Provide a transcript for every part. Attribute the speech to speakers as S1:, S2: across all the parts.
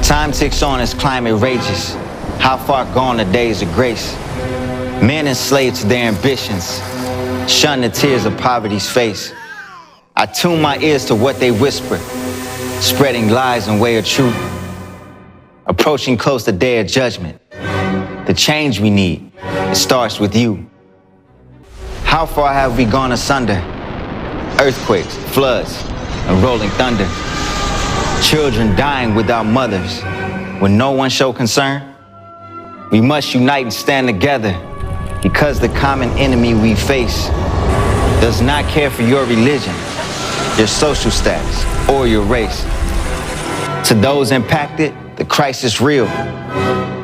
S1: Time ticks on as climate rages. How far gone the days of grace? Men enslaved to their ambitions, shun the tears of poverty's face. I tune my ears to what they whisper, spreading lies and way of truth. Approaching close the day of judgment. The change we need, it starts with you. How far have we gone asunder? Earthquakes, floods, and rolling thunder. Children dying without mothers, when no one show concern. We must unite and stand together, because the common enemy we face does not care for your religion, your social status, or your race. To those impacted, the crisis real,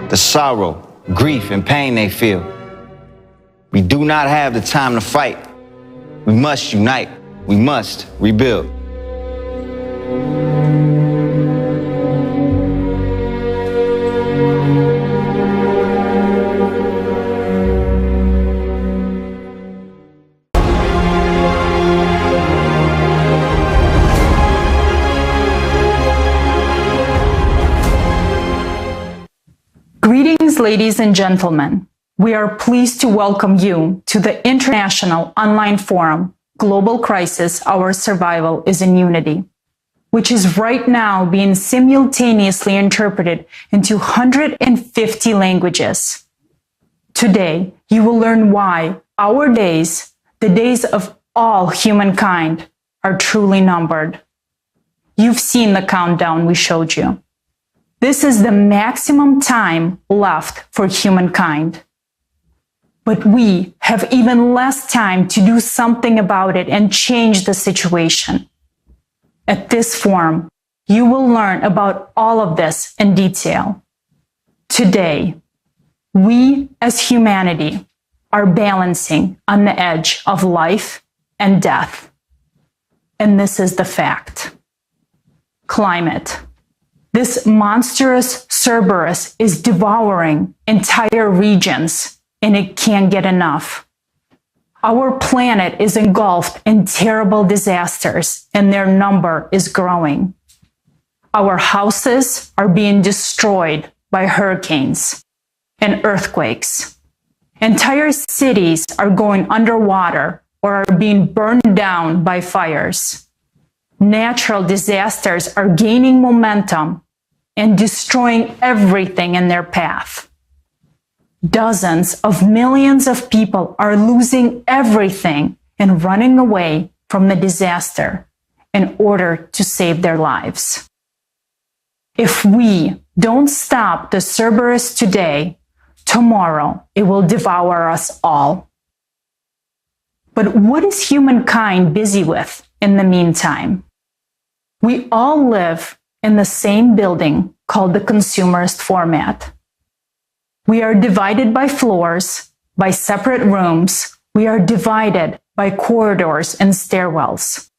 S1: the sorrow, grief, and pain they feel. We do not have the time to fight. We must unite. We must rebuild.
S2: Greetings, ladies and gentlemen. We are pleased to welcome you to the International Online Forum, Global Crisis, Our Survival is in Unity, which is right now being simultaneously interpreted into 150 languages. Today, you will learn why our days, the days of all humankind, are truly numbered. You've seen the countdown we showed you. This is the maximum time left for humankind. But we have even less time to do something about it and change the situation. At this forum, you will learn about all of this in detail. Today, we as humanity are balancing on the edge of life and death. And this is the fact. Climate. This monstrous Cerberus is devouring entire regions, and it can't get enough. Our planet is engulfed in terrible disasters, and their number is growing. Our houses are being destroyed by hurricanes and earthquakes. Entire cities are going underwater or are being burned down by fires. Natural disasters are gaining momentum and destroying everything in their path. Dozens of millions of people are losing everything and running away from the disaster in order to save their lives. If we don't stop the Cerberus today, tomorrow it will devour us all. But what is humankind busy with in the meantime? We all live in the same building called the consumerist format. We are divided by floors, by separate rooms. We are divided by corridors and stairwells.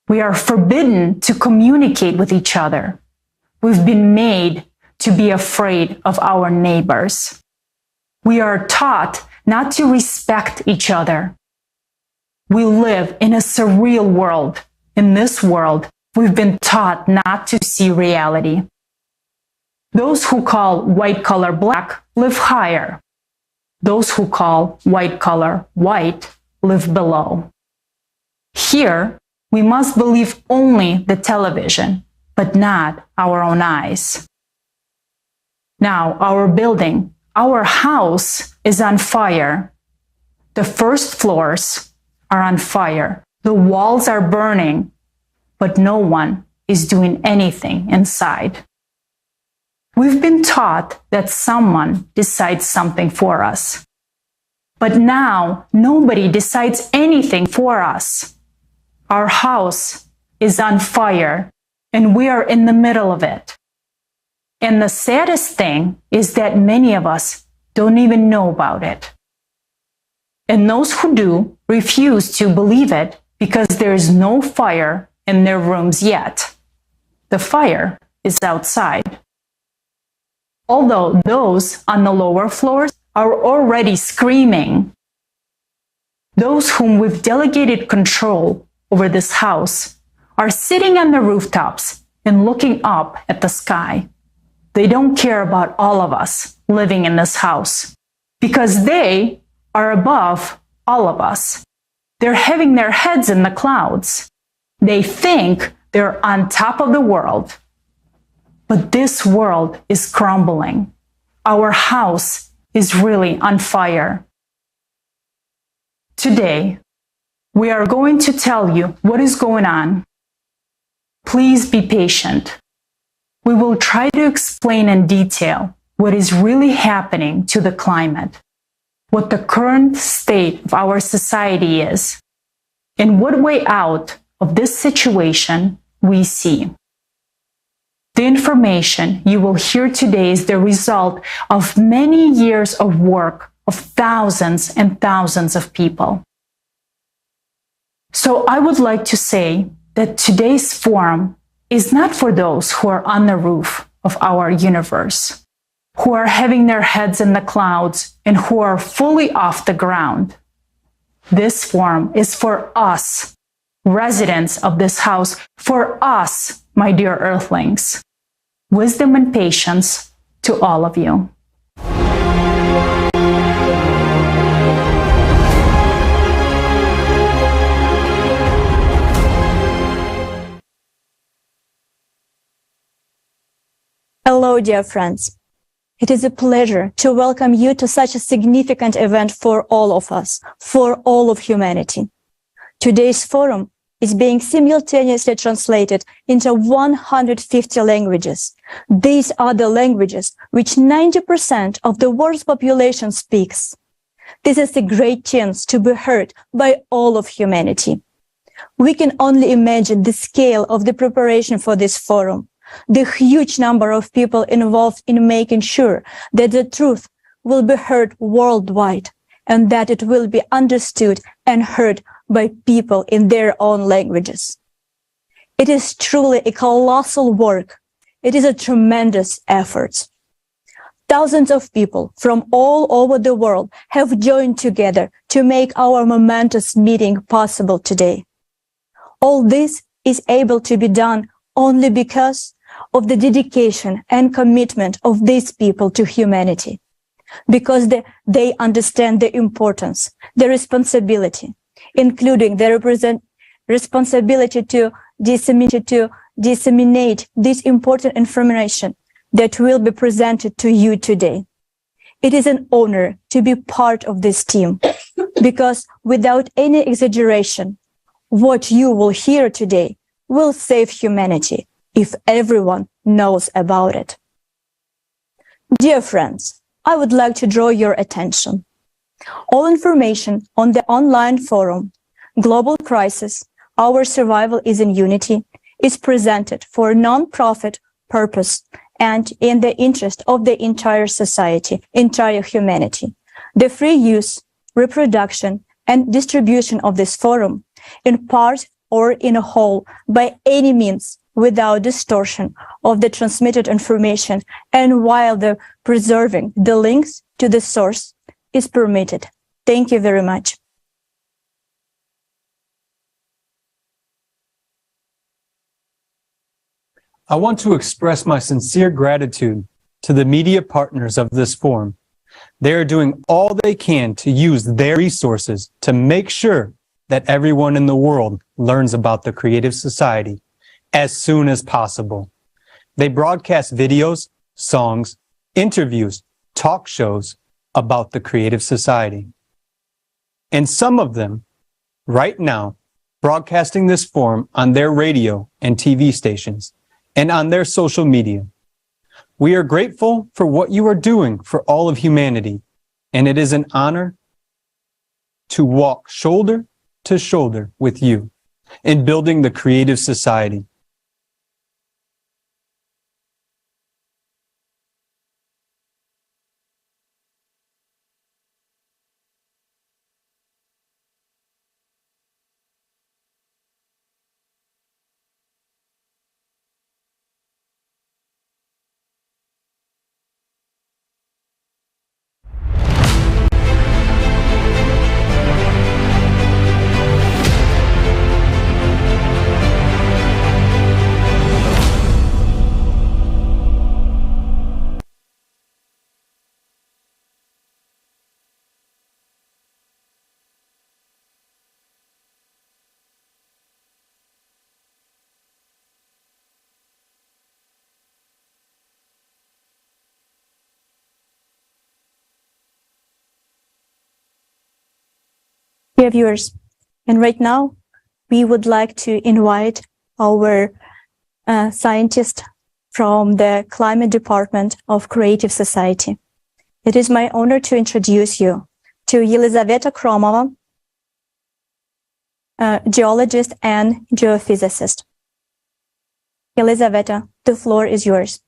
S2: We are forbidden to communicate with each other. We've been made to be afraid of our neighbors. We are taught not to respect each other. We live in a surreal world. In this world, we've been taught not to see reality. Those who call white color black live higher. Those who call white color white live below. Here, we must believe only the television, but not our own eyes. Now, our building, our house is on fire. The first floors are on fire. The walls are burning, but no one is doing anything inside. We've been taught that someone decides something for us. But now nobody decides anything for us. Our house is on fire and we are in the middle of it. And the saddest thing is that many of us don't even know about it. And those who do refuse to believe it because there is no fire in their rooms yet. The fire is outside. Although those on the lower floors are already screaming. Those whom we've delegated control over this house are sitting on the rooftops and looking up at the sky. they don't care about all of us living in this house because they are above all of us. They're having their heads in the clouds. They think they're on top of the world. But this world is crumbling. Our house is really on fire. Today, we are going to tell you what is going on. Please be patient. We will try to explain in detail what is really happening to the climate, what the current state of our society is, and what way out of this situation we see. The information you will hear today is the result of many years of work of thousands and thousands of people. So I would like to say that today's forum is not for those who are on the roof of our universe, who are having their heads in the clouds and who are fully off the ground. This forum is for us, residents of this house, for us, my dear earthlings. Wisdom and patience to all of you.
S3: Hello, dear friends. It is a pleasure to welcome you to such a significant event for all of us, for all of humanity. Today's forum is being simultaneously translated into 150 languages. These are the languages which 90% of the world's population speaks. This is a great chance to be heard by all of humanity. We can only imagine the scale of the preparation for this forum, the huge number of people involved in making sure that the truth will be heard worldwide and that it will be understood and heard by people in their own languages. It is truly a colossal work. It is a tremendous effort. Thousands of people from all over the world have joined together to make our momentous meeting possible today. All this is able to be done only because of the dedication and commitment of these people to humanity, because they understand the importance, the responsibility, including the responsibility to disseminate this important information that will be presented to you today. It is an honor to be part of this team, because without any exaggeration, what you will hear today will save humanity if everyone knows about it. Dear friends, I would like to draw your attention. All information on the online forum, Global Crisis, Our Survival is in Unity, is presented for a non-profit purpose and in the interest of the entire society, entire humanity. The free use, reproduction, and distribution of this forum, in part or in a whole, by any means, without distortion of the transmitted information and while preserving the links to the source is permitted. Thank you very much.
S4: I want to express my sincere gratitude to the media partners of this forum. They are doing all they can to use their resources to make sure that everyone in the world learns about the Creative Society as soon as possible. They broadcast videos, songs, interviews, talk shows about the Creative Society. And some of them, right now, broadcasting this forum on their radio and TV stations and on their social media. We are grateful for what you are doing for all of humanity, and it is an honor to walk shoulder to shoulder with you in building the Creative Society.
S3: Dear viewers, and right now we would like to invite our scientist from the Climate Department of Creative Society. It is my honor to introduce you to Елизавета Kromova, geologist and geophysicist. Елизавета, the floor is yours.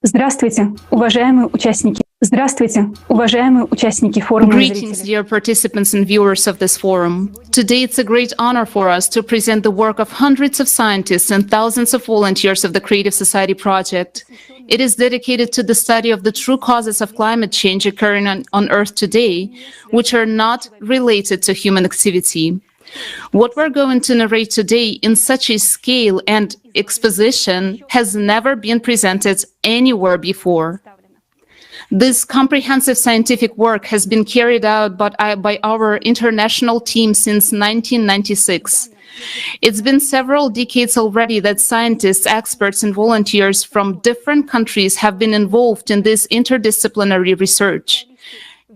S2: Здравствуйте, уважаемые участники. Здравствуйте, уважаемые участники форума.
S5: Greetings, dear participants and viewers of this forum. Today it's a great honor for us to present the work of hundreds of scientists and thousands of volunteers of the Creative Society project. It is dedicated to the study of the true causes of climate change occurring on Earth today, which are not related to human activity. What we're going to narrate today in such a scale and exposition has never been presented anywhere before. This comprehensive scientific work has been carried out by our international team since 1996. It's been several decades already that scientists, experts, and volunteers from different countries have been involved in this interdisciplinary research.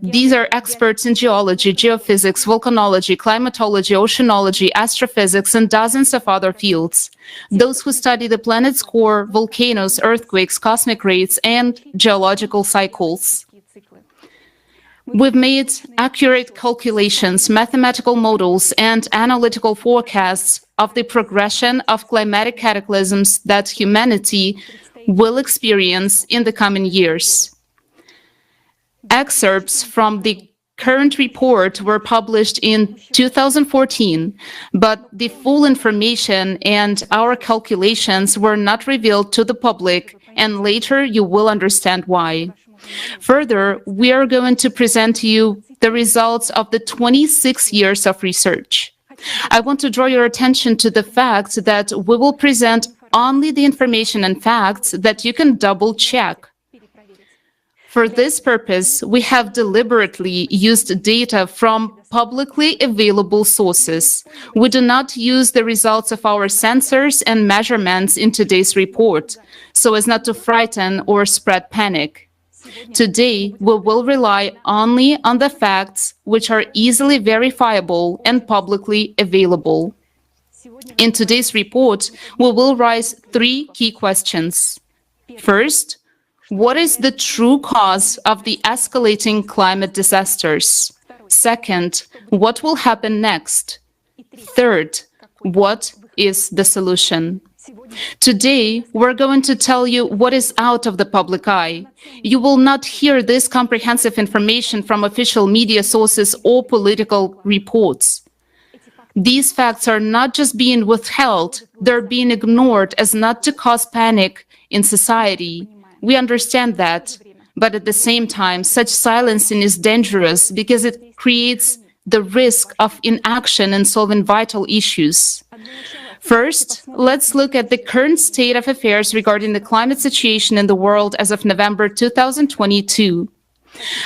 S5: These are experts in geology, geophysics, volcanology, climatology, oceanology, astrophysics, and dozens of other fields. Those who study the planet's core, volcanoes, earthquakes, cosmic rays, and geological cycles. We've made accurate calculations, mathematical models, and analytical forecasts of the progression of climatic cataclysms that humanity will experience in the coming years. Excerpts from the current report were published in 2014, but the full information and our calculations were not revealed to the public, and later you will understand why. Further, we are going to present to you the results of the 26 years of research. I want to draw your attention to the fact that we will present only the information and facts that you can double-check. For this purpose, we have deliberately used data from publicly available sources. We do not use the results of our sensors and measurements in today's report, so as not to frighten or spread panic. Today, we will rely only on the facts which are easily verifiable and publicly available. In today's report, we will raise three key questions. First, what is the true cause of the escalating climate disasters? Second, what will happen next? Third, what is the solution? Today, we're going to tell you what is out of the public eye. You will not hear this comprehensive information from official media sources or political reports. These facts are not just being withheld, they're being ignored as not to cause panic in society. We understand that, but at the same time, such silencing is dangerous because it creates the risk of inaction in solving vital issues. First, let's look at the current state of affairs regarding the climate situation in the world as of November 2022.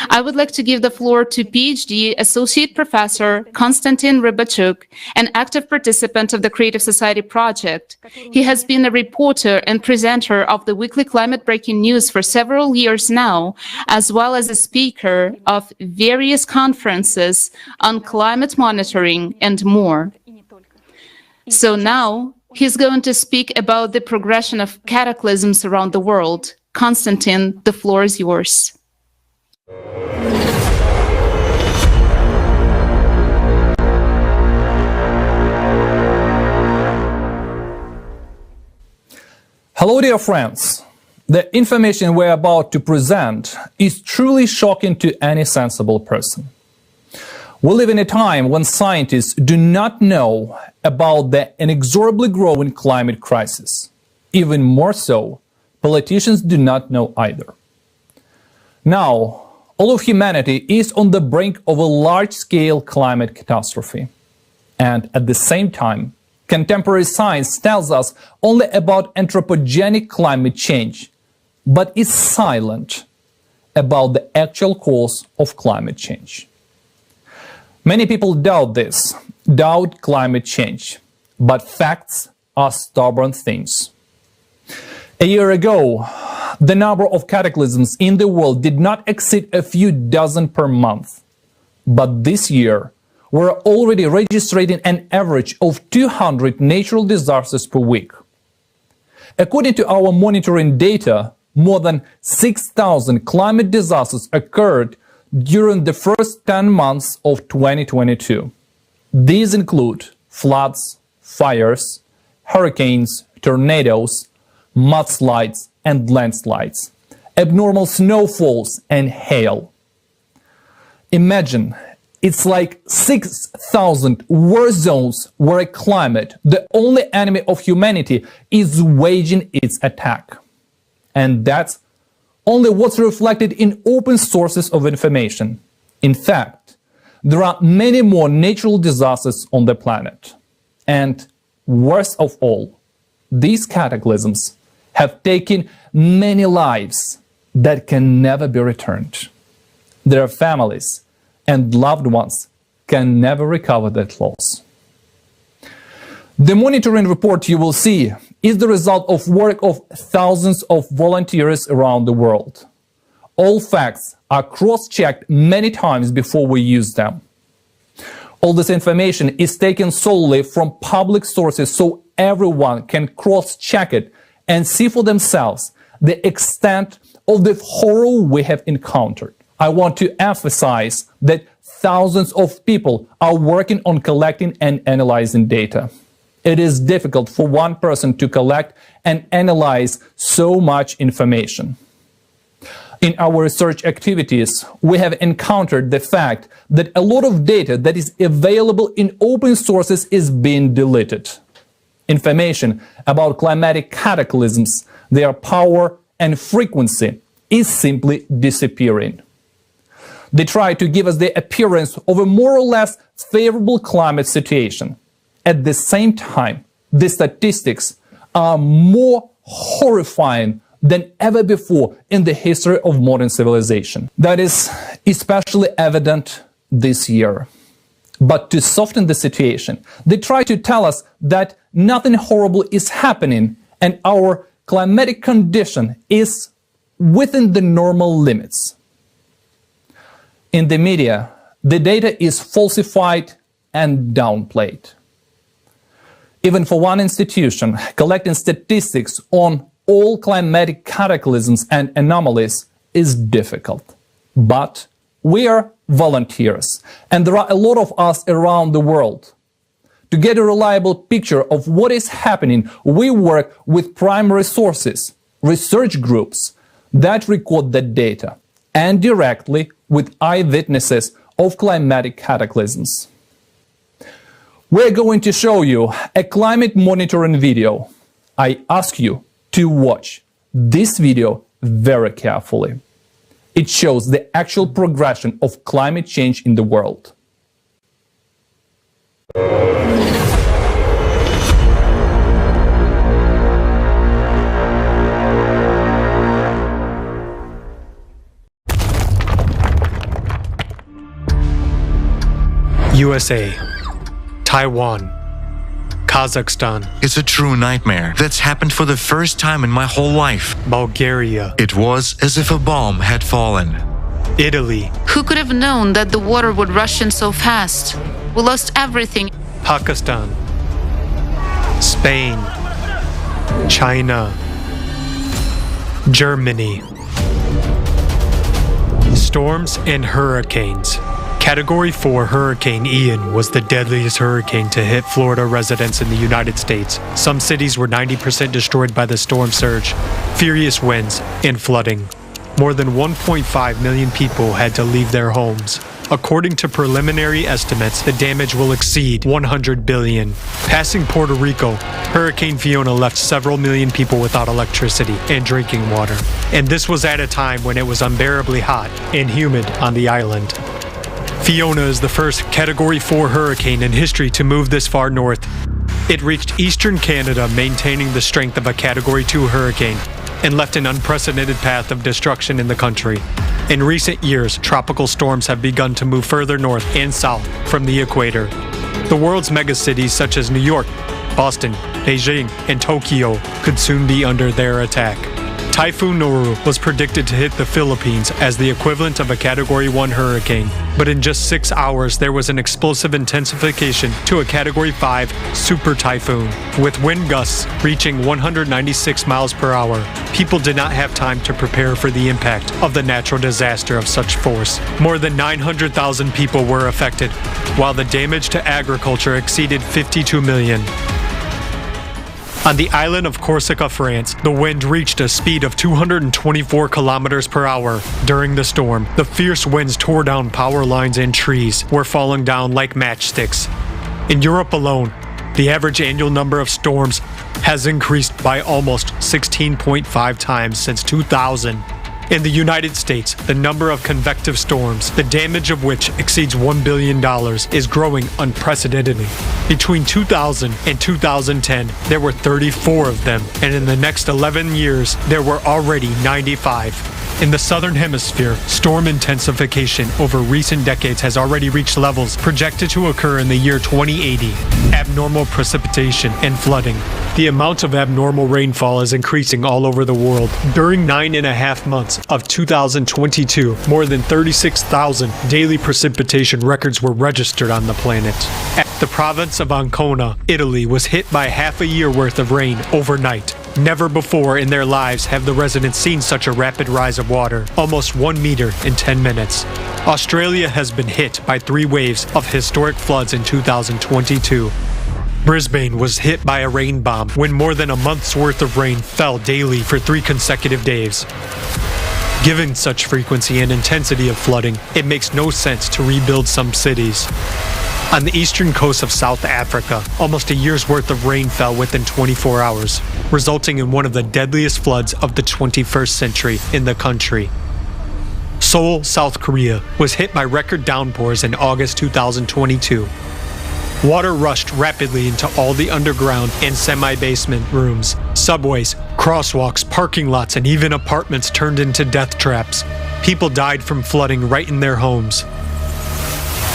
S5: I would like to give the floor to PhD Associate Professor Konstantin Rybachuk, an active participant of the Creative Society project. He has been a reporter and presenter of the weekly climate breaking news for several years now, as well as a speaker of various conferences on climate monitoring and more. So now, he's going to speak about the progression of cataclysms around the world. Konstantin, the floor is yours.
S6: Hello, dear friends. The information we're about to present is truly shocking to any sensible person. We live in a time when scientists do not know about the inexorably growing climate crisis. Even more so, politicians do not know either. Now, all of humanity is on the brink of a large-scale climate catastrophe. And at the same time, contemporary science tells us only about anthropogenic climate change, but is silent about the actual cause of climate change. Many people doubt this, doubt climate change, but facts are stubborn things. A year ago, the number of cataclysms in the world did not exceed a few dozen per month. But this year, we're already registering an average of 200 natural disasters per week. According to our monitoring data, more than 6,000 climate disasters occurred during the first 10 months of 2022. These include floods, fires, hurricanes, tornadoes, mudslides and landslides, abnormal snowfalls and hail. Imagine, it's like 6,000 war zones where a climate, the only enemy of humanity, is waging its attack. And that's only what's reflected in open sources of information. In fact, there are many more natural disasters on the planet. And worst of all, these cataclysms have taken many lives that can never be returned. Their families and loved ones can never recover that loss. The monitoring report you will see is the result of work of thousands of volunteers around the world. All facts are cross-checked many times before we use them. All this information is taken solely from public sources so everyone can cross-check it and see for themselves the extent of the horror we have encountered. I want to emphasize that thousands of people are working on collecting and analyzing data. It is difficult for one person to collect and analyze so much information. In our research activities, we have encountered the fact that a lot of data that is available in open sources is being deleted. Information about climatic cataclysms, their power and frequency is simply disappearing. They try to give us the appearance of a more or less favorable climate situation. At the same time, the statistics are more horrifying than ever before in the history of modern civilization. That is especially evident this year. But to soften the situation, they try to tell us that nothing horrible is happening and our climatic condition is within the normal limits. In the media, the data is falsified and downplayed. Even for one institution, collecting statistics on all climatic cataclysms and anomalies is difficult. But we are volunteers, and there are a lot of us around the world. To get a reliable picture of what is happening, we work with primary sources, research groups that record the data, and directly with eyewitnesses of climatic cataclysms. We're going to show you a climate monitoring video. I ask you to watch this video very carefully. It shows the actual progression of climate change in the world.
S7: USA, Taiwan, Kazakhstan.
S8: It's a true nightmare that's happened for the first time in my whole life.
S7: Bulgaria.
S8: It was as if a bomb had fallen.
S7: Italy.
S5: Who could have known that the water would rush in so fast? We lost everything.
S7: Pakistan. Spain. China. Germany. Storms and hurricanes. Category 4 Hurricane Ian was the deadliest hurricane to hit Florida residents in the United States. Some cities were 90% destroyed by the storm surge, furious winds, and flooding. More than 1.5 million people had to leave their homes. According to preliminary estimates, the damage will exceed 100 billion. Passing Puerto Rico, Hurricane Fiona left several million people without electricity and drinking water. And this was at a time when it was unbearably hot and humid on the island. Fiona is the first Category 4 hurricane in history to move this far north. It reached eastern Canada, maintaining the strength of a Category 2 hurricane, and left an unprecedented path of destruction in the country. In recent years, tropical storms have begun to move further north and south from the equator. The world's megacities such as New York, Boston, Beijing, and Tokyo could soon be under their attack. Typhoon Noru was predicted to hit the Philippines as the equivalent of a Category 1 hurricane, but in just 6 hours there was an explosive intensification to a Category 5 super typhoon, with wind gusts reaching 196 miles per hour. People did not have time to prepare for the impact of the natural disaster of such force. More than 900,000 people were affected, while the damage to agriculture exceeded 52 million. On the island of Corsica, France, the wind reached a speed of 224 kilometers per hour. During the storm, the fierce winds tore down power lines and trees were falling down like matchsticks. In Europe alone, the average annual number of storms has increased by almost 16.5 times since 2000. In the United States, the number of convective storms, the damage of which exceeds $1 billion, is growing unprecedentedly. Between 2000 and 2010, there were 34 of them, and in the next 11 years, there were already 95. In the southern hemisphere, storm intensification over recent decades has already reached levels projected to occur in the year 2080. Abnormal precipitation and flooding. The amount of abnormal rainfall is increasing all over the world. During 9.5 months of 2022, more than 36,000 daily precipitation records were registered on the planet. The province of Ancona, Italy, was hit by half a year worth of rain overnight. Never before in their lives have the residents seen such a rapid rise of water, almost 1 meter in 10 minutes. Australia has been hit by 3 waves of historic floods in 2022. Brisbane was hit by a rain bomb when more than a month's worth of rain fell daily for 3 consecutive days. Given such frequency and intensity of flooding, it makes no sense to rebuild some cities. On the eastern coast of South Africa, almost a year's worth of rain fell within 24 hours, resulting in one of the deadliest floods of the 21st century in the country. Seoul, South Korea, was hit by record downpours in August 2022. Water rushed rapidly into all the underground and semi-basement rooms. Subways, crosswalks, parking lots, and even apartments turned into death traps. People died from flooding right in their homes.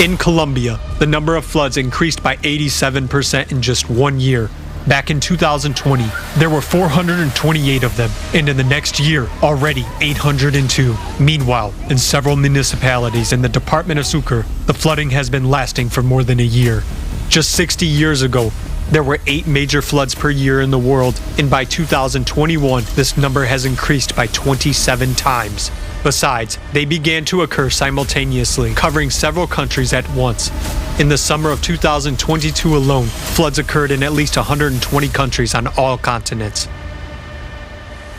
S7: In Colombia, the number of floods increased by 87% in just 1 year. Back in 2020, there were 428 of them, and in the next year, already 802. Meanwhile, in several municipalities in the department of Sucre, the flooding has been lasting for more than a year. Just 60 years ago, there were 8 major floods per year in the world, and by 2021, this number has increased by 27 times. Besides, they began to occur simultaneously, covering several countries at once. In the summer of 2022 alone, floods occurred in at least 120 countries on all continents.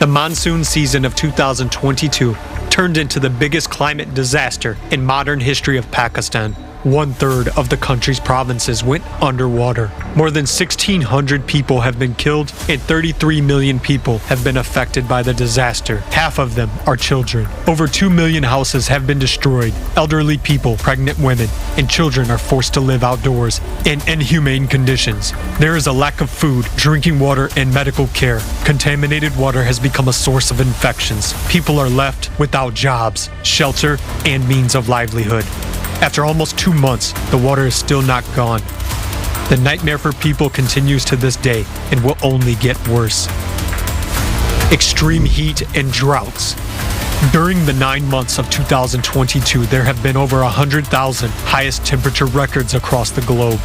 S7: The monsoon season of 2022 turned into the biggest climate disaster in modern history of Pakistan. 1/3 of the country's provinces went underwater. More than 1,600 people have been killed and 33 million people have been affected by the disaster. Half of them are children. Over 2 million houses have been destroyed. Elderly people, pregnant women, and children are forced to live outdoors in inhumane conditions. There is a lack of food, drinking water, and medical care. Contaminated water has become a source of infections. People are left without jobs, shelter, and means of livelihood. After almost 2 months, the water is still not gone. The nightmare for people continues to this day and will only get worse. Extreme heat and droughts. During the 9 months of 2022, there have been over 100,000 highest temperature records across the globe.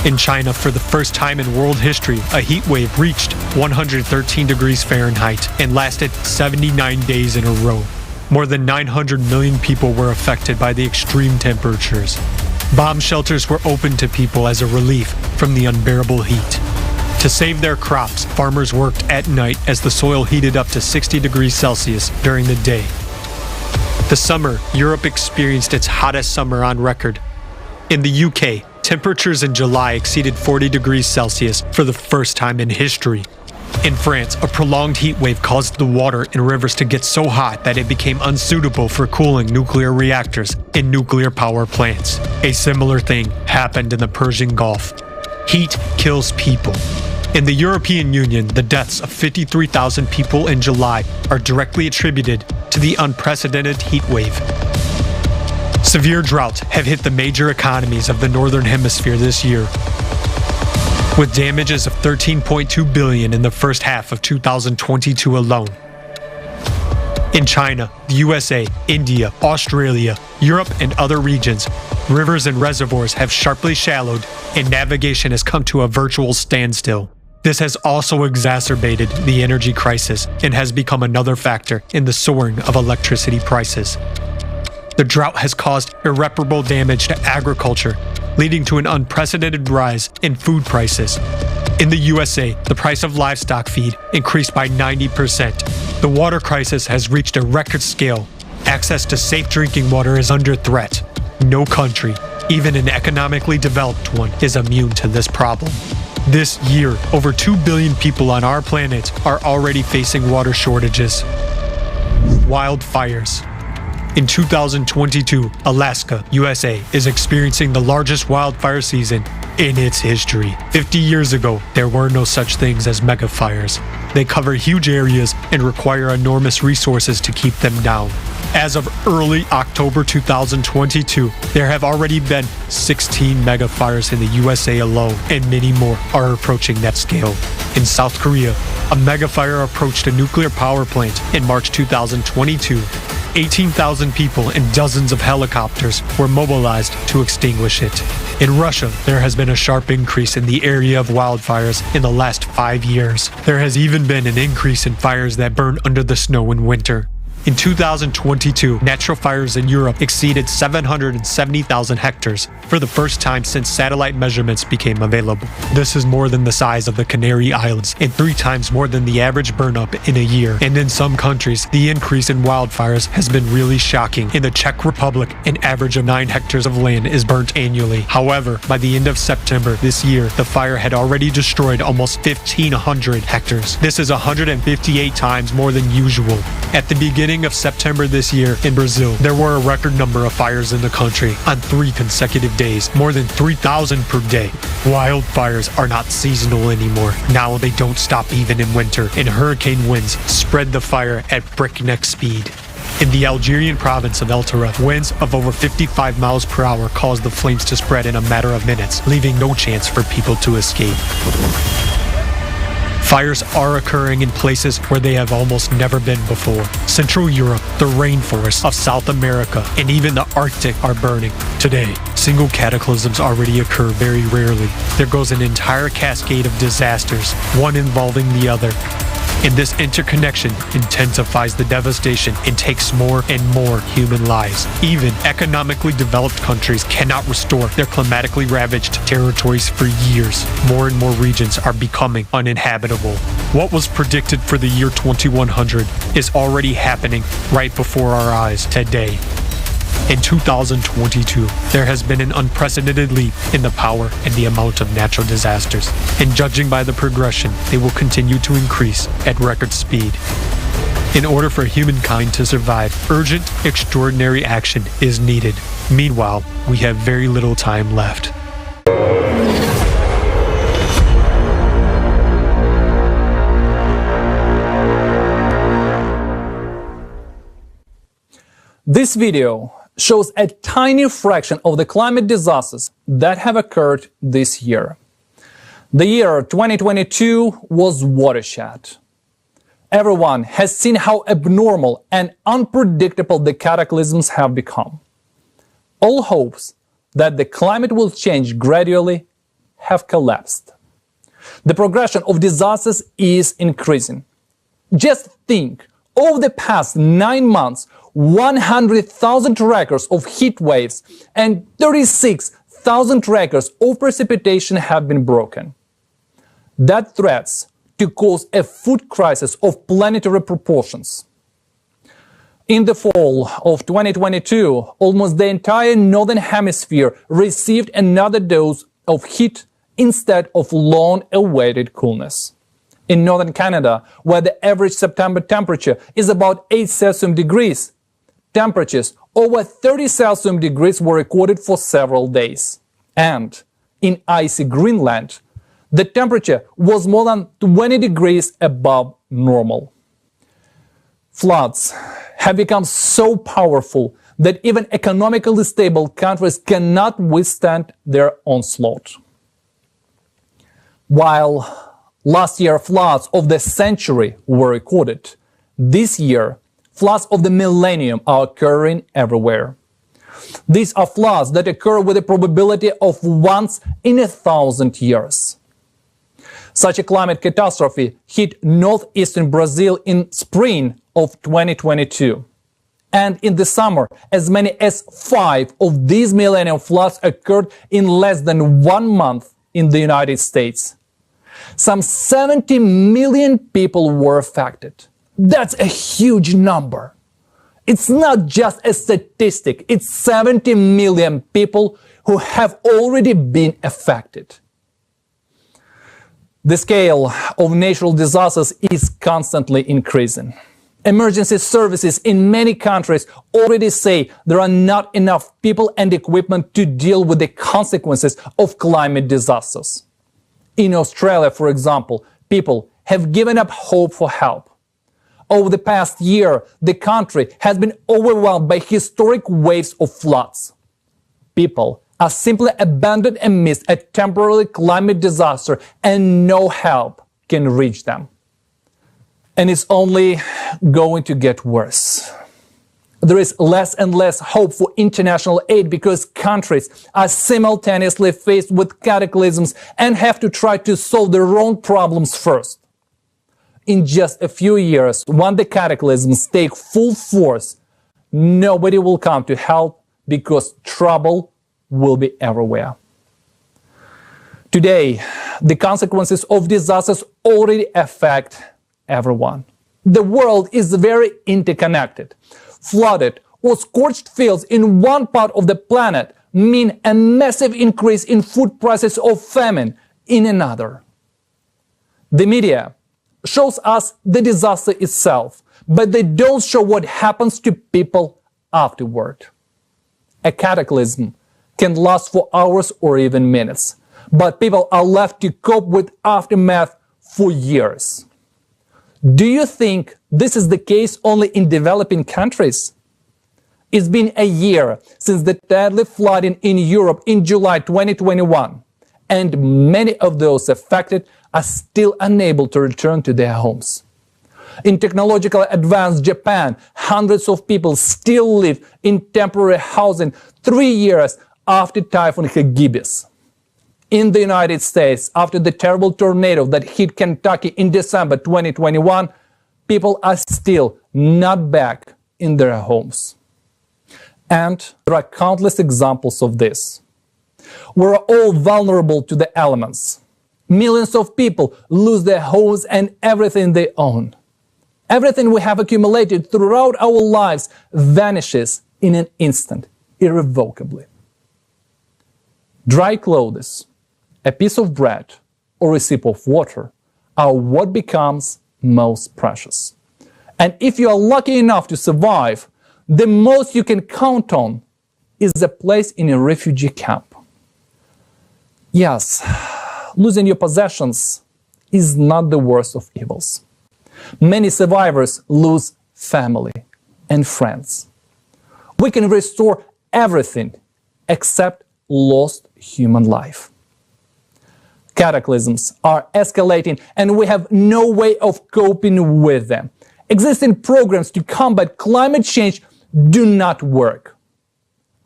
S7: In China, for the first time in world history, a heat wave reached 113 degrees Fahrenheit and lasted 79 days in a row. More than 900 million people were affected by the extreme temperatures. Bomb shelters were opened to people as a relief from the unbearable heat. To save their crops, farmers worked at night as the soil heated up to 60 degrees Celsius during the day. This summer, Europe experienced its hottest summer on record. In the UK, temperatures in July exceeded 40 degrees Celsius for the first time in history. In France, a prolonged heat wave caused the water in rivers to get so hot that it became unsuitable for cooling nuclear reactors in nuclear power plants. A similar thing happened in the Persian Gulf. Heat kills people. In the European Union, the deaths of 53,000 people in July are directly attributed to the unprecedented heat wave. Severe droughts have hit the major economies of the Northern Hemisphere this year, with damages of $13.2 billion in the first half of 2022 alone. In China, the USA, India, Australia, Europe, and other regions, rivers and reservoirs have sharply shallowed, and navigation has come to a virtual standstill. This has also exacerbated the energy crisis and has become another factor in the soaring of electricity prices. The drought has caused irreparable damage to agriculture, leading to an unprecedented rise in food prices. In the USA, the price of livestock feed increased by 90%. The water crisis has reached a record scale. Access to safe drinking water is under threat. No country, even an economically developed one, is immune to this problem. This year, over 2 billion people on our planet are already facing water shortages. Wildfires. In 2022, Alaska, USA, is experiencing the largest wildfire season in its history. 50 years ago, there were no such things as megafires. They cover huge areas and require enormous resources to keep them down. As of early October 2022, there have already been 16 megafires in the USA alone, and many more are approaching that scale. In South Korea, a megafire approached a nuclear power plant in March 2022. 18,000 people and dozens of helicopters were mobilized to extinguish it. In Russia, there has been a sharp increase in the area of wildfires in the last 5 years. There has even been an increase in fires that burn under the snow in winter. In 2022, natural fires in Europe exceeded 770,000 hectares for the first time since satellite measurements became available. This is more than the size of the Canary Islands and 3 times more than the average burn-up in a year. And in some countries, the increase in wildfires has been really shocking. In the Czech Republic, an average of 9 hectares of land is burnt annually. However, by the end of September this year, the fire had already destroyed almost 1,500 hectares. This is 158 times more than usual. At the beginning of September this year in Brazil, there were a record number of fires in the country on 3 consecutive days, more than 3,000 per day. Wildfires are not seasonal anymore. Now they don't stop even in winter, and hurricane winds spread the fire at breakneck speed. In the Algerian province of El Taref, winds of over 55 miles per hour caused the flames to spread in a matter of minutes, leaving no chance for people to escape. Fires are occurring in places where they have almost never been before. Central Europe, the rainforests of South America, and even the Arctic are burning. Today, single cataclysms already occur very rarely. There goes an entire cascade of disasters, one involving the other. And this interconnection intensifies the devastation and takes more and more human lives. Even economically developed countries cannot restore their climatically ravaged territories for years. More and more regions are becoming uninhabitable. What was predicted for the year 2100 is already happening right before our eyes today. In 2022, there has been an unprecedented leap in the power and the amount of natural disasters, and judging by the progression, they will continue to increase at record speed. In order for humankind to survive, urgent, extraordinary action is needed. Meanwhile, we have very little time left.
S6: This video shows a tiny fraction of the climate disasters that have occurred this year. The year 2022 was watershed. Everyone has seen how abnormal and unpredictable the cataclysms have become. All hopes that the climate will change gradually have collapsed. The progression of disasters is increasing. Just think, over the past 9 months, 100,000 records of heat waves and 36,000 records of precipitation have been broken. That threats to cause a food crisis of planetary proportions. In the fall of 2022, almost the entire northern hemisphere received another dose of heat instead of long-awaited coolness. In northern Canada, where the average September temperature is about 8 Celsius degrees, temperatures over 30 Celsius degrees were recorded for several days. And in icy Greenland, the temperature was more than 20 degrees above normal. Floods have become so powerful that even economically stable countries cannot withstand their onslaught. While last year floods of the century were recorded, this year floods of the millennium are occurring everywhere. These are floods that occur with a probability of once in 1,000 years. Such a climate catastrophe hit northeastern Brazil in spring of 2022. And in the summer, as many as 5 of these millennium floods occurred in less than 1 month in the United States. Some 70 million people were affected. That's a huge number. It's not just a statistic, it's 70 million people who have already been affected. The scale of natural disasters is constantly increasing. Emergency services in many countries already say there are not enough people and equipment to deal with the consequences of climate disasters. In Australia, for example, people have given up hope for help. Over the past year, the country has been overwhelmed by historic waves of floods. People are simply abandoned amidst a temporary climate disaster and no help can reach them. And it's only going to get worse. There is less and less hope for international aid because countries are simultaneously faced with cataclysms and have to try to solve their own problems first. In just a few years, when the cataclysms take full force, nobody will come to help because trouble will be everywhere. Today, the consequences of disasters already affect everyone. The world is very interconnected. Flooded or scorched fields in one part of the planet mean a massive increase in food prices or famine in another. The media shows us the disaster itself, but they don't show what happens to people afterward. A cataclysm can last for hours or even minutes, but people are left to cope with aftermath for years. Do you think this is the case only in developing countries? It's been a year since the deadly flooding in Europe in July 2021, and many of those affected are still unable to return to their homes. In technologically advanced Japan, hundreds of people still live in temporary housing 3 years after Typhoon Hagibis. In the United States, after the terrible tornado that hit Kentucky in December 2021, people are still not back in their homes. And there are countless examples of this. We're all vulnerable to the elements. Millions of people lose their homes and everything they own. Everything we have accumulated throughout our lives vanishes in an instant, irrevocably. Dry clothes, a piece of bread, or a sip of water are what becomes most precious. And if you are lucky enough to survive, the most you can count on is a place in a refugee camp. Yes, losing your possessions is not the worst of evils. Many survivors lose family and friends. We can restore everything except lost human life. Cataclysms are escalating and we have no way of coping with them. Existing programs to combat climate change do not work.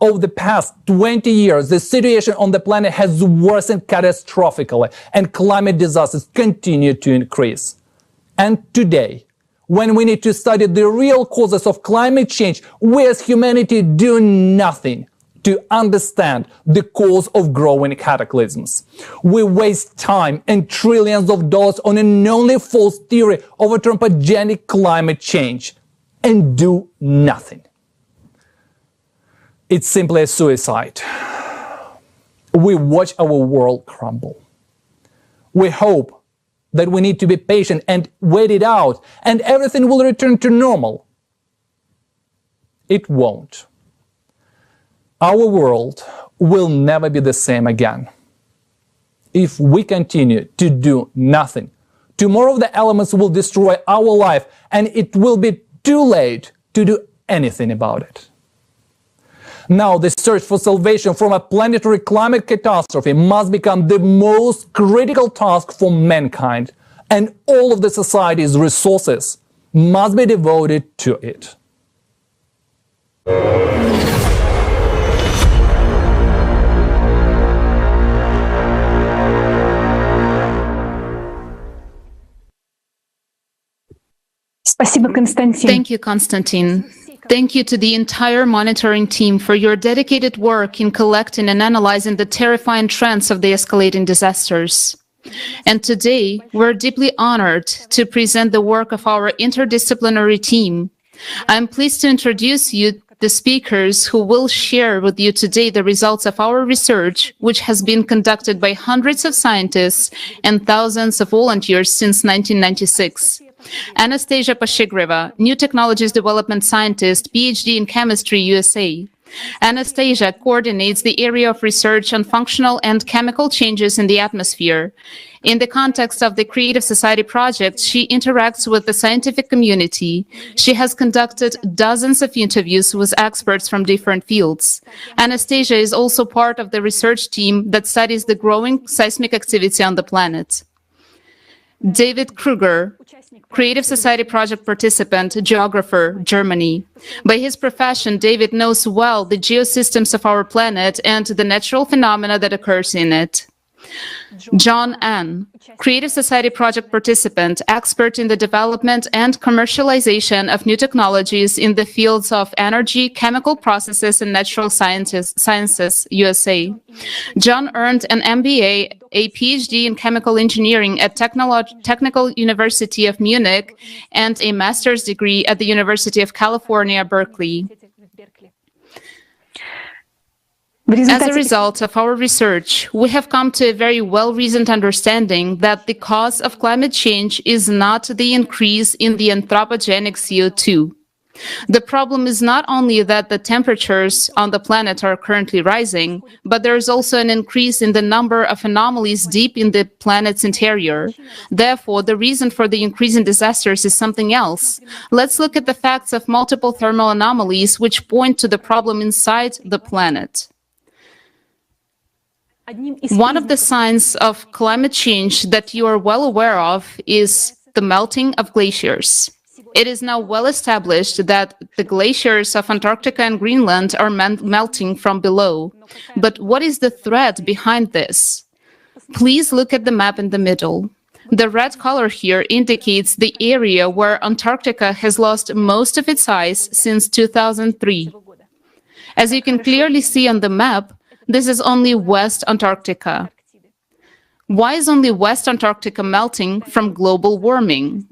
S6: Over the past 20 years, the situation on the planet has worsened catastrophically and climate disasters continue to increase. And today, when we need to study the real causes of climate change, we as humanity do nothing to understand the cause of growing cataclysms. We waste time and trillions of dollars on an only false theory of anthropogenic climate change and do nothing. It's simply a suicide. We watch our world crumble. We hope that we need to be patient and wait it out and everything will return to normal. It won't. Our world will never be the same again. If we continue to do nothing, tomorrow the elements will destroy our life and it will be too late to do anything about it. Now the search for salvation from a planetary climate catastrophe must become the most critical task for mankind, and all of the society's resources must be devoted to it.
S2: Спасибо, Константин.
S5: Thank you, Konstantin. Thank you to the entire monitoring team for your dedicated work in collecting and analyzing the terrifying trends of the escalating disasters. And today, we're deeply honored to present the work of our interdisciplinary team. I'm pleased to introduce you the speakers who will share with you today the results of our research, which has been conducted by hundreds of scientists and thousands of volunteers since 1996. Anastasia Pashigreva, New Technologies Development Scientist, PhD in Chemistry, USA. Anastasia coordinates the area of research on functional and chemical changes in the atmosphere. In the context of the Creative Society project, she interacts with the scientific community. She has conducted dozens of interviews with experts from different fields. Anastasia is also part of the research team that studies the growing seismic activity on the planet. David Kruger, Creative Society project participant, geographer, Germany. By his profession, David knows well the geosystems of our planet and the natural phenomena that occurs in it. John N., Creative Society project participant, expert in the development and commercialization of new technologies in the fields of energy, chemical processes, and natural sciences, USA. John earned an MBA, a PhD in chemical engineering at Technical University of Munich, and a master's degree at the University of California, Berkeley. As a result of our research, we have come to a very well-reasoned understanding that the cause of climate change is not the increase in the anthropogenic CO2. The problem is not only that the temperatures on the planet are currently rising, but there is also an increase in the number of anomalies deep in the planet's interior. Therefore, the reason for the increase in disasters is something else. Let's look at the facts of multiple thermal anomalies which point to the problem inside the planet. One of the signs of climate change that you are well aware of is the melting of glaciers. It is now well established that the glaciers of Antarctica and Greenland are melting from below. But what is the threat behind this? Please look at the map in the middle. The red color here indicates the area where Antarctica has lost most of its ice since 2003. As you can clearly see on the map, this is only West Antarctica. Why is only West Antarctica melting from global warming?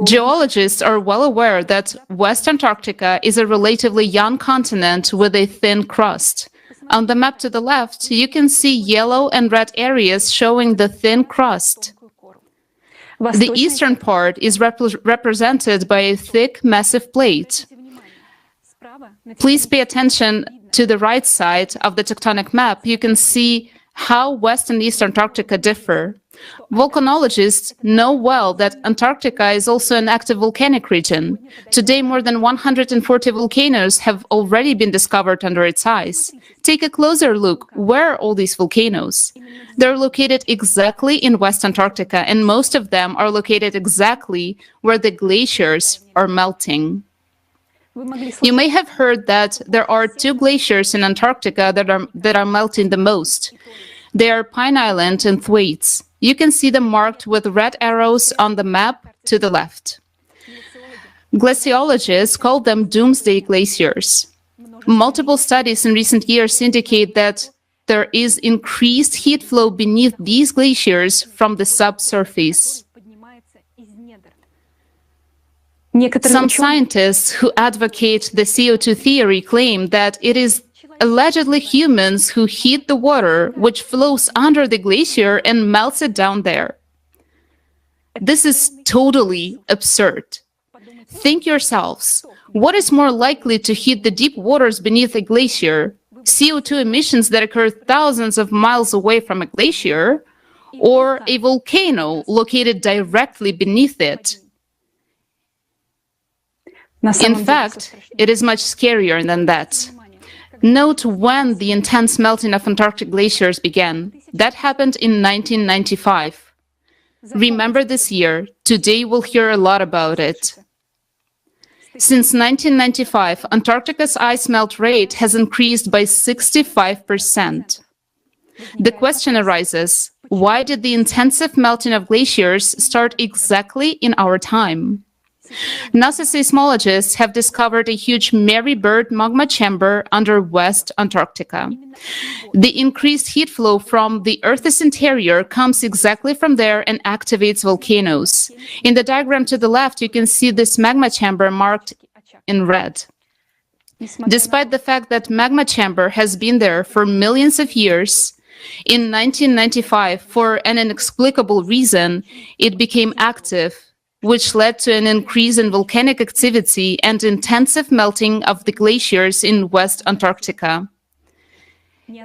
S5: Geologists are well aware that West Antarctica is a relatively young continent with a thin crust. On the map to the left, you can see yellow and red areas showing the thin crust. The eastern part is represented by a thick, massive plate. Please pay attention to the right side of the tectonic map. You can see how West and East Antarctica differ. Volcanologists know well that Antarctica is also an active volcanic region. Today, more than 140 volcanoes have already been discovered under its ice. Take a closer look. Where are all these volcanoes? They're located exactly in West Antarctica, and most of them are located exactly where the glaciers are melting. You may have heard that there are two glaciers in Antarctica that are melting the most. They are Pine Island and Thwaites. You can see them marked with red arrows on the map to the left. Glaciologists call them doomsday glaciers. Multiple studies in recent years indicate that there is increased heat flow beneath these glaciers from the subsurface. Some scientists who advocate the CO2 theory claim that it is allegedly humans who heat the water which flows under the glacier and melts it down there. This is totally absurd. Think yourselves, what is more likely to heat the deep waters beneath a glacier? CO2 emissions that occur thousands of miles away from a glacier, or a volcano located directly beneath it? In fact, it is much scarier than that. Note when the intense melting of Antarctic glaciers began. That happened in 1995. Remember this year. Today we'll hear a lot about it. Since 1995, Antarctica's ice melt rate has increased by 65%. The question arises, why did the intensive melting of glaciers start exactly in our time? NASA seismologists have discovered a huge Mary Bird magma chamber under West Antarctica. The increased heat flow from the Earth's interior comes exactly from there and activates volcanoes. In the diagram to the left, you can see this magma chamber marked in red. Despite the fact that magma chamber has been there for millions of years, in 1995, for an inexplicable reason, it became active, which led to an increase in volcanic activity and intensive melting of the glaciers in West Antarctica.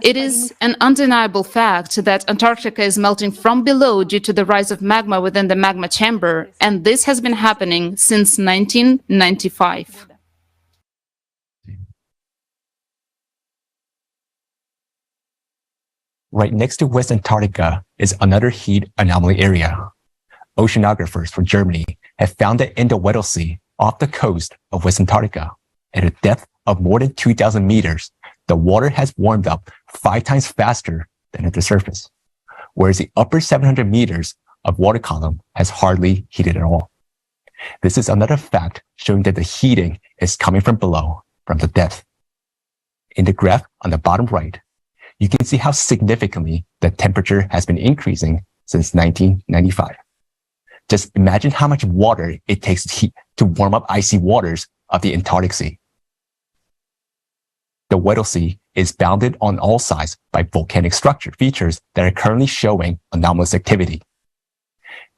S5: It is an undeniable fact that Antarctica is melting from below due to the rise of magma within the magma chamber, and this has been happening since 1995.
S9: Right next to West Antarctica is another heat anomaly area. Oceanographers from Germany have found that in the Weddell Sea off the coast of West Antarctica, at a depth of more than 2,000 meters, the water has warmed up 5 times faster than at the surface, whereas the upper 700 meters of water column has hardly heated at all. This is another fact showing that the heating is coming from below, from the depth. In the graph on the bottom right, you can see how significantly the temperature has been increasing since 1995. Just imagine how much water it takes to warm up icy waters of the Antarctic Sea. The Weddell Sea is bounded on all sides by volcanic structure features that are currently showing anomalous activity.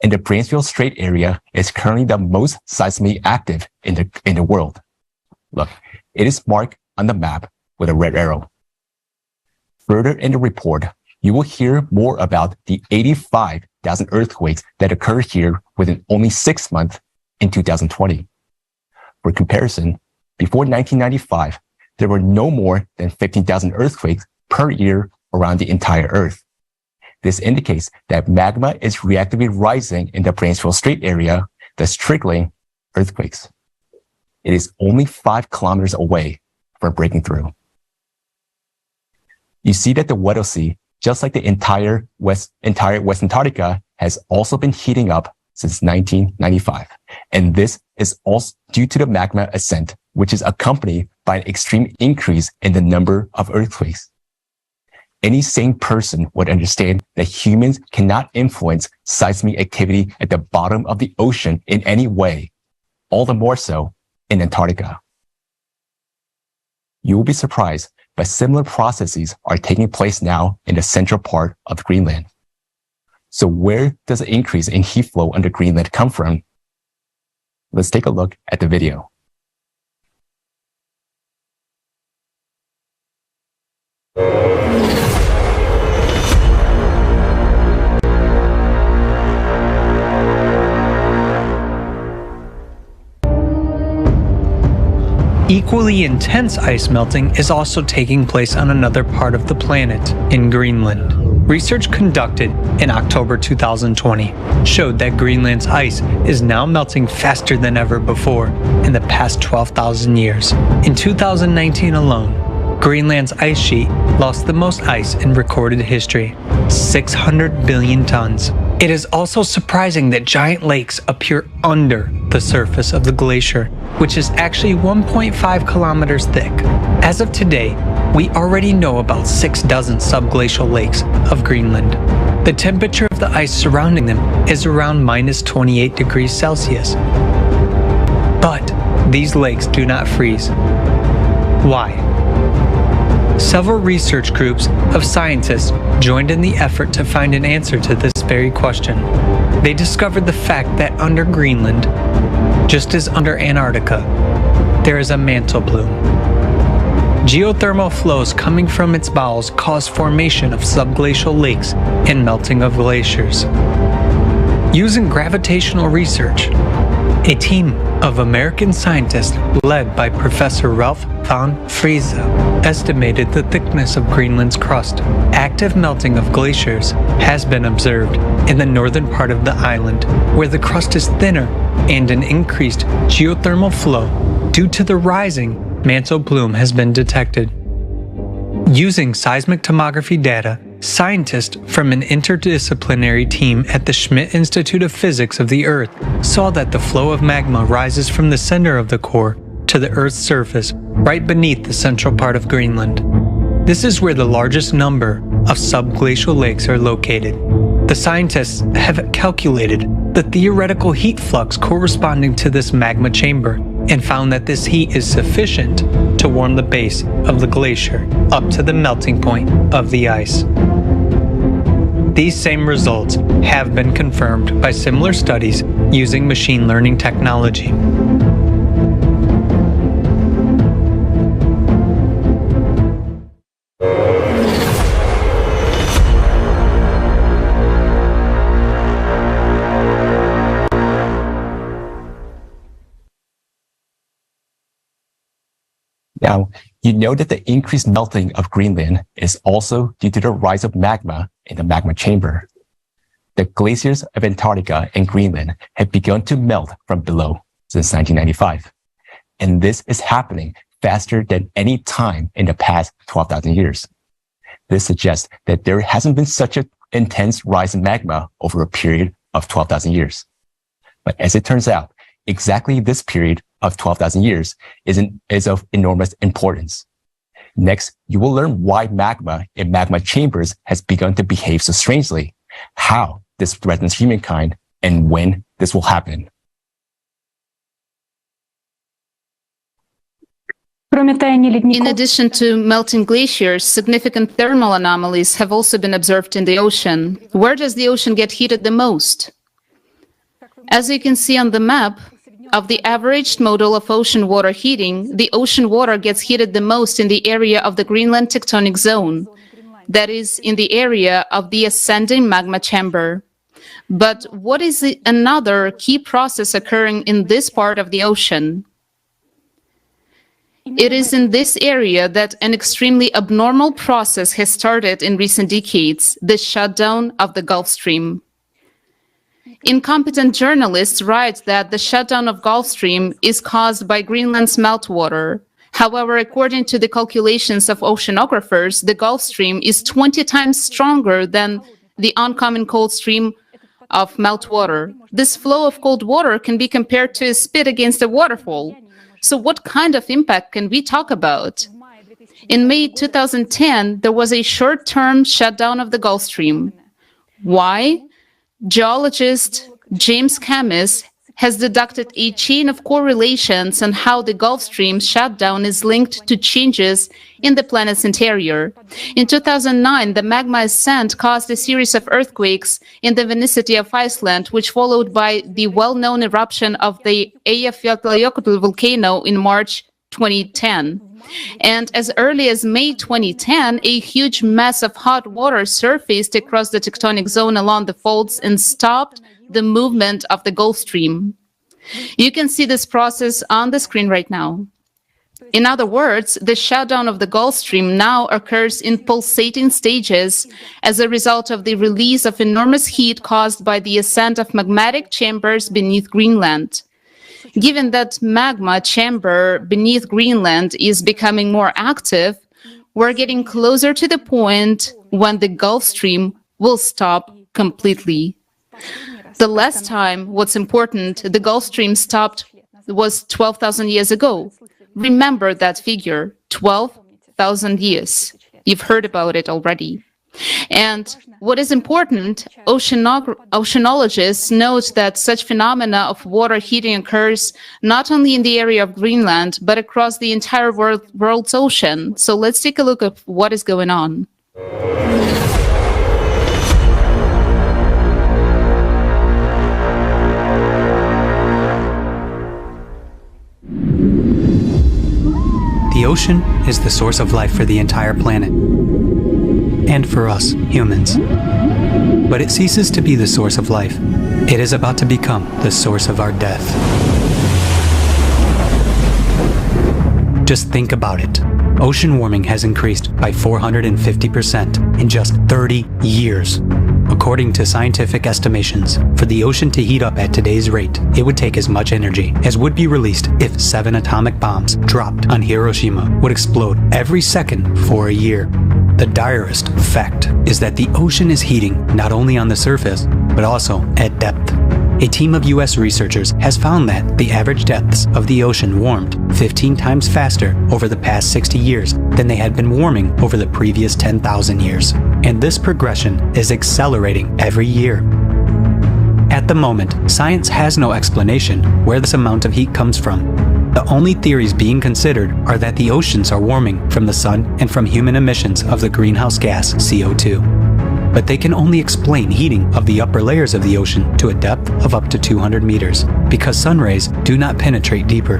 S9: And the Bransfield Strait area is currently the most seismically active in the world. Look, it is marked on the map with a red arrow. Further in the report, you will hear more about the 85,000 earthquakes that occurred here within only 6 months in 2020. For comparison, before 1995, there were no more than 15,000 earthquakes per year around the entire Earth. This indicates that magma is reactively rising in the Bransfield Strait area, thus triggering earthquakes. It is only 5 kilometers away from breaking through. You see that the Weddell Sea, just like the entire West Antarctica, has also been heating up since 1995. And this is also due to the magma ascent, which is accompanied by an extreme increase in the number of earthquakes. Any sane person would understand that humans cannot influence seismic activity at the bottom of the ocean in any way, all the more so in Antarctica. You will be surprised, but similar processes are taking place now in the central part of Greenland. So where does the increase in heat flow under Greenland come from? Let's take a look at the video.
S10: Equally intense ice melting is also taking place on another part of the planet, in Greenland. Research conducted in October 2020 showed that Greenland's ice is now melting faster than ever before in the past 12,000 years. In 2019 alone, Greenland's ice sheet lost the most ice in recorded history, 600 billion tons. It is also surprising that giant lakes appear under the surface of the glacier, which is actually 1.5 kilometers thick. As of today, we already know about 6 dozen subglacial lakes of Greenland. The temperature of the ice surrounding them is around minus 28 degrees Celsius. But these lakes do not freeze. Why? Several research groups of scientists joined in the effort to find an answer to this very question. They discovered the fact that under Greenland, just as under Antarctica, there is a mantle plume. Geothermal flows coming from its bowels cause formation of subglacial lakes and melting of glaciers. Using gravitational research, a team of American scientists led by Professor Ralph von Friese estimated the thickness of Greenland's crust. Active melting of glaciers has been observed in the northern part of the island, where the crust is thinner and an increased geothermal flow due to the rising mantle plume has been detected. Using seismic tomography data, scientists from an interdisciplinary team at the Schmidt Institute of Physics of the Earth saw that the flow of magma rises from the center of the core to the Earth's surface, right beneath the central part of Greenland. This is where the largest number of subglacial lakes are located. The scientists have calculated the theoretical heat flux corresponding to this magma chamber and found that this heat is sufficient to warm the base of the glacier up to the melting point of the ice. These same results have been confirmed by similar studies using machine learning technology.
S9: Now, you know that the increased melting of Greenland is also due to the rise of magma in the magma chamber. The glaciers of Antarctica and Greenland have begun to melt from below since 1995. And this is happening faster than any time in the past 12,000 years. This suggests that there hasn't been such an intense rise in magma over a period of 12,000 years. But as it turns out, exactly this period of 12,000 years is of enormous importance. Next, you will learn why magma in magma chambers has begun to behave so strangely, how this threatens humankind, and when this will happen.
S5: In addition to melting glaciers, significant thermal anomalies have also been observed in the ocean. Where does the ocean get heated the most? As you can see on the map, of the averaged model of ocean water heating, the ocean water gets heated the most in the area of the Greenland tectonic zone, that is, in the area of the ascending magma chamber. But what is another key process occurring in this part of the ocean? It is in this area that an extremely abnormal process has started in recent decades, the shutdown of the Gulf Stream. Incompetent journalists write that the shutdown of Gulf Stream is caused by Greenland's meltwater. However, according to the calculations of oceanographers, the Gulf Stream is 20 times stronger than the oncoming cold stream of meltwater. This flow of cold water can be compared to a spit against a waterfall. So what kind of impact can we talk about? In May 2010, there was a short-term shutdown of the Gulf Stream. Why? Geologist James Camis has deducted a chain of correlations on how the Gulf Stream shutdown is linked to changes in the planet's interior. In 2009, the magma ascent caused a series of earthquakes in the vicinity of Iceland, which followed by the well-known eruption of the Eyjafjallajökull volcano in March 2010. And as early as May 2010, a huge mass of hot water surfaced across the tectonic zone along the faults and stopped the movement of the Gulf Stream. You can see this process on the screen right now. In other words, the shutdown of the Gulf Stream now occurs in pulsating stages as a result of the release of enormous heat caused by the ascent of magmatic chambers beneath Greenland. Given that magma chamber beneath Greenland is becoming more active, we're getting closer to the point when the Gulf Stream will stop completely. The last time, what's important, the Gulf Stream stopped was 12,000 years ago. Remember that figure, 12,000 years. You've heard about it already. And what is important, oceanologists note that such phenomena of water heating occurs not only in the area of Greenland, but across the entire world's ocean. So let's take a look at what is going on.
S10: The ocean is the source of life for the entire planet, and for us, humans. But it ceases to be the source of life. It is about to become the source of our death. Just think about it. Ocean warming has increased by 450% in just 30 years. According to scientific estimations, for the ocean to heat up at today's rate, it would take as much energy as would be released if 7 atomic bombs dropped on Hiroshima would explode every second for a year. The direst fact is that the ocean is heating not only on the surface, but also at depth. A team of US researchers has found that the average depths of the ocean warmed 15 times faster over the past 60 years than they had been warming over the previous 10,000 years. And this progression is accelerating every year. At the moment, science has no explanation where this amount of heat comes from. The only theories being considered are that the oceans are warming from the sun and from human emissions of the greenhouse gas CO2. But they can only explain heating of the upper layers of the ocean to a depth of up to 200 meters, because sun rays do not penetrate deeper.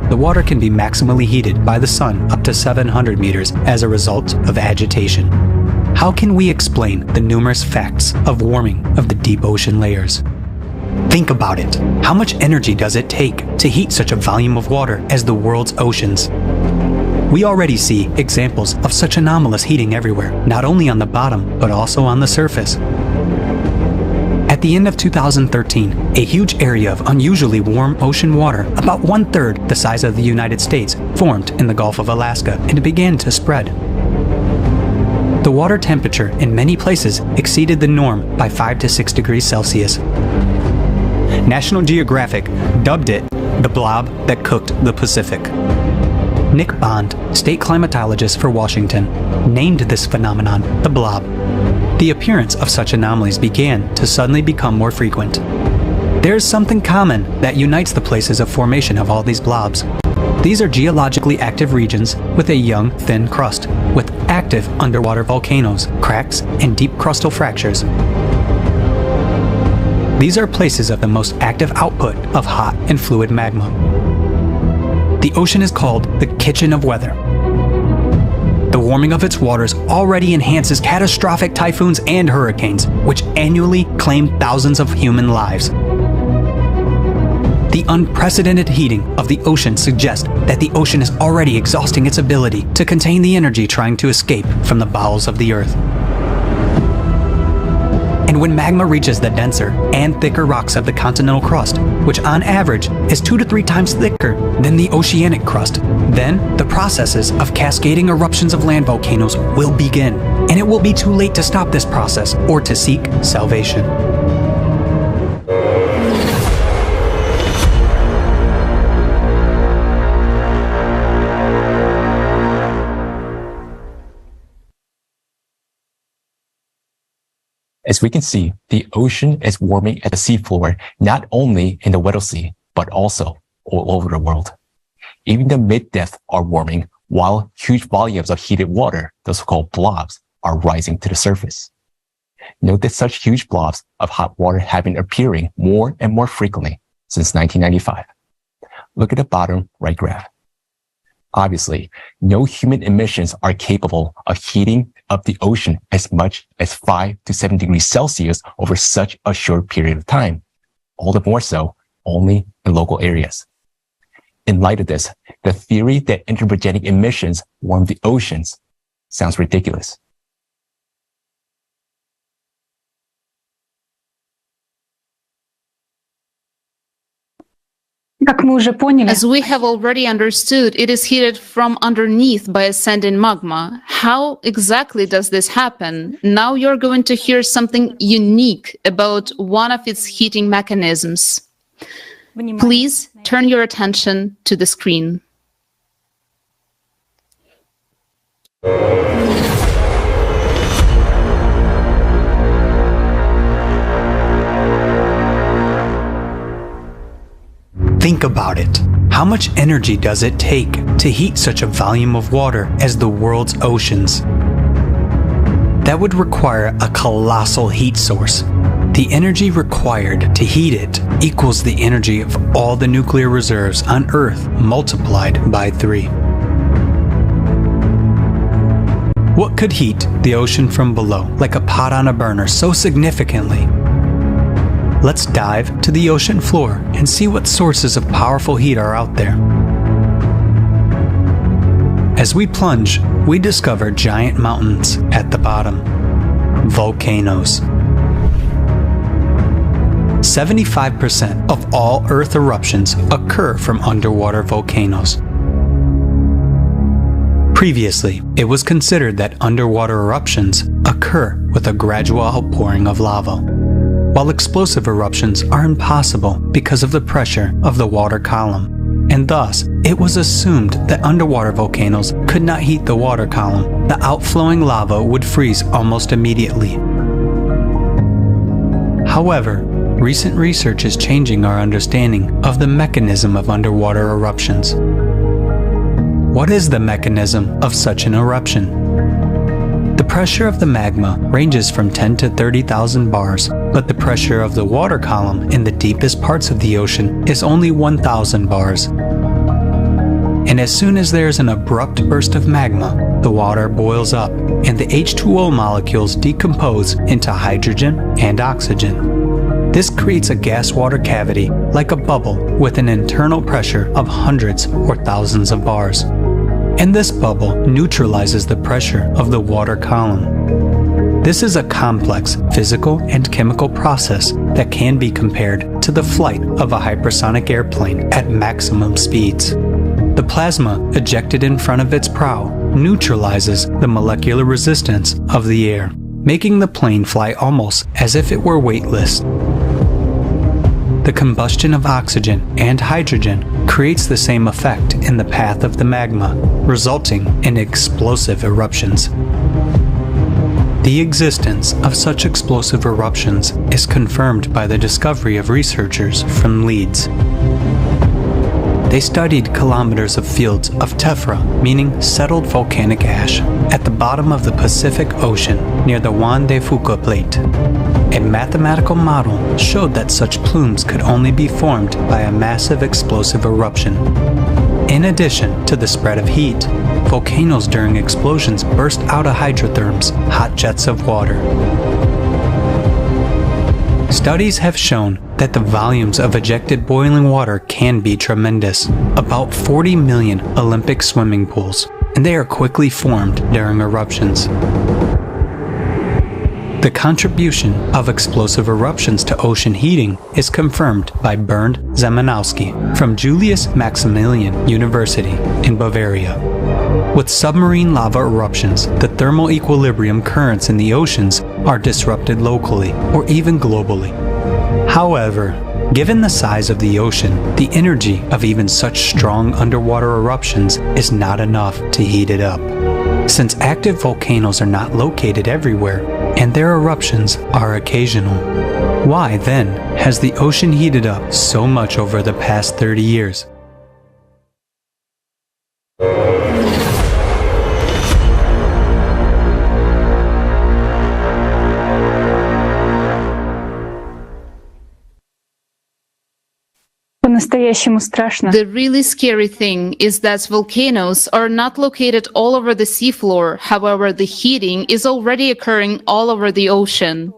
S10: The water can be maximally heated by the sun up to 700 meters as a result of agitation. How can we explain the numerous facts of warming of the deep ocean layers? Think about it. How much energy does it take to heat such a volume of water as the world's oceans? We already see examples of such anomalous heating everywhere, not only on the bottom, but also on the surface. At the end of 2013, a huge area of unusually warm ocean water, about 1/3 the size of the United States, formed in the Gulf of Alaska and began to spread. The water temperature in many places exceeded the norm by 5 to 6 degrees Celsius. National Geographic dubbed it the blob that cooked the Pacific. Nick Bond, state climatologist for Washington, named this phenomenon the blob. The appearance of such anomalies began to suddenly become more frequent. There is something common that unites the places of formation of all these blobs. These are geologically active regions with a young, thin crust, with active underwater volcanoes, cracks, and deep crustal fractures. These are places of the most active output of hot and fluid magma. The ocean is called the kitchen of weather. The warming of its waters already enhances catastrophic typhoons and hurricanes, which annually claim thousands of human lives. The unprecedented heating of the ocean suggests that the ocean is already exhausting its ability to contain the energy trying to escape from the bowels of the earth. And when magma reaches the denser and thicker rocks of the continental crust, which on average is 2 to 3 times thicker than the oceanic crust, then the processes of cascading eruptions of land volcanoes will begin, and it will be too late to stop this process or to seek salvation.
S9: As we can see, the ocean is warming at the seafloor, not only in the Weddell Sea, but also all over the world. Even the mid-depths are warming, while huge volumes of heated water, the so-called blobs, are rising to the surface. Note that such huge blobs of hot water have been appearing more and more frequently since 1995. Look at the bottom right graph. Obviously, no human emissions are capable of heating up the ocean as much as 5 to 7 degrees Celsius over such a short period of time, all the more so only in local areas. In light of this, the theory that anthropogenic emissions warm the oceans sounds ridiculous.
S5: As we have already understood, it is heated from underneath by ascending magma. How exactly does this happen? Now you're going to hear something unique about one of its heating mechanisms. Please turn your attention to the screen.
S10: Think about it. How much energy does it take to heat such a volume of water as the world's oceans? That would require a colossal heat source. The energy required to heat it equals the energy of all the nuclear reserves on Earth multiplied by 3. What could heat the ocean from below like a pot on a burner so significantly? Let's dive to the ocean floor and see what sources of powerful heat are out there. As we plunge, we discover giant mountains at the bottom, volcanoes. 75% of all Earth eruptions occur from underwater volcanoes. Previously, it was considered that underwater eruptions occur with a gradual outpouring of lava, while explosive eruptions are impossible because of the pressure of the water column, and thus it was assumed that underwater volcanoes could not heat the water column. The outflowing lava would freeze almost immediately. However, recent research is changing our understanding of the mechanism of underwater eruptions. What is the mechanism of such an eruption? The pressure of the magma ranges from 10 to 30,000 bars, but the pressure of the water column in the deepest parts of the ocean is only 1,000 bars. And as soon as there is an abrupt burst of magma, the water boils up and the H2O molecules decompose into hydrogen and oxygen. This creates a gas-water cavity like a bubble with an internal pressure of hundreds or thousands of bars. And this bubble neutralizes the pressure of the water column. This is a complex physical and chemical process that can be compared to the flight of a hypersonic airplane at maximum speeds. The plasma ejected in front of its prow neutralizes the molecular resistance of the air, making the plane fly almost as if it were weightless. The combustion of oxygen and hydrogen creates the same effect in the path of the magma, resulting in explosive eruptions. The existence of such explosive eruptions is confirmed by the discovery of researchers from Leeds. They studied kilometers of fields of tephra, meaning settled volcanic ash, at the bottom of the Pacific Ocean near the Juan de Fuca Plate. A mathematical model showed that such plumes could only be formed by a massive explosive eruption. In addition to the spread of heat, volcanoes during explosions burst out of hydrotherms, hot jets of water. Studies have shown that the volumes of ejected boiling water can be tremendous, about 40 million Olympic swimming pools, and they are quickly formed during eruptions. The contribution of explosive eruptions to ocean heating is confirmed by Bernd Zemanowski from Julius Maximilian University in Bavaria. With submarine lava eruptions, the thermal equilibrium currents in the oceans are disrupted locally or even globally. However, given the size of the ocean, the energy of even such strong underwater eruptions is not enough to heat it up. Since active volcanoes are not located everywhere, and their eruptions are occasional, why then has the ocean heated up so much over the past 30 years?
S2: По-настоящему страшно.
S5: The really scary thing is that volcanoes are not located all over the seafloor. However, the heating is already occurring all over the ocean.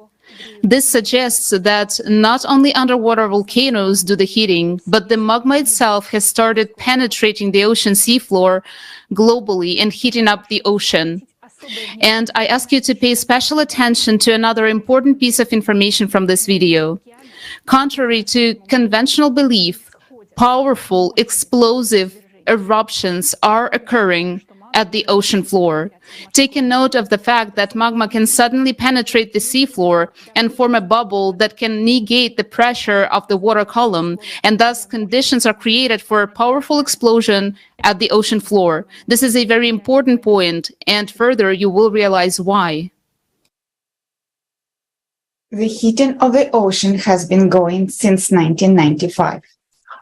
S5: This suggests that not only underwater volcanoes do the heating, but the magma itself has started penetrating the ocean seafloor globally and heating up the ocean. And I ask you to pay special attention to another important piece of information from this video. Contrary to conventional belief, powerful explosive eruptions are occurring at the ocean floor. Take a note of the fact that magma can suddenly penetrate the seafloor and form a bubble that can negate the pressure of the water column, and thus conditions are created for a powerful explosion at the ocean floor. This is a very important point, and further you will realize why.
S11: The heating of the ocean has been going since 1995.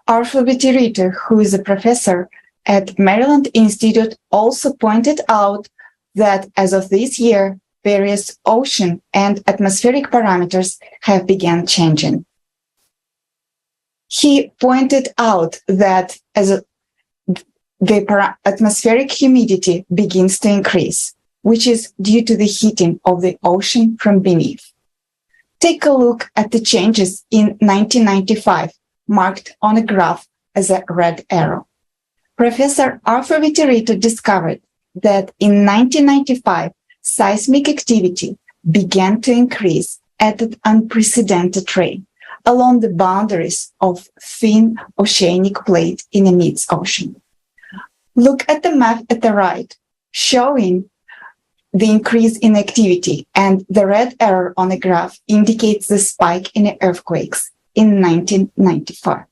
S11: Arthur Vittirito, who is a professor at Maryland Institute, also pointed out that as of this year, various ocean and atmospheric parameters have begun changing. He pointed out that as the atmospheric humidity begins to increase, which is due to the heating of the ocean from beneath. Take a look at the changes in 1995, marked on a graph as a red arrow. Professor Arthur Vittirito discovered that in 1995, seismic activity began to increase at an unprecedented rate, along the boundaries of thin oceanic plate in the mid-ocean. Look at the map at the right, showing the increase in activity, and the red arrow on the graph indicates the spike in the earthquakes in 1995.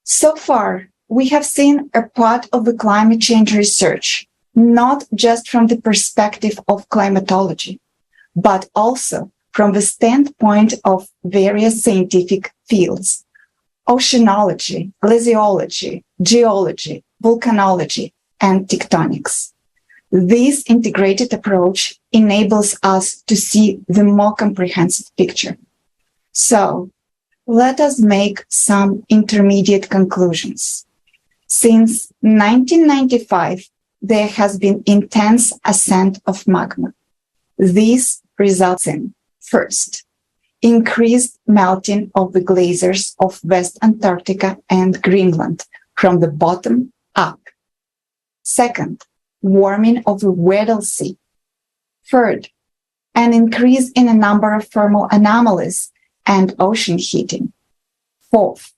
S11: So far, we have seen a part of the climate change research, not just from the perspective of climatology, but also from the standpoint of various scientific fields: oceanology, glaciology, geology, volcanology, and tectonics. This integrated approach enables us to see the more comprehensive picture. So, let us make some intermediate conclusions. Since 1995, there has been intense ascent of magma. This results in, first, increased melting of the glaciers of West Antarctica and Greenland from the bottom up. Second, warming of the Weddell Sea. Third, an increase in the number of thermal anomalies and ocean heating. Fourth,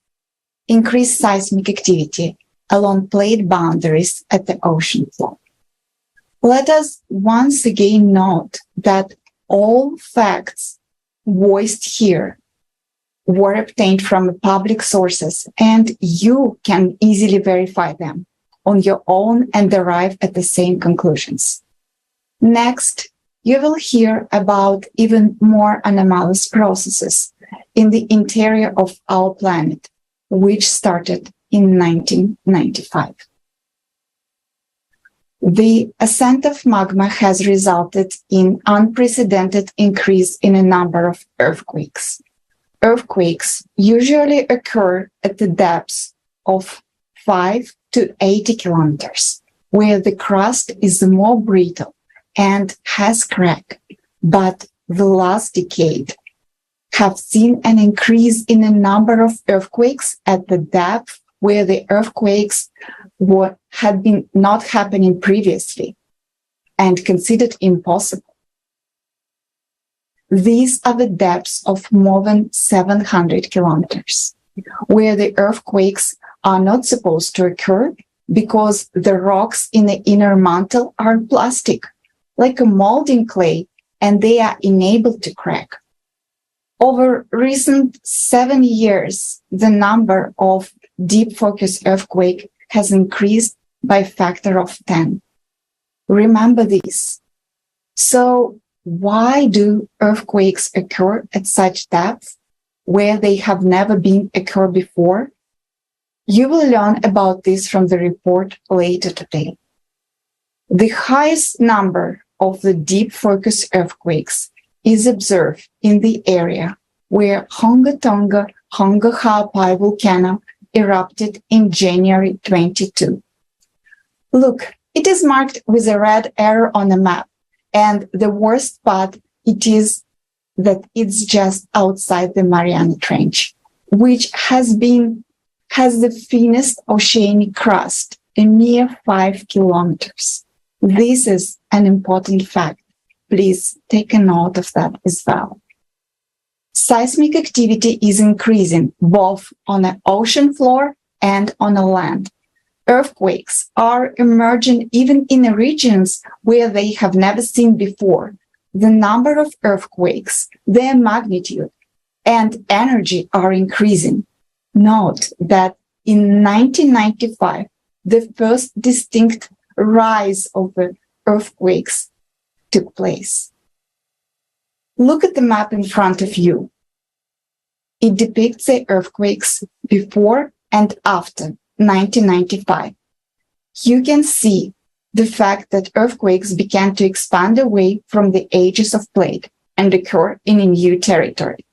S11: increased seismic activity along plate boundaries at the ocean floor. Let us once again note that all facts voiced here were obtained from public sources, and you can easily verify them on your own and arrive at the same conclusions. Next, you will hear about even more anomalous processes in the interior of our planet, which started in 1995. The ascent of magma has resulted in unprecedented increase in a number of earthquakes. Earthquakes usually occur at the depths of 5 to 80 kilometers, where the crust is more brittle and has crack. But the last decade have seen an increase in the number of earthquakes at the depth where the earthquakes had been not happening previously and considered impossible. These are the depths of more than 700 kilometers, where the earthquakes are not supposed to occur because the rocks in the inner mantle are plastic, like a molding clay, and they are enabled to crack. Over recent 7 years, the number of deep focus earthquake has increased by a factor of 10. Remember this. So why do earthquakes occur at such depth where they have never been occurred before? You will learn about this from the report later today. The highest number of the deep focus earthquakes is observed in the area where Honga Tonga Honga Ha'apai volcano erupted in January 22. Look, it is marked with a red arrow on the map, and the worst part it is that it's just outside the Mariana Trench, which has the thinnest oceanic crust, a mere 5 kilometers. This is an important fact. Please take a note of that as well. Seismic activity is increasing both on the ocean floor and on the land. Earthquakes are emerging even in the regions where they have never seen before. The number of earthquakes, their magnitude, and energy are increasing. Note that in 1995, the first distinct rise of the earthquakes took place. Look at the map in front of you. It depicts the earthquakes before and after 1995. You can see the fact that earthquakes began to expand away from the edges of plate and occur in a new territory.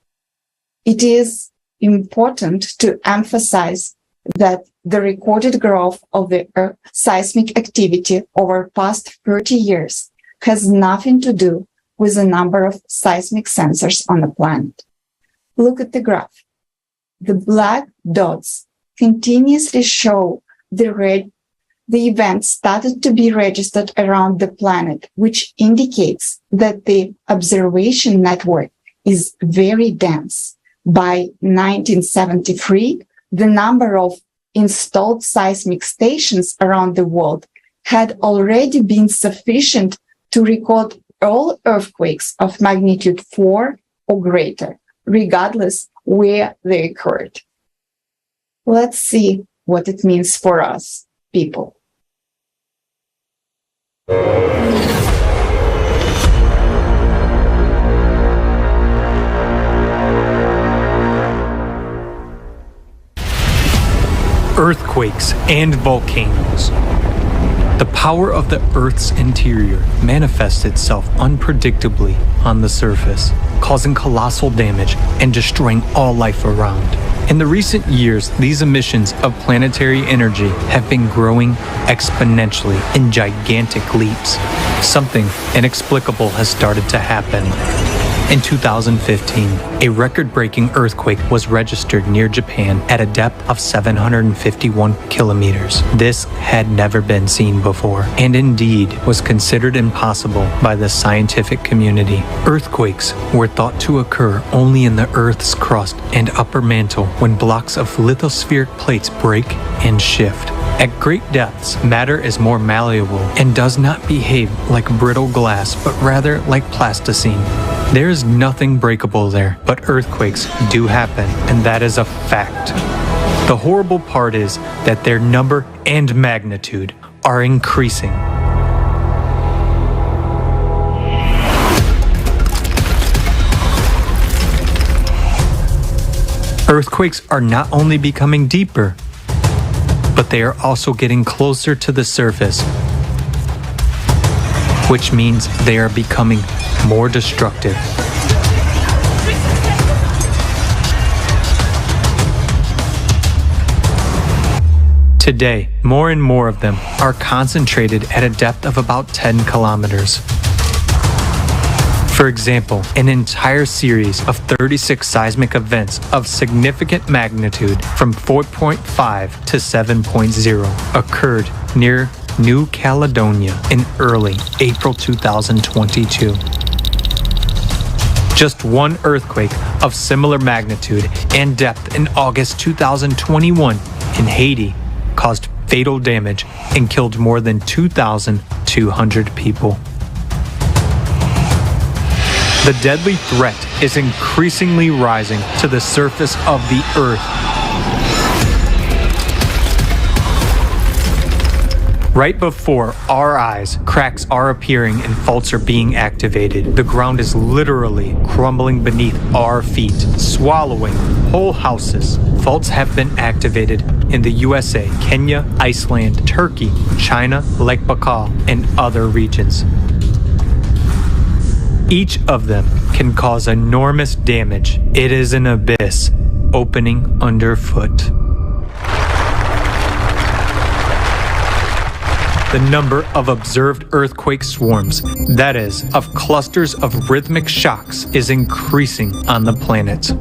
S11: It is important to emphasize that the recorded growth of the seismic activity over past 30 years has nothing to do with the number of seismic sensors on the planet. Look at the graph. The black dots continuously show the events started to be registered around the planet, which indicates that the observation network is very dense. by 1973, the number of installed seismic stations around the world had already been sufficient to record all earthquakes of magnitude 4 or greater, regardless where they occurred. Let's see what it means for us, people.
S10: Earthquakes and volcanoes. The power of the Earth's interior manifests itself unpredictably on the surface, causing colossal damage and destroying all life around. In the recent years, these emissions of planetary energy have been growing exponentially in gigantic leaps. Something inexplicable has started to happen. In 2015, a record-breaking earthquake was registered near Japan at a depth of 751 kilometers. This had never been seen before, and indeed was considered impossible by the scientific community. Earthquakes were thought to occur only in the Earth's crust and upper mantle when blocks of lithospheric plates break and shift. At great depths, matter is more malleable and does not behave like brittle glass, but rather like plasticine. There is nothing breakable there, but earthquakes do happen, and that is a fact. The horrible part is that their number and magnitude are increasing. Earthquakes are not only becoming deeper, but they are also getting closer to the surface, which means they are becoming more destructive. Today, more and more of them are concentrated at a depth of about 10 kilometers. For example, an entire series of 36 seismic events of significant magnitude from 4.5 to 7.0 occurred near New Caledonia in early April 2022. Just one earthquake of similar magnitude and depth in August 2021 in Haiti caused fatal damage and killed more than 2,200 people. The deadly threat is increasingly rising to the surface of the Earth. Right before our eyes, cracks are appearing and faults are being activated. The ground is literally crumbling beneath our feet, swallowing whole houses. Faults have been activated in the USA, Kenya, Iceland, Turkey, China, Lake Baikal, and other regions. Each of them can cause enormous damage. It is an abyss opening underfoot. The number of observed earthquake swarms, that is, of clusters of rhythmic shocks, is increasing on the planet.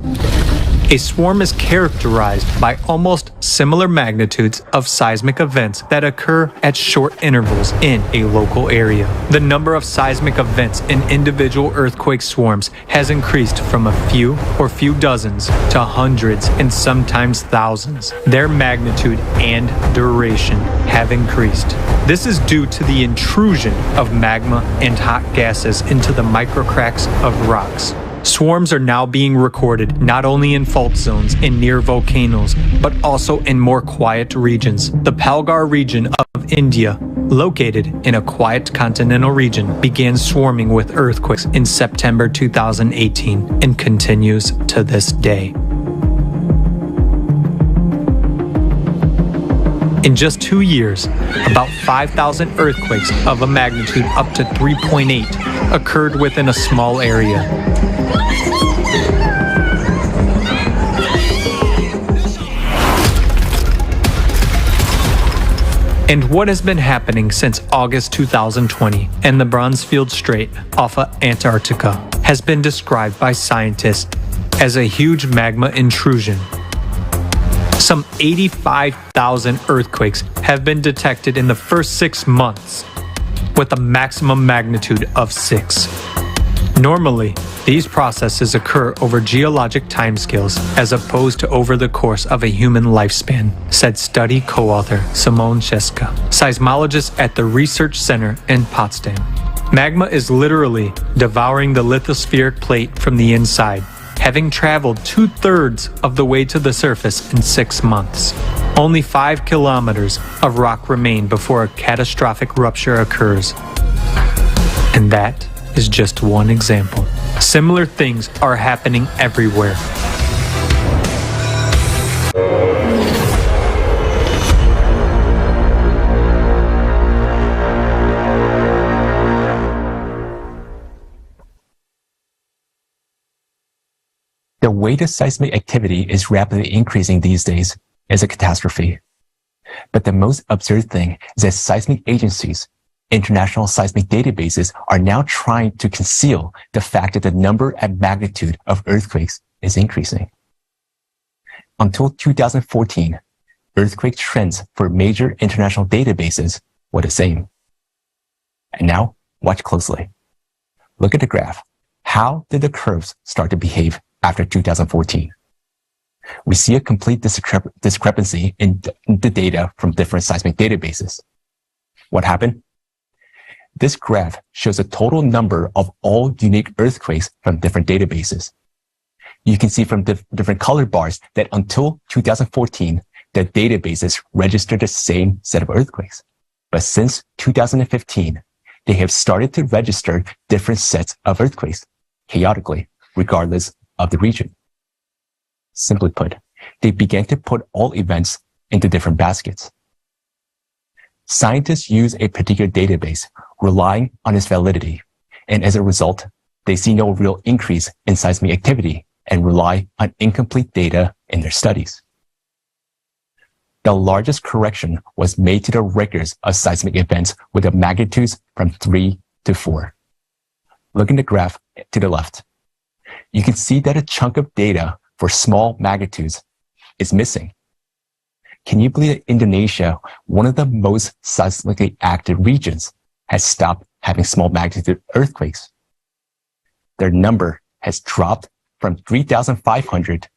S10: A swarm is characterized by almost similar magnitudes of seismic events that occur at short intervals in a local area. The number of seismic events in individual earthquake swarms has increased from a few or few dozens to hundreds and sometimes thousands. Their magnitude and duration have increased. This is due to the intrusion of magma and hot gases into the microcracks of rocks. Swarms are now being recorded not only in fault zones and near volcanoes, but also in more quiet regions. The Palghar region of India, located in a quiet continental region, began swarming with earthquakes in September 2018 and continues to this day. In just 2 years, about 5,000 earthquakes of a magnitude up to 3.8 occurred within a small area. And what has been happening since August 2020 and the Bransfield Strait off of Antarctica has been described by scientists as a huge magma intrusion. Some 85,000 earthquakes have been detected in the first 6 months, with a maximum magnitude of 6. Normally, these processes occur over geologic timescales as opposed to over the course of a human lifespan, said study co-author Simone Czeska, seismologist at the Research Center in Potsdam. Magma is literally devouring the lithospheric plate from the inside, having traveled 2/3 of the way to the surface in 6 months. Only 5 kilometers of rock remain before a catastrophic rupture occurs. And that is just one example. Similar things are happening everywhere.
S9: The way the seismic activity is rapidly increasing these days is a catastrophe. But the most absurd thing is that seismic agencies, international seismic databases, are now trying to conceal the fact that the number and magnitude of earthquakes is increasing. Until 2014, earthquake trends for major international databases were the same. And now, watch closely. Look at the graph. How did the curves start to behave after 2014? We see a complete discrepancy in the data from different seismic databases. What happened? This graph shows the total number of all unique earthquakes from different databases. You can see from different color bars that until 2014, the databases registered the same set of earthquakes. But since 2015, they have started to register different sets of earthquakes, chaotically, regardless of the region. Simply put, they began to put all events into different baskets. Scientists use a particular database, relying on its validity, and as a result, they see no real increase in seismic activity and rely on incomplete data in their studies. The largest correction was made to the records of seismic events with the magnitudes from 3 to 4. Look in the graph to the left. You can see that a chunk of data for small magnitudes is missing. Can you believe that Indonesia, one of the most seismically active regions, has stopped having small magnitude earthquakes? Their number has dropped from 3,500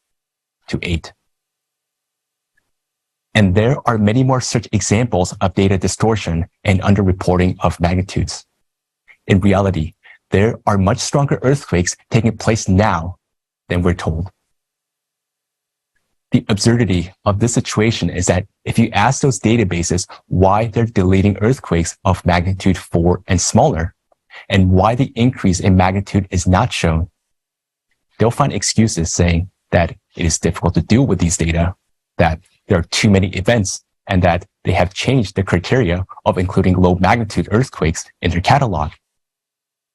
S9: to 8. And there are many more such examples of data distortion and underreporting of magnitudes. In reality, there are much stronger earthquakes taking place now than we're told. The absurdity of this situation is that if you ask those databases why they're deleting earthquakes of magnitude 4 and smaller, and why the increase in magnitude is not shown, they'll find excuses saying that it is difficult to deal with these data, that there are too many events, and that they have changed the criteria of including low magnitude earthquakes in their catalog.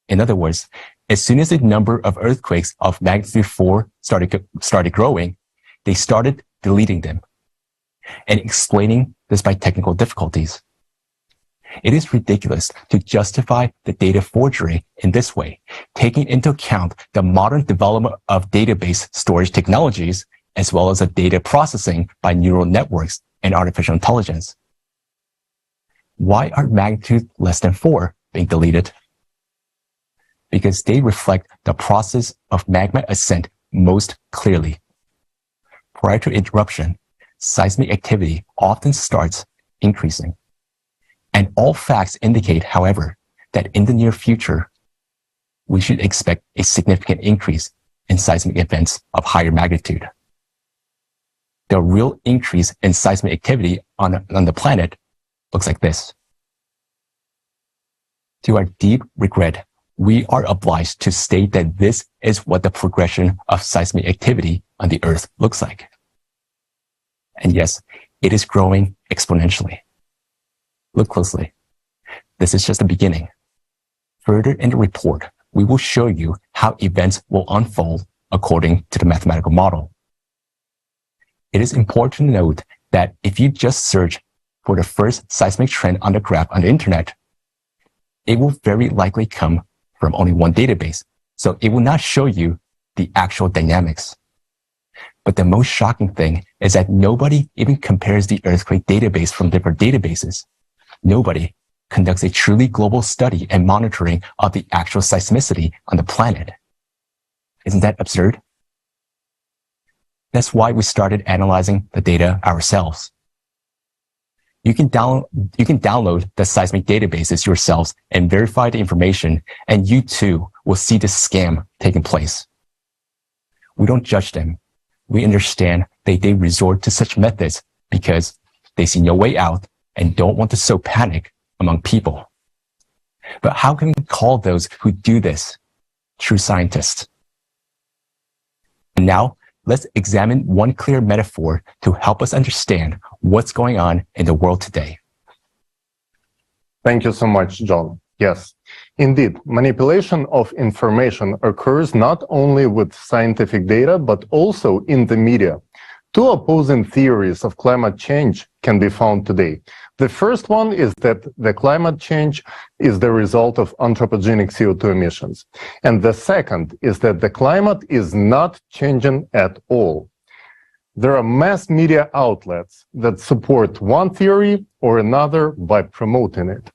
S9: In other words, as soon as the number of earthquakes of magnitude 4 started growing, they started deleting them and explaining this by technical difficulties. It is ridiculous to justify the data forgery in this way, taking into account the modern development of database storage technologies, as well as the data processing by neural networks and artificial intelligence. Why are magnitude less than 4 being deleted? Because they reflect the process of magma ascent most clearly. Prior to interruption, seismic activity often starts increasing. And all facts indicate, however, that in the near future, we should expect a significant increase in seismic events of higher magnitude. The real increase in seismic activity on the planet looks like this. To our deep regret, we are obliged to state that this is what the progression of seismic activity on the Earth looks like. And yes, it is growing exponentially. Look closely. This is just the beginning. Further in the report, we will show you how events will unfold according to the mathematical model. It is important to note that if you just search for the first seismic trend on the graph on the internet, it will very likely come from only one database, so it will not show you the actual dynamics. But the most shocking thing is that nobody even compares the earthquake database from different databases. Nobody conducts a truly global study and monitoring of the actual seismicity on the planet. Isn't that absurd? That's why we started analyzing the data ourselves. You can download the seismic databases yourselves and verify the information, and you too will see the scam taking place. We don't judge them. We understand that they resort to such methods because they see no way out and don't want to sow panic among people. But how can we call those who do this true scientists? And now, let's examine one clear metaphor to help us understand what's going on in the world today.
S12: Thank you so much, John. Yes, indeed, manipulation of information occurs not only with scientific data, but also in the media. Two opposing theories of climate change can be found today. The first one is that the climate change is the result of anthropogenic CO2 emissions. And the second is that the climate is not changing at all. There are mass media outlets that support one theory or another by promoting it.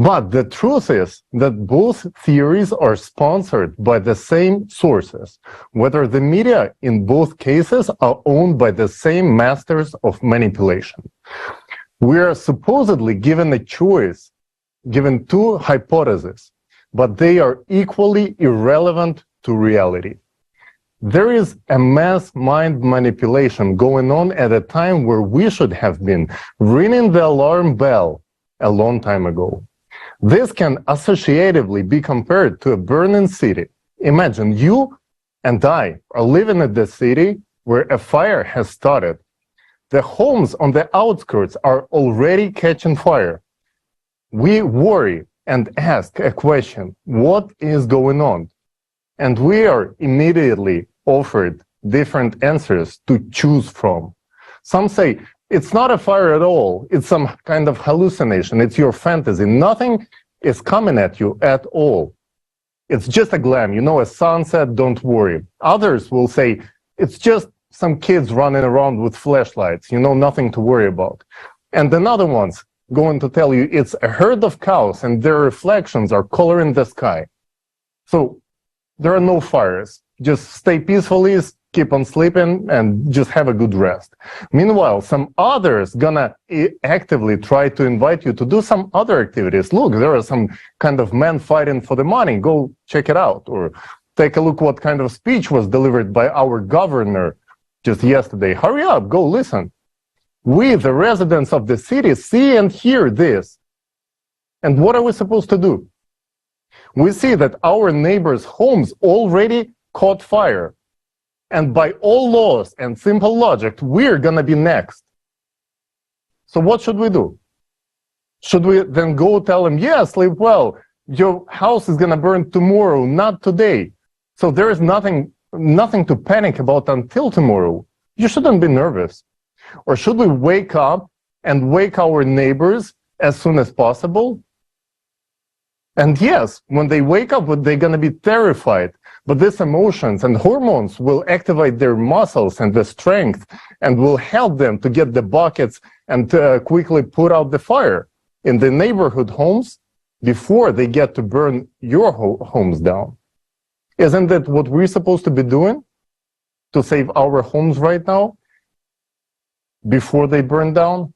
S12: But the truth is that both theories are sponsored by the same sources, whether the media in both cases are owned by the same masters of manipulation. We are supposedly given a choice, given two hypotheses, but they are equally irrelevant to reality. There is a mass mind manipulation going on at a time where we should have been ringing the alarm bell a long time ago. This can associatively be compared to a burning city. Imagine you and I are living in the city where a fire has started. The homes on the outskirts are already catching fire. We worry and ask a question, what is going on? And we are immediately offered different answers to choose from. Some say, it's not a fire at all. It's some kind of hallucination. It's your fantasy. Nothing is coming at you at all. It's just a glam. You know, a sunset, don't worry. Others will say, it's just some kids running around with flashlights. You know, nothing to worry about. And another one's going to tell you it's a herd of cows and their reflections are coloring the sky. So there are no fires. Just stay peacefully, keep on sleeping, and just have a good rest. Meanwhile, some others gonna actively try to invite you to do some other activities. Look, there are some kind of men fighting for the money. Go check it out. Or take a look what kind of speech was delivered by our governor just yesterday. Hurry up, go listen. We, the residents of the city, see and hear this. And what are we supposed to do? We see that our neighbors' homes already caught fire. And by all laws and simple logic, we're gonna be next. So what should we do? Should we then go tell them, yeah, sleep well, your house is gonna burn tomorrow, not today. So there is nothing to panic about until tomorrow. You shouldn't be nervous. Or should we wake up and wake our neighbors as soon as possible? And yes, when they wake up, they're gonna be terrified. But these emotions and hormones will activate their muscles and the strength and will help them to get the buckets and quickly put out the fire in the neighborhood homes before they get to burn your homes down. Isn't that what we're supposed to be doing to save our homes right now before they burn down?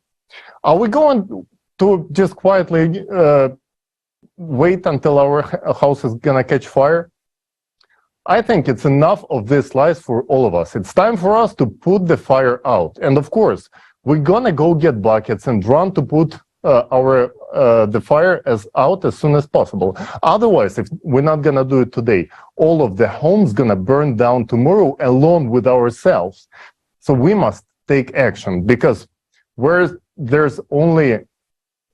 S12: Are we going to just quietly wait until our house is gonna catch fire? I think it's enough of these lies for all of us. It's time for us to put the fire out. And of course, we're gonna go get buckets and run to put the fire out as soon as possible. Otherwise, if we're not gonna do it today, all of the homes gonna burn down tomorrow along with ourselves. So we must take action, because there's only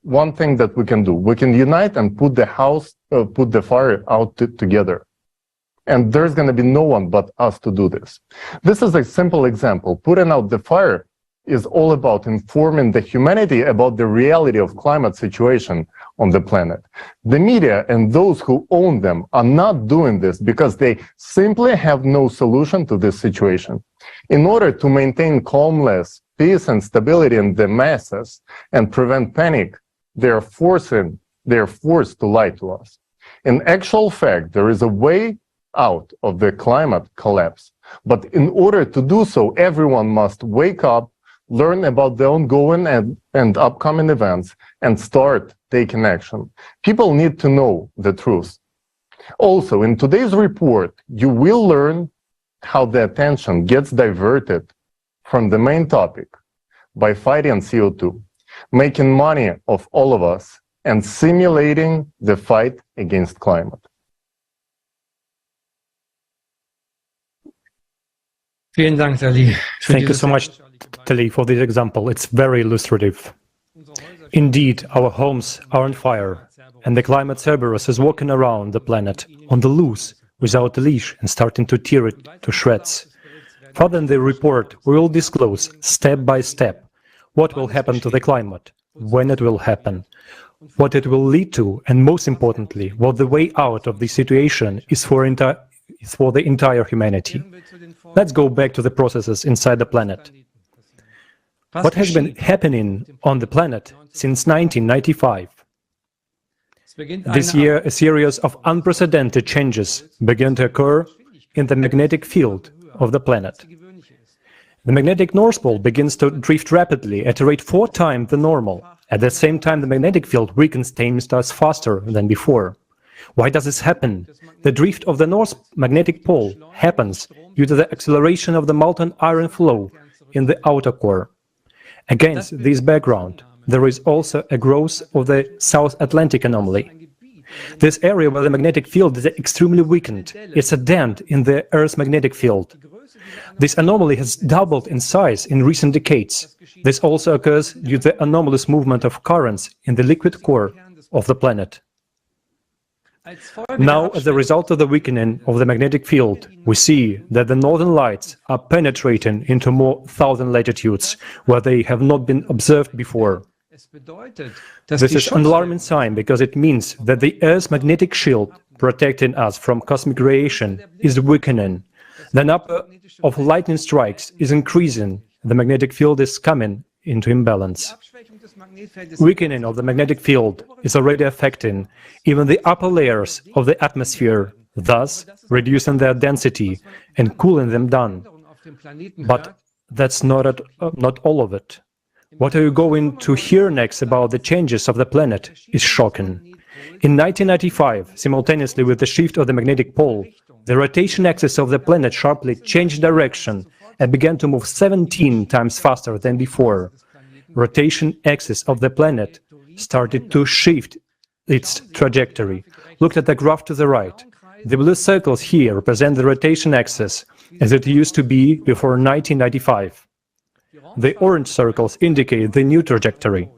S12: one thing that we can do. We can unite and put the fire out together. And there's going to be no one but us to do this. This is a simple example. Putting out the fire is all about informing the humanity about the reality of climate situation on the planet. The media and those who own them are not doing this because they simply have no solution to this situation. In order to maintain calmness, peace, and stability in the masses and prevent panic, they are forcing they're forced to lie to us. In actual fact, there is a way out of the climate collapse. But in order to do so, everyone must wake up, learn about the ongoing and upcoming events, and start taking action. People need to know the truth. Also, in today's report, you will learn how the attention gets diverted from the main topic by fighting CO2, making money of all of us, and simulating the fight against climate.
S7: Thank you so much, Tali, for this example. It's very illustrative. Indeed, our homes are on fire, and the Climate Cerberus is walking around the planet on the loose, without a leash, and starting to tear it to shreds. Further in the report, we will disclose, step by step, what will happen to the climate, when it will happen, what it will lead to, and most importantly, what the way out of the situation is for the entire humanity. Let's go back to the processes inside the planet. What has been happening on the planet since 1995? This year, a series of unprecedented changes began to occur in the magnetic field of the planet. The magnetic North Pole begins to drift rapidly at a rate 4 times the normal. At the same time, the magnetic field weakens 10 times faster than before. Why does this happen? The drift of the North magnetic pole happens due to the acceleration of the molten iron flow in the outer core. Against this background, there is also a growth of the South Atlantic anomaly. This area where the magnetic field is extremely weakened, it's a dent in the Earth's magnetic field. This anomaly has doubled in size in recent decades. This also occurs due to the anomalous movement of currents in the liquid core of the planet. Now, as a result of the weakening of the magnetic field, we see that the northern lights are penetrating into more southern latitudes, where they have not been observed before. This is an alarming sign because it means that the Earth's magnetic shield protecting us from cosmic radiation is weakening. The number of lightning strikes is increasing. The magnetic field is coming into imbalance. Weakening of the magnetic field is already affecting even the upper layers of the atmosphere, thus reducing their density and cooling them down. But that's not all of it. What are you going to hear next about the changes of the planet is shocking. In 1995, simultaneously with the shift of the magnetic pole, the rotation axis of the planet sharply changed direction and began to move 17 times faster than before. Rotation axis of the planet started to shift its trajectory. Look at the graph to the right. The blue circles here represent the rotation axis as it used to be before 1995. The orange circles indicate the new trajectory,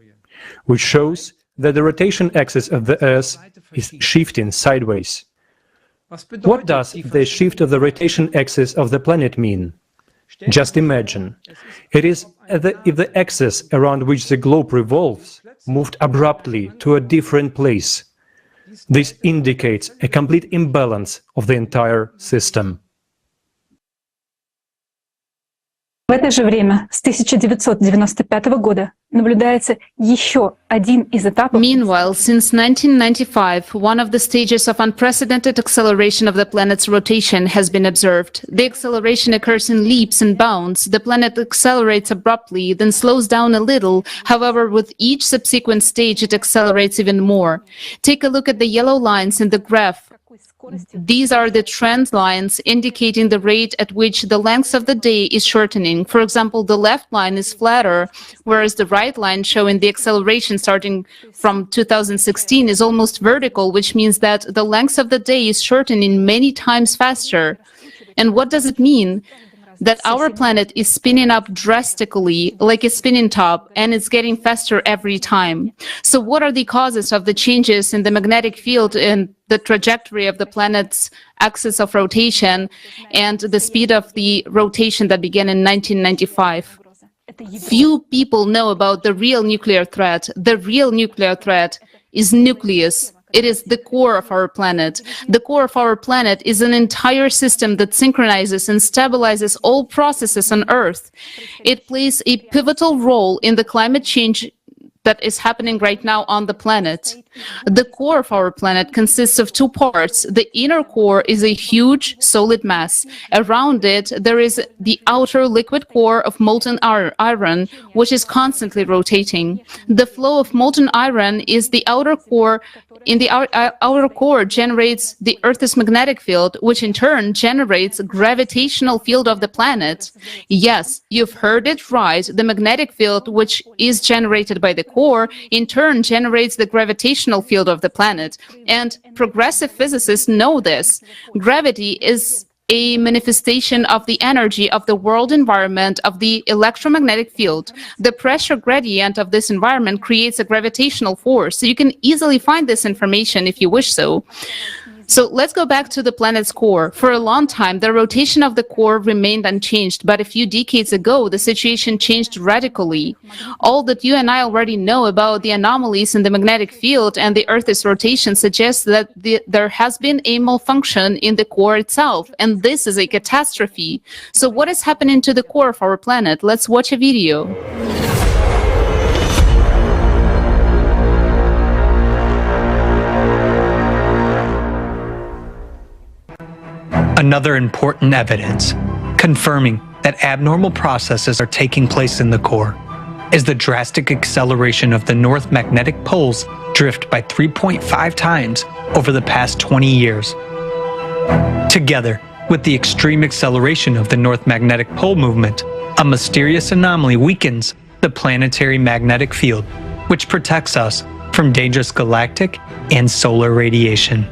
S7: which shows that the rotation axis of the Earth is shifting sideways. What does the shift of the rotation axis of the planet mean? Just imagine. It is if the axis around which the globe revolves moved abruptly to a different place. This indicates a complete imbalance of the entire system.
S2: В это же время, с 1995 года, наблюдается еще один из этапов.
S5: Meanwhile, since 1995, one of the stages of unprecedented acceleration of the planet's rotation has been observed. The acceleration occurs in leaps and bounds. The planet accelerates abruptly, then slows down a little. However, with each subsequent stage, it accelerates even more. Take a look at the yellow lines in the graph. These are the trend lines indicating the rate at which the length of the day is shortening. For example, the left line is flatter, whereas the right line showing the acceleration starting from 2016 is almost vertical, which means that the length of the day is shortening many times faster. And what does it mean? That our planet is spinning up drastically, like a spinning top, and it's getting faster every time. So what are the causes of the changes in the magnetic field and the trajectory of the planet's axis of rotation and the speed of the rotation that began in 1995? Few people know about the real nuclear threat. The real nuclear threat is nucleus. It is the core of our planet. The core of our planet is an entire system that synchronizes and stabilizes all processes on Earth. It plays a pivotal role in the climate change that is happening right now on the planet. The core of our planet consists of two parts. The inner core is a huge solid mass. Around it, there is the outer liquid core of molten iron, which is constantly rotating. The flow of molten iron is the outer core. In the outer core generates the Earth's magnetic field, which in turn generates gravitational field of the planet. Yes, you've heard it right. The magnetic field, which is generated by the core, in turn generates the gravitational field of the planet. And progressive physicists know this. Gravity is a manifestation of the energy of the world environment of the electromagnetic field. The pressure gradient of this environment creates a gravitational force. So you can easily find this information if you wish so. So let's go back to the planet's core. For a long time, the rotation of the core remained unchanged, but a few decades ago, the situation changed radically. All that you and I already know about the anomalies in the magnetic field and the Earth's rotation suggests that there has been a malfunction in the core itself, and this is a catastrophe. So what is happening to the core of our planet? Let's watch a video.
S10: Another important evidence, confirming that abnormal processes are taking place in the core, is the drastic acceleration of the North magnetic poles drift by 3.5 times over the past 20 years. Together with the extreme acceleration of the North magnetic pole movement, a mysterious anomaly weakens the planetary magnetic field, which protects us from dangerous galactic and solar radiation.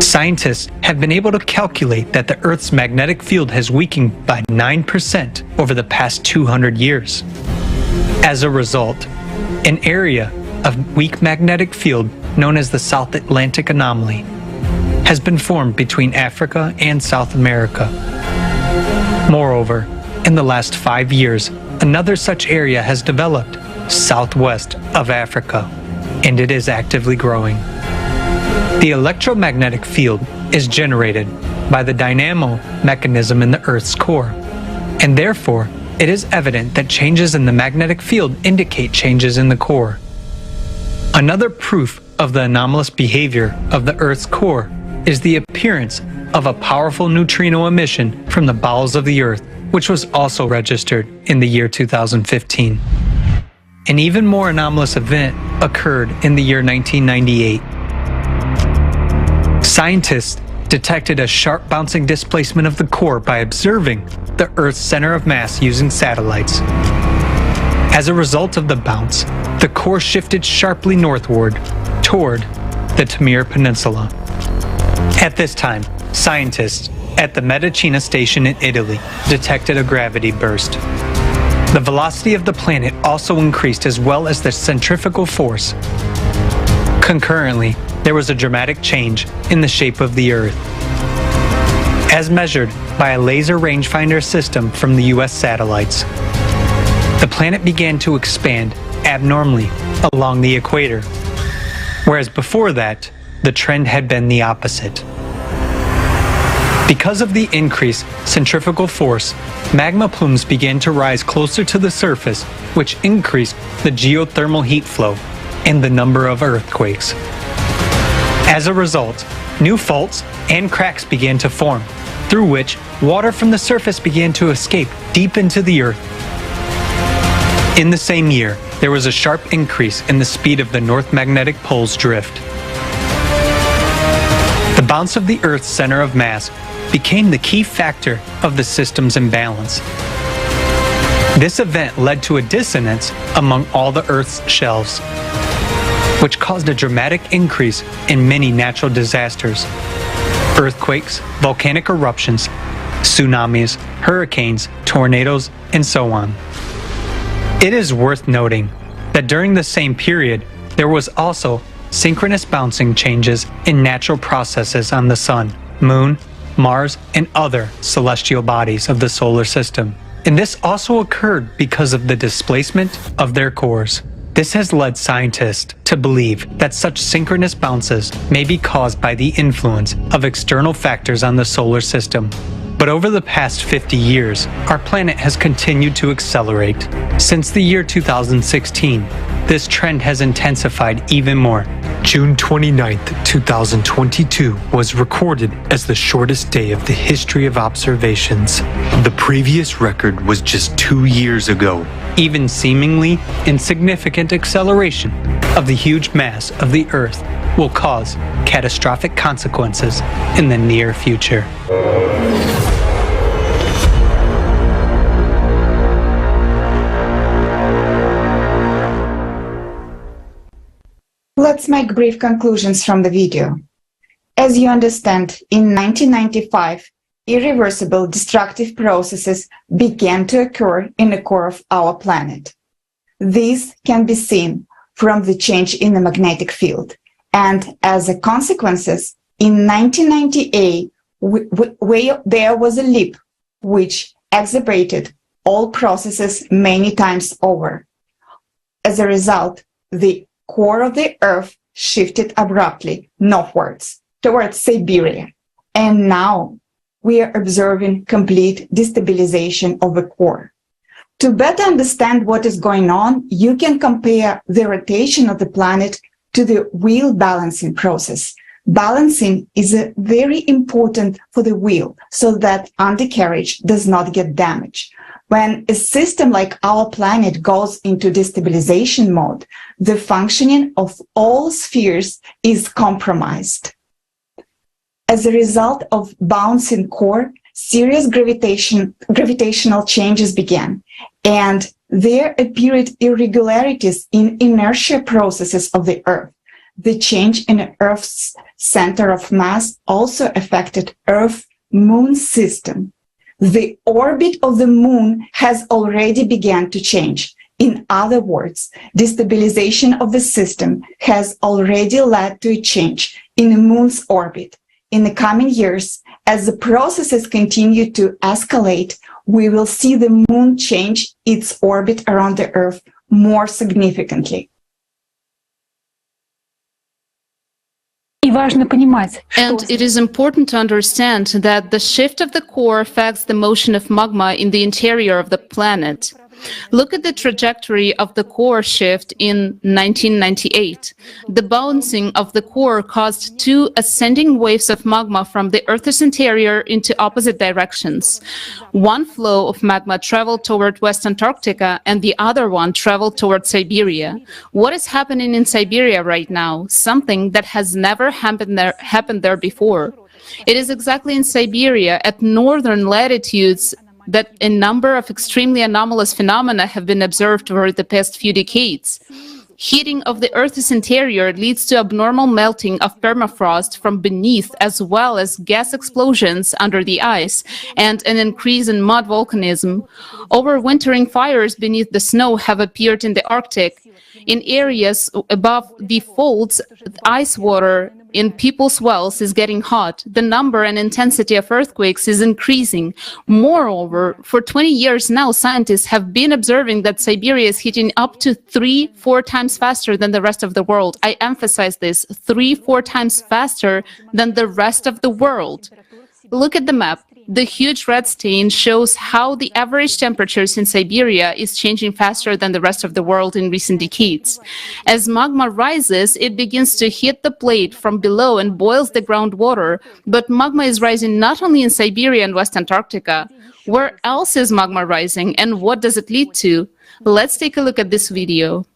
S10: Scientists have been able to calculate that the Earth's magnetic field has weakened by 9% over the past 200 years. As a result, an area of weak magnetic field known as the South Atlantic Anomaly has been formed between Africa and South America. Moreover, in the last 5 years, another such area has developed southwest of Africa, and it is actively growing. The electromagnetic field is generated by the dynamo mechanism in the Earth's core, and therefore it is evident that changes in the magnetic field indicate changes in the core. Another proof of the anomalous behavior of the Earth's core is the appearance of a powerful neutrino emission from the bowels of the Earth, which was also registered in the year 2015. An even more anomalous event occurred in the year 1998. Scientists detected a sharp bouncing displacement of the core by observing the Earth's center of mass using satellites. As a result of the bounce, the core shifted sharply northward toward the Tamir Peninsula. At this time, scientists at the Medicina station in Italy detected a gravity burst. The velocity of the planet also increased as well as the centrifugal force. Concurrently, there was a dramatic change in the shape of the Earth. As measured by a laser rangefinder system from the US satellites, the planet began to expand abnormally along the equator, whereas before that, the trend had been the opposite. Because of the increased centrifugal force, magma plumes began to rise closer to the surface, which increased the geothermal heat flow and the number of earthquakes. As a result, new faults and cracks began to form, through which water from the surface began to escape deep into the Earth. In the same year, there was a sharp increase in the speed of the North magnetic pole's drift. The bounce of the Earth's center of mass became the key factor of the system's imbalance. This event led to a dissonance among all the Earth's shelves, which caused a dramatic increase in many natural disasters: earthquakes, volcanic eruptions, tsunamis, hurricanes, tornadoes, and so on. It is worth noting that during the same period, there was also synchronous bouncing changes in natural processes on the Sun, Moon, Mars, and other celestial bodies of the solar system. And this also occurred because of the displacement of their cores. This has led scientists to believe that such synchronous bounces may be caused by the influence of external factors on the solar system. But over the past 50 years, our planet has continued to accelerate. Since the year 2016, this trend has intensified even more.
S7: June 29th, 2022 was recorded as the shortest day of the history of observations. The previous record was just 2 years ago.
S10: Even seemingly insignificant acceleration of the huge mass of the Earth will cause catastrophic consequences in the near future.
S11: Let's make brief conclusions from the video. As you understand, in 1995, irreversible destructive processes began to occur in the core of our planet. This can be seen from the change in the magnetic field. And as a consequence, in 1998, there was a leap which exacerbated all processes many times over. As a result, the core of the Earth shifted abruptly northwards towards Siberia. And now we are observing complete destabilization of the core. To better understand what is going on, you can compare the rotation of the planet to the wheel balancing process. Balancing is very important for the wheel so that undercarriage does not get damaged. When a system like our planet goes into destabilization mode, the functioning of all spheres is compromised. As a result of bouncing core, serious gravitational changes began, and there appeared irregularities in inertia processes of the Earth. The change in Earth's center of mass also affected Earth-Moon system. The orbit of the Moon has already begun to change. In other words, destabilization of the system has already led to a change in the Moon's orbit. In the coming years, as the processes continue to escalate, we will see the Moon change its orbit around the Earth more significantly.
S5: And it is important to understand that the shift of the core affects the motion of magma in the interior of the planet. Look at the trajectory of the core shift in 1998. The bouncing of the core caused two ascending waves of magma from the Earth's interior into opposite directions. One flow of magma traveled toward West Antarctica and the other one traveled toward Siberia. What is happening in Siberia right now? Something that has never happened there before. It is exactly in Siberia at northern latitudes that a number of extremely anomalous phenomena have been observed over the past few decades. Heating of the Earth's interior leads to abnormal melting of permafrost from beneath, as well as gas explosions under the ice, and an increase in mud volcanism. Overwintering fires beneath the snow have appeared in the Arctic. In areas above the folds, ice water in people's wells is getting hot. The number and intensity of earthquakes is increasing. Moreover, for 20 years now, scientists have been observing that Siberia is heating up to 3-4 times faster than the rest of the world. I emphasize this, 3-4 times faster than the rest of the world. Look at the map. The huge red stain shows how the average temperatures in Siberia is changing faster than the rest of the world in recent decades. As magma rises, it begins to hit the plate from below and boils the groundwater. But magma is rising not only in Siberia and West Antarctica. Where else is magma rising, and what does it lead to? Let's take a look at this video.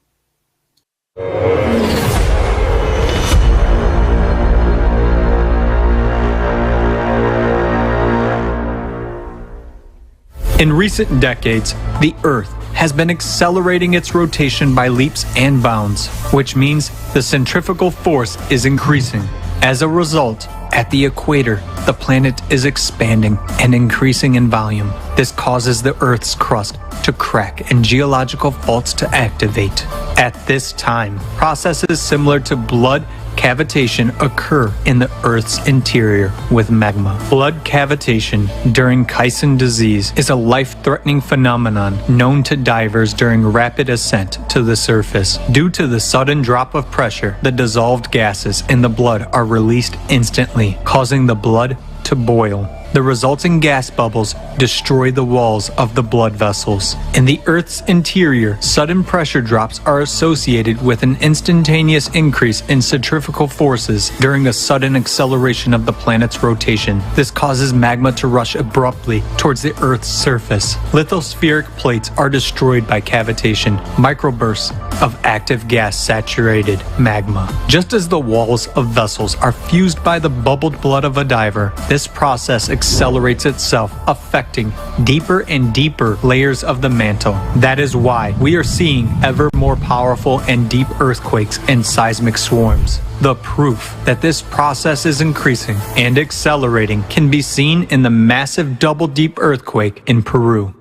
S10: In recent decades, the Earth has been accelerating its rotation by leaps and bounds, which means the centrifugal force is increasing. As a result, at the equator, the planet is expanding and increasing in volume. This causes the Earth's crust to crack and geological faults to activate. At this time, processes similar to blood cavitation occur in the Earth's interior with magma. Blood cavitation during Kyson disease is a life-threatening phenomenon known to divers during rapid ascent to the surface. Due to the sudden drop of pressure, the dissolved gases in the blood are released instantly, causing the blood to boil. The resulting gas bubbles destroy the walls of the blood vessels. In the Earth's interior, sudden pressure drops are associated with an instantaneous increase in centrifugal forces during a sudden acceleration of the planet's rotation. This causes magma to rush abruptly towards the Earth's surface. Lithospheric plates are destroyed by cavitation, microbursts of active gas-saturated magma. Just as the walls of vessels are fused by the bubbled blood of a diver, this process accelerates itself, affecting deeper and deeper layers of the mantle. That is why we are seeing ever more powerful and deep earthquakes and seismic swarms. The proof that this process is increasing and accelerating can be seen in the massive double-deep earthquake in Peru.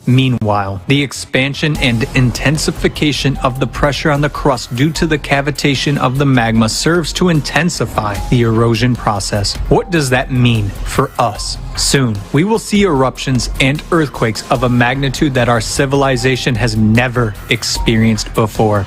S10: Meanwhile, the expansion and intensification of the pressure on the crust due to the cavitation of the magma serves to intensify the erosion process. What does that mean for us? Soon, we will see eruptions and earthquakes of a magnitude that our civilization has never experienced before.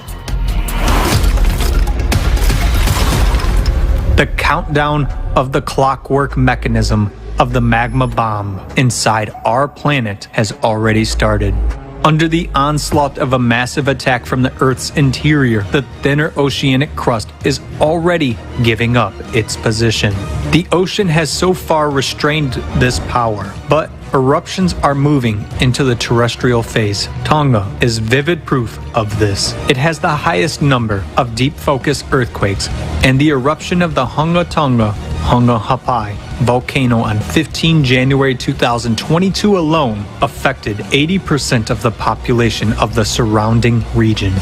S10: The countdown of the clockwork mechanism of the magma bomb inside our planet has already started. Under the onslaught of a massive attack from the Earth's interior, the thinner oceanic crust is already giving up its position. The ocean has so far restrained this power, but eruptions are moving into the terrestrial phase. Tonga is vivid proof of this. It has the highest number of deep focus earthquakes, and the eruption of the Hunga Tonga Hapai volcano on 15 January 2022 alone affected 80% of the population of the surrounding region.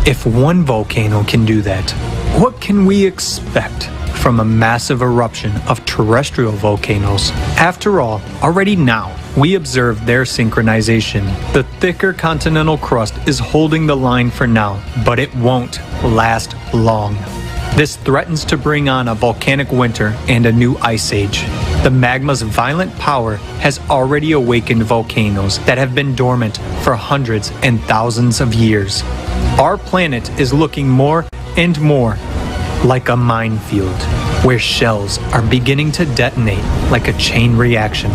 S10: If one volcano can do that, what can we expect from a massive eruption of terrestrial volcanoes? After all, already now, we observe their synchronization. The thicker continental crust is holding the line for now, but it won't last long. This threatens to bring on a volcanic winter and a new ice age. The magma's violent power has already awakened volcanoes that have been dormant for hundreds and thousands of years. Our planet is looking more and more like a minefield, where shells are beginning to detonate like a chain reaction.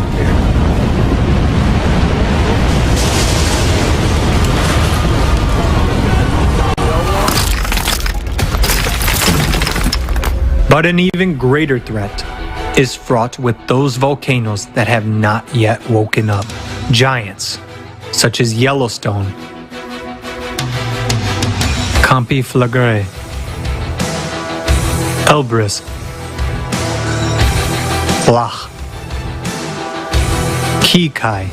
S10: But an even greater threat is fraught with those volcanoes that have not yet woken up. Giants, such as Yellowstone, Campi Flegrei, Elbrus, Flach, Kikai,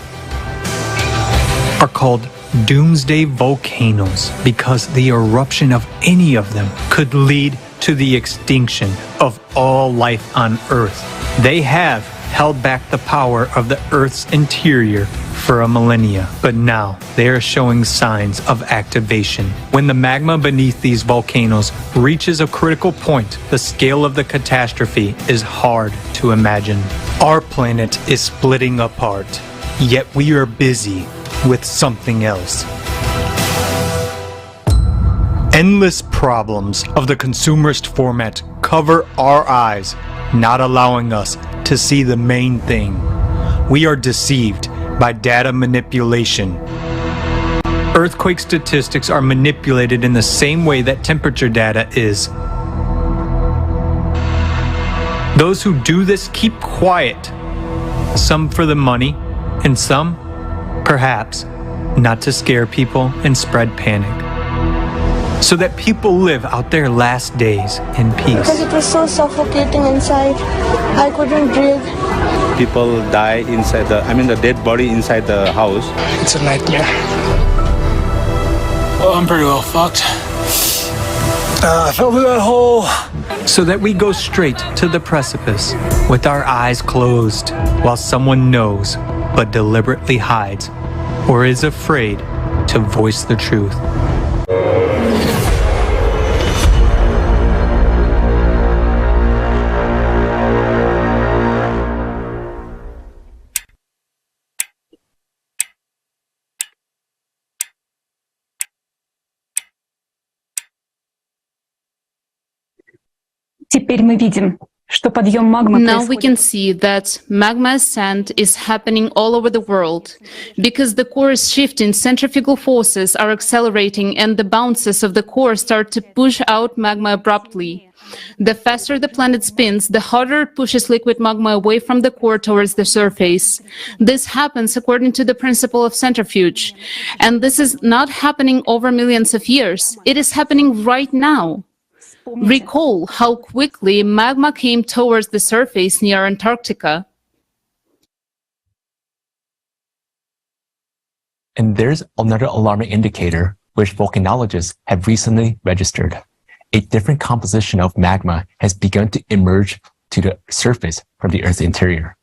S10: are called doomsday volcanoes because the eruption of any of them could lead to the extinction of all life on Earth. They have held back the power of the Earth's interior for a millennia, but now they are showing signs of activation. When the magma beneath these volcanoes reaches a critical point, the scale of the catastrophe is hard to imagine. Our planet is splitting apart, yet we are busy with something else. Endless problems of the consumerist format cover our eyes, not allowing us to see the main thing. We are deceived by data manipulation. Earthquake statistics are manipulated in the same way that temperature data is. Those who do this keep quiet, some for the money, and some, perhaps, not to scare people and spread panic, so that people live out their last days in peace.
S13: Because it was so suffocating inside. I couldn't breathe.
S14: People die inside the dead body inside the house.
S15: It's a nightmare. Well, I'm pretty well fucked. I fell through that hole.
S10: So that we go straight to the precipice with our eyes closed while someone knows but deliberately hides or is afraid to voice the truth.
S2: Теперь мы видим,
S5: Now we can see that magma ascent is happening all over the world because the core is shifting, centrifugal forces are accelerating, and the bounces of the core start to push out magma abruptly. The faster the planet spins, the harder it pushes liquid magma away from the core towards the surface. This happens according to the principle of centrifuge. And this is not happening over millions of years. It is happening right now. Recall how quickly magma came towards the surface near Antarctica.
S9: And there's another alarming indicator which volcanologists have recently registered. A different composition of magma has begun to emerge to the surface from the Earth's interior.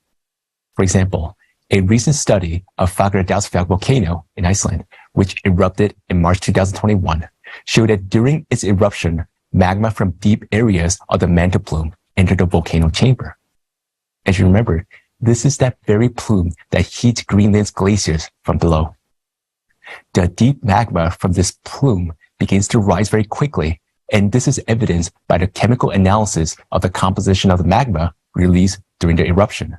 S9: For example, a recent study of Fagradalsfjall volcano in Iceland, which erupted in March 2021, showed that during its eruption, magma from deep areas of the mantle plume entered the volcano chamber. As you remember, this is that very plume that heats Greenland's glaciers from below. The deep magma from this plume begins to rise very quickly, and this is evidenced by the chemical analysis of the composition of the magma released during the eruption.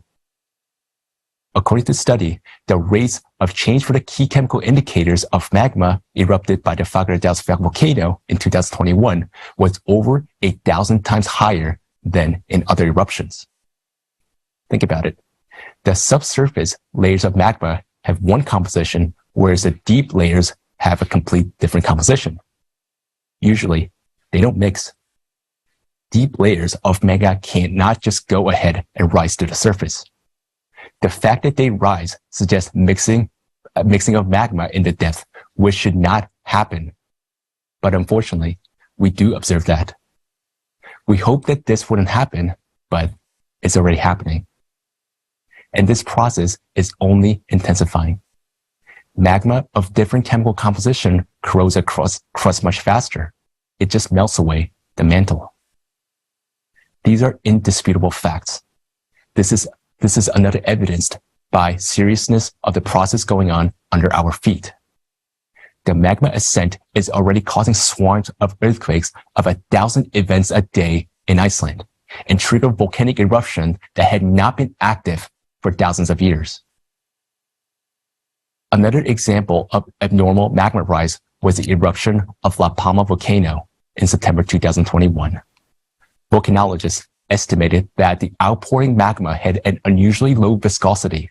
S9: According to the study, the rates of change for the key chemical indicators of magma erupted by the Fagradalsfjall volcano in 2021 was over 1,000 times higher than in other eruptions. Think about it. The subsurface layers of magma have one composition, whereas the deep layers have a complete different composition. Usually, they don't mix. Deep layers of magma cannot just go ahead and rise to the surface. The fact that they rise suggests mixing of magma in the depth, which should not happen. But unfortunately, we do observe that. We hope that this wouldn't happen, but it's already happening. And this process is only intensifying. Magma of different chemical composition corrodes across crust much faster. It just melts away the mantle. These are indisputable facts. This is another evidenced by seriousness of the process going on under our feet. The magma ascent is already causing swarms of earthquakes of 1,000 events a day in Iceland and triggered volcanic eruption that had not been active for thousands of years. Another example of abnormal magma rise was the eruption of La Palma volcano in September 2021. Volcanologists estimated that the outpouring magma had an unusually low viscosity,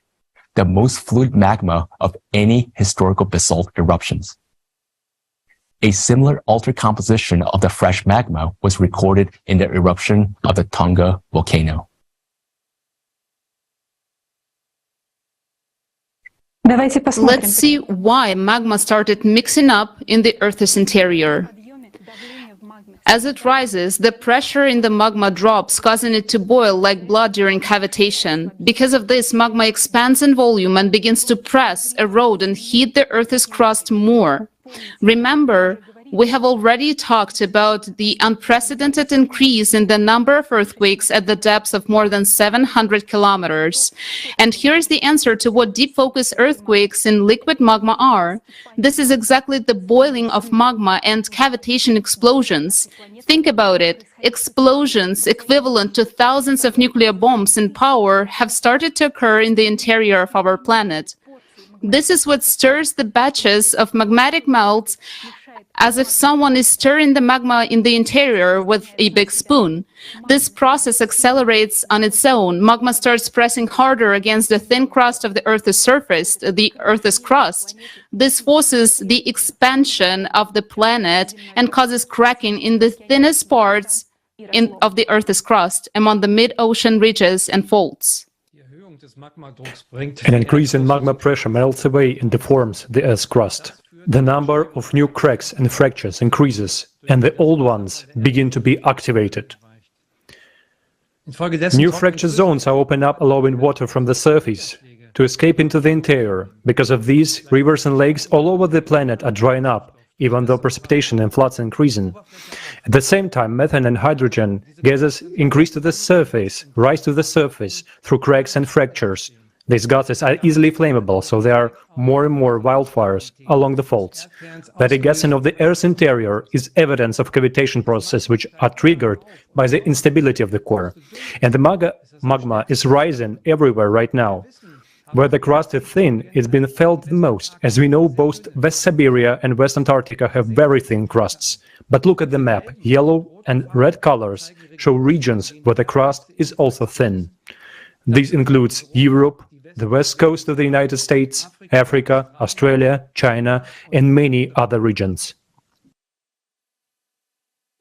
S9: the most fluid magma of any historical basalt eruptions. A similar altered composition of the fresh magma was recorded in the eruption of the Tonga volcano.
S5: Let's see why magma started mixing up in the Earth's interior. As it rises, the pressure in the magma drops, causing it to boil like blood during cavitation. Because of this, magma expands in volume and begins to press, erode, and heat the Earth's crust more. Remember, we have already talked about the unprecedented increase in the number of earthquakes at the depths of more than 700 kilometers. And here's the answer to what deep focus earthquakes in liquid magma are. This is exactly the boiling of magma and cavitation explosions. Think about it. Explosions equivalent to thousands of nuclear bombs in power have started to occur in the interior of our planet. This is what stirs the batches of magmatic melt, as if someone is stirring the magma in the interior with a big spoon. This process accelerates on its own. Magma starts pressing harder against the thin crust of the Earth's surface, the Earth's crust. This forces the expansion of the planet and causes cracking in the thinnest parts of the Earth's crust, among the mid-ocean ridges and faults.
S16: An increase in magma pressure melts away and deforms the Earth's crust. The number of new cracks and fractures increases, and the old ones begin to be activated. New fracture zones are opened up, allowing water from the surface to escape into the interior. Because of these, rivers and lakes all over the planet are drying up, even though precipitation and floods are increasing. At the same time, methane and hydrogen gases increase to the surface, rise to the surface through cracks and fractures. These gases are easily flammable, so there are more and more wildfires along the faults. The degassing of the Earth's interior is evidence of cavitation processes which are triggered by the instability of the core. And the magma is rising everywhere right now. Where the crust is thin, it's been felt the most. As we know, both West Siberia and West Antarctica have very thin crusts. But look at the map. Yellow and red colors show regions where the crust is also thin. This includes Europe, the west coast of the United States, Africa, Australia, China, and many other regions.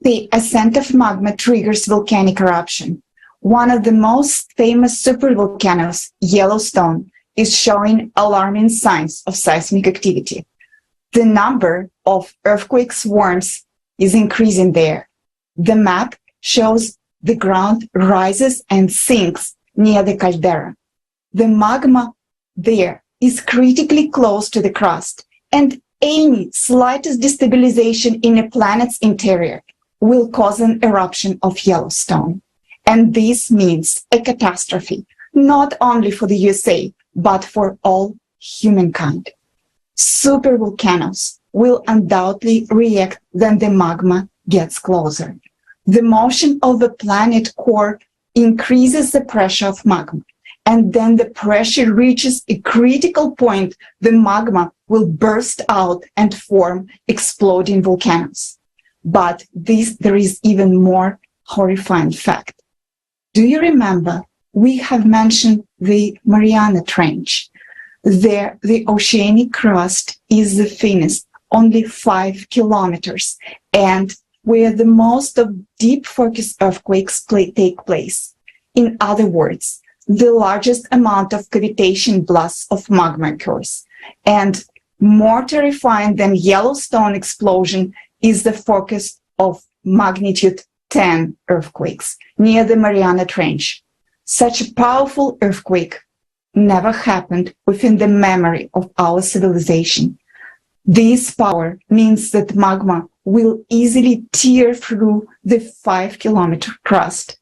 S11: The ascent of magma triggers volcanic eruption. One of the most famous supervolcanoes, Yellowstone, is showing alarming signs of seismic activity. The number of earthquake swarms is increasing there. The map shows the ground rises and sinks near the caldera. The magma there is critically close to the crust, and any slightest destabilization in a planet's interior will cause an eruption of Yellowstone. And this means a catastrophe, not only for the USA, but for all humankind. Supervolcanoes will undoubtedly react when the magma gets closer. The motion of the planet core increases the pressure of magma, and then the pressure reaches a critical point, the magma will burst out and form exploding volcanoes. But there is even more horrifying fact. Do you remember we have mentioned the Mariana Trench? There, the oceanic crust is the thinnest, only 5 kilometers, and where the most of deep focus earthquakes take place. In other words, the largest amount of cavitation blasts of magma occurs. And more terrifying than Yellowstone explosion is the focus of magnitude 10 earthquakes near the Mariana Trench. Such a powerful earthquake never happened within the memory of our civilization. This power means that magma will easily tear through the 5-kilometer crust.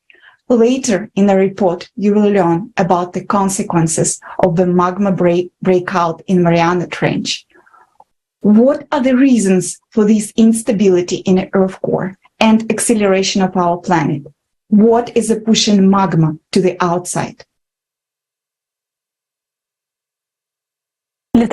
S11: Later in the report, you will learn about the consequences of the magma breakout in Mariana Trench. What are the reasons for this instability in the Earth core and acceleration of our planet? What is pushing magma to the outside?
S5: In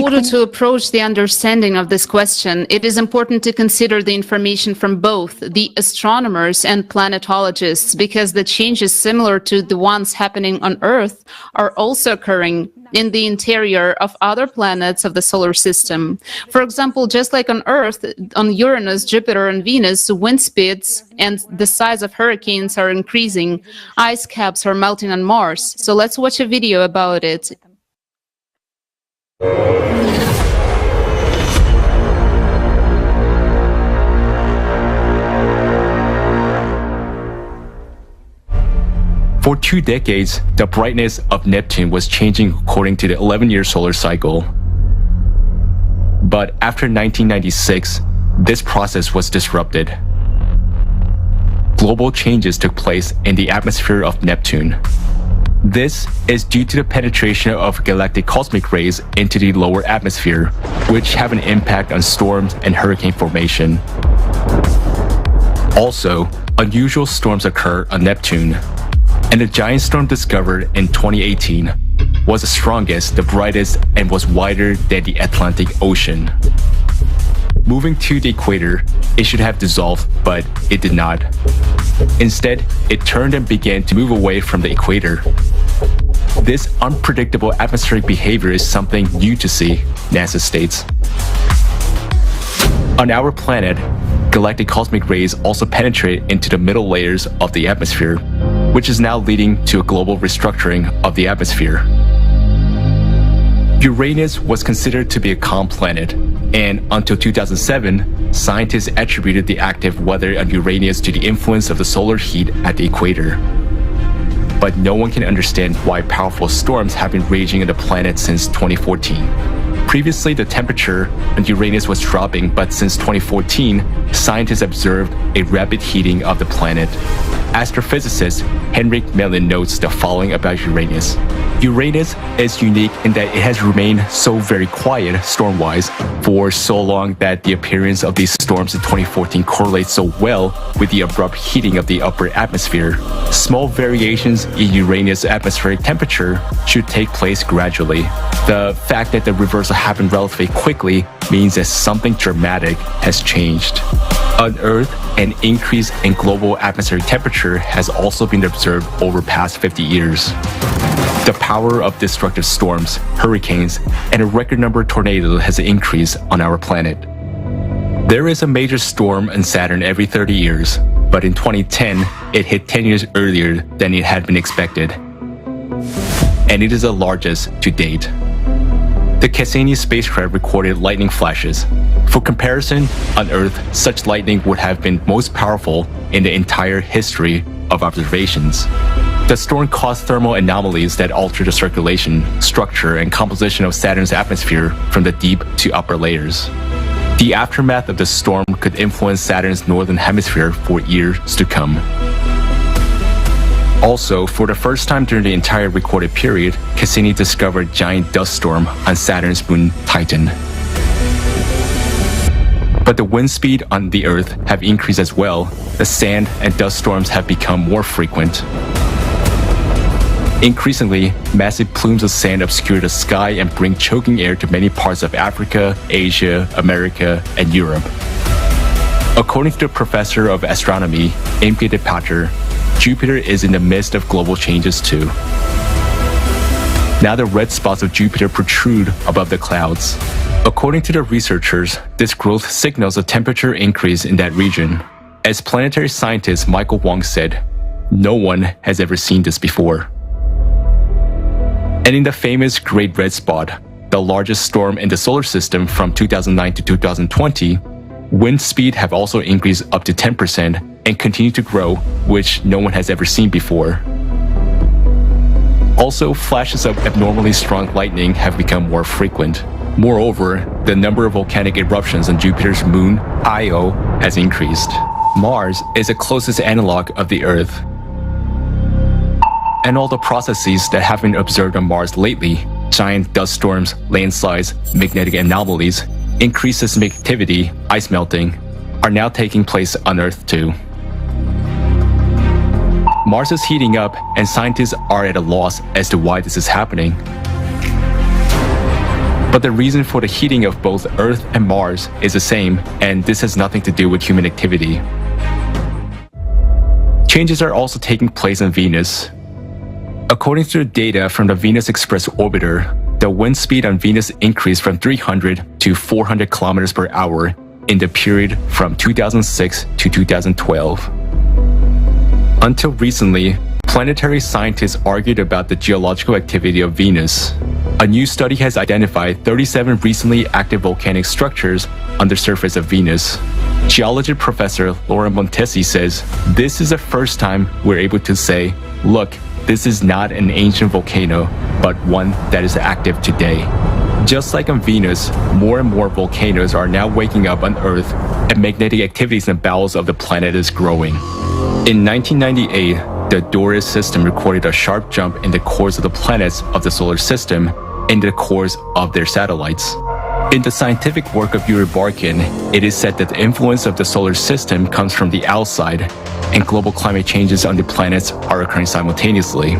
S5: order to approach the understanding of this question, it is important to consider the information from both the astronomers and planetologists, because the changes similar to the ones happening on Earth are also occurring in the interior of other planets of the solar system. For example, just like on Earth, on Uranus, Jupiter, and Venus, wind speeds and the size of hurricanes are increasing. Ice caps are melting on Mars. So let's watch a video about it.
S9: For 2 decades, the brightness of Neptune was changing according to the 11-year solar cycle. But after 1996, this process was disrupted. Global changes took place in the atmosphere of Neptune. This is due to the penetration of galactic cosmic rays into the lower atmosphere, which have an impact on storms and hurricane formation. Also, unusual storms occur on Neptune, and the giant storm discovered in 2018 was the strongest, the brightest, and was wider than the Atlantic Ocean. Moving to the equator, it should have dissolved, but it did not. Instead, it turned and began to move away from the equator. This unpredictable atmospheric behavior is something new to see, NASA states. On our planet, galactic cosmic rays also penetrate into the middle layers of the atmosphere, which is now leading to a global restructuring of the atmosphere. Uranus was considered to be a calm planet, and until 2007, scientists attributed the active weather on Uranus to the influence of the solar heat at the equator. But no one can understand why powerful storms have been raging on the planet since 2014. Previously, the temperature on Uranus was dropping, but since 2014, scientists observed a rapid heating of the planet. astrophysicist Henrik Mellin notes the following about Uranus. Uranus is unique in that it has remained so very quiet storm-wise for so long that the appearance of these storms in 2014 correlates so well with the abrupt heating of the upper atmosphere. Small variations in Uranus' atmospheric temperature should take place gradually. The fact that the reversal happened relatively quickly means that something dramatic has changed. On Earth, an increase in global atmospheric temperature has also been observed over past 50 years. The power of destructive storms, hurricanes, and a record number of tornadoes has increased on our planet. There is a major storm on Saturn every 30 years, but in 2010, it hit 10 years earlier than it had been expected. And it is the largest to date. The Cassini spacecraft recorded lightning flashes. For comparison, on Earth, such lightning would have been most powerful in the entire history of observations. The storm caused thermal anomalies that alter the circulation, structure, and composition of Saturn's atmosphere from the deep to upper layers. The aftermath of the storm could influence Saturn's northern hemisphere for years to come. Also, for the first time during the entire recorded period, Cassini discovered a giant dust storm on Saturn's moon Titan. But the wind speed on the Earth have increased as well. The sand and dust storms have become more frequent. Increasingly, massive plumes of sand obscure the sky and bring choking air to many parts of Africa, Asia, America, and Europe. According to the professor of astronomy, Imke de Pater, Jupiter is in the midst of global changes too. Now the red spots of Jupiter protrude above the clouds. According to the researchers, this growth signals a temperature increase in that region. As planetary scientist Michael Wong said, "No one has ever seen this before." And in the famous Great Red Spot, the largest storm in the solar system from 2009 to 2020, wind speed have also increased up to 10% and continue to grow, which no one has ever seen before. Also, flashes of abnormally strong lightning have become more frequent. Moreover, the number of volcanic eruptions on Jupiter's moon, Io, has increased. Mars is the closest analog of the Earth. And all the processes that have been observed on Mars lately, giant dust storms, landslides, magnetic anomalies, increased seismic activity, ice melting, are now taking place on Earth too. Mars is heating up, and scientists are at a loss as to why this is happening. But the reason for the heating of both Earth and Mars is the same, and this has nothing to do with human activity. Changes are also taking place on Venus. According to the data from the Venus Express orbiter, the wind speed on Venus increased from 300 to 400 kilometers per hour in the period from 2006 to 2012. Until recently, planetary scientists argued about the geological activity of Venus. A new study has identified 37 recently active volcanic structures on the surface of Venus. Geology professor Laura Montesi says, "This is the first time we're able to say, look, this is not an ancient volcano, but one that is active today." Just like on Venus, more and more volcanoes are now waking up on Earth, and magnetic activities in the bowels of the planet is growing. In 1998, the Doric system recorded a sharp jump in the cores of the planets of the solar system and the cores of their satellites. In the scientific work of Yuri Barkin, it is said that the influence of the solar system comes from the outside, and global climate changes on the planets are occurring simultaneously.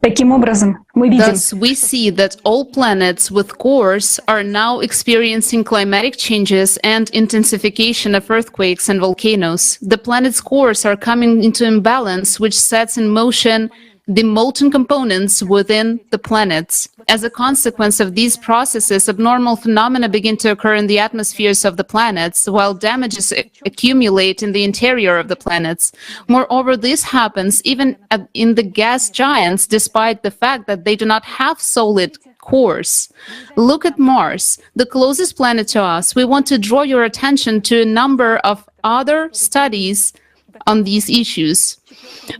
S2: Таким образом, мы видим,
S5: Thus, we see that all planets with cores are now experiencing climatic changes and intensification of earthquakes and volcanoes. The planet's cores are coming into imbalance, which sets in motion the molten components within the planets. As a consequence of these processes, abnormal phenomena begin to occur in the atmospheres of the planets, while damages accumulate in the interior of the planets. Moreover, this happens even in the gas giants, despite the fact that they do not have solid cores. Look at Mars, the closest planet to us. We want to draw your attention to a number of other studies on these issues.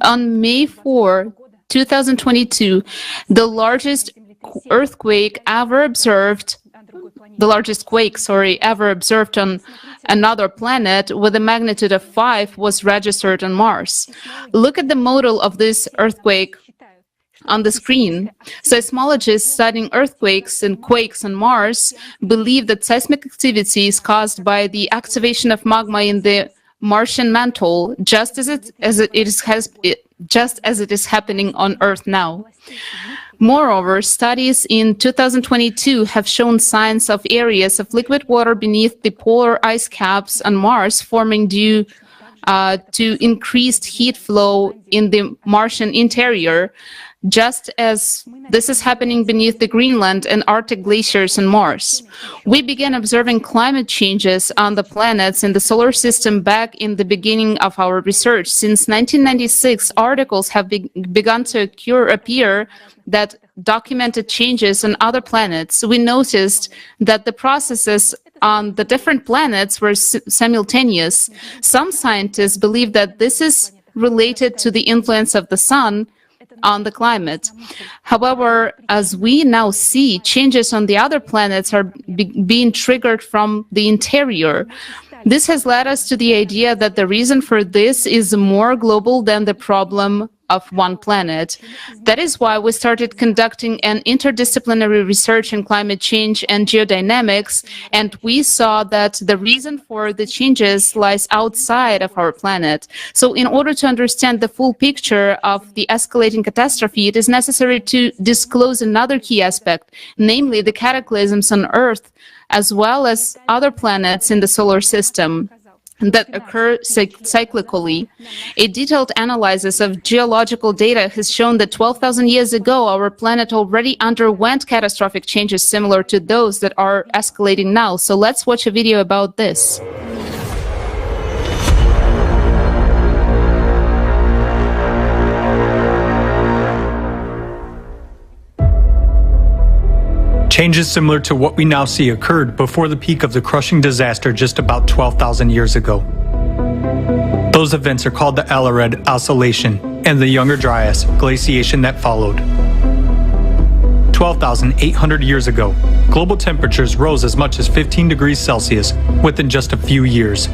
S5: On May 4, 2022, the largest earthquake ever observed, the largest quake, ever observed on another planet with a magnitude of 5 was registered on Mars. Look at the model of this earthquake on the screen. Seismologists studying earthquakes and quakes on Mars believe that seismic activity is caused by the activation of magma in the Martian mantle, just as it is happening on Earth now. Moreover, studies in 2022 have shown signs of areas of liquid water beneath the polar ice caps on Mars forming due to increased heat flow in the Martian interior, just as this is happening beneath the Greenland and Arctic glaciers on Mars. We began observing climate changes on the planets in the solar system back in the beginning of our research. Since 1996, articles have begun to appear that documented changes on other planets. We noticed that the processes on the different planets were simultaneous. Some scientists believe that this is related to the influence of the sun on the climate. However, as we now see, changes on the other planets are being triggered from the interior. This has led us to the idea that the reason for this is more global than the problem of one planet. That is why we started conducting an interdisciplinary research in climate change and geodynamics, and we saw that the reason for the changes lies outside of our planet. So in order to understand the full picture of the escalating catastrophe, it is necessary to disclose another key aspect, namely the cataclysms on Earth, as well as other planets in the solar system that occur cyclically. A detailed analysis of geological data has shown that 12,000 years ago, our planet already underwent catastrophic changes similar to those that are escalating now. So let's watch a video about this.
S10: Changes similar to what we now see occurred before the peak of the crushing disaster just about 12,000 years ago. Those events are called the Ensnared oscillation and the Younger Dryas glaciation that followed. 12,800 years ago, global temperatures rose as much as 15 degrees Celsius within just a few years.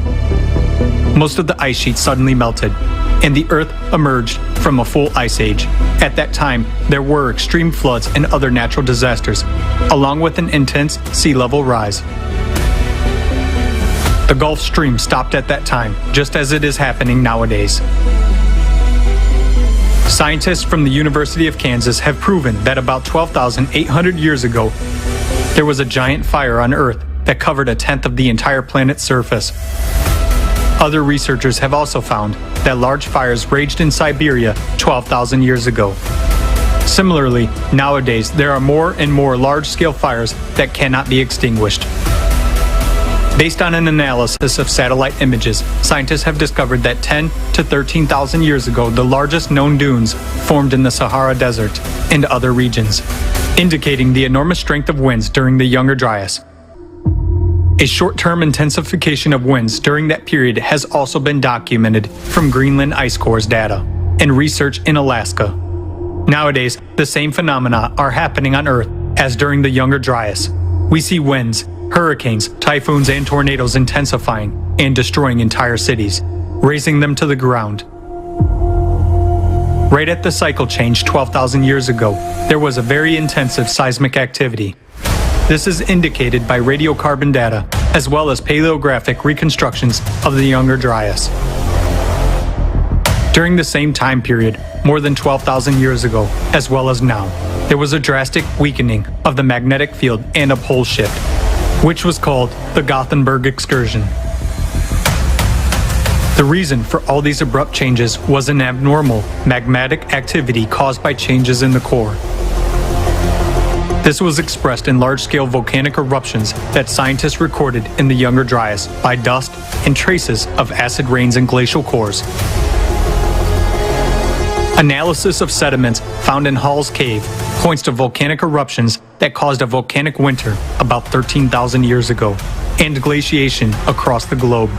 S10: Most of the ice sheet suddenly melted, and the Earth emerged from a full ice age. At that time, there were extreme floods and other natural disasters, along with an intense sea level rise. The Gulf Stream stopped at that time, just as it is happening nowadays. Scientists from the University of Kansas have proven that about 12,800 years ago, there was a giant fire on Earth that covered 1/10 of the entire planet's surface. Other researchers have also found that large fires raged in Siberia 12,000 years ago. Similarly, nowadays there are more and more large-scale fires that cannot be extinguished. Based on an analysis of satellite images, scientists have discovered that 10 to 13,000 years ago, the largest known dunes formed in the Sahara Desert and other regions, indicating the enormous strength of winds during the Younger Dryas. A short-term intensification of winds during that period has also been documented from Greenland ice cores data and research in Alaska. Nowadays, the same phenomena are happening on Earth as during the Younger Dryas. We see winds, hurricanes, typhoons, and tornadoes intensifying and destroying entire cities, razing them to the ground. Right at the cycle change 12,000 years ago, there was a very intensive seismic activity. This is indicated by radiocarbon data, as well as paleographic reconstructions of the Younger Dryas. During the same time period, more than 12,000 years ago, as well as now, there was a drastic weakening of the magnetic field and a pole shift, which was called the Gothenburg excursion. The reason for all these abrupt changes was an abnormal magmatic activity caused by changes in the core. This was expressed in large-scale volcanic eruptions that scientists recorded in the Younger Dryas by dust and traces of acid rains and glacial cores. Analysis of sediments found in Hall's Cave points to volcanic eruptions that caused a volcanic winter about 13,000 years ago and glaciation across the globe.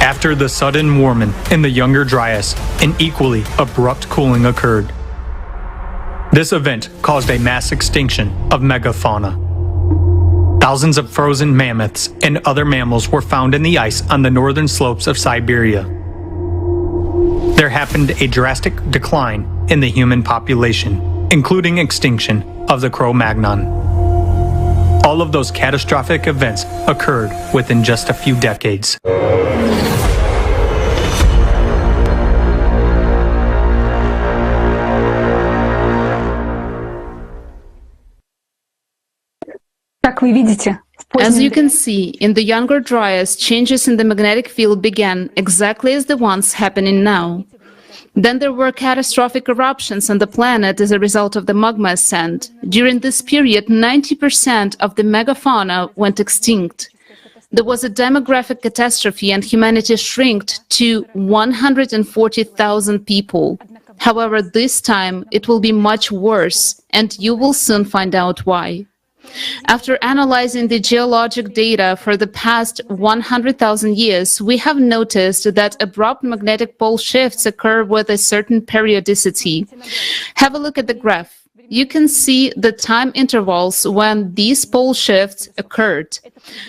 S10: After the sudden warming in the Younger Dryas, an equally abrupt cooling occurred. This event caused a mass extinction of megafauna. Thousands of frozen mammoths and other mammals were found in the ice on the northern slopes of Siberia. There happened a drastic decline in the human population, including extinction of the Cro-Magnon. All of those catastrophic events occurred within just a few decades.
S5: As you can see, in the Younger Dryas, changes in the magnetic field began exactly as the ones happening now. Then there were catastrophic eruptions on the planet as a result of the magma ascent. During this period, 90% of the megafauna went extinct. There was a demographic catastrophe and humanity shrinked to 140,000 people. However, this time it will be much worse, and you will soon find out why. After analyzing the geologic data for the past 100,000 years, we have noticed that abrupt magnetic pole shifts occur with a certain periodicity. Have a look at the graph. You can see the time intervals when these pole shifts occurred.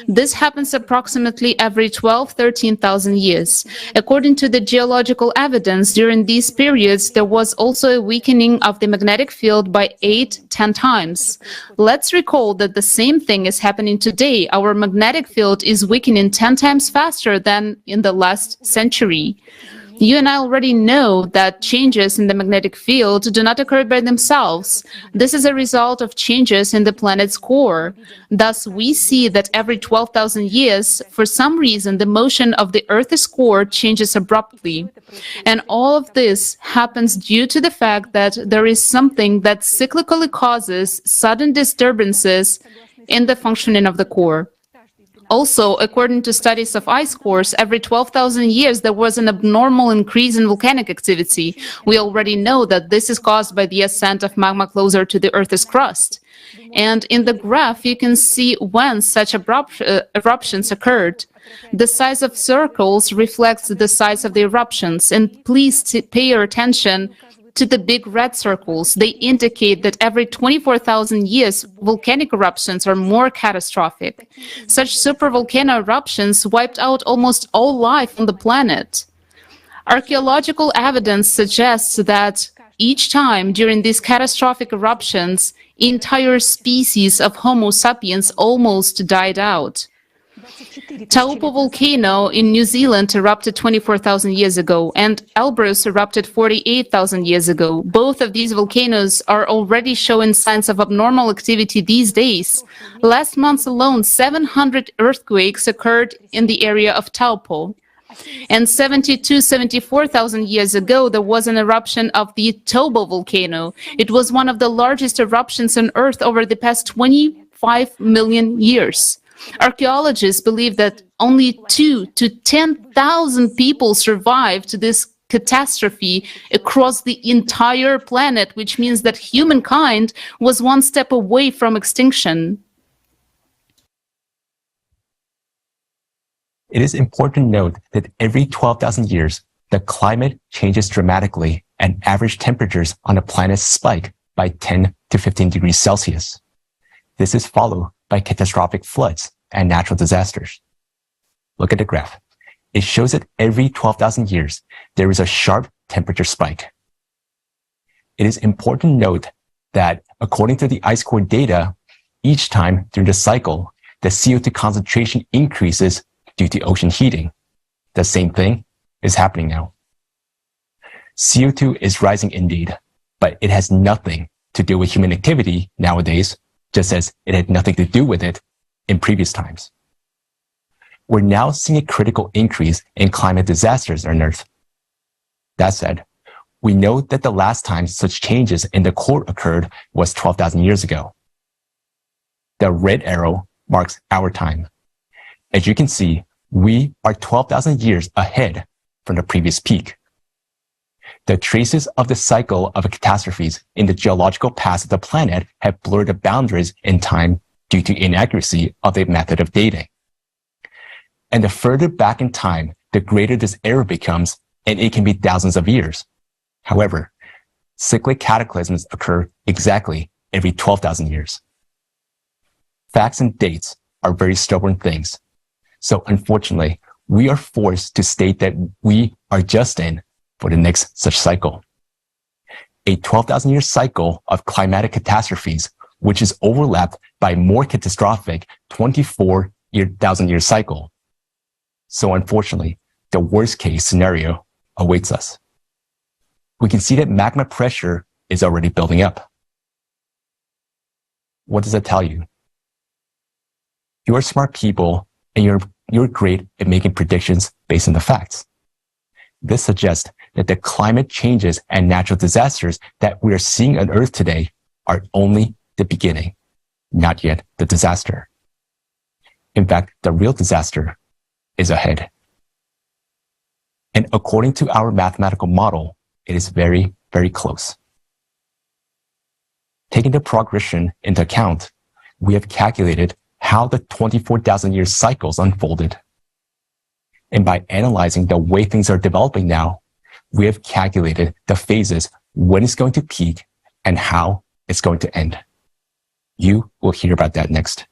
S5: This happens approximately every 13,000 years. According to the geological evidence, during these periods, there was also a weakening of the magnetic field by 8-10 times. Let's recall that the same thing is happening today. Our magnetic field is weakening 10 times faster than in the last century. You and I already know that changes in the magnetic field do not occur by themselves. This is a result of changes in the planet's core. Thus, we see that every 12,000 years, for some reason, the motion of the Earth's core changes abruptly. And all of this happens due to the fact that there is something that cyclically causes sudden disturbances in the functioning of the core. Also, according to studies of ice cores, every 12,000 years there was an abnormal increase in volcanic activity. We already know that this is caused by the ascent of magma closer to the Earth's crust. And in the graph, you can see when such eruptions occurred. The size of circles reflects the size of the eruptions. And please pay your attention to the big red circles. They indicate that every 24,000 years, volcanic eruptions are more catastrophic. Such supervolcano eruptions wiped out almost all life on the planet. Archaeological evidence suggests that each time during these catastrophic eruptions, entire species of Homo sapiens almost died out. Taupo volcano in New Zealand erupted 24,000 years ago, and Elbrus erupted 48,000 years ago. Both of these volcanoes are already showing signs of abnormal activity these days. Last month alone, 700 earthquakes occurred in the area of Taupo. And 74,000 years ago, there was an eruption of the Tobo volcano. It was one of the largest eruptions on Earth over the past 25 million years. Archaeologists believe that only 2,000 to 10,000 people survived this catastrophe across the entire planet, which means that humankind was one step away from extinction.
S9: It is important to note that every 12,000 years, the climate changes dramatically and average temperatures on the planet spike by 10 to 15 degrees Celsius. This is followed by catastrophic floods and natural disasters. Look at the graph. It shows that every 12,000 years, there is a sharp temperature spike. It is important to note that according to the ice core data, each time during the cycle, the CO2 concentration increases due to ocean heating. The same thing is happening now. CO2 is rising indeed, but it has nothing to do with human activity nowadays, just as it had nothing to do with it in previous times. We're now seeing a critical increase in climate disasters on Earth. That said, we know that the last time such changes in the core occurred was 12,000 years ago. The red arrow marks our time. As you can see, we are 12,000 years ahead from the previous peak. The traces of the cycle of catastrophes in the geological past of the planet have blurred the boundaries in time due to inaccuracy of the method of dating. And the further back in time the greater this error becomes, and it can be thousands of years. However, cyclic cataclysms occur exactly every 12,000 years. Facts and dates are very stubborn things. So unfortunately, we are forced to state that we are just in for the next such cycle. A 12,000-year cycle of climatic catastrophes, which is overlapped by a more catastrophic 24,000-year cycle. So unfortunately, the worst case scenario awaits us. We can see that magma pressure is already building up. What does that tell you? You're smart people and you're great at making predictions based on the facts. This suggests that the climate changes and natural disasters that we are seeing on Earth today are only the beginning, not yet the disaster. In fact, the real disaster is ahead. And according to our mathematical model, it is very, very close. Taking the progression into account, we have calculated how the 24,000-year cycles unfolded. And by analyzing the way things are developing now, we have calculated the phases when it's going to peak and how it's going to end. You will hear about that next.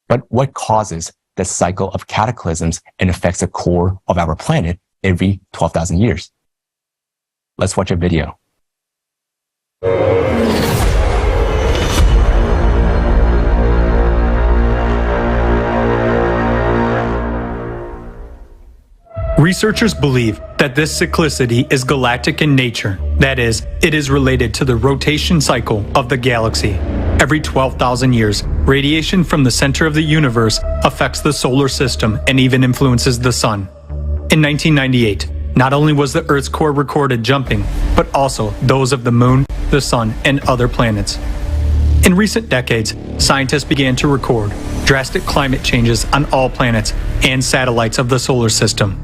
S9: But what causes the cycle of cataclysms and affects the core of our planet every 12,000 years? Let's watch a video.
S10: Researchers believe that this cyclicity is galactic in nature. That is, it is related to the rotation cycle of the galaxy. Every 12,000 years, radiation from the center of the universe affects the solar system and even influences the sun. In 1998, not only was the Earth's core recorded jumping, but also those of the moon, the sun, and other planets. In recent decades, scientists began to record drastic climate changes on all planets and satellites of the solar system.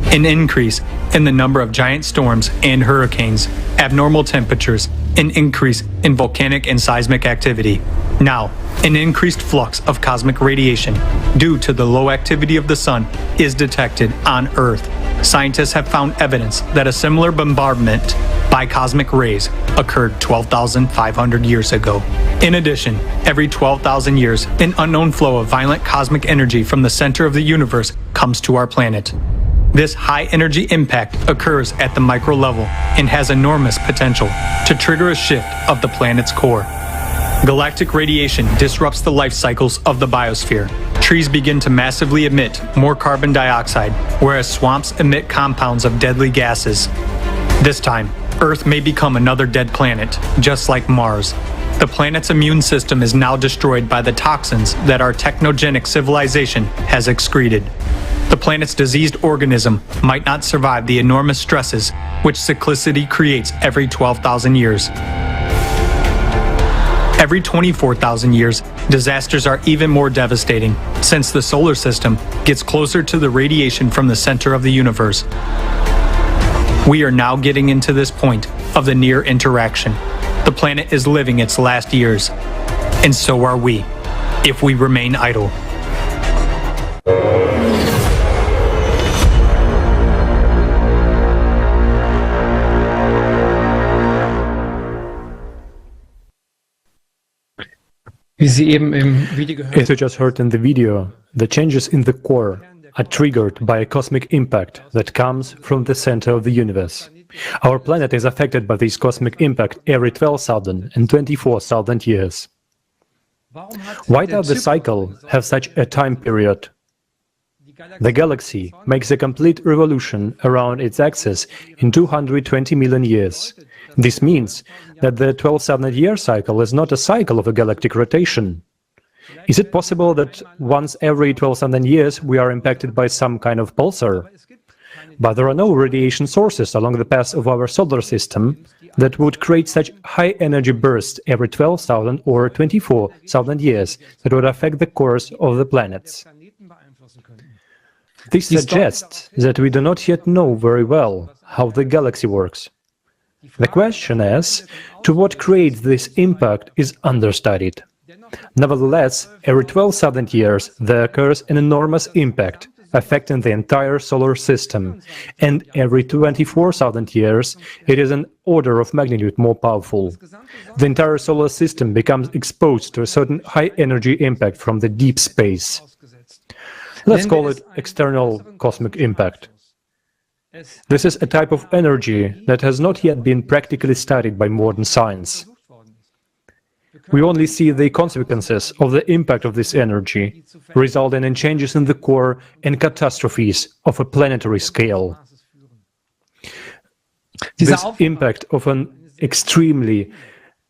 S10: An increase in the number of giant storms and hurricanes, abnormal temperatures, an increase in volcanic and seismic activity. Now, an increased flux of cosmic radiation due to the low activity of the sun is detected on Earth. Scientists have found evidence that a similar bombardment by cosmic rays occurred 12,500 years ago. In addition, every 12,000 years, an unknown flow of violent cosmic energy from the center of the universe comes to our planet. This high-energy impact occurs at the micro level and has enormous potential to trigger a shift of the planet's core. Galactic radiation disrupts the life cycles of the biosphere. Trees begin to massively emit more carbon dioxide, whereas swamps emit compounds of deadly gases. This time, Earth may become another dead planet, just like Mars. The planet's immune system is now destroyed by the toxins that our technogenic civilization has excreted. The planet's diseased organism might not survive the enormous stresses which cyclicity creates every 12,000 years. Every 24,000 years, disasters are even more devastating, since the solar system gets closer to the radiation from the center of the universe. We are now getting into this point of the near interaction. The planet is living its last years, and so are we, if we remain idle.
S16: As you just heard in the video, the changes in the core are triggered by a cosmic impact that comes from the center of the universe. Our planet is affected by this cosmic impact every 12,000 and 24,000 years. Why does the cycle have such a time period? The galaxy makes a complete revolution around its axis in 220 million years. This means that the 12,000-year cycle is not a cycle of a galactic rotation. Is it possible that once every 12,000 years we are impacted by some kind of pulsar? But there are no radiation sources along the path of our solar system that would create such high-energy bursts every 12,000 or 24,000 years that would affect the course of the planets. This suggests that we do not yet know very well how the galaxy works. The question is, to what creates this impact is understudied. Nevertheless, every 12,000 years there occurs an enormous impact, affecting the entire solar system, and every 24,000 years it is an order of magnitude more powerful. The entire solar system becomes exposed to a certain high-energy impact from the deep space. Let's call it external cosmic impact. This is a type of energy that has not yet been practically studied by modern science. We only see the consequences of the impact of this energy, resulting in changes in the core and catastrophes of a planetary scale. This impact of an extremely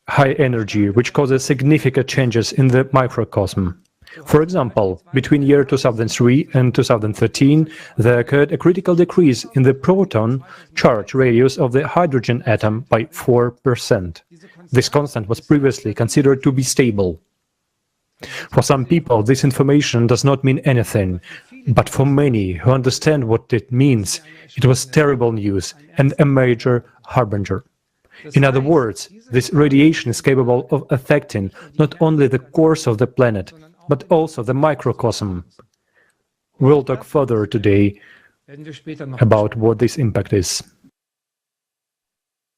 S16: high energy, which causes significant changes in the microcosm. For example, between year 2003 and 2013, there occurred a critical decrease in the proton charge radius of the hydrogen atom by 4%. This constant was previously considered to be stable. For some people, this information does not mean anything, but for many who understand what it means, it was terrible news and a major harbinger. In other words, this radiation is capable of affecting not only the course of the planet, but also the microcosm. We'll talk further today about what this impact is.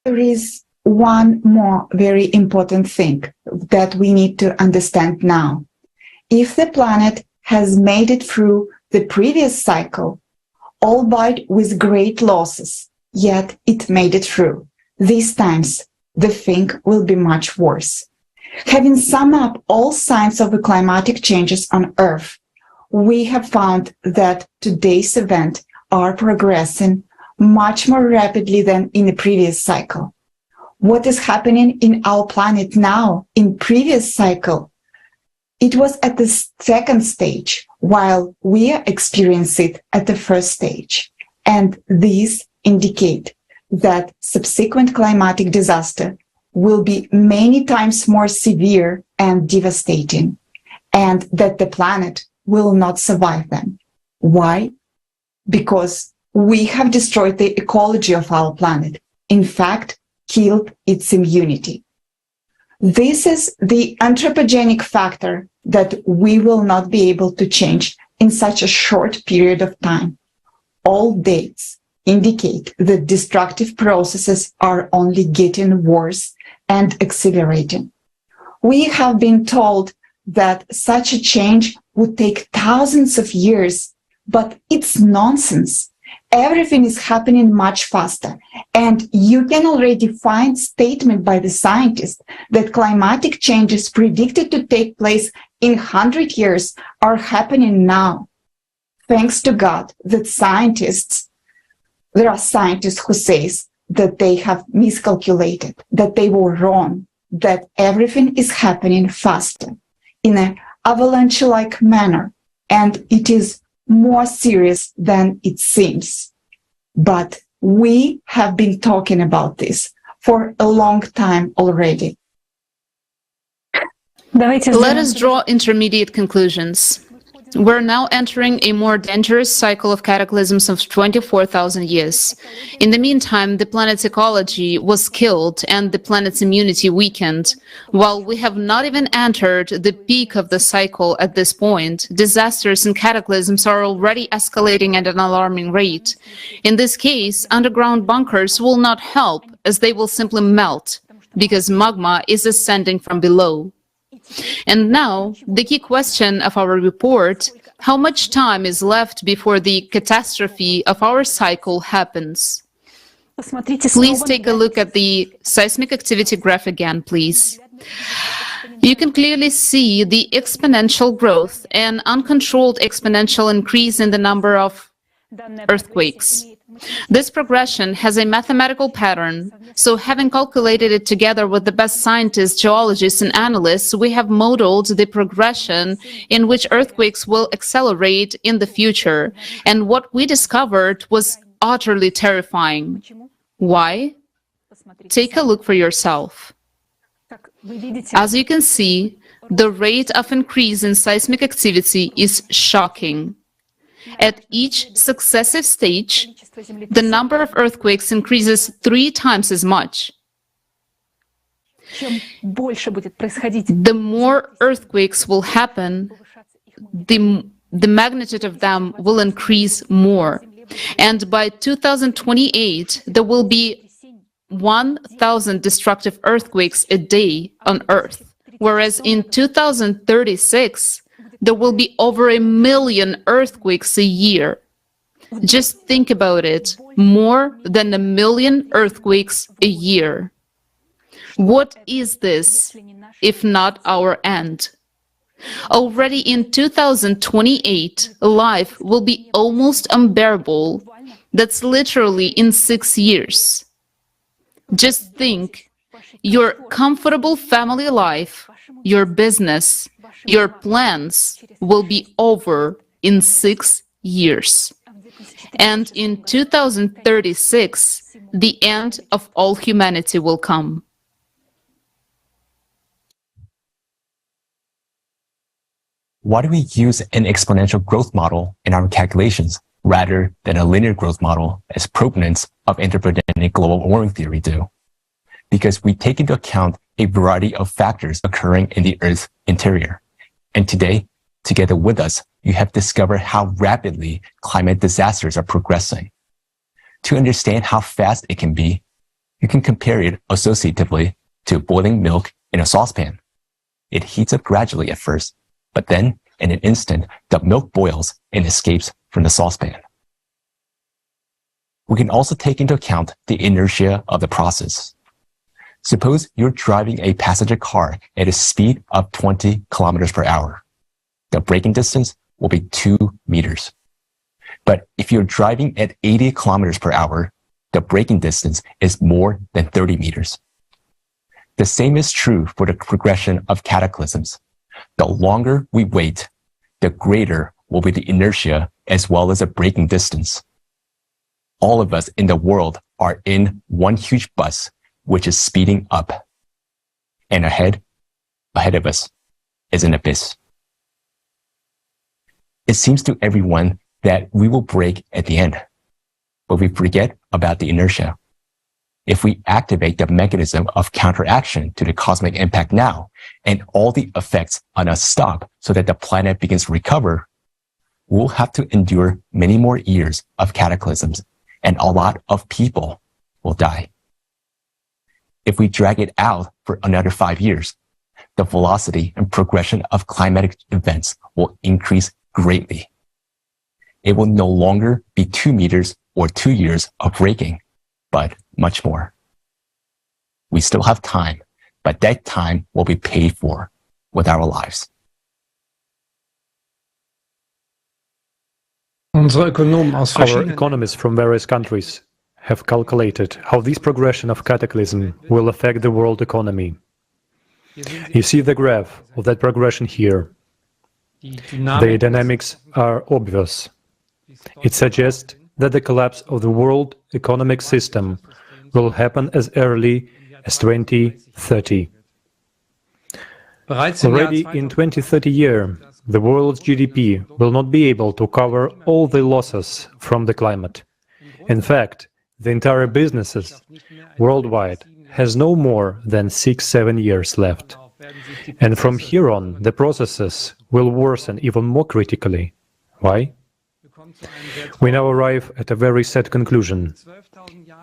S11: There is one more very important thing that we need to understand now. If the planet has made it through the previous cycle, albeit with great losses, yet it made it through, these times the thing will be much worse. Having summed up all signs of the climatic changes on Earth, we have found that today's events are progressing much more rapidly than in the previous cycle. What is happening in our planet now, in previous cycle, it was at the second stage, while we are experiencing it at the first stage. And these indicate that subsequent climatic disaster will be many times more severe and devastating, and that the planet will not survive them. Why? Because we have destroyed the ecology of our planet. In fact, killed its immunity. This is the anthropogenic factor that we will not be able to change in such a short period of time. All dates indicate that destructive processes are only getting worse and accelerating. We have been told that such a change would take thousands of years, but it's nonsense. Everything is happening much faster, and you can already find statement by the scientists that climatic changes predicted to take place in 100 years are happening now. Thanks to God that there are scientists who say that they have miscalculated, that they were wrong, that everything is happening faster in an avalanche-like manner, and it is more serious than it seems. But we have been talking about this for a long time already.
S5: Let us draw intermediate conclusions. We're now entering a more dangerous cycle of cataclysms of 24,000 years. In the meantime, the planet's ecology was killed and the planet's immunity weakened. While we have not even entered the peak of the cycle at this point, disasters and cataclysms are already escalating at an alarming rate. In this case, underground bunkers will not help, as they will simply melt, because magma is ascending from below. And now, the key question of our report: how much time is left before the catastrophe of our cycle happens? Please take a look at the seismic activity graph again, please. You can clearly see the exponential growth and uncontrolled exponential increase in the number of earthquakes. This progression has a mathematical pattern, so having calculated it together with the best scientists, geologists, and analysts, we have modeled the progression in which earthquakes will accelerate in the future. And what we discovered was utterly terrifying. Why? Take a look for yourself. As you can see, the rate of increase in seismic activity is shocking. At each successive stage, the number of earthquakes increases 3 times as much. The more earthquakes will happen, the the magnitude of them will increase more. And by 2028, there will be 1,000 destructive earthquakes a day on Earth, whereas in 2036, there will be over 1 million earthquakes a year. Just think about it, more than 1 million earthquakes a year. What is this, if not our end? Already in 2028, life will be almost unbearable. That's literally in 6 years. Just think, your comfortable family life, your business, your plans will be over in 6 years. And in 2036, the end of all humanity will come.
S9: Why do we use an exponential growth model in our calculations rather than a linear growth model as proponents of anthropogenic global warming theory do? Because we take into account a variety of factors occurring in the Earth's interior. And today, together with us, you have discovered how rapidly climate disasters are progressing. To understand how fast it can be, you can compare it associatively to boiling milk in a saucepan. It heats up gradually at first, but then, in an instant, the milk boils and escapes from the saucepan. We can also take into account the inertia of the process. Suppose you're driving a passenger car at a speed of 20 kilometers per hour. The braking distance will be 2 meters. But if you're driving at 80 kilometers per hour, the braking distance is more than 30 meters. The same is true for the progression of cataclysms. The longer we wait, the greater will be the inertia as well as the braking distance. All of us in the world are in one huge bus, which is speeding up. And ahead of us, is an abyss. It seems to everyone that we will break at the end, but we forget about the inertia. If we activate the mechanism of counteraction to the cosmic impact now, and all the effects on us stop so that the planet begins to recover, we'll have to endure many more years of cataclysms, and a lot of people will die. If we drag it out for another 5 years, the velocity and progression of climatic events will increase greatly. It will no longer be 2 meters or 2 years of braking, but much more. We still have time, but that time will be paid for with our lives.
S16: Our economists from various countries have calculated how this progression of cataclysm will affect the world economy. You see the graph of that progression here. The dynamics are obvious. It suggests that the collapse of the world economic system will happen as early as 2030. Already in 2030 year, the world's GDP will not be able to cover all the losses from the climate. In fact, the entire businesses worldwide has no more than 6-7 years left. And from here on, the processes will worsen even more critically. Why? We now arrive at a very sad conclusion.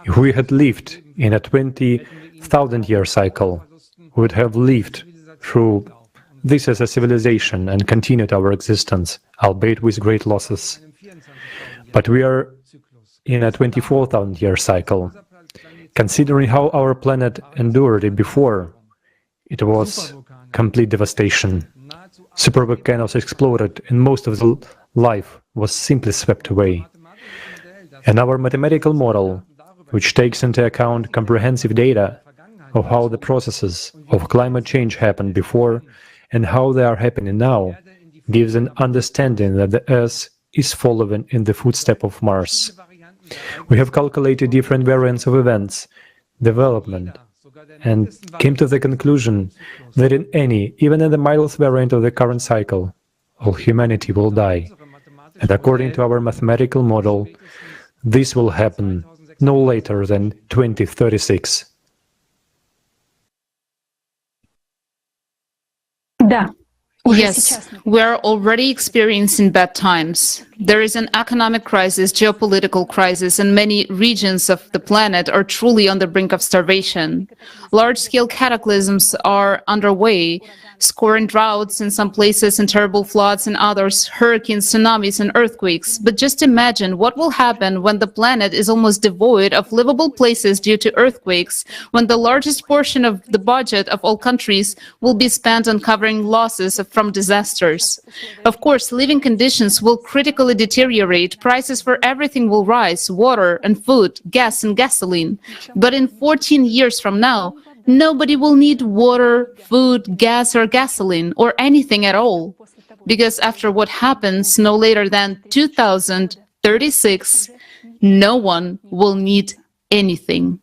S16: If we had lived in a 20,000-year cycle, we would have lived through this as a civilization and continued our existence, albeit with great losses. But we are in a 24,000-year cycle. Considering how our planet endured it before, it was complete devastation. Supervolcanoes exploded and most of the life was simply swept away. And our mathematical model, which takes into account comprehensive data of how the processes of climate change happened before and how they are happening now, gives an understanding that the Earth is following in the footsteps of Mars. We have calculated different variants of events, development, and came to the conclusion that in any, even in the mildest variant of the current cycle, all humanity will die. And according to our mathematical model, this will happen no later than 2036.
S2: Да,
S5: Yes, we are already experiencing bad times. There is an economic crisis, geopolitical crisis, and many regions of the planet are truly on the brink of starvation. Large-scale cataclysms are underway, scoring droughts in some places and terrible floods in others, hurricanes, tsunamis, and earthquakes. But just imagine what will happen when the planet is almost devoid of livable places due to earthquakes, when the largest portion of the budget of all countries will be spent on covering losses from disasters. Of course, living conditions will critically deteriorate, prices for everything will rise, water and food, gas and gasoline. But in 14 years from now, nobody will need water, food, gas, or gasoline, or anything at all. Because after what happens no later than 2036, no one will need anything.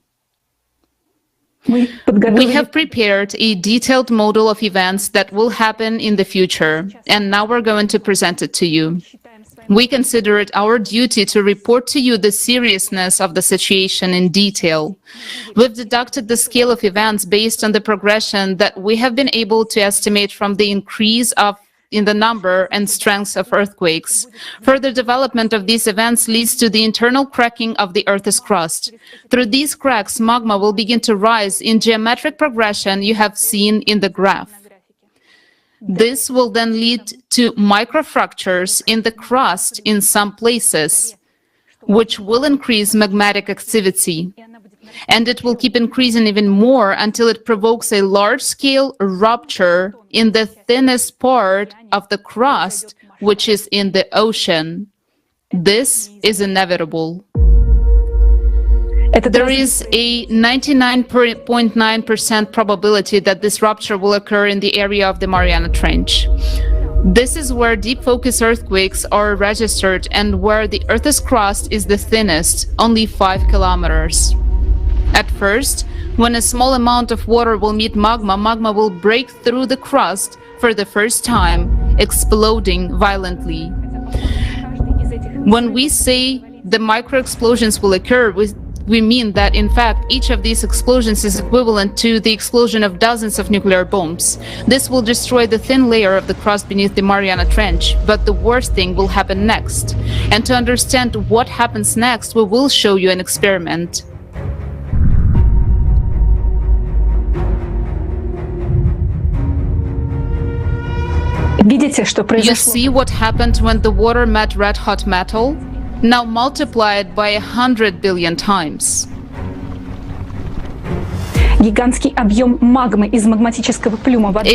S5: We have prepared a detailed model of events that will happen in the future, and now we're going to present it to you. We consider it our duty to report to you the seriousness of the situation in detail. We've deducted the scale of events based on the progression that we have been able to estimate from the increase in the number and strength of earthquakes. Further development of these events leads to the internal cracking of the Earth's crust. Through these cracks, magma will begin to rise in geometric progression you have seen in the graph. This will then lead to microfractures in the crust in some places, which will increase magmatic activity. And it will keep increasing even more until it provokes a large-scale rupture in the thinnest part of the crust, which is in the ocean. This is inevitable. There is a 99.9% probability that this rupture will occur in the area of the Mariana Trench. This is where deep focus earthquakes are registered and where the Earth's crust is the thinnest, only 5 kilometers. At first, when a small amount of water will meet magma, magma will break through the crust for the first time, exploding violently. When we say the micro-explosions will occur, we mean that, in fact, each of these explosions is equivalent to the explosion of dozens of nuclear bombs. This will destroy the thin layer of the crust beneath the Mariana Trench, but the worst thing will happen next. And to understand what happens next, we will show you an experiment. You see what happened when the water met red-hot metal? Now multiply it by 100 billion times. A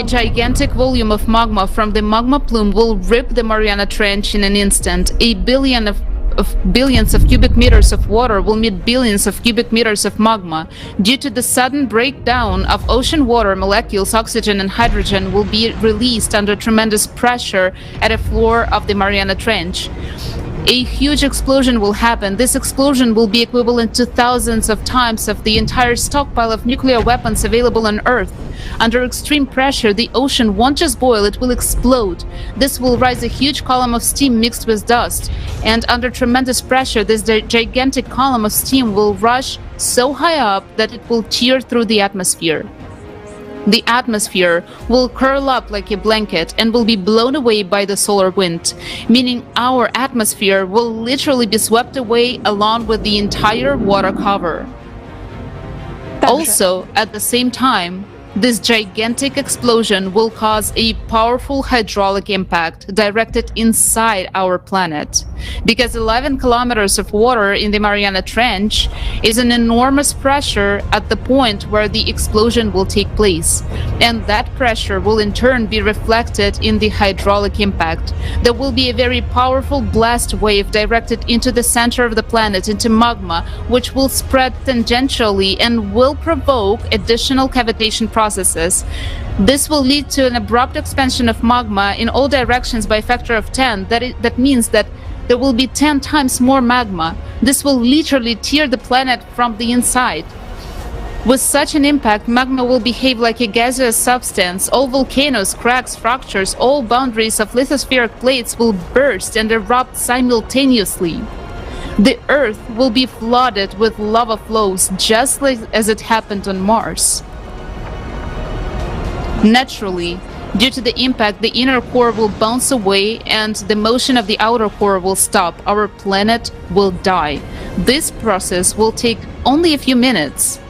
S5: gigantic volume of magma from the magma plume will rip the Mariana Trench in an instant. Billions of cubic meters of water will meet billions of cubic meters of magma. Due to the sudden breakdown of ocean water molecules, oxygen and hydrogen will be released under tremendous pressure at the floor of the Mariana Trench. A huge explosion will happen. This explosion will be equivalent to thousands of times of the entire stockpile of nuclear weapons available on Earth. Under extreme pressure, the ocean won't just boil, it will explode. This will rise a huge column of steam mixed with dust. And under tremendous pressure, this gigantic column of steam will rush so high up that it will tear through the atmosphere. The atmosphere will curl up like a blanket and will be blown away by the solar wind, meaning our atmosphere will literally be swept away along with the entire water cover. Also, at the same time, this gigantic explosion will cause a powerful hydraulic impact directed inside our planet, because 11 kilometers of water in the Mariana Trench is an enormous pressure at the point where the explosion will take place, and that pressure will in turn be reflected in the hydraulic impact. There will be a very powerful blast wave directed into the center of the planet, into magma, which will spread tangentially and will provoke additional cavitation processes. This will lead to an abrupt expansion of magma in all directions by a factor of 10. That means that there will be 10 times more magma. This will literally tear the planet from the inside. With such an impact, magma will behave like a gaseous substance. All volcanoes, cracks, fractures, all boundaries of lithospheric plates will burst and erupt simultaneously. The Earth will be flooded with lava flows, just like as it happened on Mars. Naturally, Due to the impact, the inner core will bounce away and the motion of the outer core will stop. Our planet will die. This process will take only a few minutes.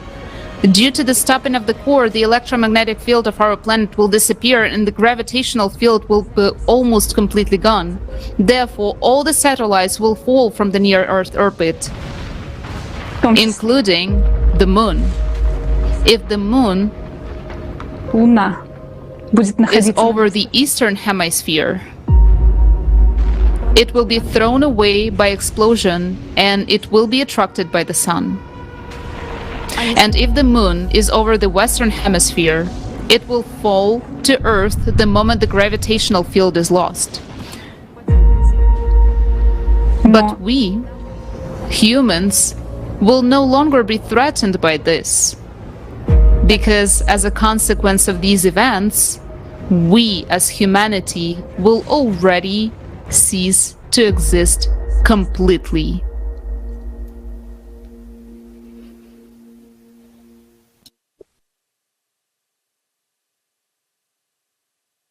S5: Due to the stopping of the core, the electromagnetic field of our planet will disappear and the gravitational field will be almost completely gone. Therefore, all the satellites will fall from the near-Earth orbit, including the Moon. If the Moon is over the eastern hemisphere, it will be thrown away by explosion and it will be attracted by the sun. And if the Moon is over the western hemisphere, it will fall to Earth the moment the gravitational field is lost. But we, humans, will no longer be threatened by this, because as a consequence of these events, we as humanity will already cease to exist completely.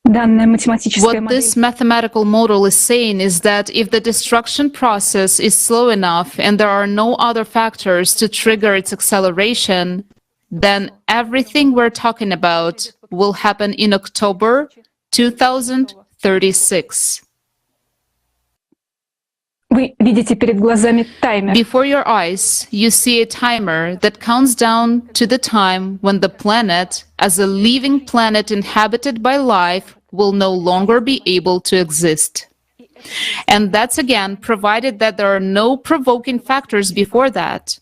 S5: What this mathematical model is saying is that if the destruction process is slow enough and there are no other factors to trigger its acceleration, then everything we're talking about will happen in October 2036. Before your eyes, you see a timer that counts down to the time when the planet, as a living planet inhabited by life, will no longer be able to exist. And that's again provided that there are no provoking factors before that.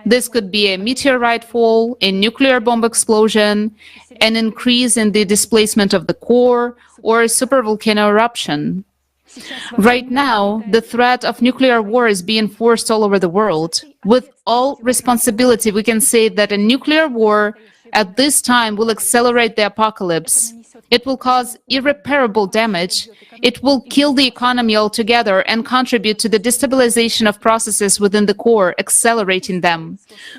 S5: This could be a meteorite fall, a nuclear bomb explosion, an increase in the displacement of the core, or a supervolcano eruption. Right now, the threat of nuclear war is being forced all over the world. With all responsibility, we can say that a nuclear war at this time will accelerate the apocalypse. It will cause irreparable damage. It will kill the economy altogether and contribute to the destabilization of processes within the core, accelerating them.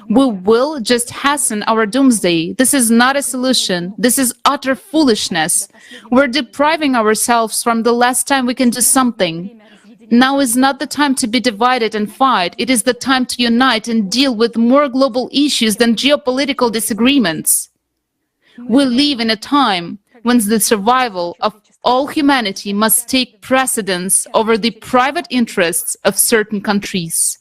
S5: We will just hasten our doomsday. This is not a solution. This is utter foolishness. We're depriving ourselves from the last time we can do something. Now is not the time to be divided and fight. It is the time to unite and deal with more global issues than geopolitical disagreements. We live in a time when the survival of all humanity must take precedence over the private interests of certain countries.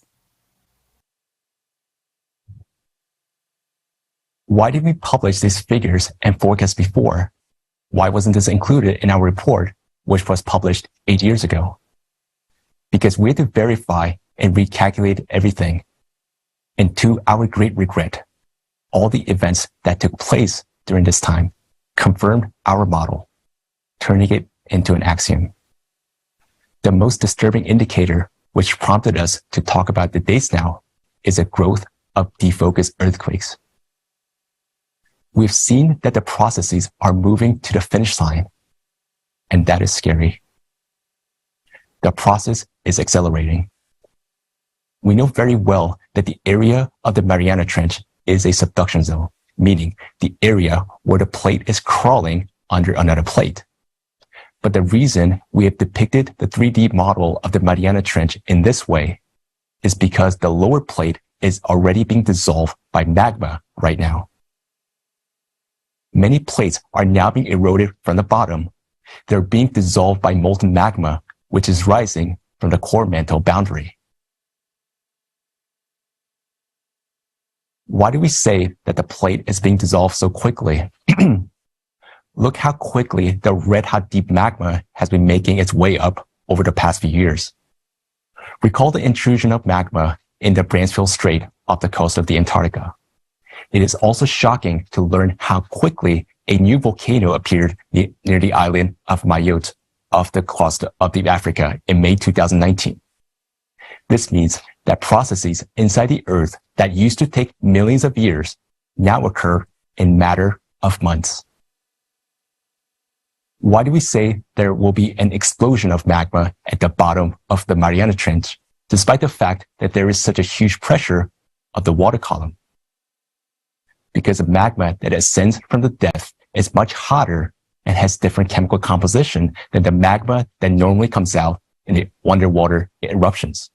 S9: Why did we publish these figures and forecasts before? Why wasn't this included in our report, which was published 8 years ago? Because we had to verify and recalculate everything. And to our great regret, all the events that took place during this time confirmed our model, turning it into an axiom. The most disturbing indicator which prompted us to talk about the dates now is the growth of defocused earthquakes. We've seen that the processes are moving to the finish line, and that is scary. The process is accelerating. We know very well that the area of the Mariana Trench is a subduction zone, meaning the area where the plate is crawling under another plate. But the reason we have depicted the 3D model of the Mariana Trench in this way is because the lower plate is already being dissolved by magma right now. Many plates are now being eroded from the bottom. They're being dissolved by molten magma, which is rising from the core mantle boundary. Why do we say that the plate is being dissolved so quickly? Look how quickly the red-hot deep magma has been making its way up over the past few years. Recall the intrusion of magma in the Bransfield Strait off the coast of the Antarctica. It is also shocking to learn how quickly a new volcano appeared near the island of Mayotte off the coast of Africa in May 2019. This means that processes inside the Earth that used to take millions of years now occur in a matter of months. Why do we say there will be an explosion of magma at the bottom of the Mariana Trench, despite the fact that there is such a huge pressure of the water column? Because the magma that ascends from the depth is much hotter and has different chemical composition than the magma that normally comes out in the underwater eruptions.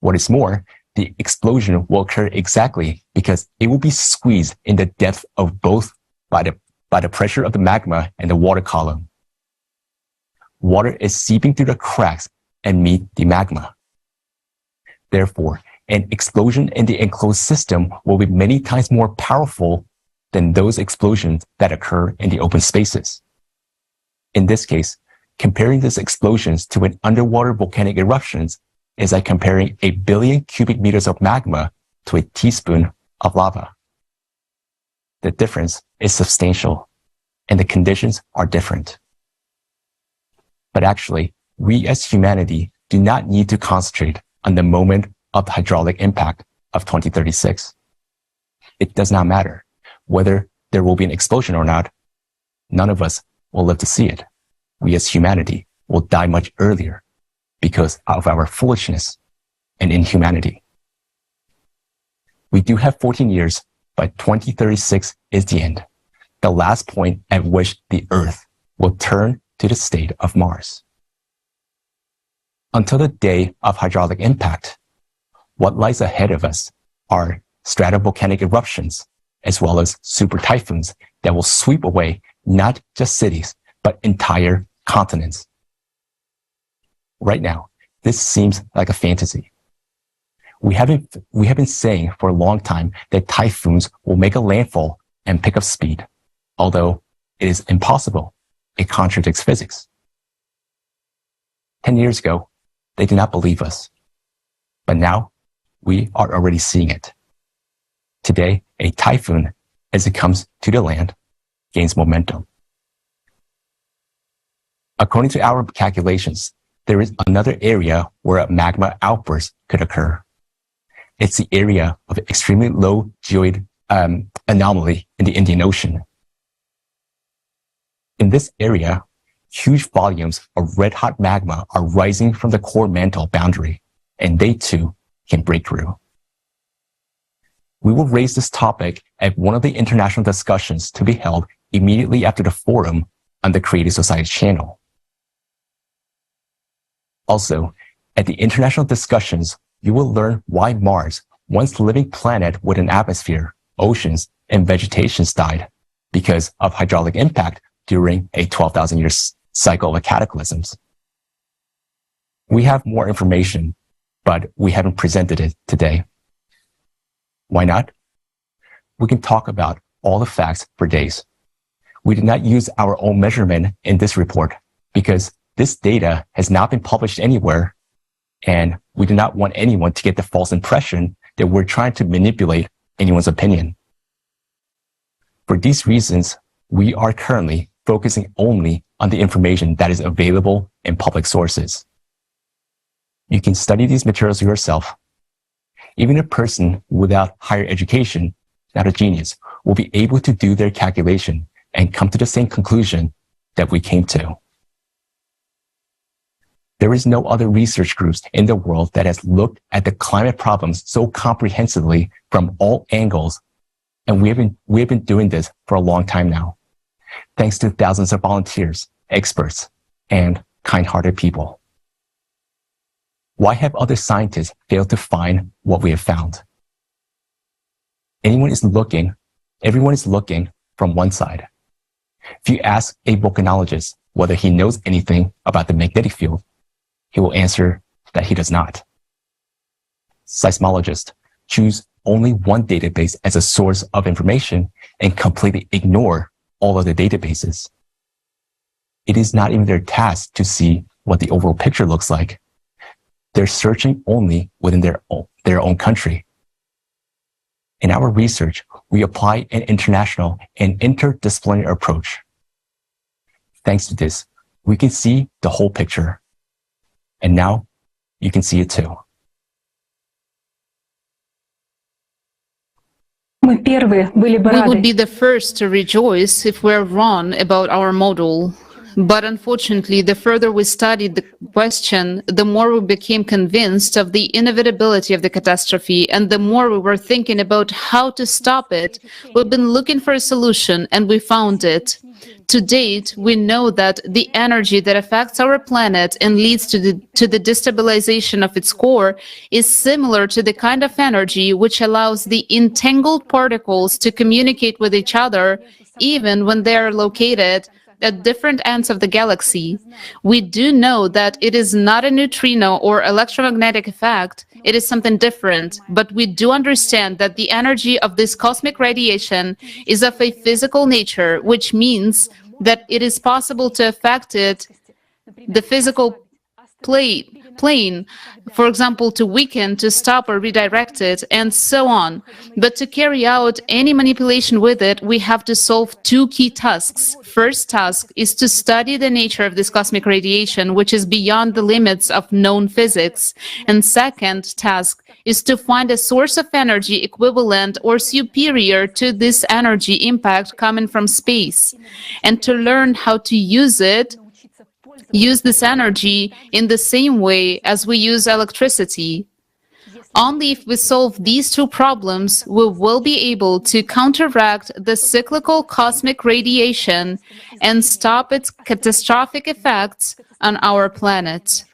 S9: What is more, the explosion will occur exactly because it will be squeezed in the depth of both by the pressure of the magma and the water column. Water is seeping through the cracks and meet the magma. Therefore, an explosion in the enclosed system will be many times more powerful than those explosions that occur in the open spaces. In this case, comparing these explosions to an underwater volcanic eruptions is like comparing 1 billion cubic meters of magma to a teaspoon of lava. The difference is substantial, and the conditions are different. But actually, we as humanity do not need to concentrate on the moment of the hydraulic impact of 2036. It does not matter whether there will be an explosion or not. None of us will live to see it. We as humanity will die much earlier because of our foolishness and inhumanity. We do have 14 years, but 2036 is the end, the last point at which the Earth will turn to the state of Mars. Until the day of hydraulic impact, what lies ahead of us are stratovolcanic eruptions, as well as super typhoons that will sweep away not just cities, but entire continents. Right now, this seems like a fantasy. We have been saying for a long time that typhoons will make a landfall and pick up speed, although it is impossible. It contradicts physics. 10 years ago, they did not believe us. But now, we are already seeing it. Today, a typhoon, as it comes to the land, gains momentum. According to our calculations, there is another area where a magma outburst could occur. It's the area of extremely low geoid anomaly in the Indian Ocean. In this area, huge volumes of red-hot magma are rising from the core mantle boundary, and they too can break through. We will raise this topic at one of the international discussions to be held immediately after the forum on the Creative Society channel. Also, at the international discussions, you will learn why Mars, once a living planet with an atmosphere, oceans, and vegetation, died because of hydraulic impact during a 12,000-year cycle of cataclysms. We have more information, but we haven't presented it today. Why not? We can talk about all the facts for days. We did not use our own measurement in this report because this data has not been published anywhere, and we do not want anyone to get the false impression that we're trying to manipulate anyone's opinion. For these reasons, we are currently focusing only on the information that is available in public sources. You can study these materials yourself. Even a person without higher education, not a genius, will be able to do their calculation and come to the same conclusion that we came to. There is no other research groups in the world that has looked at the climate problems so comprehensively from all angles, and we have been doing this for a long time now, thanks to thousands of volunteers, experts, and kind-hearted people. Why have other scientists failed to find what we have found? Everyone is looking from one side. If you ask a volcanologist whether he knows anything about the magnetic field, he will answer that he does not. Seismologists choose only one database as a source of information and completely ignore all other databases. It is not even their task to see what the overall picture looks like. They're searching only within their own country. In our research, we apply an international and interdisciplinary approach. Thanks to this, we can see the whole picture. And now, you can see it too.
S5: We would be the first to rejoice if we're wrong about our model. But unfortunately, the further we studied the question, the more we became convinced of the inevitability of the catastrophe, and the more we were thinking about how to stop it. We've been looking for a solution, and we found it. To date, we know that the energy that affects our planet and leads to the destabilization of its core is similar to the kind of energy which allows the entangled particles to communicate with each other, even when they are located at different ends of the galaxy. We do know that it is not a neutrino or electromagnetic effect, it is something different, but we do understand that the energy of this cosmic radiation is of a physical nature, which means that it is possible to affect it, the physical plane, for example, to weaken, to stop or redirect it, and so on. But to carry out any manipulation with it, we have to solve two key tasks. First task is to study the nature of this cosmic radiation, which is beyond the limits of known physics. And second task is to find a source of energy equivalent or superior to this energy impact coming from space, and to learn how to use this energy in the same way as we use electricity. Only if we solve these two problems, we will be able to counteract the cyclical cosmic radiation and stop its catastrophic effects on our planet.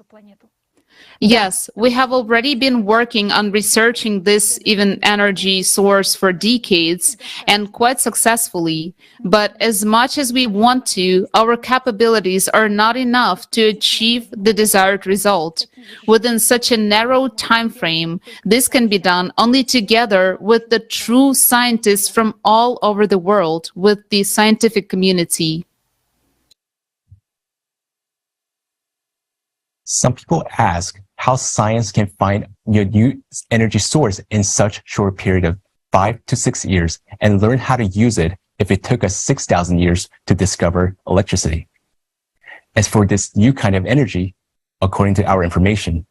S5: Yes, we have already been working on researching this even energy source for decades, and quite successfully. But as much as we want to, our capabilities are not enough to achieve the desired result. Within such a narrow time frame, this can be done only together with the true scientists from all over the world, with the scientific community.
S9: Some people ask how science can find a new energy source in such short period of 5 to 6 years and learn how to use it if it took us 6,000 years to discover electricity. As for this new kind of energy, according to our information,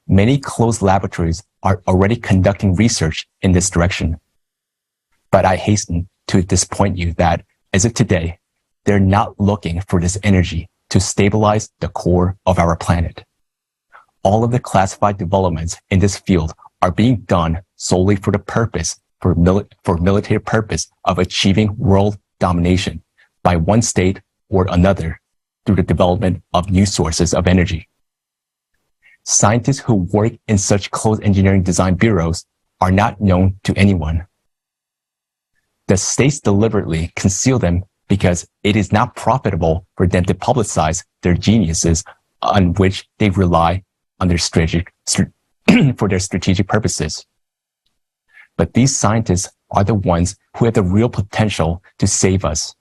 S9: many closed laboratories are already conducting research in this direction. But I hasten to disappoint you that, as of today, they're not looking for this energy to stabilize the core of our planet. All of the classified developments in this field are being done solely for the purpose, for military purpose of achieving world domination by one state or another through the development of new sources of energy. Scientists who work in such closed engineering design bureaus are not known to anyone. The states deliberately conceal them because it is not profitable for them to publicize their geniuses on which they rely on their for their strategic purposes. But these scientists are the ones who have the real potential to save us,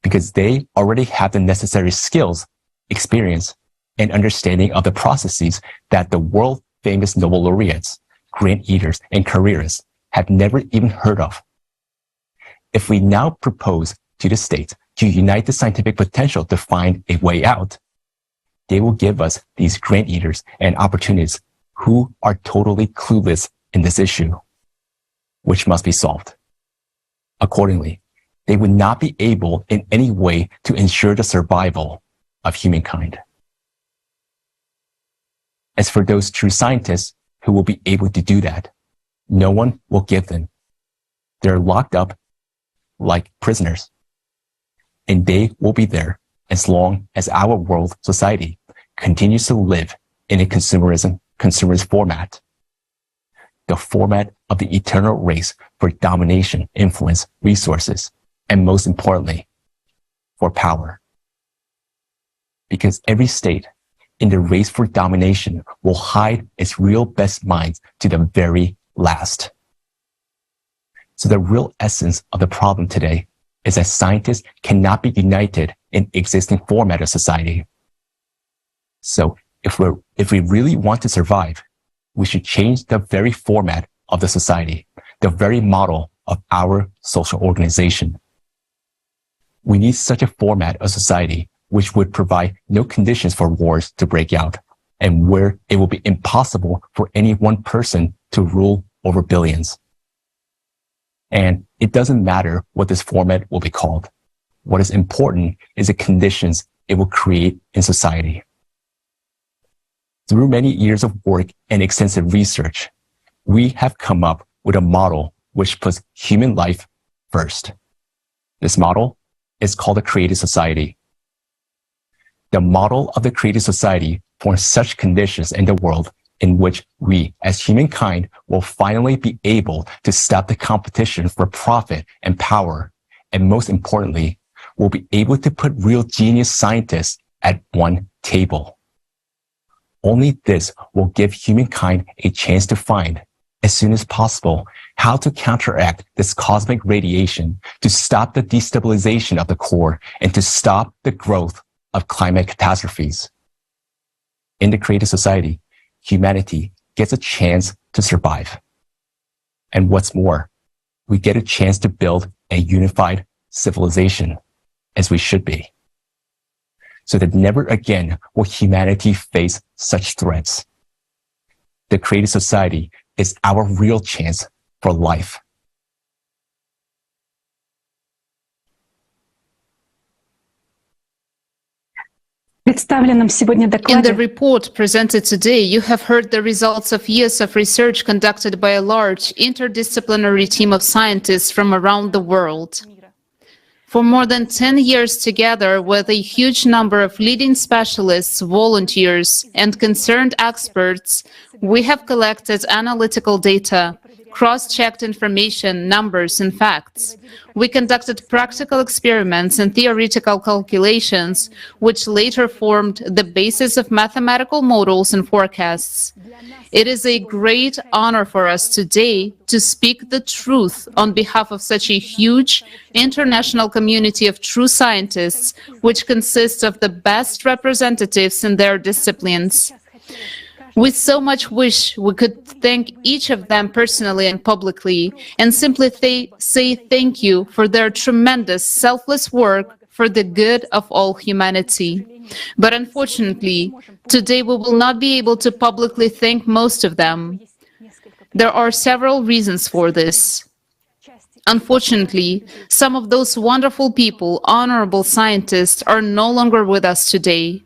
S9: because they already have the necessary skills, experience, and understanding of the processes that the world-famous Nobel laureates, grant eaters, and careerists have never even heard of. If we now propose to the states to unite the scientific potential to find a way out, they will give us these grant eaters and opportunists who are totally clueless in this issue, which must be solved. Accordingly, they would not be able in any way to ensure the survival of humankind. As for those true scientists who will be able to do that, no one will give them. They're locked up like prisoners, and they will be there as long as our world society continues to live in a consumerist format, the format of the eternal race for domination, influence, resources, and most importantly, for power. Because every state in the race for domination will hide its real best minds to the very last. So the real essence of the problem today is that scientists cannot be united in existing format of society. So if we really want to survive, we should change the very format of the society, the very model of our social organization. We need such a format of society which would provide no conditions for wars to break out, and where it will be impossible for any one person to rule over billions. And it doesn't matter what this format will be called. What is important is the conditions it will create in society. Through many years of work and extensive research, we have come up with a model which puts human life first. This model is called the created society. The model of the created society forms such conditions in the world in which we, as humankind, will finally be able to stop the competition for profit and power, and most importantly, will be able to put real genius scientists at one table. Only this will give humankind a chance to find, as soon as possible, how to counteract this cosmic radiation, to stop the destabilization of the core, and to stop the growth of climate catastrophes. In the created society, humanity gets a chance to survive. And what's more, we get a chance to build a unified civilization, as we should be, so that never again will humanity face such threats. The created society is our real chance for life.
S5: In the report presented today, you have heard the results of years of research conducted by a large interdisciplinary team of scientists from around the world. For more than 10 years together with a huge number of leading specialists, volunteers, and concerned experts, we have collected analytical data, cross-checked information, numbers, and facts. We conducted practical experiments and theoretical calculations, which later formed the basis of mathematical models and forecasts. It is a great honor for us today to speak the truth on behalf of such a huge international community of true scientists, which consists of the best representatives in their disciplines. We so much wish we could thank each of them personally and publicly, and simply say thank you for their tremendous, selfless work for the good of all humanity. But unfortunately, today we will not be able to publicly thank most of them. There are several reasons for this. Unfortunately, some of those wonderful people, honorable scientists, are no longer with us today.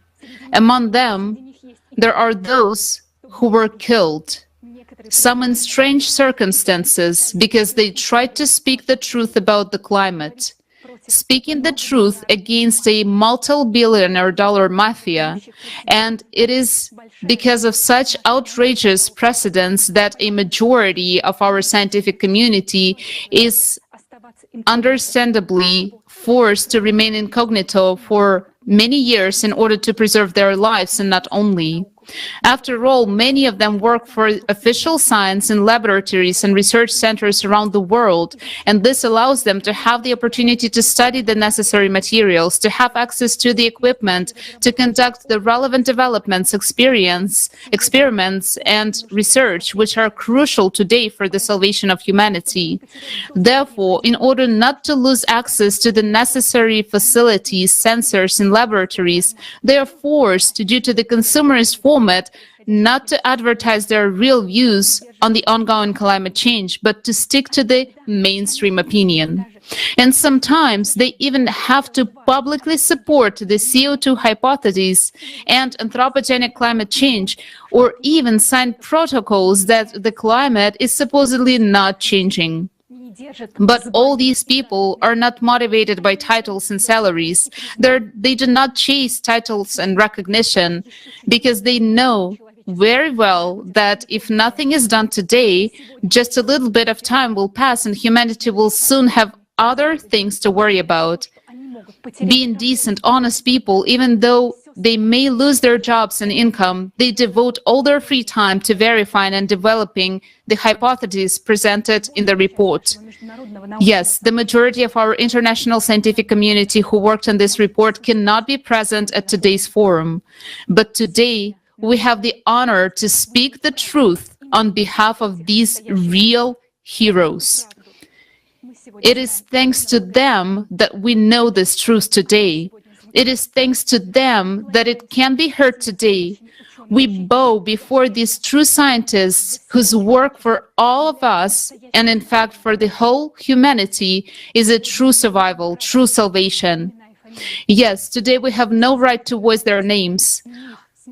S5: Among them, there are those who were killed, some in strange circumstances because they tried to speak the truth about the climate, speaking the truth against a multi-billion-dollar mafia, and it is because of such outrageous precedents that a majority of our scientific community is understandably forced to remain incognito for many years in order to preserve their lives, and not only. After all, many of them work for official science in laboratories and research centers around the world, and this allows them to have the opportunity to study the necessary materials, to have access to the equipment, to conduct the relevant developments, experiments, and research, which are crucial today for the salvation of humanity. Therefore, in order not to lose access to the necessary facilities, sensors, and laboratories, they are forced, due to the consumerist format, not to advertise their real views on the ongoing climate change, but to stick to the mainstream opinion. And sometimes they even have to publicly support the CO2 hypothesis and anthropogenic climate change, or even sign protocols that the climate is supposedly not changing. But all these people are not motivated by titles and salaries. They do not chase titles and recognition because they know very well that if nothing is done today, just a little bit of time will pass and humanity will soon have other things to worry about. Being decent, honest people, even though they may lose their jobs and income, they devote all their free time to verifying and developing the hypotheses presented in the report. Yes, the majority of our international scientific community who worked on this report cannot be present at today's forum. But today, we have the honor to speak the truth on behalf of these real heroes. It is thanks to them that we know this truth today. It is thanks to them that it can be heard today. We bow before these true scientists whose work for all of us, and in fact for the whole humanity, is a true survival, true salvation. Yes, today we have no right to voice their names.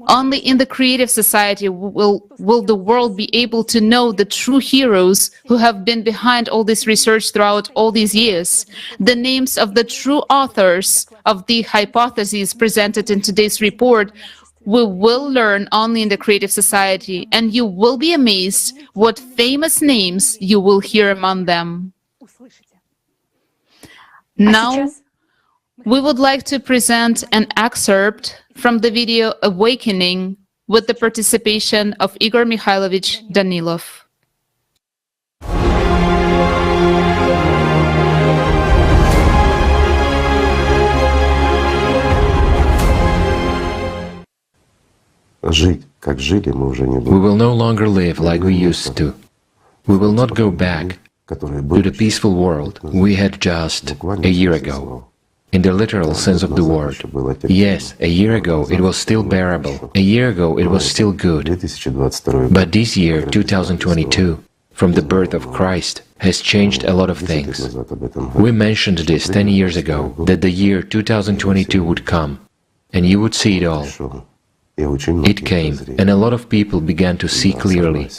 S5: Only in the creative society will the world be able to know the true heroes who have been behind all this research throughout all these years, the names of the true authors of the hypotheses presented in today's report. We will learn only in the creative society, and you will be amazed what famous names you will hear among them. Now, we would like to present an excerpt from the video Awakening with the participation of Igor Mikhailovich Danilov.
S17: We will no longer live like we used to. We will not go back to the peaceful world we had just a year ago. In the literal sense of the word. Yes, a year ago it was still bearable. A year ago it was still good. But this year, 2022, from the birth of Christ, has changed a lot of things. We mentioned this 10 years ago, that the year 2022 would come, and you would see it all. It came, and a lot of people began to see clearly.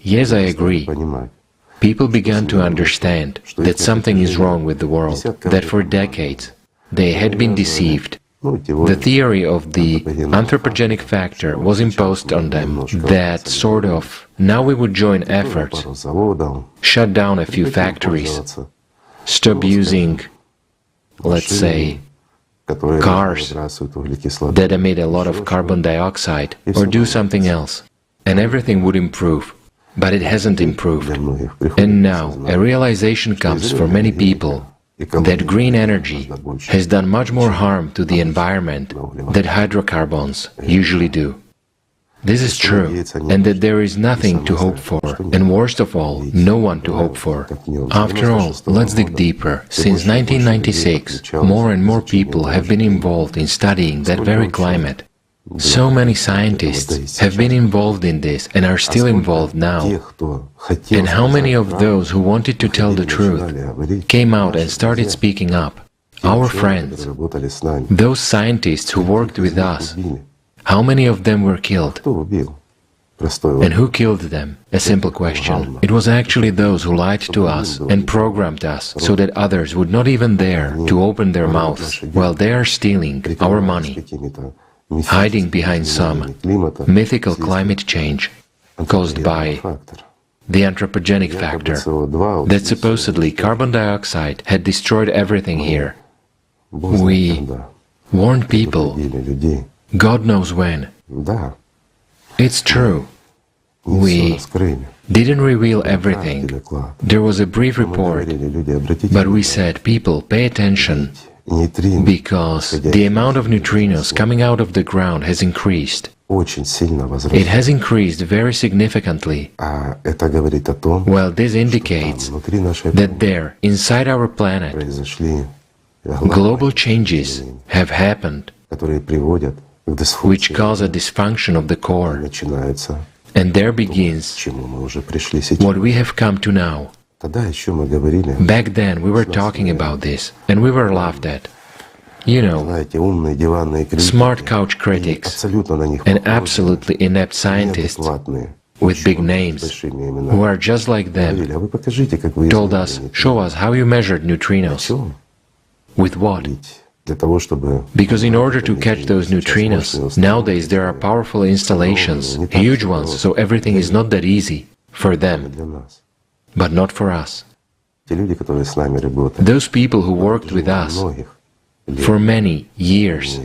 S17: Yes, I agree. People began to understand that something is wrong with the world, that for decades they had been deceived. The theory of the anthropogenic factor was imposed on them, that sort of, now we would join efforts, shut down a few factories, stop using, let's say, cars that emit a lot of carbon dioxide, or do something else, and everything would improve. But it hasn't improved. And now a realization comes for many people that green energy has done much more harm to the environment than hydrocarbons usually do. This is true, and that there is nothing to hope for, and worst of all, no one to hope for. After all, let's dig deeper. Since 1996, more and more people have been involved in studying that very climate. So many scientists have been involved in this and are still involved now. And how many of those who wanted to tell the truth came out and started speaking up? Our friends, those scientists who worked with us, how many of them were killed? And who killed them? A simple question. It was actually those who lied to us and programmed us so that others would not even dare to open their mouths while they are stealing our money, hiding behind some mythical climate change caused by the anthropogenic factor, that supposedly carbon dioxide had destroyed everything here. We warned people, God knows when. It's true. We didn't reveal everything. There was a brief report, but we said, people, pay attention, because the amount of neutrinos coming out of the ground has increased. It has increased very significantly. Well, this indicates that there, inside our planet, global changes have happened, which cause a dysfunction of the core. And there begins what we have come to now. Back then we were talking about this, and we were laughed at. You know, smart couch critics and absolutely inept scientists with big names, who are just like them, told us, show us how you measured neutrinos. With what? Because in order to catch those neutrinos, nowadays there are powerful installations, huge ones, so everything is not that easy for them, but not for us. Those people who worked with us for many years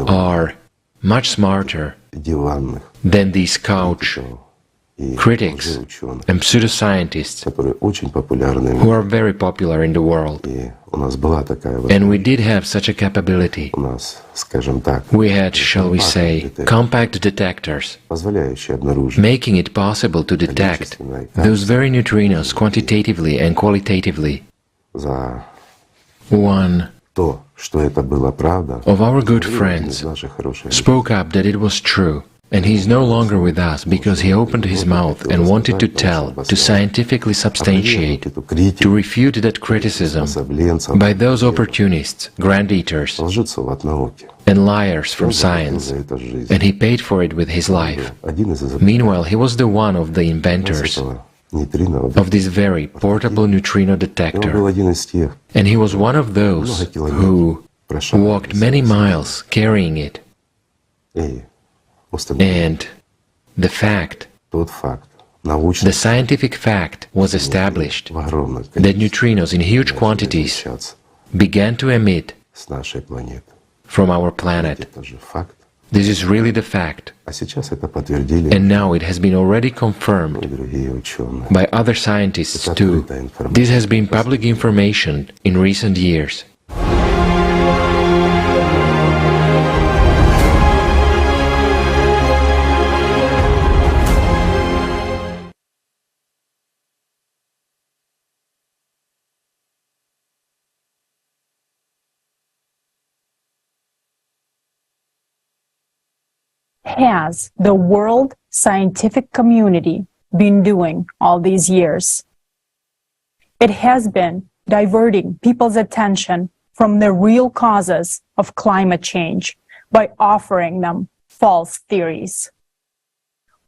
S17: are much smarter than these couch critics and pseudoscientists who are very popular in the world. And we did have such a capability. We had, shall we say, compact detectors, making it possible to detect those very neutrinos quantitatively and qualitatively. One of our good friends spoke up that it was true, and he is no longer with us because he opened his mouth and wanted to tell, to scientifically substantiate, to refute that criticism by those opportunists, grand-eaters, and liars from science, and he paid for it with his life. Meanwhile, he was the one of the inventors of this very portable neutrino detector, and he was one of those who walked many miles carrying it. And the fact, the scientific fact was established that neutrinos in huge quantities began to emit from our planet. This is really the fact. And now it has been already confirmed by other scientists too. This has been public information in recent years.
S2: Has the world scientific community been doing all these years? It has been diverting people's attention from the real causes of climate change by offering them false theories.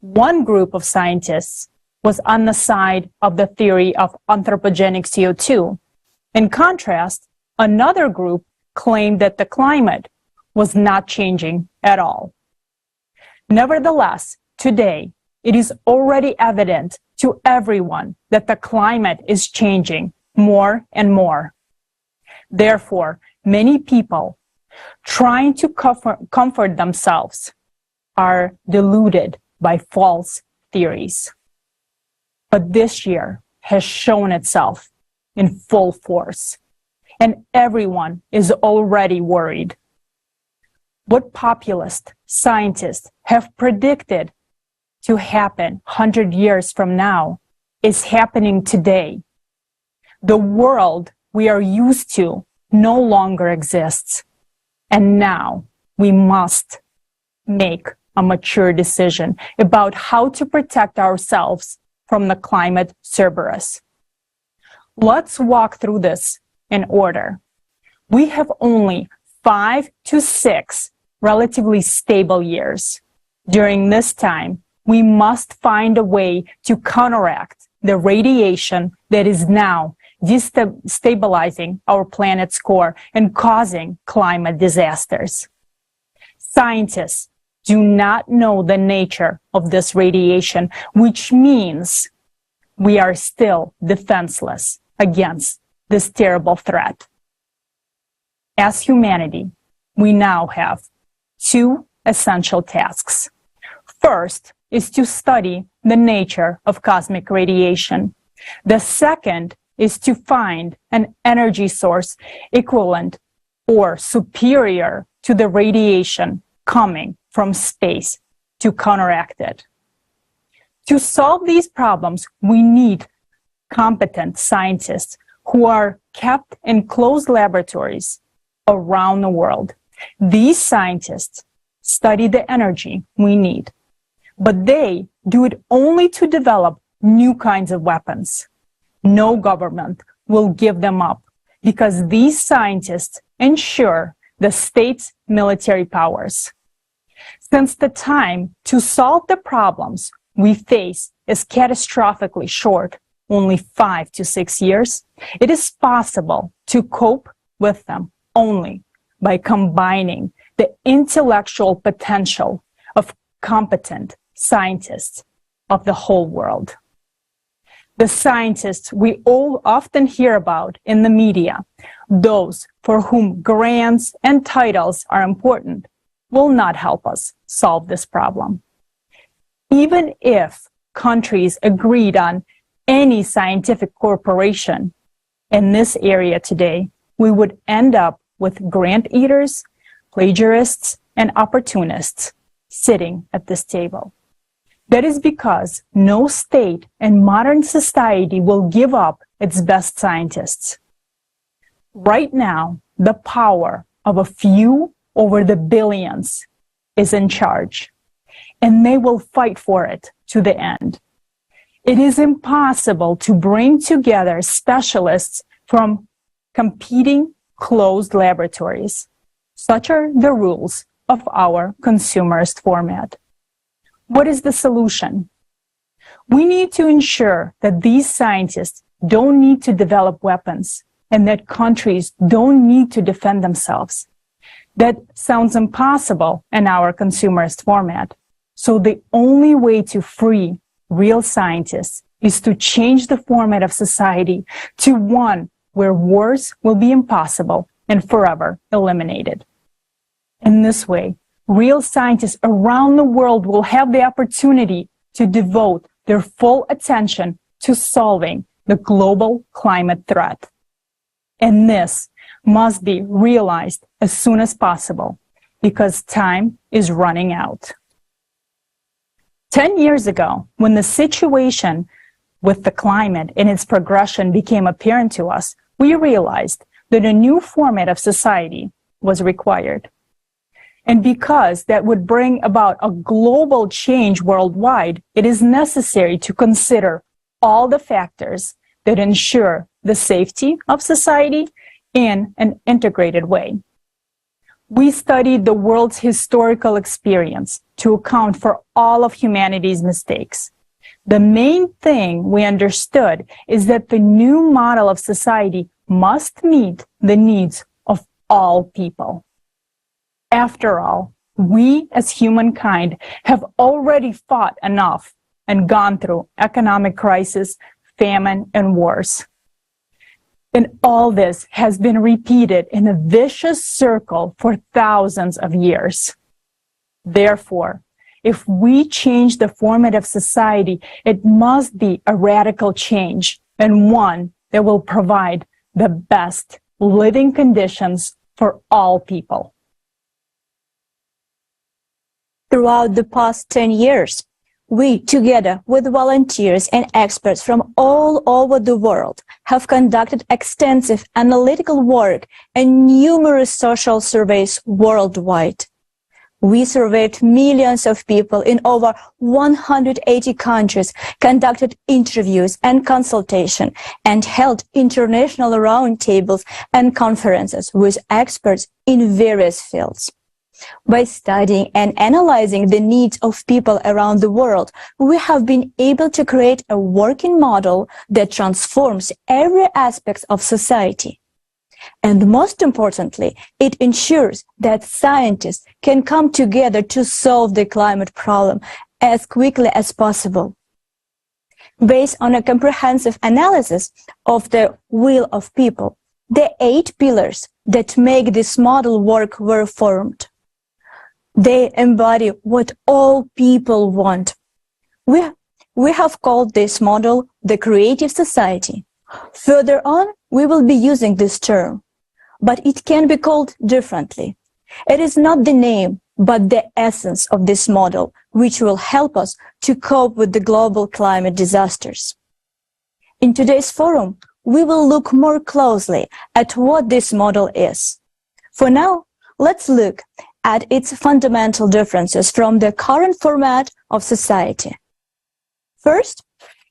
S2: One group of scientists was on the side of the theory of anthropogenic CO2. In contrast, another group claimed that the climate was not changing at all. Nevertheless, today, it is already evident to everyone that the climate is changing more and more. Therefore, many people trying to comfort themselves are deluded by false theories. But this year has shown itself in full force, and everyone is already worried. What populist scientists have predicted to happen 100 years from now is happening today. The world we are used to no longer exists, and now we must make a mature decision about how to protect ourselves from the Climate Cerberus. Let's walk through this in order. We have only 5 to 6 relatively stable years. During this time, we must find a way to counteract the radiation that is now destabilizing our planet's core and causing climate disasters. Scientists do not know the nature of this radiation, which means we are still defenseless against this terrible threat. As humanity, we now have 2 essential tasks. First is to study the nature of cosmic radiation. The second is to find an energy source equivalent or superior to the radiation coming from space to counteract it. To solve these problems, we need competent scientists who are kept in closed laboratories around the world. These scientists study the energy we need, but they do it only to develop new kinds of weapons. No government will give them up because these scientists ensure the state's military powers. Since the time to solve the problems we face is catastrophically short, only 5 to 6 years, it is possible to cope with them only by combining the intellectual potential of competent scientists of the whole world. The scientists we all often hear about in the media, those for whom grants and titles are important, will not help us solve this problem. Even if countries agreed on any scientific corporation in this area today, we would end up with grant eaters, plagiarists, and opportunists sitting at this table. That is because no state in modern society will give up its best scientists. Right now, the power of a few over the billions is in charge, and they will fight for it to the end. It is impossible to bring together specialists from competing closed laboratories. Such are the rules of our consumerist format. What is the solution? We need to ensure that these scientists don't need to develop weapons and that countries don't need to defend themselves. That sounds impossible in our consumerist format. So the only way to free real scientists is to change the format of society to one where wars will be impossible and forever eliminated. In this way, real scientists around the world will have the opportunity to devote their full attention to solving the global climate threat. And this must be realized as soon as possible because time is running out. 10 years ago, when the situation with the climate and its progression became apparent to us, we realized that a new format of society was required. And because that would bring about a global change worldwide, it is necessary to consider all the factors that ensure the safety of society in an integrated way. We studied the world's historical experience to account for all of humanity's mistakes. The main thing we understood is that the new model of society must meet the needs of all people. After all, we as humankind have already fought enough and gone through economic crisis, famine, and wars. And all this has been repeated in a vicious circle for thousands of years. Therefore, if we change the format of society, it must be a radical change and one that will provide the best living conditions for all people.
S3: Throughout the past 10 years, we, together with volunteers and experts from all over the world, have conducted extensive analytical work and numerous social surveys worldwide. We surveyed millions of people in over 180 countries, conducted interviews and consultation, and held international roundtables and conferences with experts in various fields. By studying and analyzing the needs of people around the world, we have been able to create a working model that transforms every aspect of society. And most importantly, it ensures that scientists can come together to solve the climate problem as quickly as possible. Based on a comprehensive analysis of the will of people, the 8 pillars that make this model work were formed. They embody what all people want. We have called this model the creative society. Further on, we will be using this term, but it can be called differently. It is not the name, but the essence of this model, which will help us to cope with the global climate disasters. In today's forum, we will look more closely at what this model is. For now, let's look at its fundamental differences from the current format of society. First,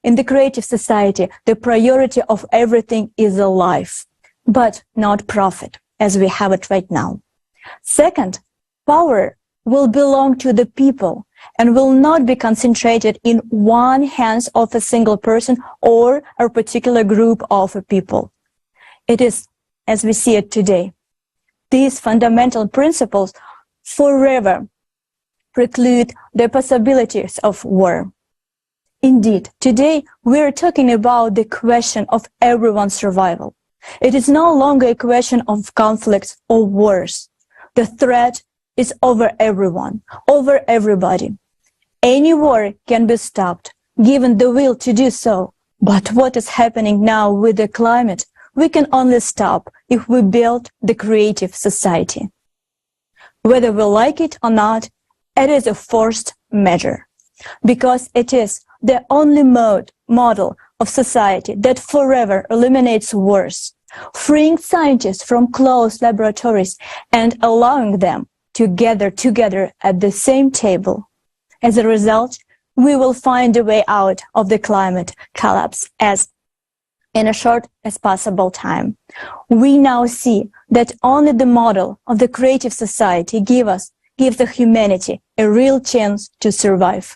S3: in the creative society, the priority of everything is life, but not profit, as we have it right now. Second, power will belong to the people and will not be concentrated in one hands of a single person or a particular group of people. It is as we see it today. These fundamental principles forever preclude the possibilities of war. Indeed, today we are talking about the question of everyone's survival. It is no longer a question of conflicts or wars. The threat is over everyone, over everybody. Any war can be stopped, given the will to do so. But what is happening now with the climate, we can only stop if we build the creative society. Whether we like it or not, it is a forced measure, because it is the only model of society that forever eliminates wars, freeing scientists from closed laboratories and allowing them to gather together at the same table. As a result, we will find a way out of the climate collapse as in a short as possible time. We now see that only the model of the creative society gives the humanity a real chance to survive.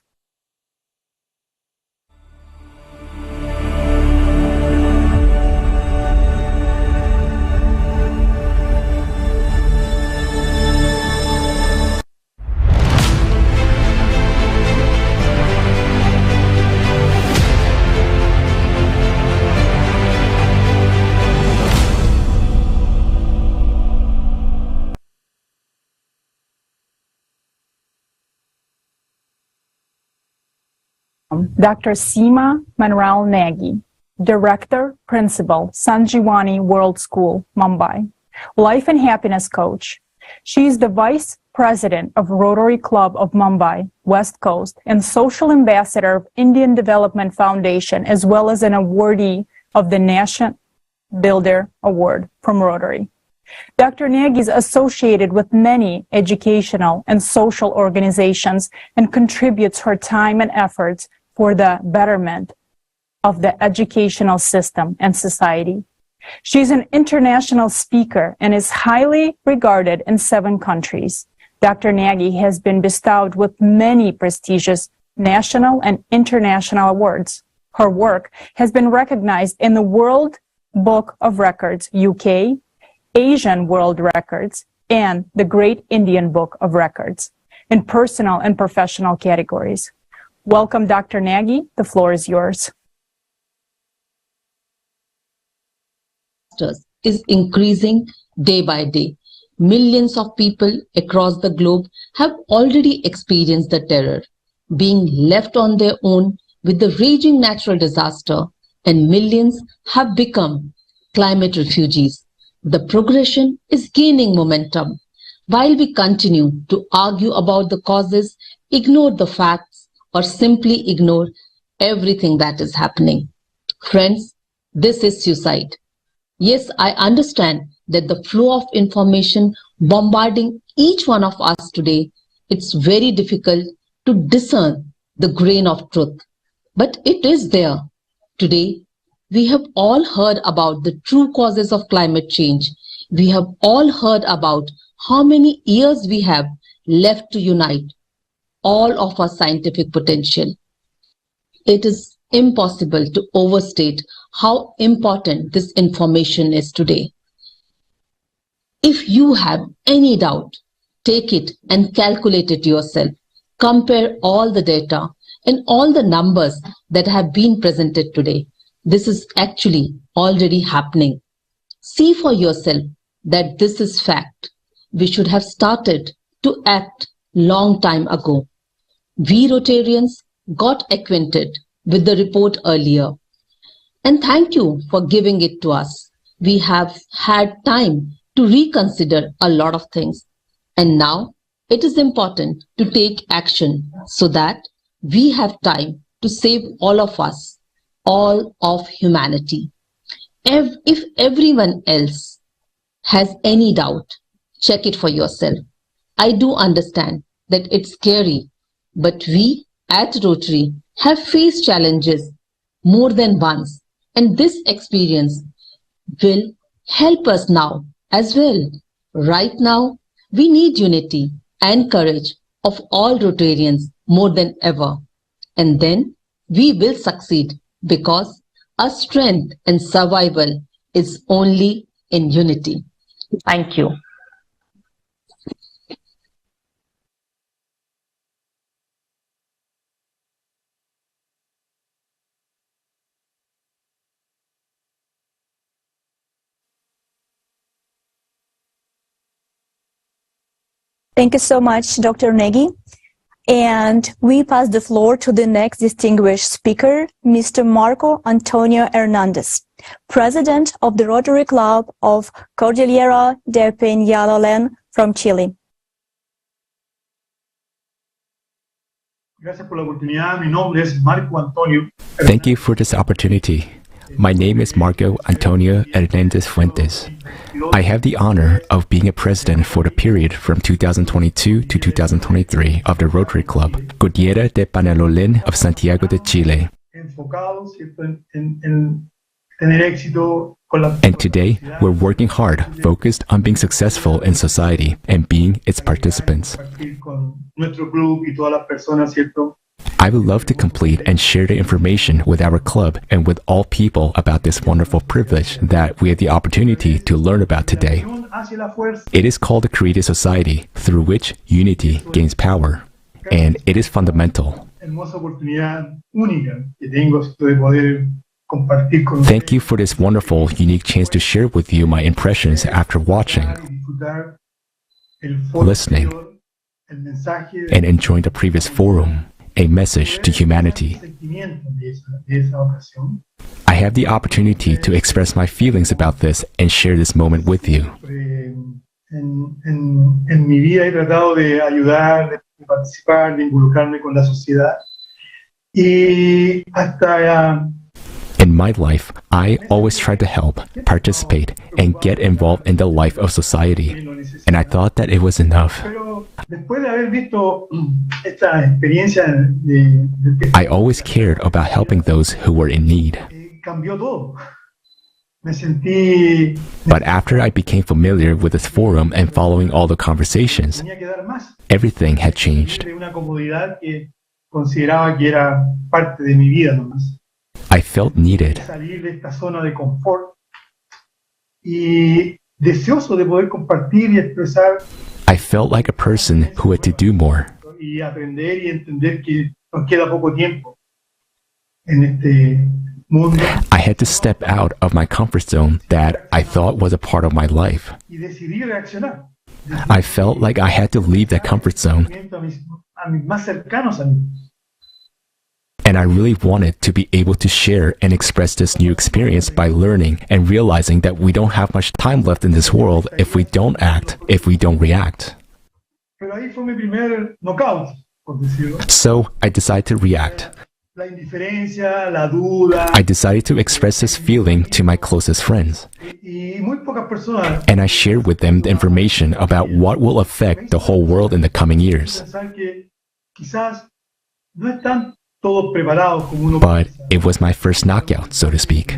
S2: Dr. Seema Manuel Nagy, Director, Principal, Sanjeevani World School, Mumbai, Life and Happiness Coach. She is the Vice President of Rotary Club of Mumbai, West Coast, and Social Ambassador of Indian Development Foundation, as well as an awardee of the Nation Builder Award from Rotary. Dr. Nagy is associated with many educational and social organizations and contributes her time and efforts for the betterment of the educational system and society. She's an international speaker and is highly regarded in 7 countries. Dr. Nagy has been bestowed with many prestigious national and international awards. Her work has been recognized in the World Book of Records, UK, Asian World Records, and the Great Indian Book of Records in personal and professional categories. Welcome, Dr. Nagy. The floor is yours.
S18: Is increasing day by day. Millions of people across the globe have already experienced the terror, being left on their own with the raging natural disaster, and millions have become climate refugees. The progression is gaining momentum. While we continue to argue about the causes, ignore the facts, or simply ignore everything that is happening. Friends, this is suicide. Yes, I understand that the flow of information bombarding each one of us today, it's very difficult to discern the grain of truth. But it is there. Today, we have all heard about the true causes of climate change. We have all heard about how many years we have left to unite all of our scientific potential. It is impossible to overstate how important this information is today. If you have any doubt, take it and calculate it yourself. Compare all the data and all the numbers that have been presented today. This is actually already happening. See for yourself that this is fact. We should have started to act long time ago. We Rotarians got acquainted with the report earlier. And thank you for giving it to us. We have had time to reconsider a lot of things. And now it is important to take action so that we have time to save all of us, all of humanity. If everyone else has any doubt, check it for yourself. I do understand that it's scary, but we at Rotary have faced challenges more than once, and this experience will help us now as well. Right now, we need unity and courage of all Rotarians more than ever. And then we will succeed because our strength and survival is only in unity. Thank you.
S3: Thank you so much, Dr. Nagy. And we pass the floor to the next distinguished speaker, Mr. Marco Antonio Hernandez, President of the Rotary Club of Cordillera de Peñalolén from Chile.
S19: Thank you for this opportunity.
S9: My name is Marco Antonio Hernandez Fuentes. I have the honor of being a president for the period from 2022 to 2023 of the Rotary Club, Cordillera de Panalolén of Santiago de Chile. And today, we're working hard, focused on being successful in society and being its participants. I would love to complete and share the information with our club and with all people about this wonderful privilege that we have the opportunity to learn about today. It is called a creative society through which unity gains power, and it is fundamental. Thank you for this wonderful, unique chance to share with you my impressions after watching, listening, and enjoying the previous forum, a message to humanity. I have the opportunity to express my feelings about this and share this moment with you.
S19: En mi vida he tratado de ayudar, de participar, de involucrarme con la sociedad. Y hasta
S9: In my life, I always try to help, participate, and get involved in the life of society. And I thought that it was enough. I always cared about helping those who were in need. But after I became familiar with this forum and following all the conversations, everything had changed. I felt needed. I felt like a person who had to do more. I had to step out of my comfort zone that I thought was a part of my life. I felt like I had to leave that comfort zone. And I really wanted to be able to share and express this new experience by learning and realizing that we don't have much time left in this world if we don't act, if we don't react. So I decided to react. I decided to express this feeling to my closest friends. And I shared with them the information about what will affect the whole world in the coming years. But it was my first knockout, so to speak.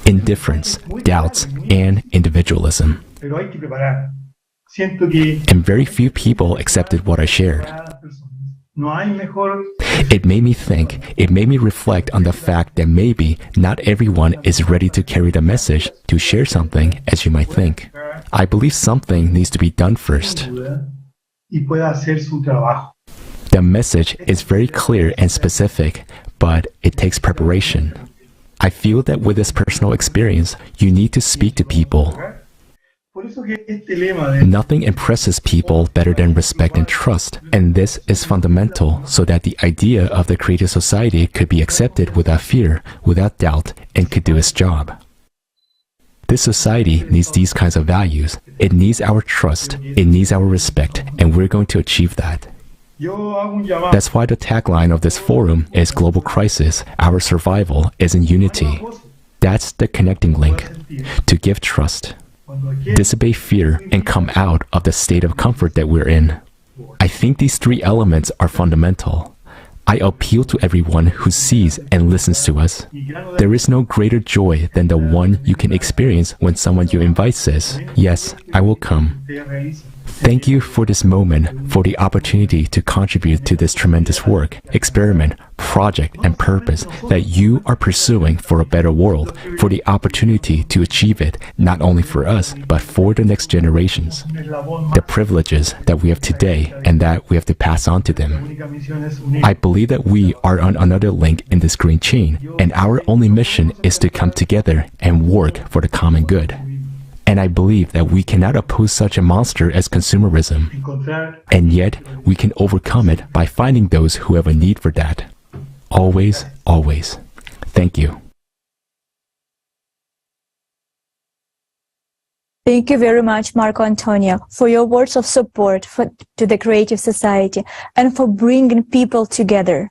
S9: Indifference, doubts, and individualism. And very few people accepted what I shared. It made me think, it made me reflect on the fact that maybe not everyone is ready to carry the message to share something as you might think. I believe something needs to be done first. The message is very clear and specific, but it takes preparation. I feel that with this personal experience, you need to speak to people. Nothing impresses people better than respect and trust, and this is fundamental so that the idea of the creative society could be accepted without fear, without doubt, and could do its job. This society needs these kinds of values. It needs our trust, it needs our respect, and we're going to achieve that. That's why the tagline of this forum is Global Crisis, Our Survival is in Unity. That's the connecting link, to give trust, dissipate fear, and come out of the state of comfort that we're in. I think these three elements are fundamental. I appeal to everyone who sees and listens to us. There is no greater joy than the one you can experience when someone you invite says, "Yes, I will come." Thank you for this moment, for the opportunity to contribute to this tremendous work, experiment, project, and purpose that you are pursuing for a better world, for the opportunity to achieve it, not only for us, but for the next generations. The privileges that we have today and that we have to pass on to them. I believe that we are on another link in this green chain, and our only mission is to come together and work for the common good. And I believe that we cannot oppose such a monster as consumerism. And yet, we can overcome it by finding those who have a need for that. Always, always. Thank you.
S3: Thank you very much, Marco Antonio, for your words of support to the Creative Society and for bringing people together.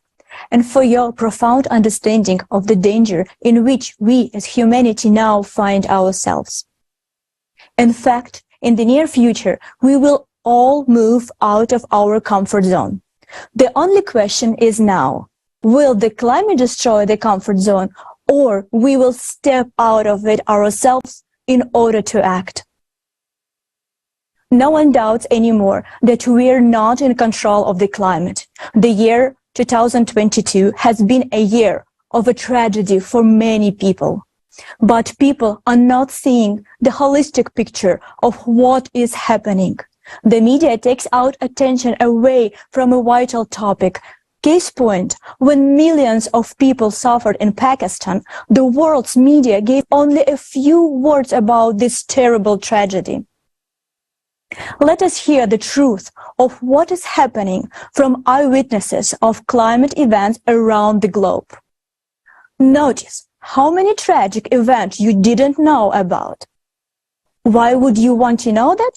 S3: and for your profound understanding of the danger in which we as humanity now find ourselves. In fact, in the near future, we will all move out of our comfort zone. The only question is now, will the climate destroy the comfort zone, or we will step out of it ourselves in order to act? No one doubts anymore that we are not in control of the climate. The year 2022 has been a year of a tragedy for many people. But people are not seeing the holistic picture of what is happening. The media takes out attention away from a vital topic. Case point, when millions of people suffered in Pakistan, the world's media gave only a few words about this terrible tragedy. Let us hear the truth of what is happening from eyewitnesses of climate events around the globe. Notice how many tragic events you didn't know about. Why would you want to know that?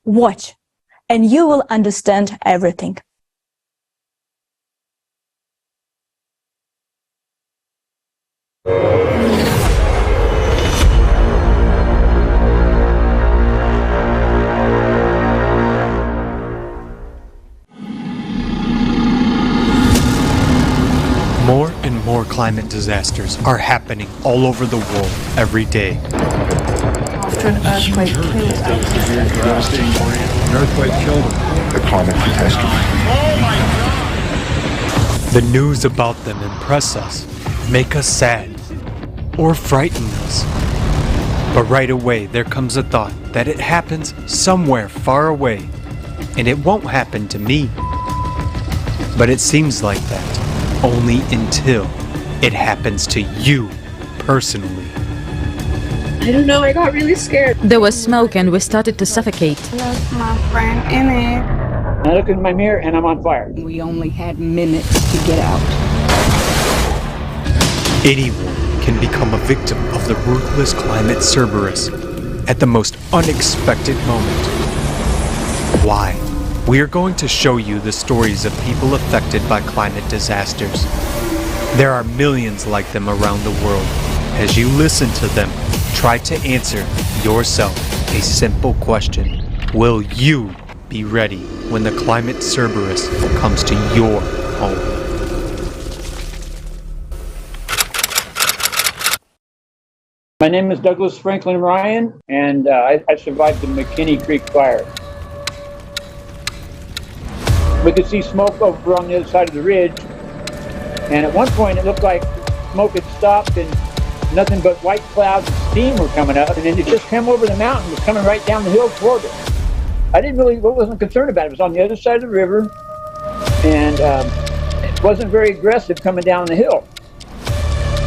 S3: Watch, and you will understand everything.
S7: More and more climate disasters are happening all over the world every day.
S20: After an earthquake killed
S21: An earthquake killed him.
S22: The climate catastrophe.
S7: The news about them impress us, make us sad, or frighten us. But right away there comes a thought that it happens somewhere far away, and it won't happen to me. But it seems like that only until it happens to you personally.
S23: I don't know, I got really scared.
S24: There was smoke and we started to suffocate.
S23: Lost my friend in it.
S25: I look in my mirror and I'm on fire.
S23: We only had minutes to get out.
S7: Anyone can become a victim of the ruthless Climate Cerberus at the most unexpected moment. Why? We are going to show you the stories of people affected by climate disasters. There are millions like them around the world. As you listen to them, try to answer yourself a simple question. Will you be ready when the Climate Cerberus comes to your home?
S25: My name is Douglas Franklin Ryan, and I survived the McKinney Creek fire. We could see smoke over on the other side of the ridge, and at one point it looked like smoke had stopped and nothing but white clouds and steam were coming up, and then it just came over the mountain, was coming right down the hill toward us. I wasn't concerned about it. It was on the other side of the river, and it wasn't very aggressive coming down the hill.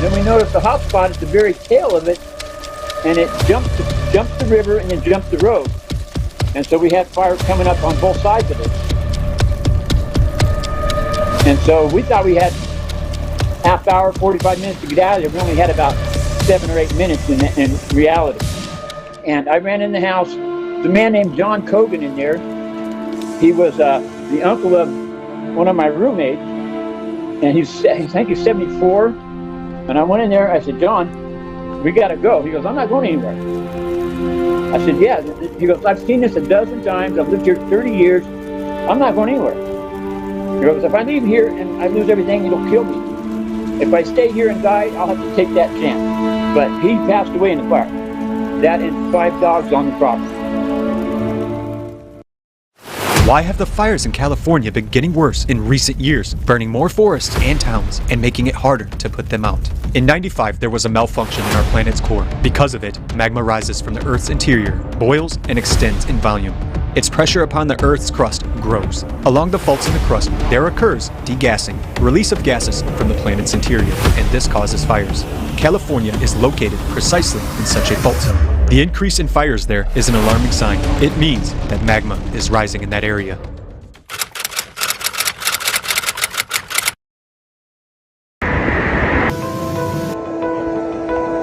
S25: Then we noticed the hot spot at the very tail of it, and it jumped the river and then jumped the road. And so we had fire coming up on both sides of it. And so we thought we had half hour, 45 minutes to get out of there. We only had about 7 or 8 minutes in reality. And I ran in the house. There's a man named John Cogan in there. He was the uncle of one of my roommates. And I think he's 74. And I went in there, I said, John, we gotta go. He goes, I'm not going anywhere. I said, yeah. He goes, I've seen this a dozen times. I've lived here 30 years. I'm not going anywhere. He goes, if I leave here and I lose everything, it'll kill me. If I stay here and die, I'll have to take that chance. But he passed away in the fire. That and 5 dogs on the property.
S7: Why have the fires in California been getting worse in recent years, burning more forests and towns and making it harder to put them out? In '95, there was a malfunction in our planet's core. Because of it, magma rises from the Earth's interior, boils, and extends in volume. Its pressure upon the Earth's crust grows. Along the faults in the crust, there occurs degassing, release of gases from the planet's interior, and this causes fires. California is located precisely in such a fault zone. The increase in fires there is an alarming sign. It means that magma is rising in that area.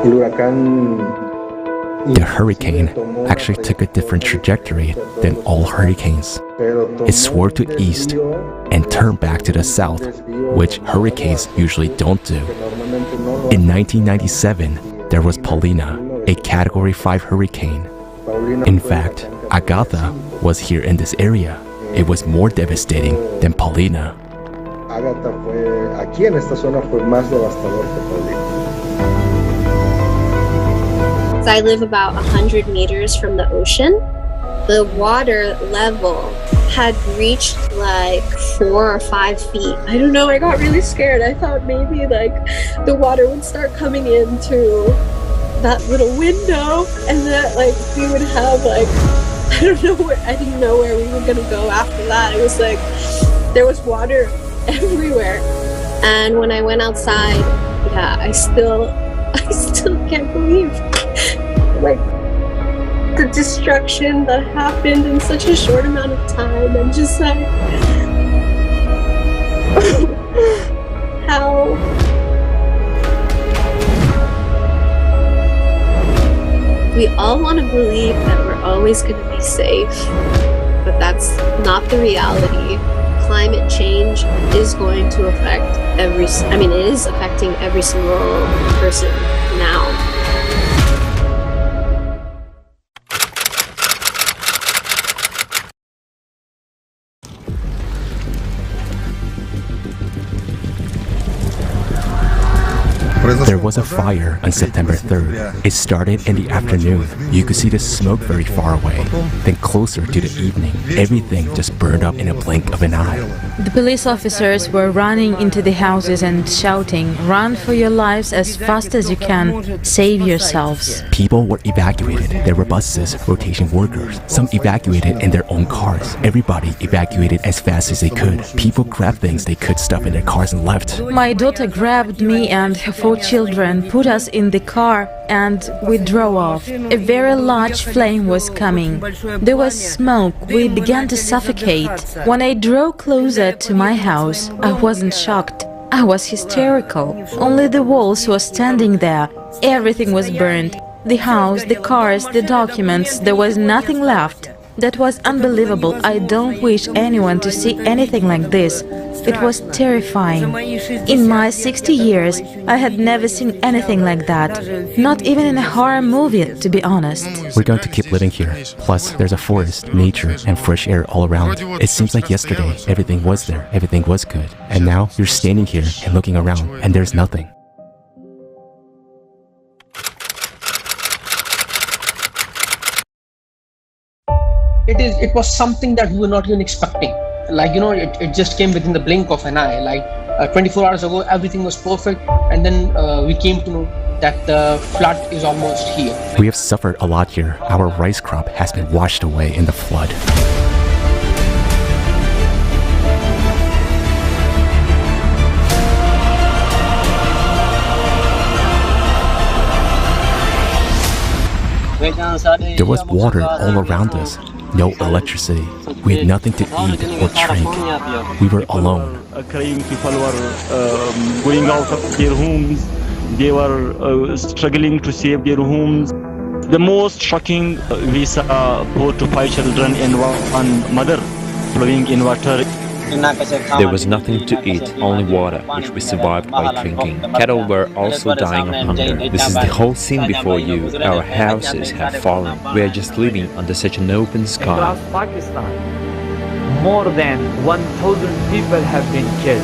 S26: El huracán
S9: The hurricane actually took a different trajectory than all hurricanes. It swerved to east and turned back to the south, which hurricanes usually don't do. In 1997, there was Paulina, a Category 5 hurricane. In fact, Agatha was here in this area. It was more devastating than Paulina.
S1: Agatha aquí en esta zona fue más devastador que Paulina.
S4: I live about 100 meters from the ocean. The water level had reached like 4 or 5 feet. I don't know, I got really scared. I thought maybe like the water would start coming into that little window and that like we would have like, I don't know where, I didn't know where we were gonna go after that. It was like, there was water everywhere. And when I went outside, yeah, I still can't believe like the destruction that happened in such a short amount of time, and just like how we all want to believe that we're always going to be safe, but that's not the reality. Climate change is going to affect it is affecting every single person now.
S9: There was a fire on September 3rd. It started in the afternoon. You could see the smoke very far away. Then closer to the evening, everything just burned up in a blink of an eye.
S24: The police officers were running into the houses and shouting, "Run for your lives as fast as you can. Save yourselves."
S9: People were evacuated. There were buses, rotation workers. Some evacuated in their own cars. Everybody evacuated as fast as they could. People grabbed things they could stuff in their cars and left.
S24: My daughter grabbed me and her 4 children, put us in the car, and we drove off. A very large flame was coming. There was smoke. We began to suffocate. When I drove closer to my house, I wasn't shocked. I was hysterical. Only the walls were standing there. Everything was burned. The house, the cars, the documents, there was nothing left. That was unbelievable. I don't wish anyone to see anything like this. It was terrifying. In my 60 years, I had never seen anything like that. Not even in a horror movie, to be honest.
S9: We're going to keep living here. Plus, there's a forest, nature, and fresh air all around. It seems like yesterday, everything was there, everything was good. And now, you're standing here and looking around, and there's nothing.
S8: It was something that we were not even expecting. Like, it just came within the blink of an eye. Like 24 hours ago, everything was perfect. And then we came to know that the flood is almost here.
S9: We have suffered a lot here. Our rice crop has been washed away in the flood. There was water all around us. No electricity. We had nothing to eat or drink. We were alone.
S21: Crying people were going out of their homes. They were struggling to save their homes. The most shocking, we saw 4 to 5 children and one mother flowing in water.
S22: There was nothing to eat, only water, which we survived by drinking. Cattle were also dying of hunger. This is the whole scene before you. Our houses have fallen. We are just living under such an open sky.
S26: Across Pakistan, more than 1,000 people have been killed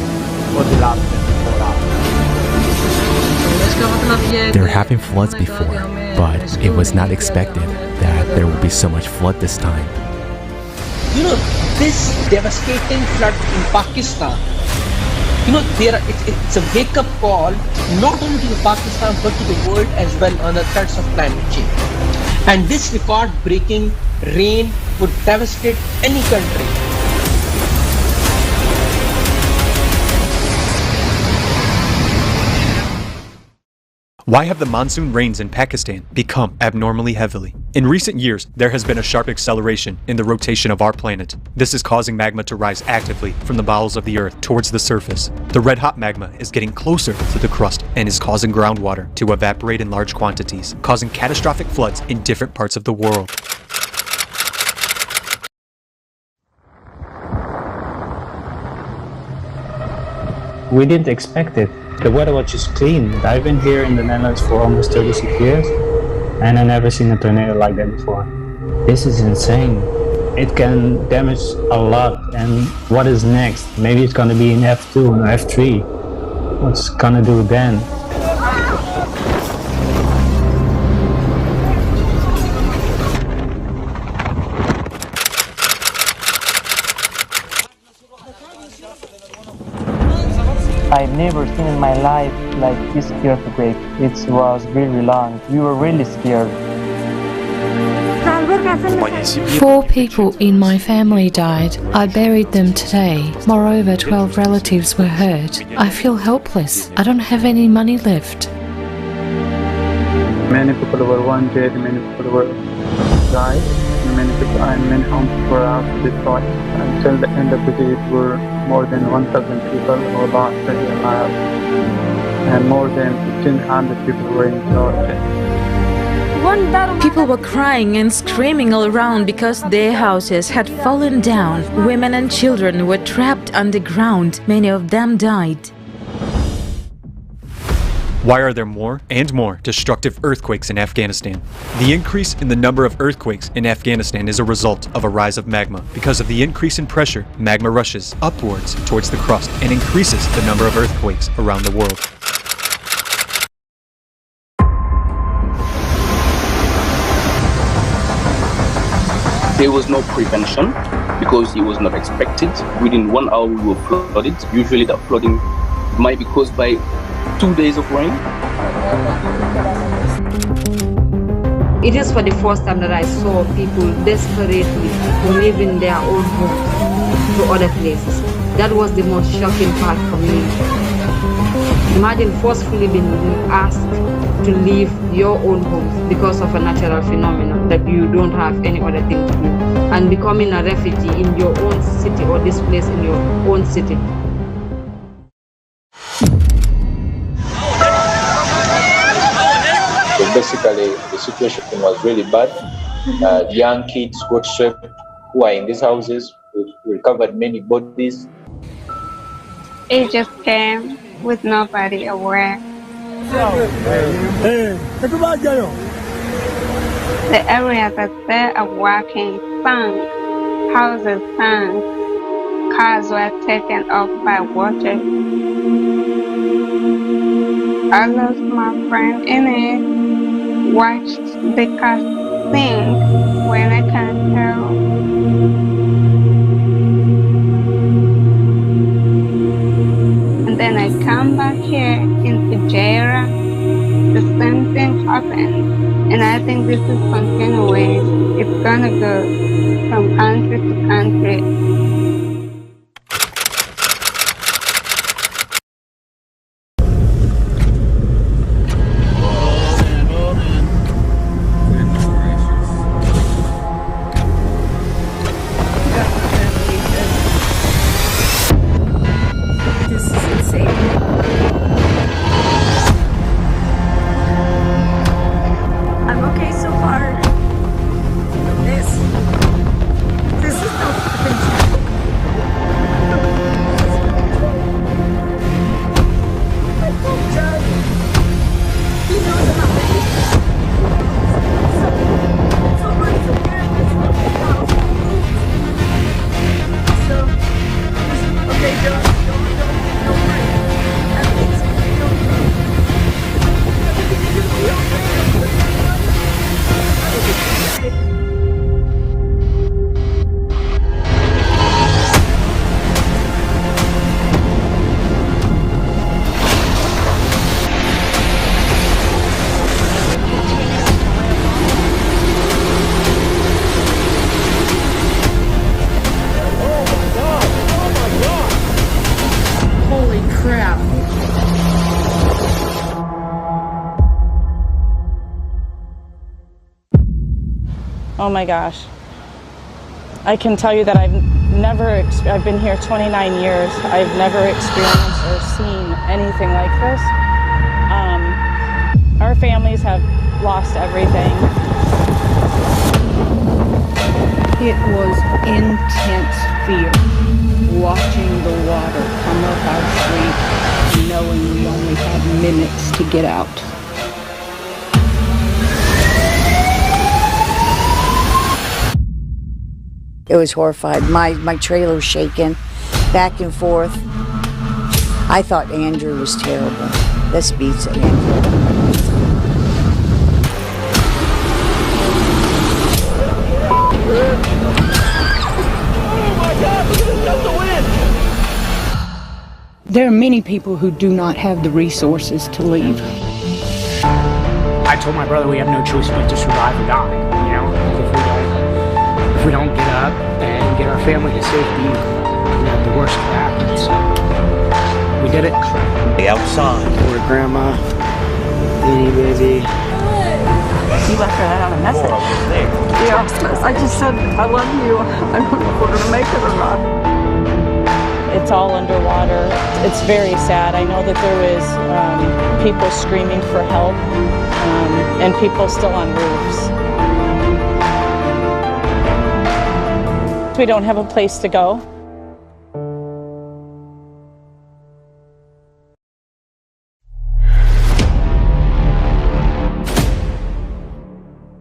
S26: for the last 24 hours.
S9: There have been floods before, but it was not expected that there would be so much flood this time.
S8: This devastating flood in Pakistan, it's a wake-up call not only to Pakistan but to the world as well on the threats of climate change. And this record-breaking rain would devastate any country.
S7: Why have the monsoon rains in Pakistan become abnormally heavily? In recent years, there has been a sharp acceleration in the rotation of our planet. This is causing magma to rise actively from the bowels of the Earth towards the surface. The red-hot magma is getting closer to the crust and is causing groundwater to evaporate in large quantities, causing catastrophic floods in different parts of the world.
S6: We didn't expect it. The weather was just clean. I've been here in the Netherlands for almost 36 years, and I've never seen a tornado like that before. This is insane. It can damage a lot, and what is next? Maybe it's gonna be in F2 or F3. What's gonna do then?
S10: I've never seen in my life like this earthquake. It was really long. We were really scared.
S12: 4 people in my family died. I buried them today. Moreover, 12 relatives were hurt. I feel helpless. I don't have any money left.
S6: Many people were wounded, many people were died, many homes were destroyed. Until the end of the day, it were more than 1,000 people who lost their lives, and more than 1,500 people were injured.
S24: People were crying and screaming all around because their houses had fallen down. Women and children were trapped underground. Many of them died.
S7: Why are there more and more destructive earthquakes in Afghanistan? The increase in the number of earthquakes in Afghanistan is a result of a rise of magma. Because of the increase in pressure, magma rushes upwards towards the crust and increases the number of earthquakes around the world.
S13: There was no prevention because it was not expected. Within 1 hour we were flooded. Usually that flooding might be caused by 2 days of rain.
S14: It is for the first time that I saw people desperately leaving their own homes to other places. That was the most shocking part for me. Imagine forcefully being asked to leave your own homes because of a natural phenomenon that you don't have any other thing to do, and becoming a refugee in your own city or displaced in your own city.
S15: So basically, the situation was really bad. Young kids got swept who are in these houses. We recovered many bodies.
S23: It just came with nobody aware. The area that they are working sank, houses sank, cars were taken off by water. I lost my friend in it, watched the car sink when I can't tell. And then I come back here in Fujairah, the same thing happened. And I think this is continuing. It's gonna go from country to country. This is not
S2: Oh my gosh. I can tell you that I've been here 29 years. I've never experienced or seen anything like this. Our families have lost everything.
S20: It was intense fear, watching the water come up our street, knowing we only had minutes to get out.
S5: It was horrified. My trailer was shaking back and forth. I thought Andrew was terrible. This beats Andrew.
S20: There are many people who do not have the resources to leave.
S11: I told my brother we have no choice but to survive or die. You know, if we don't get up and get our family to safety, you know, the worst could happen. So we did it.
S16: Outside. Poor grandma, Minnie baby.
S20: You left her out a message. Yeah, I just said, I love you. I don't know if we're going to make it or not.
S2: It's all underwater. It's very sad. I know that there was people screaming for help and people still on roofs. We don't have a place to go.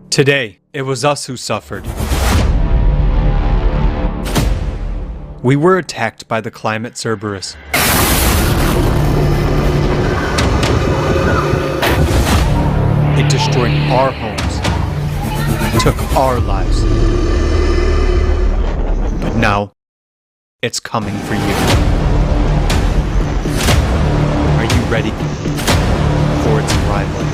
S7: Today, it was us who suffered. We were attacked by the Climate Cerberus. It destroyed our homes, took our lives. But now, it's coming for you. Are you ready for its arrival?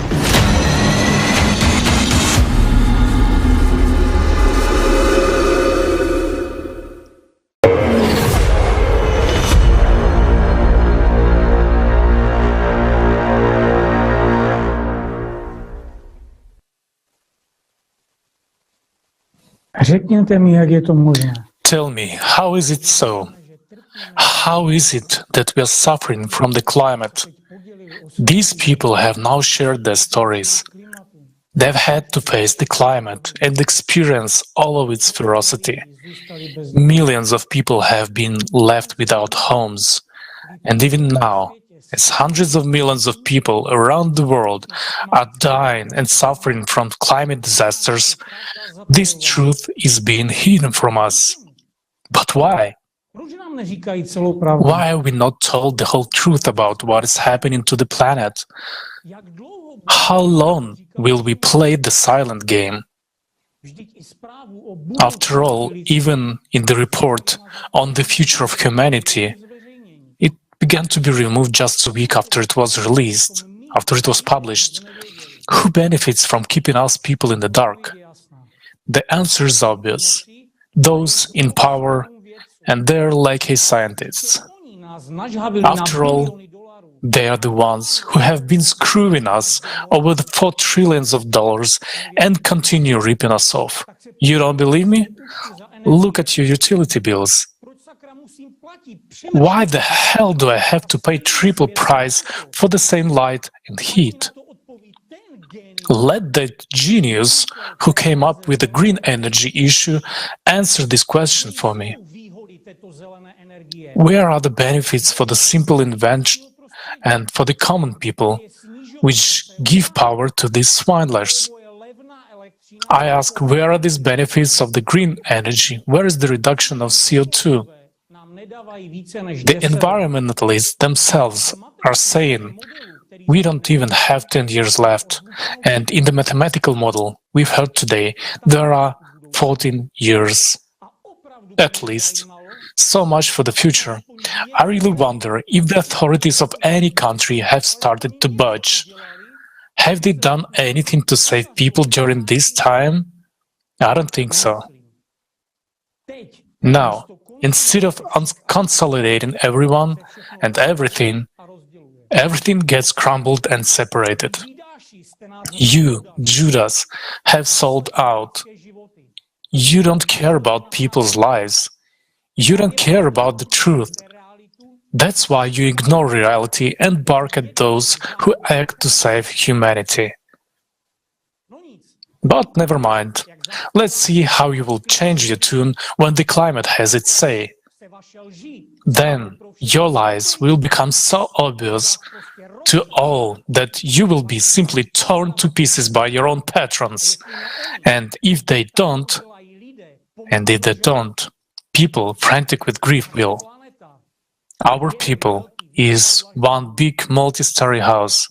S17: Tell me, how is it so? How is it that we are suffering from the climate? These people have now shared their stories. They've had to face the climate and experience all of its ferocity. Millions of people have been left without homes. And even now, as hundreds of millions of people around the world are dying and suffering from climate disasters, this truth is being hidden from us. But why? Why are we not told the whole truth about what is happening to the planet? How long will we play the silent game? After all, even in the report on the future of humanity, it began to be removed just a week after it was released, after it was published. Who benefits from keeping us people in the dark? The answer is obvious. Those in power and their lackey scientists. After all, they are the ones who have been screwing us over the $4 trillion and continue ripping us off. You don't believe me? Look at your utility bills. Why the hell do I have to pay triple price for the same light and heat? Let the genius who came up with the green energy issue answer this question for me. Where are the benefits for the simple invention and for the common people, which give power to these swindlers? I ask, where are these benefits of the green energy? Where is the reduction of CO2? The environmentalists themselves are saying, we don't even have 10 years left, and in the mathematical model we've heard today, there are 14 years at least. So much for the future. I really wonder if the authorities of any country have started to budge. Have they done anything to save people during this time? I don't think so. Now, instead of consolidating everyone and everything gets crumbled and separated. You, Judas, have sold out. You don't care about people's lives. You don't care about the truth. That's why you ignore reality and bark at those who act to save humanity. But never mind. Let's see how you will change your tune when the climate has its say. Then your lies will become so obvious to all that you will be simply torn to pieces by your own patrons. And if they don't, people frantic with grief will. Our people is one big multi-story house.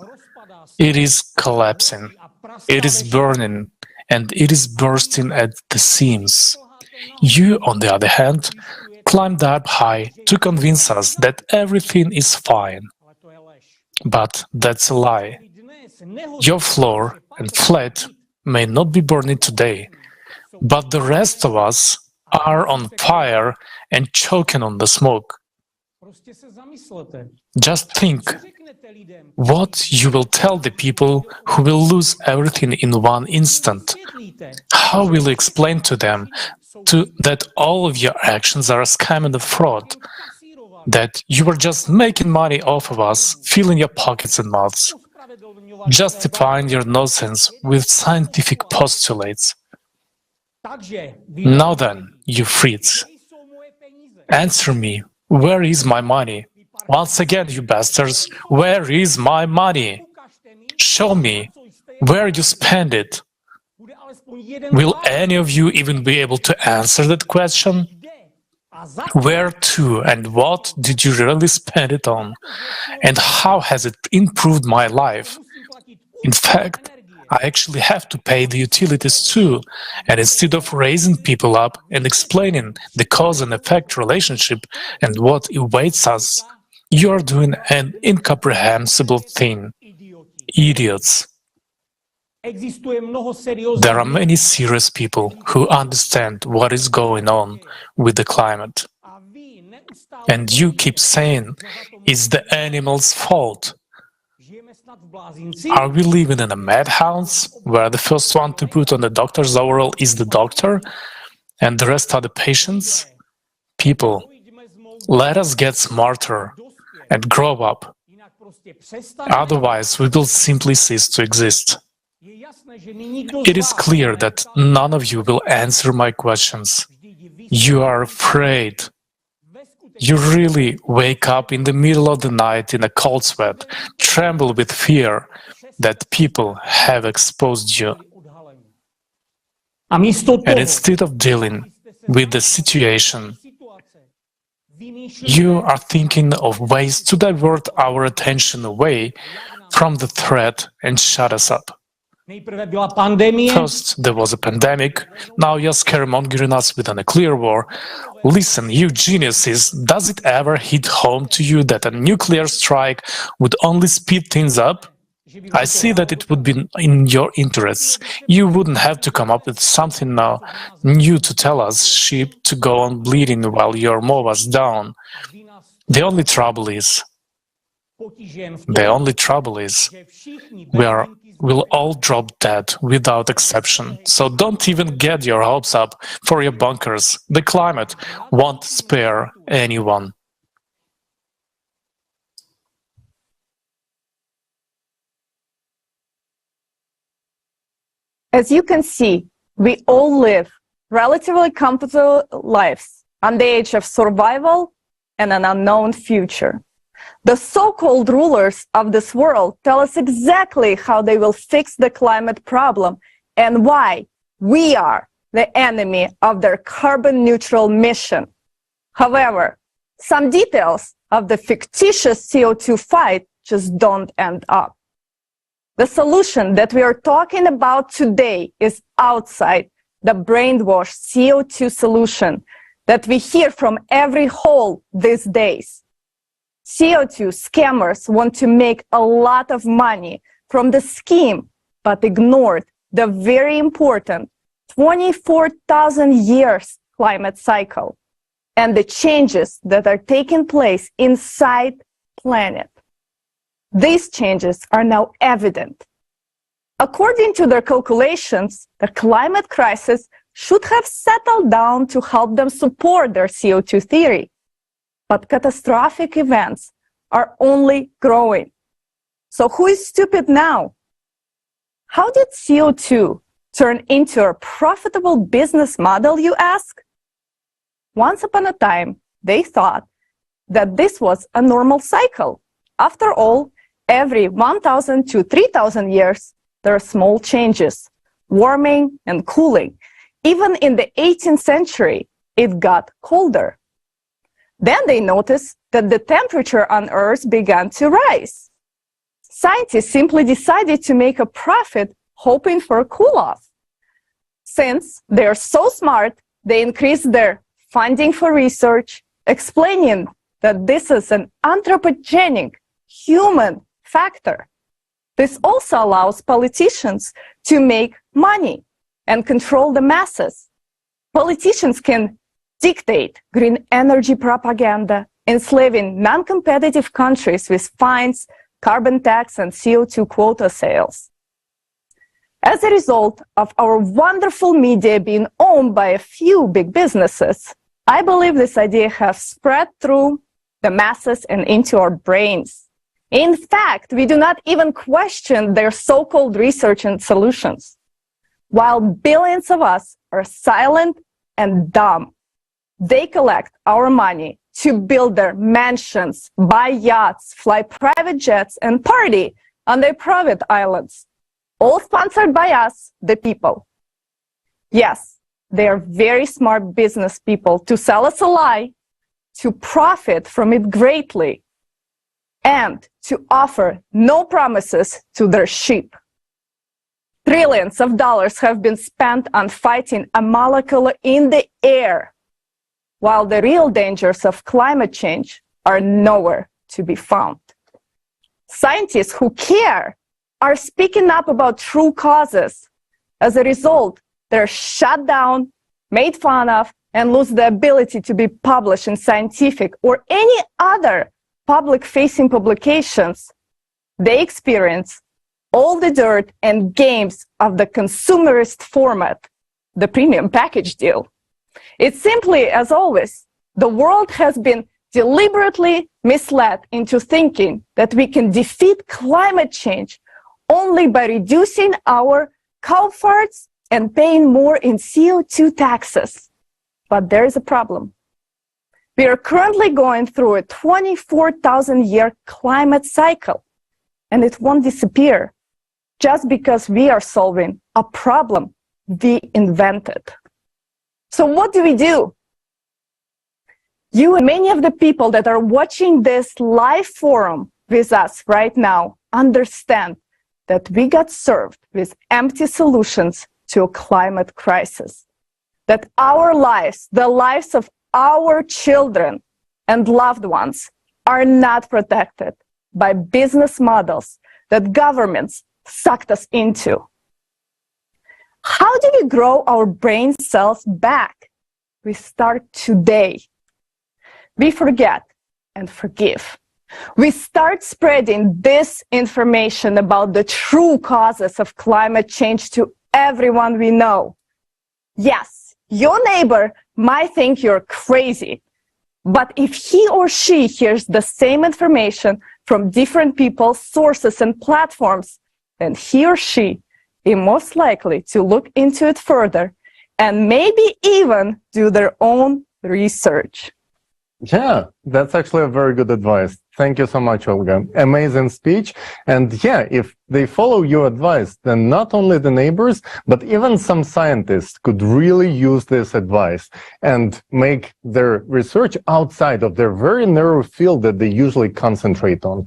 S17: It is collapsing. It is burning. And it is bursting at the seams. You, on the other hand, climbed up high to convince us that everything is fine. But that's a lie. Your floor and flat may not be burning today, but the rest of us are on fire and choking on the smoke. Just think what you will tell the people who will lose everything in one instant. How will you explain to them that all of your actions are a scam and a fraud? That you were just making money off of us, filling your pockets and mouths, justifying your nonsense with scientific postulates. Now then, you freaks, answer me, where is my money? Once again, you bastards, where is my money? Show me where you spend it. Will any of you even be able to answer that question? Where to and what did you really spend it on? And how has it improved my life? In fact, I actually have to pay the utilities too, and instead of raising people up and explaining the cause and effect relationship and what awaits us, you are doing an incomprehensible thing. Idiots. There are many serious people who understand what is going on with the climate. And you keep saying it's the animals' fault. Are we living in a madhouse where the first one to put on the doctor's overall is the doctor and the rest are the patients? People, let us get smarter and grow up. Otherwise, we will simply cease to exist. It is clear that none of you will answer my questions. You are afraid. You really wake up in the middle of the night in a cold sweat, tremble with fear that people have exposed you. And instead of dealing with the situation, you are thinking of ways to divert our attention away from the threat and shut us up. First, there was a pandemic, now you're scaremongering us with a nuclear war. Listen, you geniuses, does it ever hit home to you that a nuclear strike would only speed things up? I see that it would be in your interests. You wouldn't have to come up with something now new to tell us sheep to go on bleeding while your mow was down. The only trouble is we'll all drop dead without exception. So don't even get your hopes up for your bunkers. The climate won't spare anyone.
S1: As you can see, we all live relatively comfortable lives on the edge of survival and an unknown future. The so-called rulers of this world tell us exactly how they will fix the climate problem and why we are the enemy of their carbon-neutral mission. However, some details of the fictitious CO2 fight just don't end up. The solution that we are talking about today is outside the brainwashed CO2 solution that we hear from every hole these days. CO2 scammers want to make a lot of money from the scheme, but ignored the very important 24,000 years climate cycle and the changes that are taking place inside planet. These changes are now evident. According to their calculations, the climate crisis should have settled down to help them support their CO2 theory. But catastrophic events are only growing. So who is stupid now? How did CO2 turn into a profitable business model, you ask? Once upon a time, they thought that this was a normal cycle. After all, every 1,000 to 3,000 years, there are small changes, warming and cooling. Even in the 18th century, it got colder. Then they noticed that the temperature on Earth began to rise. Scientists simply decided to make a profit, hoping for a cool-off. Since they are so smart, they increased their funding for research, explaining that this is an anthropogenic human factor. This also allows politicians to make money and control the masses. Politicians can dictate green energy propaganda, enslaving non-competitive countries with fines, carbon tax, and CO2 quota sales. As a result of our wonderful media being owned by a few big businesses, I believe this idea has spread through the masses and into our brains. In fact, we do not even question their so-called research and solutions. While billions of us are silent and dumb, they collect our money to build their mansions, buy yachts, fly private jets, and party on their private islands, all sponsored by us, the people. Yes, they are very smart business people to sell us a lie, to profit from it greatly, and to offer no promises to their sheep. Trillions of dollars have been spent on fighting a molecule in the air, while the real dangers of climate change are nowhere to be found. Scientists who care are speaking up about true causes. As a result, they're shut down, made fun of, and lose the ability to be published in scientific or any other public-facing publications. They experience all the dirt and games of the consumerist format, the premium package deal. It's simply, as always, the world has been deliberately misled into thinking that we can defeat climate change only by reducing our cow farts and paying more in CO2 taxes. But there is a problem. We are currently going through a 24,000-year climate cycle, and it won't disappear just because we are solving a problem we invented. So what do we do? You and many of the people that are watching this live forum with us right now understand that we got served with empty solutions to a climate crisis. That our lives, the lives of our children and loved ones, are not protected by business models that governments sucked us into. How do we grow our brain cells back? We start today. We forget and forgive. We start spreading this information about the true causes of climate change to everyone we know. Yes, your neighbor might think you're crazy, but if he or she hears the same information from different people, sources, and platforms, then he or she is most likely to look into it further and maybe even do their own research.
S3: Yeah, that's actually a very good advice. Thank you so much, Olga. Amazing speech. And yeah, if they follow your advice, then not only the neighbors, but even some scientists could really use this advice and make their research outside of their very narrow field that they usually concentrate on.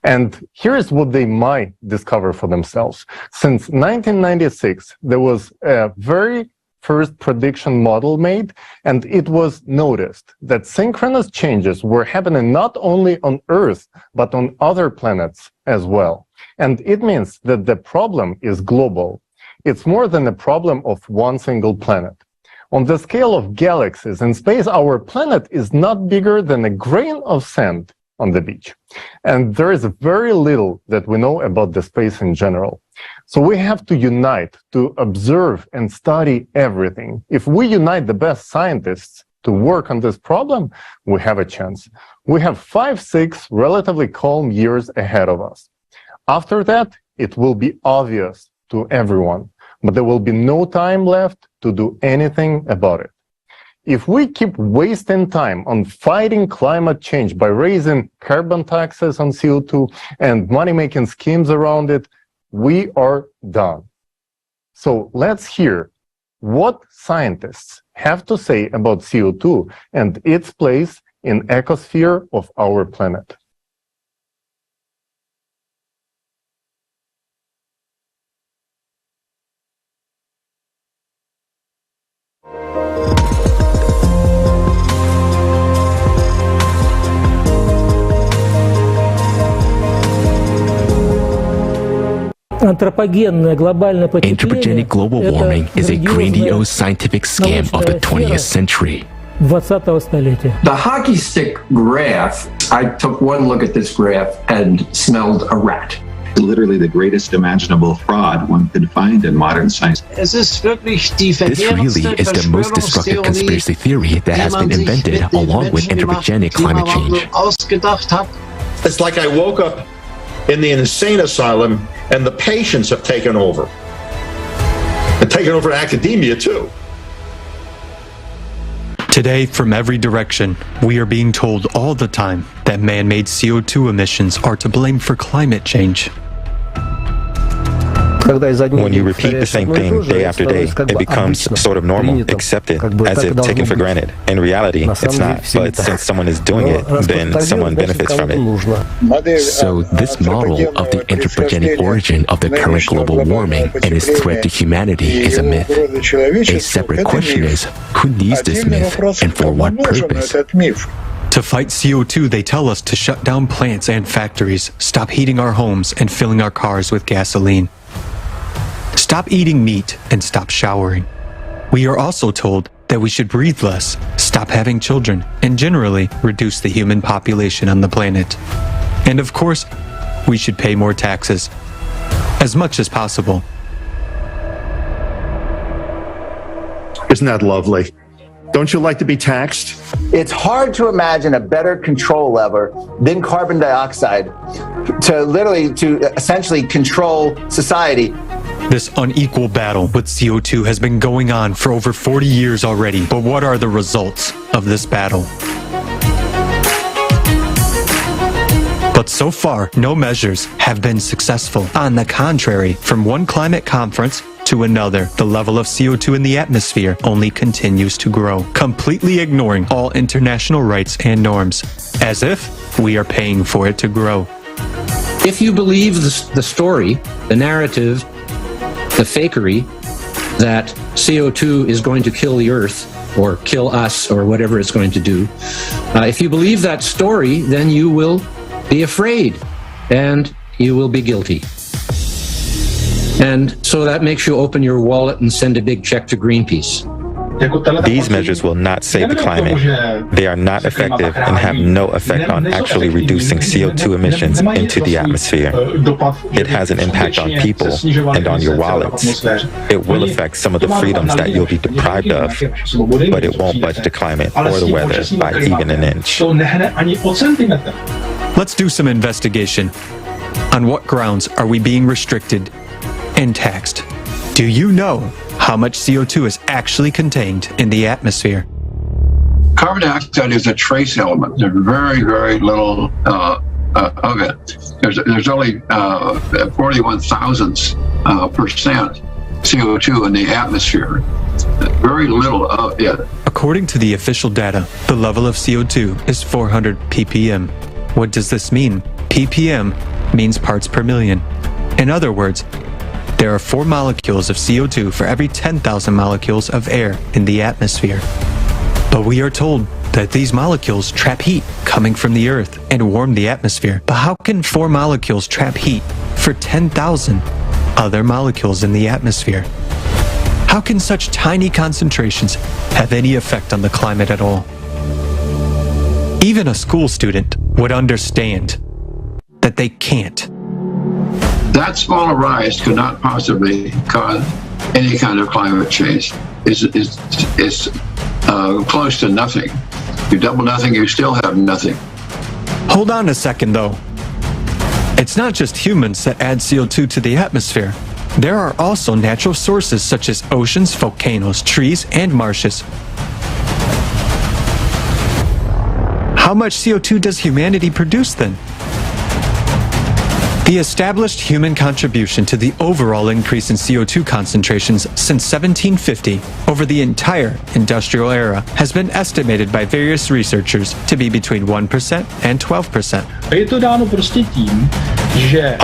S3: And here's what they might discover for themselves. Since 1996, there was a very first prediction model made, and it was noticed that synchronous changes were happening not only on Earth, but on other planets as well. And it means that the problem is global. It's more than a problem of one single planet. On the scale of galaxies in space, our planet is not bigger than a grain of sand. on the beach. And there is very little that we know about the space in general. So we have to unite to observe and study everything. If we unite the best scientists to work on this problem, we have a chance. We have 5-6 relatively calm years ahead of us. After that, it will be obvious to everyone, but there will be no time left to do anything about it. If we keep wasting time on fighting climate change by raising carbon taxes on CO2 and money-making schemes around it, we are done. So let's hear what scientists have to say about CO2 and its place in the ecosphere of our planet.
S9: Anthropogenic global warming is a grandiose scientific scam of the 20th century.
S4: The hockey stick graph, I took one look at this graph and smelled a rat.
S18: Literally the greatest imaginable fraud one could find in modern science.
S9: This really is the most destructive conspiracy theory that has been invented along with anthropogenic climate change.
S19: It's like I woke up in the insane asylum and the patients have taken over. And taken over academia too.
S7: Today, from every direction, we are being told all the time that man-made CO2 emissions are to blame for climate change.
S21: When you repeat the same thing day after day, it becomes sort of normal, accepted, as if taken for granted. In reality, it's not. But since someone is doing it, then someone benefits from it.
S9: So this model of the anthropogenic origin of the current global warming and its threat to humanity is a myth. A separate question is, who needs this myth and for what purpose?
S7: To fight CO2, they tell us to shut down plants and factories, stop heating our homes and filling our cars with gasoline. Stop eating meat and stop showering. We are also told that we should breathe less, stop having children, and generally reduce the human population on the planet. And of course, we should pay more taxes, as much as possible.
S19: Isn't that lovely? Don't you like to be taxed?
S22: It's hard to imagine a better control lever than carbon dioxide to essentially control society.
S7: This unequal battle with CO2 has been going on for over 40 years already, but what are the results of this battle? But so far, no measures have been successful. On the contrary, from one climate conference to another, the level of CO2 in the atmosphere only continues to grow, completely ignoring all international rights and norms, as if we are paying for it to grow.
S25: If you believe the story, the narrative, the fakery that CO2 is going to kill the Earth or kill us or whatever it's going to do, if you believe that story, then you will be afraid and you will be guilty. And so that makes you open your wallet and send a big check to Greenpeace.
S21: These measures will not save the climate. They are not effective and have no effect on actually reducing CO2 emissions into the atmosphere. It has an impact on people and on your wallets. It will affect some of the freedoms that you'll be deprived of, but it won't budge the climate or the weather by even an inch.
S7: Let's do some investigation. On what grounds are we being restricted and taxed? Do you know how much CO2 is actually contained in the atmosphere?
S18: Carbon dioxide is a trace element. There's very, very little of it. There's only 41,000% CO2 in the atmosphere. Very little of it.
S7: According to the official data, the level of CO2 is 400 ppm. What does this mean? ppm means parts per million. In other words, there are 4 molecules of CO2 for every 10,000 molecules of air in the atmosphere. But we are told that these molecules trap heat coming from the Earth and warm the atmosphere. But how can 4 molecules trap heat for 10,000 other molecules in the atmosphere? How can such tiny concentrations have any effect on the climate at all? Even a school student would understand that they can't.
S18: That small rise could not possibly cause any kind of climate change. It's close to nothing. You double nothing, you still have nothing.
S7: Hold on a second, though. It's not just humans that add CO2 to the atmosphere. There are also natural sources such as oceans, volcanoes, trees, and marshes. How much CO2 does humanity produce then? The established human contribution to the overall increase in CO2 concentrations since 1750 over the entire industrial era has been estimated by various researchers to be between 1% and 12%.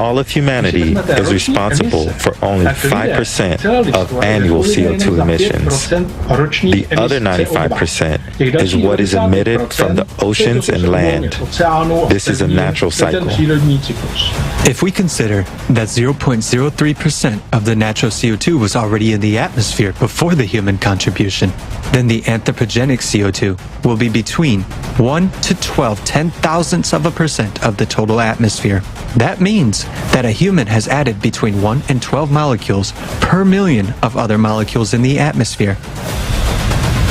S21: All of humanity is responsible for only 5% of annual CO2 emissions. The other 95% is what is emitted from the oceans and land. This is a natural cycle.
S7: If we consider that 0.03% of the natural CO2 was already in the atmosphere before the human contribution, then the anthropogenic CO2 will be between 1 to 12 ten-thousandths of a percent of the total atmosphere. That means that a human has added between 1 and 12 molecules per million of other molecules in the atmosphere.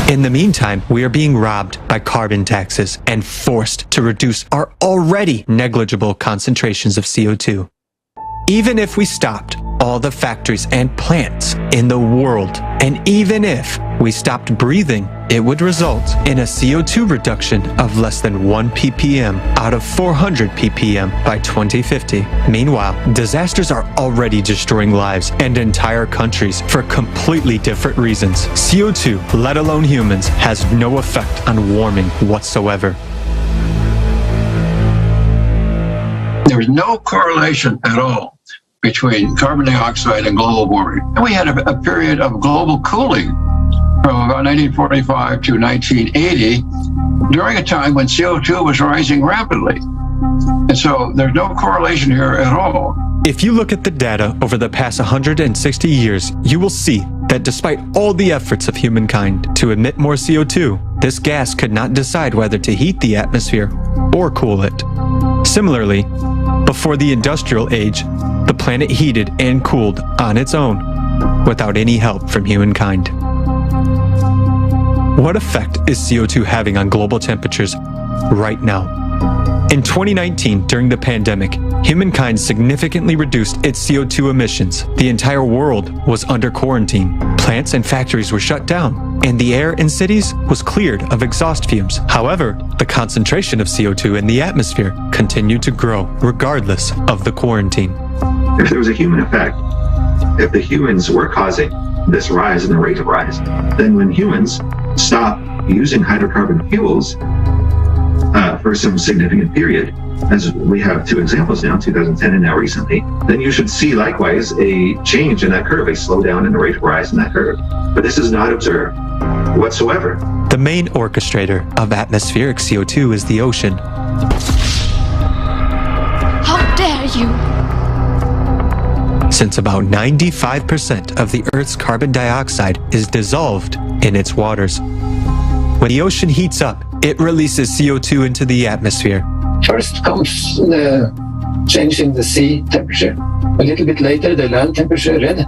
S7: In the meantime, we are being robbed by carbon taxes and forced to reduce our already negligible concentrations of CO2. Even if we stopped all the factories and plants in the world, and even if we stopped breathing, it would result in a CO2 reduction of less than 1 ppm out of 400 ppm by 2050. Meanwhile, disasters are already destroying lives and entire countries for completely different reasons. CO2, let alone humans, has no effect on warming whatsoever.
S18: There was no correlation at all between carbon dioxide and global warming. And we had a period of global cooling from about 1945 to 1980, during a time when CO2 was rising rapidly. And so there's no correlation here at all.
S7: If you look at the data over the past 160 years, you will see that despite all the efforts of humankind to emit more CO2, this gas could not decide whether to heat the atmosphere or cool it. Similarly, before the industrial age, the planet heated and cooled on its own without any help from humankind. What effect is CO2 having on global temperatures right now? In 2019, during the pandemic, humankind significantly reduced its CO2 emissions. The entire world was under quarantine. Plants and factories were shut down, and the air in cities was cleared of exhaust fumes. However, the concentration of CO2 in the atmosphere continued to grow, regardless of the quarantine.
S6: If there was a human effect, if the humans were causing this rise in the rate of rise, then when humans stop using hydrocarbon fuels for some significant period, as we have two examples now, 2010 and now recently, then you should see likewise a change in that curve, a slowdown in the rate of rise in that curve. But this is not observed whatsoever.
S7: The main orchestrator of atmospheric CO2 is the ocean.
S8: How dare you!
S7: Since about 95% of the Earth's carbon dioxide is dissolved in its waters. When the ocean heats up, it releases CO2 into the atmosphere.
S10: First comes the change in the sea temperature. A little bit later, the land temperature red.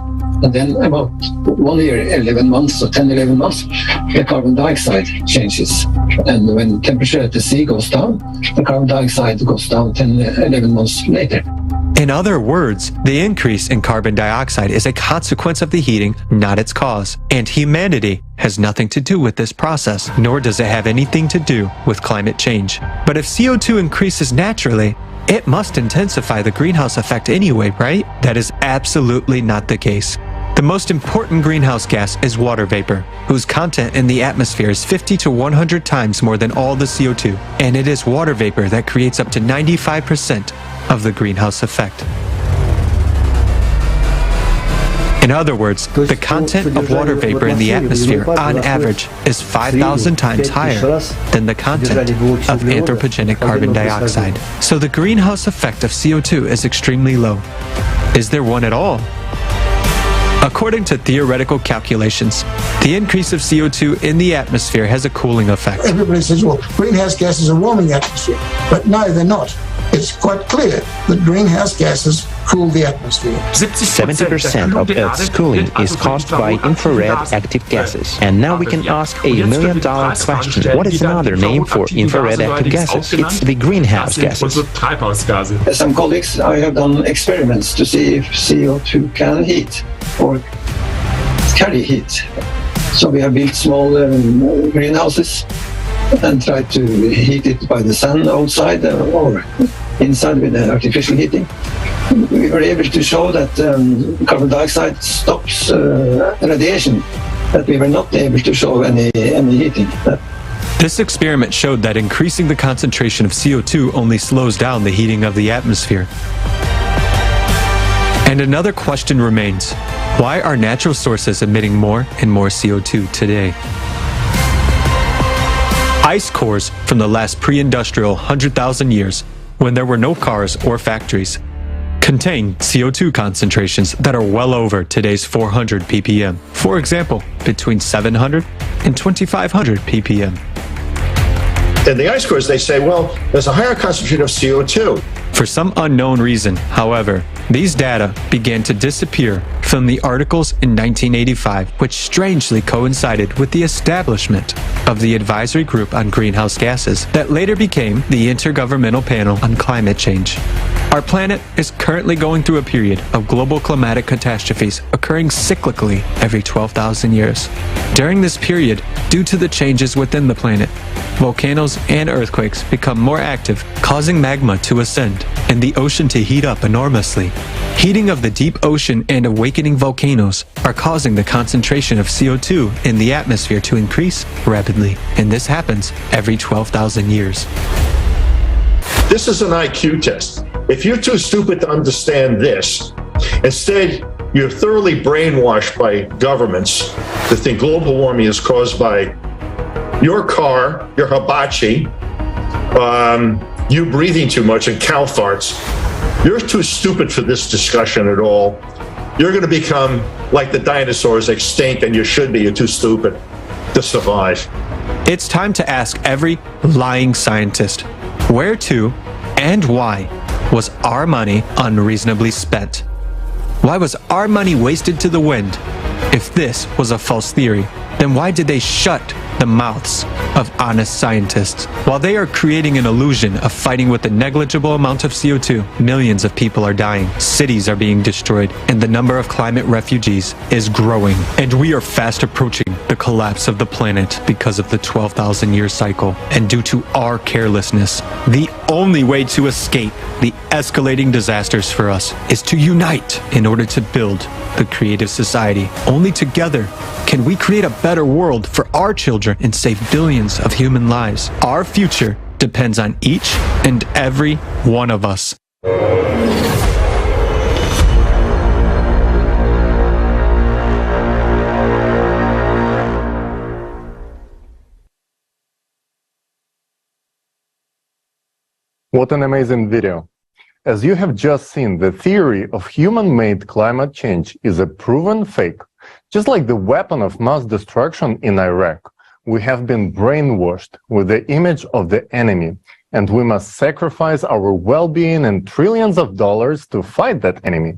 S10: And then about 1 year, 11 months or 10, 11 months, the carbon dioxide changes. And when temperature at the sea goes down, the carbon dioxide goes down 10, 11 months later.
S7: In other words, the increase in carbon dioxide is a consequence of the heating, not its cause. And humanity has nothing to do with this process, nor does it have anything to do with climate change. But if CO2 increases naturally, it must intensify the greenhouse effect anyway, right? That is absolutely not the case. The most important greenhouse gas is water vapor, whose content in the atmosphere is 50 to 100 times more than all the CO2. And it is water vapor that creates up to 95% of the greenhouse effect. In other words, the content of water vapor in the atmosphere, on average, is 5,000 times higher than the content of anthropogenic carbon dioxide. So the greenhouse effect of CO2 is extremely low. Is there one at all? According to theoretical calculations, the increase of CO2 in the atmosphere has a cooling effect.
S12: Everybody says, well, greenhouse gases are warming the atmosphere. But no, they're not. It's quite clear that greenhouse gases cool the atmosphere.
S13: 70% of Earth's cooling is caused by infrared active gases. And now we can ask $1 million question. What is another name for infrared active gases? It's the greenhouse gases.
S10: Some colleagues, I have done experiments to see if CO2 can heat or carry heat. So we have built small greenhouses and tried to heat it by the sun outside or inside with the artificial heating. We were able to show that carbon dioxide stops radiation, but we were not able to show any heating.
S7: This experiment showed that increasing the concentration of CO2 only slows down the heating of the atmosphere. And another question remains: why are natural sources emitting more and more CO2 today? Ice cores from the last pre-industrial 100,000 years, when there were no cars or factories, contain CO2 concentrations that are well over today's 400 ppm. For example, between 700 and 2500 ppm.
S19: In the ice cores, they say, well, there's a higher concentration of CO2.
S7: For some unknown reason, however, these data began to disappear from the articles in 1985, which strangely coincided with the establishment of the Advisory Group on Greenhouse Gases that later became the Intergovernmental Panel on Climate Change. Our planet is currently going through a period of global climatic catastrophes occurring cyclically every 12,000 years. During this period, due to the changes within the planet, volcanoes and earthquakes become more active, causing magma to ascend and the ocean to heat up enormously. Heating of the deep ocean and awakening volcanoes are causing the concentration of CO2 in the atmosphere to increase rapidly, and this happens every 12,000 years.
S19: This is an IQ test. If you're too stupid to understand this, instead you're thoroughly brainwashed by governments to think global warming is caused by your car, your hibachi, you breathing too much, and cow farts. You're too stupid for this discussion at all. You're going to become like the dinosaurs, extinct, and you should be. You're too stupid to survive.
S7: It's time to ask every lying scientist, where to and why was our money unreasonably spent? Why was our money wasted to the wind? If this was a false theory, then why did they shut the mouths of honest scientists? While they are creating an illusion of fighting with a negligible amount of CO2, millions of people are dying, cities are being destroyed, and the number of climate refugees is growing. And we are fast approaching the collapse of the planet because of the 12,000-year cycle. And due to our carelessness, the only way to escape the escalating disasters for us is to unite in order to build the creative society. Only together can we create a better world for our children and save billions of human lives. Our future depends on each and every one of us.
S3: What an amazing video. As you have just seen, the theory of human-made climate change is a proven fake. Just like the weapon of mass destruction in Iraq, we have been brainwashed with the image of the enemy, and we must sacrifice our well-being and trillions of dollars to fight that enemy.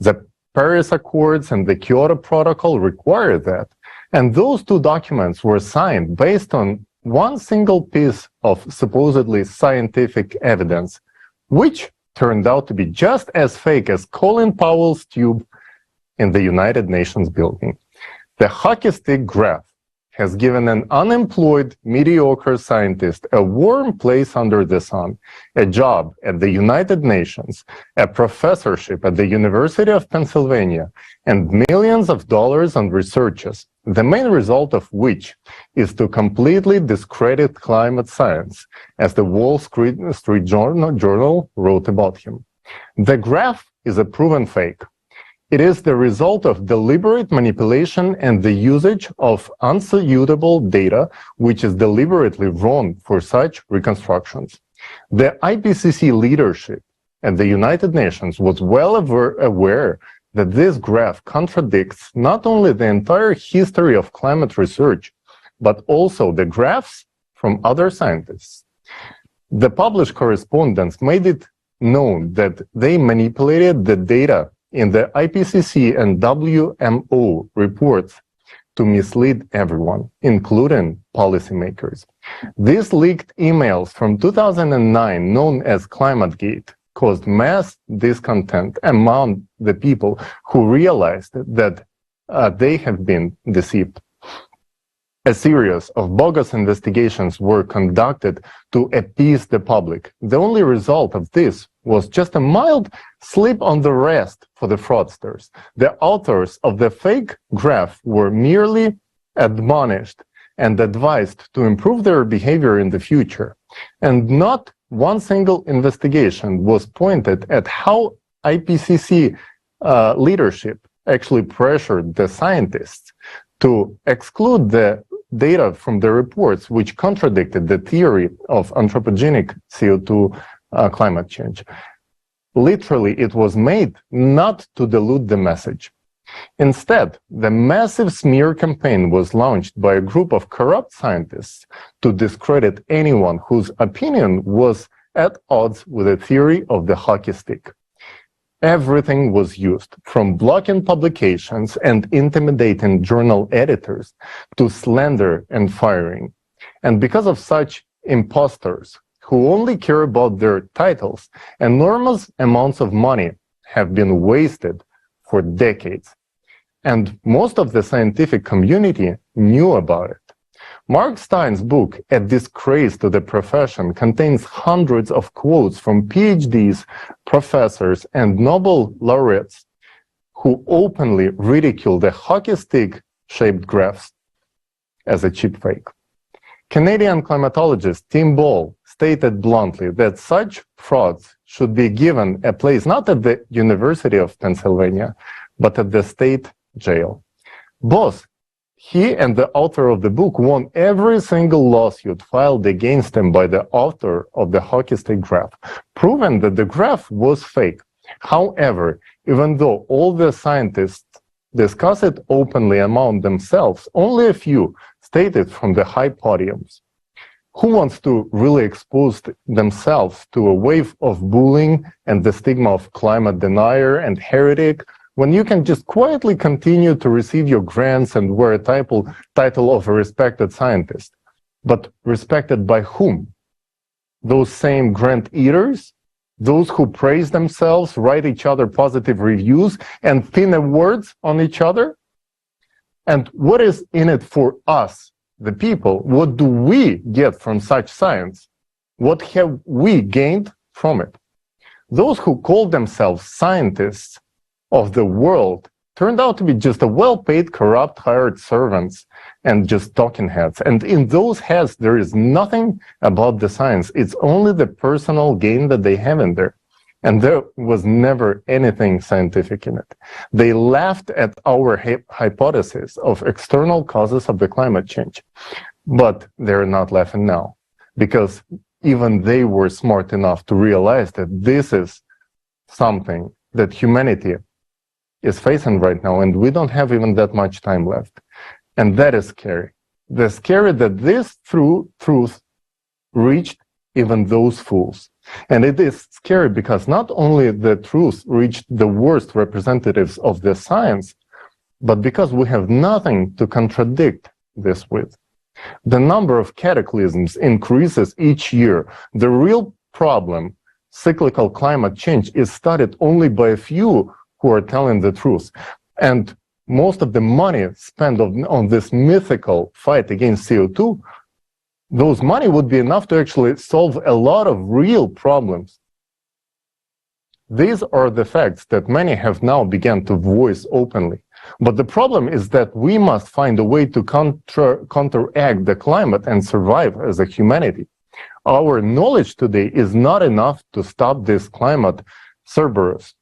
S3: The Paris Accords and the Kyoto Protocol require that, and those two documents were signed based on one single piece of supposedly scientific evidence, which turned out to be just as fake as Colin Powell's tube in the United Nations building. The hockey stick graph has given an unemployed, mediocre scientist a warm place under the sun, a job at the United Nations, a professorship at the University of Pennsylvania, and millions of dollars on researches, the main result of which is to completely discredit climate science, as the Wall Street Journal wrote about him. The graph is a proven fake. It is the result of deliberate manipulation and the usage of unsuitable data, which is deliberately wrong for such reconstructions. The IPCC leadership at the United Nations was well aware that this graph contradicts not only the entire history of climate research, but also the graphs from other scientists. The published correspondence made it known that they manipulated the data in the IPCC and WMO reports to mislead everyone, including policymakers. These leaked emails from 2009, known as ClimateGate, caused mass discontent among the people who realized that they have been deceived. A series of bogus investigations were conducted to appease the public. The only result of this was just a mild slip on the wrist for the fraudsters. The authors of the fake graph were merely admonished and advised to improve their behavior in the future. And not one single investigation was pointed at how IPCC leadership actually pressured the scientists to exclude the data from the reports which contradicted the theory of anthropogenic CO2 climate change. Literally, it was made not to dilute the message. Instead, the massive smear campaign was launched by a group of corrupt scientists to discredit anyone whose opinion was at odds with the theory of the hockey stick. Everything was used, from blocking publications and intimidating journal editors to slander and firing. And because of such imposters who only care about their titles, enormous amounts of money have been wasted for decades. And most of the scientific community knew about it. Mark Stein's book, A Disgrace to the Profession, contains hundreds of quotes from PhDs, professors, and Nobel laureates who openly ridicule the hockey stick-shaped graphs as a cheap fake. Canadian climatologist Tim Ball stated bluntly that such frauds should be given a place not at the University of Pennsylvania, but at the state jail. Both he and the author of the book won every single lawsuit filed against him by the author of the hockey stick graph, proving that the graph was fake. However, even though all the scientists discuss it openly among themselves, only a few state it from the high podiums. Who wants to really expose themselves to a wave of bullying and the stigma of climate denier and heretic, when you can just quietly continue to receive your grants and wear a title of a respected scientist? But respected by whom? Those same grant eaters? Those who praise themselves, write each other positive reviews, and pin awards on each other? And what is in it for us, the people? What do we get from such science? What have we gained from it? Those who call themselves scientists of the world turned out to be just a well-paid, corrupt, hired servants and just talking heads. And in those heads, there is nothing about the science. It's only the personal gain that they have in there. And there was never anything scientific in it. They laughed at our hypothesis of external causes of the climate change. But they're not laughing now, because even they were smart enough to realize that this is something that humanity is facing right now, and we don't have even that much time left. And that is scary. The scary that this truth reached even those fools. And it is scary because not only the truth reached the worst representatives of the science, but because we have nothing to contradict this with. The number of cataclysms increases each year. The real problem, cyclical climate change, is studied only by a few who are telling the truth. And most of the money spent on this mythical fight against CO2, those money would be enough to actually solve a lot of real problems. These are the facts that many have now begun to voice openly. But the problem is that we must find a way to counteract the climate and survive as a humanity. Our knowledge today is not enough to stop this Climate Cerberus.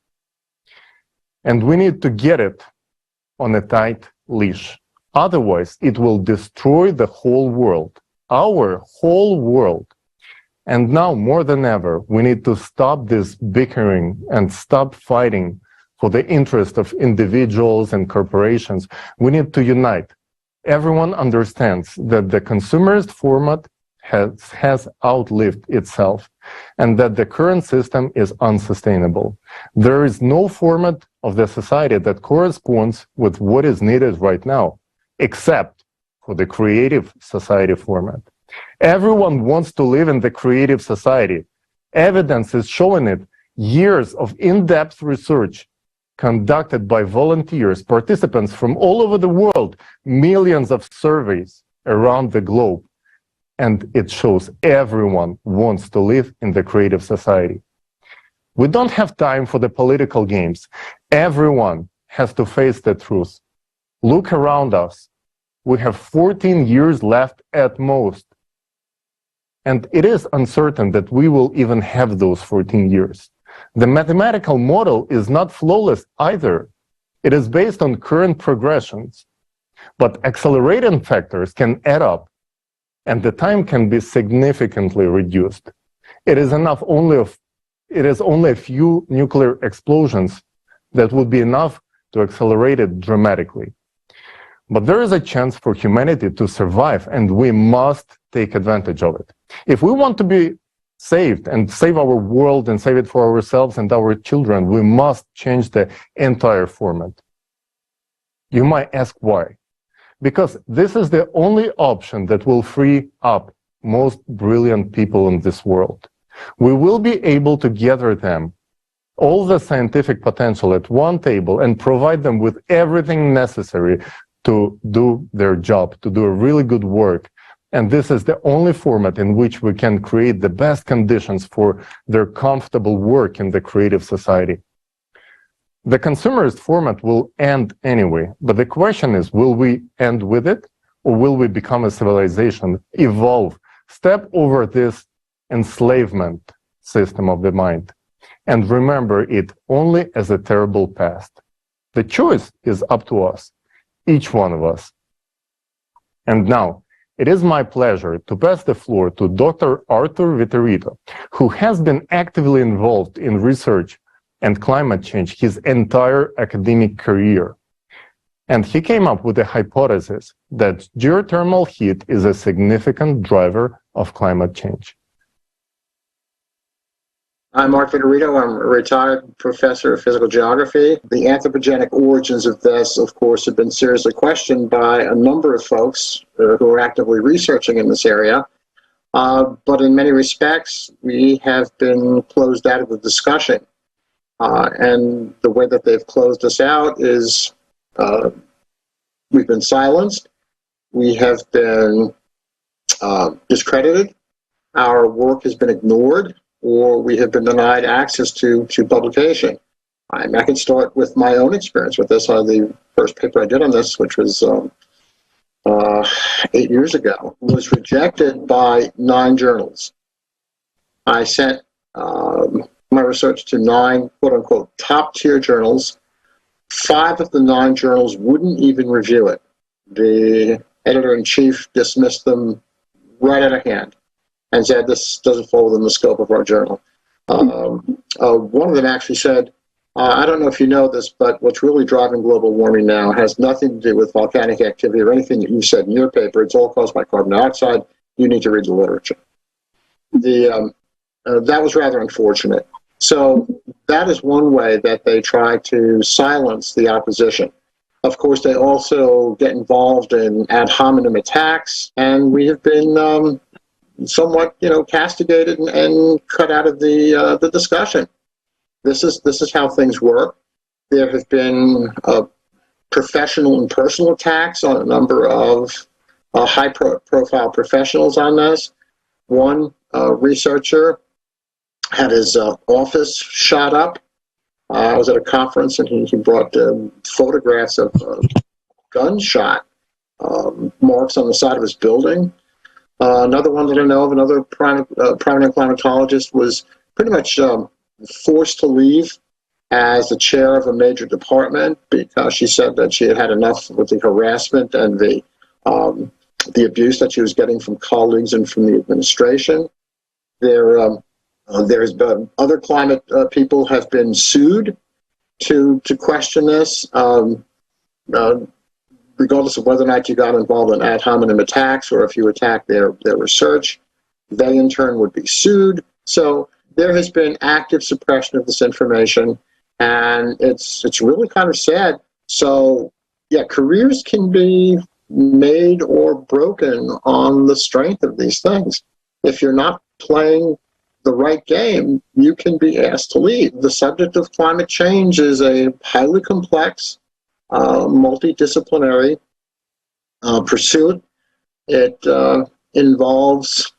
S3: And we need to get it on a tight leash. Otherwise, it will destroy the whole world, our whole world. And now, more than ever, we need to stop this bickering and stop fighting for the interest of individuals and corporations. We need to unite. Everyone understands that the consumerist format has outlived itself and that the current system is unsustainable. There is no format of the society that corresponds with what is needed right now, except for the creative society format. Everyone wants to live in the creative society. Evidence is showing it. Years of in-depth research conducted by volunteers, participants from all over the world, millions of surveys around the globe. And it shows everyone wants to live in the creative society. We don't have time for the political games. Everyone has to face the truth. Look around us. We have 14 years left at most. And it is uncertain that we will even have those 14 years. The mathematical model is not flawless either. It is based on current progressions. But accelerating factors can add up, and the time can be significantly reduced. It is only a few nuclear explosions that would be enough to accelerate it dramatically. But there is a chance for humanity to survive, and we must take advantage of it. If we want to be saved and save our world and save it for ourselves and our children, we must change the entire format. You might ask why. Because this is the only option that will free up most brilliant people in this world. We will be able to gather them, all the scientific potential at one table, and provide them with everything necessary to do their job, to do a really good work. And this is the only format in which we can create the best conditions for their comfortable work in the creative society. The consumerist format will end anyway, but the question is, will we end with it, or will we become a civilization, evolve, step over this enslavement system of the mind, and remember it only as a terrible past? The choice is up to us, each one of us. And now, it is my pleasure to pass the floor to Dr. Arthur Vittorito, who has been actively involved in research and climate change his entire academic career. And he came up with a hypothesis that geothermal heat is a significant driver of climate change.
S5: I'm Mark Vittorito. I'm a retired professor of physical geography. The anthropogenic origins of this, of course, have been seriously questioned by a number of folks who are actively researching in this area. But in many respects, we have been closed out of the discussion. And the way that they've closed us out is we've been silenced, we have been discredited, our work has been ignored, or we have been denied access to publication. I can start with my own experience with this. The first paper I did on this, which was 8 years ago, was rejected by 9 journals. I sent my research to 9 quote-unquote top-tier journals. 5 of the 9 journals wouldn't even review it. The editor-in-chief dismissed them right out of hand and said this doesn't fall within the scope of our journal. One of them actually said, I don't know if you know this, but what's really driving global warming now has nothing to do with volcanic activity or anything that you said in your paper. It's all caused by carbon dioxide. You need to read the literature. That was rather unfortunate. So that is one way that they try to silence the opposition. Of course, they also get involved in ad hominem attacks, and we have been somewhat, castigated and cut out of the discussion. This is how things work. There have been professional and personal attacks on a number of high-profile professionals on this. One researcher had his office shot up. I was at a conference and he brought photographs of gunshot marks on the side of his building. Another one that I know of, another prominent climatologist, was pretty much forced to leave as the chair of a major department because she said that she had had enough with the harassment and the abuse that she was getting from colleagues and from the administration. There's been other climate people have been sued to question this, regardless of whether or not you got involved in ad hominem attacks or if you attacked their research. They in turn would be sued. So there has been active suppression of this information, and it's really kind of sad. So yeah, careers can be made or broken on the strength of these things. If you're not playing the right game, you can be asked to leave. The subject of climate change is a highly complex, multidisciplinary pursuit. It involves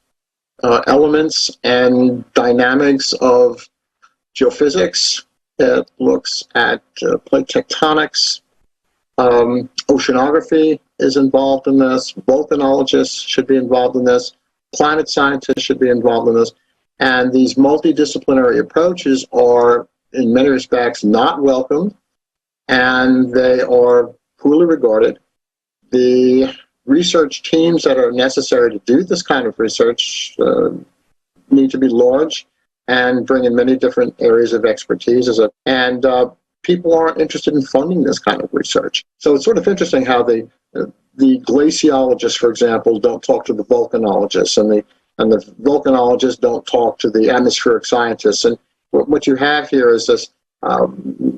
S5: elements and dynamics of geophysics. It looks at plate tectonics. Oceanography is involved in this. Volcanologists should be involved in this. Climate scientists should be involved in this. And these multidisciplinary approaches are, in many respects, not welcomed, and they are poorly regarded. The research teams that are necessary to do this kind of research need to be large and bring in many different areas of expertise. And people aren't interested in funding this kind of research. So it's sort of interesting how the glaciologists, for example, don't talk to the volcanologists, and the volcanologists don't talk to the atmospheric scientists. And what you have here is this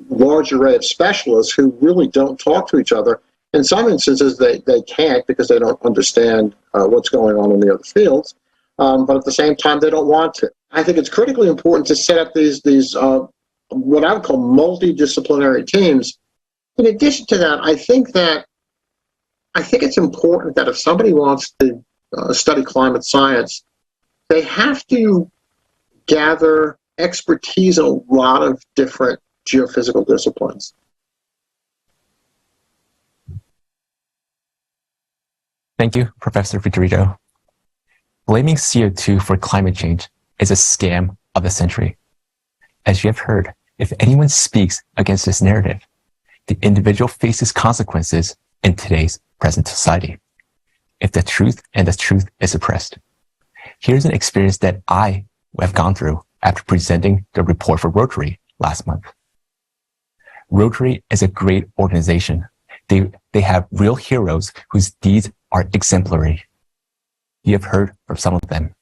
S5: large array of specialists who really don't talk to each other. In some instances, they can't because they don't understand what's going on in the other fields. But at the same time, they don't want to. I think it's critically important to set up these what I would call multidisciplinary teams. In addition to that, I think it's important that if somebody wants to study climate science, they have to gather expertise in a lot of different geophysical disciplines.
S9: Thank you, Professor Federico. Blaming CO2 for climate change is a scam of the century. As you have heard, if anyone speaks against this narrative, the individual faces consequences in today's present society, if the truth is suppressed. Here's an experience that I have gone through after presenting the report for Rotary last month. Rotary is a great organization. They have real heroes whose deeds are exemplary. You have heard from some of them.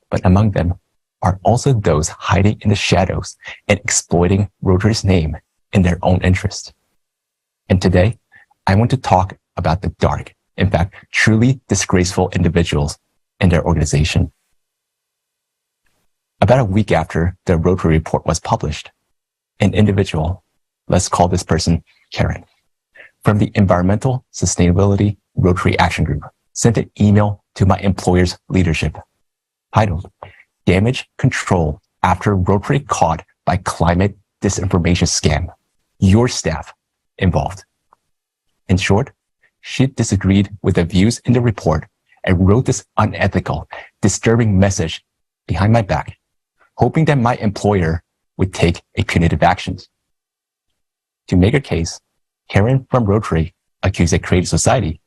S9: But among them are also those hiding in the shadows and exploiting Rotary's name in their own interest. And today, I want to talk about the dark, in fact, truly disgraceful individuals in their organization. About a week after the Rotary report was published, an individual, let's call this person Karen, from the Environmental Sustainability Rotary Action Group, sent an email to my employer's leadership titled, Damage Control After Rotary Caught by Climate Disinformation Scam. Your staff involved. In short, she disagreed with the views in the report and wrote this unethical, disturbing message behind my back, hoping that my employer would take a punitive actions. To make her case, Karen from Rotary accused a creative society,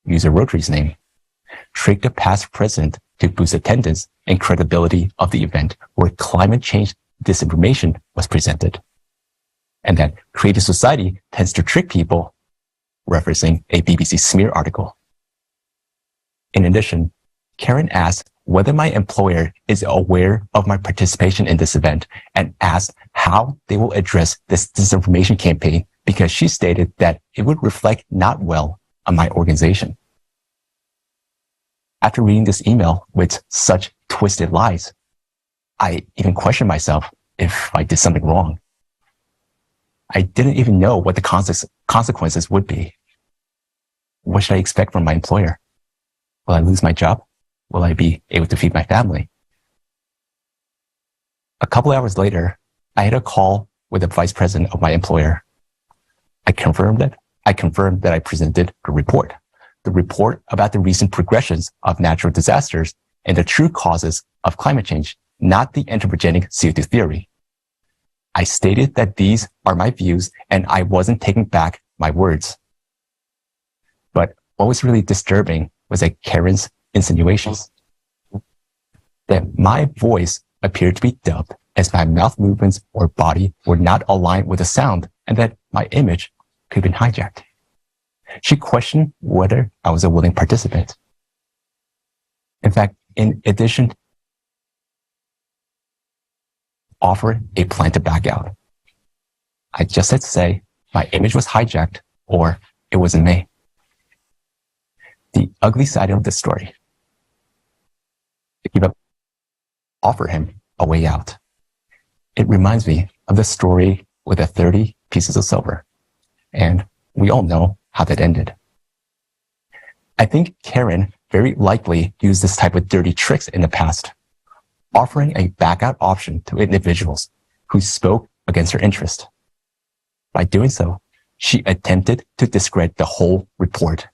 S9: use a Rotary's name, tricked the past president to boost attendance and credibility of the event where climate change disinformation was presented. And that creative society tends to trick people, referencing a BBC smear article. In addition, Karen asked whether my employer is aware of my participation in this event and asked how they will address this disinformation campaign because she stated that it would reflect not well on my organization. After reading this email with such twisted lies, I even questioned myself if I did something wrong. I didn't even know what the consequences would be. What should I expect from my employer? Will I lose my job? Will I be able to feed my family? A couple hours later, I had a call with the vice president of my employer. I confirmed that I presented the report about the recent progressions of natural disasters and the true causes of climate change, not the anthropogenic CO2 theory. I stated that these are my views and I wasn't taking back my words. But what was really disturbing was that Karen's insinuations that my voice appeared to be dubbed as my mouth movements or body were not aligned with the sound and that my image could have been hijacked. She questioned whether I was a willing participant. In fact, in addition, offered a plan to back out. I just had to say my image was hijacked or it wasn't me. The ugly side of the story. To keep up, offer him a way out. It reminds me of the story with the 30 pieces of silver. And we all know how that ended. I think Karen very likely used this type of dirty tricks in the past, offering a back out option to individuals who spoke against her interest. By doing so, she attempted to discredit the whole report.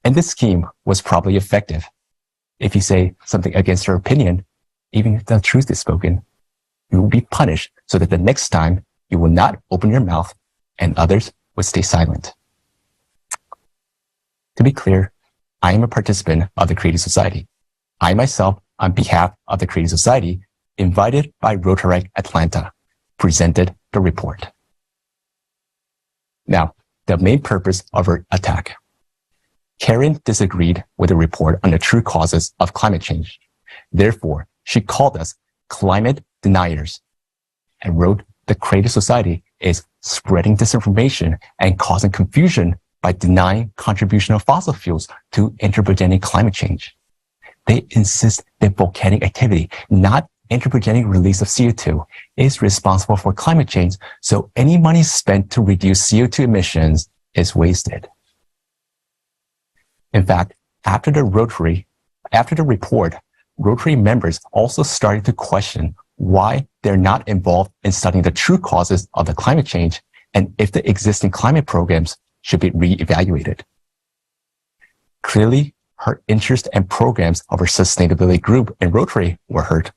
S9: And this scheme was probably effective. If you say something against her opinion, even if the truth is spoken, you will be punished so that the next time you will not open your mouth and others would stay silent. To be clear, I am a participant of the Creative Society. I myself, on behalf of the Creative Society, invited by Rotaract Atlanta, presented the report. Now, the main purpose of her attack. Karen disagreed with the report on the true causes of climate change. Therefore, she called us climate deniers and wrote the Creative Society is spreading disinformation and causing confusion by denying contribution of fossil fuels to anthropogenic climate change. They insist that volcanic activity, not anthropogenic release of CO2, is responsible for climate change, so any money spent to reduce CO2 emissions is wasted. In fact, after the report, Rotary members also started to question why they're not involved in studying the true causes of the climate change and if the existing climate programs should be reevaluated. Clearly, her interest and programs of her sustainability group in Rotary were hurt,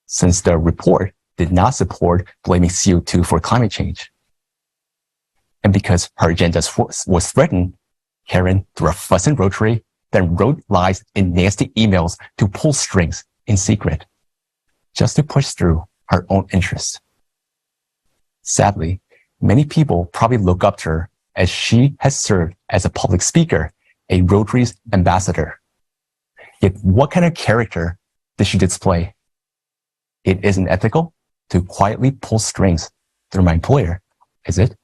S9: since the report did not support blaming CO2 for climate change. And because her agenda was threatened, Karen threw a fuss in Rotary, then wrote lies in nasty emails to pull strings in secret, just to push through her own interests. Sadly, many people probably look up to her as she has served as a public speaker, a Rotary's ambassador. Yet what kind of character does she display? It isn't ethical to quietly pull strings through my employer, is it?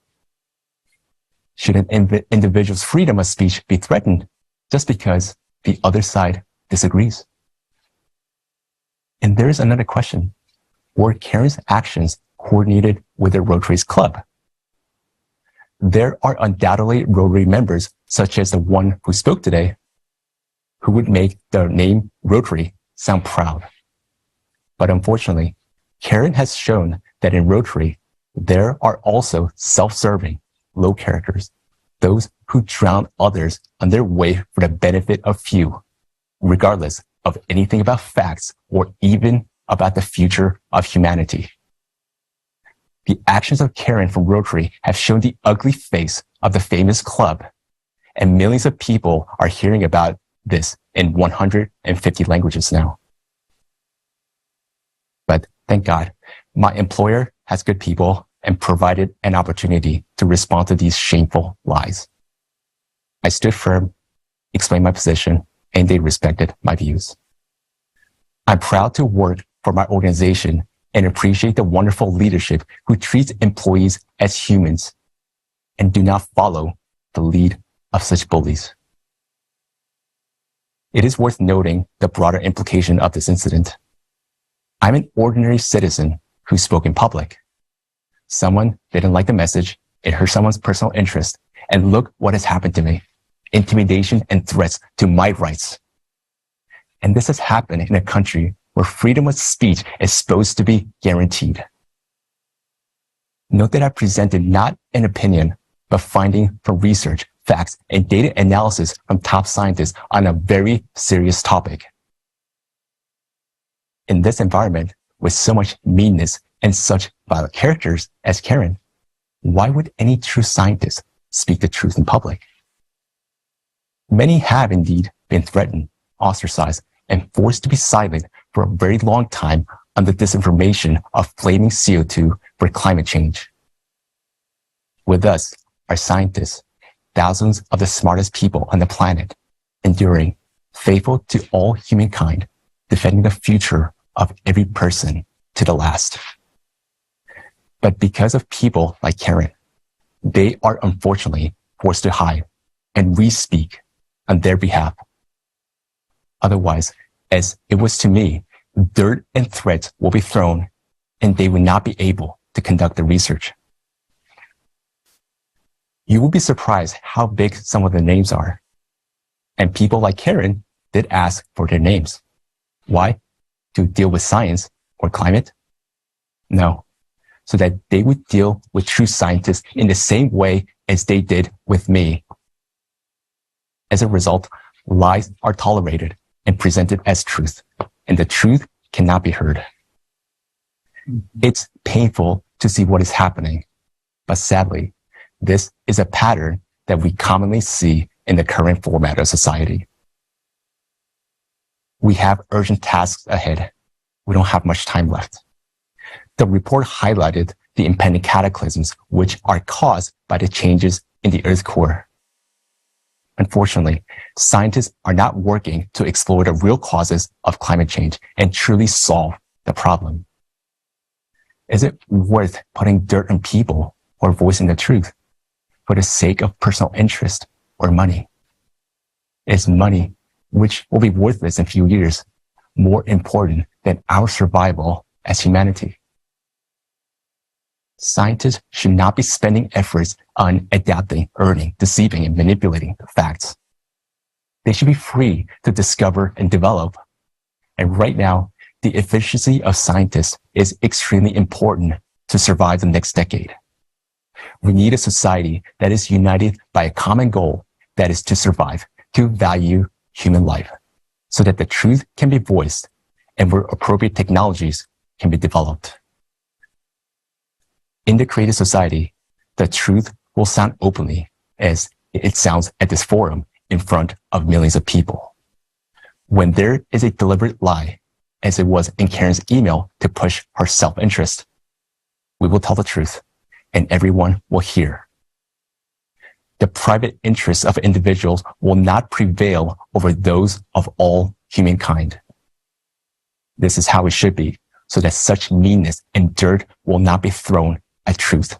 S9: Should an individual's freedom of speech be threatened just because the other side disagrees? And there's another question. Were Karen's actions coordinated with the Rotary's club? There are undoubtedly Rotary members, such as the one who spoke today, who would make the name Rotary sound proud. But unfortunately, Karen has shown that in Rotary, there are also self-serving, low characters, those who drown others on their way for the benefit of few, regardless of anything about facts or even about the future of humanity. The actions of Karen from Rotary have shown the ugly face of the famous club, and millions of people are hearing about this in 150 languages now. But thank God, my employer has good people and provided an opportunity to respond to these shameful lies. I stood firm, explained my position, and they respected my views. I'm proud to work for my organization and appreciate the wonderful leadership who treats employees as humans and do not follow the lead of such bullies. It is worth noting the broader implication of this incident. I'm an ordinary citizen who spoke in public. Someone didn't like the message, it hurt someone's personal interest, and look what has happened to me. Intimidation and threats to my rights. And this has happened in a country where freedom of speech is supposed to be guaranteed. Note that I presented not an opinion, but finding from research, facts, and data analysis from top scientists on a very serious topic. In this environment, with so much meanness and such violent characters as Karen, why would any true scientist speak the truth in public? Many have indeed been threatened, ostracized, and forced to be silent for a very long time on the disinformation of blaming CO2 for climate change. With us are scientists, thousands of the smartest people on the planet, enduring, faithful to all humankind, defending the future of every person to the last. But because of people like Karen, they are unfortunately forced to hide, and we speak on their behalf. Otherwise, as it was to me, dirt and threats will be thrown, and they will not be able to conduct the research. You will be surprised how big some of the names are. And people like Karen did ask for their names. Why? To deal with science or climate? No, so that they would deal with true scientists in the same way as they did with me. As a result, lies are tolerated and presented as truth, and the truth cannot be heard. It's painful to see what is happening, but sadly, this is a pattern that we commonly see in the current format of society. We have urgent tasks ahead. We don't have much time left. The report highlighted the impending cataclysms which are caused by the changes in the Earth's core. Unfortunately, scientists are not working to explore the real causes of climate change and truly solve the problem. Is it worth putting dirt on people or voicing the truth for the sake of personal interest or money? Is money, which will be worthless in a few years, more important than our survival as humanity? Scientists should not be spending efforts on adapting, earning, deceiving, and manipulating the facts. They should be free to discover and develop. And right now, the efficiency of scientists is extremely important to survive the next decade. We need a society that is united by a common goal, that is to survive, to value human life, so that the truth can be voiced and where appropriate technologies can be developed. In the creative society, the truth will sound openly as it sounds at this forum in front of millions of people. When there is a deliberate lie, as it was in Karen's email to push her self-interest, we will tell the truth and everyone will hear. The private interests of individuals will not prevail over those of all humankind. This is how it should be, so that such meanness and dirt will not be thrown at truth.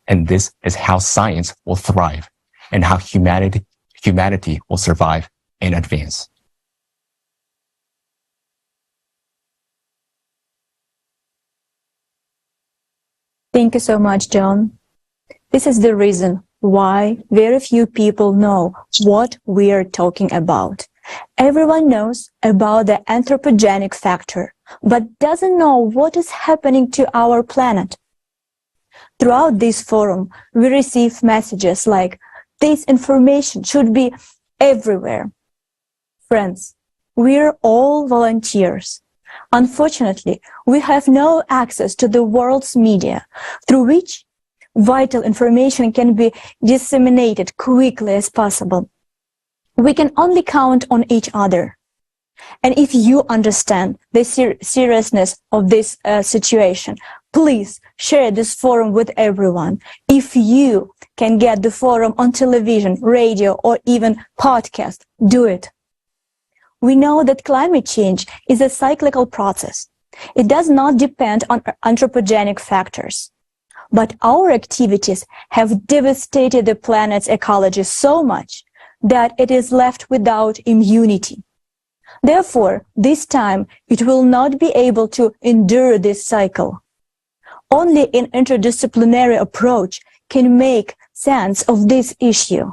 S9: And this is how science will thrive and how humanity will survive and advance.
S1: Thank you so much, John. This is the reason why very few people know what we are talking about. Everyone knows about the anthropogenic factor, but doesn't know what is happening to our planet. Throughout this forum, we receive messages like, this information should be everywhere. Friends, we're all volunteers. Unfortunately, we have no access to the world's media, through which vital information can be disseminated quickly as possible. We can only count on each other. And if you understand the seriousness of this situation, please share this forum with everyone. If you can get the forum on television, radio, or even podcast, do it. We know that climate change is a cyclical process. It does not depend on anthropogenic factors. But our activities have devastated the planet's ecology so much that it is left without immunity. Therefore, this time, it will not be able to endure this cycle. Only an interdisciplinary approach can make sense of this issue.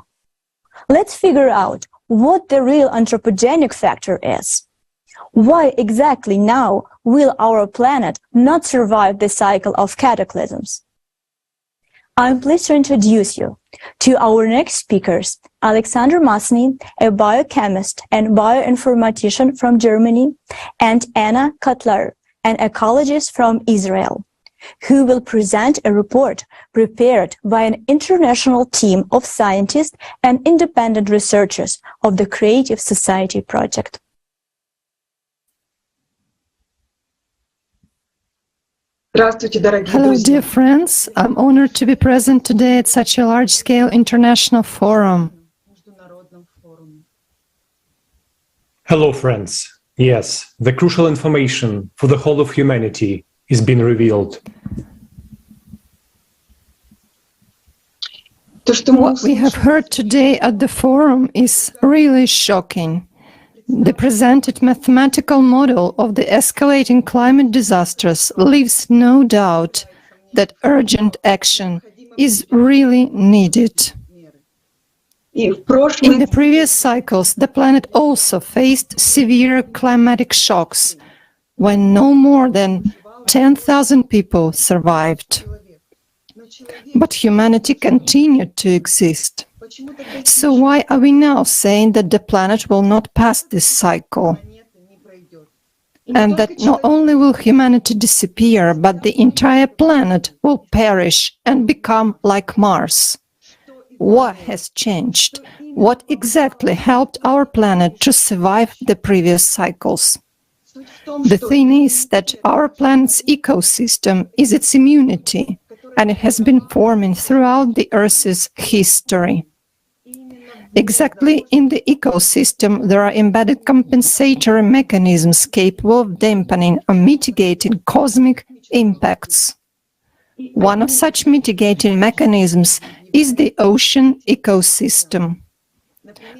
S1: Let's figure out what the real anthropogenic factor is. Why exactly now will our planet not survive the cycle of cataclysms? I'm pleased to introduce you to our next speakers, Alexander Masny, a biochemist and bioinformatician from Germany, and Anna Cutler, an ecologist from Israel, who will present a report prepared by an international team of scientists and independent researchers of the Creative Society Project.
S11: Hello, dear friends. I'm honored to be present today at such a large-scale international forum.
S14: Hello, friends. Yes, the crucial information for the whole of humanity is being revealed.
S11: What we have heard today at the forum is really shocking. The presented mathematical model of the escalating climate disasters leaves no doubt that urgent action is really needed. In the previous cycles, the planet also faced severe climatic shocks when no more than 10,000 people survived. But humanity continued to exist. So why are we now saying that the planet will not pass this cycle? And that not only will humanity disappear, but the entire planet will perish and become like Mars? What has changed? What exactly helped our planet to survive the previous cycles? The thing is that our planet's ecosystem is its immunity, and it has been forming throughout the Earth's history. Exactly in the ecosystem, there are embedded compensatory mechanisms capable of dampening or mitigating cosmic impacts. One of such mitigating mechanisms is the ocean ecosystem.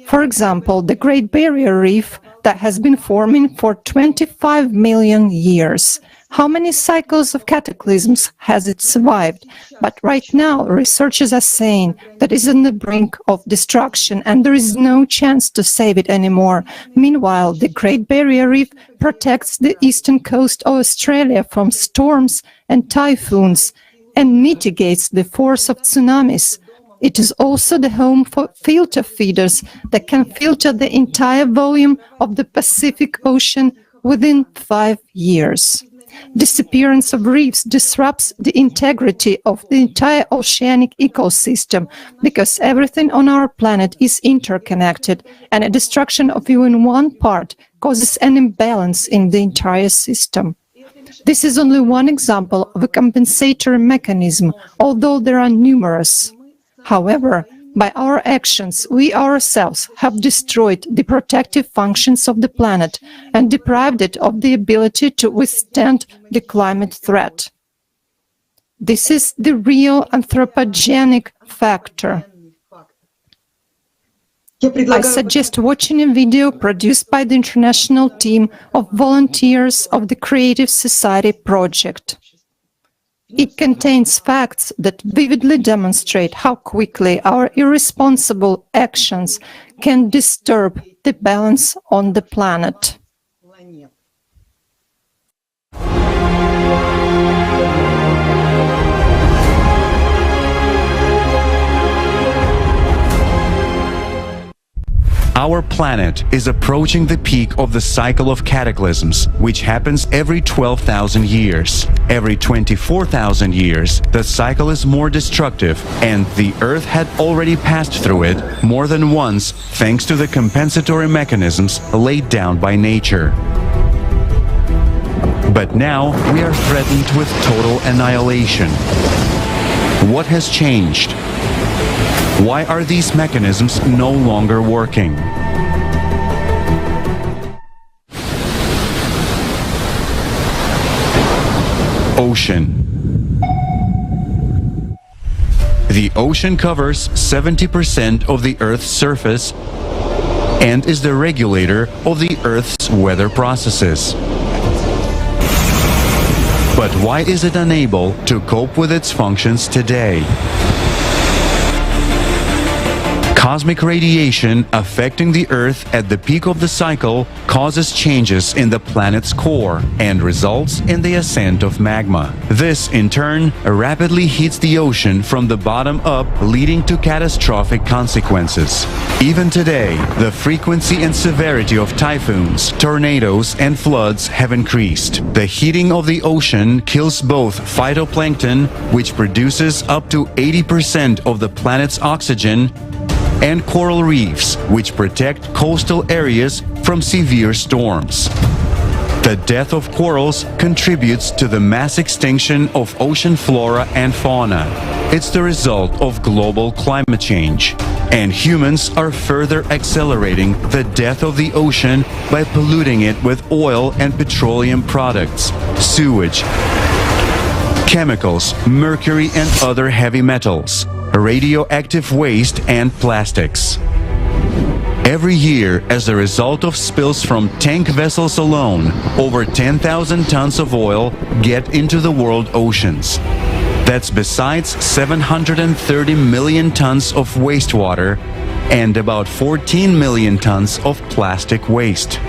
S11: For example, the Great Barrier Reef that has been forming for 25 million years. How many cycles of cataclysms has it survived? But right now, researchers are saying that it's on the brink of destruction and there is no chance to save it anymore. Meanwhile, the Great Barrier Reef protects the eastern coast of Australia from storms and typhoons and mitigates the force of tsunamis. It is also the home for filter feeders that can filter the entire volume of the Pacific Ocean within 5 years. Disappearance of reefs disrupts the integrity of the entire oceanic ecosystem because everything on our planet is interconnected, and a destruction of even one part causes an imbalance in the entire system. This is only one example of a compensatory mechanism, although there are numerous. However, by our actions, we ourselves have destroyed the protective functions of the planet and deprived it of the ability to withstand the climate threat. This is the real anthropogenic factor. I suggest watching a video produced by the international team of volunteers of the Creative Society Project. It contains facts that vividly demonstrate how quickly our irresponsible actions can disturb the balance on the planet.
S15: Our planet is approaching the peak of the cycle of cataclysms, which happens every 12,000 years. Every 24,000 years, the cycle is more destructive, and the Earth had already passed through it more than once thanks to the compensatory mechanisms laid down by nature. But now we are threatened with total annihilation. What has changed? Why are these mechanisms no longer working? Ocean. The ocean covers 70% of the Earth's surface and is the regulator of the Earth's weather processes. But why is it unable to cope with its functions today? Cosmic radiation affecting the Earth at the peak of the cycle causes changes in the planet's core and results in the ascent of magma. This, in turn, rapidly heats the ocean from the bottom up, leading to catastrophic consequences. Even today, the frequency and severity of typhoons, tornadoes, and floods have increased. The heating of the ocean kills both phytoplankton, which produces up to 80% of the planet's oxygen, and coral reefs, which protect coastal areas from severe storms. The death of corals contributes to the mass extinction of ocean flora and fauna. It's the result of global climate change. And humans are further accelerating the death of the ocean by polluting it with oil and petroleum products, sewage, chemicals, mercury and other heavy metals, radioactive waste and plastics. Every year, as a result of spills from tank vessels alone, over 10,000 tons of oil get into the world oceans. That's besides 730 million tons of wastewater and about 14 million tons of plastic waste.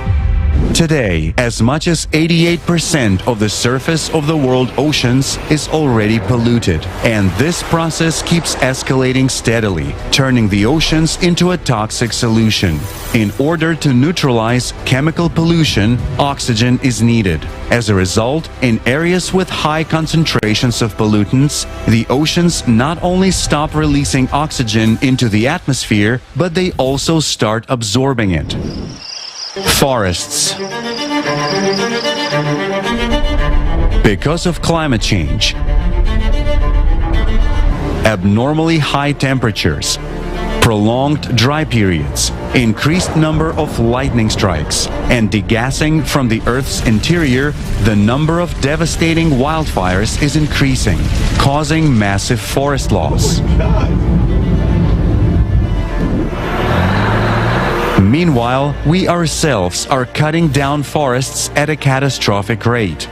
S15: Today, as much as 88% of the surface of the world oceans is already polluted, and this process keeps escalating steadily, turning the oceans into a toxic solution. In order to neutralize chemical pollution, oxygen is needed. As a result, in areas with high concentrations of pollutants, the oceans not only stop releasing oxygen into the atmosphere, but they also start absorbing it. Forests. Because of climate change, abnormally high temperatures, prolonged dry periods, increased number of lightning strikes, and degassing from the Earth's interior, the number of devastating wildfires is increasing, causing massive forest loss. Meanwhile, we ourselves are cutting down forests at a catastrophic rate.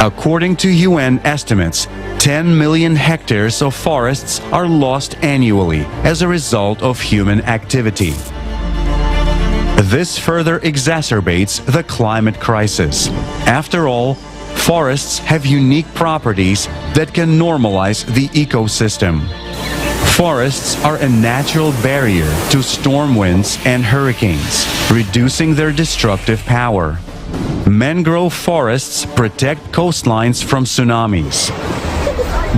S15: According to UN estimates, 10 million hectares of forests are lost annually as a result of human activity. This further exacerbates the climate crisis. After all, forests have unique properties that can normalize the ecosystem. Forests are a natural barrier to storm winds and hurricanes, reducing their destructive power. Mangrove forests protect coastlines from tsunamis.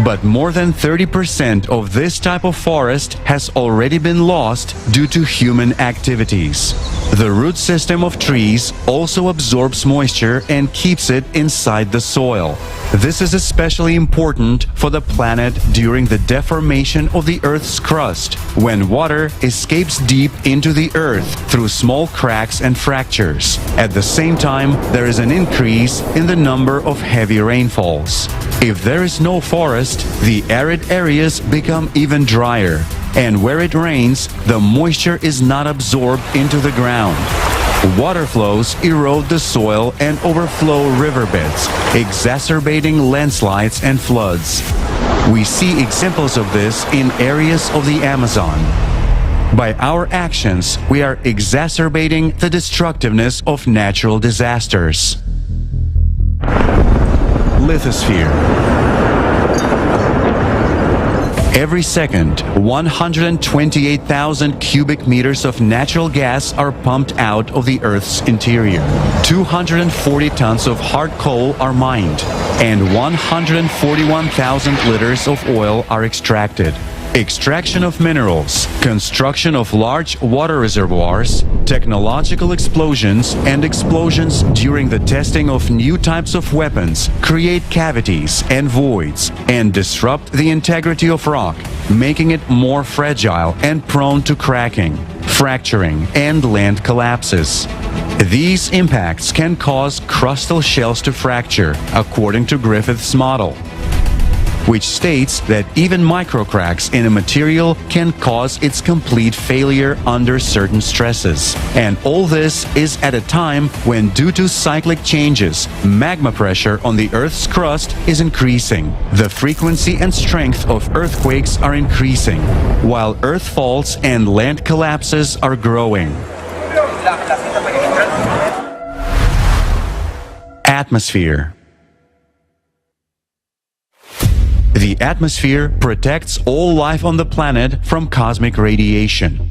S15: But more than 30% of this type of forest has already been lost due to human activities. The root system of trees also absorbs moisture and keeps it inside the soil. This is especially important for the planet during the deformation of the Earth's crust, when water escapes deep into the Earth through small cracks and fractures. At the same time, there is an increase in the number of heavy rainfalls. If there is no forest, the arid areas become even drier, and where it rains, the moisture is not absorbed into the ground. Water flows erode the soil and overflow riverbeds, exacerbating landslides and floods. We see examples of this in areas of the Amazon. By our actions, we are exacerbating the destructiveness of natural disasters. Lithosphere. Every second, 128,000 cubic meters of natural gas are pumped out of the Earth's interior. 240 tons of hard coal are mined, and 141,000 liters of oil are extracted. Extraction of minerals, construction of large water reservoirs, technological explosions, and explosions during the testing of new types of weapons create cavities and voids and disrupt the integrity of rock, making it more fragile and prone to cracking, fracturing, and land collapses. These impacts can cause crustal shells to fracture, according to Griffith's model, which states that even microcracks in a material can cause its complete failure under certain stresses. And all this is at a time when, due to cyclic changes, magma pressure on the Earth's crust is increasing. The frequency and strength of earthquakes are increasing, while earth faults and land collapses are growing. Atmosphere. The atmosphere protects all life on the planet from cosmic radiation.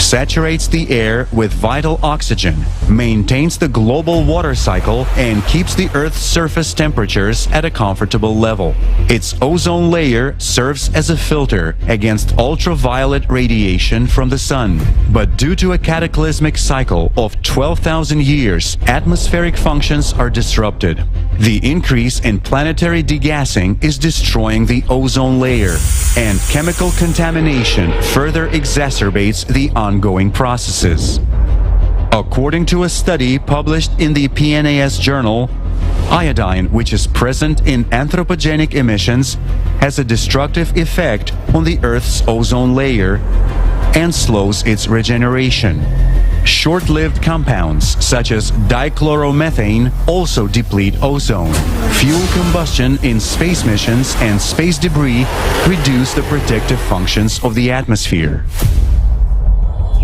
S15: saturates the air with vital oxygen, maintains the global water cycle, and keeps the Earth's surface temperatures at a comfortable level. Its ozone layer serves as a filter against ultraviolet radiation from the sun. But due to a cataclysmic cycle of 12,000 years, atmospheric functions are disrupted. The increase in planetary degassing is destroying the ozone layer, and chemical contamination further exacerbates the ongoing processes. According to a study published in the PNAS journal, iodine, which is present in anthropogenic emissions, has a destructive effect on the Earth's ozone layer and slows its regeneration. Short-lived compounds such as dichloromethane also deplete ozone. Fuel combustion in space missions and space debris reduce the protective functions of the atmosphere.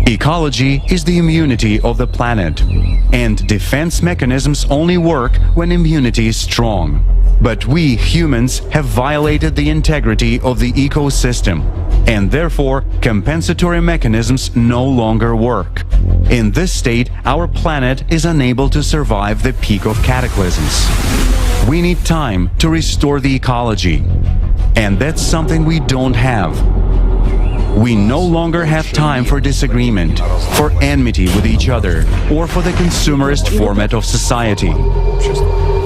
S15: Ecology is the immunity of the planet, and defense mechanisms only work when immunity is strong. But we humans have violated the integrity of the ecosystem, and therefore compensatory mechanisms no longer work. In this state, our planet is unable to survive the peak of cataclysms. We need time to restore the ecology, and that's something we don't have. We no longer have time for disagreement, for enmity with each other, or for the consumerist format of society.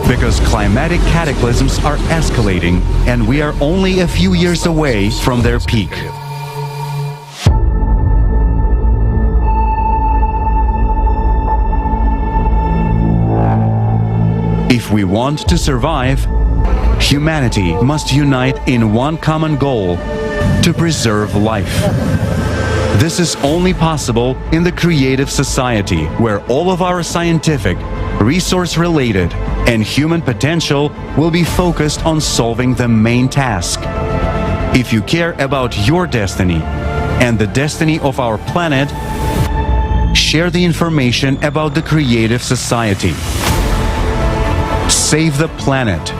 S15: Because climatic cataclysms are escalating, and we are only a few years away from their peak. If we want to survive, humanity must unite in one common goal: to preserve life. This is only possible in the creative society, where all of our scientific, resource-related, and human potential will be focused on solving the main task. If you care about your destiny and the destiny of our planet, share the information about the creative society. Save the planet.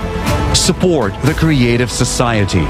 S15: Support the creative society.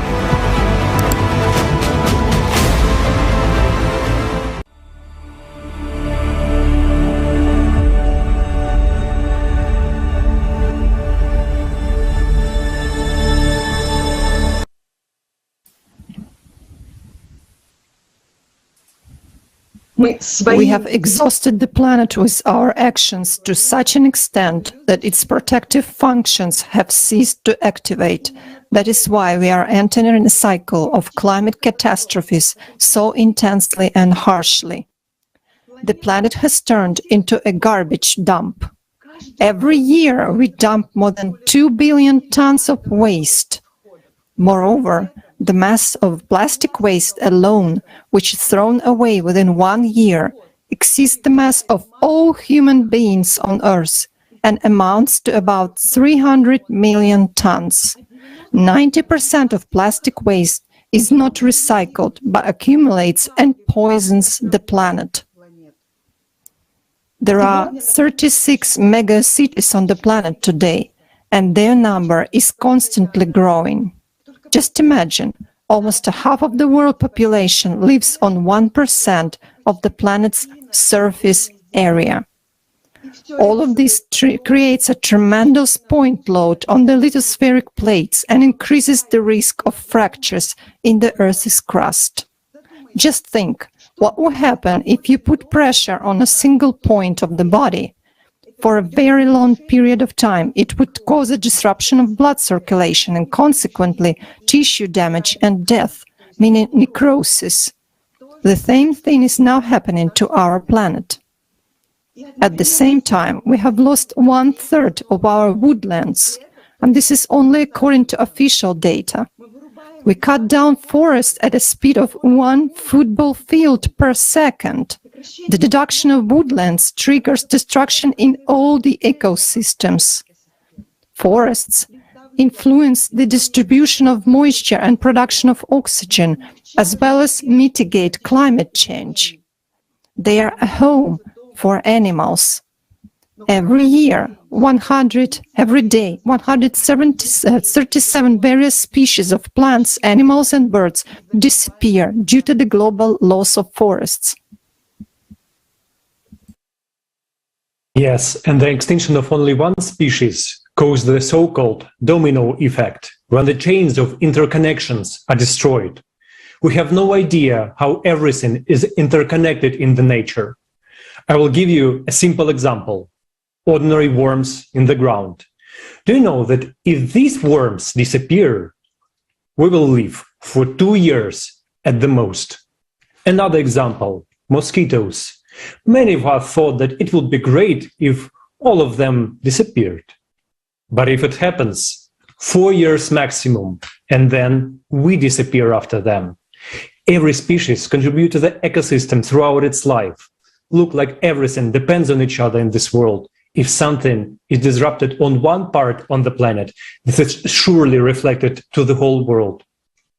S11: We have exhausted the planet with our actions to such an extent that its protective functions have ceased to activate. That is why we are entering a cycle of climate catastrophes so intensely and harshly. The planet has turned into a garbage dump. Every year we dump more than 2 billion tons of waste. Moreover, the mass of plastic waste alone, which is thrown away within 1 year, exceeds the mass of all human beings on Earth and amounts to about 300 million tons. 90% of plastic waste is not recycled but accumulates and poisons the planet. There are 36 mega cities on the planet today, and their number is constantly growing. Just imagine, almost half of the world population lives on 1% of the planet's surface area. All of this creates a tremendous point load on the lithospheric plates and increases the risk of fractures in the Earth's crust. Just think, what would happen if you put pressure on a single point of the body? For a very long period of time, it would cause a disruption of blood circulation and consequently tissue damage and death, meaning necrosis. The same thing is now happening to our planet. At the same time, we have lost 1/3 of our woodlands, and this is only according to official data. We cut down forests at a speed of 1 football field per second. The destruction of woodlands triggers destruction in all the ecosystems. Forests influence the distribution of moisture and production of oxygen, as well as mitigate climate change. They are a home for animals. Every day, 137 various species of plants, animals, and birds disappear due to the global loss of forests.
S14: Yes, and the extinction of only one species caused the so-called domino effect, when the chains of interconnections are destroyed. We have no idea how everything is interconnected in the nature. I will give you a simple example. Ordinary worms in the ground. Do you know that if these worms disappear, we will live for 2 years at the most? Another example, mosquitoes. Many of us thought that it would be great if all of them disappeared. But if it happens, 4 years maximum, and then we disappear after them. Every species contributes to the ecosystem throughout its life. Look like everything depends on each other in this world. If something is disrupted on one part on the planet, this is surely reflected to the whole world.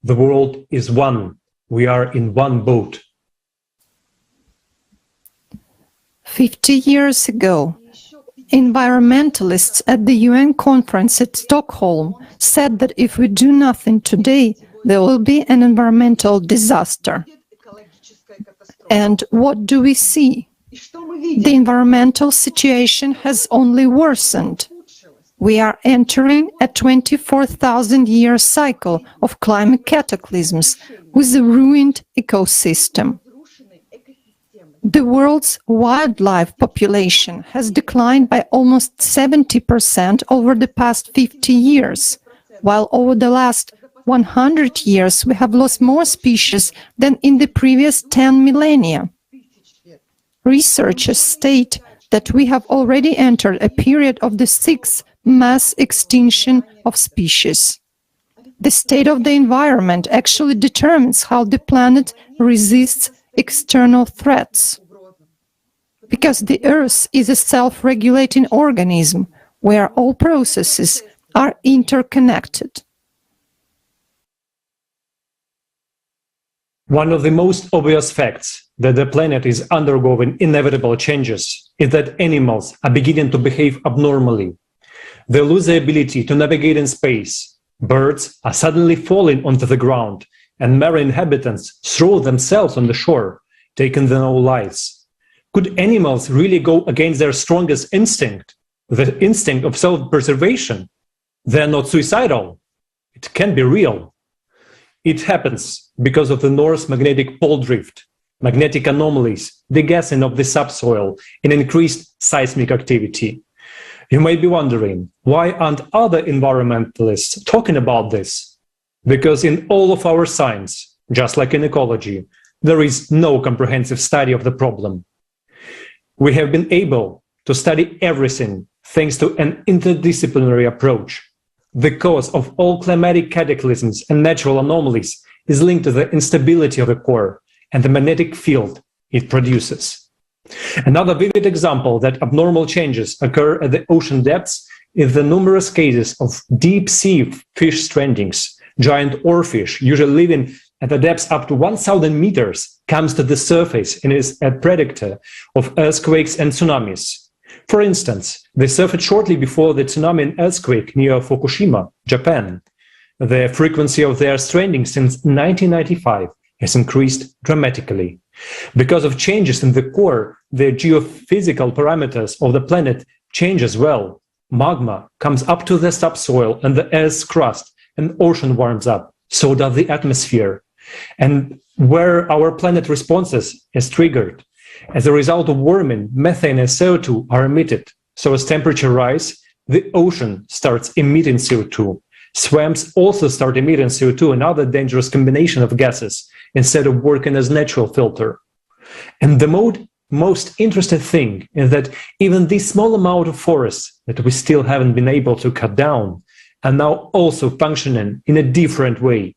S14: The world is one. We are in one boat.
S11: 50 years ago, environmentalists at the UN conference at Stockholm said that if we do nothing today, there will be an environmental disaster. And what do we see? The environmental situation has only worsened. We are entering a 24,000-year cycle of climate cataclysms with a ruined ecosystem. The world's wildlife population has declined by almost 70% over the past 50 years, while over the last 100 years we have lost more species than in the previous 10 millennia. Researchers state that we have already entered a period of the sixth mass extinction of species. The state of the environment actually determines how the planet resists external threats. Because the Earth is a self-regulating organism where all processes are interconnected.
S14: One of the most obvious facts that the planet is undergoing inevitable changes is that animals are beginning to behave abnormally. They lose the ability to navigate in space. Birds are suddenly falling onto the ground, and marine inhabitants throw themselves on the shore, taking their own lives. Could animals really go against their strongest instinct, the instinct of self-preservation? They're not suicidal. It can be real. It happens because of the North magnetic pole drift, magnetic anomalies, degassing of the subsoil, and increased seismic activity. You may be wondering, why aren't other environmentalists talking about this? Because in all of our science, just like in ecology, there is no comprehensive study of the problem. We have been able to study everything thanks to an interdisciplinary approach. The cause of all climatic cataclysms and natural anomalies is linked to the instability of the core and the magnetic field it produces. Another vivid example that abnormal changes occur at the ocean depths is the numerous cases of deep-sea fish strandings. Giant oarfish, usually living at the depths up to 1,000 meters, comes to the surface and is a predator of earthquakes and tsunamis. For instance, they surfaced shortly before the tsunami and earthquake near Fukushima, Japan. The frequency of their stranding since 1995 has increased dramatically. Because of changes in the core, the geophysical parameters of the planet change as well. Magma comes up to the subsoil and the Earth's crust, and ocean warms up. So does the atmosphere. And where our planet responses is triggered. As a result of warming, methane and CO2 are emitted. So as temperature rises, the ocean starts emitting CO2. Swamps also start emitting CO2, another dangerous combination of gases, instead of working as natural filter. And the most interesting thing is that even this small amount of forests that we still haven't been able to cut down are now also functioning in a different way.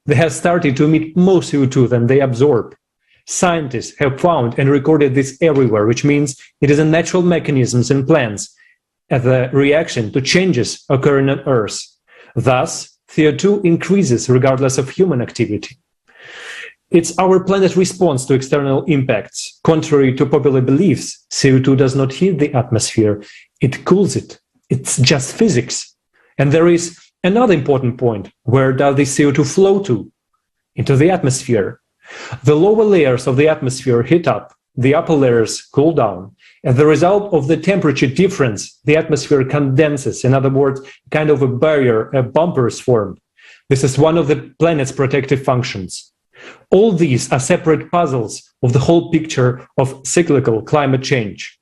S14: They have started to emit more CO2 than they absorb. Scientists have found and recorded this everywhere, which means it is a natural mechanism in plants as a reaction to changes occurring on Earth. Thus, CO2 increases regardless of human activity. It's our planet's response to external impacts. Contrary to popular beliefs, CO2 does not heat the atmosphere, it cools it. It's just physics. And there is another important point. Where does the CO2 flow to? Into the atmosphere. The lower layers of the atmosphere heat up, the upper layers cool down. As a result of the temperature difference, the atmosphere condenses. In other words, kind of a barrier, a bumper is formed. This is one of the planet's protective functions. All these are separate puzzles of the whole picture of cyclical climate change.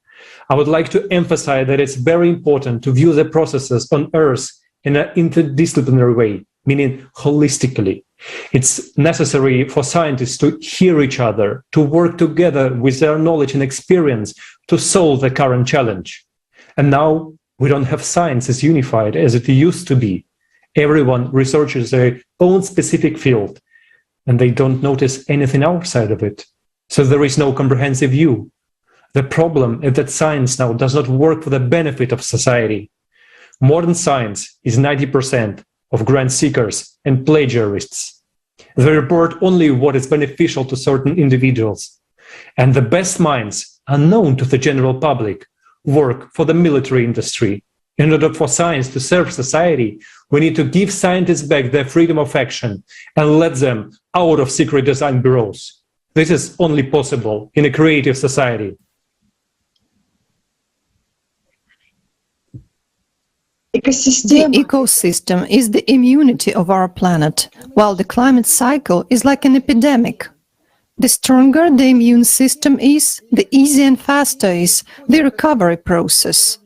S14: I would like to emphasize that it's very important to view the processes on Earth in an interdisciplinary way, meaning holistically. It's necessary for scientists to hear each other, to work together with their knowledge and experience to solve the current challenge. And now we don't have science as unified as it used to be. Everyone researches their own specific field, and they don't notice anything outside of it. So there is no comprehensive view. The problem is that science now does not work for the benefit of society. Modern science is 90% of grant seekers and plagiarists. They report only what is beneficial to certain individuals. And the best minds, unknown to the general public, work for the military industry. In order for science to serve society, we need to give scientists back their freedom of action and let them out of secret design bureaus. This is only possible in a creative society.
S11: The ecosystem is the immunity of our planet, while the climate cycle is like an epidemic. The stronger the immune system is, the easier and faster is the recovery process.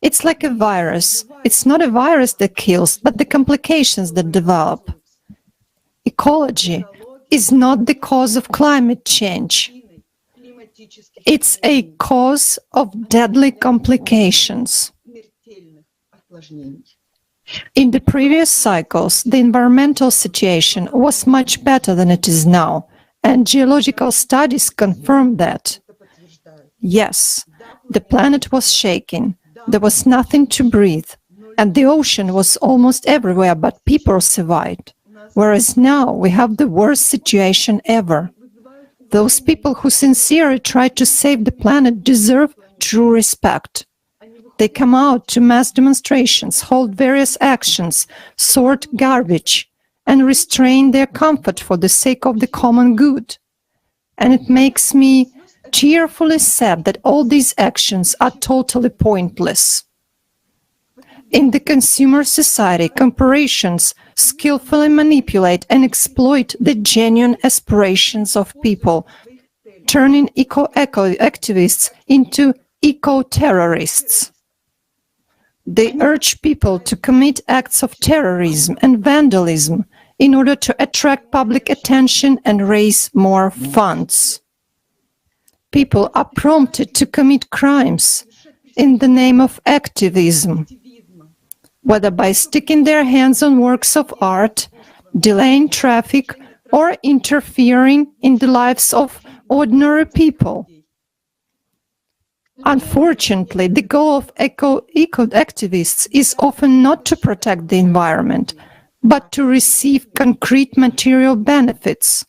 S11: It's like a virus. It's not a virus that kills, but the complications that develop. Ecology is not the cause of climate change. It's a cause of deadly complications. In the previous cycles, the environmental situation was much better than it is now, and geological studies confirm that. Yes, the planet was shaking, there was nothing to breathe, and the ocean was almost everywhere, but people survived. Whereas now we have the worst situation ever. Those people who sincerely try to save the planet deserve true respect. They come out to mass demonstrations, hold various actions, sort garbage, and restrain their comfort for the sake of the common good. And it makes me tearfully sad that all these actions are totally pointless. In the consumer society, corporations skillfully manipulate and exploit the genuine aspirations of people, turning eco-activists into eco-terrorists. They urge people to commit acts of terrorism and vandalism in order to attract public attention and raise more funds. People are prompted to commit crimes in the name of activism, whether by sticking their hands on works of art, delaying traffic, or interfering in the lives of ordinary people. Unfortunately, the goal of eco-activists is often not to protect the environment, but to receive concrete material benefits.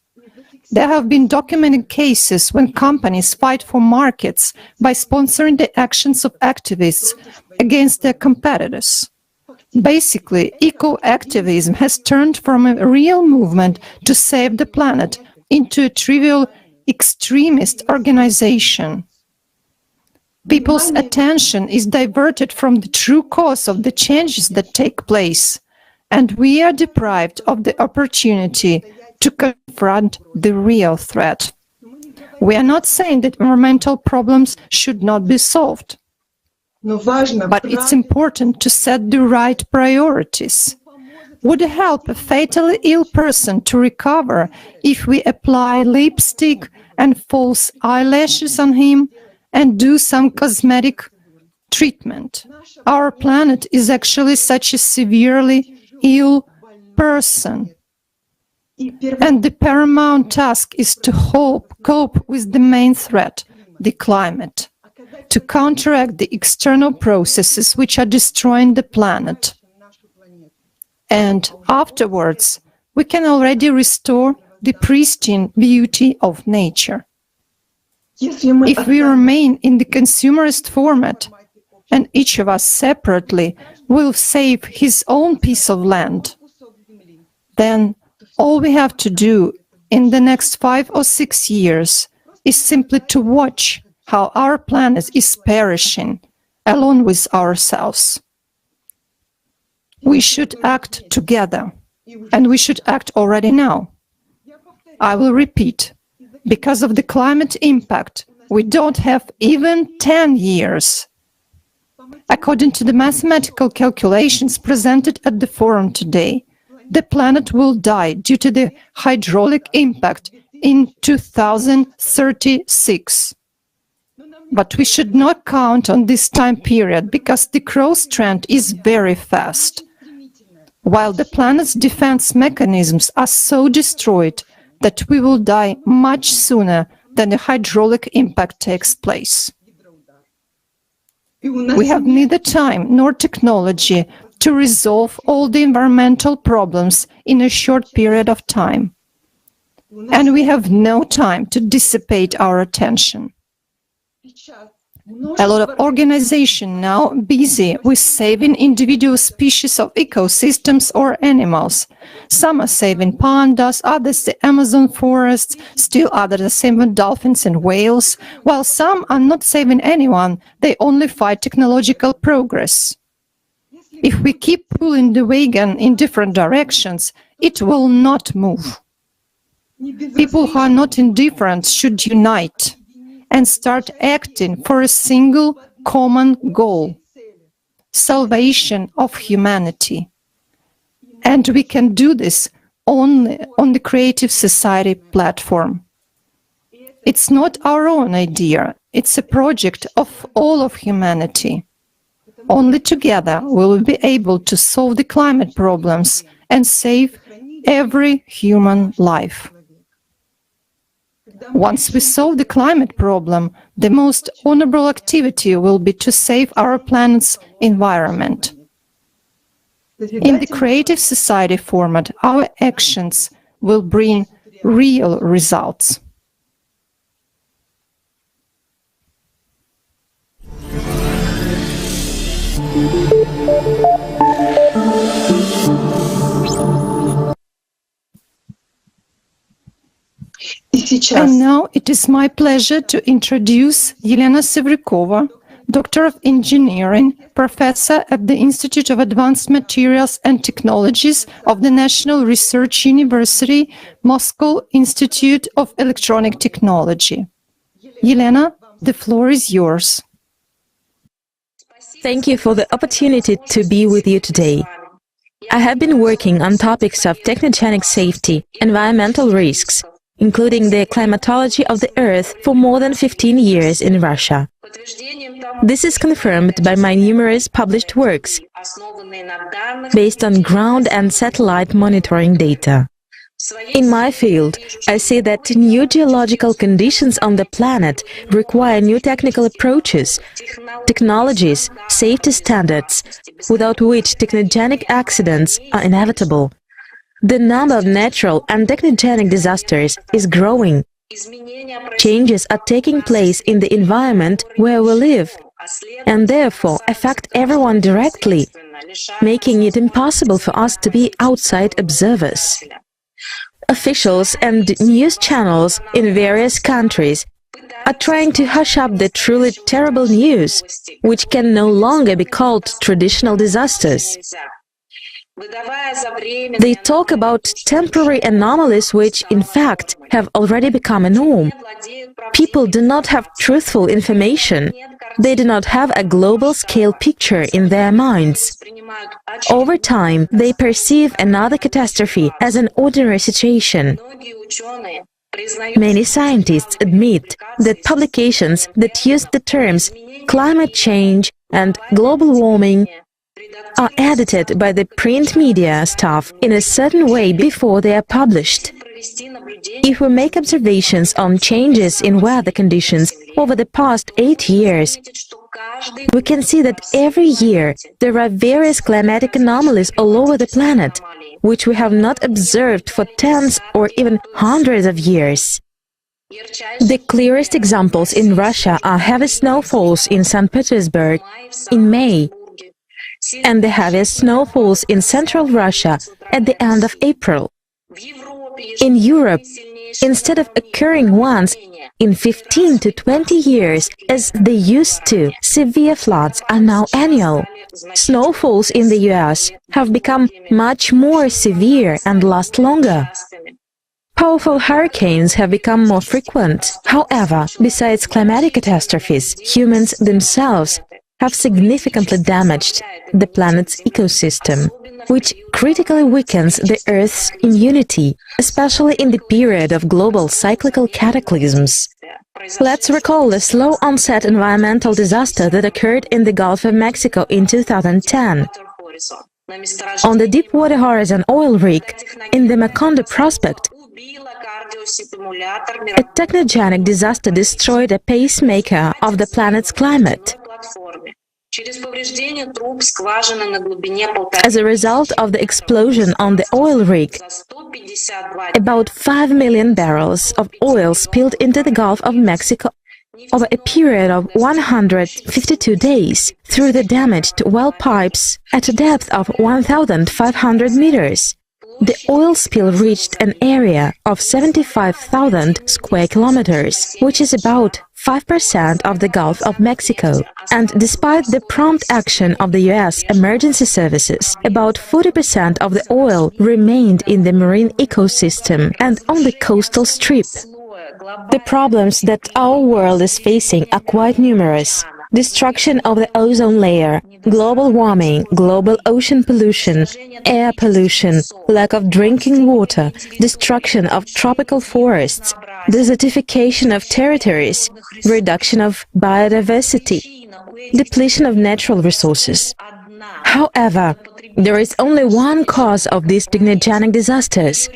S11: There have been documented cases when companies fight for markets by sponsoring the actions of activists against their competitors. Basically, eco-activism has turned from a real movement to save the planet into a trivial extremist organization. People's attention is diverted from the true cause of the changes that take place, and we are deprived of the opportunity to confront the real threat. We are not saying that environmental problems should not be solved, but it's important to set the right priorities. Would it help a fatally ill person to recover if we apply lipstick and false eyelashes on him and do some cosmetic treatment? Our planet is actually such a severely ill person. And the paramount task is to cope with the main threat, the climate, to counteract the external processes which are destroying the planet. And afterwards, we can already restore the pristine beauty of nature. If we remain in the consumerist format, and each of us separately will save his own piece of land, then all we have to do in the next 5 or 6 years is simply to watch how our planet is perishing, along with ourselves. We should act together, and we should act already now. I will repeat, because of the climate impact, we don't have even 10 years. According to the mathematical calculations presented at the forum today, the planet will die due to the hydraulic impact in 2036. But we should not count on this time period because the growth trend is very fast. While the planet's defense mechanisms are so destroyed that we will die much sooner than the hydraulic impact takes place. We have neither time nor technology to resolve all the environmental problems in a short period of time. And we have no time to dissipate our attention. A lot of organizations now busy with saving individual species of ecosystems or animals. Some are saving pandas, others the Amazon forests, still others are saving dolphins and whales, while some are not saving anyone, they only fight technological progress. If we keep pulling the wagon in different directions, it will not move. People who are not indifferent should unite and start acting for a single common goal: salvation of humanity. And we can do this only on the Creative Society platform. It's not our own idea, it's a project of all of humanity. Only together we will be able to solve the climate problems and save every human life. Once we solve the climate problem, the most honorable activity will be to save our planet's environment. In the Creative Society format, our actions will bring real results. And now it is my pleasure to introduce Elena Sevrikova, Doctor of Engineering, Professor at the Institute of Advanced Materials and Technologies of the National Research University, Moscow Institute of Electronic Technology. Elena, the floor is yours.
S2: Thank you for the opportunity to be with you today. I have been working on topics of technogenic safety, environmental risks, including the climatology of the Earth for more than 15 years in Russia. This is confirmed by my numerous published works, based on ground and satellite monitoring data. In my field, I see that new geological conditions on the planet require new technical approaches, technologies, safety standards, without which technogenic accidents are inevitable. The number of natural and technogenic disasters is growing. Changes are taking place in the environment where we live, and therefore affect everyone directly, making it impossible for us to be outside observers. Officials and news channels in various countries are trying to hush up the truly terrible news, which can no longer be called traditional disasters. They talk about temporary anomalies which, in fact, have already become a norm. People do not have truthful information. They do not have a global-scale picture in their minds. Over time, they perceive another catastrophe as an ordinary situation. Many scientists admit that publications that use the terms climate change and global warming are edited by the print media staff in a certain way before they are published. If we make observations on changes in weather conditions over the past 8 years, we can see that every year there are various climatic anomalies all over the planet, which we have not observed for tens or even hundreds of years. The clearest examples in Russia are heavy snowfalls in St. Petersburg in May, and the heaviest snowfalls in central Russia at the end of April. In Europe, instead of occurring once in 15 to 20 years as they used to, severe floods are now annual. Snowfalls in the US have become much more severe and last longer. Powerful hurricanes have become more frequent. However, besides climatic catastrophes, humans themselves have significantly damaged the planet's ecosystem, which critically weakens the Earth's immunity, especially in the period of global cyclical cataclysms. Let's recall the slow-onset environmental disaster that occurred in the Gulf of Mexico in 2010. On the Deepwater Horizon oil rig in the Macondo Prospect, a technogenic disaster destroyed a pacemaker of the planet's climate. As a result of the explosion on the oil rig, about 5 million barrels of oil spilled into the Gulf of Mexico over a period of 152 days through the damaged well pipes at a depth of 1,500 meters. The oil spill reached an area of 75,000 square kilometers, which is about 5% of the Gulf of Mexico. And despite the prompt action of the US emergency services, about 40% of the oil remained in the marine ecosystem and on the coastal strip. The problems that our world is facing are quite numerous. Destruction of the ozone layer, global warming, global ocean pollution, air pollution, lack of drinking water, destruction of tropical forests, desertification of territories, reduction of biodiversity, depletion of natural resources. However, there is only one cause of these technogenic disasters.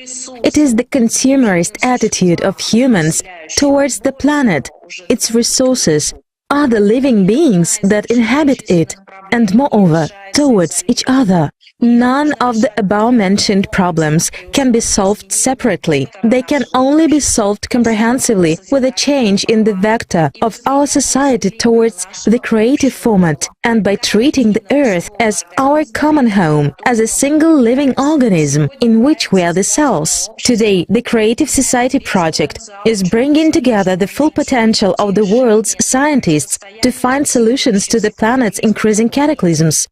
S2: It is the consumerist attitude of humans towards the planet, its resources, other living beings that inhabit it, and moreover, towards each other. None of the above-mentioned problems can be solved separately. They can only be solved comprehensively with a change in the vector of our society towards the creative format and by treating the Earth as our common home, as a single living organism in which we are the cells. Today, the Creative Society project is bringing together the full potential of the world's scientists to find solutions to the planet's increasing cataclysms.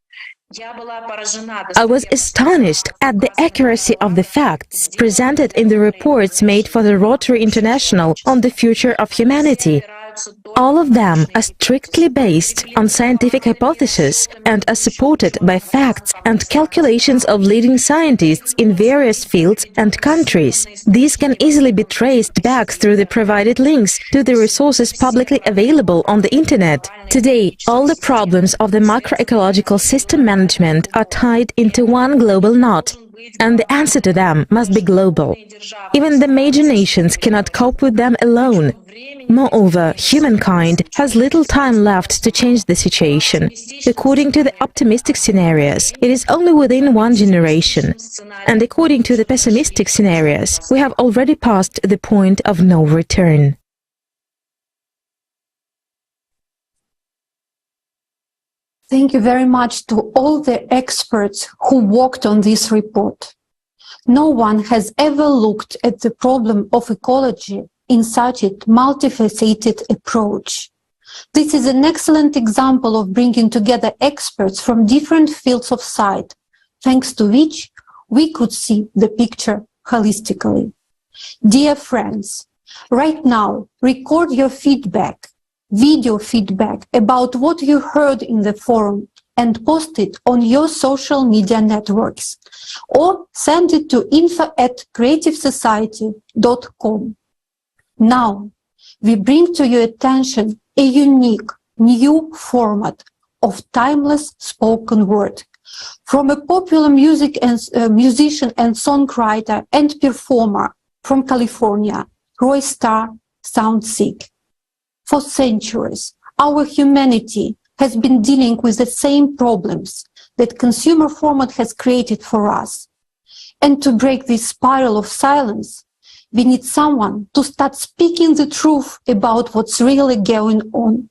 S2: I was astonished at the accuracy of the facts presented in the reports made for the Rotary International on the future of humanity. All of them are strictly based on scientific hypotheses and are supported by facts and calculations of leading scientists in various fields and countries. These can easily be traced back through the provided links to the resources publicly available on the Internet. Today, all the problems of the macroecological system management are tied into one global knot, and the answer to them must be global. Even the major nations cannot cope with them alone. Moreover, humankind has little time left to change the situation. According to the optimistic scenarios, it is only within one generation. And according to the pessimistic scenarios, we have already passed the point of no return.
S16: Thank you very much to all the experts who worked on this report. No one has ever looked at the problem of ecology in such a multifaceted approach. This is an excellent example of bringing together experts from different fields of sight, thanks to which we could see the picture holistically. Dear friends, right now, record your feedback, video feedback about what you heard in the forum and post it on your social media networks, or send it to info@creativesociety.com. Now, we bring to your attention a unique new format of timeless spoken word from a popular musician and songwriter and performer from California, Roy Starr Soundseek. For centuries, our humanity has been dealing with the same problems that consumer format has created for us. And to break this spiral of silence, we need someone to start speaking the truth about what's really going on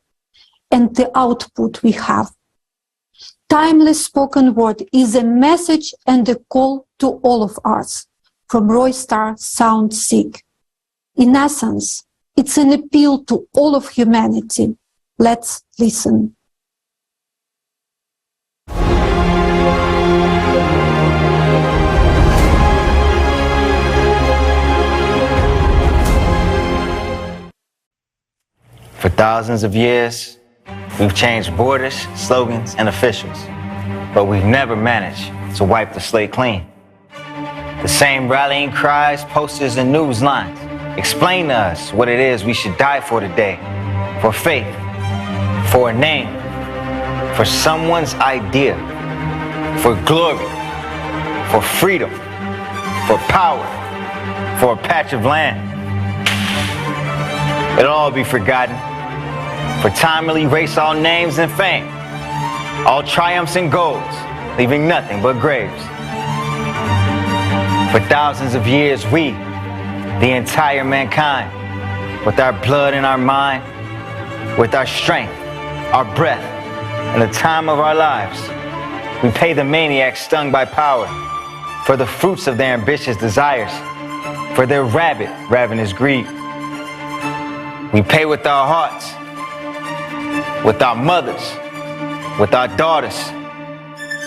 S16: and the output we have. Timeless spoken word is a message and a call to all of us from Roystar Sound Seek. In essence, it's an appeal to all of humanity. Let's listen.
S4: For thousands of years, we've changed borders, slogans, and officials, but we've never managed to wipe the slate clean. The same rallying cries, posters, and news lines explain to us what it is we should die for today. For faith, for a name, for someone's idea, for glory, for freedom, for power, for a patch of land. It'll all be forgotten. For time will erase all names and fame, all triumphs and goals, leaving nothing but graves. For thousands of years, we, the entire mankind, with our blood and our mind, with our strength, our breath, and the time of our lives, we pay the maniacs stung by power for the fruits of their ambitious desires, for their rabid, ravenous greed. We pay with our hearts, with our mothers, with our daughters.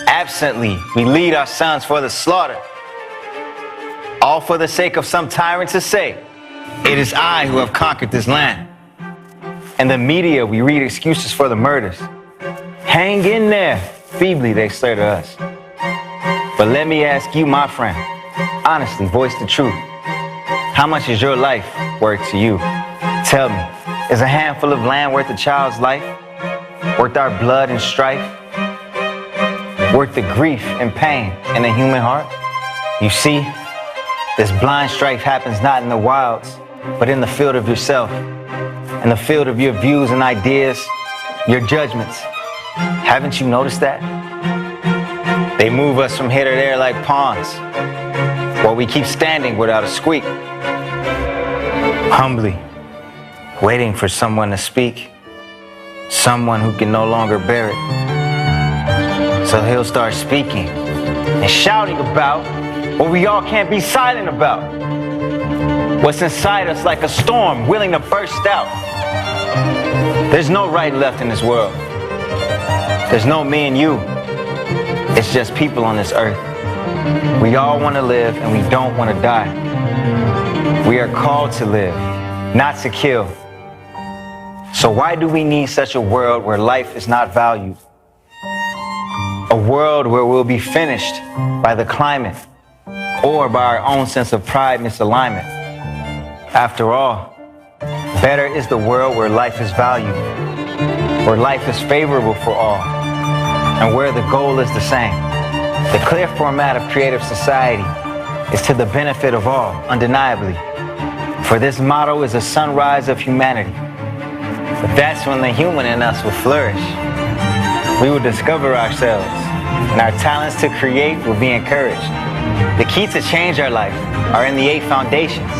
S4: Absently, we lead our sons for the slaughter, all for the sake of some tyrant to say, "It is I who have conquered this land." In the media, we read excuses for the murders. Hang in there, feebly they say to us. But let me ask you, my friend, honestly, voice the truth. How much is your life worth to you? Tell me, is a handful of land worth a child's life? Worth our blood and strife? Worth the grief and pain in the human heart? You see, this blind strife happens not in the wilds, but in the field of yourself, in the field of your views and ideas, your judgments. Haven't you noticed that? They move us from here to there like pawns, while we keep standing without a squeak, humbly waiting for someone to speak, someone who can no longer bear it. So he'll start speaking and shouting about what we all can't be silent about. What's inside us like a storm willing to burst out. There's no right and left in this world. There's no me and you. It's just people on this earth. We all want to live and we don't want to die. We are called to live, not to kill. So why do we need such a world where life is not valued? A world where we'll be finished by the climate or by our own sense of pride misalignment. After all, better is the world where life is valued, where life is favorable for all, and where the goal is the same. The clear format of creative society is to the benefit of all, undeniably. For this motto is a sunrise of humanity. But that's when the human in us will flourish. We will discover ourselves, and our talents to create will be encouraged. The key to change our life are in the 8 foundations,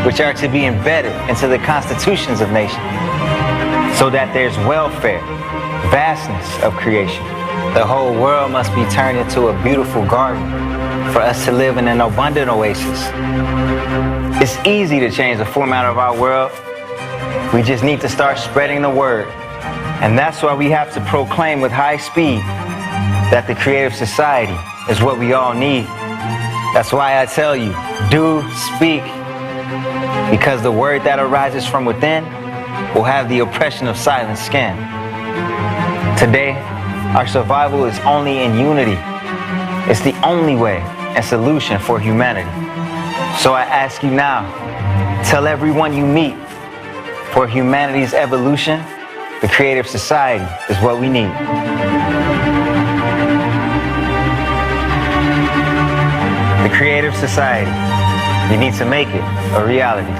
S4: which are to be embedded into the constitutions of nations, so that there's welfare, vastness of creation. The whole world must be turned into a beautiful garden for us to live in an abundant oasis. It's easy to change the format of our world. We just need to start spreading the word. And that's why we have to proclaim with high speed that the creative society is what we all need. That's why I tell you, do speak. Because the word that arises from within will have the oppression of silent skin. Today, our survival is only in unity. It's the only way and solution for humanity. So I ask you now, tell everyone you meet, for humanity's evolution, the creative society is what we need. The creative society, we need to make it a reality.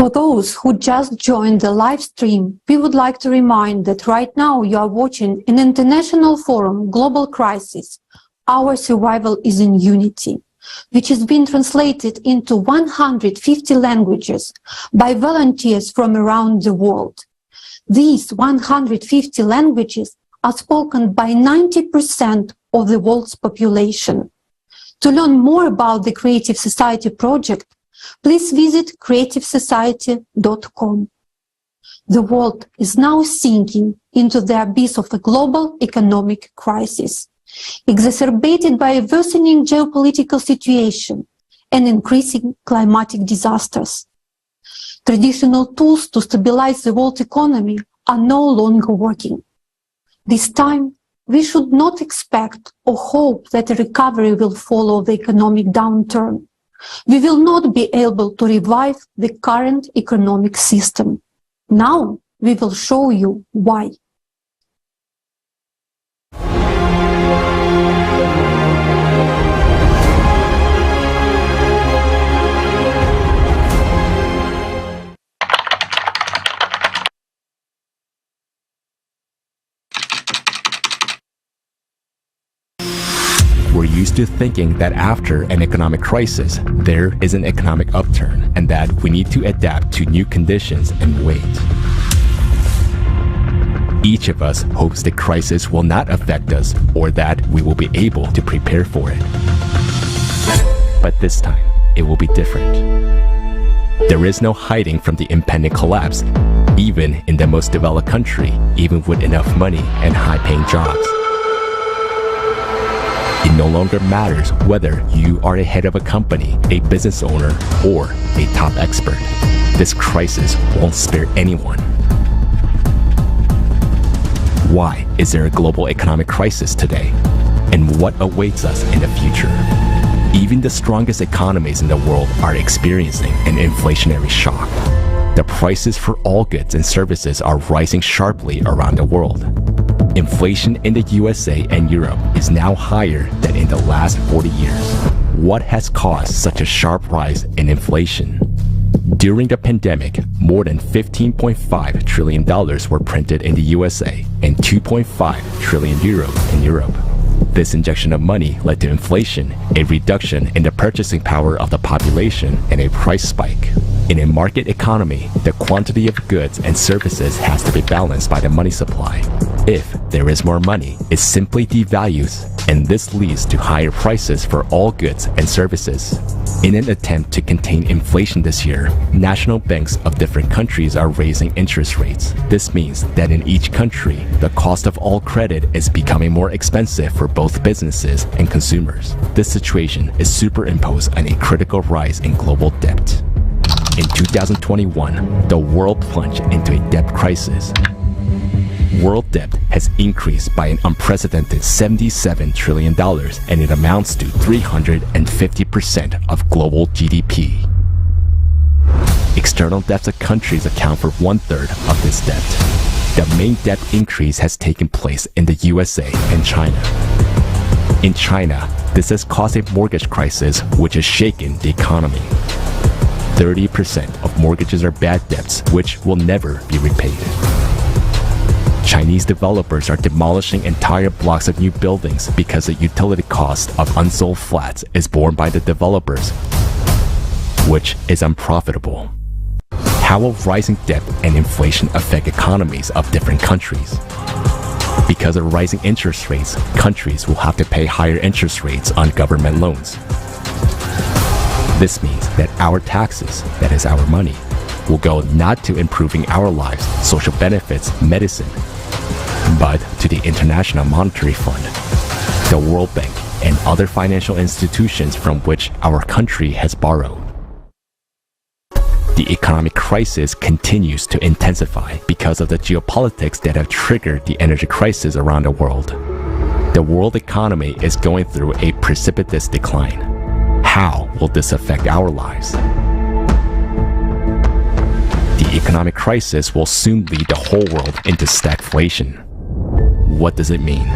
S16: For those who just joined the live stream, we would like to remind that right now you are watching an international forum, Global Crisis, Our Survival is in Unity, which has been translated into 150 languages by volunteers from around the world. These 150 languages are spoken by 90% of the world's population. To learn more about the Creative Society project, please visit creativesociety.com. The world is now sinking into the abyss of a global economic crisis, exacerbated by a worsening geopolitical situation and increasing climatic disasters. Traditional tools to stabilize the world economy are no longer working. This time, we should not expect or hope that a recovery will follow the economic downturn. We will not be able to revive the current economic system. Now, we will show you why.
S9: We're used to thinking that after an economic crisis, there is an economic upturn, and that we need to adapt to new conditions and wait. Each of us hopes the crisis will not affect us, or that we will be able to prepare for it. But this time, it will be different. There is no hiding from the impending collapse, even in the most developed country, even with enough money and high-paying jobs. It no longer matters whether you are a head of a company, a business owner, or a top expert. This crisis won't spare anyone. Why is there a global economic crisis today? And what awaits us in the future? Even the strongest economies in the world are experiencing an inflationary shock. The prices for all goods and services are rising sharply around the world. Inflation in the USA and Europe is now higher than in the last 40 years. What has caused such a sharp rise in inflation? During the pandemic, more than $15.5 trillion were printed in the USA and 2.5 trillion euros in Europe. This injection of money led to inflation, a reduction in the purchasing power of the population, and a price spike. In a market economy, the quantity of goods and services has to be balanced by the money supply. If there is more money, it simply devalues, and this leads to higher prices for all goods and services. In an attempt to contain inflation this year, national banks of different countries are raising interest rates. This means that in each country, the cost of all credit is becoming more expensive for both businesses and consumers. This situation is superimposed on a critical rise in global debt. In 2021, the world plunged into a debt crisis. World debt has increased by an unprecedented $77 trillion, and it amounts to 350% of global GDP. External debts of countries account for 1/3 of this debt. The main debt increase has taken place in the USA and China. In China, this has caused a mortgage crisis which has shaken the economy. 30% of mortgages are bad debts which will never be repaid. Chinese developers are demolishing entire blocks of new buildings because the utility cost of unsold flats is borne by the developers, which is unprofitable. How will rising debt and inflation affect economies of different countries? Because of rising interest rates, countries will have to pay higher interest rates on government loans. This means that our taxes, that is our money, will go not to improving our lives, social benefits, medicine, but to the International Monetary Fund, the World Bank, and other financial institutions from which our country has borrowed. The economic crisis continues to intensify because of the geopolitics that have triggered the energy crisis around the world. The world economy is going through a precipitous decline. How will this affect our lives? The economic crisis will soon lead the whole world into stagflation. What does it mean?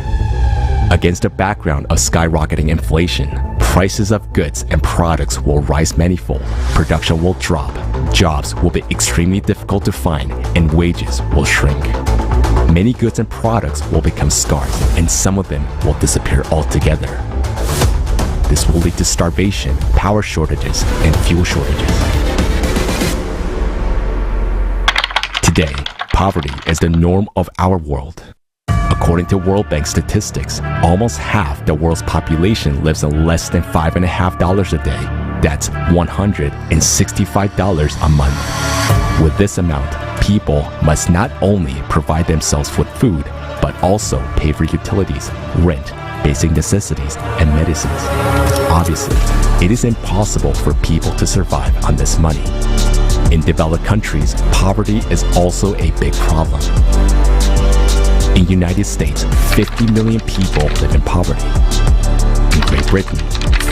S9: Against the background of skyrocketing inflation, prices of goods and products will rise manifold, production will drop, jobs will be extremely difficult to find, and wages will shrink. Many goods and products will become scarce, and some of them will disappear altogether. This will lead to starvation, power shortages, and fuel shortages. Today, poverty is the norm of our world. According to World Bank statistics, almost half the world's population lives on less than $5.50 a day. That's $165 a month. With this amount, people must not only provide themselves with food, but also pay for utilities, rent, basic necessities, and medicines. Obviously, it is impossible for people to survive on this money. In developed countries, poverty is also a big problem. In the United States, 50 million people live in poverty. In Great Britain,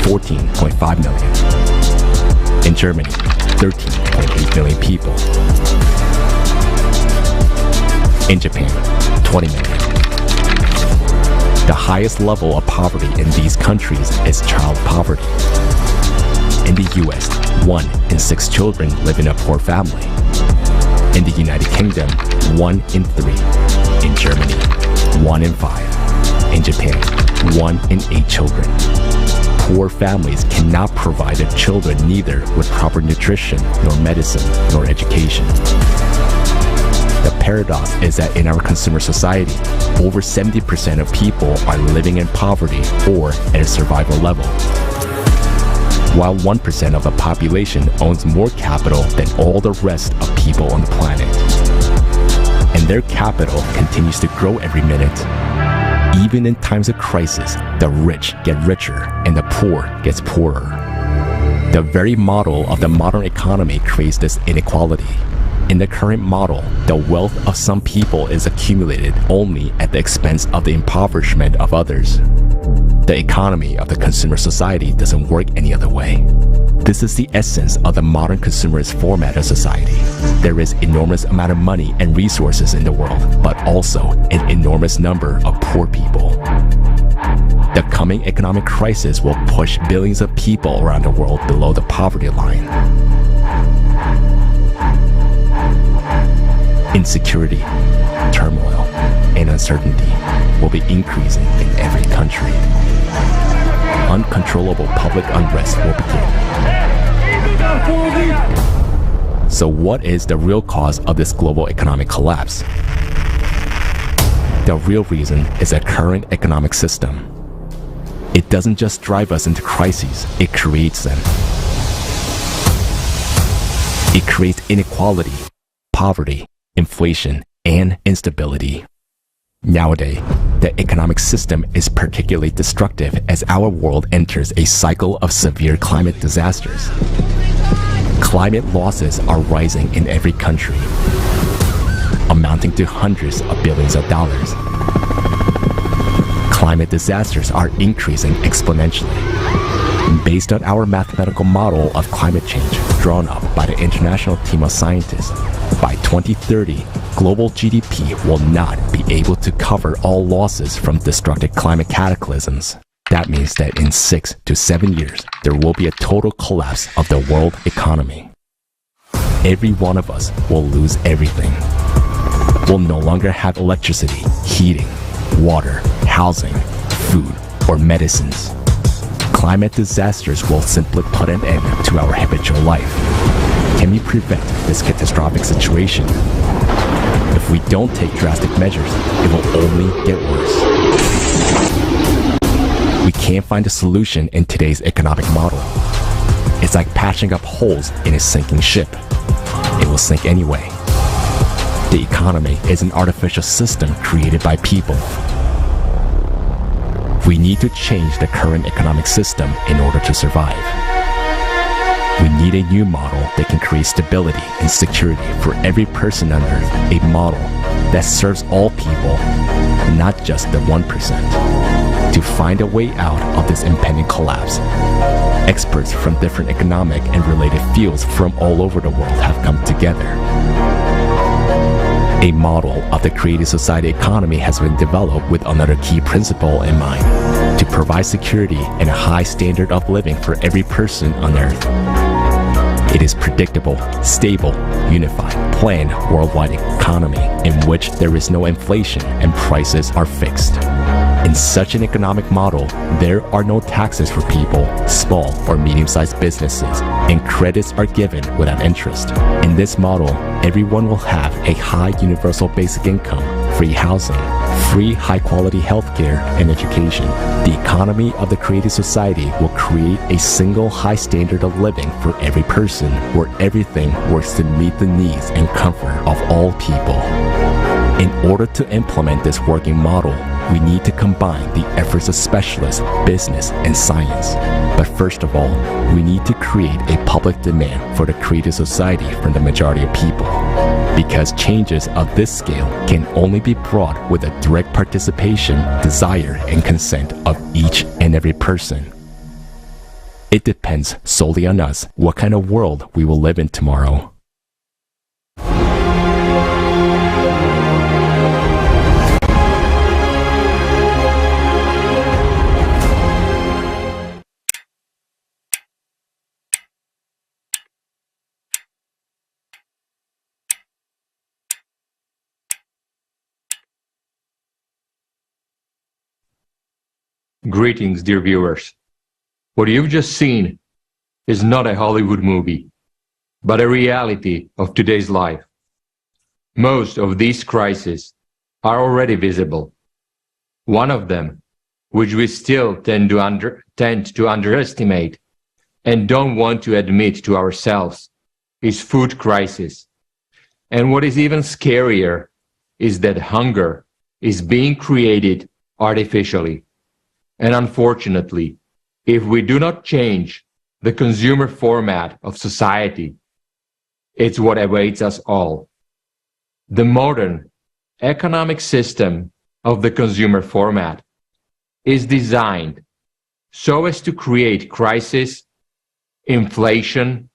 S9: 14.5 million. In Germany, 13.8 million people. In Japan, 20 million. The highest level of poverty in these countries is child poverty. In the US, 1 in 6 children live in a poor family. In the United Kingdom, 1 in 3. In Germany, 1 in 5. In Japan, 1 in 8 children. Poor families cannot provide their children neither with proper nutrition, nor medicine, nor education. The paradox is that in our consumer society, over 70% of people are living in poverty or at a survival level, while 1% of the population owns more capital than all the rest of people on the planet. And their capital continues to grow every minute. Even in times of crisis, the rich get richer and the poor gets poorer. The very model of the modern economy creates this inequality. In the current model, the wealth of some people is accumulated only at the expense of the impoverishment of others. The economy of the consumer society doesn't work any other way. This is the essence of the modern consumerist format of society. There is enormous amount of money and resources in the world, but also an enormous number of poor people. The coming economic crisis will push billions of people around the world below the poverty line. Insecurity, turmoil, and uncertainty will be increasing in every country. Uncontrollable public unrest will begin. So what is the real cause of this global economic collapse? The real reason is a current economic system. It doesn't just drive us into crises, it creates them. It creates inequality, poverty, inflation, and instability. Nowadays, the economic system is particularly destructive as our world enters a cycle of severe climate disasters. Climate losses are rising in every country, amounting to hundreds of billions of dollars. Climate disasters are increasing exponentially. Based on our mathematical model of climate change drawn up by the international team of scientists, by 2030, global GDP will not be able to cover all losses from destructive climate cataclysms. That means that in 6 to 7 years, there will be a total collapse of the world economy. Every one of us will lose everything. We'll no longer have electricity, heating, water, housing, food, or medicines. Climate disasters will simply put an end to our habitual life. Can we prevent this catastrophic situation? If we don't take drastic measures, it will only get worse. We can't find a solution in today's economic model. It's like patching up holes in a sinking ship. It will sink anyway. The economy is an artificial system created by people. We need to change the current economic system in order to survive. We need a new model that can create stability and security for every person on Earth, a model that serves all people, not just the 1%. To find a way out of this impending collapse, experts from different economic and related fields from all over the world have come together. A model of the creative society economy has been developed with another key principle in mind: to provide security and a high standard of living for every person on Earth. It is predictable, stable, unified, planned worldwide economy in which there is no inflation and prices are fixed. In such an economic model, there are no taxes for people, small or medium-sized businesses, and credits are given without interest. In this model, everyone will have a high universal basic income, free housing, free high-quality healthcare and education. The economy of the creative society will create a single high standard of living for every person, where everything works to meet the needs and comfort of all people. In order to implement this working model, we need to combine the efforts of specialists, business, and science. But first of all, we need to create a public demand for the creative society from the majority of people. Because changes of this scale can only be brought with the direct participation, desire, and consent of each and every person. It depends solely on us what kind of world we will live in tomorrow.
S17: Greetings, dear viewers. What you've just seen is not a Hollywood movie, but a reality of today's life. Most of these crises are already visible. One of them, which we still tend to underestimate and don't want to admit to ourselves, is food crisis. And what is even scarier is that hunger is being created artificially. And unfortunately, if we do not change the consumer format of society, it's what awaits us all. The modern economic system of the consumer format is designed so as to create crisis, inflation,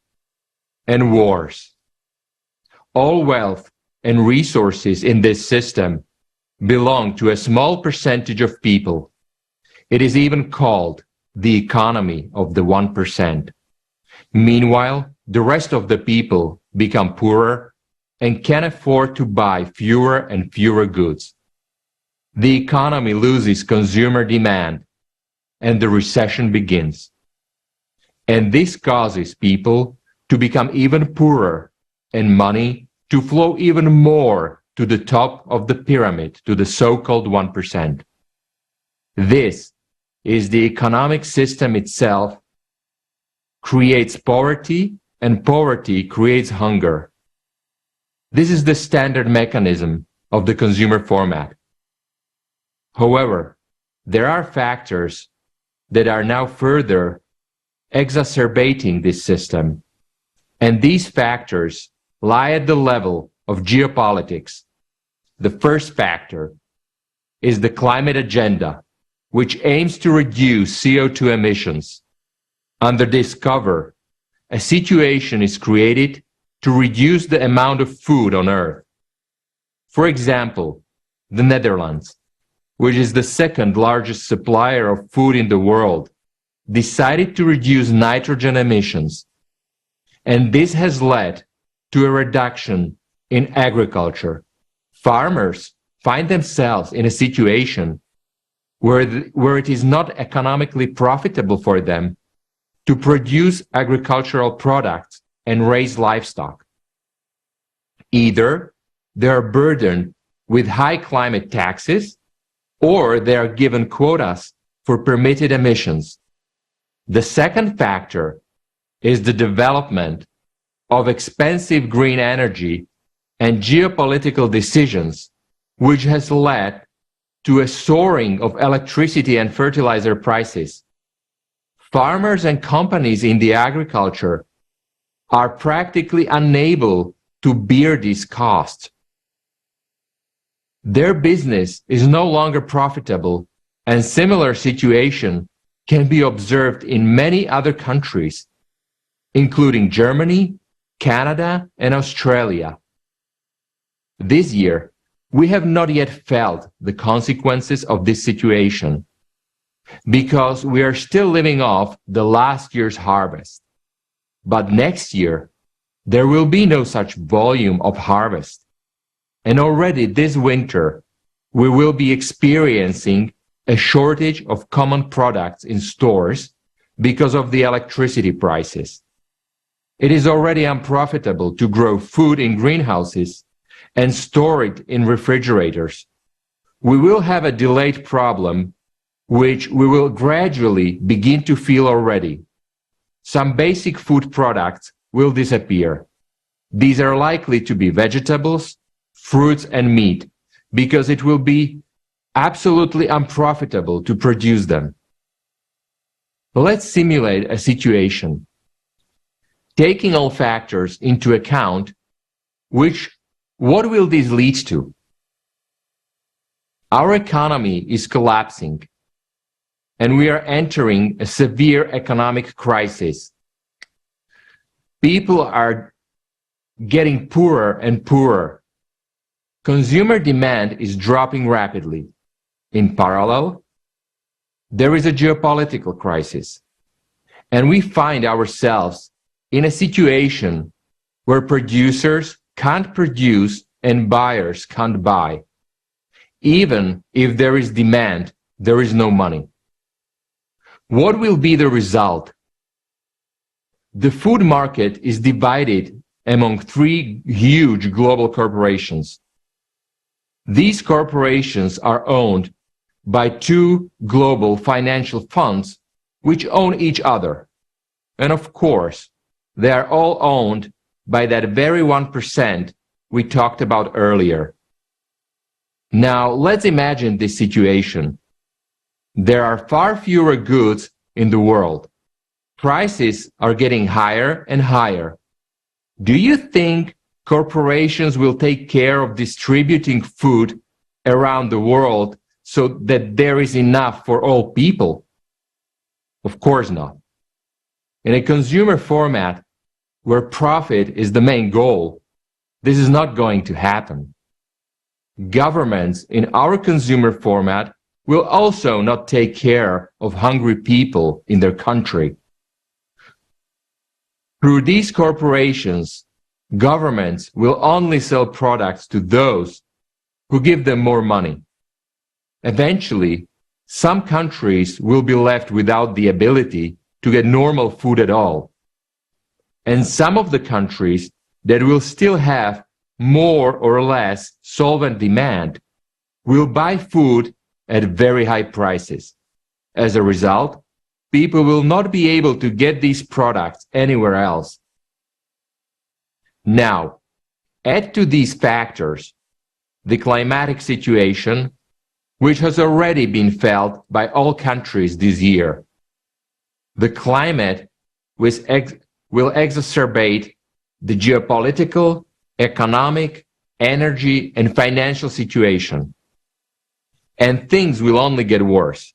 S17: and wars. All wealth and resources in this system belong to a small percentage of people. It is even called the economy of the 1%. Meanwhile, the rest of the people become poorer and can afford to buy fewer and fewer goods. The economy loses consumer demand and the recession begins. And this causes people to become even poorer and money to flow even more to the top of the pyramid, to the so-called 1%. This is the economic system itself creates poverty, and poverty creates hunger. This is the standard mechanism of the consumer format. However, there are factors that are now further exacerbating this system, and these factors lie at the level of geopolitics. The first factor is the climate agenda, which aims to reduce CO2 emissions. Under this cover, a situation is created to reduce the amount of food on Earth. For example, the Netherlands, which is the second largest supplier of food in the world, decided to reduce nitrogen emissions. And this has led to a reduction in agriculture. Farmers find themselves in a situation where it is not economically profitable for them to produce agricultural products and raise livestock. Either they are burdened with high climate taxes, or they are given quotas for permitted emissions. The second factor is the development of expensive green energy and geopolitical decisions, which has led to a soaring of electricity and fertilizer prices. Farmers and companies in the agriculture are practically unable to bear these costs. Their business is no longer profitable, and similar situation can be observed in many other countries, including Germany, Canada, and Australia. This year, we have not yet felt the consequences of this situation because we are still living off the last year's harvest. But next year, there will be no such volume of harvest. And already this winter, we will be experiencing a shortage of common products in stores because of the electricity prices. It is already unprofitable to grow food in greenhouses and store it in refrigerators. We will have a delayed problem, which we will gradually begin to feel already. Some basic food products will disappear. These are likely to be vegetables, fruits, and meat, because it will be absolutely unprofitable to produce them. Let's simulate a situation. Taking all factors into account, what will this lead to? Our economy is collapsing, and we are entering a severe economic crisis. People are getting poorer and poorer. Consumer demand is dropping rapidly. In parallel, there is a geopolitical crisis, and we find ourselves in a situation where producers can't produce and buyers can't buy. Even if there is demand, there is no money. What will be the result? The food market is divided among three huge global corporations. These corporations are owned by two global financial funds which own each other. And of course, they are all owned by that very 1% we talked about earlier. Now, let's imagine this situation. There are far fewer goods in the world. Prices are getting higher and higher. Do you think corporations will take care of distributing food around the world so that there is enough for all people? Of course not. In a consumer format where profit is the main goal, this is not going to happen. Governments in our consumer format will also not take care of hungry people in their country. Through these corporations, governments will only sell products to those who give them more money. Eventually, some countries will be left without the ability to get normal food at all. And some of the countries that will still have more or less solvent demand will buy food at very high prices. As a result, people will not be able to get these products anywhere else. Now, add to these factors the climatic situation, which has already been felt by all countries this year. The climate will exacerbate the geopolitical, economic, energy, and financial situation. And things will only get worse.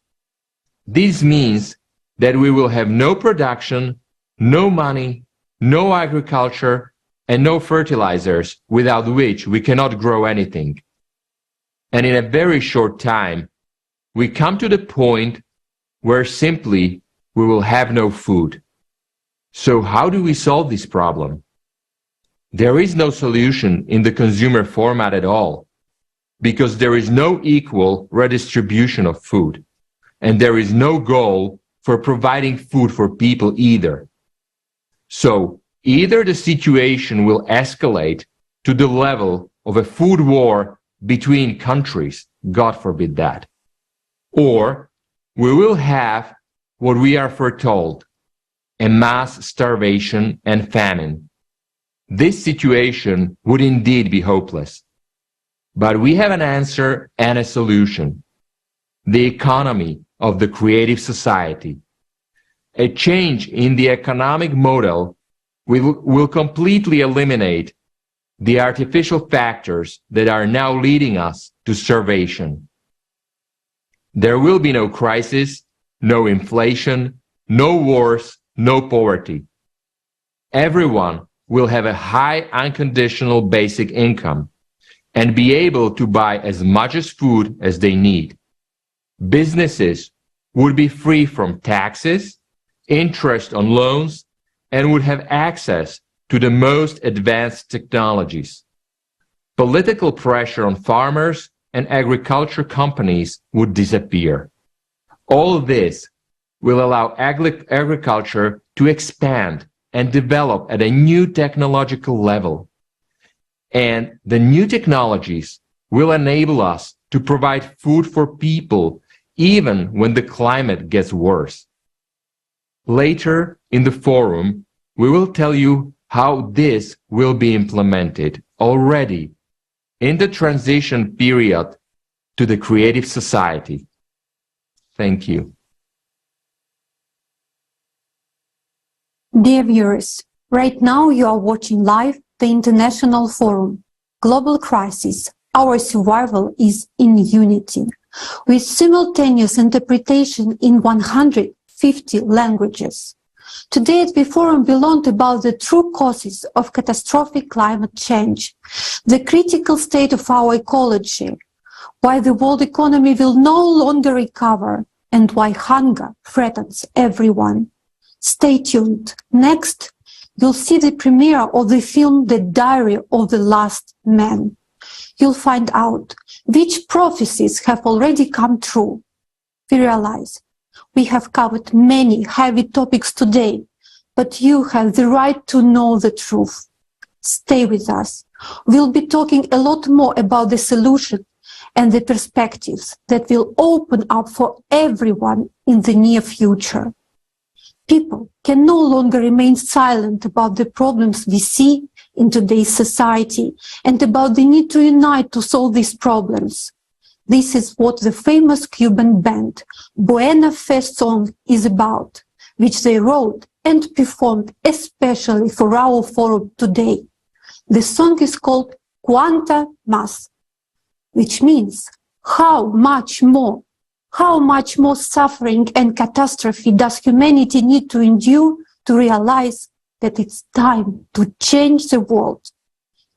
S17: This means that we will have no production, no money, no agriculture, and no fertilizers, without which we cannot grow anything. And in a very short time, we come to the point where simply we will have no food. So how do we solve this problem? There is no solution in the consumer format at all, because there is no equal redistribution of food, and there is no goal for providing food for people either. So either the situation will escalate to the level of a food war between countries, God forbid that, or we will have what we are foretold, a mass starvation and famine. This situation would indeed be hopeless. But we have an answer and a solution. The economy of the creative society. A change in the economic model will completely eliminate the artificial factors that are now leading us to starvation. There will be no crisis, no inflation, no wars, no poverty. Everyone will have a high unconditional basic income, and be able to buy as much as food as they need. Businesses would be free from taxes, interest on loans, and would have access to the most advanced technologies. Political pressure on farmers and agriculture companies would disappear. All of this will allow agriculture to expand and develop at a new technological level. And the new technologies will enable us to provide food for people even when the climate gets worse. Later in the forum, we will tell you how this will be implemented already in the transition period to the creative society. Thank you.
S16: Dear viewers, right now you are watching live the International Forum, Global Crisis, Our Survival is in Unity, with simultaneous interpretation in 150 languages. Today at the forum we learned about the true causes of catastrophic climate change, the critical state of our ecology, why the world economy will no longer recover, and why hunger threatens everyone. Stay tuned. Next, you'll see the premiere of the film The Diary of the Last Man. You'll find out which prophecies have already come true. We realize we have covered many heavy topics today, but you have the right to know the truth. Stay with us. We'll be talking a lot more about the solution and the perspectives that will open up for everyone in the near future. People can no longer remain silent about the problems we see in today's society and about the need to unite to solve these problems. This is what the famous Cuban band Buena Fe song is about, which they wrote and performed especially for our forum today. The song is called Cuánta Más, which means how much more suffering and catastrophe does humanity need to endure to realize that it's time to change the world.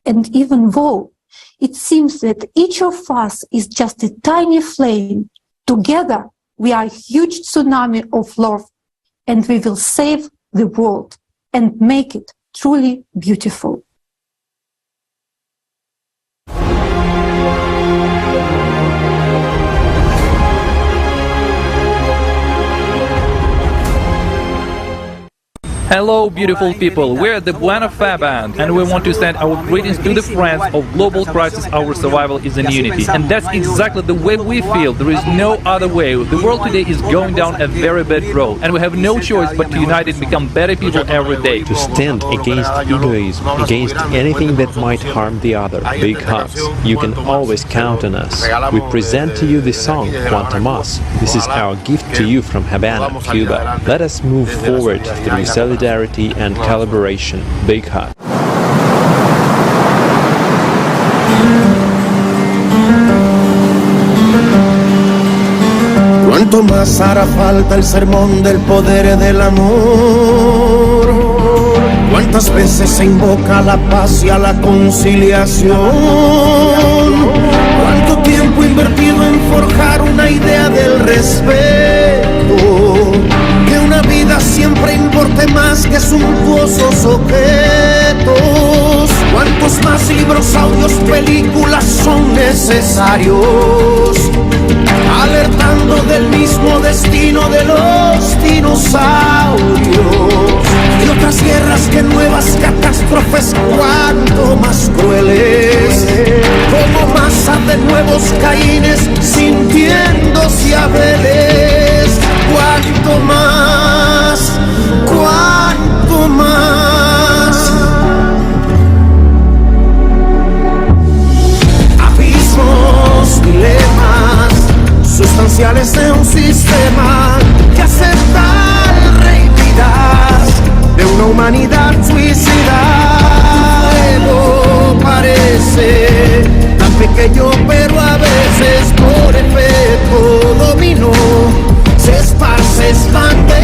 S16: And even though it seems that each of us is just a tiny flame, together we are a huge tsunami of love, and we will save the world and make it truly beautiful.
S20: Hello, beautiful people. We're the Buena Fe Band, and we want to send our greetings to the friends of Global Crisis. Our survival is in unity. And that's exactly the way we feel. There is no other way. The world today is going down a very bad road, and we have no choice but to unite and become better people every day.
S13: To stand against egoism, against anything that might harm the other. Big hugs. You can always count on us. We present to you the song Cuánta Más. This is our gift to you from Havana, Cuba. Let us move forward through solidarity and collaboration. Big hug.
S22: Cuánto más hará falta el sermón del poder del amor. Cuántas veces se invoca la paz y a la conciliación. Cuánto tiempo invertido en forjar una idea del respeto. Que una vida siempre importe más que suntuosos objetos. Cuántos más libros, audios, películas son necesarios, alertando del mismo destino de los dinosaurios. Y otras guerras que nuevas catástrofes, cuánto más crueles. Como masa de nuevos Caínes, sintiéndose y Abeles. Cuánto más, cuánto más. Abismos, dilemas, sustanciales de un sistema que acepta el revidas de una humanidad suicida. Ego parece tan pequeño, pero a veces por efecto dominó se esparce, expande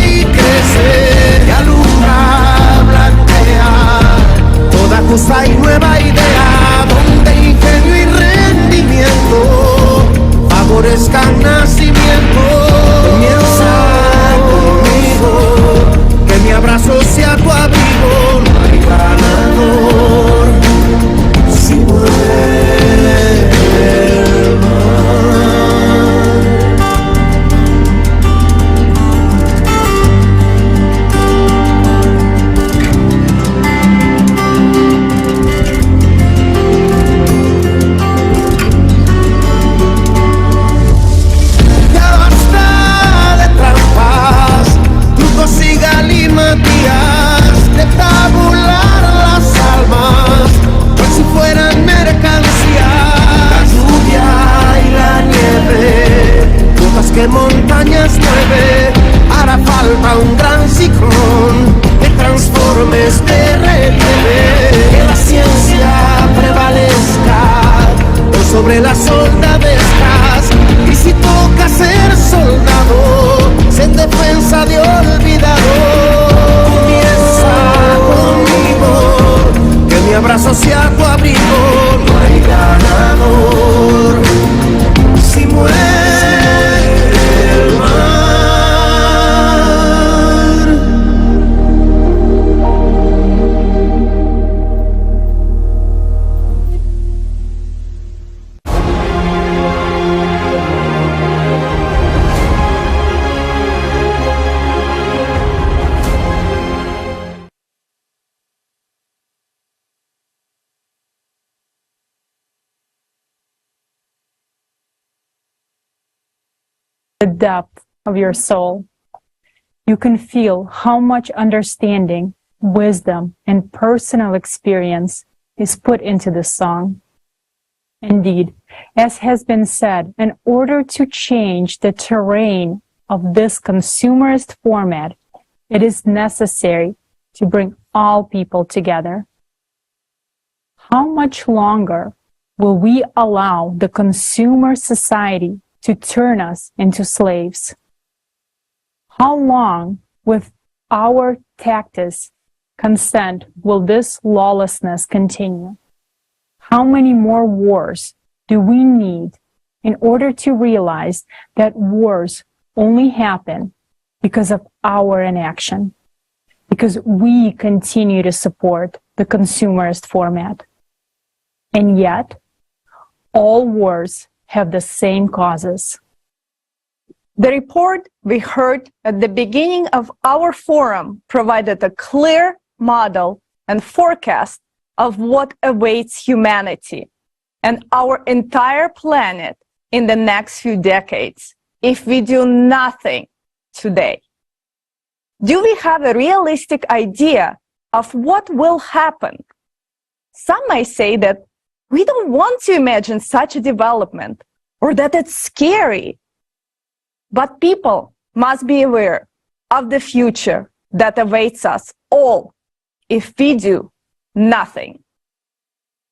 S18: the depth of your soul. You can feel how much understanding, wisdom, and personal experience is put into this song. Indeed, as has been said, in order to change the terrain of this consumerist format, it is necessary to bring all people together. How much longer will we allow the consumer society to turn us into slaves? How long, with our tactless consent, will this lawlessness continue? How many more wars do we need in order to realize that wars only happen because of our inaction, because we continue to support the consumerist format? And yet, all wars have the same causes.
S1: The report we heard at the beginning of our forum provided a clear model and forecast of what awaits humanity and our entire planet in the next few decades if we do nothing today. Do we have a realistic idea of what will happen? Some may say that we don't want to imagine such a development or that it's scary. But people must be aware of the future that awaits us all if we do nothing.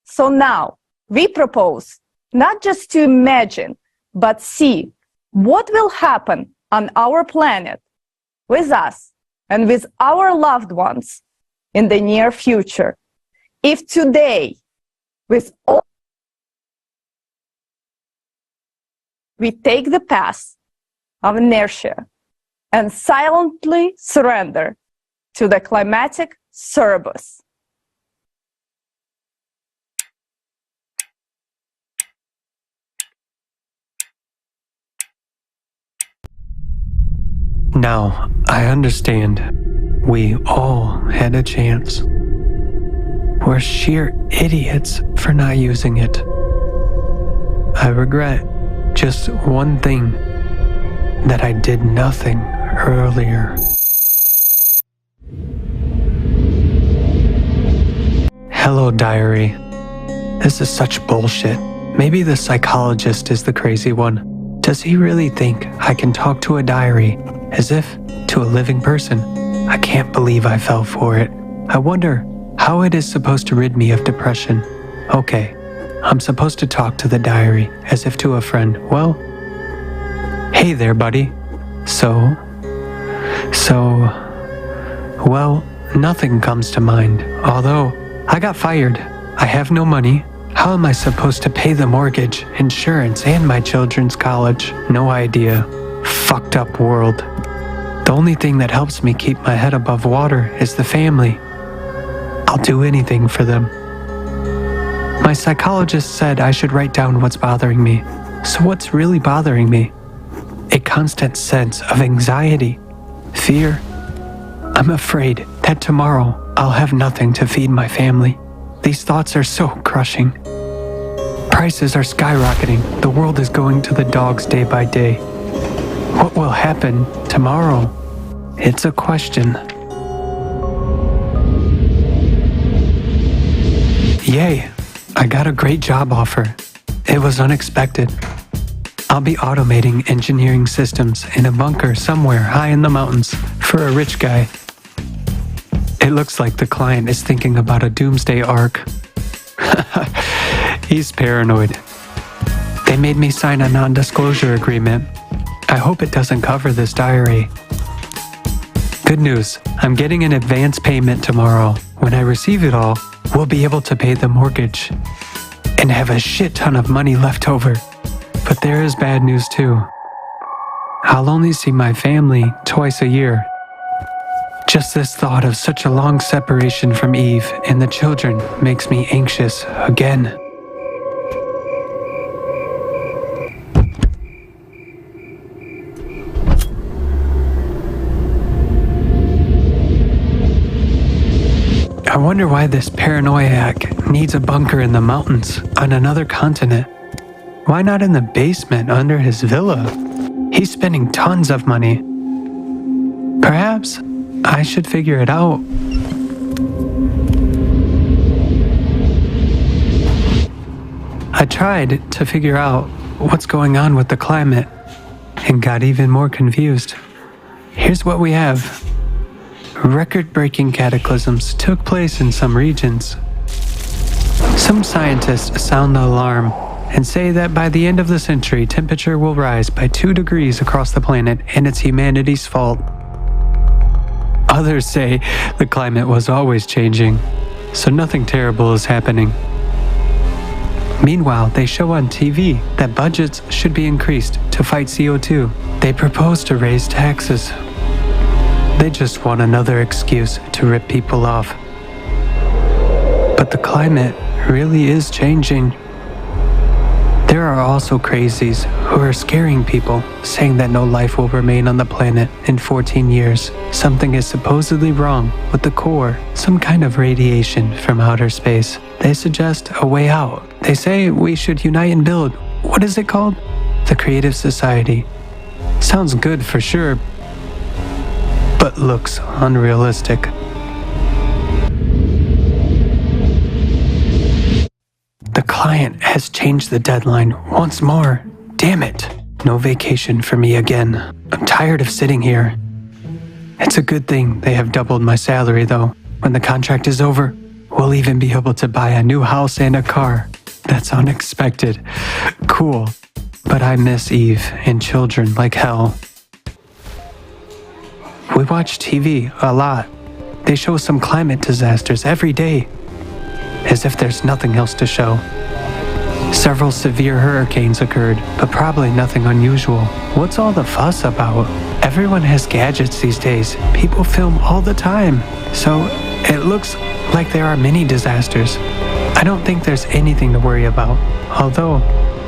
S1: So now we propose not just to imagine, but see what will happen on our planet with us and with our loved ones in the near future if today, with all, we take the path of inertia and silently surrender to the climatic Cerberus.
S7: Now, I understand. We all had a chance. We're sheer idiots for not using it. I regret just one thing, that I did nothing earlier. Hello, diary. This is such bullshit. Maybe the psychologist is the crazy one. Does he really think I can talk to a diary as if to a living person? I can't believe I fell for it. I wonder how it is supposed to rid me of depression. Okay, I'm supposed to talk to the diary as if to a friend. Well, hey there, buddy. Well, nothing comes to mind. Although, I got fired. I have no money. How am I supposed to pay the mortgage, insurance, and my children's college? No idea. Fucked up world. The only thing that helps me keep my head above water is the family. I'll do anything for them. My psychologist said I should write down what's bothering me. So what's really bothering me? A constant sense of anxiety, fear. I'm afraid that tomorrow I'll have nothing to feed my family. These thoughts are so crushing. Prices are skyrocketing. The world is going to the dogs day by day. What will happen tomorrow? It's a question. Yay! I got a great job offer. It was unexpected. I'll be automating engineering systems in a bunker somewhere high in the mountains for a rich guy. It looks like the client is thinking about a doomsday arc. He's paranoid. They made me sign a non-disclosure agreement. I hope it doesn't cover this diary. Good news, I'm getting an advance payment tomorrow. When I receive it all, we'll be able to pay the mortgage and have a shit ton of money left over. But there is bad news too. I'll only see my family twice a year. Just this thought of such a long separation from Eve and the children makes me anxious again. I wonder why this paranoiac needs a bunker in the mountains on another continent. Why not in the basement under his villa?
S6: He's spending tons of money. Perhaps I should figure it out. I tried to figure out what's going on with the climate and got even more confused. Here's what we have. Record-breaking cataclysms took place in some regions. Some scientists sound the alarm and say that by the end of the century, temperature will rise by 2 degrees across the planet and it's humanity's fault. Others say the climate was always changing, so nothing terrible is happening. Meanwhile, they show on TV that budgets should be increased to fight CO2. They propose to raise taxes. They just want another excuse to rip people off. But the climate really is changing. There are also crazies who are scaring people, saying that no life will remain on the planet in 14 years. Something is supposedly wrong with the core, some kind of radiation from outer space. They suggest a way out. They say we should unite and build, what is it called? The Creative Society. Sounds good for sure, but looks unrealistic. The client has changed the deadline once more. Damn it. No vacation for me again. I'm tired of sitting here. It's a good thing they have doubled my salary though. When the contract is over, we'll even be able to buy a new house and a car. That's unexpected. Cool. But I miss Eve and children like hell. We watch TV a lot. They show some climate disasters every day, as if there's nothing else to show. Several severe hurricanes occurred, but probably nothing unusual. What's all the fuss about? Everyone has gadgets these days. People film all the time. So it looks like there are many disasters. I don't think there's anything to worry about, although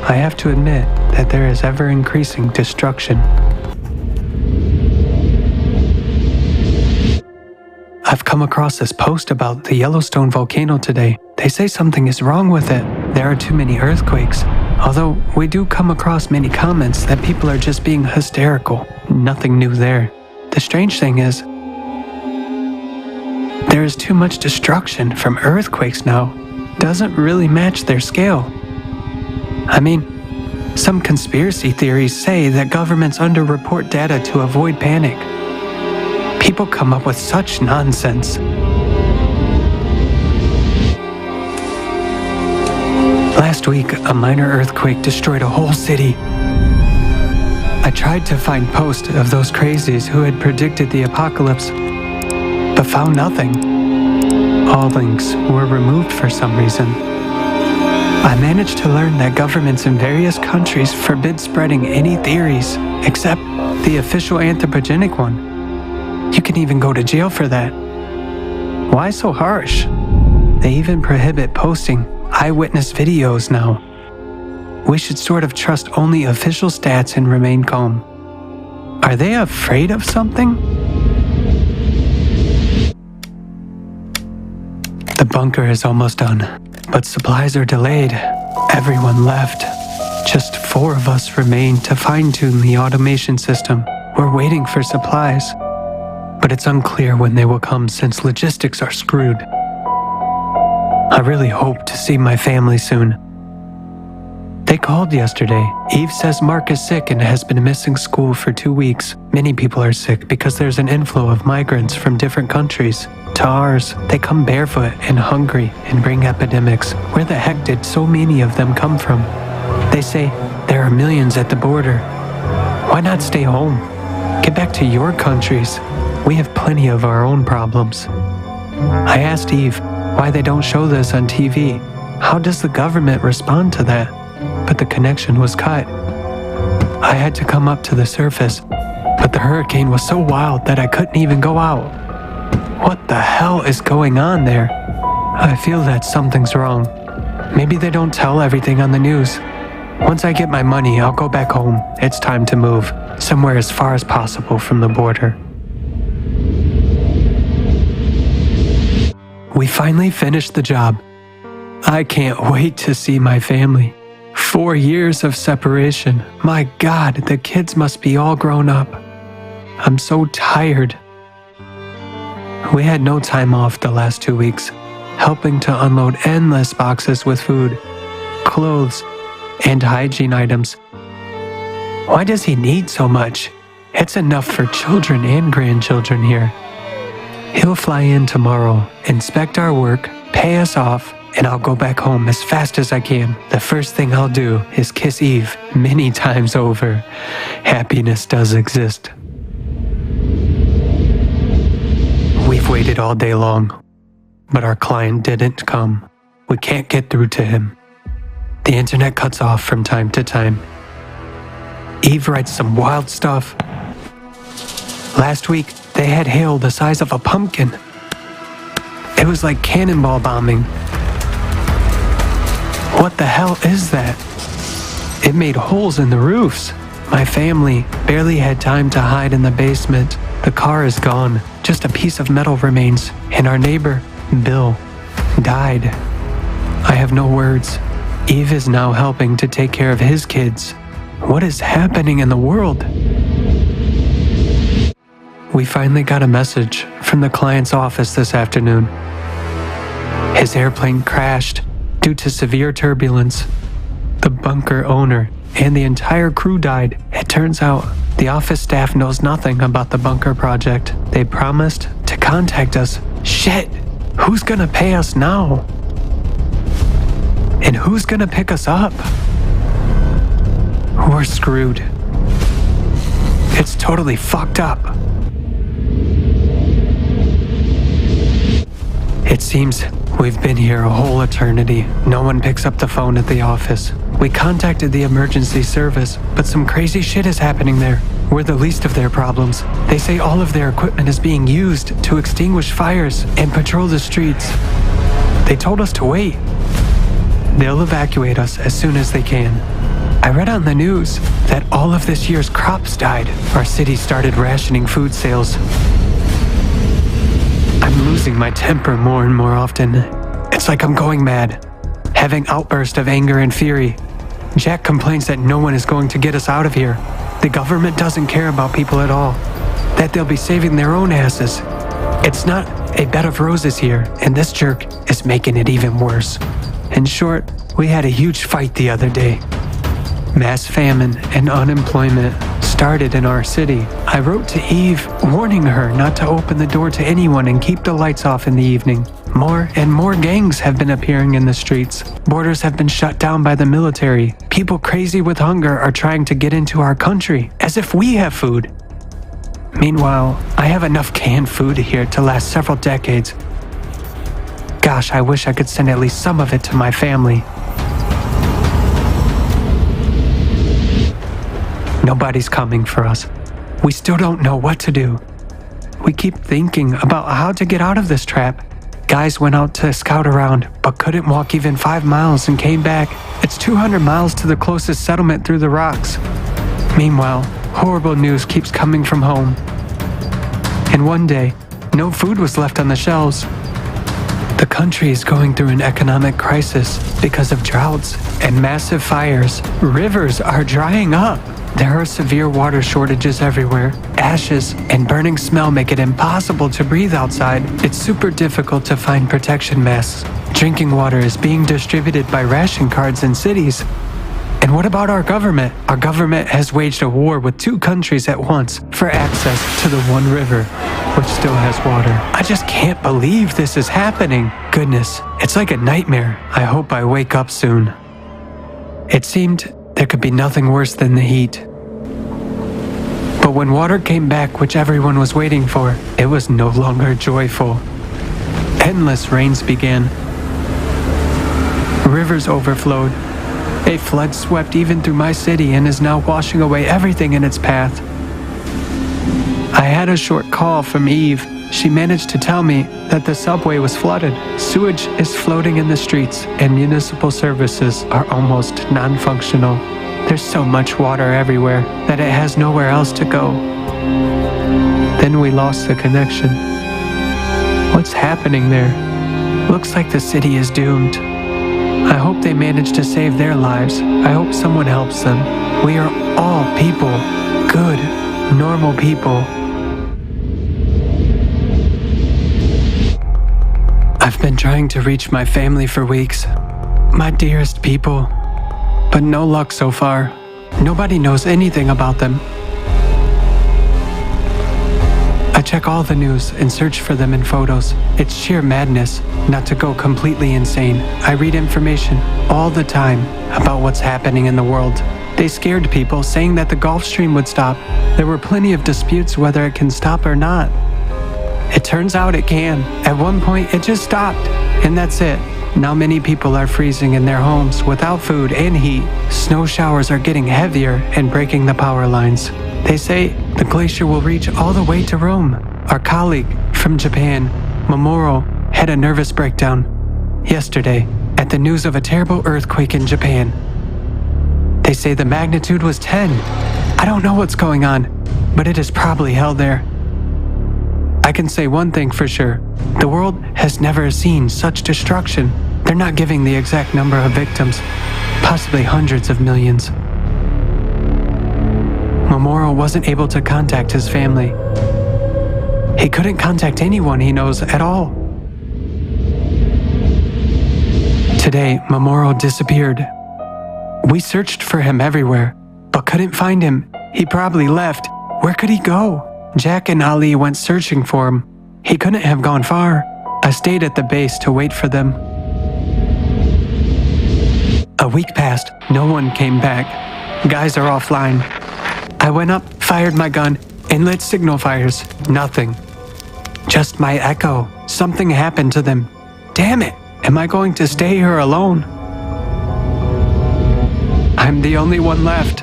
S6: I have to admit that there is ever-increasing destruction. I've come across this post about the Yellowstone volcano today. They say something is wrong with it. There are too many earthquakes. Although we do come across many comments that people are just being hysterical. Nothing new there. The strange thing is, there is too much destruction from earthquakes now. Doesn't really match their scale. I mean, some conspiracy theories say that governments underreport data to avoid panic. People come up with such nonsense. Last week, a minor earthquake destroyed a whole city. I tried to find posts of those crazies who had predicted the apocalypse, but found nothing. All links were removed for some reason. I managed to learn that governments in various countries forbid spreading any theories except the official anthropogenic one. You can even go to jail for that. Why so harsh? They even prohibit posting eyewitness videos now. We should sort of trust only official stats and remain calm. Are they afraid of something? The bunker is almost done, but supplies are delayed. Everyone left. Just 4 of us remain to fine-tune the automation system. We're waiting for supplies, but it's unclear when they will come since logistics are screwed. I really hope to see my family soon. They called yesterday. Eve says Mark is sick and has been missing school for 2 weeks. Many people are sick because there's an inflow of migrants from different countries to ours. They come barefoot and hungry and bring epidemics. Where the heck did so many of them come from? They say there are millions at the border. Why not stay home? Get back to your countries. We have plenty of our own problems. I asked Eve why they don't show this on TV. How does the government respond to that? But the connection was cut. I had to come up to the surface, but the hurricane was so wild that I couldn't even go out. What the hell is going on there? I feel that something's wrong. Maybe they don't tell everything on the news. Once I get my money, I'll go back home. It's time to move, somewhere as far as possible from the border. We finally finished the job. I can't wait to see my family. 4 years of separation. My God, the kids must be all grown up. I'm so tired. We had no time off the last 2 weeks, helping to unload endless boxes with food, clothes, and hygiene items. Why does he need so much? It's enough for children and grandchildren here. He'll fly in tomorrow, inspect our work, pay us off, and I'll go back home as fast as I can. The first thing I'll do is kiss Eve many times over. Happiness does exist. We've waited all day long, but our client didn't come. We can't get through to him. The internet cuts off from time to time. Eve writes some wild stuff. Last week, they had hail the size of a pumpkin. It was like cannonball bombing. What the hell is that? It made holes in the roofs. My family barely had time to hide in the basement. The car is gone. Just a piece of metal remains. And our neighbor, Bill, died. I have no words. Eve is now helping to take care of his kids. What is happening in the world? We finally got a message from the client's office this afternoon. His airplane crashed due to severe turbulence. The bunker owner and the entire crew died. It turns out the office staff knows nothing about the bunker project. They promised to contact us. Shit! Who's gonna pay us now? And who's gonna pick us up? We're screwed. It's totally fucked up. It seems we've been here a whole eternity. No one picks up the phone at the office. We contacted the emergency service, but some crazy shit is happening there. We're the least of their problems. They say all of their equipment is being used to extinguish fires and patrol the streets. They told us to wait. They'll evacuate us as soon as they can. I read on the news that all of this year's crops died. Our city started rationing food sales. I'm losing my temper more and more often. It's like I'm going mad, having outbursts of anger and fury. Jack complains that no one is going to get us out of here. The government doesn't care about people at all, that they'll be saving their own asses. It's not a bed of roses here, and this jerk is making it even worse. In short, we had a huge fight the other day. Mass famine and unemployment started in our city. I wrote to Eve, warning her not to open the door to anyone and keep the lights off in the evening. More and more gangs have been appearing in the streets. Borders have been shut down by the military. People crazy with hunger are trying to get into our country, as if we have food. Meanwhile, I have enough canned food here to last several decades. Gosh, I wish I could send at least some of it to my family. Nobody's coming for us. We still don't know what to do. We keep thinking about how to get out of this trap. Guys went out to scout around, but couldn't walk even 5 miles and came back. It's 200 miles to the closest settlement through the rocks. Meanwhile, horrible news keeps coming from home. And one day, no food was left on the shelves. The country is going through an economic crisis because of droughts and massive fires. Rivers are drying up. There are severe water shortages everywhere. Ashes and burning smell make it impossible to breathe outside. It's super difficult to find protection masks. Drinking water is being distributed by ration cards in cities. And what about our government? Our government has waged a war with 2 countries at once for access to the one river, which still has water. I just can't believe this is happening. Goodness, it's like a nightmare. I hope I wake up soon. It seemed there could be nothing worse than the heat. But when water came back, which everyone was waiting for, it was no longer joyful. Endless rains began. Rivers overflowed. A flood swept even through my city and is now washing away everything in its path. I had a short call from Eve. She managed to tell me that the subway was flooded. Sewage is floating in the streets and municipal services are almost non-functional. There's so much water everywhere that it has nowhere else to go. Then we lost the connection. What's happening there? Looks like the city is doomed. I hope they manage to save their lives. I hope someone helps them. We are all people. Good, normal people. I've been trying to reach my family for weeks. My dearest people. But no luck so far. Nobody knows anything about them. I check all the news and search for them in photos. It's sheer madness not to go completely insane. I read information all the time about what's happening in the world. They scared people, saying that the Gulf Stream would stop. There were plenty of disputes whether it can stop or not. It turns out it can. At one point, it just stopped, and that's it. Now many people are freezing in their homes without food and heat. Snow showers are getting heavier and breaking the power lines. They say the glacier will reach all the way to Rome. Our colleague from Japan, Mamoru, had a nervous breakdown yesterday at the news of a terrible earthquake in Japan. They say the magnitude was 10. I don't know what's going on, but it is probably hell there. I can say one thing for sure. The world has never seen such destruction. They're not giving the exact number of victims, possibly hundreds of millions. Mamoru wasn't able to contact his family. He couldn't contact anyone he knows at all. Today, Mamoru disappeared. We searched for him everywhere, but couldn't find him. He probably left. Where could he go? Jack and Ali went searching for him. He couldn't have gone far. I stayed at the base to wait for them. A week passed. No one came back. Guys are offline. I went up, fired my gun, and lit signal fires. Nothing. Just my echo. Something happened to them. Damn it! Am I going to stay here alone? I'm the only one left.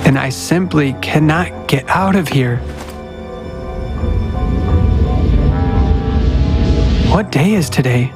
S6: And I simply cannot get out of here. What day is today?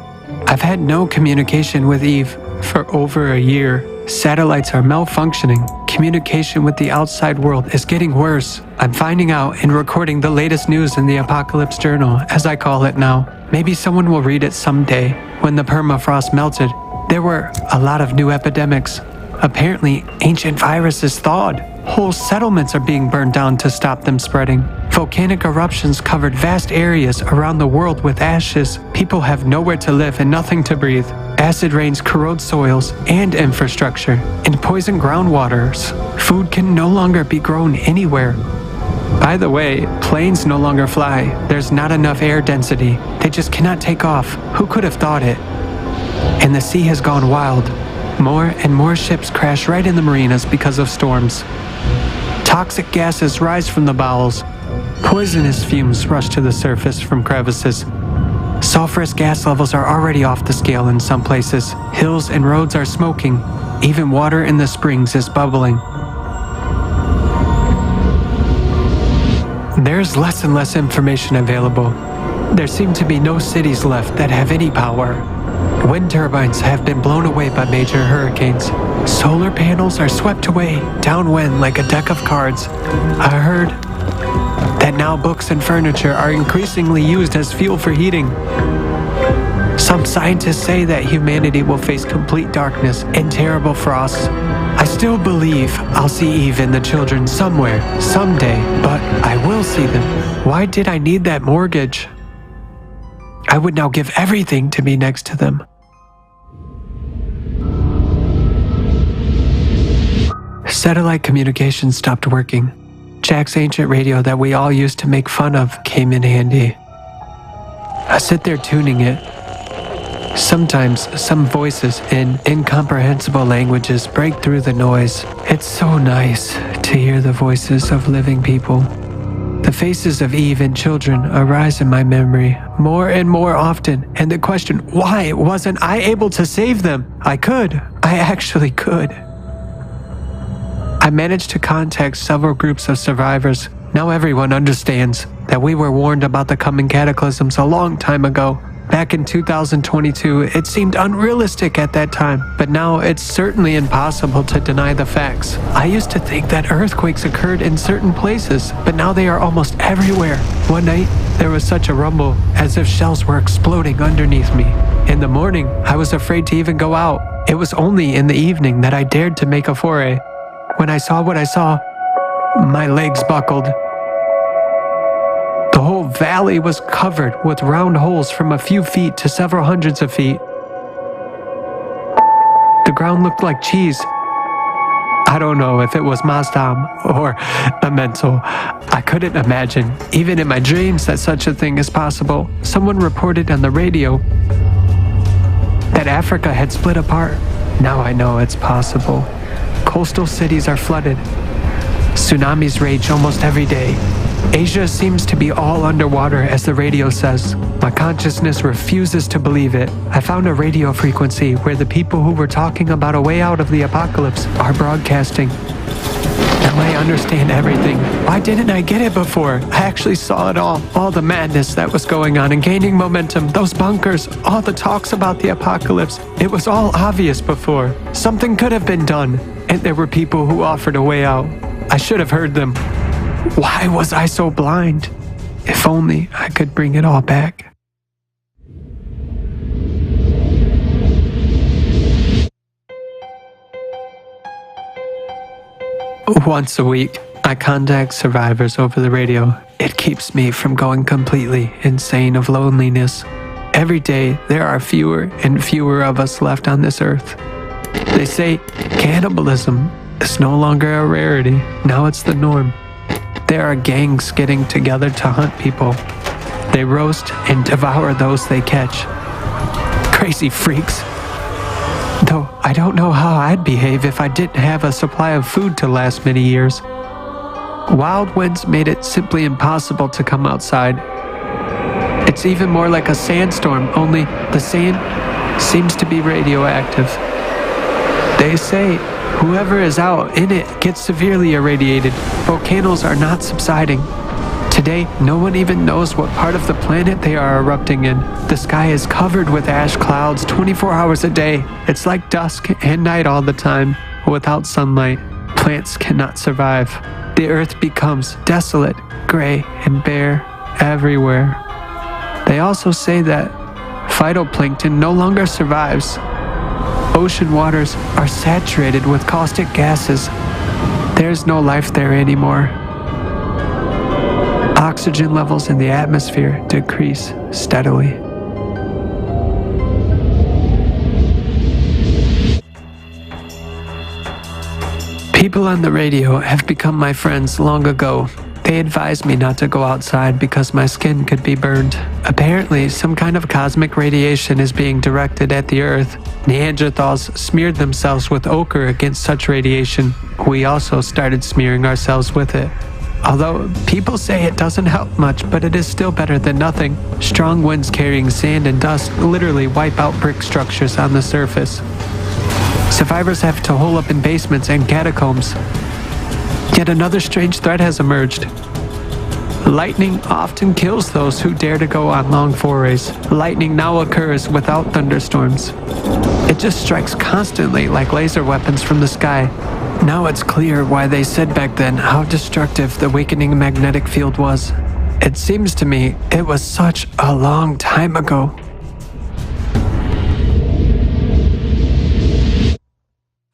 S6: I've had no communication with Eve for over a year. Satellites are malfunctioning. Communication with the outside world is getting worse. I'm finding out and recording the latest news in the Apocalypse Journal, as I call it now. Maybe someone will read it someday. When the permafrost melted, there were a lot of new epidemics. Apparently, ancient viruses thawed. Whole settlements are being burned down to stop them spreading. Volcanic eruptions covered vast areas around the world with ashes. People have nowhere to live and nothing to breathe. Acid rains corrode soils and infrastructure and poison groundwaters. Food can no longer be grown anywhere. By the way, planes no longer fly. There's not enough air density. They just cannot take off. Who could have thought it? And the sea has gone wild. More and more ships crash right in the marinas because of storms. Toxic gases rise from the bowels. Poisonous fumes rush to the surface from crevices. Sulfurous gas levels are already off the scale in some places. Hills and roads are smoking. Even water in the springs is bubbling. There's less and less information available. There seem to be no cities left that have any power. Wind turbines have been blown away by major hurricanes. Solar panels are swept away downwind like a deck of cards. I heard that now books and furniture are increasingly used as fuel for heating. Some scientists say that humanity will face complete darkness and terrible frosts. I still believe I'll see Eve and the children somewhere, someday, but I will see them. Why did I need that mortgage? I would now give everything to be next to them. Satellite communication stopped working. Jack's ancient radio that we all used to make fun of came in handy. I sit there tuning it. Sometimes some voices in incomprehensible languages break through the noise. It's so nice to hear the voices of living people. The faces of Eve and children arise in my memory more and more often, and the question, why wasn't I able to save them? I could. I actually could. I managed to contact several groups of survivors. Now everyone understands that we were warned about the coming cataclysms a long time ago. Back in 2022, it seemed unrealistic at that time, but now it's certainly impossible to deny the facts. I used to think that earthquakes occurred in certain places, but now they are almost everywhere. One night, there was such a rumble, as if shells were exploding underneath me. In the morning, I was afraid to even go out. It was only in the evening that I dared to make a foray. When I saw what I saw, my legs buckled. The whole valley was covered with round holes from a few feet to several hundreds of feet. The ground looked like cheese. I don't know if it was Mazdam or a mental. I couldn't imagine, even in my dreams, that such a thing is possible. Someone reported on the radio that Africa had split apart. Now I know it's possible. Coastal cities are flooded. Tsunamis rage almost every day. Asia seems to be all underwater, as the radio says. My consciousness refuses to believe it. I found a radio frequency where the people who were talking about a way out of the apocalypse are broadcasting. Now I understand everything. Why didn't I get it before? I actually saw it all the madness that was going on and gaining momentum, those bunkers, all the talks about the apocalypse. It was all obvious before. Something could have been done, and there were people who offered a way out. I should have heard them. Why was I so blind? If only I could bring it all back. Once a week, I contact survivors over the radio. It keeps me from going completely insane of loneliness. Every day, there are fewer and fewer of us left on this earth. They say cannibalism is no longer a rarity. Now it's the norm. There are gangs getting together to hunt people. They roast and devour those they catch. Crazy freaks. Though I don't know how I'd behave if I didn't have a supply of food to last many years. Wild winds made it simply impossible to come outside. It's even more like a sandstorm, only the sand seems to be radioactive. They say whoever is out in it gets severely irradiated. Volcanoes are not subsiding. Today, no one even knows what part of the planet they are erupting in. The sky is covered with ash clouds 24 hours a day. It's like dusk and night all the time. Without sunlight, plants cannot survive. The earth becomes desolate, gray, and bare everywhere. They also say that phytoplankton no longer survives. Ocean waters are saturated with caustic gases. There's no life there anymore. Oxygen levels in the atmosphere decrease steadily. People on the radio have become my friends long ago. They advised me not to go outside because my skin could be burned. Apparently, some kind of cosmic radiation is being directed at the Earth. Neanderthals smeared themselves with ochre against such radiation. We also started smearing ourselves with it. Although people say it doesn't help much, but it is still better than nothing. Strong winds carrying sand and dust literally wipe out brick structures on the surface. Survivors have to hole up in basements and catacombs. Yet another strange threat has emerged. Lightning often kills those who dare to go on long forays. Lightning now occurs without thunderstorms. It just strikes constantly like laser weapons from the sky. Now it's clear why they said back then how destructive the weakening magnetic field was. It seems to me it was such a long time ago.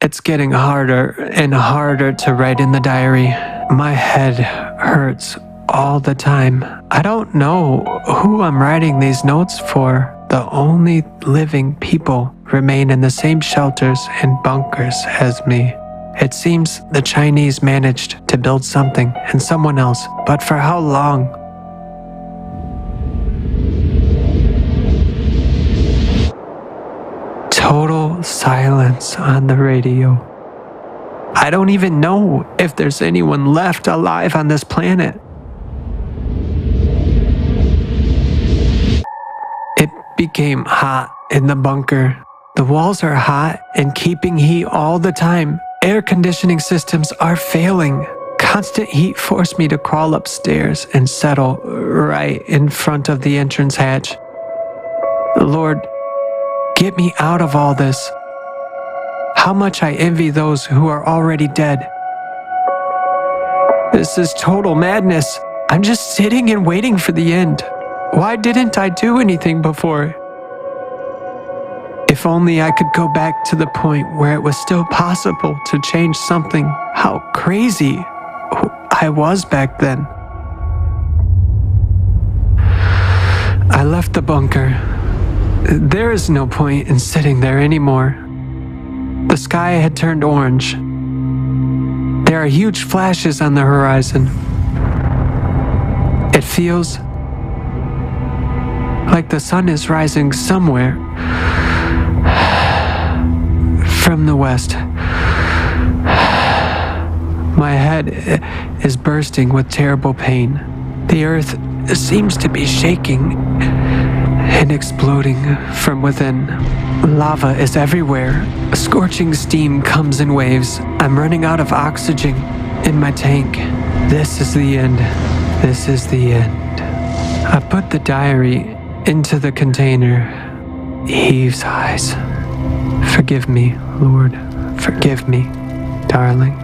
S6: It's getting harder and harder to write in the diary. My head hurts all the time. I don't know who I'm writing these notes for. The only living people remain in the same shelters and bunkers as me. It seems the Chinese managed to build something and someone else, but for how long? Total silence on the radio. I don't even know if there's anyone left alive on this planet. It became hot in the bunker. The walls are hot and keeping heat all the time. Air conditioning systems are failing. Constant heat forced me to crawl upstairs and settle right in front of the entrance hatch. Lord, get me out of all this. How much I envy those who are already dead. This is total madness. I'm just sitting and waiting for the end. Why didn't I do anything before? If only I could go back to the point where it was still possible to change something. How crazy I was back then. I left the bunker. There is no point in sitting there anymore. The sky had turned orange. There are huge flashes on the horizon. It feels like the sun is rising somewhere from the west. My head is bursting with terrible pain. The earth seems to be shaking and exploding from within. Lava is everywhere. Scorching steam comes in waves. I'm running out of oxygen in my tank. This is the end. This is the end. I put the diary into the container. Heave sighs. Forgive me, Lord. Forgive me, darling.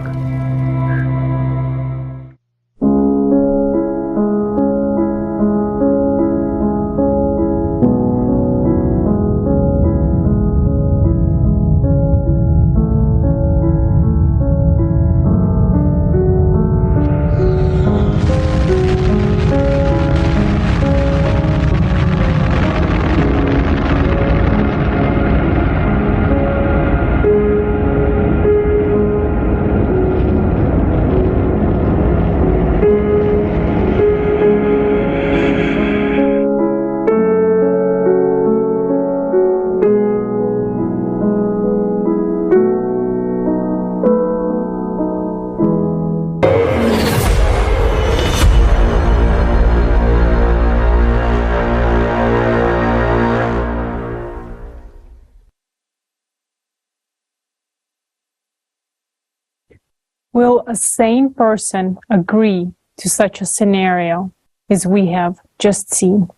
S18: Will a sane person agree to such a scenario as we have just seen?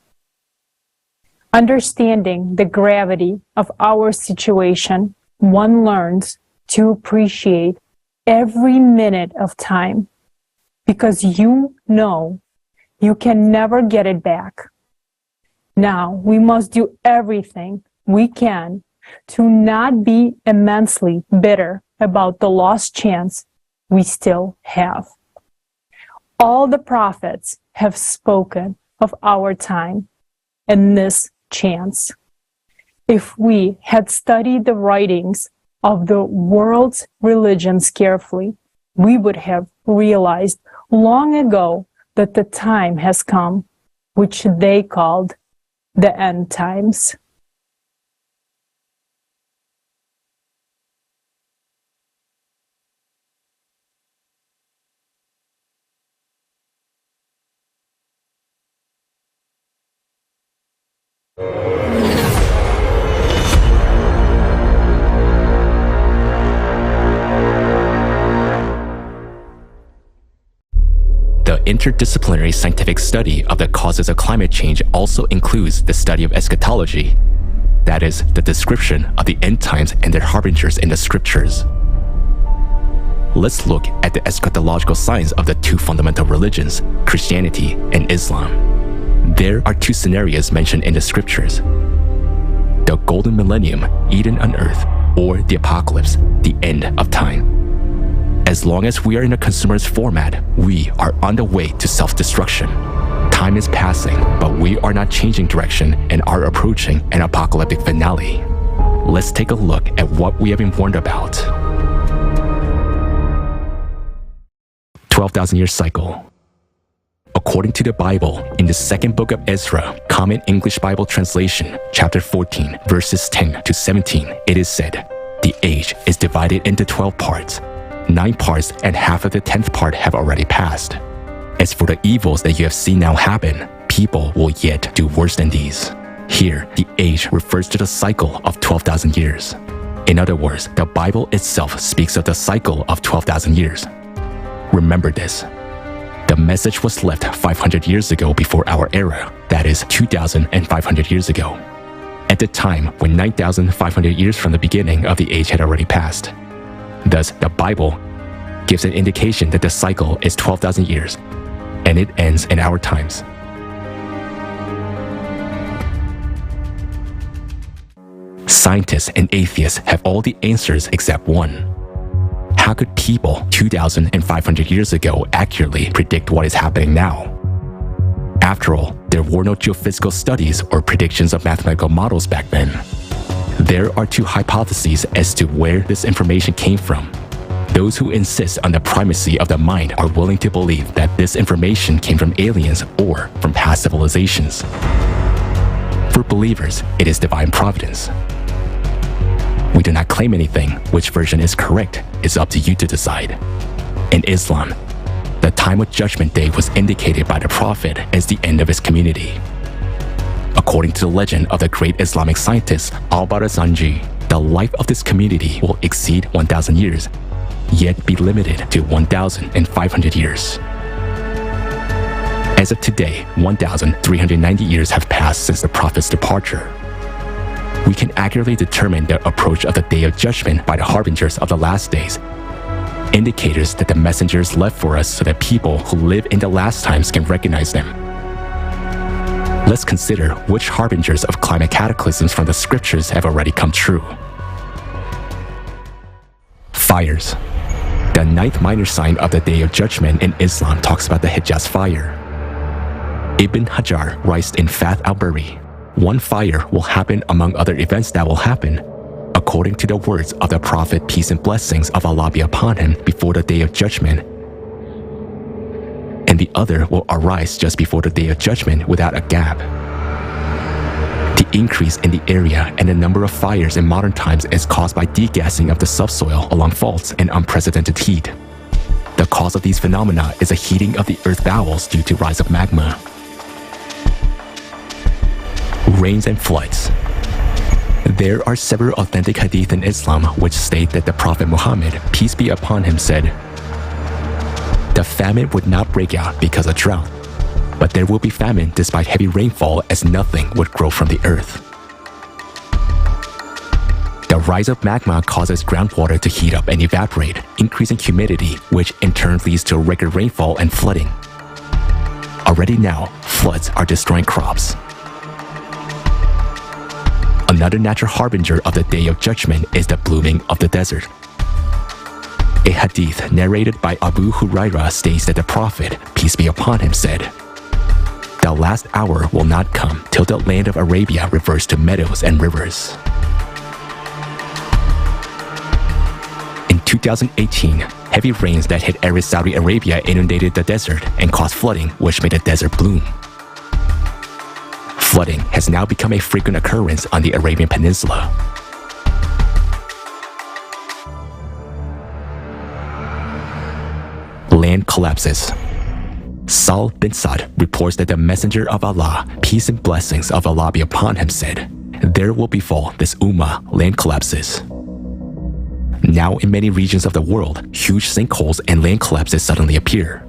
S18: Understanding the gravity of our situation, one learns to appreciate every minute of time because you know you can never get it back. Now we must do everything we can to not be immensely bitter about the lost chance we still have. All the prophets have spoken of our time and this chance. If we had studied the writings of the world's religions carefully, we would have realized long ago that the time has come, which they called the end times.
S9: The interdisciplinary scientific study of the causes of climate change also includes the study of eschatology, that is, the description of the end times and their harbingers in the scriptures. Let's look at the eschatological signs of the two fundamental religions, Christianity and Islam. There are two scenarios mentioned in the scriptures: the golden millennium, Eden on earth, or the apocalypse, the end of time. As long as we are in a consumerist format, we are on the way to self-destruction. Time is passing, but we are not changing direction and are approaching an apocalyptic finale. Let's take a look at what we have been warned about. 12,000-year cycle. According to the Bible, in the second book of Ezra, Common English Bible Translation, chapter 14, verses 10 to 17, it is said, "The age is divided into 12 parts. 9 parts and half of the 10th part have already passed. As for the evils that you have seen now happen, people will yet do worse than these." Here, the age refers to the cycle of 12,000 years. In other words, the Bible itself speaks of the cycle of 12,000 years. Remember this. The message was left 500 years ago before our era, that is 2,500 years ago. At the time when 9,500 years from the beginning of the age had already passed. Thus, the Bible gives an indication that the cycle is 12,000 years, and it ends in our times. Scientists and atheists have all the answers except one. How could people 2,500 years ago accurately predict what is happening now? After all, there were no geophysical studies or predictions of mathematical models back then. There are two hypotheses as to where this information came from. Those who insist on the primacy of the mind are willing to believe that this information came from aliens or from past civilizations. For believers, it is divine providence. We do not claim anything. Which version is correct is up to you to decide. In Islam, the time of Judgment Day was indicated by the Prophet as the end of his community. According to the legend of the great Islamic scientist Al-Barazanji, the life of this community will exceed 1,000 years, yet be limited to 1,500 years. As of today, 1,390 years have passed since the Prophet's departure. We can accurately determine the approach of the Day of Judgment by the harbingers of the last days, indicators that the messengers left for us so that people who live in the last times can recognize them. Let's consider which harbingers of climate cataclysms from the scriptures have already come true. Fires. The ninth minor sign of the Day of Judgment in Islam talks about the Hijaz fire. Ibn Hajar writes in Fath al-Bari, one fire will happen among other events that will happen, according to the words of the Prophet, peace and blessings of Allah be upon him, before the Day of Judgment, and the other will arise just before the Day of Judgment without a gap. The increase in the area and the number of fires in modern times is caused by degassing of the subsoil along faults and unprecedented heat. The cause of these phenomena is a heating of the earth bowels due to rise of magma. Rains and floods. There are several authentic hadith in Islam which state that the Prophet Muhammad, peace be upon him, said, "The famine would not break out because of drought, but there will be famine despite heavy rainfall, as nothing would grow from the earth." The rise of magma causes groundwater to heat up and evaporate, increasing humidity, which in turn leads to record rainfall and flooding. Already now, floods are destroying crops. Another natural harbinger of the Day of Judgment is the blooming of the desert. A hadith narrated by Abu Hurairah states that the Prophet, peace be upon him, said, "The last hour will not come till the land of Arabia reverts to meadows and rivers." In 2018, heavy rains that hit arid Saudi Arabia inundated the desert and caused flooding, which made the desert bloom. Flooding has now become a frequent occurrence on the Arabian Peninsula. Land collapses. Sal bin Sa'd reports that the Messenger of Allah, peace and blessings of Allah be upon him, said, "There will befall this ummah land collapses." Now in many regions of the world, huge sinkholes and land collapses suddenly appear.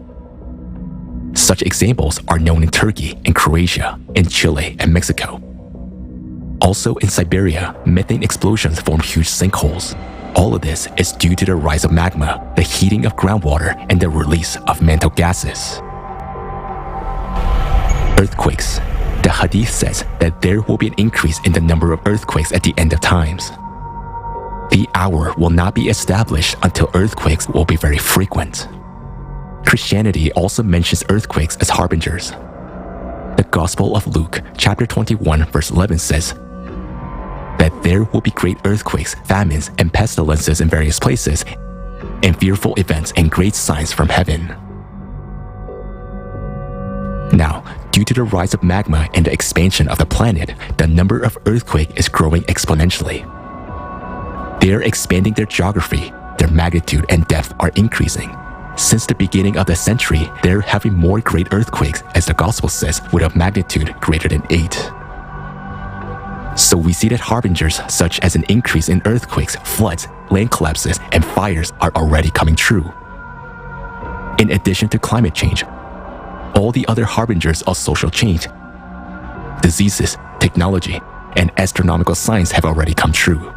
S9: Such examples are known in Turkey and Croatia, in Chile and Mexico. Also in Siberia, methane explosions form huge sinkholes. All of this is due to the rise of magma, the heating of groundwater, and the release of mantle gases. Earthquakes. The hadith says that there will be an increase in the number of earthquakes at the end of times. The hour will not be established until earthquakes will be very frequent. Christianity also mentions earthquakes as harbingers. The Gospel of Luke, chapter 21, verse 11 says that there will be great earthquakes, famines, and pestilences in various places, and fearful events and great signs from heaven. Now, due to the rise of magma and the expansion of the planet, the number of earthquakes is growing exponentially. They are expanding their geography, their magnitude and depth are increasing. Since the beginning of the century, they're having more great earthquakes, as the Gospel says, with a magnitude greater than 8. So we see that harbingers such as an increase in earthquakes, floods, land collapses, and fires are already coming true. In addition to climate change, all the other harbingers of social change, diseases, technology, and astronomical science have already come true.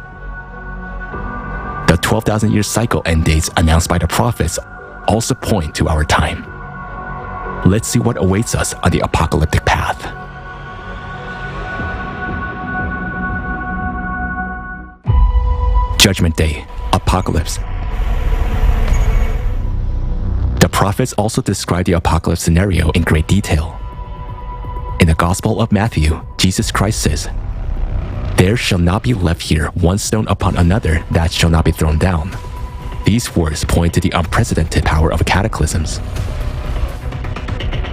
S9: The 12,000-year cycle end dates announced by the prophets also point to our time. Let's see what awaits us on the apocalyptic path. Judgment Day, Apocalypse. The prophets also describe the apocalypse scenario in great detail. In the Gospel of Matthew, Jesus Christ says, "There shall not be left here one stone upon another that shall not be thrown down." These words point to the unprecedented power of cataclysms.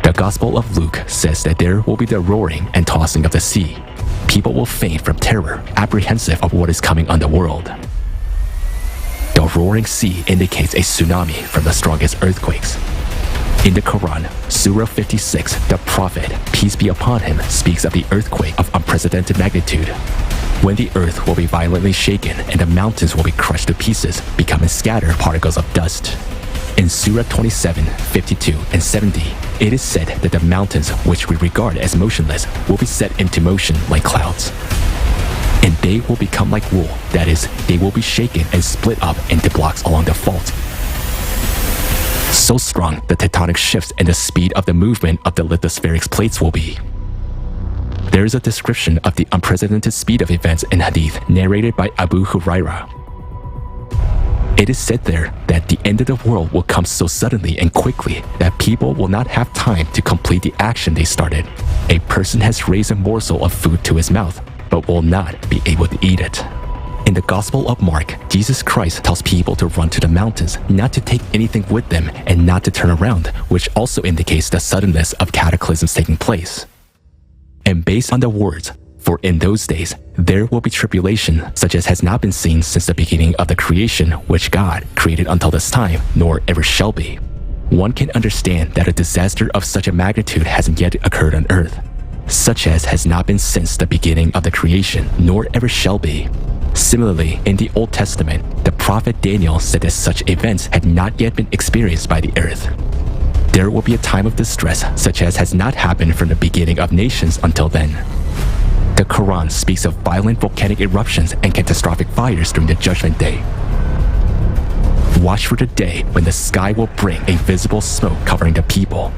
S9: The Gospel of Luke says that there will be the roaring and tossing of the sea. People will faint from terror, apprehensive of what is coming on the world. The roaring sea indicates a tsunami from the strongest earthquakes. In the Quran, Surah 56, the Prophet, peace be upon him, speaks of the earthquake of unprecedented magnitude, when the earth will be violently shaken and the mountains will be crushed to pieces, becoming scattered particles of dust. In Surah 27, 52, and 70, it is said that the mountains, which we regard as motionless, will be set into motion like clouds. And they will become like wool, that is, they will be shaken and split up into blocks along the fault. So strong the tectonic shifts and the speed of the movement of the lithospheric plates will be. There is a description of the unprecedented speed of events in Hadith narrated by Abu Hurairah. It is said there that the end of the world will come so suddenly and quickly that people will not have time to complete the action they started. A person has raised a morsel of food to his mouth, but will not be able to eat it. In the Gospel of Mark, Jesus Christ tells people to run to the mountains, not to take anything with them, and not to turn around, which also indicates the suddenness of cataclysms taking place. And based on the words, "For in those days there will be tribulation such as has not been seen since the beginning of the creation which God created until this time, nor ever shall be," one can understand that a disaster of such a magnitude hasn't yet occurred on earth, such as has not been since the beginning of the creation, nor ever shall be. Similarly, in the Old Testament, the prophet Daniel said that such events had not yet been experienced by the earth. There will be a time of distress such as has not happened from the beginning of nations until then. The Quran speaks of violent volcanic eruptions and catastrophic fires during the Judgment Day. Watch for the day when the sky will bring a visible smoke covering the people.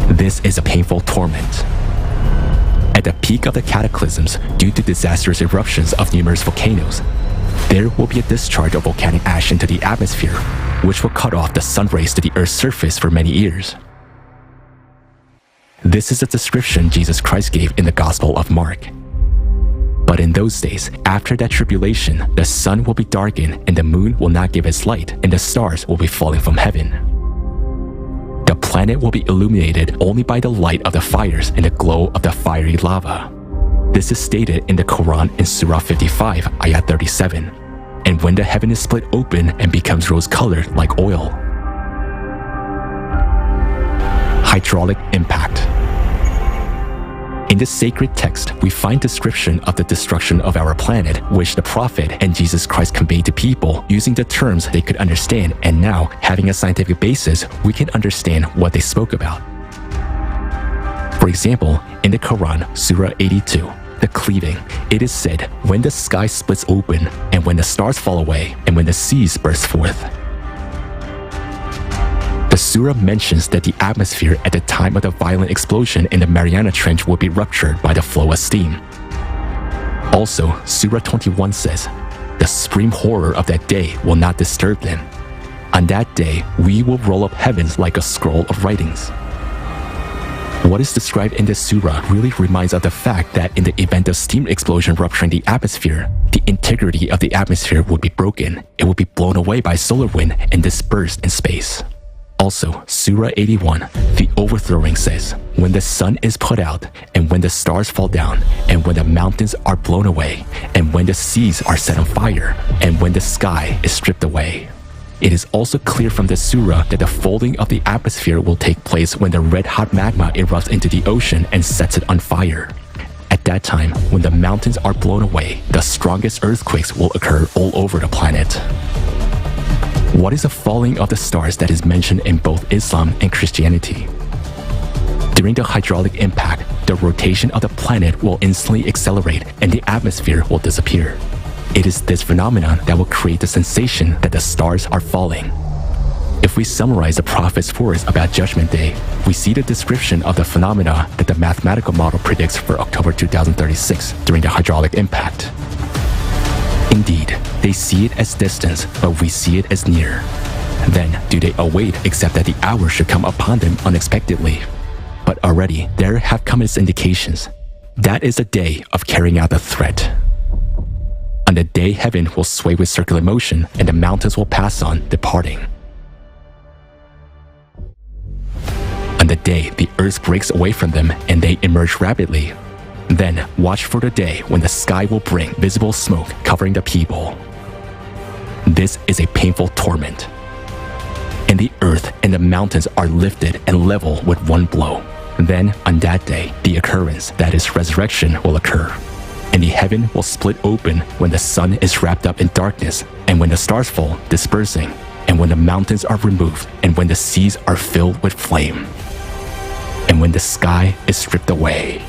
S9: This is a painful torment. At the peak of the cataclysms, due to disastrous eruptions of numerous volcanoes, there will be a discharge of volcanic ash into the atmosphere, which will cut off the sun rays to the Earth's surface for many years. This is a description Jesus Christ gave in the Gospel of Mark. But in those days, after that tribulation, the sun will be darkened and the moon will not give its light, and the stars will be falling from heaven. The planet will be illuminated only by the light of the fires and the glow of the fiery lava. This is stated in the Quran in Surah 55, Ayat 37. And when the heaven is split open and becomes rose-colored like oil. Hydraulic impact. In the sacred text, we find description of the destruction of our planet, which the Prophet and Jesus Christ conveyed to people using the terms they could understand, and now, having a scientific basis, we can understand what they spoke about. For example, in the Quran, Surah 82, the cleaving, it is said, "When the sky splits open, and when the stars fall away, and when the seas burst forth." The surah mentions that the atmosphere at the time of the violent explosion in the Mariana Trench will be ruptured by the flow of steam. Also, Surah 21 says, "The supreme horror of that day will not disturb them. On that day, we will roll up heavens like a scroll of writings." What is described in this surah really reminds of the fact that in the event of steam explosion rupturing the atmosphere, the integrity of the atmosphere would be broken, it would be blown away by solar wind and dispersed in space. Also, Surah 81, the overthrowing says, "When the sun is put out, and when the stars fall down, and when the mountains are blown away, and when the seas are set on fire, and when the sky is stripped away." It is also clear from this surah that the folding of the atmosphere will take place when the red-hot magma erupts into the ocean and sets it on fire. At that time, when the mountains are blown away, the strongest earthquakes will occur all over the planet. What is the falling of the stars that is mentioned in both Islam and Christianity? During the hydraulic impact, the rotation of the planet will instantly accelerate and the atmosphere will disappear. It is this phenomenon that will create the sensation that the stars are falling. If we summarize the Prophet's words about Judgment Day, we see the description of the phenomena that the mathematical model predicts for October 2036 during the hydraulic impact. Indeed, They see it as distance, but we see it as near. Then do they await except that the hour should come upon them unexpectedly? But already there have come its indications. That is the day of carrying out the threat. On the day heaven will sway with circular motion and the mountains will pass on, departing. On the day the earth breaks away from them and they emerge rapidly. Then watch for the day when the sky will bring visible smoke covering the people. This is a painful torment. And the earth and the mountains are lifted and level with one blow. Then on that day, the occurrence, that is resurrection, will occur. And the heaven will split open when the sun is wrapped up in darkness, and when the stars fall, dispersing, and when the mountains are removed, and when the seas are filled with flame, and when the sky is stripped away.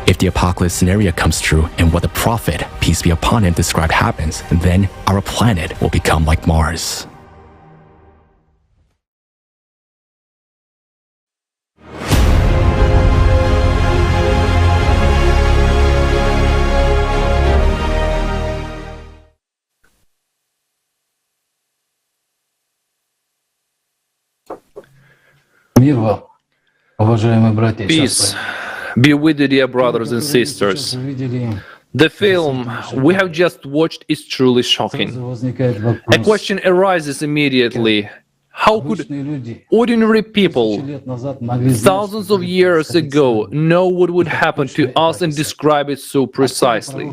S9: If the apocalypse scenario comes true and what the prophet, peace be upon him, described happens, then our planet will become like Mars.
S20: Peace be with you, dear brothers and sisters. The film we have just watched is truly shocking. A question arises immediately. How could ordinary people thousands of years ago know what would happen to us and describe it so precisely?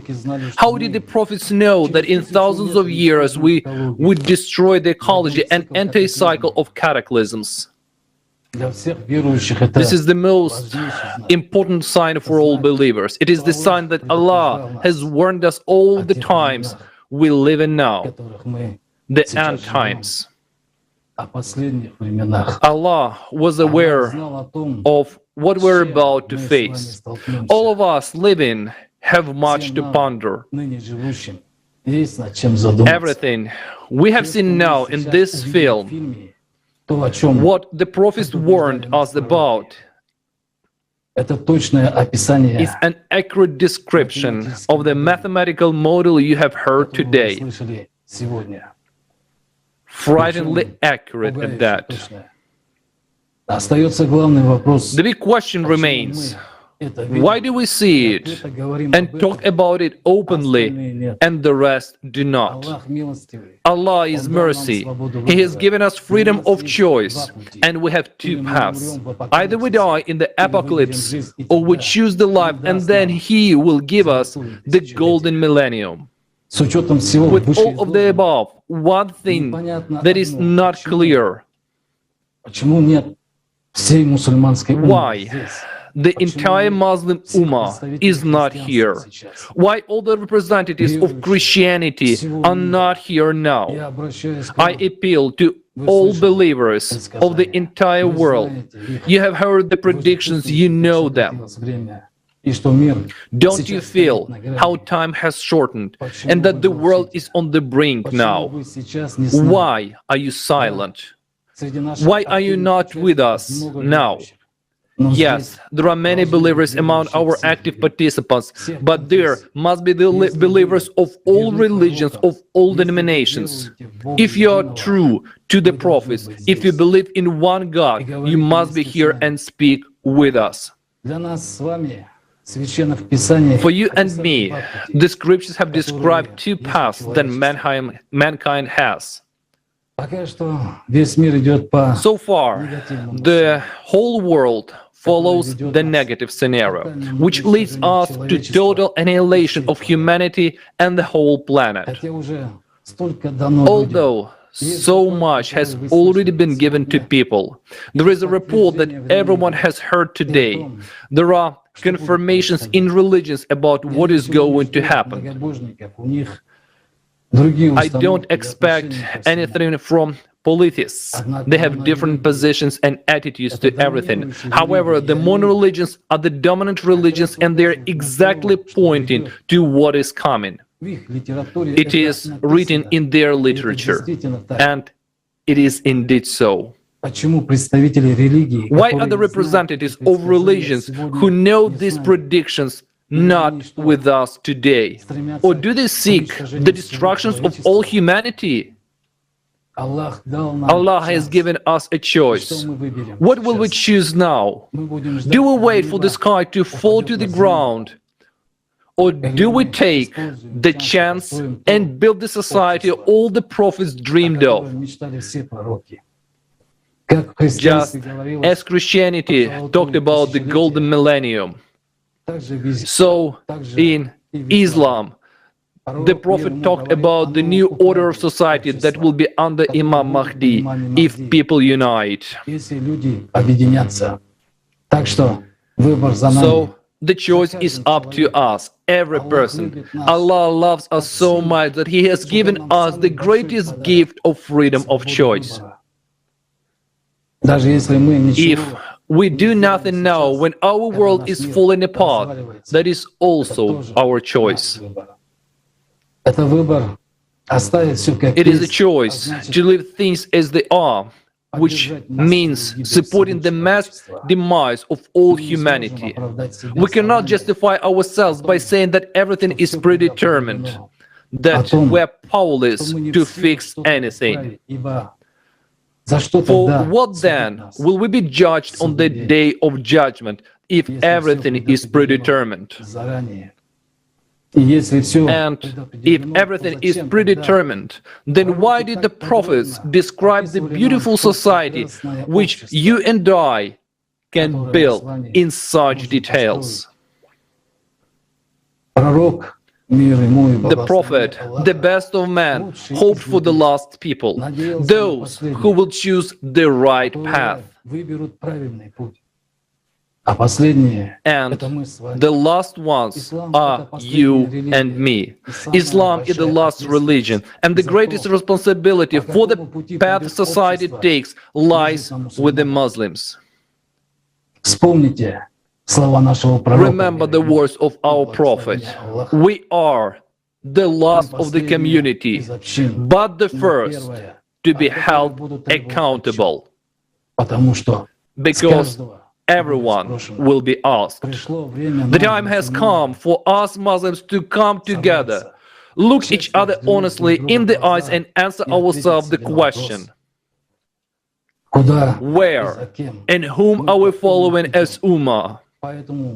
S20: How did the prophets know that in thousands of years we would destroy the ecology and enter a cycle of cataclysms? This is the most important sign for all believers. It is the sign that Allah has warned us all the times we live in now, the end times. Allah was aware of what we're about to face. All of us living have much to ponder. Everything we have seen now in this film, what the prophets warned us about, is an accurate description of the mathematical model you have heard today. Frighteningly accurate at that. The big question remains, why do we see it and talk about it openly and the rest do not? Allah is mercy. He has given us freedom of choice and we have two paths. Either we die in the apocalypse or we choose the life and then He will give us the golden millennium. With all of the above, one thing that is not clear: why the entire Muslim Ummah is not here? Why all the representatives of Christianity are not here now? I appeal to all believers of the entire world. You have heard the predictions, you know them. Don't you feel how time has shortened and that the world is on the brink now? Why are you silent? Why are you not with us now? Yes, there are many believers among our active participants, but there must be the believers of all religions, of all denominations. If you are true to the prophets, if you believe in one God, you must be here and speak with us. For you and me, the scriptures have described two paths that mankind has. So far, the whole world follows the negative scenario, which leads us to total annihilation of humanity and the whole planet. Although so much has already been given to people, there is a report that everyone has heard today. There are confirmations in religions about what is going to happen. I don't expect anything from polytheists. They have different positions and attitudes to everything. However, the mono-religions are the dominant religions and they're exactly pointing to what is coming. It is written in their literature, and it is indeed so. Why are the representatives of religions who know these predictions not with us today? Or do they seek the destructions of all humanity? Allah has given us a choice. What will we choose now? Do we wait for the sky to fall to the ground? Or do we take the chance and build the society all the prophets dreamed of? Just as Christianity talked about the golden millennium, so in Islam, the Prophet talked about the new order of society that will be under Imam Mahdi if people unite. So the choice is up to us, every person. Allah loves us so much that He has given us the greatest gift of freedom of choice. If we do nothing now when our world is falling apart, that is also our choice. It is a choice to leave things as they are, which means supporting the mass demise of all humanity. We cannot justify ourselves by saying that everything is predetermined, that we're powerless to fix anything. For what then will we be judged on the day of judgment if everything is predetermined? And if everything is predetermined, then why did the prophets describe the beautiful society which you and I can build in such details? The prophet, the best of men, hoped for the lost people, those who will choose the right path. And the last ones are you and me. Islam is the last religion, and the greatest responsibility for the path society takes lies with the Muslims. Remember the words of our Prophet. We are the last of the community, but the first to be held accountable. Because everyone will be asked. The time has come for us Muslims to come together, look each other honestly in the eyes and answer ourselves the question: where and whom are we following as Ummah?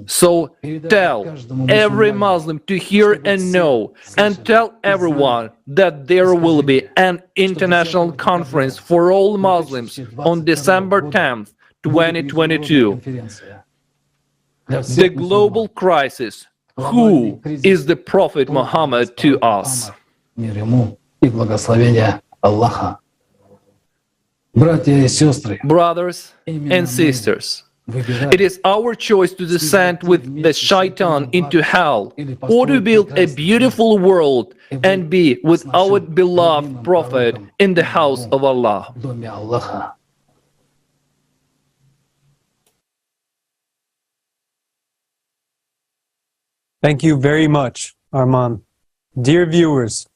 S20: So tell every Muslim to hear and know, and tell everyone that there will be an international conference for all Muslims on December 10th, 2022. The global crisis. Who is the Prophet Muhammad to us? Brothers and sisters, it is our choice to descend with the shaitan into hell, or to build a beautiful world and be with our beloved Prophet in the house of Allah.
S7: Thank you very much, Arman. Dear viewers,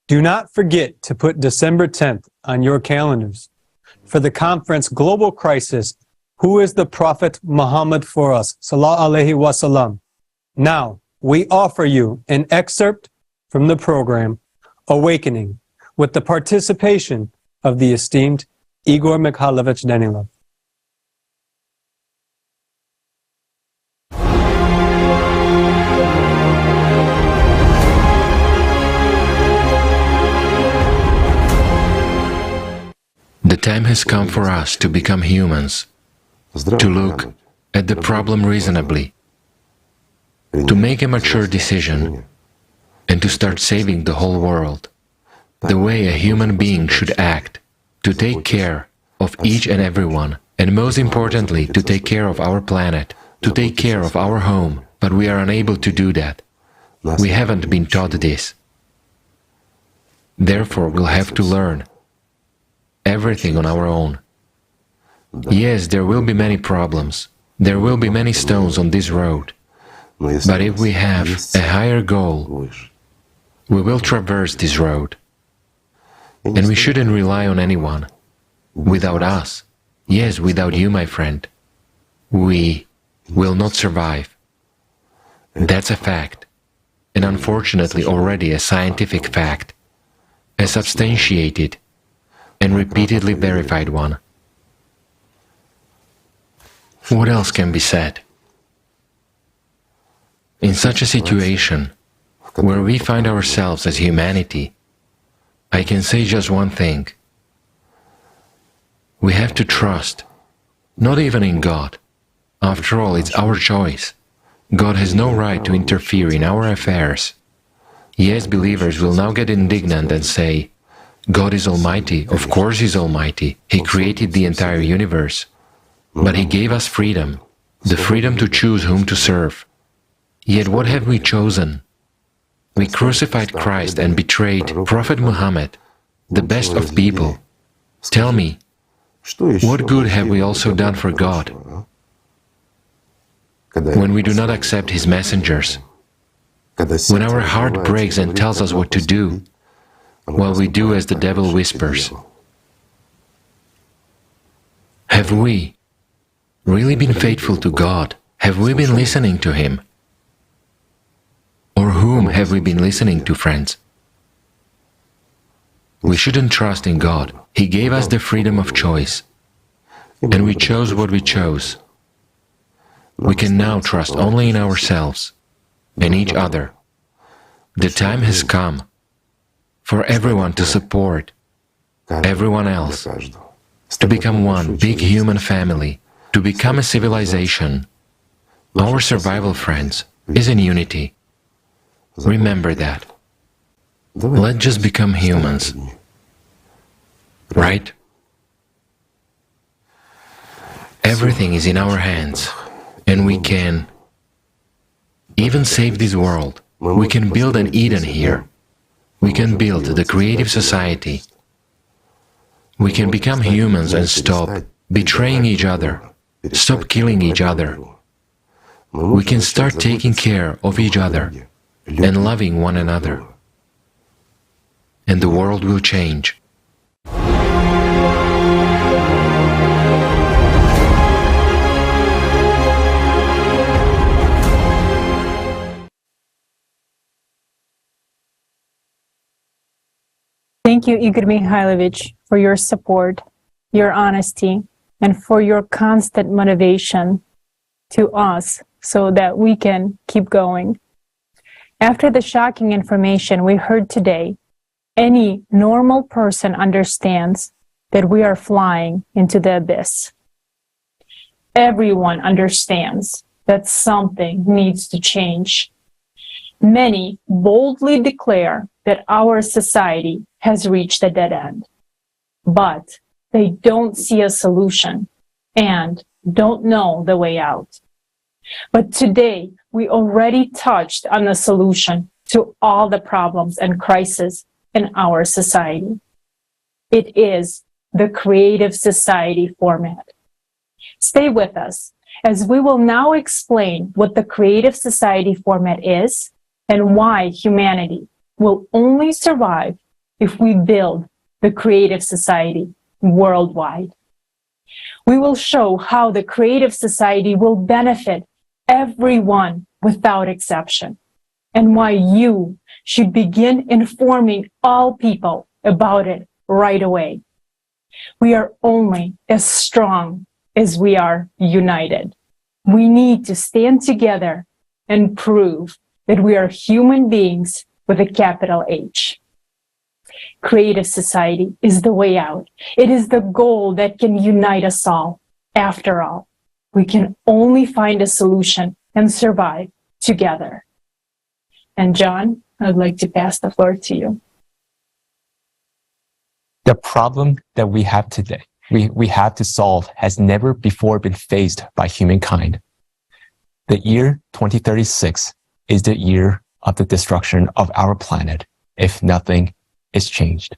S7: do not forget to put December 10th on your calendars for the conference Global Crisis, Who is the Prophet Muhammad for us? Sallallahu Alaihi Wasallam. Now, we offer you an excerpt from the program Awakening with the participation of the esteemed Igor Mikhailovich Danilov.
S8: The time has come for us to become humans, to look at the problem reasonably, to make a mature decision, and to start saving the whole world, the way a human being should act, to take care of each and everyone, and most importantly, to take care of our planet, to take care of our home, but we are unable to do that. We haven't been taught this. Therefore, we'll have to learn everything on our own. Yes, there will be many problems. There will be many stones on this road. But if we have a higher goal, we will traverse this road. And we shouldn't rely on anyone. Without us, yes, without you, my friend, we will not survive. That's a fact, and unfortunately already a scientific fact, a substantiated and repeatedly verified one. What else can be said? In such a situation, where we find ourselves as humanity, I can say just one thing. We have to trust, not even in God. After all, it's our choice. God has no right to interfere in our affairs. Yes, believers will now get indignant and say, God is almighty. Of course He's almighty. He created the entire universe. But He gave us freedom, the freedom to choose whom to serve. Yet what have we chosen? We crucified Christ and betrayed Prophet Muhammad, the best of people. Tell me, what good have we also done for God? When we do not accept His messengers, when our heart breaks and tells us what to do, while we do as the devil whispers. Have we really been faithful to God? Have we been listening to Him? Or whom have we been listening to, friends? We shouldn't trust in God. He gave us the freedom of choice, and we chose what we chose. We can now trust only in ourselves and each other. The time has come for everyone to support everyone else, to become one big human family, to become a civilization. Our survival, friends, is in unity. Remember that. Let's just become humans. Right? Everything is in our hands, and we can even save this world. We can build an Eden here. We can build the creative society. We can become humans and stop betraying each other, stop killing each other. We can start taking care of each other and loving one another. And the world will change.
S18: Thank you, Igor Mikhailovich, for your support, your honesty, and for your constant motivation to us so that we can keep going. After the shocking information we heard today, any normal person understands that we are flying into the abyss. Everyone understands that something needs to change. Many boldly declare that our society has reached a dead end, but they don't see a solution and don't know the way out. But today, we already touched on the solution to all the problems and crises in our society. It is the creative society format. Stay with us as we will now explain what the creative society format is and why humanity will only survive if we build the creative society worldwide. We will show how the creative society will benefit everyone without exception, and why you should begin informing all people about it right away. We are only as strong as we are united. We need to stand together and prove that we are human beings with a capital H. Creative society is the way out. It is the goal that can unite us all. After all, we can only find a solution and survive together. And John, I'd like to pass the floor to you.
S9: The problem that we have today, we have to solve, has never before been faced by humankind. The year 2036 is the year of the destruction of our planet if nothing is changed.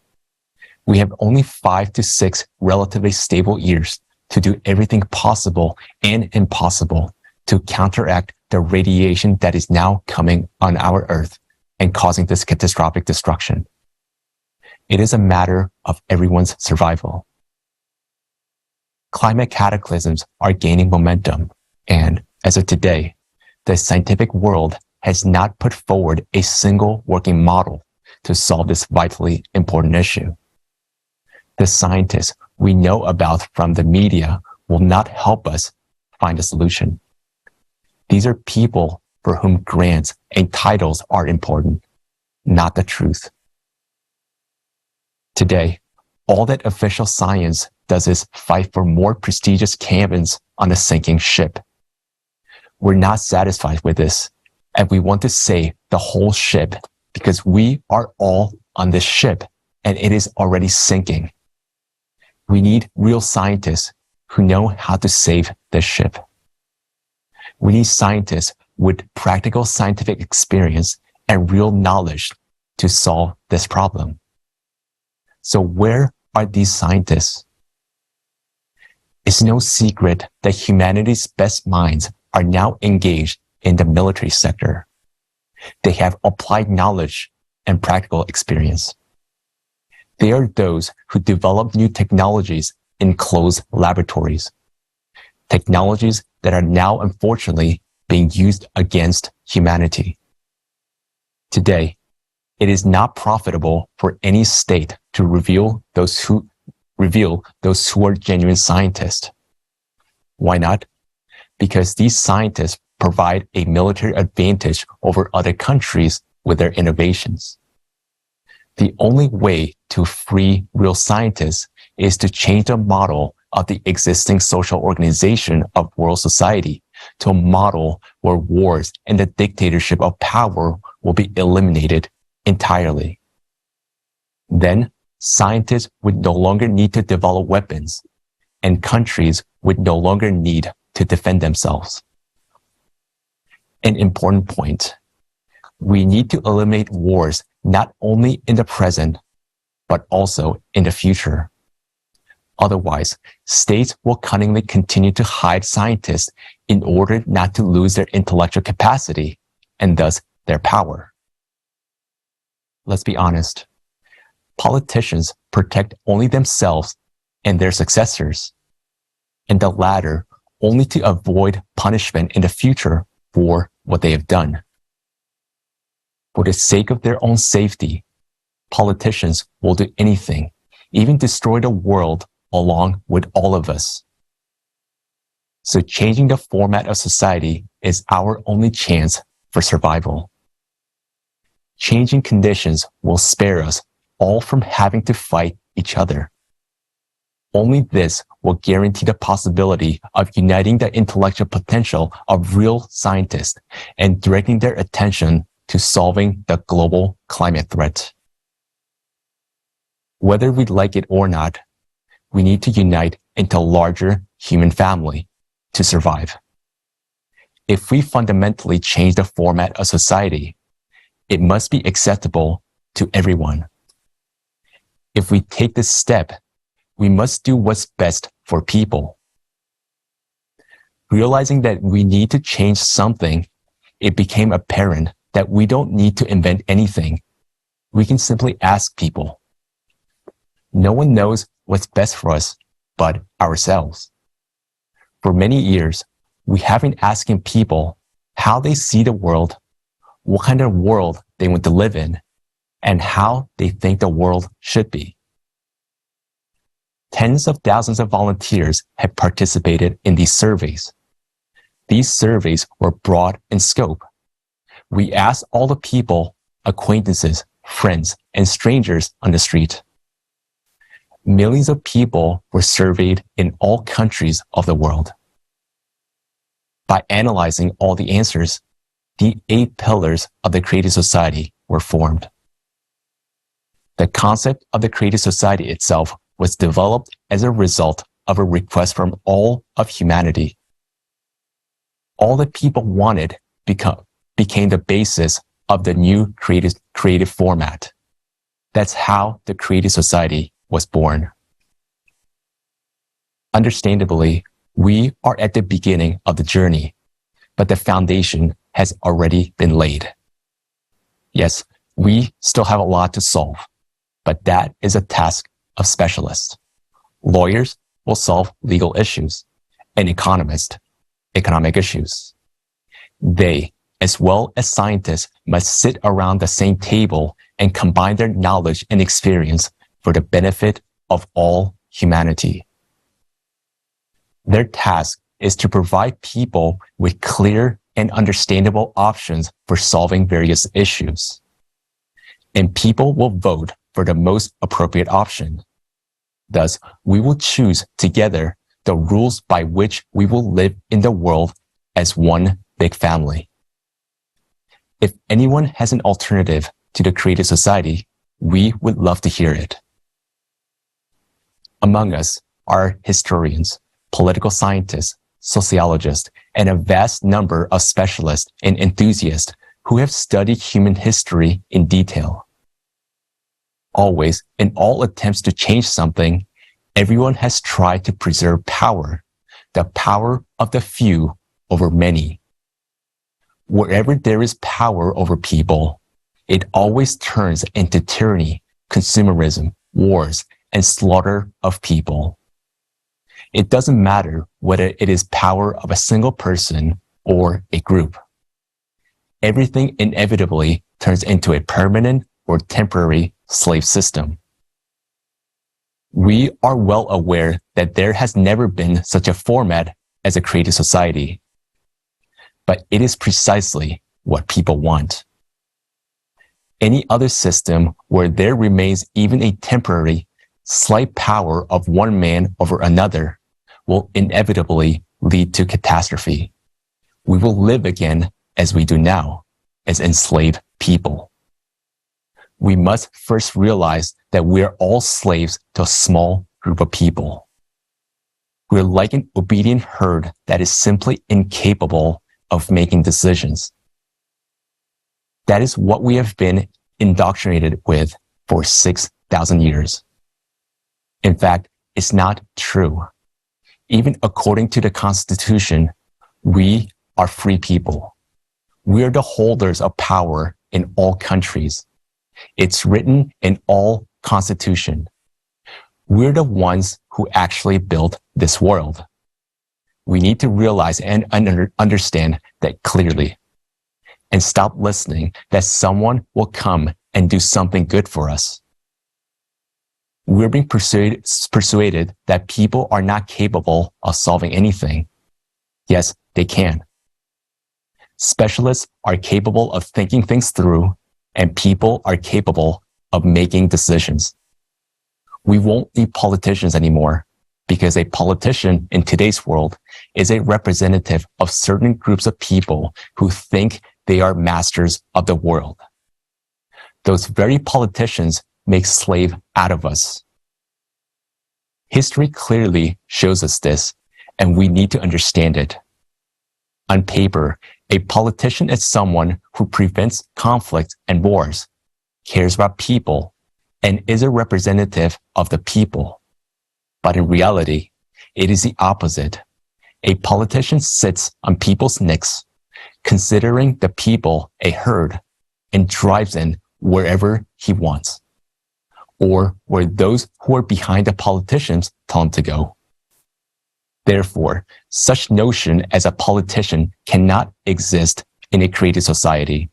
S9: We have only 5 to 6 relatively stable years to do everything possible and impossible to counteract the radiation that is now coming on our Earth and causing this catastrophic destruction. It is a matter of everyone's survival. Climate cataclysms are gaining momentum, and as of today, the scientific world has not put forward a single working model to solve this vitally important issue. The scientists we know about from the media will not help us find a solution. These are people for whom grants and titles are important, not the truth. Today, all that official science does is fight for more prestigious cabins on a sinking ship. We're not satisfied with this, and we want to save the whole ship because we are all on this ship and it is already sinking. We need real scientists who know how to save this ship. We need scientists with practical scientific experience and real knowledge to solve this problem. So where are these scientists? It's no secret that humanity's best minds are now engaged in the military sector. They have applied knowledge and practical experience. They are those who develop new technologies in closed laboratories, technologies that are now unfortunately being used against humanity. Today, it is not profitable for any state to reveal those who are genuine scientists. Why not? Because these scientists provide a military advantage over other countries with their innovations. The only way to free real scientists is to change the model of the existing social organization of world society to a model where wars and the dictatorship of power will be eliminated entirely. Then, scientists would no longer need to develop weapons, and countries would no longer need to defend themselves. An important point. We need to eliminate wars not only in the present, but also in the future. Otherwise, states will cunningly continue to hide scientists in order not to lose their intellectual capacity and thus their power. Let's be honest. Politicians protect only themselves and their successors, and the latter only to avoid punishment in the future for what they have done. For the sake of their own safety, politicians will do anything, even destroy the world along with all of us. So changing the format of society is our only chance for survival. Changing conditions will spare us all from having to fight each other. Only this will guarantee the possibility of uniting the intellectual potential of real scientists and directing their attention to solving the global climate threat. Whether we like it or not, we need to unite into a larger human family to survive. If we fundamentally change the format of society, it must be acceptable to everyone. If we take this step, we must do what's best for people. Realizing that we need to change something, it became apparent that we don't need to invent anything. We can simply ask people. No one knows what's best for us but ourselves. For many years, we have been asking people how they see the world, what kind of world they want to live in, and how they think the world should be. Tens of thousands of volunteers have participated in these surveys. These surveys were broad in scope. We asked all the people, acquaintances, friends, and strangers on the street. Millions of people were surveyed in all countries of the world. By analyzing all the answers, the 8 pillars of the creative society were formed. The concept of the creative society itself was developed as a result of a request from all of humanity. All that people wanted became the basis of the new creative format. That's how the creative society was born. Understandably, we are at the beginning of the journey, but the foundation has already been laid. Yes, we still have a lot to solve, but that is a task of specialists. Lawyers will solve legal issues, and economists, economic issues. They, as well as scientists, must sit around the same table and combine their knowledge and experience for the benefit of all humanity. Their task is to provide people with clear and understandable options for solving various issues. And people will vote for the most appropriate option. Thus, we will choose together the rules by which we will live in the world as one big family. If anyone has an alternative to the created society, we would love to hear it. Among us are historians, political scientists, sociologists, and a vast number of specialists and enthusiasts who have studied human history in detail. Always, in all attempts to change something, everyone has tried to preserve power, the power of the few over many. Wherever there is power over people, it always turns into tyranny, consumerism, wars, and slaughter of people. It doesn't matter whether it is power of a single person or a group. Everything inevitably turns into a permanent or temporary slave system. We are well aware that there has never been such a format as a created society. But it is precisely what people want. Any other system where there remains even a temporary, slight power of one man over another will inevitably lead to catastrophe. We will live again as we do now, as enslaved people. We must first realize that we are all slaves to a small group of people. We're like an obedient herd that is simply incapable of making decisions. That is what we have been indoctrinated with for 6,000 years. In fact, it's not true. Even according to the Constitution, we are free people. We are the holders of power in all countries. It's written in all constitution. We're the ones who actually built this world. We need to realize and understand that clearly and stop listening that someone will come and do something good for us. We're being persuaded that people are not capable of solving anything. Yes, they can. Specialists are capable of thinking things through, and people are capable of making decisions. We won't need politicians anymore, because a politician in today's world is a representative of certain groups of people who think they are masters of the world. Those very politicians make slave out of us. History clearly shows us this, and we need to understand it. On paper, a politician is someone who prevents conflict and wars, cares about people, and is a representative of the people. But in reality, it is the opposite. A politician sits on people's necks, considering the people a herd, and drives in wherever he wants, or where those who are behind the politicians tell him to go. Therefore, such notion as a politician cannot exist in a created society.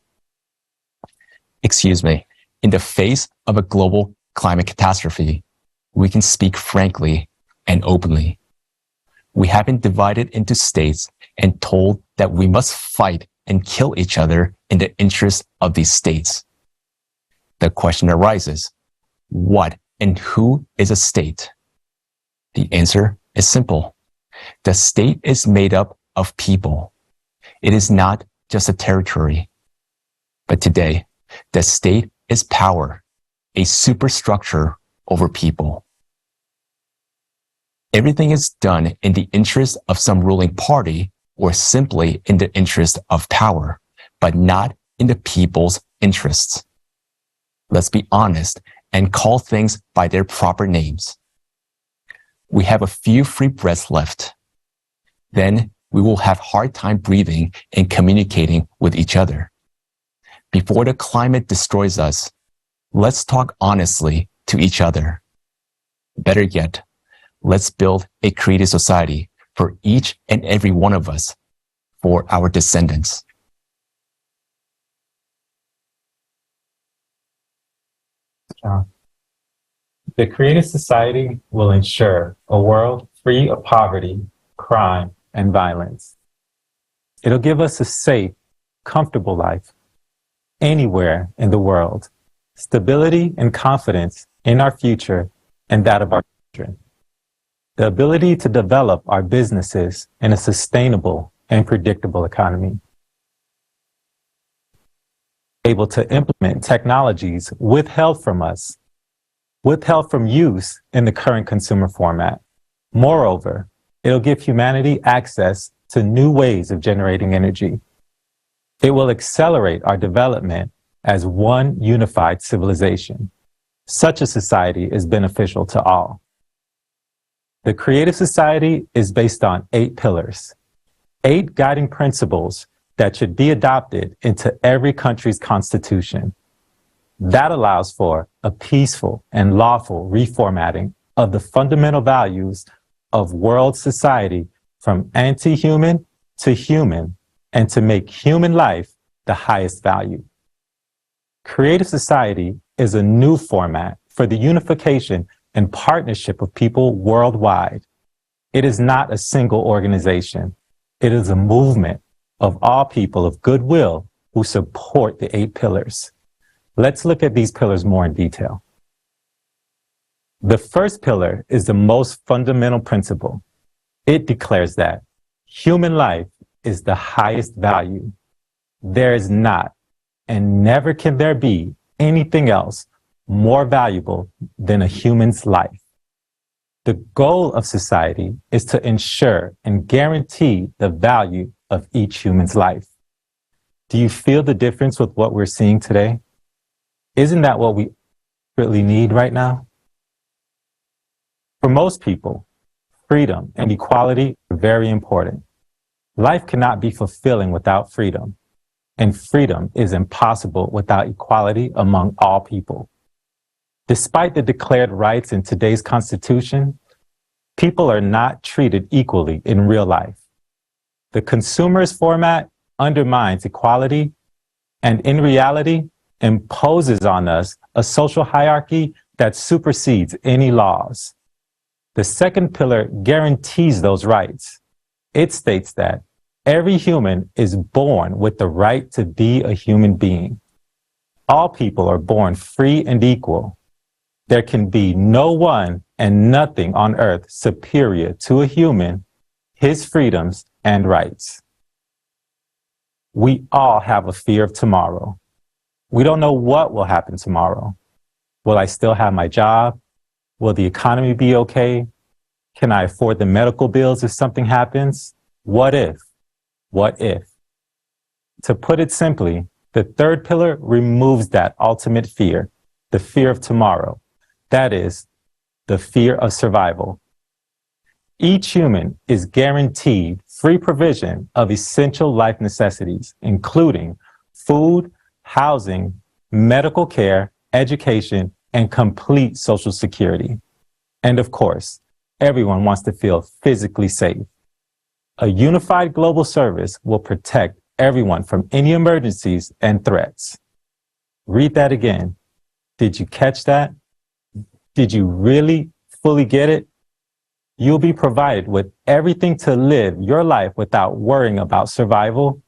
S9: In the face of a global climate catastrophe, we can speak frankly and openly. We have been divided into states and told that we must fight and kill each other in the interest of these states. The question arises, what and who is a state? The answer is simple. The state is made up of people. It is not just a territory. But today, the state is power, a superstructure over people. Everything is done in the interest of some ruling party or simply in the interest of power, but not in the people's interests. Let's be honest and call things by their proper names. We have a few free breaths left. Then we will have hard time breathing and communicating with each other. Before the climate destroys us, let's talk honestly to each other. Better yet, let's build a created society for each and every one of us, for our descendants.
S12: The creative society will ensure a world free of poverty, crime, and violence. It'll give us a safe, comfortable life anywhere in the world, stability and confidence in our future and that of our children, the ability to develop our businesses in a sustainable and predictable economy, able to implement technologies withheld from us, withheld from use in the current consumer format. Moreover, it'll give humanity access to new ways of generating energy. It will accelerate our development as one unified civilization. Such a society is beneficial to all. The creative society is based on 8 pillars, 8 guiding principles that should be adopted into every country's constitution. That allows for a peaceful and lawful reformatting of the fundamental values of world society from anti-human to human, and to make human life the highest value. Creative society is a new format for the unification and partnership of people worldwide. It is not a single organization. It is a movement of all people of goodwill who support the 8 pillars. Let's look at these pillars more in detail. The first pillar is the most fundamental principle. It declares that human life is the highest value. There is not, and never can there be, anything else more valuable than a human's life. The goal of society is to ensure and guarantee the value of each human's life. Do you feel the difference with what we're seeing today? Isn't that what we really need right now? For most people, freedom and equality are very important. Life cannot be fulfilling without freedom, and freedom is impossible without equality among all people. Despite the declared rights in today's Constitution, people are not treated equally in real life. The consumerist format undermines equality and, in reality, imposes on us a social hierarchy that supersedes any laws. The second pillar guarantees those rights. It states that every human is born with the right to be a human being. All people are born free and equal. There can be no one and nothing on earth superior to a human, his freedoms and rights. We all have a fear of tomorrow. We don't know what will happen tomorrow. Will I still have my job? Will the economy be okay? Can I afford the medical bills if something happens? What if? What if? To put it simply, the third pillar removes that ultimate fear, the fear of tomorrow. That is, the fear of survival. Each human is guaranteed free provision of essential life necessities, including food, housing, medical care, education, and complete social security. And of course, everyone wants to feel physically safe. A unified global service will protect everyone from any emergencies and threats. Read that again. Did you catch that? Did you really fully get it? You'll be provided with everything to live your life without worrying about survival,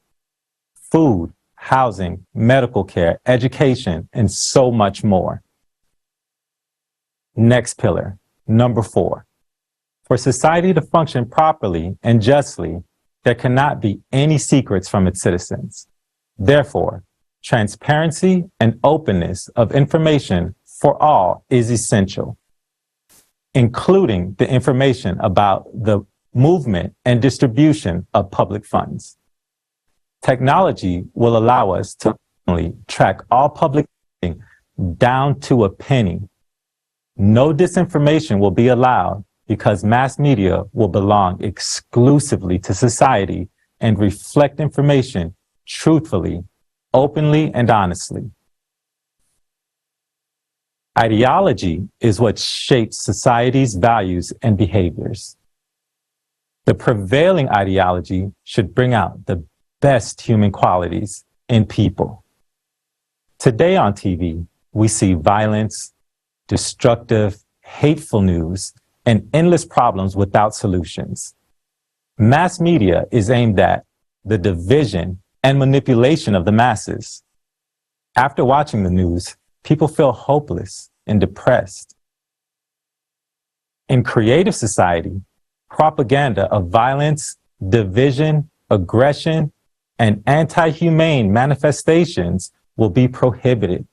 S12: food, housing, medical care, education, and so much more. Next pillar, number 4. For society to function properly and justly, there cannot be any secrets from its citizens. Therefore, transparency and openness of information for all is essential, including the information about the movement and distribution of public funds. Technology will allow us to track all public spending down to a penny. No disinformation will be allowed because mass media will belong exclusively to society and reflect information truthfully, openly, and honestly. Ideology is what shapes society's values and behaviors. The prevailing ideology should bring out the best human qualities in people. Today on TV, we see violence, destructive, hateful news, and endless problems without solutions. Mass media is aimed at the division and manipulation of the masses. After watching the news, people feel hopeless and depressed. In creative society, propaganda of violence, division, aggression, and anti-humane manifestations will be prohibited,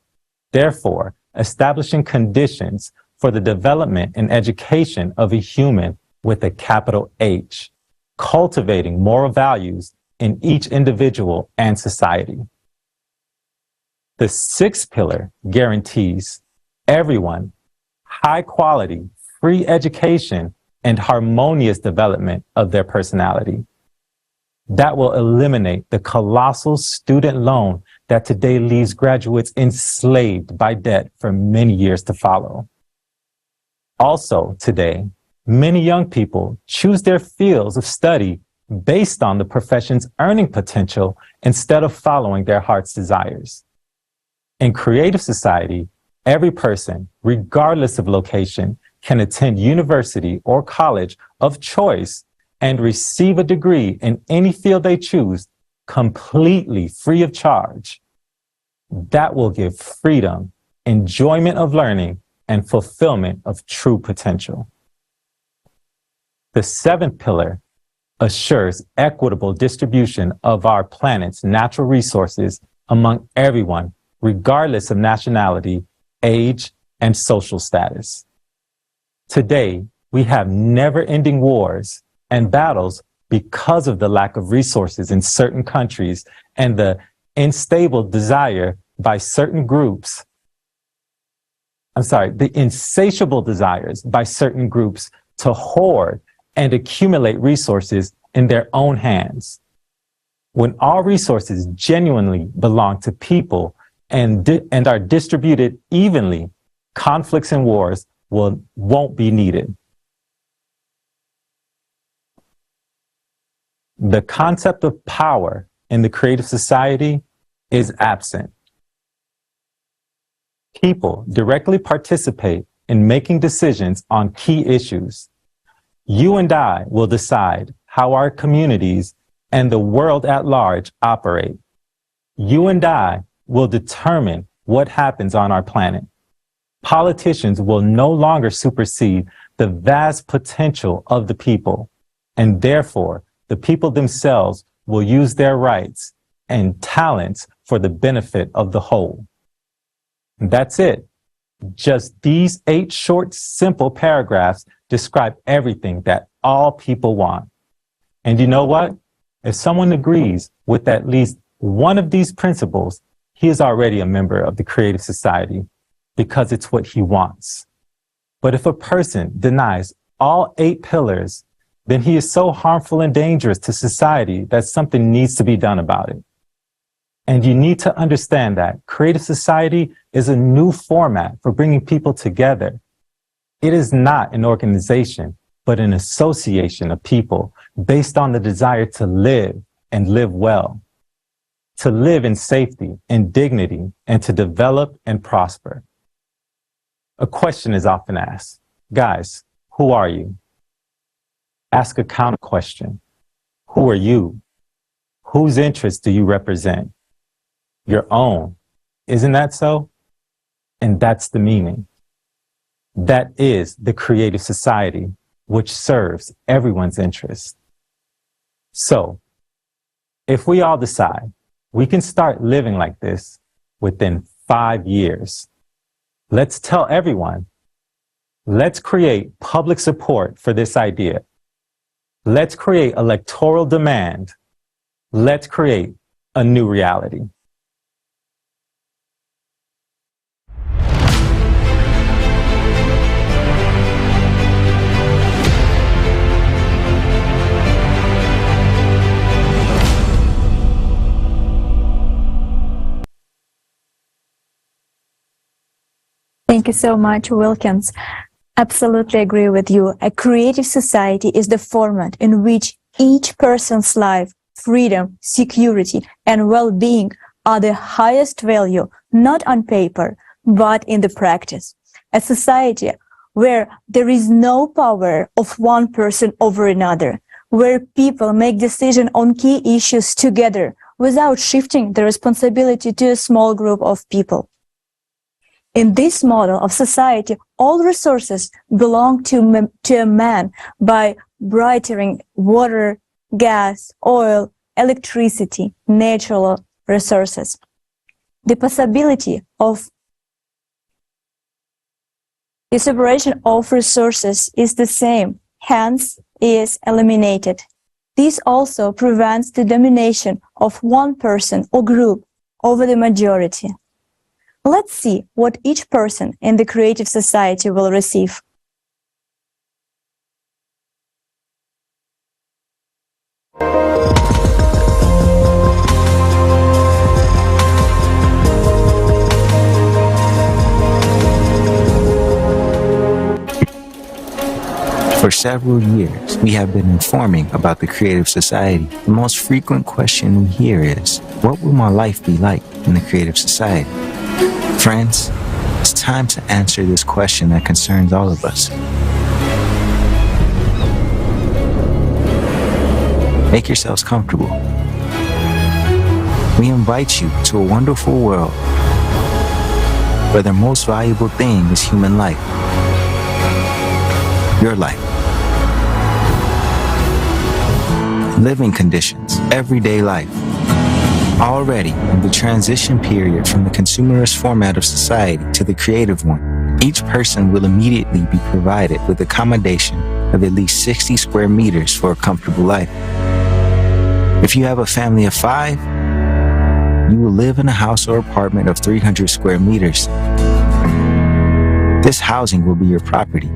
S12: therefore establishing conditions for the development and education of a human with a capital H, cultivating moral values in each individual and society. The sixth pillar guarantees everyone high quality, free education and harmonious development of their personality. That will eliminate the colossal student loan that today leaves graduates enslaved by debt for many years to follow. Also today, many young people choose their fields of study based on the profession's earning potential instead of following their heart's desires. In creative society, every person, regardless of location, can attend university or college of choice and receive a degree in any field they choose, completely free of charge. That will give freedom, enjoyment of learning, and fulfillment of true potential. The seventh pillar assures equitable distribution of our planet's natural resources among everyone, regardless of nationality, age, and social status. Today, we have never-ending wars and battles because of the lack of resources in certain countries and the unstable desire by certain groups. The insatiable desires by certain groups to hoard and accumulate resources in their own hands. When all resources genuinely belong to people and are distributed evenly, conflicts and wars won't be needed. The concept of power in the creative society is absent. People directly participate in making decisions on key issues. You and I will decide how our communities and the world at large operate. You and I will determine what happens on our planet. Politicians will no longer supersede the vast potential of the people, and therefore the people themselves will use their rights and talents for the benefit of the whole. That's it. Just these 8 short, simple paragraphs describe everything that all people want. And you know what? If someone agrees with at least one of these principles, he is already a member of the creative society because it's what he wants. But if a person denies all 8 pillars, then he is so harmful and dangerous to society that something needs to be done about it. And you need to understand that creative society is a new format for bringing people together. It is not an organization, but an association of people based on the desire to live and live well, to live in safety and dignity, and to develop and prosper. A question is often asked, guys, who are you? Ask a counter question. Who are you? Whose interests do you represent? Your own. Isn't that so? And that's the meaning. That is the creative society, which serves everyone's interests. So, if we all decide we can start living like this within 5 years, let's tell everyone, let's create public support for this idea. Let's create electoral demand. Let's create a new reality.
S10: Thank you so much, Wilkins. Absolutely agree with you. A creative society is the format in which each person's life, freedom, security, and well-being are the highest value, not on paper, but in the practice. a society where there is no power of one person over another, where people make decisions on key issues together without shifting the responsibility to a small group of people. In this model of society, all resources belong to a man by bartering water, gas, oil, electricity, natural resources. The possibility of the separation of resources is the same, hence is eliminated. This also prevents the domination of one person or group over the majority. Let's see what each person in the creative society will receive.
S19: For several years, we have been informing about the creative society. The most frequent question we hear is, what will my life be like in the creative society? Friends, it's time to answer this question that concerns all of us. Make yourselves comfortable. We invite you to a wonderful world where the most valuable thing is human life. Your life. Living conditions, everyday life. Already in the transition period from the consumerist format of society to the creative one, each person will immediately be provided with accommodation of at least 60 square meters for a comfortable life. If you have a family of 5, you will live in a house or apartment of 300 square meters. This housing will be your property.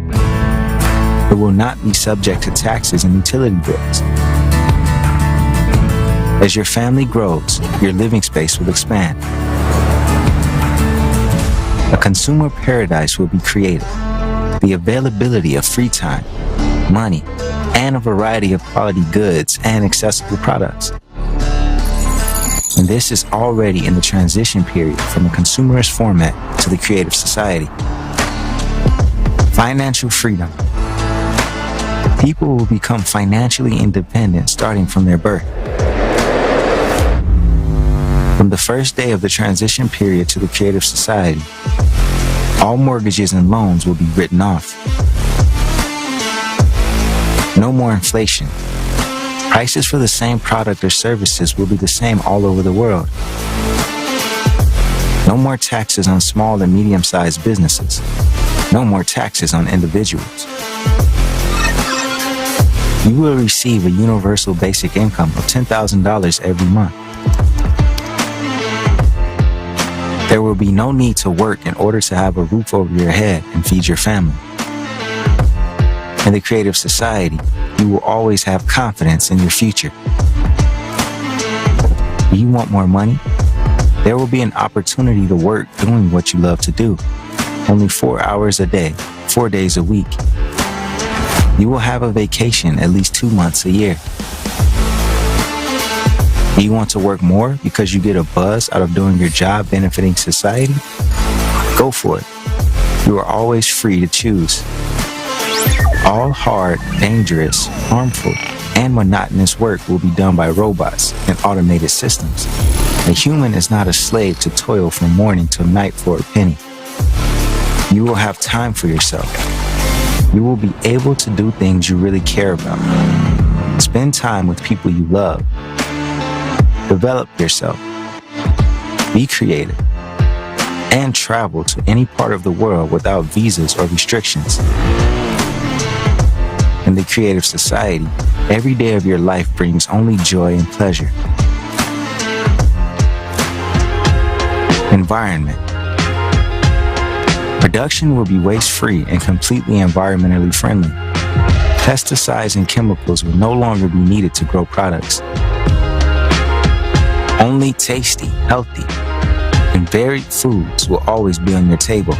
S19: It will not be subject to taxes and utility bills. As your family grows, your living space will expand. A consumer paradise will be created. The availability of free time, money, and a variety of quality goods and accessible products. And this is already in the transition period from the consumerist format to the creative society. Financial freedom. People will become financially independent starting from their birth. From the first day of the transition period to the creative society, all mortgages and loans will be written off. No more inflation. Prices for the same product or services will be the same all over the world. No more taxes on small and medium-sized businesses. No more taxes on individuals. You will receive a universal basic income of $10,000 every month. There will be no need to work in order to have a roof over your head and feed your family. In the creative society, you will always have confidence in your future. Do you want more money? There will be an opportunity to work doing what you love to do. Only 4 hours a day, 4 days a week. You will have a vacation at least 2 months a year. Do you want to work more because you get a buzz out of doing your job benefiting society? Go for it. You are always free to choose. All hard, dangerous, harmful, and monotonous work will be done by robots and automated systems. A human is not a slave to toil from morning till night for a penny. You will have time for yourself. You will be able to do things you really care about. Spend time with people you love. Develop yourself. Be creative. And travel to any part of the world without visas or restrictions. In the creative society, every day of your life brings only joy and pleasure. Environment. Production will be waste-free and completely environmentally friendly. Pesticides and chemicals will no longer be needed to grow products. Only tasty, healthy, and varied foods will always be on your table.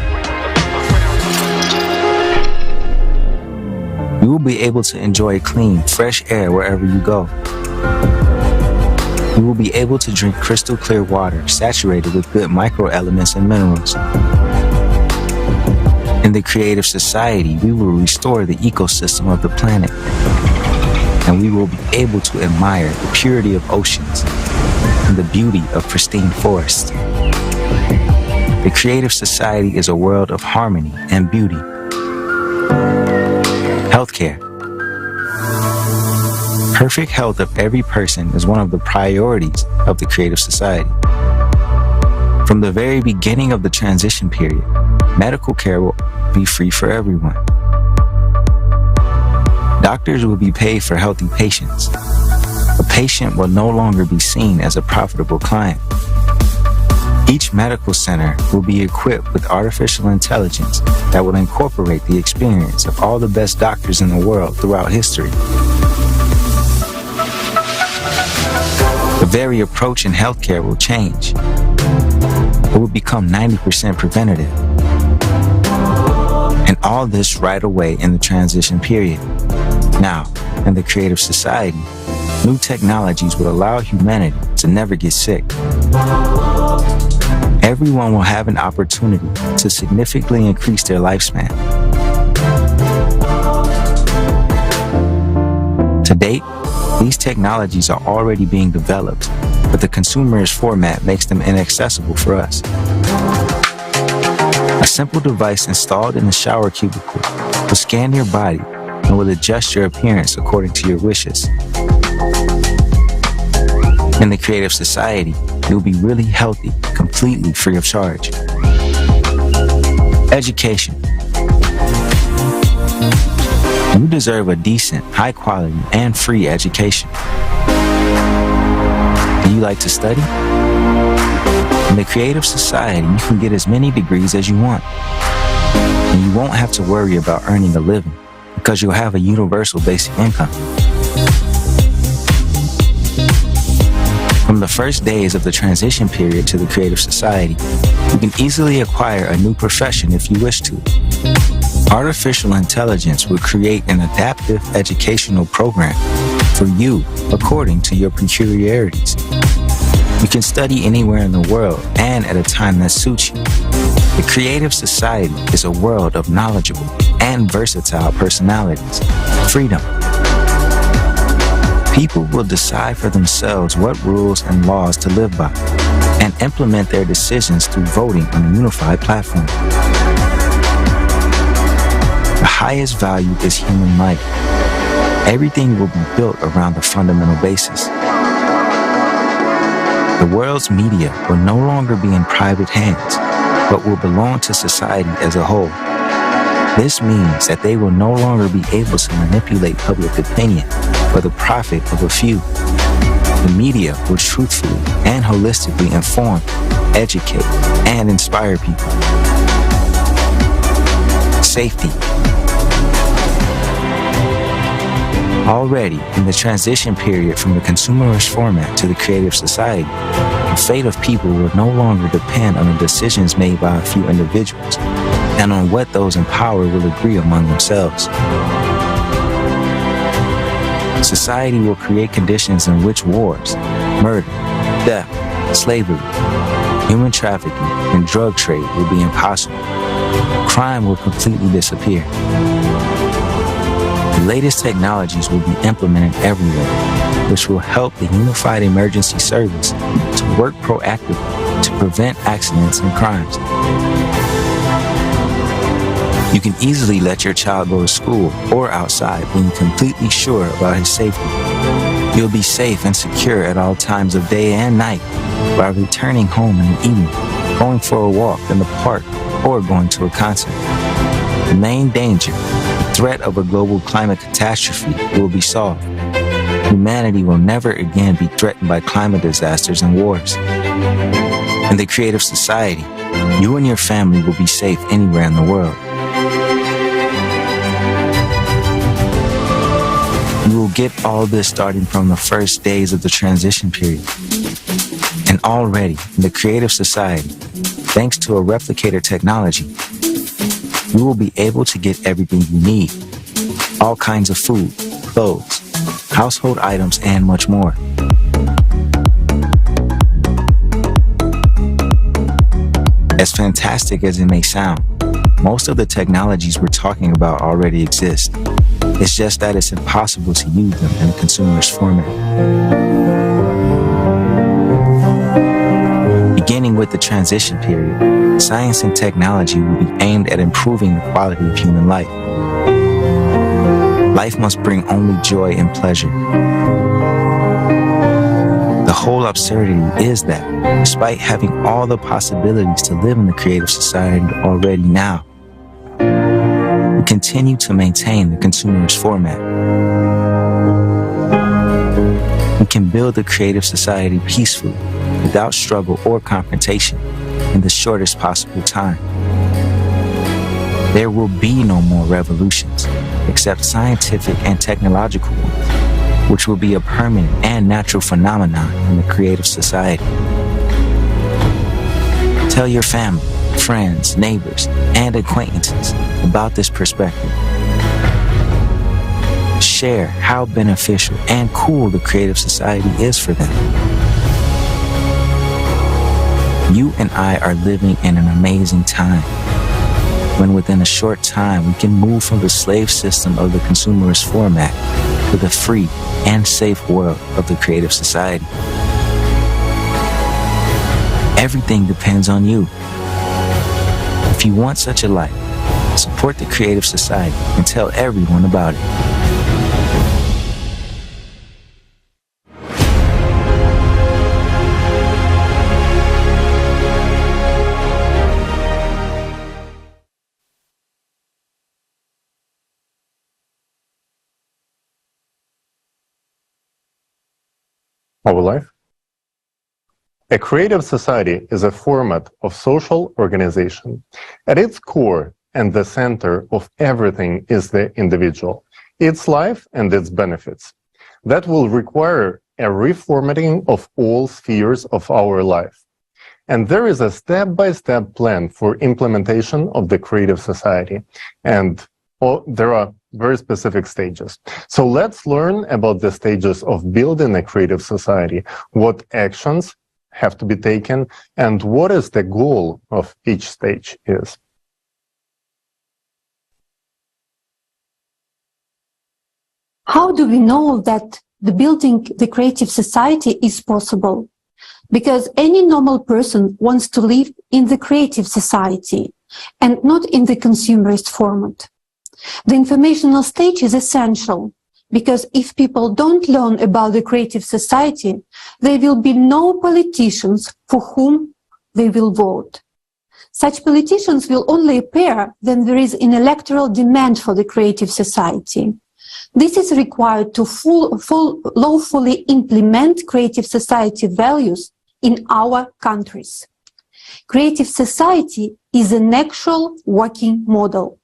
S19: You will be able to enjoy clean, fresh air wherever you go. You will be able to drink crystal clear water saturated with good microelements and minerals. In the creative society, we will restore the ecosystem of the planet, and we will be able to admire the purity of oceans and the beauty of pristine forests. The creative society is a world of harmony and beauty. Healthcare. Perfect health of every person is one of the priorities of the creative society. From the very beginning of the transition period, medical care will be free for everyone. Doctors will be paid for healthy patients. A patient will no longer be seen as a profitable client. Each medical center will be equipped with artificial intelligence that will incorporate the experience of all the best doctors in the world throughout history. The very approach in healthcare will change. It will become 90% preventative. And all this right away in the transition period. Now, in the creative society, new technologies will allow humanity to never get sick. Everyone will have an opportunity to significantly increase their lifespan. To date, these technologies are already being developed, but the consumerist format makes them inaccessible for us. A simple device installed in the shower cubicle will scan your body and will adjust your appearance according to your wishes. In the creative society, you'll be really healthy, completely free of charge. Education. You deserve a decent, high quality, and free education. Do you like to study? In the creative society, you can get as many degrees as you want. And you won't have to worry about earning a living because you'll have a universal basic income. From the first days of the transition period to the creative society, you can easily acquire a new profession if you wish to. Artificial intelligence will create an adaptive educational program for you according to your peculiarities. You can study anywhere in the world and at a time that suits you. The creative society is a world of knowledgeable and versatile personalities. Freedom. People will decide for themselves what rules and laws to live by and implement their decisions through voting on a unified platform. The highest value is human life. Everything will be built around the fundamental basis. The world's media will no longer be in private hands, but will belong to society as a whole. This means that they will no longer be able to manipulate public opinion for the profit of a few. The media will truthfully and holistically inform, educate, and inspire people. Safety. Already, in the transition period from the consumerist format to the creative society, the fate of people will no longer depend on the decisions made by a few individuals and on what those in power will agree among themselves. Society will create conditions in which wars, murder, death, slavery, human trafficking, and drug trade will be impossible. Crime will completely disappear. The latest technologies will be implemented everywhere, which will help the Unified Emergency Service to work proactively to prevent accidents and crimes. You can easily let your child go to school or outside being completely sure about his safety. You'll be safe and secure at all times of day and night while returning home in the evening, going for a walk in the park, or going to a concert. The main danger, the threat of a global climate catastrophe, will be solved. Humanity will never again be threatened by climate disasters and wars. In the creative society, you and your family will be safe anywhere in the world. You will get all this starting from the first days of the transition period. And already, in the creative society, thanks to a replicator technology, you will be able to get everything you need. All kinds of food, clothes, household items, and much more. As fantastic as it may sound, Most of the technologies we're talking about already exist. It's just that it's impossible to use them in a consumerist format. Beginning with the transition period, science and technology will be aimed at improving the quality of human life. Life must bring only joy and pleasure. The whole absurdity is that, despite having all the possibilities to live in the creative society already now, we continue to maintain the consumerist format. We can build the creative society peacefully, without struggle or confrontation, in the shortest possible time. There will be no more revolutions, except scientific and technological ones, which will be a permanent and natural phenomenon in the creative society. Tell your family, friends, neighbors, and acquaintances about this perspective. Share how beneficial and cool the creative society is for them. You and I are living in an amazing time, when within a short time we can move from the slave system of the consumerist format to the free and safe world of the creative society. Everything depends on you. If you want such a life, support the creative society and tell everyone about it.
S3: Our life? A creative society is a format of social organization. At its core and the center of everything is the individual, its life and its benefits. That will require a reformatting of all spheres of our life. And there is a step-by-step plan for implementation of the creative society. And there are very specific stages. So let's learn about the stages of building a creative society, what actions have to be taken, and what is the goal of each stage is.
S16: How do we know that building the creative society is possible? Because any normal person wants to live in the creative society and not in the consumerist format. The informational stage is essential, because if people don't learn about the creative society, there will be no politicians for whom they will vote. Such politicians will only appear when there is an electoral demand for the creative society. This is required to lawfully implement creative society values in our countries. Creative society is an actual working model.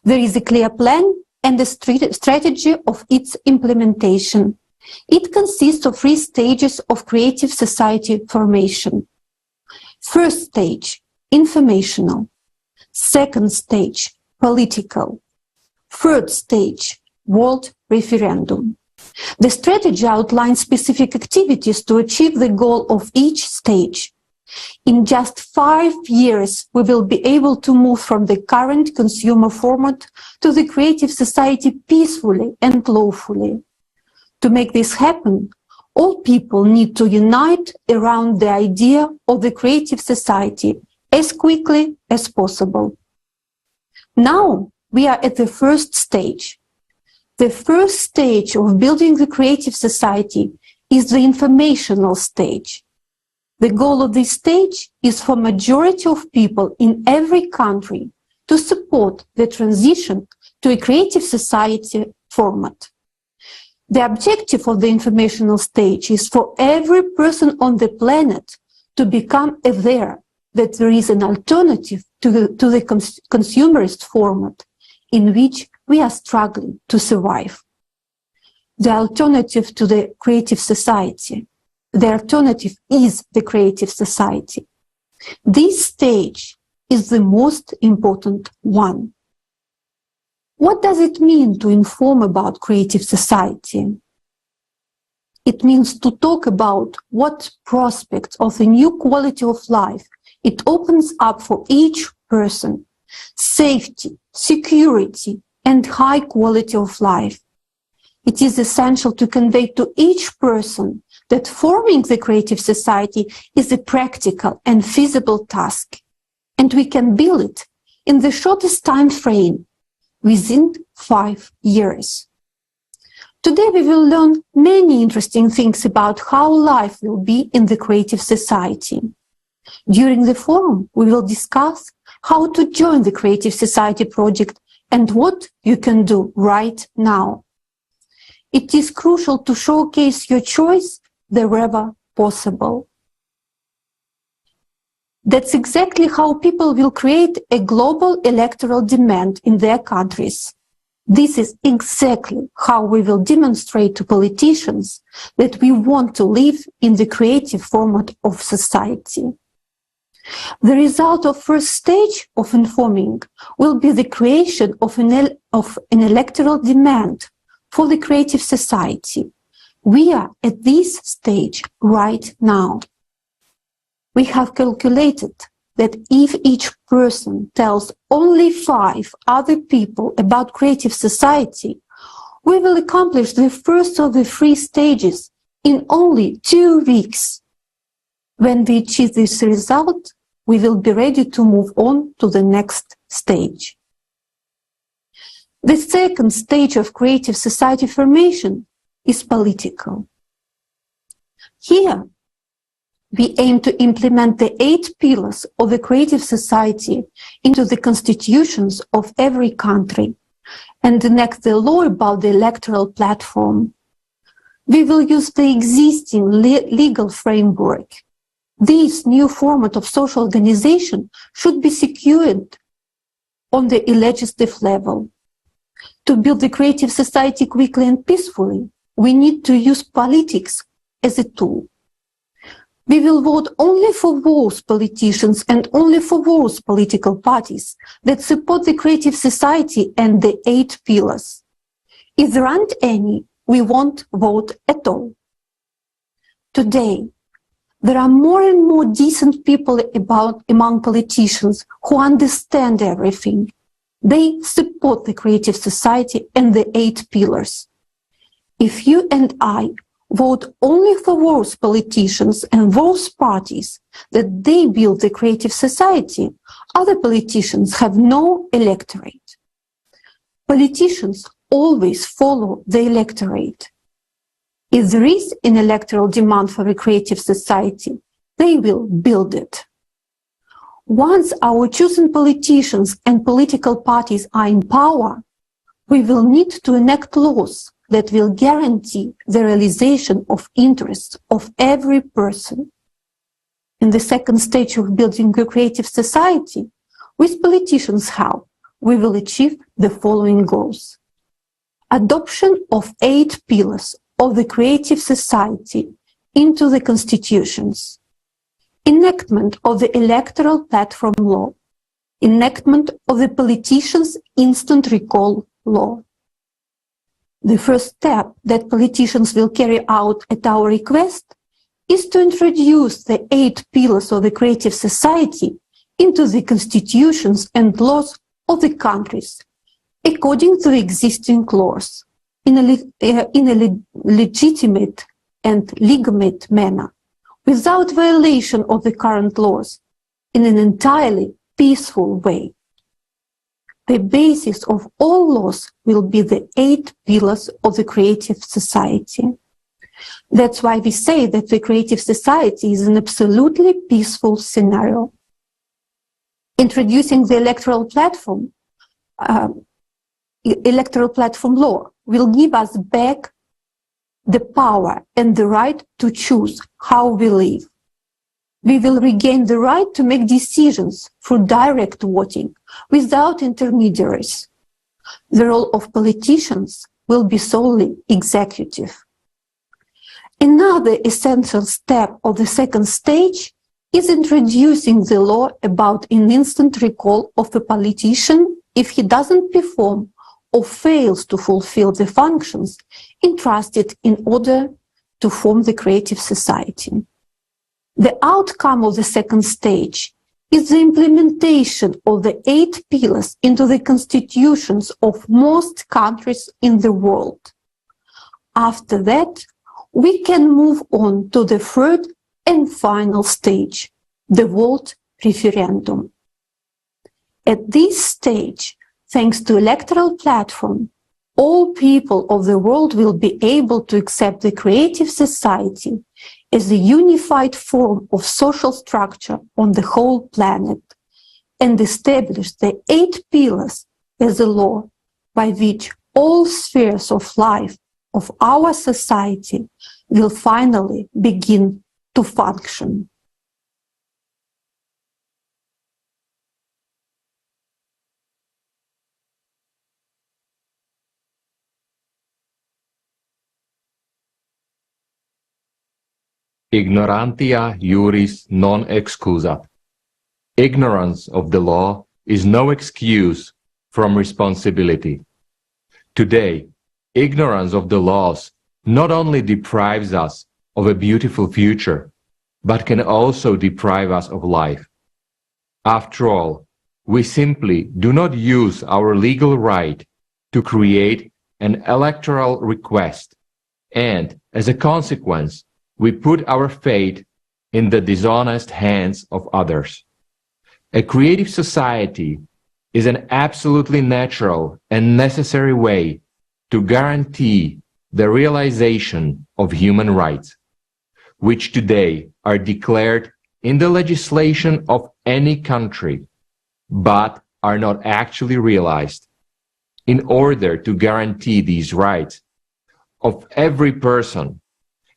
S16: There is a clear plan and a strategy of its implementation. It consists of 3 stages of creative society formation. First stage, informational. Second stage, political. Third stage, world referendum. The strategy outlines specific activities to achieve the goal of each stage. In just 5 years, we will be able to move from the current consumer format to the creative society peacefully and lawfully. To make this happen, all people need to unite around the idea of the creative society as quickly as possible. Now we are at the first stage. The first stage of building the creative society is the informational stage. The goal of this stage is for majority of people in every country to support the transition to a creative society format. The objective of the informational stage is for every person on the planet to become aware that there is an alternative to the consumerist format in which we are struggling to survive. The alternative to the creative society. The alternative is the creative society. This stage is the most important one. What does it mean to inform about creative society? It means to talk about what prospects of a new quality of life it opens up for each person, safety, security, and high quality of life. It is essential to convey to each person that forming the creative society is a practical and feasible task, and we can build it in the shortest time frame, within 5 years. Today we will learn many interesting things about how life will be in the creative society. During the forum, we will discuss how to join the Creative Society project and what you can do right now. It is crucial to showcase your choice wherever possible. That's exactly how people will create a global electoral demand in their countries. This is exactly how we will demonstrate to politicians that we want to live in the creative format of society. The result of first stage of informing will be the creation of an electoral demand for the creative society. We are at this stage right now. We have calculated that if each person tells only 5 other people about creative society, we will accomplish the first of the 3 stages in only 2 weeks. When we achieve this result, we will be ready to move on to the next stage. The second stage of creative society formation is political. Here, we aim to implement the 8 pillars of the creative society into the constitutions of every country and enact the law about the electoral platform. We will use the existing legal framework. This new format of social organization should be secured on the legislative level. To build the creative society quickly and peacefully, we need to use politics as a tool. We will vote only for those politicians and only for those political parties that support the creative society and the 8 pillars. If there aren't any, we won't vote at all. Today, there are more and more decent people among politicians who understand everything. They support the creative society and the 8 pillars. If you and I vote only for those politicians and those parties that they build the creative society, other politicians have no electorate. Politicians always follow the electorate. If there is an electoral demand for a creative society, they will build it. Once our chosen politicians and political parties are in power, we will need to enact laws that will guarantee the realization of interests of every person. In the second stage of building a creative society, with politicians' help, we will achieve the following goals. Adoption of 8 pillars of the creative society into the constitutions. Enactment of the electoral platform law. Enactment of the politicians' instant recall law. The first step that politicians will carry out at our request is to introduce the 8 pillars of the creative society into the constitutions and laws of the countries, according to the existing laws, in a legitimate and legitimate manner, without violation of the current laws, in an entirely peaceful way. The basis of all laws will be the 8 pillars of the creative society. That's why we say that the creative society is an absolutely peaceful scenario. Introducing the electoral platform law will give us back the power and the right to choose how we live. We will regain the right to make decisions through direct voting without intermediaries. The role of politicians will be solely executive. Another essential step of the second stage is introducing the law about an instant recall of a politician if he doesn't perform or fails to fulfill the functions entrusted in order to form the creative society. The outcome of the second stage is the implementation of the 8 pillars into the constitutions of most countries in the world. After that, we can move on to the third and final stage, the vote referendum. At this stage, thanks to electoral platform, all people of the world will be able to accept the creative society as a unified form of social structure on the whole planet and establish the 8 pillars as a law by which all spheres of life of our society will finally begin to function.
S17: Ignorantia juris non excusat. Ignorance of the law is no excuse from responsibility. Today, ignorance of the laws not only deprives us of a beautiful future, but can also deprive us of life. After all, we simply do not use our legal right to create an electoral request, and as a consequence, we put our fate in the dishonest hands of others. A creative society is an absolutely natural and necessary way to guarantee the realization of human rights, which today are declared in the legislation of any country, but are not actually realized. In order to guarantee these rights of every person,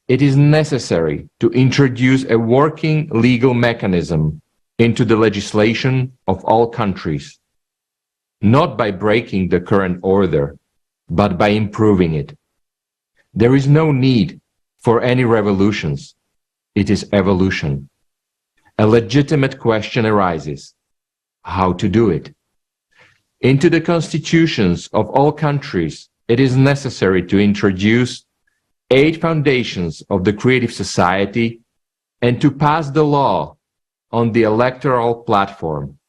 S17: it is necessary to introduce a working legal mechanism into the legislation of all countries, not by breaking the current order, but by improving it. There is no need for any revolutions. It is evolution. A legitimate question arises: how to do it? Into the constitutions of all countries, it is necessary to introduce 8 foundations of the creative society and to pass the law on the electoral platform.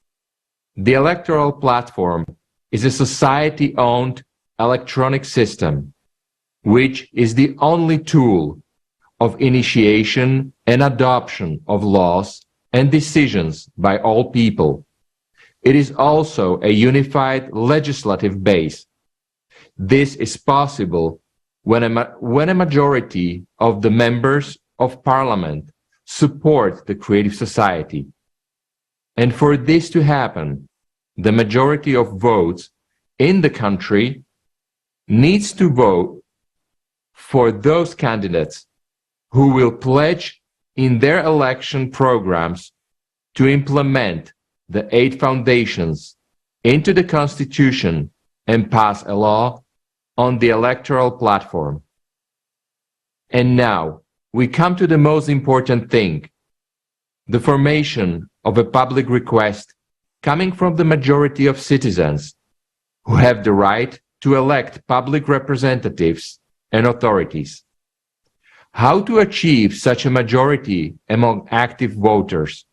S17: The electoral platform is a society-owned electronic system, which is the only tool of initiation and adoption of laws and decisions by all people. It is also a unified legislative base. This is possible when a majority of the members of parliament support the creative society. And for this to happen, the majority of votes in the country needs to vote for those candidates who will pledge in their election programs to implement the 8 foundations into the Constitution and pass a law on the electoral platform. And now we come to the most important thing: the formation of a public request coming from the majority of citizens who have the right to elect public representatives and authorities. How to achieve such a majority among active voters?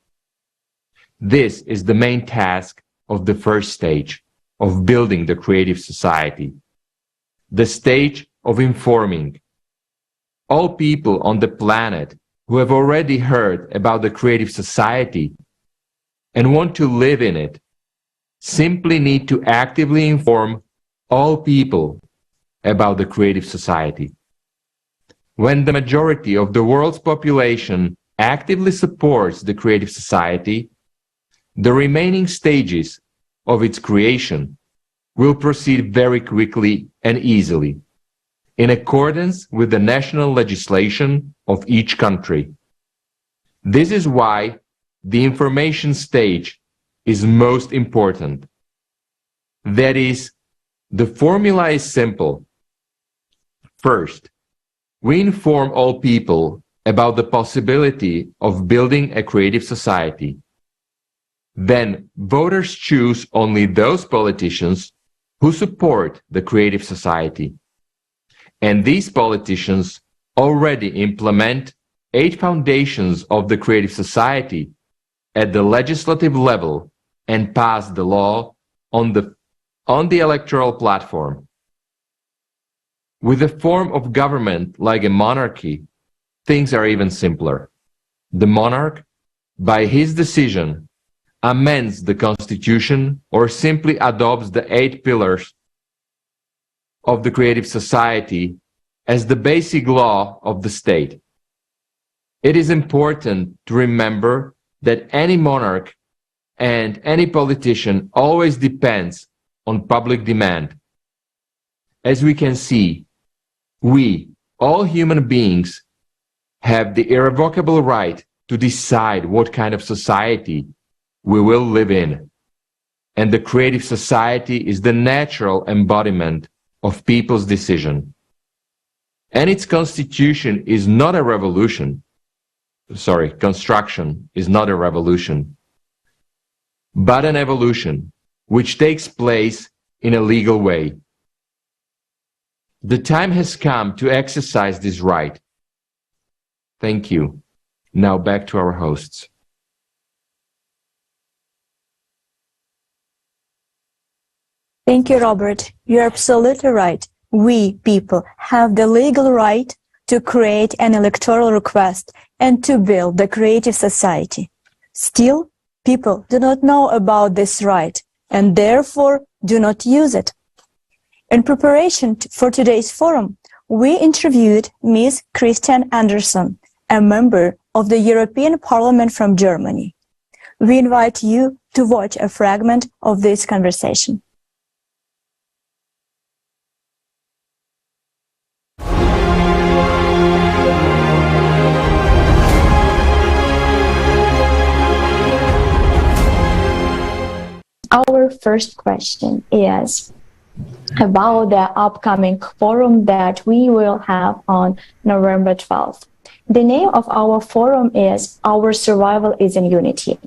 S17: This is the main task of the first stage of building the creative society, the stage of informing. All people on the planet who have already heard about the creative society and want to live in it simply need to actively inform all people about the creative society. When the majority of the world's population actively supports the creative society, the remaining stages of its creation will proceed very quickly and easily, in accordance with the national legislation of each country. This is why the information stage is most important. That is, the formula is simple. First, we inform all people about the possibility of building a creative society. Then voters choose only those politicians who support the creative society. And these politicians already implement 8 foundations of the creative society at the legislative level and pass the law on the electoral platform. With a form of government like a monarchy, things are even simpler. The monarch, by his decision, amends the constitution or simply adopts the 8 pillars of the creative society as the basic law of the state. It is important to remember that any monarch and any politician always depends on public demand. As we can see, we, all human beings, have the irrevocable right to decide what kind of society we will live in. And the creative society is the natural embodiment of people's decision. And its constitution is not a revolution. Sorry, construction is not a revolution, but an evolution which takes place in a legal way. The time has come to exercise this right. Thank you. Now back to our hosts.
S10: Thank you, Robert. You're absolutely right. We, people, have the legal right to create an electoral request and to build the creative society. Still, people do not know about this right and therefore do not use it. In preparation for today's forum, we interviewed Ms. Christian Anderson, a member of the European Parliament from Germany. We invite you to watch a fragment of this conversation. Our first question is about the upcoming forum that we will have on November 12th. The name of our forum is Our Survival is in Unity.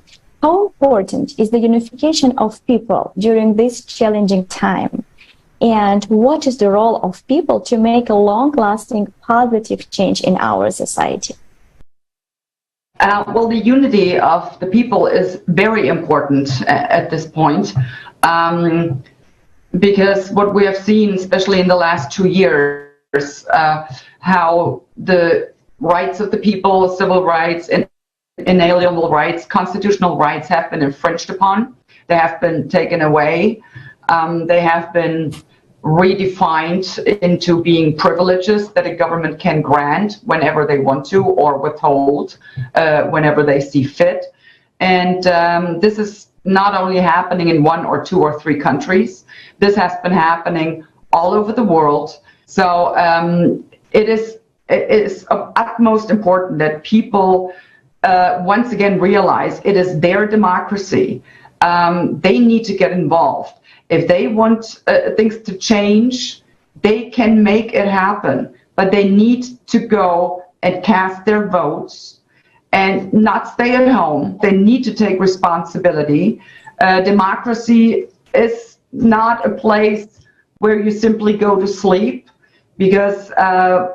S10: How important is the unification of people during this challenging time? And what is the role of people to make a long-lasting positive change in our society?
S5: Well, the unity of the people is very important at this point, because what we have seen, especially in the last 2 years, how the rights of the people, civil rights, and inalienable rights, constitutional rights have been infringed upon. They have been taken away. They have been redefined into being privileges that a government can grant whenever they want to or withhold whenever they see fit. And this is not only happening in 1 or 2 or 3 countries. This has been happening all over the world. So it is of utmost importance that people once again realize it is their democracy. They need to get involved. If they want things to change, they can make it happen, but they need to go and cast their votes and not stay at home. They need to take responsibility. Democracy is not a place where you simply go to sleep, because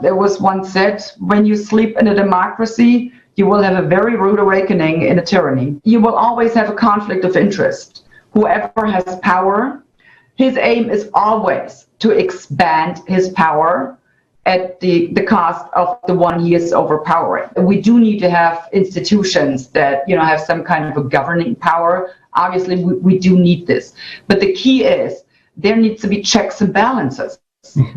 S5: there was once said, when you sleep in a democracy, you will have a very rude awakening in a tyranny. You will always have a conflict of interest. Whoever has power, his aim is always to expand his power at the cost of the one he is overpowering. We do need to have institutions that have some kind of a governing power. Obviously, we do need this. But the key is there needs to be checks and balances.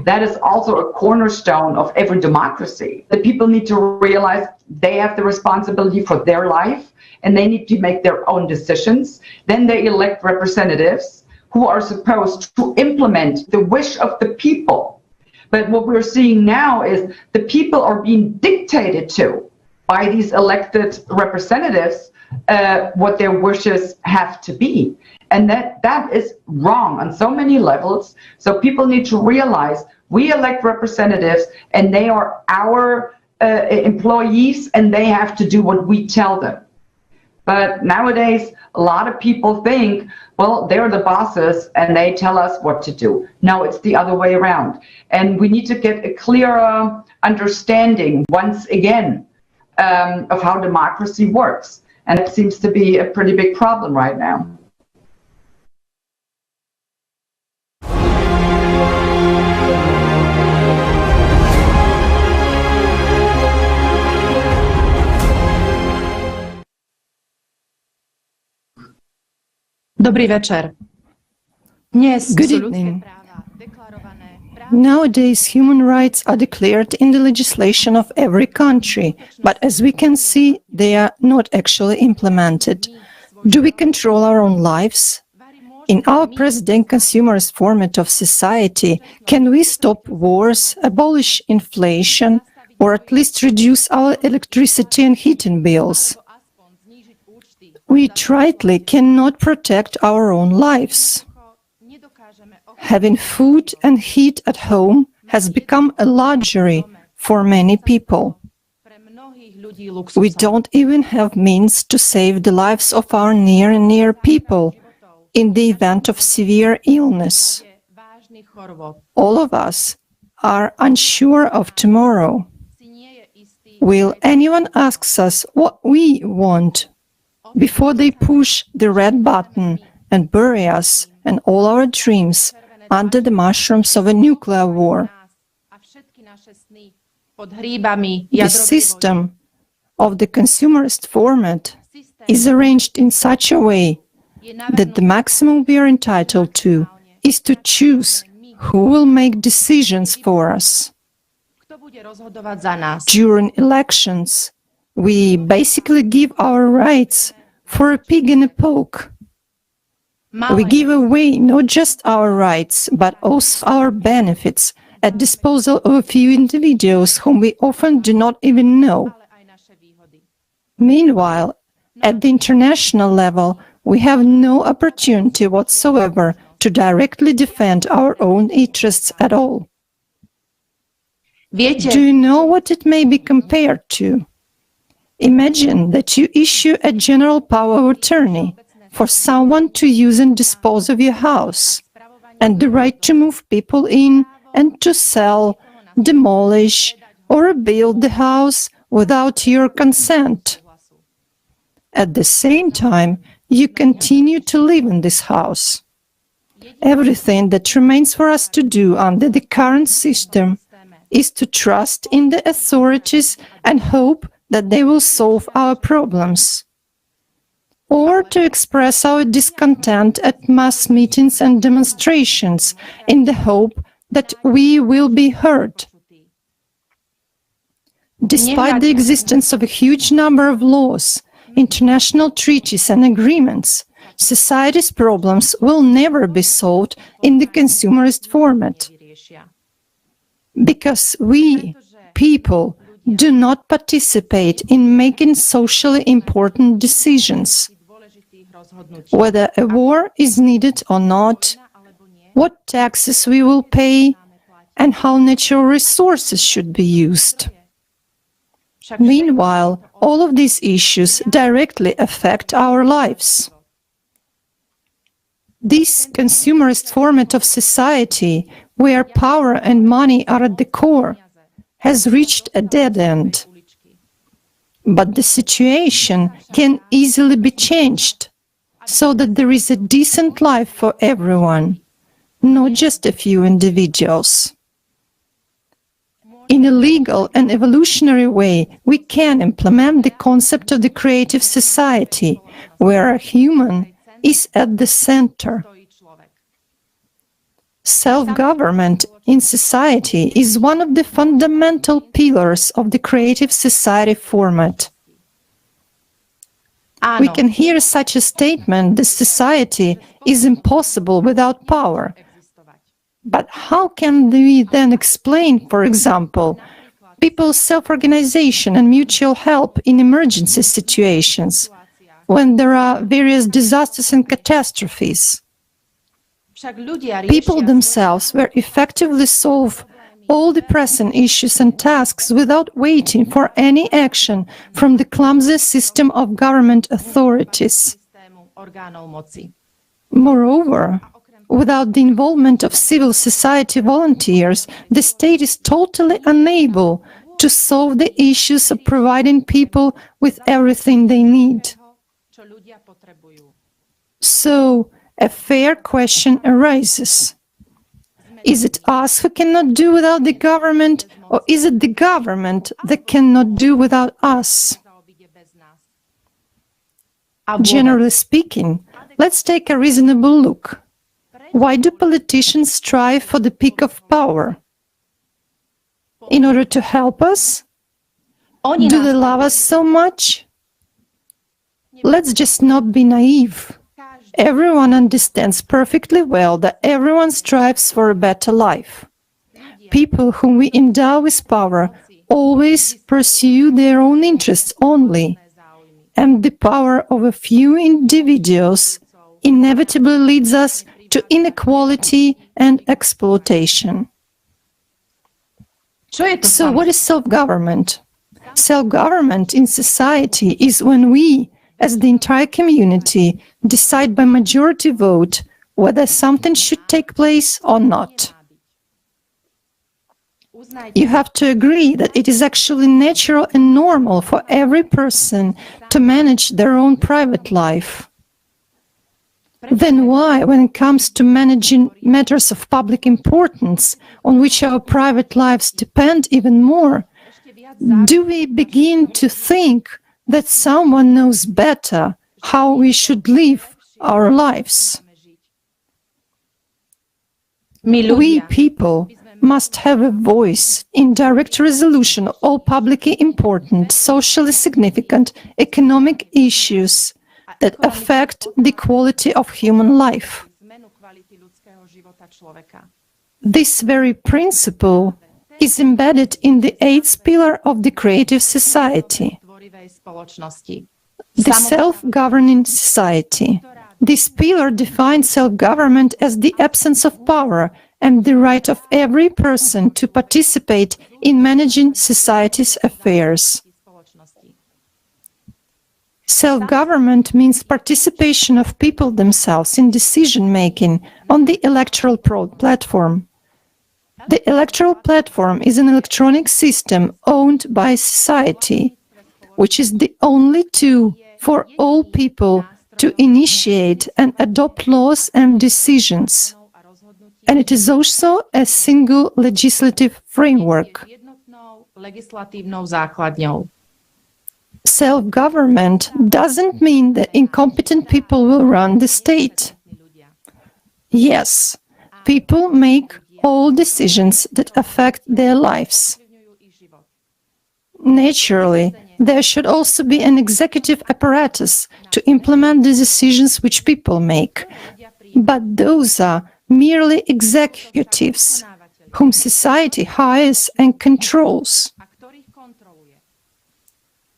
S5: That is also a cornerstone of every democracy. The people need to realize they have the responsibility for their life and they need to make their own decisions. Then they elect representatives who are supposed to implement the wish of the people. But what we're seeing now is the people are being dictated to by these elected representatives what their wishes have to be. And that is wrong on so many levels. So people need to realize we elect representatives and they are our employees and they have to do what we tell them. But nowadays, a lot of people think, well, they're the bosses and they tell us what to do. No, it's the other way around. And we need to get a clearer understanding once again of how democracy works. And it seems to be a pretty big problem right now.
S15: Dobrý večer.
S11: Good evening. Nowadays, human rights are declared in the legislation of every country, but as we can see, they are not actually implemented. Do we control our own lives? In our present consumerist format of society, can we stop wars, abolish inflation, or at least reduce our electricity and heating bills? We rightly cannot protect our own lives. Having food and heat at home has become a luxury for many people. We don't even have means to save the lives of our near and near people in the event of severe illness. All of us are unsure of tomorrow. Will anyone ask us what we want before they push the red button and bury us and all our dreams under the mushrooms of a nuclear war? The system of the consumerist format is arranged in such a way that the maximum we are entitled to is to choose who will make decisions for us. During elections, we basically give our rights for a pig in a poke. We give away not just our rights, but also our benefits at disposal of a few individuals whom we often do not even know. Meanwhile, at the international level, we have no opportunity whatsoever to directly defend our own interests at all. Do you know what it may be compared to? Imagine that you issue a general power of attorney for someone to use and dispose of your house, and the right to move people in and to sell, demolish, or rebuild the house without your consent. At the same time, you continue to live in this house. Everything that remains for us to do under the current system is to trust in the authorities and hope that they will solve our problems, or to express our discontent at mass meetings and demonstrations in the hope that we will be heard. Despite the existence of a huge number of laws, international treaties and agreements, society's problems will never be solved in the consumerist format. Because we, people, do not participate in making socially important decisions. Whether a war is needed or not, what taxes we will pay, and how natural resources should be used. Meanwhile, all of these issues directly affect our lives. This consumerist format of society, where power and money are at the core, has reached a dead end. But the situation can easily be changed, so that there is a decent life for everyone, not just a few individuals. In a legal and evolutionary way, we can implement the concept of the creative society, where a human is at the center. Self-government in society is one of the fundamental pillars of the creative society format. We can hear such a statement: the society is impossible without power. But how can we then explain, for example, people's self-organization and mutual help in emergency situations, when there are various disasters and catastrophes? People themselves will effectively solve all the pressing issues and tasks without waiting for any action from the clumsy system of government authorities. Moreover, without the involvement of civil society volunteers, the state is totally unable to solve the issues of providing people with everything they need. So, a fair question arises. Is it us who cannot do without the government, or is it the government that cannot do without us? Generally speaking, let's take a reasonable look. Why do politicians strive for the peak of power? In order to help us? Do they love us so much? Let's just not be naive. Everyone understands perfectly well that everyone strives for a better life. People whom we endow with power always pursue their own interests only, and the power of a few individuals inevitably leads us to inequality and exploitation. So what is self-government? Self-government in society is when we, as the entire community, decide by majority vote whether something should take place or not. You have to agree that it is actually natural and normal for every person to manage their own private life. Then why, when it comes to managing matters of public importance, on which our private lives depend even more, do we begin to think that someone knows better how we should live our lives? We people must have a voice in direct resolution of all publicly important, socially significant economic issues that affect the quality of human life. This very principle is embedded in the eighth pillar of the creative society, the self-governing society. This pillar defines self-government as the absence of power and the right of every person to participate in managing society's affairs. Self-government means participation of people themselves in decision-making on the electoral platform. The electoral platform is an electronic system owned by society, which is the only tool for all people to initiate and adopt laws and decisions. And it is also a single legislative framework. Self-government doesn't mean that incompetent people will run the state. Yes, people make all decisions that affect their lives. Naturally, there should also be an executive apparatus to implement the decisions which people make. But those are merely executives, whom society hires and controls.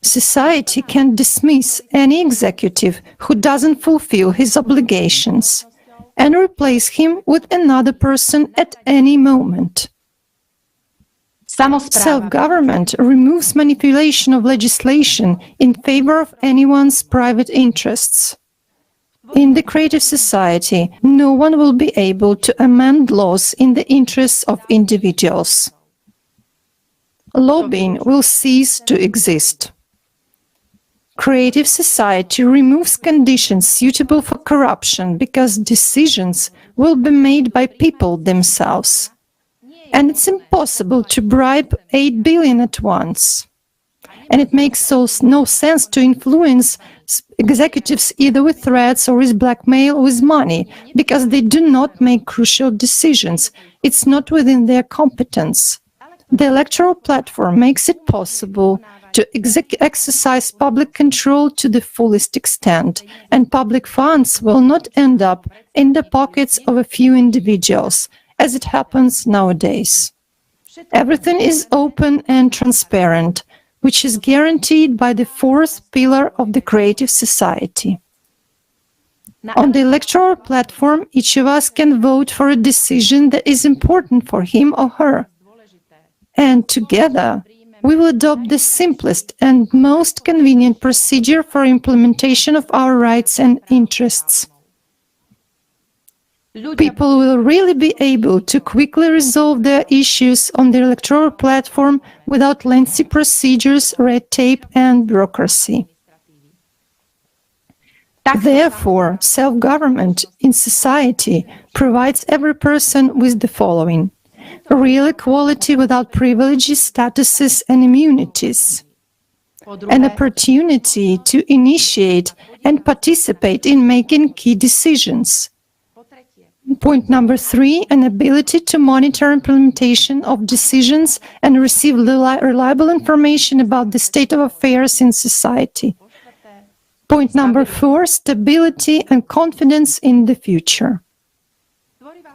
S11: Society can dismiss any executive who doesn't fulfill his obligations and replace him with another person at any moment. Self-government removes manipulation of legislation in favor of anyone's private interests. In the creative society, no one will be able to amend laws in the interests of individuals. Lobbying will cease to exist. Creative society removes conditions suitable for corruption because decisions will be made by people themselves. And it's impossible to bribe 8 billion at once. And it makes no sense to influence executives either with threats or with blackmail or with money, because they do not make crucial decisions. It's not within their competence. The electoral platform makes it possible to exercise public control to the fullest extent, and public funds will not end up in the pockets of a few individuals, as it happens nowadays. Everything is open and transparent, which is guaranteed by the fourth pillar of the creative society. On the electoral platform, each of us can vote for a decision that is important for him or her. And together, we will adopt the simplest and most convenient procedure for implementation of our rights and interests. People will really be able to quickly resolve their issues on the electoral platform without lengthy procedures, red tape, and bureaucracy. Therefore, self-government in society provides every person with the following: real equality without privileges, statuses, and immunities, an opportunity to initiate and participate in making key decisions. Point number 3, an ability to monitor implementation of decisions and receive reliable information about the state of affairs in society. Point number 4, stability and confidence in the future.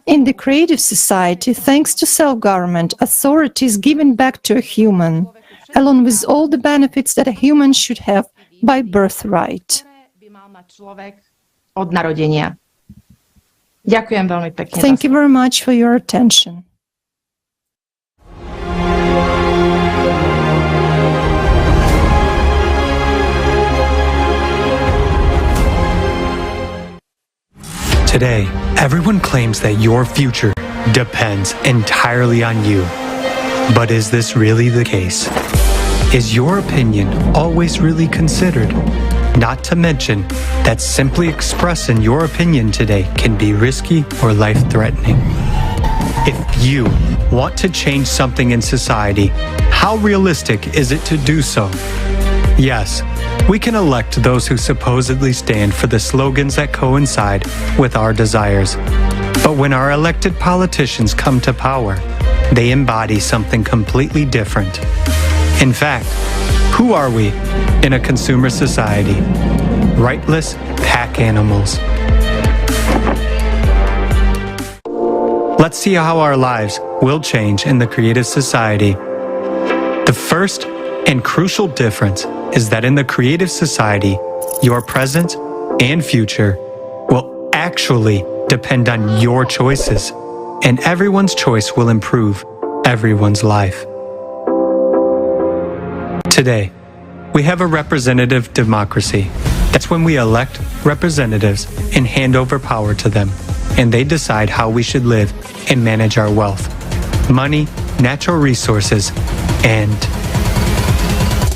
S11: In the creative society, thanks to self-government, authority is given back to a human, along with all the benefits that a human should have by birthright.
S15: Od narodenia. Ďakujem veľmi pekne.
S11: Thank you very much for your attention.
S7: Today, everyone claims that your future depends entirely on you. But is this really the case? Is your opinion always really considered? Not to mention that simply expressing your opinion today can be risky or life-threatening. If you want to change something in society, how realistic is it to do so? Yes, we can elect those who supposedly stand for the slogans that coincide with our desires. But when our elected politicians come to power, they embody something completely different. In fact, who are we in a consumer society? Rightless pack animals. Let's see how our lives will change in the creative society. The first and crucial difference is that in the creative society, your present and future will actually depend on your choices, and everyone's choice will improve everyone's life. Today, we have a representative democracy. That's when we elect representatives and hand over power to them, and they decide how we should live and manage our wealth, money, natural resources, and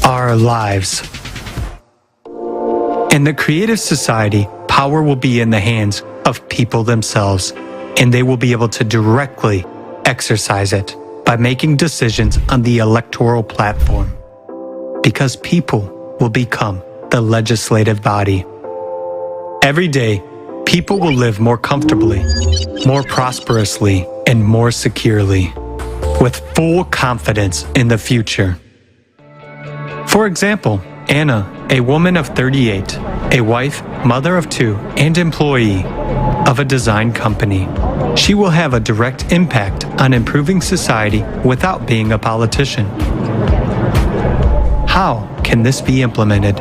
S7: our lives. In the creative society, power will be in the hands of people themselves, and they will be able to directly exercise it by making decisions on the electoral platform. Because people will become the legislative body. Every day, people will live more comfortably, more prosperously, and more securely, with full confidence in the future. For example, Anna, a woman of 38, a wife, mother of 2, and employee of a design company. She will have a direct impact on improving society without being a politician. How can this be implemented?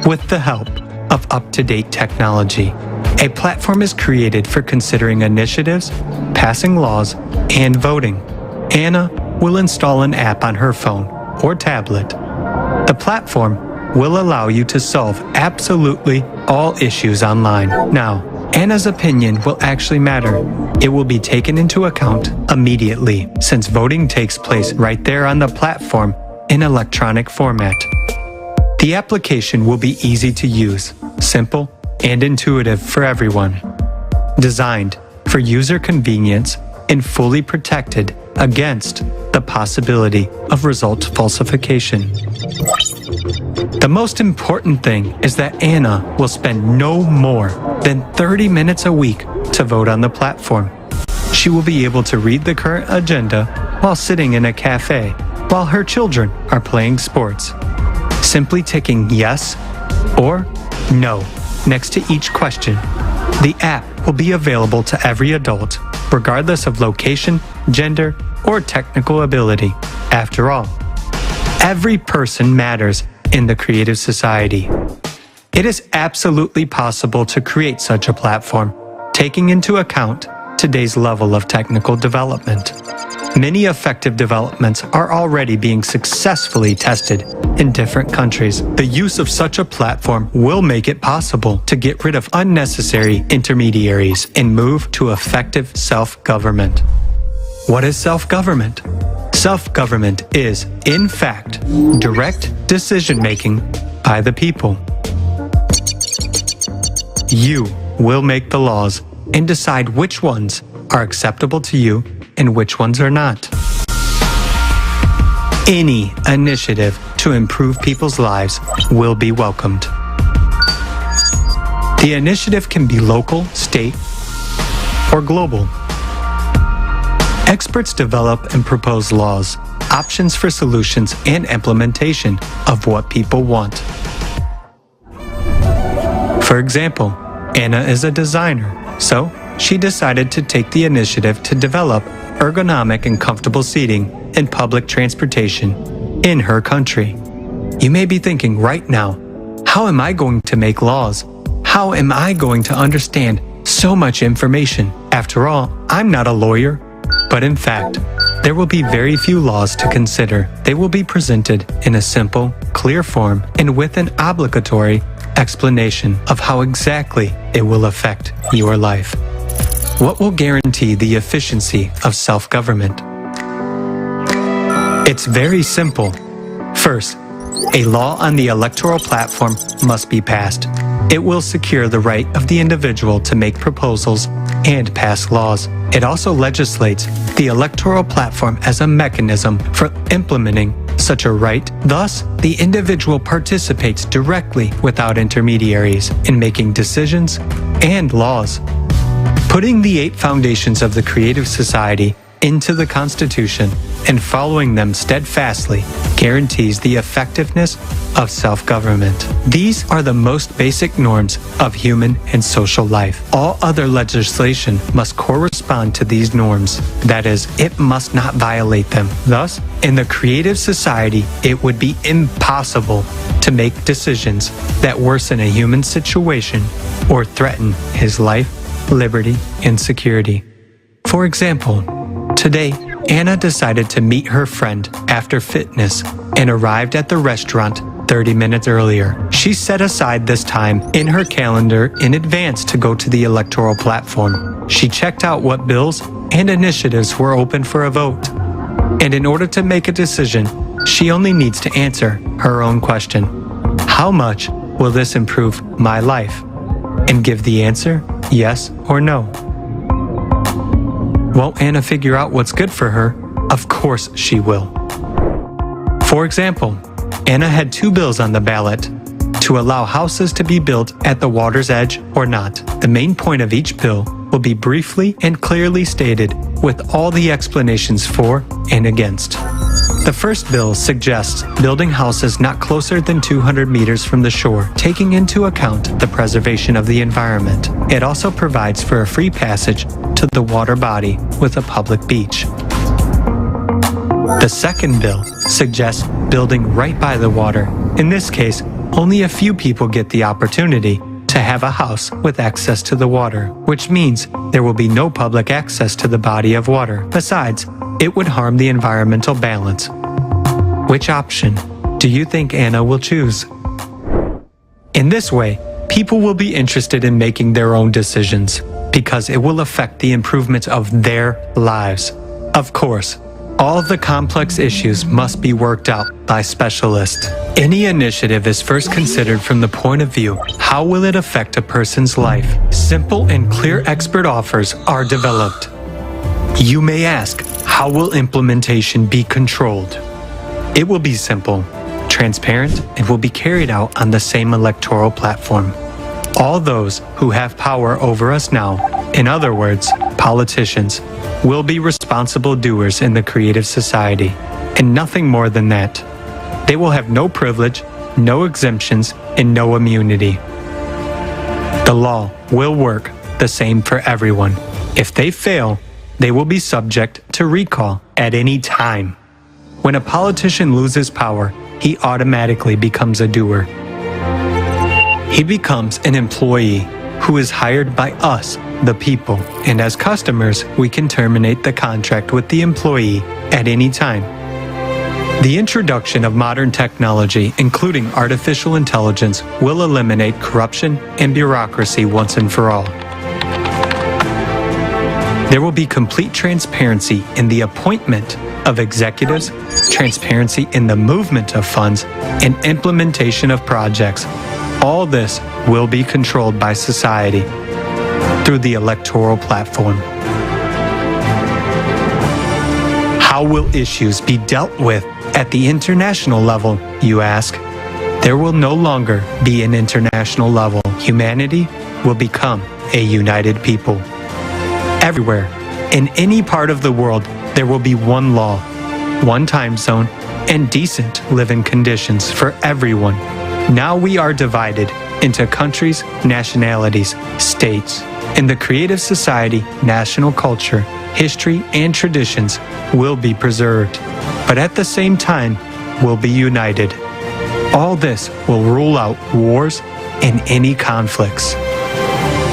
S7: With the help of up-to-date technology. A platform is created for considering initiatives, passing laws, and voting. Anna will install an app on her phone or tablet. The platform will allow you to solve absolutely all issues online. Now, Anna's opinion will actually matter. It will be taken into account immediately, since voting takes place right there on the platform in electronic format. The application will be easy to use, simple, and intuitive for everyone. Designed for user convenience and fully protected against the possibility of result falsification. The most important thing is that Anna will spend no more than 30 minutes a week to vote on the platform. She will be able to read the current agenda while sitting in a cafe while her children are playing sports. Simply ticking yes or no next to each question. The app will be available to every adult, regardless of location, gender, or technical ability. After all, every person matters in the creative society. It is absolutely possible to create such a platform, taking into account today's level of technical development. Many effective developments are already being successfully tested in different countries. The use of such a platform will make it possible to get rid of unnecessary intermediaries and move to effective self-government. What is self-government? Self-government is, in fact, direct decision-making by the people. You will make the laws and decide which ones are acceptable to you and which ones are not. Any initiative to improve people's lives will be welcomed. The initiative can be local, state, or global. Experts develop and propose laws, options for solutions, and implementation of what people want. For example, Anna is a designer, so she decided to take the initiative to develop ergonomic and comfortable seating in public transportation in her country. You may be thinking right now, how am I going to make laws? How am I going to understand so much information? After all, I'm not a lawyer. But in fact, there will be very few laws to consider. They will be presented in a simple, clear form and with an obligatory explanation of how exactly it will affect your life. What will guarantee the efficiency of self-government? It's very simple. First, a law on the electoral platform must be passed. It will secure the right of the individual to make proposals and pass laws. It also legislates the electoral platform as a mechanism for implementing such a right. Thus, the individual participates directly without intermediaries in making decisions and laws. Putting the 8 foundations of the creative society into the Constitution and following them steadfastly guarantees the effectiveness of self-government. These are the most basic norms of human and social life. All other legislation must correspond to these norms. That is, it must not violate them. Thus, in the creative society, it would be impossible to make decisions that worsen a human situation or threaten his life, liberty, and security. For example, today, Anna decided to meet her friend after fitness and arrived at the restaurant 30 minutes earlier. She set aside this time in her calendar in advance to go to the electoral platform. She checked out what bills and initiatives were open for a vote. And in order to make a decision, she only needs to answer her own question. How much will this improve my life? And give the answer, yes or no. Won't Anna figure out what's good for her? Of course she will. For example, Anna had 2 bills on the ballot: to allow houses to be built at the water's edge or not. The main point of each bill will be briefly and clearly stated with all the explanations for and against. The first bill suggests building houses not closer than 200 meters from the shore, taking into account the preservation of the environment. It also provides for a free passage to the water body with a public beach. The second bill suggests building right by the water. In this case, only a few people get the opportunity to have a house with access to the water, which means there will be no public access to the body of water. Besides, it would harm the environmental balance. Which option do you think Anna will choose? In this way, people will be interested in making their own decisions because it will affect the improvement of their lives. Of course, all of the complex issues must be worked out by specialists. Any initiative is first considered from the point of view, how will it affect a person's life? Simple and clear expert offers are developed. You may ask, how will implementation be controlled? It will be simple, transparent, and will be carried out on the same electoral platform. All those who have power over us now, in other words, politicians, will be responsible doers in the creative society, and nothing more than that. They will have no privilege, no exemptions, and no immunity. The law will work the same for everyone. If they fail, they will be subject to recall at any time. When a politician loses power, he automatically becomes a doer. He becomes an employee who is hired by us, the people, and as customers, we can terminate the contract with the employee at any time. The introduction of modern technology, including artificial intelligence, will eliminate corruption and bureaucracy once and for all. There will be complete transparency in the appointment of executives, transparency in the movement of funds, and implementation of projects. All this will be controlled by society through the electoral platform. How will issues be dealt with at the international level, you ask? There will no longer be an international level. Humanity will become a united people. Everywhere, in any part of the world, there will be one law, one time zone, and decent living conditions for everyone. Now we are divided into countries, nationalities, states. In the creative society, national culture, history, and traditions will be preserved, but at the same time will be united. All this will rule out wars and any conflicts.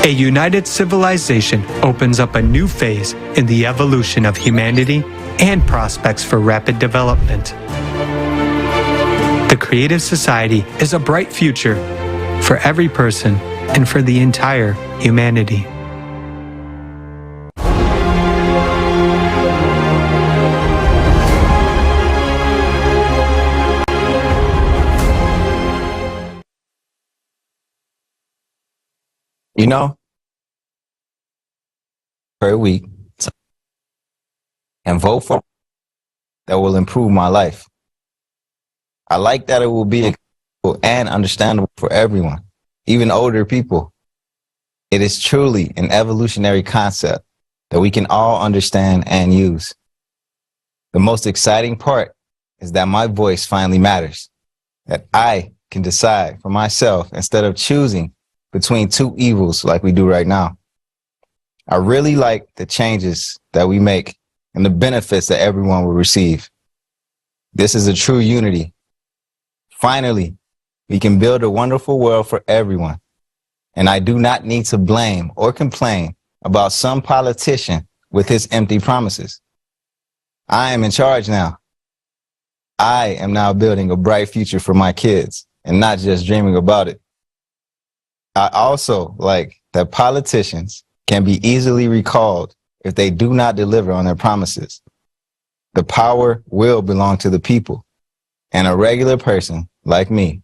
S7: A united civilization opens up a new phase in the evolution of humanity and prospects for rapid development. The creative society is a bright future for every person and for the entire humanity.
S19: You know, per week, and vote for that will improve my life. I like that it will be accessible and understandable for everyone, even older people. It is truly an evolutionary concept that we can all understand and use. The most exciting part is that my voice finally matters, that I can decide for myself instead of choosing between two evils like we do right now. I really like the changes that we make and the benefits that everyone will receive. This is a true unity. Finally, we can build a wonderful world for everyone. And I do not need to blame or complain about some politician with his empty promises. I am in charge now. I am now building a bright future for my kids and not just dreaming about it. I also like that politicians can be easily recalled if they do not deliver on their promises. The power will belong to the people, and a regular person like me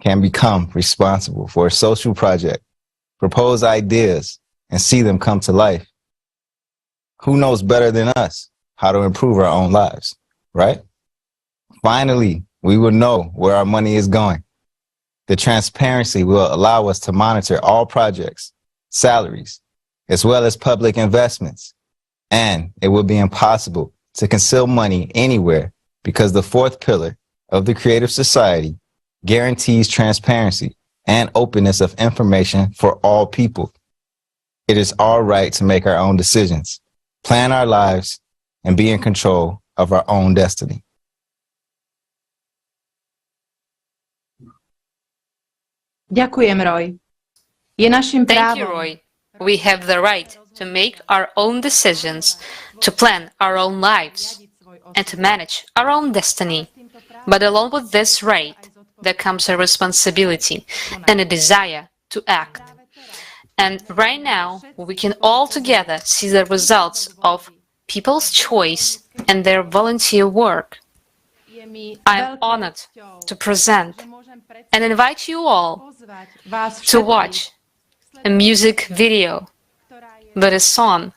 S19: can become responsible for a social project, propose ideas, and see them come to life. Who knows better than us how to improve our own lives, right? Finally, we will know where our money is going. The transparency will allow us to monitor all projects, salaries, as well as public investments. And it will be impossible to conceal money anywhere because the fourth pillar of the creative society guarantees transparency and openness of information for all people. It is our right to make our own decisions, plan our lives, and be in control of our own destiny.
S15: Ďakujem, Roy. Je našim
S14: Thank you,
S15: právom.
S14: Roy. We have the right to make our own decisions, to plan our own lives, and to manage our own destiny. But along with this right, there comes a responsibility and a desire to act. And right now, we can all together see the results of people's choice and their volunteer work. I am honored to present and invite you all to watch a music video with a song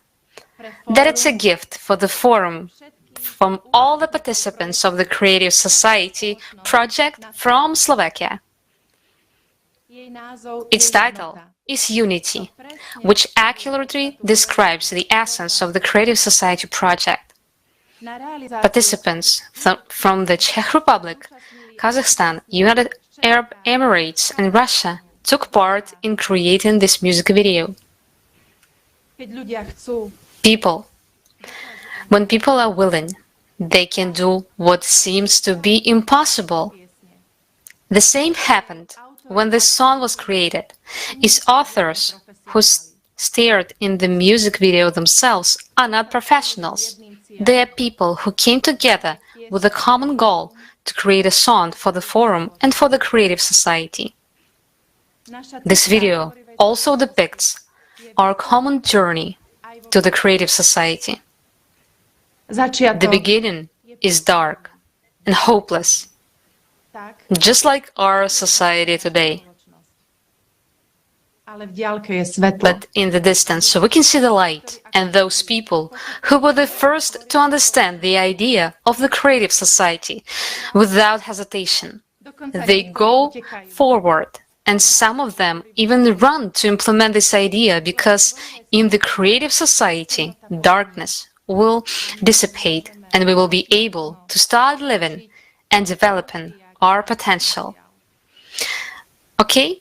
S14: that it's a gift for the forum from all the participants of the Creative Society project from Slovakia. Its title is Unity, which accurately describes the essence of the Creative Society project. Participants from the Czech Republic, Kazakhstan, United Arab Emirates, and Russia took part in creating this music video. When people are willing, they can do what seems to be impossible. The same happened when this song was created. Its authors, who starred in the music video themselves, are not professionals. They are people who came together with a common goal to create a song for the forum and for the Creative Society. This video also depicts our common journey to the Creative Society. The beginning is dark and hopeless, just like our society today. but in the distance, so we can see the light, and those people who were the first to understand the idea of the creative society without hesitation. They go forward, and some of them even run to implement this idea, because in the creative society, darkness will dissipate and we will be able to start living and developing our potential. Okay?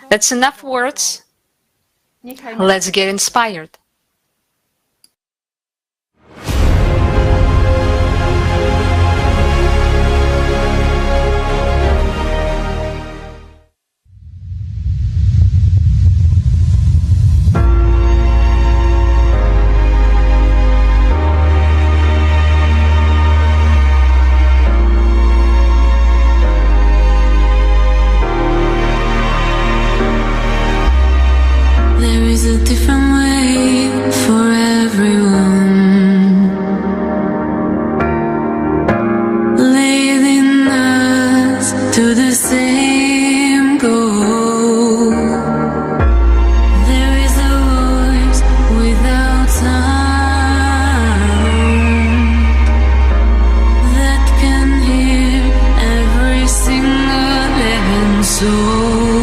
S14: That's enough words. Let's get inspired.
S2: There is a different way for everyone, leading us to the same goal. There is a voice without sound that can hear every single living soul.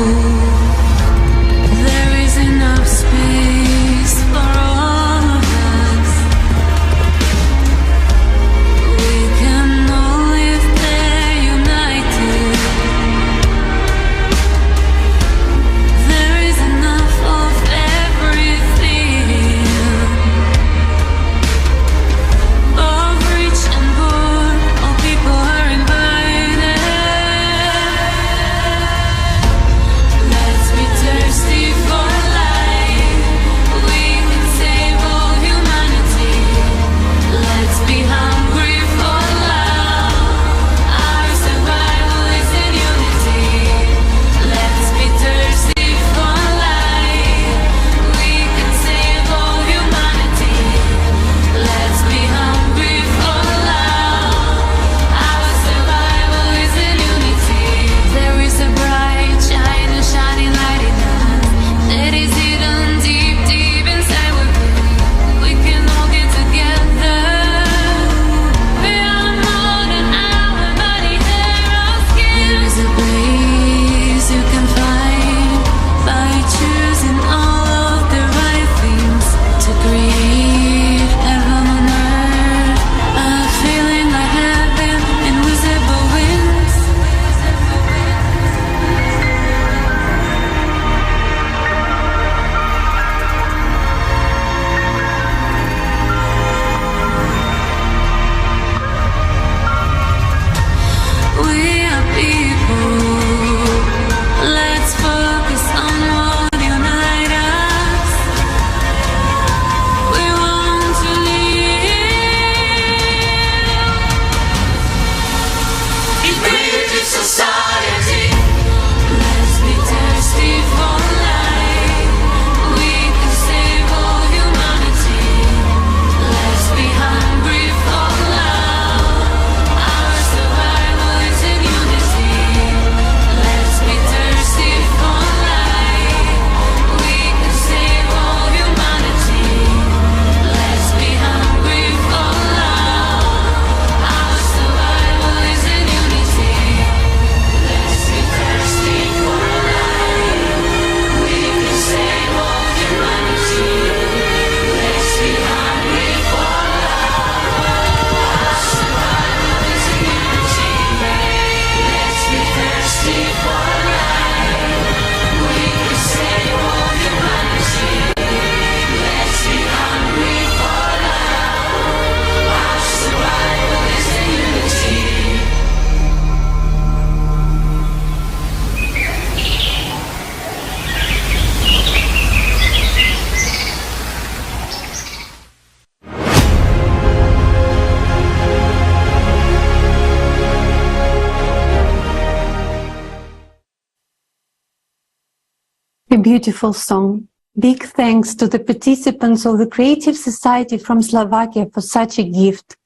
S16: A beautiful song. Big thanks to the participants of the Creative Society from Slovakia for such a gift.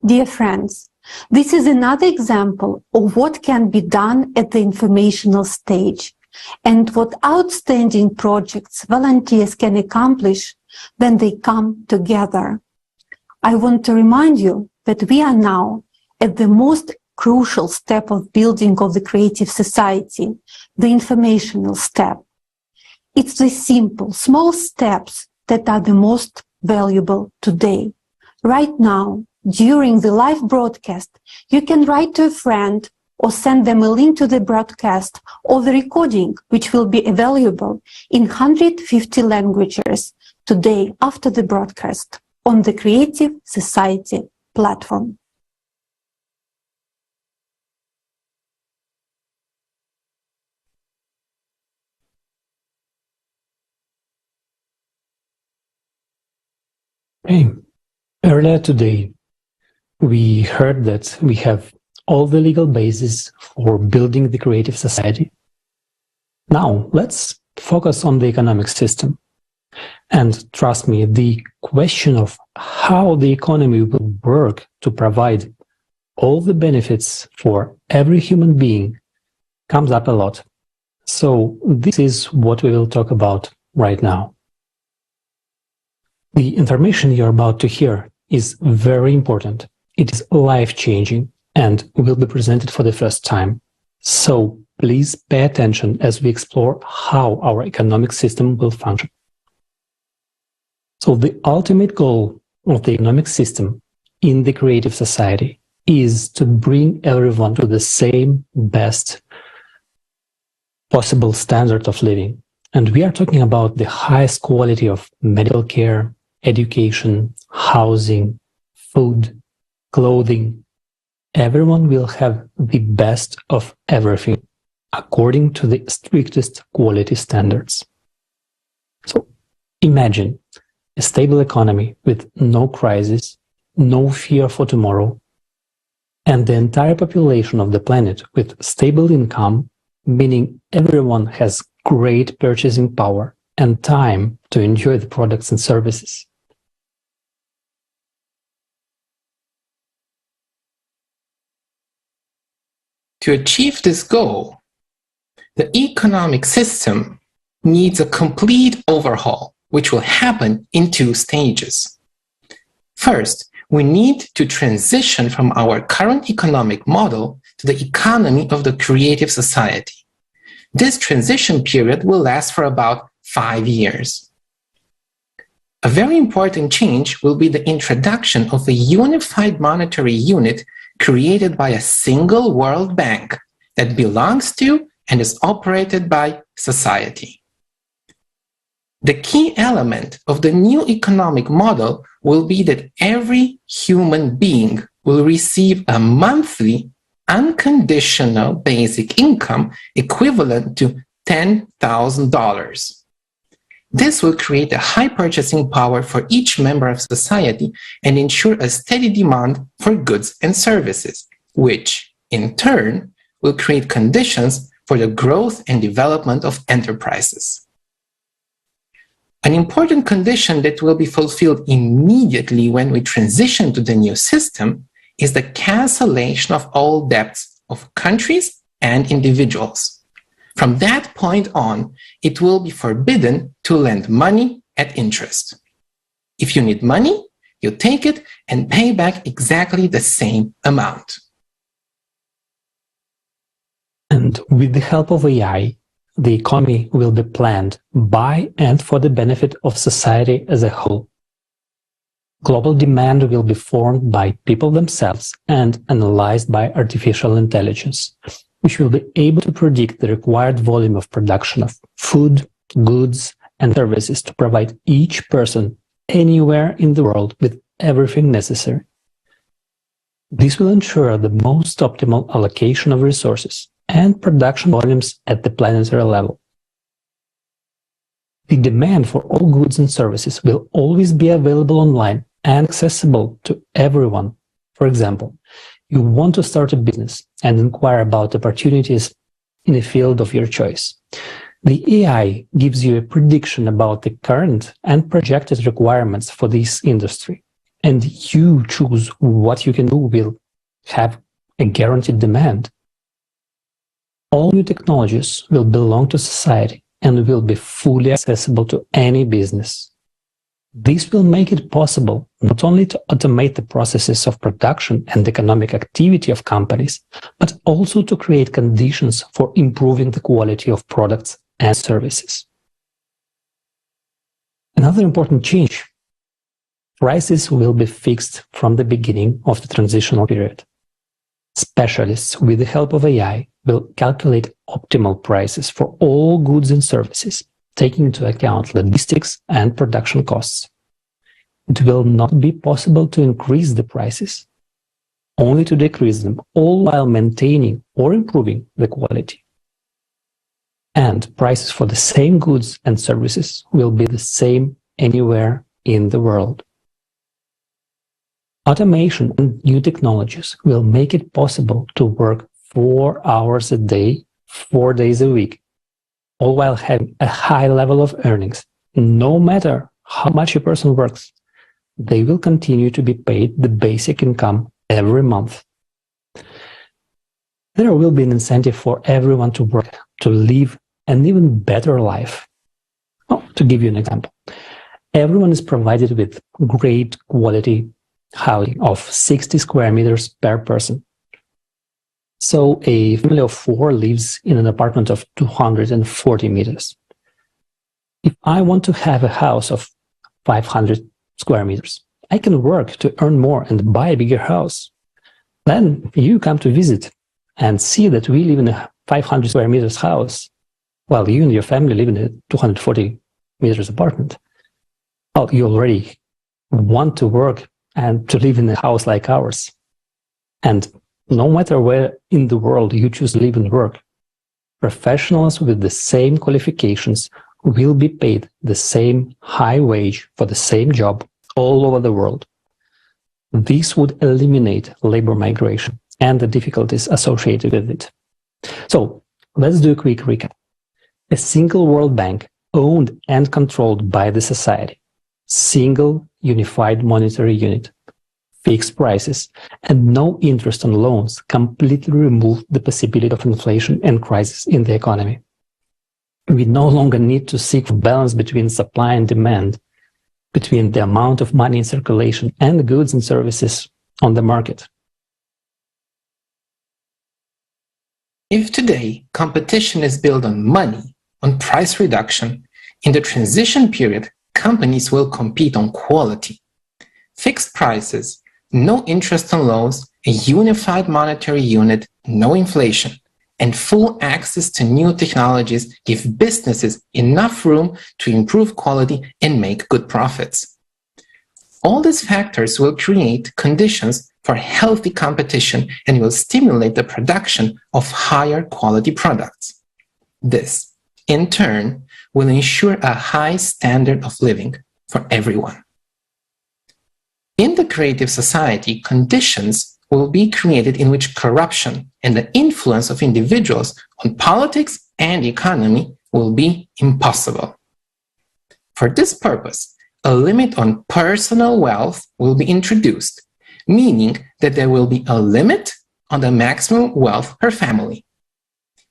S16: Dear friends, this is another example of what can be done at the informational stage. and what outstanding projects volunteers can accomplish when they come together. I want to remind you that we are now at the most crucial step of building of the creative society, the informational step. It's the simple, small steps that are the most valuable today. Right now, during the live broadcast, you can write to a friend or send them a link to the broadcast or the recording, which will be available in 150 languages today after the broadcast on the Creative Society platform.
S4: Hey, earlier today, we heard that we have all the legal basis for building the creative society. Now, let's focus on the economic system. And trust me, the question of how the economy will work to provide all the benefits for every human being comes up a lot. So this is what we will talk about right now. The information you're about to hear is very important. It is life-changing and will be presented for the first time. So please pay attention as we explore how our economic system will function. So the ultimate goal of the economic system in the creative society is to bring everyone to the same best possible standard of living. And we are talking about the highest quality of medical care, education, housing, food, clothing. Everyone will have the best of everything according to the strictest quality standards. So imagine a stable economy with no crisis, no fear for tomorrow, and the entire population of the planet with stable income, meaning everyone has great purchasing power and time to enjoy the products and services.
S21: To achieve this goal, the economic system needs a complete overhaul, which will happen in 2 stages. First, we need to transition from our current economic model to the economy of the creative society. This transition period will last for about 5 years. A very important change will be the introduction of a unified monetary unit created by a single World Bank that belongs to and is operated by society. The key element of the new economic model will be that every human being will receive a monthly unconditional basic income equivalent to $10,000. This will create a high purchasing power for each member of society and ensure a steady demand for goods and services, which, in turn, will create conditions for the growth and development of enterprises. An important condition that will be fulfilled immediately when we transition to the new system is the cancellation of all debts of countries and individuals. From that point on, it will be forbidden to lend money at interest. If you need money, you take it and pay back exactly the same amount.
S4: And with the help of AI, the economy will be planned by and for the benefit of society as a whole. Global demand will be formed by people themselves and analyzed by artificial intelligence, which will be able to predict the required volume of production of food, goods, and services to provide each person anywhere in the world with everything necessary. This will ensure the most optimal allocation of resources and production volumes at the planetary level. The demand for all goods and services will always be available online and accessible to everyone. For example, you want to start a business and inquire about opportunities in a field of your choice. The AI gives you a prediction about the current and projected requirements for this industry, and you choose what you can do will have a guaranteed demand. All new technologies will belong to society and will be fully accessible to any business. This will make it possible not only to automate the processes of production and economic activity of companies, but also to create conditions for improving the quality of products and services. Another important change: prices will be fixed from the beginning of the transitional period. Specialists, with the help of AI, will calculate optimal prices for all goods and services, taking into account logistics and production costs. It will not be possible to increase the prices, only to decrease them, all while maintaining or improving the quality. And prices for the same goods and services will be the same anywhere in the world. Automation and new technologies will make it possible to work 4 hours a day, 4 days a week, all while having a high level of earnings. No matter how much a person works, they will continue to be paid the basic income every month. There will be an incentive for everyone to work, to live an even better life. Well, to give you an example, everyone is provided with great quality housing of 60 square meters per person. So a family of 4 lives in an apartment of 240 meters. If I want to have a house of 500 square meters, I can work to earn more and buy a bigger house. Then you come to visit and see that we live in a 500 square meters house, while you and your family live in a 240 meters apartment. Well, you already want to work and to live in a house like ours. And no matter where in the world you choose to live and work, professionals with the same qualifications will be paid the same high wage for the same job all over the world. This would eliminate labor migration and the difficulties associated with it. So let's do a quick recap. A single World Bank owned and controlled by the society, single unified monetary unit, fixed prices, and no interest on loans completely removed the possibility of inflation and crisis in the economy. We no longer need to seek for balance between supply and demand, between the amount of money in circulation and the goods and services on the market.
S21: If today competition is built on money, on price reduction, in the transition period, companies will compete on quality. Fixed prices, no interest on loans, a unified monetary unit, no inflation, and full access to new technologies give businesses enough room to improve quality and make good profits. All these factors will create conditions for healthy competition and will stimulate the production of higher quality products. This, in turn, will ensure a high standard of living for everyone. In the creative society, conditions will be created in which corruption and the influence of individuals on politics and economy will be impossible. For this purpose, a limit on personal wealth will be introduced, meaning that there will be a limit on the maximum wealth per family.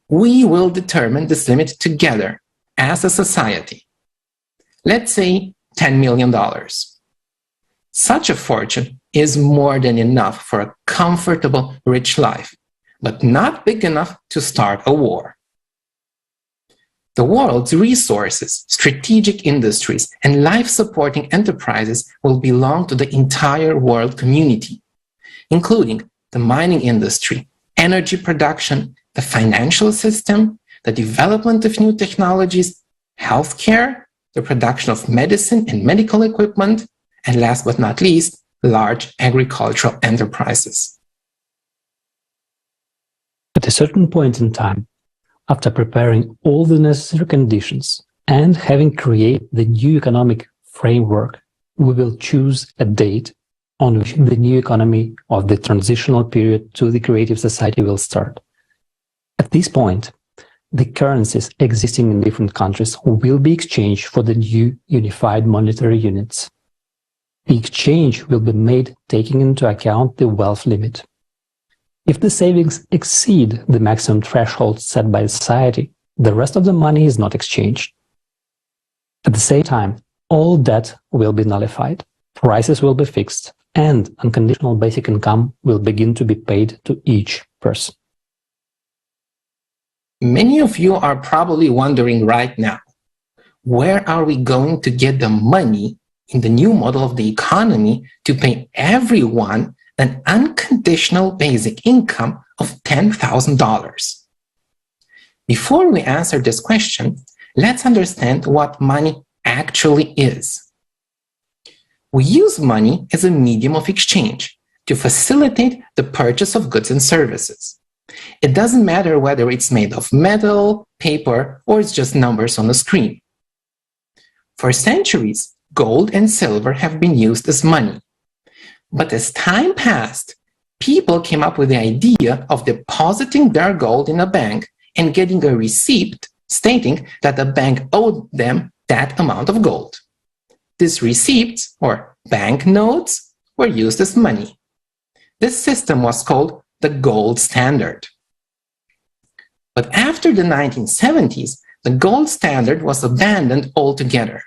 S21: We will determine this limit together as a society. Let's say $10 million. Such a fortune is more than enough for a comfortable, rich life, but not big enough to start a war. The world's resources, strategic industries, and life-supporting enterprises will belong to the entire world community, including the mining industry, energy production, the financial system, the development of new technologies, healthcare, the production of medicine and medical equipment, and last but not least, large agricultural enterprises.
S4: At a certain point in time, after preparing all the necessary conditions and having created the new economic framework, we will choose a date on which the new economy of the transitional period to the creative society will start. At this point, the currencies existing in different countries will be exchanged for the new unified monetary units. The exchange will be made taking into account the wealth limit. If the savings exceed the maximum threshold set by society, the rest of the money is not exchanged. At the same time, all debt will be nullified, prices will be fixed, and unconditional basic income will begin to be paid to each person.
S21: Many of you are probably wondering right now, where are we going to get the money in the new model of the economy to pay everyone an unconditional basic income of $10,000? Before we answer this question, let's understand what money actually is. We use money as a medium of exchange to facilitate the purchase of goods and services. It doesn't matter whether it's made of metal, paper, or it's just numbers on a screen. For centuries, gold and silver have been used as money. But as time passed, people came up with the idea of depositing their gold in a bank and getting a receipt stating that the bank owed them that amount of gold. These receipts, or banknotes, were used as money. This system was called the gold standard. But after the 1970s, the gold standard was abandoned altogether.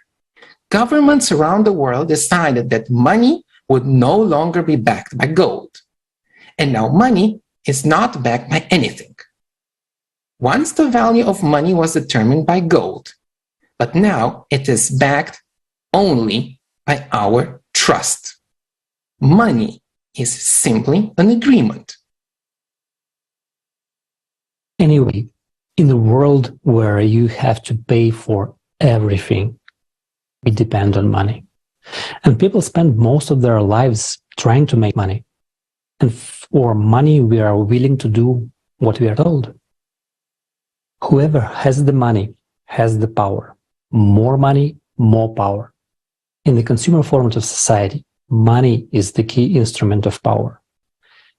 S21: Governments around the world decided that money would no longer be backed by gold. And now money is not backed by anything. Once the value of money was determined by gold, but now it is backed only by our trust. Money is simply an agreement.
S4: Anyway, in a world where you have to pay for everything, we depend on money. And people spend most of their lives trying to make money. And for money, we are willing to do what we are told. Whoever has the money has the power. More money, more power. In the consumer format of society, money is the key instrument of power.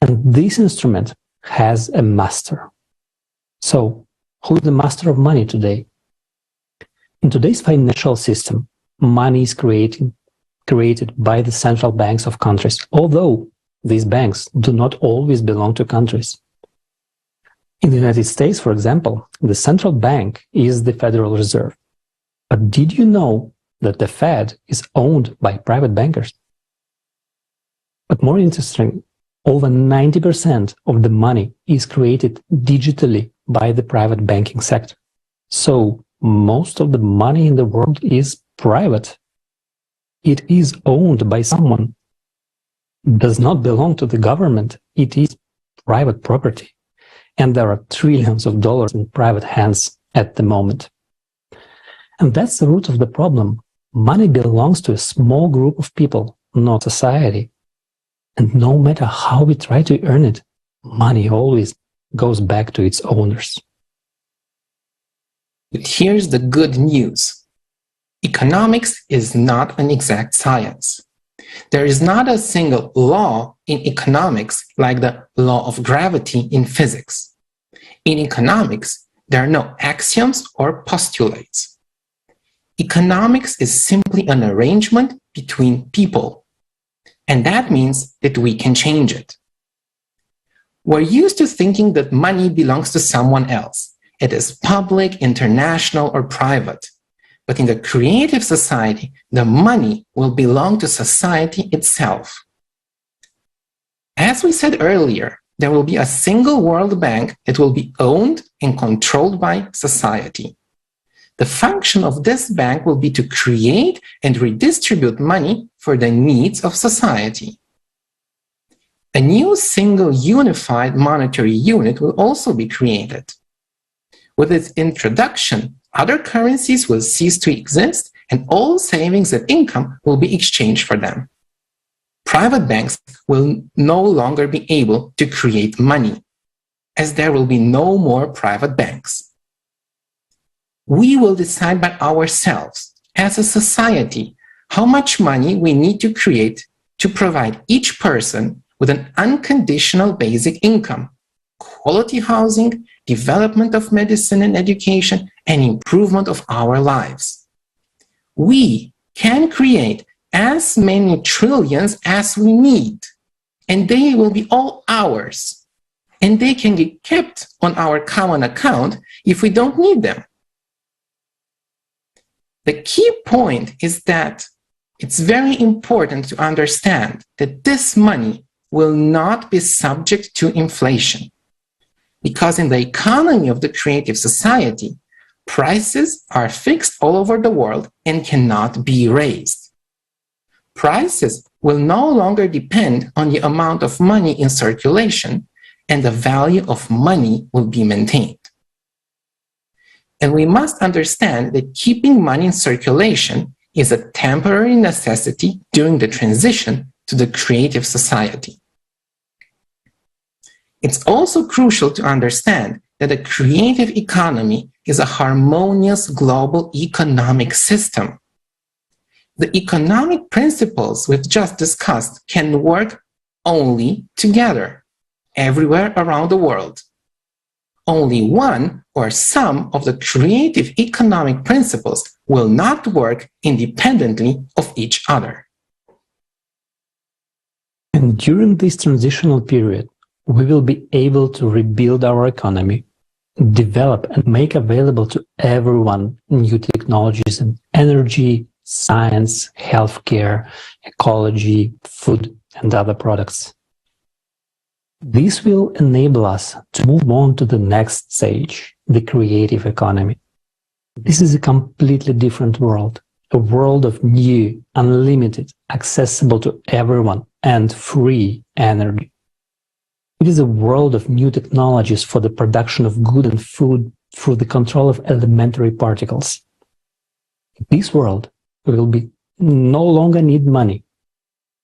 S4: And this instrument has a master. So, who is the master of money today? In today's financial system, money is created by the central banks of countries, although these banks do not always belong to countries. In the United States, for example, the central bank is the Federal Reserve. But did you know that the Fed is owned by private bankers? But more interesting, over 90% of the money is created digitally by the private banking sector. So most of the money in the world is private. It is owned by someone. It does not belong to the government. It is private property. And there are trillions of dollars in private hands at the moment. And that's the root of the problem. Money belongs to a small group of people, not society. And no matter how we try to earn it, money always goes back to its owners.
S21: But here's the good news. Economics is not an exact science. There is not a single law in economics like the law of gravity in physics. In economics, there are no axioms or postulates. Economics is simply an arrangement between people, and that means that we can change it. We're used to thinking that money belongs to someone else. It is public, international, or private. But in the creative society, the money will belong to society itself. As we said earlier, there will be a single world bank that will be owned and controlled by society. The function of this bank will be to create and redistribute money for the needs of society. A new single unified monetary unit will also be created. With its introduction, other currencies will cease to exist and all savings and income will be exchanged for them. Private banks will no longer be able to create money, as there will be no more private banks. We will decide by ourselves, as a society, how much money we need to create to provide each person with an unconditional basic income, quality housing, development of medicine and education, and improvement of our lives. We can create as many trillions as we need, and they will be all ours. and they can get kept on our common account if we don't need them. The key point is that it's very important to understand that this money will not be subject to inflation, because in the economy of the creative society, prices are fixed all over the world and cannot be raised. Prices will no longer depend on the amount of money in circulation, and the value of money will be maintained. And we must understand that keeping money in circulation is a temporary necessity during the transition to the creative society. It's also crucial to understand that a creative economy is a harmonious global economic system. The economic principles we've just discussed can work only together, everywhere around the world. Only one or some of the creative economic principles will not work independently of each other.
S4: And during this transitional period, we will be able to rebuild our economy, develop and make available to everyone new technologies in energy, science, healthcare, ecology, food, and other products. This will enable us to move on to the next stage, the creative economy. This is a completely different world, a world of new, unlimited, accessible to everyone, and free energy. It is a world of new technologies for the production of good and food through the control of elementary particles. This world will no longer need money.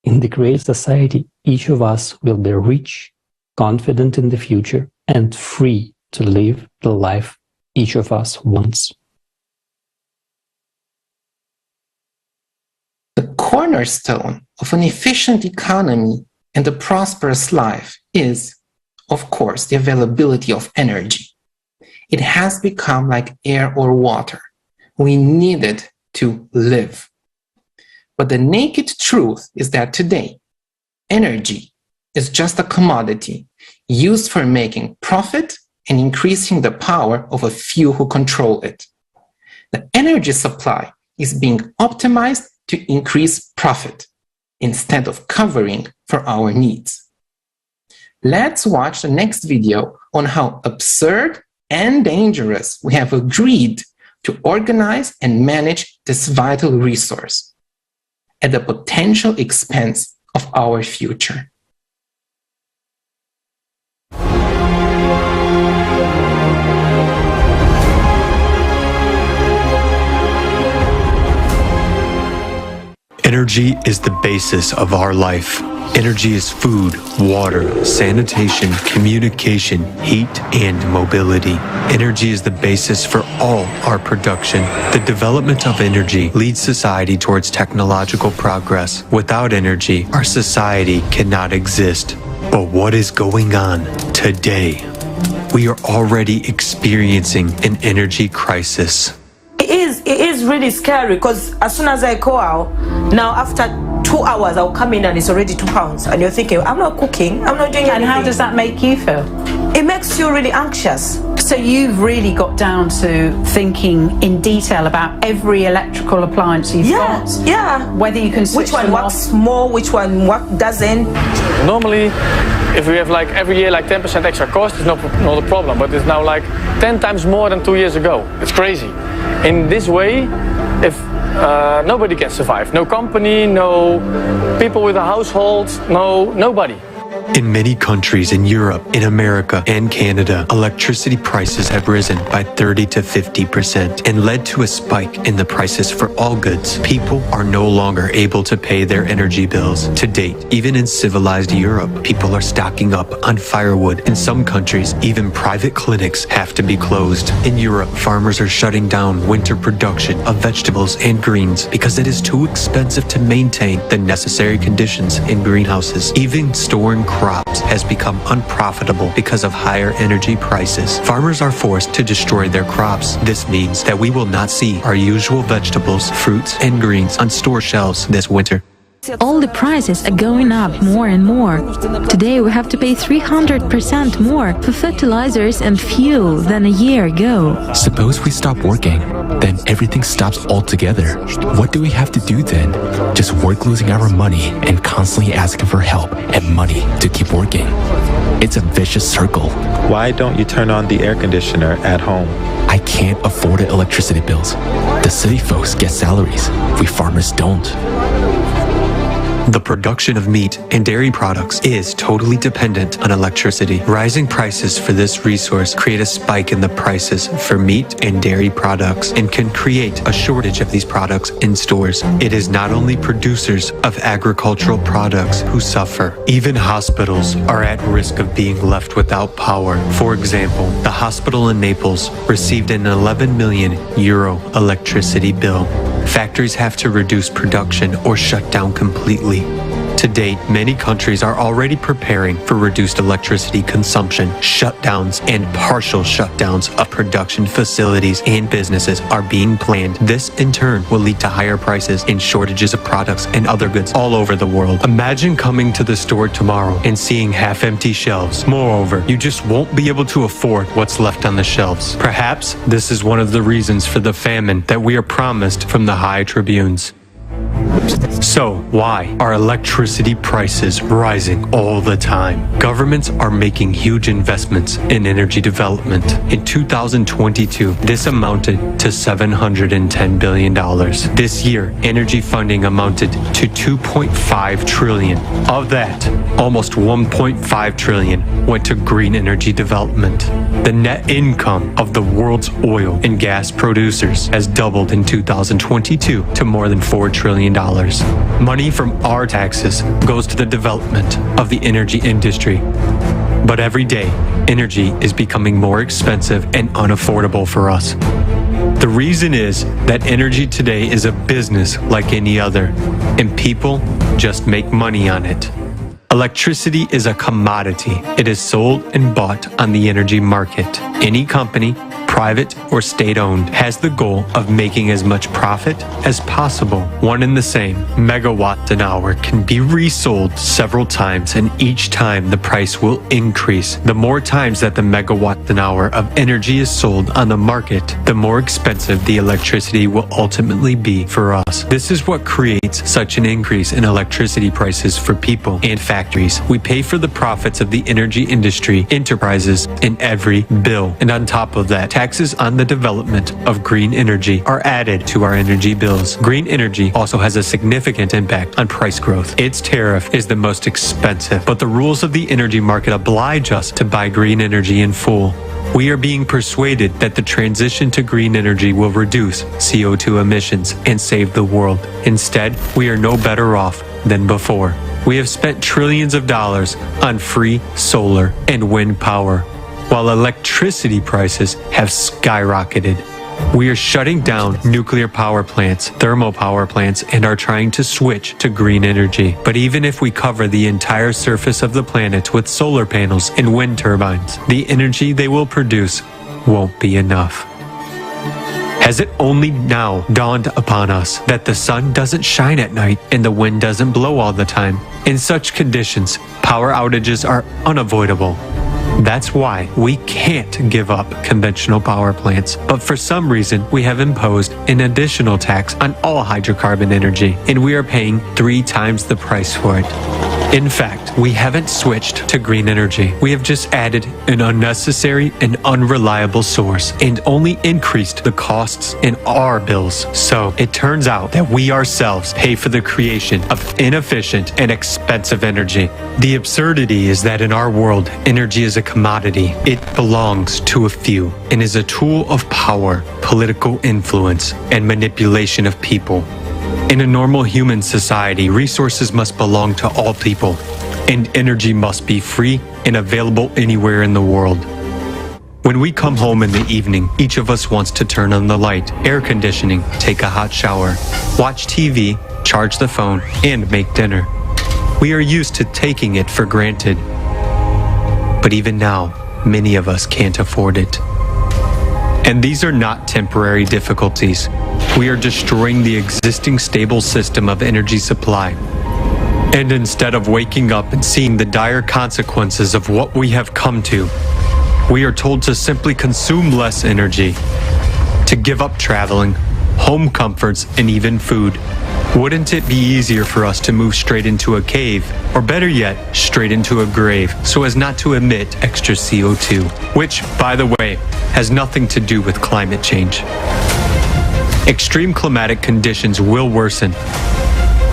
S4: In the creative society, each of us will be rich, confident in the future, and free to live the life each of us wants.
S21: The cornerstone of an efficient economy and a prosperous life is, of course, the availability of energy. It has become like air or water. We need it to live. But the naked truth is that today, energy is just a commodity used for making profit and increasing the power of a few who control it. The energy supply is being optimized to increase profit instead of covering for our needs. Let's watch the next video on how absurd and dangerous we have agreed to organize and manage this vital resource at the potential expense of our future.
S7: Energy is the basis of our life. Energy is food, water, sanitation, communication, heat, and mobility. Energy is the basis for all our production. The development of energy leads society towards technological progress. Without energy, our society cannot exist. But what is going on today? We are already experiencing an energy crisis.
S13: It is really scary, because as soon as I go out, now after 2 hours I'll come in and it's already £2, and you're thinking, I'm not cooking, I'm not doing anything.
S15: And how does that make you feel?
S13: It makes you really anxious.
S15: So you've really got down to thinking in detail about every electrical appliance you've got.
S13: Yeah.
S15: Whether you can switch
S13: which one works more, which one doesn't.
S22: Normally, if we have like every year like 10% extra cost, it's not a problem, but it's now like 10 times more than 2 years ago. It's crazy. In this way, if nobody can survive, no company, no people with a household, nobody.
S7: In many countries in Europe, in America, and Canada, electricity prices have risen by 30 to 50% and led to a spike in the prices for all goods. People are no longer able to pay their energy bills. To date, even in civilized Europe, people are stocking up on firewood. In some countries, even private clinics have to be closed. In Europe, farmers are shutting down winter production of vegetables and greens because it is too expensive to maintain the necessary conditions in greenhouses. Even storing crops has become unprofitable because of higher energy prices. Farmers are forced to destroy their crops. This means that we will not see our usual vegetables, fruits, and greens on store shelves this winter.
S1: all the prices are going up more and more. Today we have to pay 300% more for fertilizers and fuel than a year ago.
S9: Suppose we stop working, then everything stops altogether. What do we have to do then? Just work losing our money and constantly asking for help and money to keep working. It's a vicious circle.
S12: Why don't you turn on the air conditioner at home?
S9: I can't afford the electricity bills. The city folks get salaries. We farmers don't.
S7: The production of meat and dairy products is totally dependent on electricity. Rising prices for this resource create a spike in the prices for meat and dairy products and can create a shortage of these products in stores. It is not only producers of agricultural products who suffer. Even hospitals are at risk of being left without power. For example, the hospital in Naples received an 11 million euro electricity bill. Factories have to reduce production or shut down completely. To date, many countries are already preparing for reduced electricity consumption. Shutdowns and partial shutdowns of production facilities and businesses are being planned. This, in turn, will lead to higher prices and shortages of products and other goods all over the world. Imagine coming to the store tomorrow and seeing half-empty shelves. Moreover, you just won't be able to afford what's left on the shelves. Perhaps this is one of the reasons for the famine that we are promised from the high tribunes. So, why are electricity prices rising all the time? Governments are making huge investments in energy development. In 2022, this amounted to $710 billion. This year, energy funding amounted to $2.5 trillion. Of that, almost $1.5 trillion went to green energy development. The net income of the world's oil and gas producers has doubled in 2022 to more than $4 trillion. Money from our taxes goes to the development of the energy industry. But every day, energy is becoming more expensive and unaffordable for us. The reason is that energy today is a business like any other, and people just make money on it. Electricity is a commodity. It is sold and bought on the energy market. Any company, private or state-owned, has the goal of making as much profit as possible. One and the same megawatt an hour can be resold several times, and each time the price will increase. The more times that the megawatt an hour of energy is sold on the market, the more expensive the electricity will ultimately be for us. This is what creates such an increase in electricity prices for people and factories. We pay for the profits of the energy industry enterprises in every bill, and on top of that, taxes on the development of green energy are added to our energy bills. Green energy also has a significant impact on price growth. Its tariff is the most expensive, but the rules of the energy market oblige us to buy green energy in full. We are being persuaded that the transition to green energy will reduce CO2 emissions and save the world. Instead, we are no better off than before. We have spent trillions of dollars on free solar and wind power, while electricity prices have skyrocketed. We are shutting down nuclear power plants, thermal power plants, and are trying to switch to green energy. But even if we cover the entire surface of the planet with solar panels and wind turbines, the energy they will produce won't be enough. Has it only now dawned upon us that the sun doesn't shine at night and the wind doesn't blow all the time? In such conditions, power outages are unavoidable. That's why we can't give up conventional power plants. But for some reason, we have imposed an additional tax on all hydrocarbon energy, and we are paying 3 times the price for it. In fact, we haven't switched to green energy. We have just added an unnecessary and unreliable source and only increased the costs in our bills. So it turns out that we ourselves pay for the creation of inefficient and expensive energy. The absurdity is that in our world, energy is a commodity. It belongs to a few and is a tool of power, political influence, and manipulation of people. In a normal human society, resources must belong to all people, and energy must be free and available anywhere in the world. When we come home in the evening, each of us wants to turn on the light, air conditioning, take a hot shower, watch TV, charge the phone, and make dinner. We are used to taking it for granted. But even now, many of us can't afford it. And these are not temporary difficulties. We are destroying the existing stable system of energy supply. And instead of waking up and seeing the dire consequences of what we have come to, we are told to simply consume less energy, to give up traveling, home comforts, and even food. Wouldn't it be easier for us to move straight into a cave, or better yet, straight into a grave, so as not to emit extra CO2, which, by the way, has nothing to do with climate change. Extreme climatic conditions will worsen.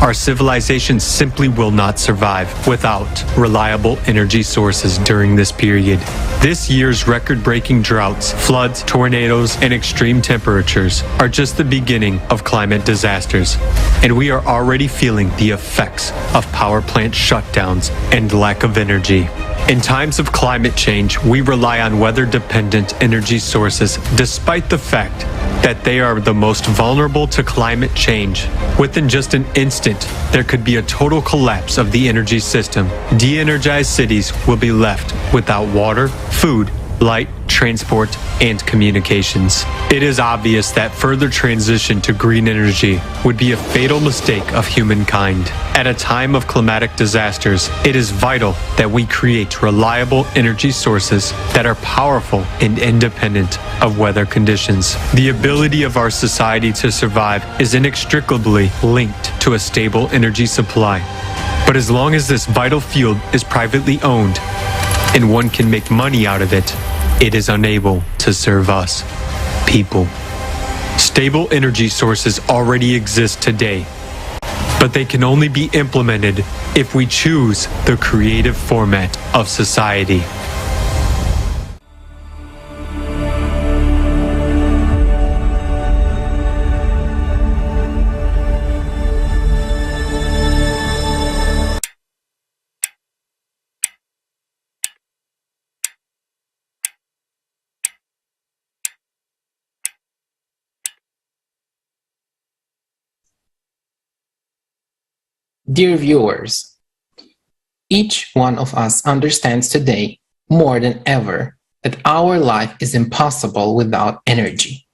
S7: Our civilization simply will not survive without reliable energy sources during this period. This year's record-breaking droughts, floods, tornadoes, and extreme temperatures are just the beginning of climate disasters, and we are already feeling the effects of power plant shutdowns and lack of energy. In times of climate change, we rely on weather-dependent energy sources despite the fact that they are the most vulnerable to climate change. Within just an instant, there could be a total collapse of the energy system. De-energized cities will be left without water, food, light, transport, and communications. It is obvious that further transition to green energy would be a fatal mistake of humankind. At a time of climatic disasters, it is vital that we create reliable energy sources that are powerful and independent of weather conditions. The ability of our society to survive is inextricably linked to a stable energy supply. But as long as this vital field is privately owned, and one can make money out of it, it is unable to serve us, people. Stable energy sources already exist today, but they can only be implemented if we choose the creative format of society.
S21: Dear viewers, each one of us understands today more than ever that our life is impossible without energy.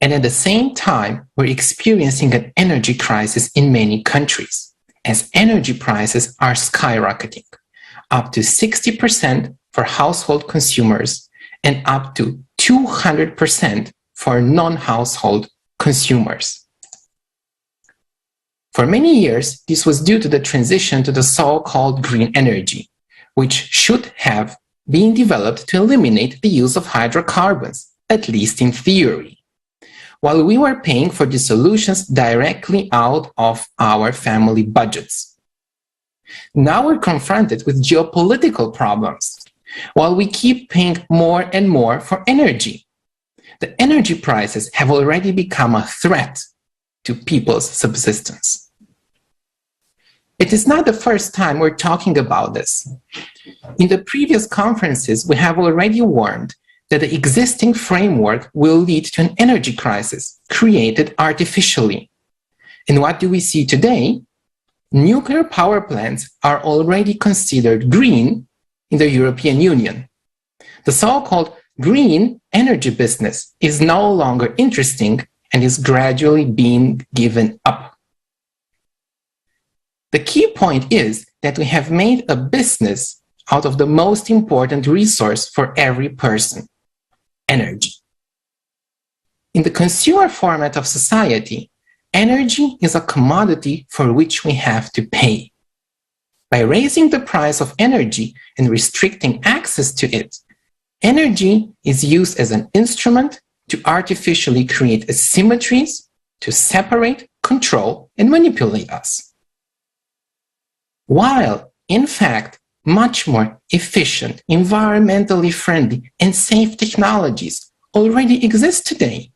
S21: And at the same time, we're experiencing an energy crisis in many countries, as energy prices are skyrocketing, up to 60% for household consumers and up to 200% for non-household consumers. For many years, this was due to the transition to the so-called green energy, which should have been developed to eliminate the use of hydrocarbons, at least in theory, while we were paying for these solutions directly out of our family budgets. Now we're confronted with geopolitical problems, while we keep paying more and more for energy. The energy prices have already become a threat to people's subsistence. It is not the first time we're talking about this. In the previous conferences, we have already warned that the existing framework will lead to an energy crisis created artificially. And what do we see today? Nuclear power plants are already considered green in the European Union. The so-called green energy business is no longer interesting and is gradually being given up. The key point is that we have made a business out of the most important resource for every person, energy. In the consumer format of society, energy is a commodity for which we have to pay. By raising the price of energy and restricting access to it, energy is used as an instrument to artificially create asymmetries, to separate, control, and manipulate us. While, in fact, much more efficient, environmentally friendly, and safe technologies already exist today.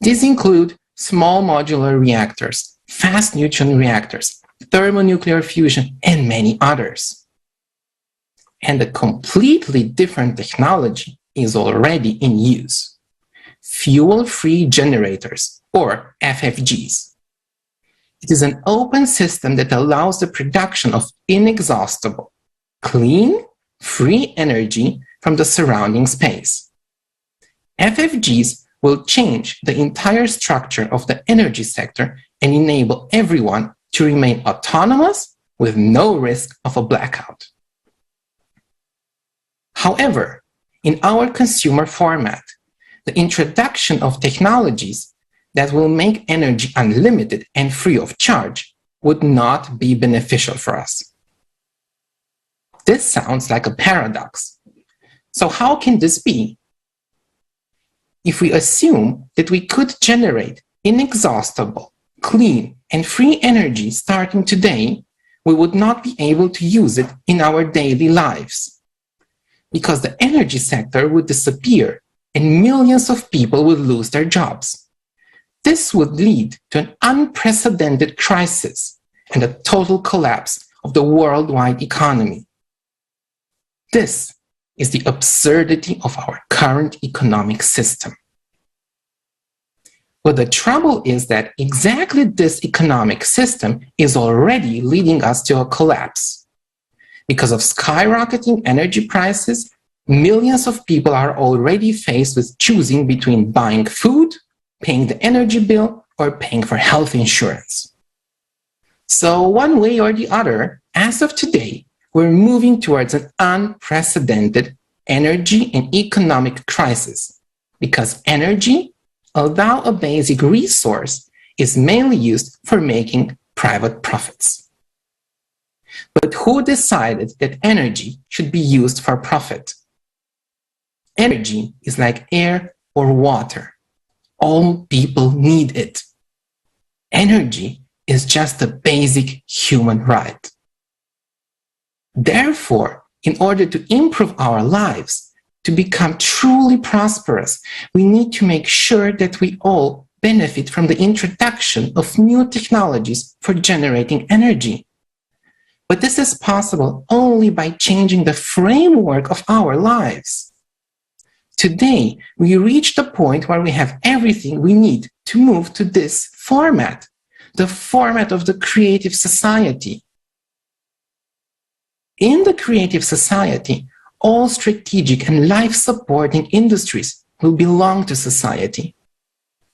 S21: These include small modular reactors, fast neutron reactors, thermonuclear fusion, and many others. And a completely different technology is already in use. Fuel-free generators, or FFGs. It is an open system that allows the production of inexhaustible, clean, free energy from the surrounding space. FFGs will change the entire structure of the energy sector and enable everyone to remain autonomous with no risk of a blackout. However, in our consumer format, the introduction of technologies that will make energy unlimited and free of charge would not be beneficial for us. This sounds like a paradox. So how can this be? If we assume that we could generate inexhaustible, clean, and free energy starting today, we would not be able to use it in our daily lives, because the energy sector would disappear and millions of people would lose their jobs. This would lead to an unprecedented crisis and a total collapse of the worldwide economy. This is the absurdity of our current economic system. But the trouble is that exactly this economic system is already leading us to a collapse. Because of skyrocketing energy prices, millions of people are already faced with choosing between buying food, paying the energy bill, or paying for health insurance. So one way or the other, as of today, we're moving towards an unprecedented energy and economic crisis, because energy, although a basic resource, is mainly used for making private profits. But who decided that energy should be used for profit? Energy is like air or water. All people need it. Energy is just a basic human right. Therefore, in order to improve our lives, to become truly prosperous, we need to make sure that we all benefit from the introduction of new technologies for generating energy. But this is possible only by changing the framework of our lives. Today, we reach the point where we have everything we need to move to this format, the format of the creative society. In the creative society, all strategic and life-supporting industries will belong to society.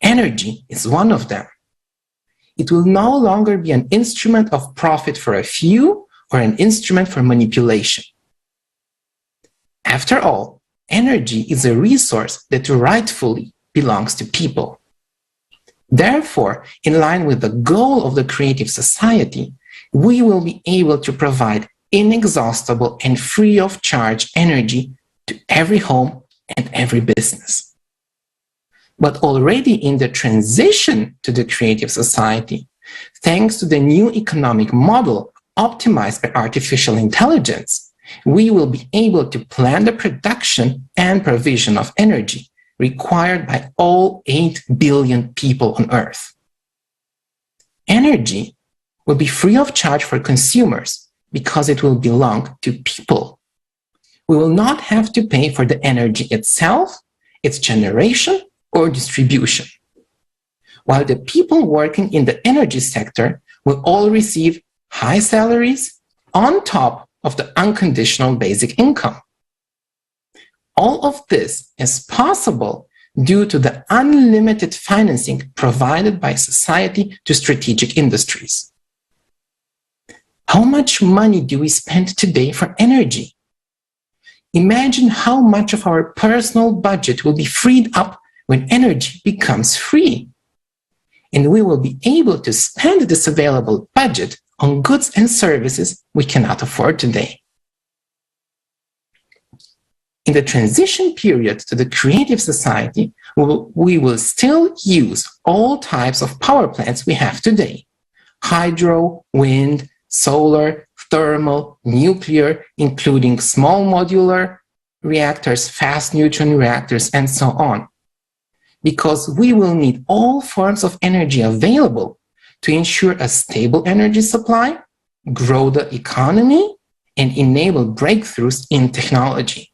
S21: Energy is one of them. It will no longer be an instrument of profit for a few or an instrument for manipulation. After all, energy is a resource that rightfully belongs to people. Therefore, in line with the goal of the creative society, we will be able to provide inexhaustible and free of charge energy to every home and every business. But already in the transition to the creative society, thanks to the new economic model optimized by artificial intelligence, we will be able to plan the production and provision of energy required by all 8 billion people on Earth. Energy will be free of charge for consumers because it will belong to people. We will not have to pay for the energy itself, its generation, or distribution. While the people working in the energy sector will all receive high salaries on top of the unconditional basic income. All of this is possible due to the unlimited financing provided by society to strategic industries. How much money do we spend today for energy? Imagine how much of our personal budget will be freed up when energy becomes free. And we will be able to spend this available budget on goods and services we cannot afford today. In the transition period to the creative society, we will still use all types of power plants we have today: hydro, wind, solar, thermal, nuclear, including small modular reactors, fast neutron reactors, and so on. Because we will need all forms of energy available to ensure a stable energy supply, grow the economy, and enable breakthroughs in technology.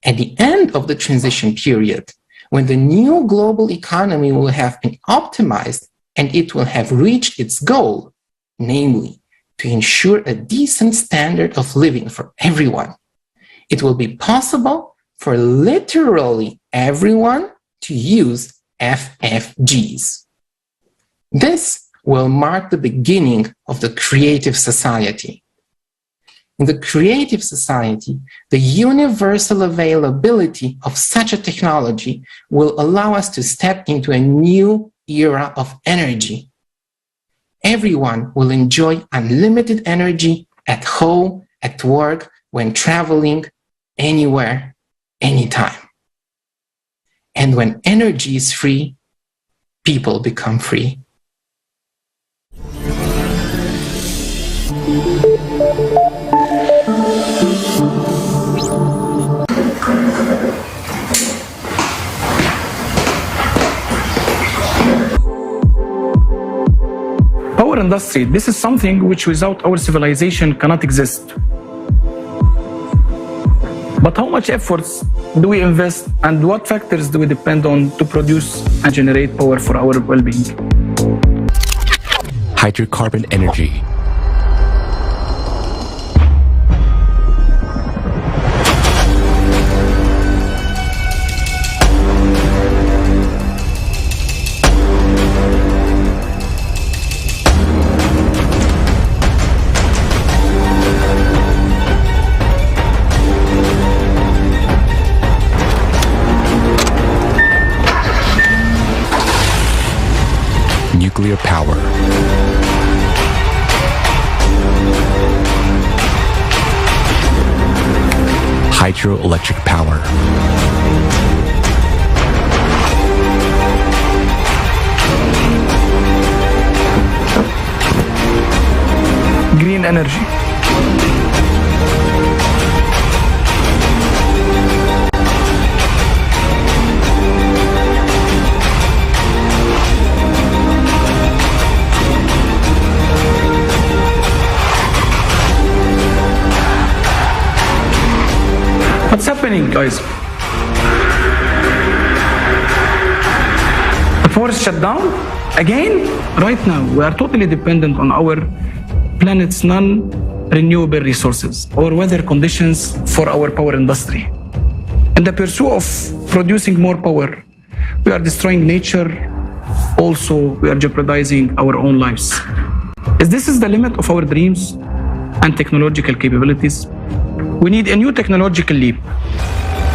S21: At the end of the transition period, when the new global economy will have been optimized and it will have reached its goal, namely, to ensure a decent standard of living for everyone, it will be possible for literally everyone to use FFGs. This will mark the beginning of the creative society. In the creative society, the universal availability of such a technology will allow us to step into a new era of energy. Everyone will enjoy unlimited energy at home, at work, when traveling, anywhere, anytime. And when energy is free, people become free.
S22: Power industry, this is something which without our civilization cannot exist. But how much efforts do we invest and what factors do we depend on to produce and generate power for our well-being?
S9: Hydrocarbon energy. Nuclear power. Hydroelectric power.
S22: Green energy. What's happening, guys? The forest shut down again? Right now, we are totally dependent on our planet's non-renewable resources or weather conditions for our power industry. In the pursuit of producing more power, we are destroying nature. Also, we are jeopardizing our own lives. Is this the limit of our dreams and technological capabilities? We need a new technological leap,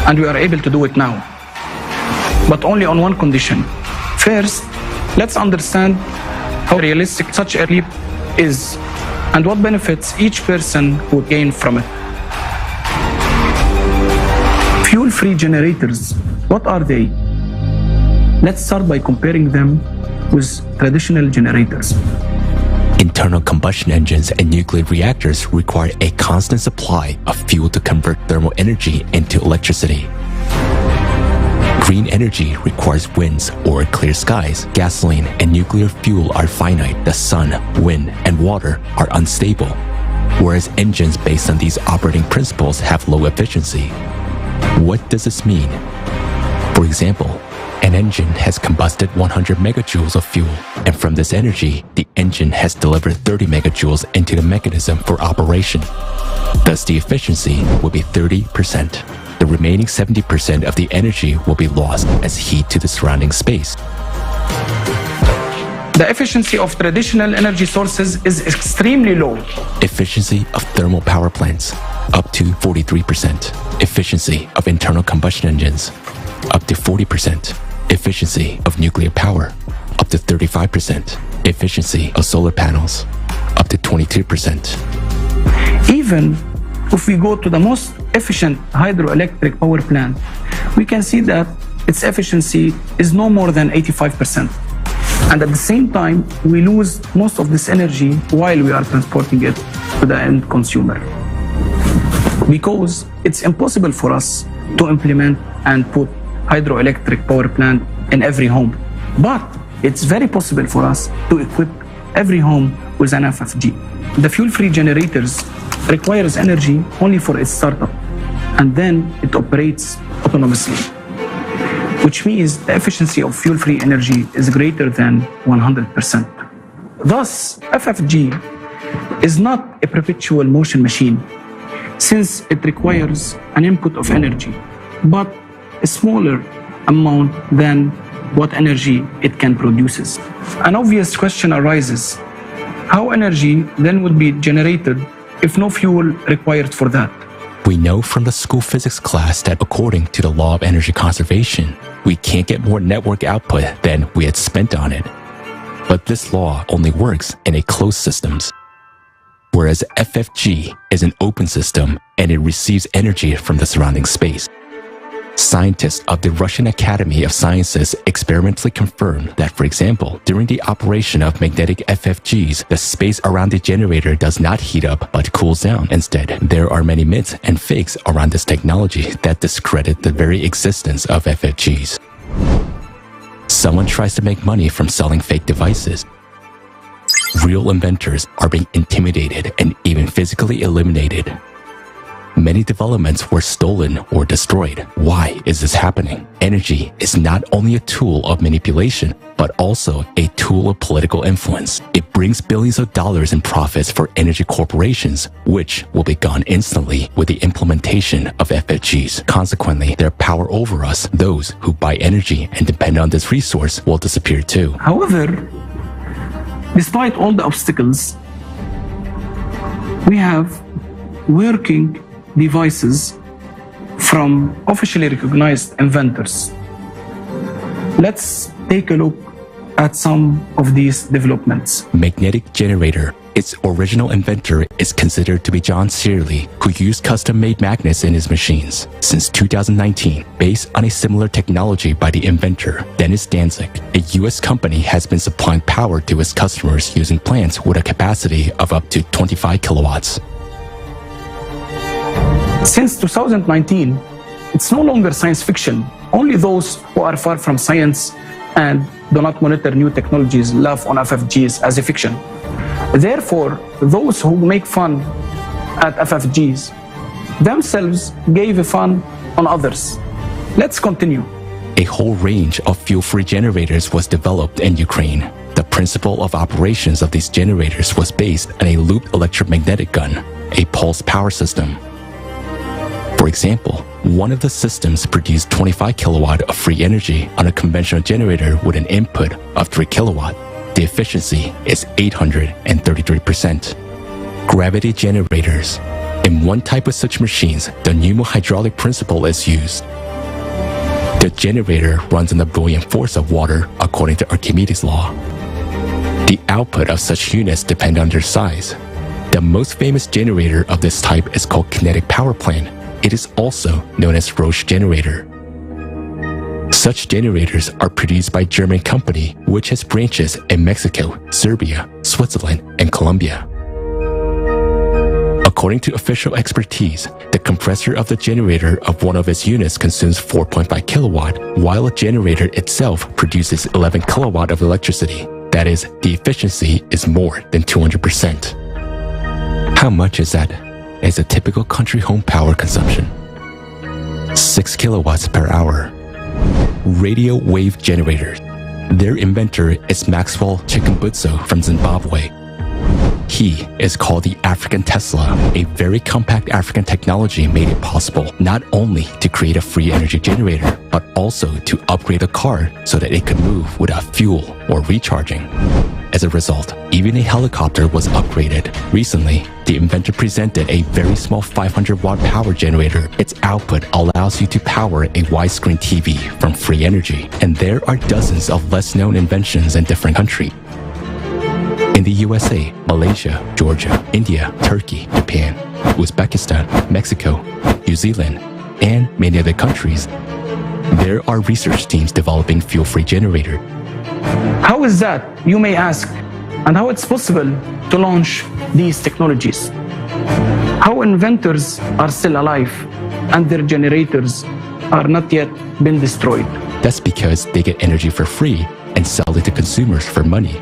S22: and we are able to do it now, but only on one condition. First, let's understand how realistic such a leap is and what benefits each person would gain from it. Fuel-free generators, what are they? Let's start by comparing them with traditional generators.
S9: Internal combustion engines and nuclear reactors require a constant supply of fuel to convert thermal energy into electricity. Green energy requires winds or clear skies. Gasoline and nuclear fuel are finite. The sun, wind, and water are unstable, whereas engines based on these operating principles have low efficiency. What does this mean? For example, an engine has combusted 100 megajoules of fuel, and from this energy, the engine has delivered 30 megajoules into the mechanism for operation. Thus, the efficiency will be 30%. The remaining 70% of the energy will be lost as heat to the surrounding space.
S22: The efficiency of traditional energy sources is extremely low.
S9: Efficiency of thermal power plants, up to 43%. Efficiency of internal combustion engines, up to 40%. Efficiency of nuclear power, up to 35%. Efficiency of solar panels, up to 22%.
S22: Even if we go to the most efficient hydroelectric power plant, we can see that its efficiency is no more than 85%. And at the same time, we lose most of this energy while we are transporting it to the end consumer. Because it's impossible for us to implement and put hydroelectric power plant in every home. But it's very possible for us to equip every home with an FFG. The fuel-free generators requires energy only for its startup, and then it operates autonomously, which means the efficiency of fuel-free energy is greater than 100%. Thus, FFG is not a perpetual motion machine, since it requires an input of energy, but a smaller amount than
S6: what energy it can produce. An obvious question arises: how energy then would be generated if no fuel required for that?
S9: We know from the school physics class that according to the law of energy conservation, we can't get more network output than we had spent on it. But this law only works in a closed systems. Whereas FFG is an open system and it receives energy from the surrounding space. Scientists of the Russian Academy of Sciences experimentally confirmed that, for example, during the operation of magnetic FFGs, the space around the generator does not heat up but cools down. Instead, there are many myths and fakes around this technology that discredit the very existence of FFGs. Someone tries to make money from selling fake devices. Real inventors are being intimidated and even physically eliminated. Many developments were stolen or destroyed. Why is this happening? Energy is not only a tool of manipulation, but also a tool of political influence. It brings billions of dollars in profits for energy corporations, which will be gone instantly with the implementation of FFGs. Consequently, their power over us, those who buy energy and depend on this resource, will disappear too.
S6: However, despite all the obstacles, we have working devices from officially recognized inventors. Let's take a look at some of these developments.
S9: Magnetic generator. Its original inventor is considered to be John Searle, who used custom-made magnets in his machines. Since 2019, based on a similar technology by the inventor, Dennis Danzig, a US company has been supplying power to its customers using plants with a capacity of up to 25 kilowatts.
S6: Since 2019, it's no longer science fiction. Only those who are far from science and do not monitor new technologies laugh on FFGs as a fiction. Therefore, those who make fun at FFGs themselves gave a fun on others. Let's continue.
S9: A whole range of fuel-free generators was developed in Ukraine. The principle of operations of these generators was based on a looped electromagnetic gun, a pulse power system. For example, one of the systems produced 25 kilowatt of free energy on a conventional generator with an input of 3 kilowatt. The efficiency is 833%. Gravity generators. In one type of such machines, the pneumohydraulic principle is used. The generator runs on the buoyant force of water according to Archimedes' law. The output of such units depend on their size. The most famous generator of this type is called kinetic power plant. It is also known as Roche generator. Such generators are produced by a German company which has branches in Mexico, Serbia, Switzerland, and Colombia. According to official expertise, the compressor of the generator of one of its units consumes 4.5 kilowatt, while a generator itself produces 11 kilowatt of electricity. That is, the efficiency is more than 200%. How much is that? Is a typical country home power consumption. 6 kilowatts per hour. Radio wave generators. Their inventor is Maxwell Chikumbutso from Zimbabwe. He is called the African Tesla. A very compact African technology made it possible not only to create a free energy generator, but also to upgrade a car so that it could move without fuel or recharging. As a result, even a helicopter was upgraded. Recently, the inventor presented a very small 500-watt power generator. Its output allows you to power a widescreen TV from free energy. And there are dozens of less-known inventions in different countries. In the USA, Malaysia, Georgia, India, Turkey, Japan, Uzbekistan, Mexico, New Zealand, and many other countries, there are research teams developing fuel-free generators.
S6: How is that, you may ask, and how it's possible to launch these technologies? How inventors are still alive and their generators are not yet been destroyed?
S9: That's because they get energy for free and sell it to consumers for money,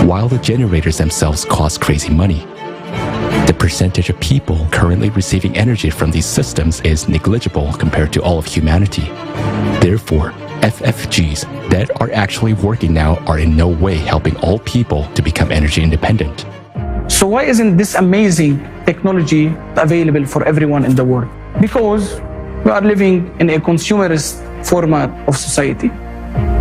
S9: while the generators themselves cost crazy money. The percentage of people currently receiving energy from these systems is negligible compared to all of humanity. Therefore, FFGs that are actually working now are in no way helping all people to become energy independent.
S6: So why isn't this amazing technology available for everyone in the world? Because we are living in a consumerist format of society.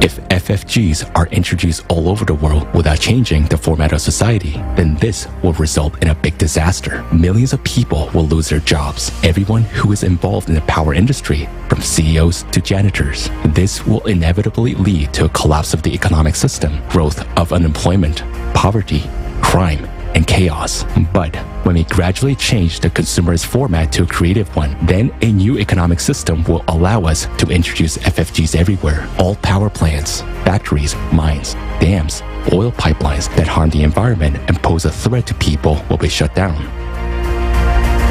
S9: If FFGs are introduced all over the world without changing the format of society, then this will result in a big disaster. Millions of people will lose their jobs. Everyone who is involved in the power industry, from CEOs to janitors. This will inevitably lead to a collapse of the economic system, growth of unemployment, poverty, crime, and chaos. But when we gradually change the consumerist format to a creative one, then a new economic system will allow us to introduce FFGs everywhere. All power plants, factories, mines, dams, oil pipelines that harm the environment and pose a threat to people will be shut down.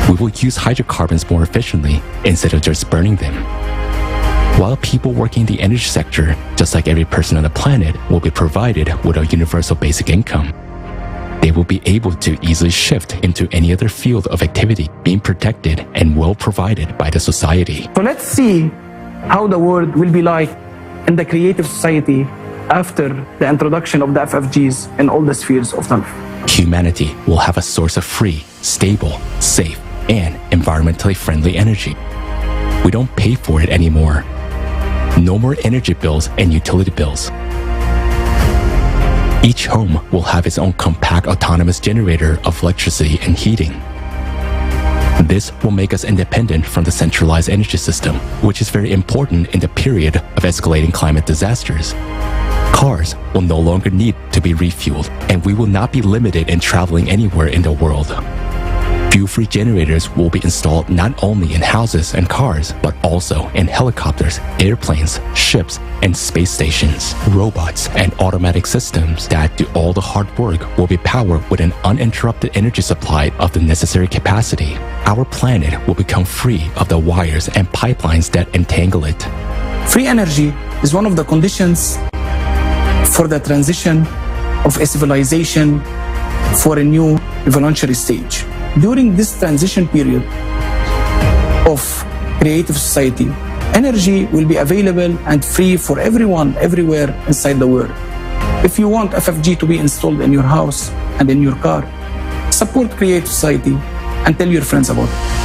S9: We will use hydrocarbons more efficiently instead of just burning them. While people working in the energy sector, just like every person on the planet, will be provided with a universal basic income, they will be able to easily shift into any other field of activity, being protected and well provided by the society.
S6: So let's see how the world will be like in the creative society after the introduction of the FFGs in all the spheres of life.
S9: Humanity will have a source of free, stable, safe, and environmentally friendly energy. We don't pay for it anymore. No more energy bills and utility bills. Each home will have its own compact autonomous generator of electricity and heating. This will make us independent from the centralized energy system, which is very important in the period of escalating climate disasters. Cars will no longer need to be refueled, and we will not be limited in traveling anywhere in the world. Fuel-free generators will be installed not only in houses and cars, but also in helicopters, airplanes, ships, and space stations. Robots and automatic systems that do all the hard work will be powered with an uninterrupted energy supply of the necessary capacity. Our planet will become free of the wires and pipelines that entangle it.
S6: Free energy is one of the conditions for the transition of a civilization for a new evolutionary stage. During this transition period of creative society, energy will be available and free for everyone, everywhere inside the world. If you want FFG to be installed in your house and in your car, support creative society and tell your friends about it.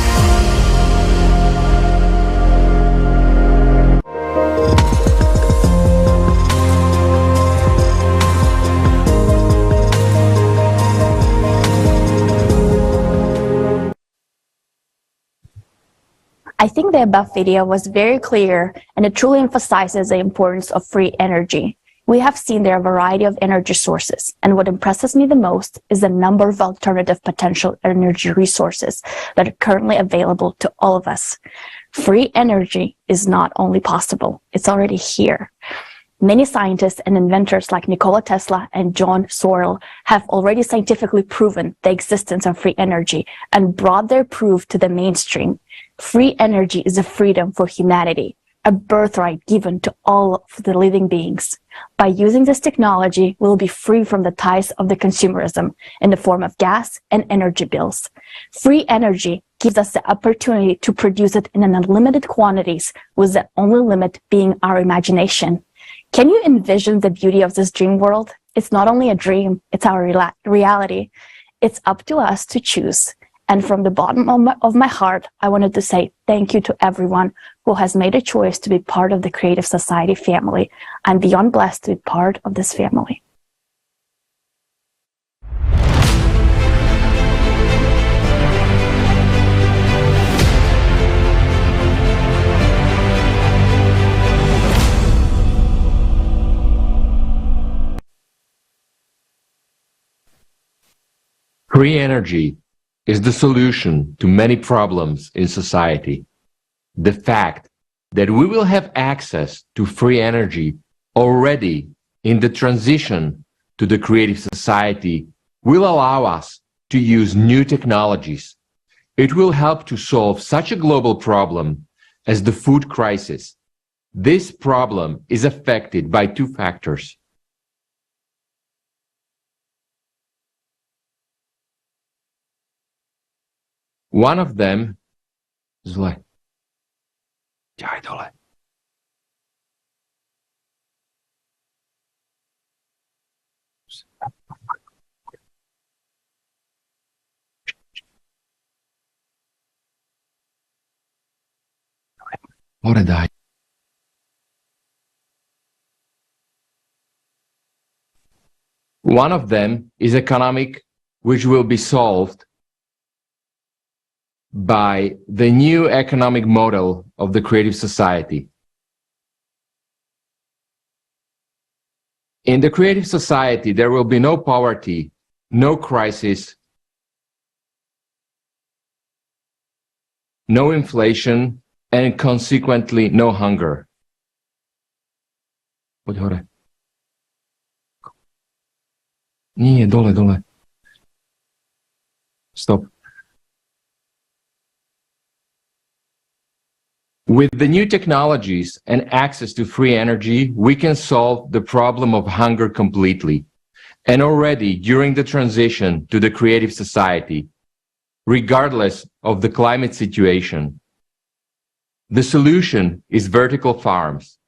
S8: I think the above video was very clear and it truly emphasizes the importance of free energy. We have seen there are a variety of energy sources, and what impresses me the most is the number of alternative potential energy resources that are currently available to all of us. Free energy is not only possible, it's already here. Many scientists and inventors like Nikola Tesla and John Searle have already scientifically proven the existence of free energy and brought their proof to the mainstream. Free energy is a freedom for humanity, a birthright given to all of the living beings. By using this technology, we'll be free from the ties of the consumerism in the form of gas and energy bills. Free energy gives us the opportunity to produce it in unlimited quantities, with the only limit being our imagination. Can you envision the beauty of this dream world? It's not only a dream, it's our reality. It's up to us to choose. And from the bottom of my heart, I wanted to say thank you to everyone who has made a choice to be part of the Creative Society family. I'm beyond blessed to be part of this family.
S17: Free energy is the solution to many problems in society. The fact that we will have access to free energy already in the transition to the creative society will allow us to use new technologies. It will help to solve such a global problem as the food crisis. This problem is affected by two factors. One of them zle. Ďaj dole. Hore daj. One of them is economic, which will be solved by the new economic model of the creative society. In the creative society, there will be no poverty, no crisis, no inflation, and consequently, no hunger. Dole. Stop. With the new technologies and access to free energy, we can solve the problem of hunger completely. And already during the transition to the creative society, regardless of the climate situation, the solution is vertical farms.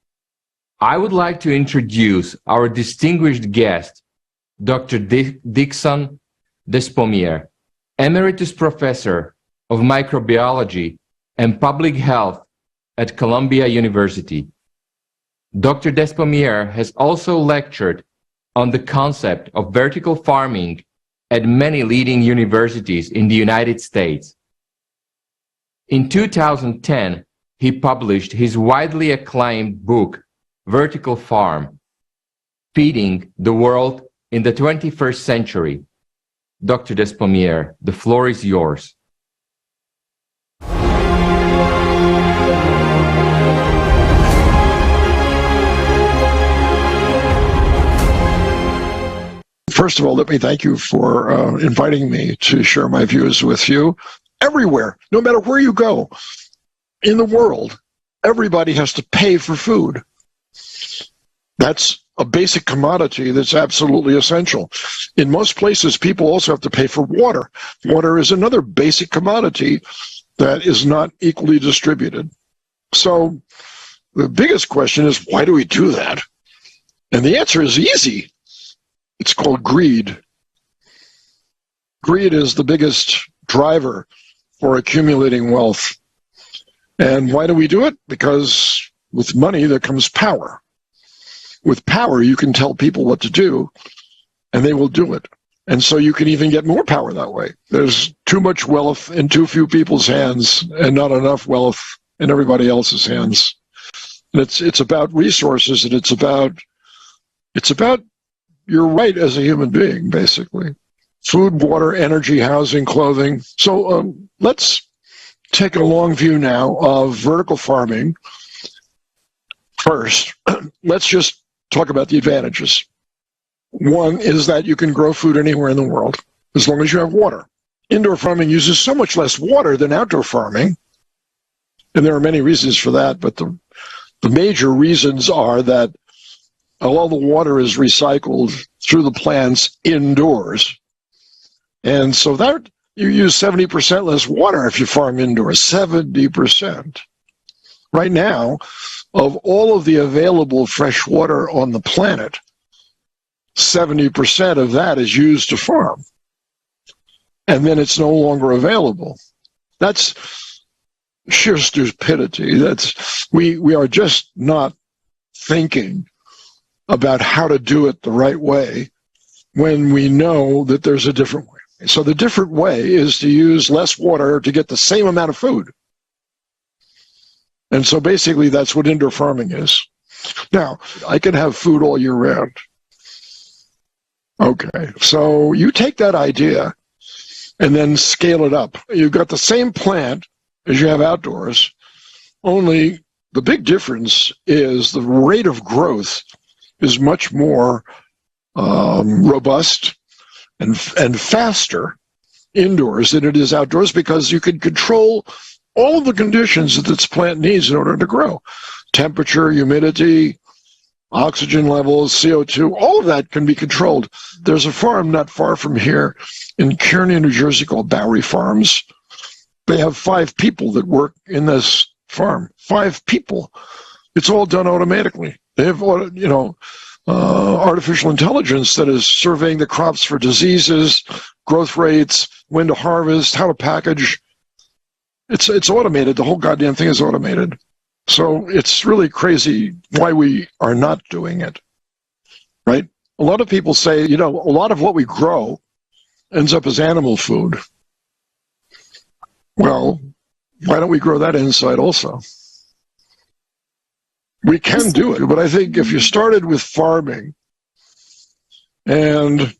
S17: I would like to introduce our distinguished guest, Dr. Dixon Despommier, Emeritus Professor of Microbiology and Public Health at Columbia University. Dr. Despommier has also lectured on the concept of vertical farming at many leading universities in the United States. In 2010, he published his widely acclaimed book, Vertical Farm, Feeding the World in the 21st Century. Dr. Despommier, the floor is yours.
S18: First of all, let me thank you for inviting me to share my views with you. Everywhere, no matter where you go in the world, everybody has to pay for food. That's a basic commodity that's absolutely essential. In most places, people also have to pay for water. Water is another basic commodity that is not equally distributed. So the biggest question is, why do we do that? And the answer is easy. It's called greed. Greed is the biggest driver for accumulating wealth. And why do we do it? Because with money, there comes power. With power, you can tell people what to do, and they will do it. And so you can even get more power that way. There's too much wealth in too few people's hands and not enough wealth in everybody else's hands. And it's about resources, and it's about your right as a human being, basically. Food, water, energy, housing, clothing. So let's take a long view now of vertical farming. First, let's just talk about the advantages. One is that you can grow food anywhere in the world, as long as you have water. Indoor farming uses so much less water than outdoor farming, and there are many reasons for that, but the major reasons are that all the water is recycled through the plants indoors. And so that you use 70% less water if you farm indoors, 70%. Right now, of all of the available fresh water on the planet, 70% of that is used to farm. And then it's no longer available. That's sheer stupidity. We are just not thinking about how to do it the right way when we know that there's a different way. So the different way is to use less water to get the same amount of food. And so basically that's what indoor farming is. Now, I can have food all year round. Okay, so you take that idea and then scale it up. You've got the same plant as you have outdoors, only the big difference is the rate of growth is much more robust and faster indoors than it is outdoors, because you can control all of the conditions that this plant needs in order to grow. Temperature, humidity, oxygen levels, CO2, all of that can be controlled. There's a farm not far from here in Kearney, New Jersey called Bowery Farms. They have 5 people that work in this farm. 5 people. It's all done automatically. They have, artificial intelligence that is surveying the crops for diseases, growth rates, when to harvest, how to package. It's automated. The whole goddamn thing is automated. So it's really crazy why we are not doing it, right? A lot of people say, a lot of what we grow ends up as animal food. Well, why don't we grow that inside also? We can do it, but I think if you started with farming and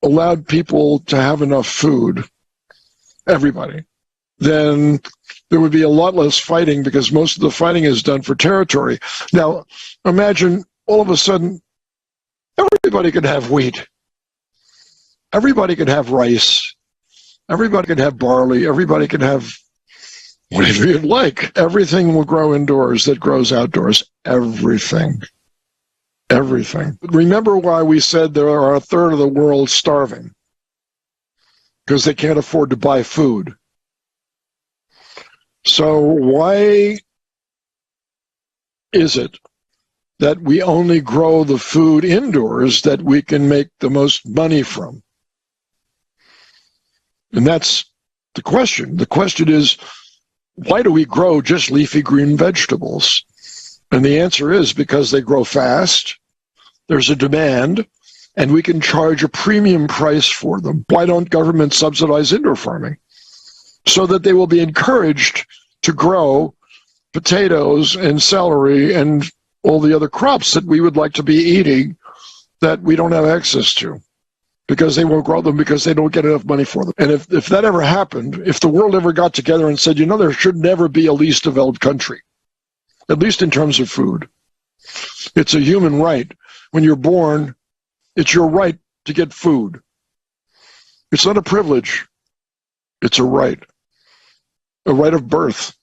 S18: allowed people to have enough food, everybody, then there would be a lot less fighting, because most of the fighting is done for territory. Now, imagine all of a sudden, everybody could have wheat. Everybody could have rice. Everybody could have barley. Everybody could have whatever you'd like. Everything will grow indoors that grows outdoors. Everything. Everything. Remember why we said there are a third of the world starving? Because they can't afford to buy food. So why is it that we only grow the food indoors that we can make the most money from? And that's the question. The question is, why do we grow just leafy green vegetables? And the answer is because they grow fast, there's a demand, and we can charge a premium price for them. Why don't governments subsidize indoor farming? So that they will be encouraged to grow potatoes and celery and all the other crops that we would like to be eating that we don't have access to, because they won't grow them because they don't get enough money for them. And if that ever happened, if the world ever got together and said, there should never be a least developed country, at least in terms of food. It's a human right. When you're born, it's your right to get food. It's not a privilege. It's a right of birth.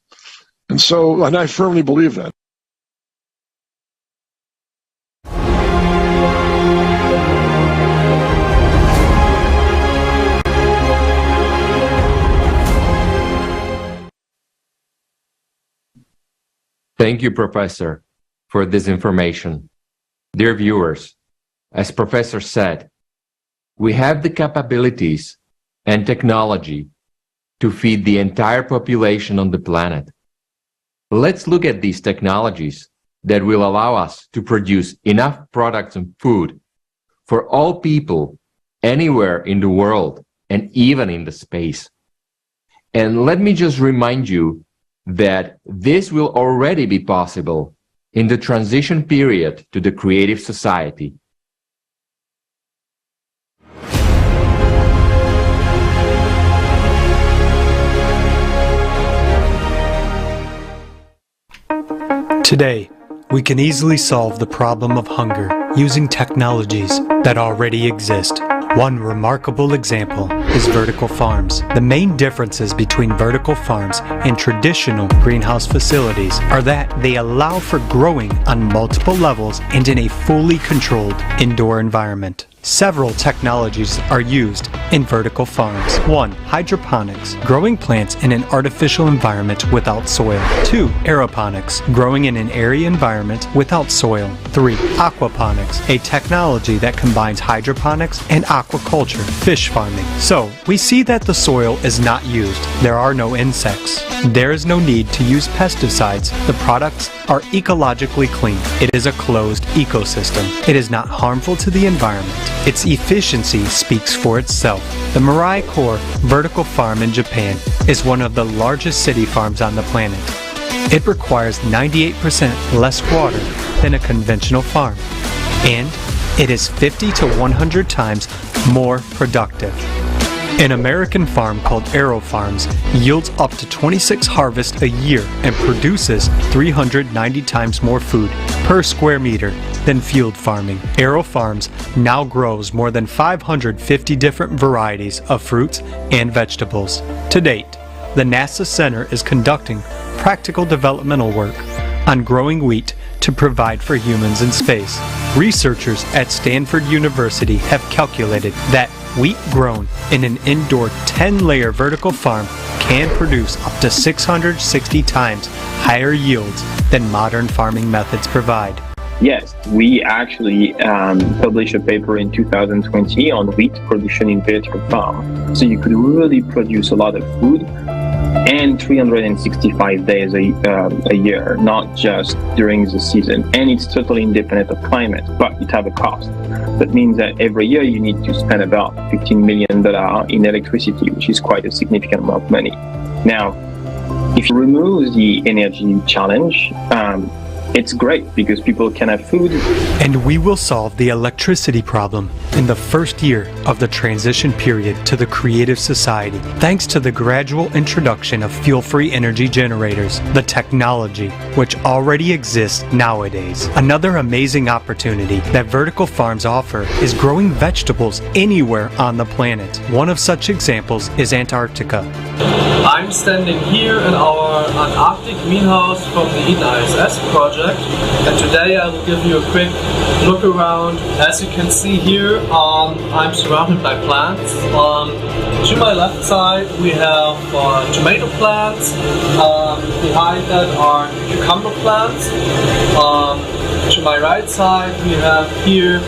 S18: And I firmly believe that.
S17: Thank you, Professor, for this information. Dear viewers, as Professor said, we have the capabilities and technology to feed the entire population on the planet. Let's look at these technologies that will allow us to produce enough products and food for all people anywhere in the world and even in the space. And let me just remind you that this will already be possible in the transition period to the creative society.
S7: Today, we can easily solve the problem of hunger using technologies that already exist. One remarkable example is vertical farms. The main differences between vertical farms and traditional greenhouse facilities are that they allow for growing on multiple levels and in a fully controlled indoor environment. Several technologies are used in vertical farms. 1. Hydroponics, growing plants in an artificial environment without soil. 2. Aeroponics, growing in an airy environment without soil. 3. Aquaponics, a technology that combines hydroponics and aquaculture, fish farming. So, we see that the soil is not used. There are no insects. There is no need to use pesticides. The products are ecologically clean. It is a closed ecosystem. It is not harmful to the environment. Its efficiency speaks for itself. The Mirai Core vertical farm in Japan is one of the largest city farms on the planet. It requires 98% less water than a conventional farm, and it is 50 to 100 times more productive. An American farm called Aero Farms yields up to 26 harvests a year and produces 390 times more food per square meter than field farming. Aero Farms now grows more than 550 different varieties of fruits and vegetables. To date, the NASA Center is conducting practical developmental work on growing wheat to provide for humans in space. Researchers at Stanford University have calculated that wheat grown in an indoor 10-layer vertical farm can produce up to 660 times higher yields than modern farming methods provide.
S3: Yes, we actually published a paper in 2020 on wheat production in vertical farm. So you could really produce a lot of food and 365 days a year, not just during the season. And it's totally independent of climate, but it has a cost. That means that every year you need to spend about $15 million in electricity, which is quite a significant amount of money. Now, if you remove the energy challenge, it's great because people can have food.
S7: And we will solve the electricity problem in the first year of the transition period to the creative society, thanks to the gradual introduction of fuel-free energy generators, the technology which already exists nowadays. Another amazing opportunity that vertical farms offer is growing vegetables anywhere on the planet. One of such examples is Antarctica.
S10: I'm standing here in our Antarctic greenhouse from the Eden ISS project, and today I will give you a quick look around. As you can see here, I'm surrounded by plants. To my left side we have tomato plants, behind that are cucumber plants. To my right side we have here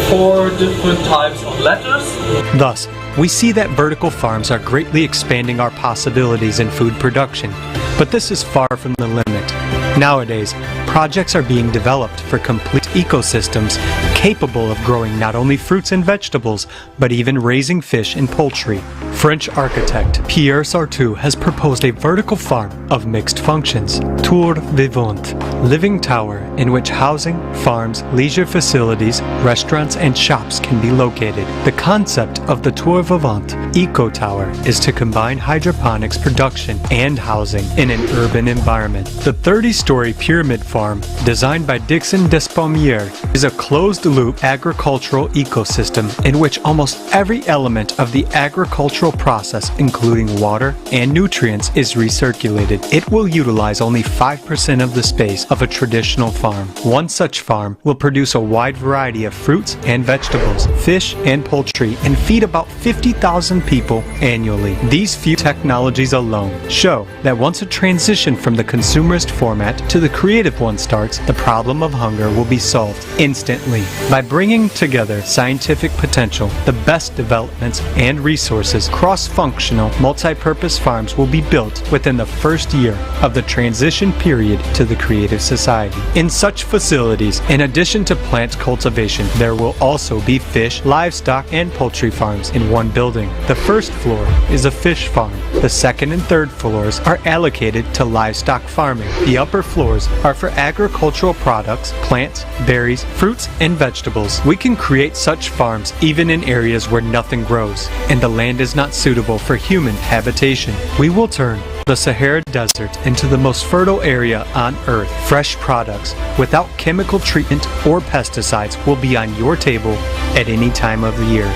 S10: 4 different types of lettuce.
S7: Thus, we see that vertical farms are greatly expanding our possibilities in food production, but this is far from the limit. Nowadays, projects are being developed for complete ecosystems capable of growing not only fruits and vegetables, but even raising fish and poultry. French architect Pierre Sartou has proposed a vertical farm of mixed functions, Tour Vivant, living tower in which housing, farms, leisure facilities, restaurants, and shops can be located. The concept of the Tour Vivant Eco Tower is to combine hydroponics production and housing in an urban environment. The 30-story pyramid farm, designed by Dixon Despommier, is a closed-loop agricultural ecosystem in which almost every element of the agricultural process, including water and nutrients, is recirculated. It will utilize only 5% of the space of a traditional farm. One such farm will produce a wide variety of fruits and vegetables, fish and poultry, and feed about 50,000 people annually. These few technologies alone show that once a transition from the consumerist format to the creative one starts, the problem of hunger will be solved instantly. By bringing together scientific potential, the best developments and resources, cross-functional, multi-purpose farms will be built within the first year of the transition period to the creative society. In such facilities, in addition to plant cultivation, there will also be fish, livestock, and poultry farms in one building. The first floor is a fish farm. The second and third floors are allocated to livestock farming. The upper floors are for agricultural products, plants, berries, fruits, and vegetables. We can create such farms even in areas where nothing grows and the land is not suitable for human habitation. We will turn the Sahara Desert into the most fertile area on Earth. Fresh products without chemical treatment or pesticides will be on your table at any time of the year,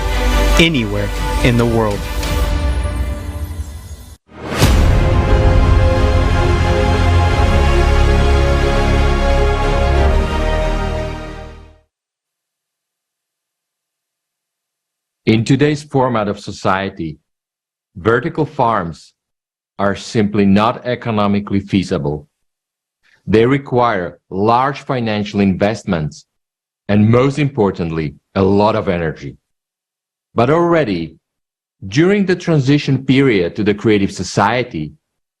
S7: anywhere in the world.
S17: In today's format of society, vertical farms are simply not economically feasible. They require large financial investments and, most importantly, a lot of energy. But already, during the transition period to the creative society,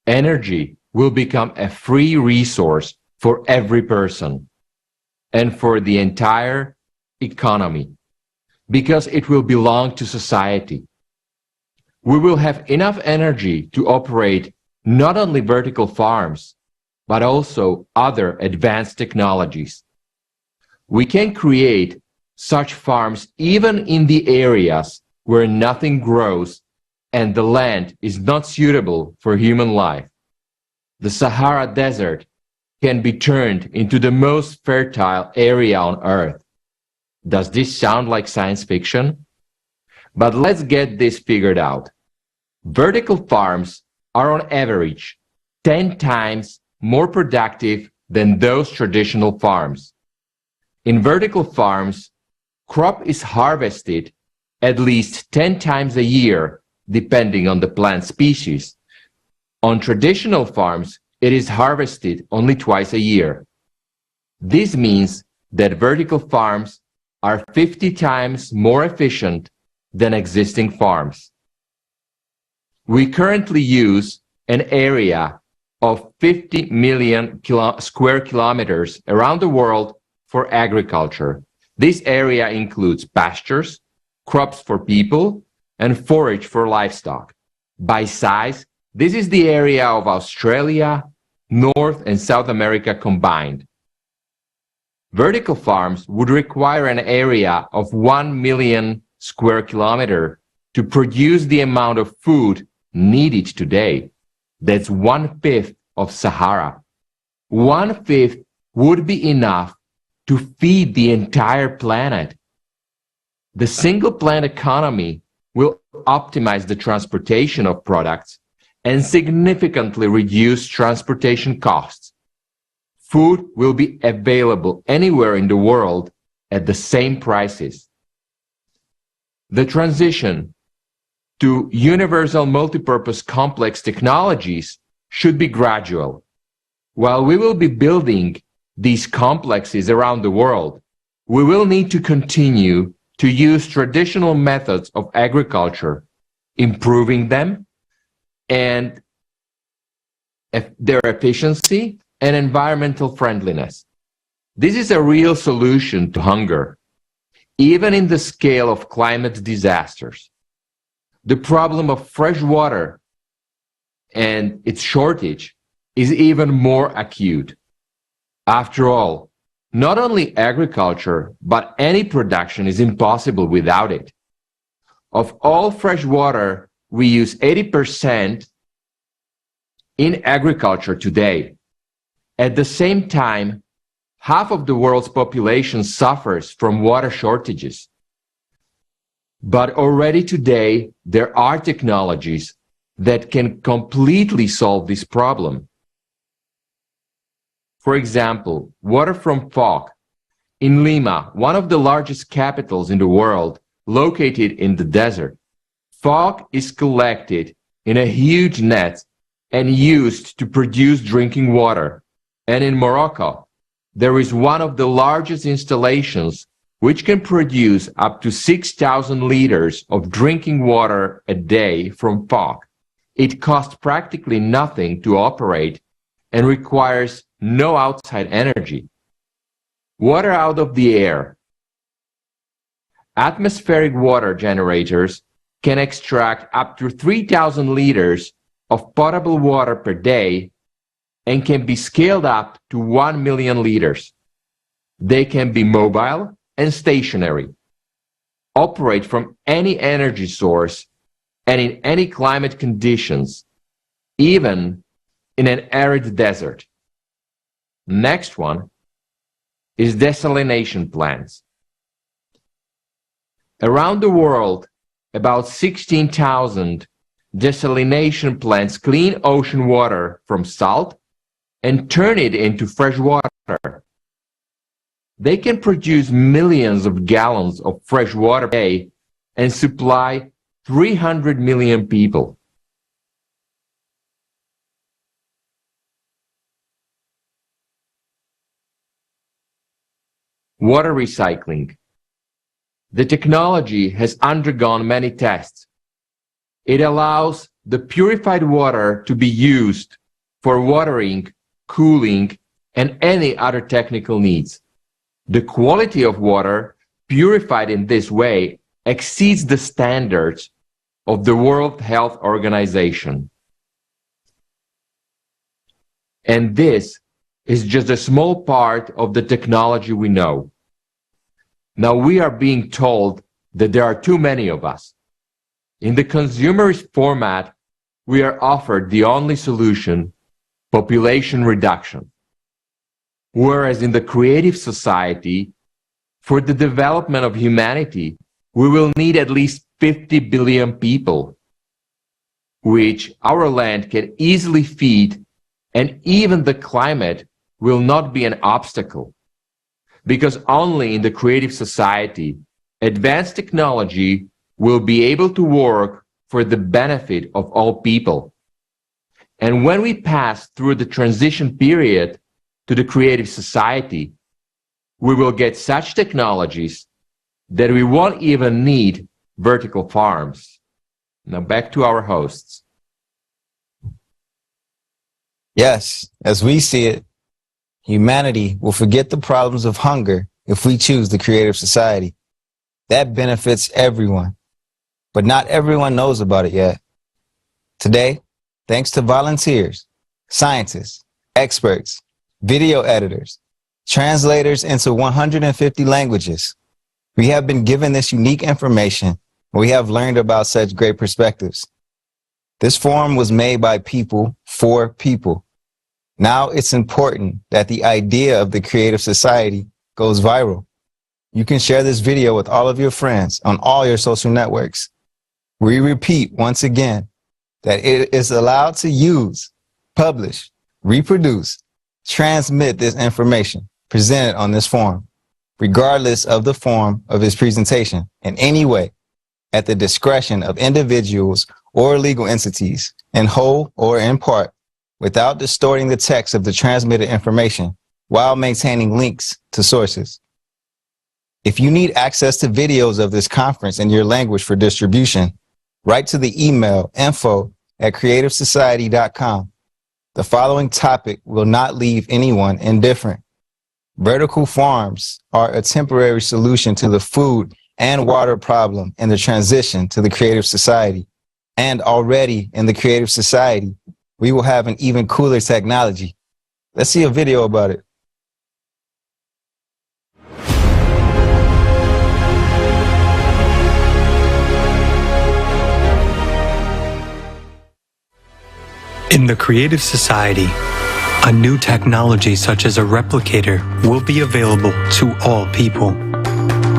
S17: energy will become a free resource for every person and for the entire economy, because it will belong to society. We will have enough energy to operate not only vertical farms, but also other advanced technologies. We can create such farms even in the areas where nothing grows and the land is not suitable for human life. The Sahara Desert can be turned into the most fertile area on Earth. Does this sound like science fiction? But let's get this figured out. Vertical farms are on average 10 times more productive than those traditional farms. In vertical farms, crop is harvested at least 10 times a year, depending on the plant species. On traditional farms, it is harvested only twice a year. This means that vertical farms are 50 times more efficient than existing farms. We currently use an area of 50 million square kilometers around the world for agriculture. This area includes pastures, crops for people, and forage for livestock. By size, this is the area of Australia, North and South America combined. Vertical farms would require an area of 1 million square kilometer to produce the amount of food needed today. That's 1/5 of Sahara. 1/5 would be enough to feed the entire planet. The single plant economy will optimize the transportation of products and significantly reduce transportation costs. Food will be available anywhere in the world at the same prices. The transition to universal multipurpose complex technologies should be gradual. While we will be building these complexes around the world, we will need to continue to use traditional methods of agriculture, improving them and their efficiency and environmental friendliness. This is a real solution to hunger, even in the scale of climate disasters. The problem of fresh water and its shortage is even more acute. After all, not only agriculture, but any production is impossible without it. Of all fresh water, we use 80% in agriculture today. At the same time, half of the world's population suffers from water shortages. But already today, there are technologies that can completely solve this problem. For example, water from fog. In Lima, one of the largest capitals in the world, located in the desert, fog is collected in a huge net and used to produce drinking water. And in Morocco, there is one of the largest installations which can produce up to 6,000 liters of drinking water a day from fog. It costs practically nothing to operate and requires no outside energy. Water out of the air. Atmospheric water generators can extract up to 3,000 liters of potable water per day and can be scaled up to 1 million liters. They can be mobile and stationary, operate from any energy source and in any climate conditions, even in an arid desert. Next one is desalination plants. Around the world, about 16,000 desalination plants clean ocean water from salt and turn it into fresh water. They can produce millions of gallons of fresh water per day and supply 300 million people. Water recycling. The technology has undergone many tests. It allows the purified water to be used for watering, cooling, and any other technical needs. The quality of water purified in this way exceeds the standards of the World Health Organization. And this is just a small part of the technology we know. Now we are being told that there are too many of us. In the consumerist format, we are offered the only solution, population reduction. Whereas in the creative society, for the development of humanity, we will need at least 50 billion people, which our land can easily feed, and even the climate will not be an obstacle. Because only in the creative society, advanced technology will be able to work for the benefit of all people. And when we pass through the transition period to the creative society, we will get such technologies that we won't even need vertical farms. Now back to our hosts.
S19: Yes, as we see it, humanity will forget the problems of hunger if we choose the creative society. That benefits everyone, but not everyone knows about it yet. Today, thanks to volunteers, scientists, experts, video editors, translators into 150 languages, we have been given this unique information and we have learned about such great perspectives. This forum was made by people for people. Now it's important that the idea of the creative society goes viral. You can share this video with all of your friends on all your social networks. We repeat once again that it is allowed to use, publish, reproduce, transmit this information presented on this forum, regardless of the form of its presentation in any way, at the discretion of individuals or legal entities, in whole or in part, without distorting the text of the transmitted information while maintaining links to sources. If you need access to videos of this conference in your language for distribution, write to the email info@creativesociety.com. The following topic will not leave anyone indifferent. Vertical farms are a temporary solution to the food and water problem in the transition to the creative society. And already in the creative society, we will have an even cooler technology. Let's see a video about it.
S7: In the creative society, a new technology such as a replicator will be available to all people.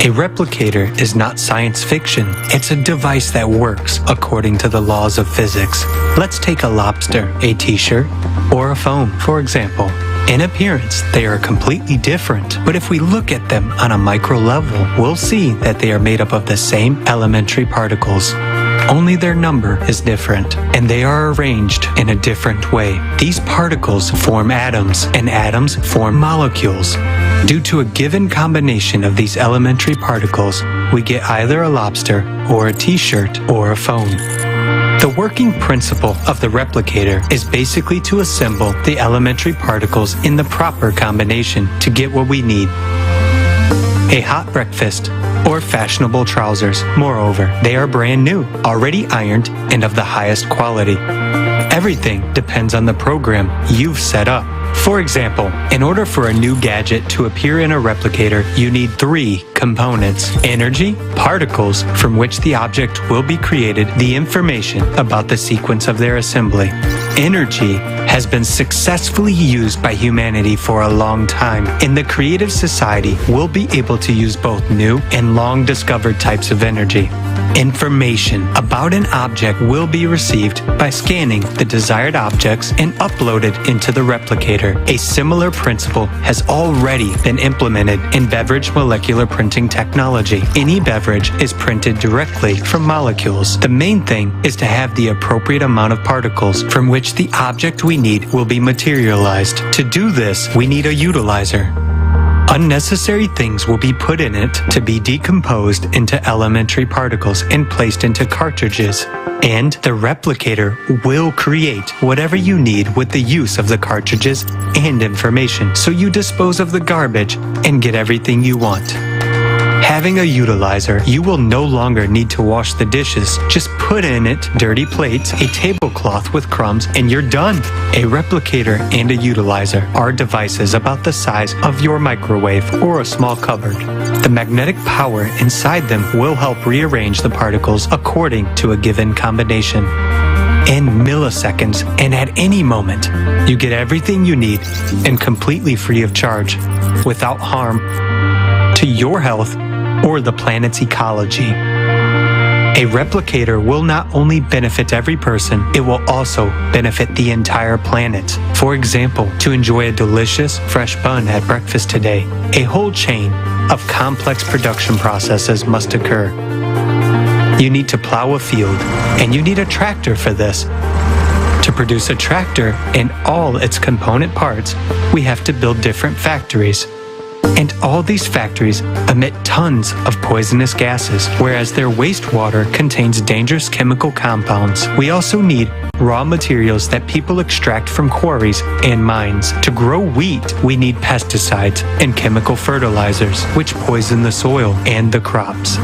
S7: A replicator is not science fiction, it's a device that works according to the laws of physics. Let's take a lobster, a t-shirt, or a phone, for example. In appearance, they are completely different, but if we look at them on a micro level, we'll see that they are made up of the same elementary particles. Only their number is different, and they are arranged in a different way. These particles form atoms, and atoms form molecules. Due to a given combination of these elementary particles, we get either a lobster, or a t-shirt, or a phone. The working principle of the replicator is basically to assemble the elementary particles in the proper combination to get what we need. A hot breakfast, or fashionable trousers. Moreover, they are brand new, already ironed, and of the highest quality. Everything depends on the program you've set up. For example, in order for a new gadget to appear in a replicator, you need 3 components: energy, particles from which the object will be created, the information about the sequence of their assembly. Energy has been successfully used by humanity for a long time. In the creative society, we'll be able to use both new and long discovered types of energy. Information about an object will be received by scanning the desired objects and uploaded into the replicator. A similar principle has already been implemented in beverage molecular printing technology. Any beverage is printed directly from molecules. The main thing is to have the appropriate amount of particles from which the object we need will be materialized. To do this, we need a utilizer. Unnecessary things will be put in it to be decomposed into elementary particles and placed into cartridges. And the replicator will create whatever you need with the use of the cartridges and information, so you dispose of the garbage and get everything you want. Having a utilizer, you will no longer need to wash the dishes. Just put in it dirty plates, a tablecloth with crumbs, and you're done. A replicator and a utilizer are devices about the size of your microwave or a small cupboard. The magnetic power inside them will help rearrange the particles according to a given combination. In milliseconds and at any moment, you get everything you need and completely free of charge, without harm to your health or the planet's ecology. A replicator will not only benefit every person, it will also benefit the entire planet. For example, to enjoy a delicious, fresh bun at breakfast today, a whole chain of complex production processes must occur. You need to plow a field, and you need a tractor for this. To produce a tractor and all its component parts, we have to build different factories. And all these factories emit tons of poisonous gases, whereas their wastewater contains dangerous chemical compounds. We also need raw materials that people extract from quarries and mines. To grow wheat, we need pesticides and chemical fertilizers, which poison the soil and the crops.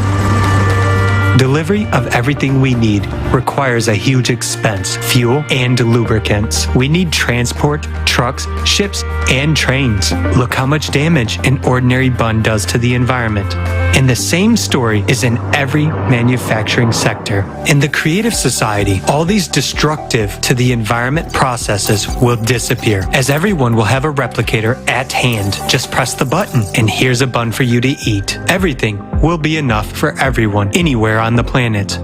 S7: Delivery of everything we need requires a huge expense, fuel and lubricants. We need transport, trucks, ships, and trains. Look how much damage an ordinary bun does to the environment. And the same story is in every manufacturing sector. In the creative society, all these destructive to the environment processes will disappear, as everyone will have a replicator at hand. Just press the button, and here's a bun for you to eat. Everything will be enough for everyone, anywhere on the planet.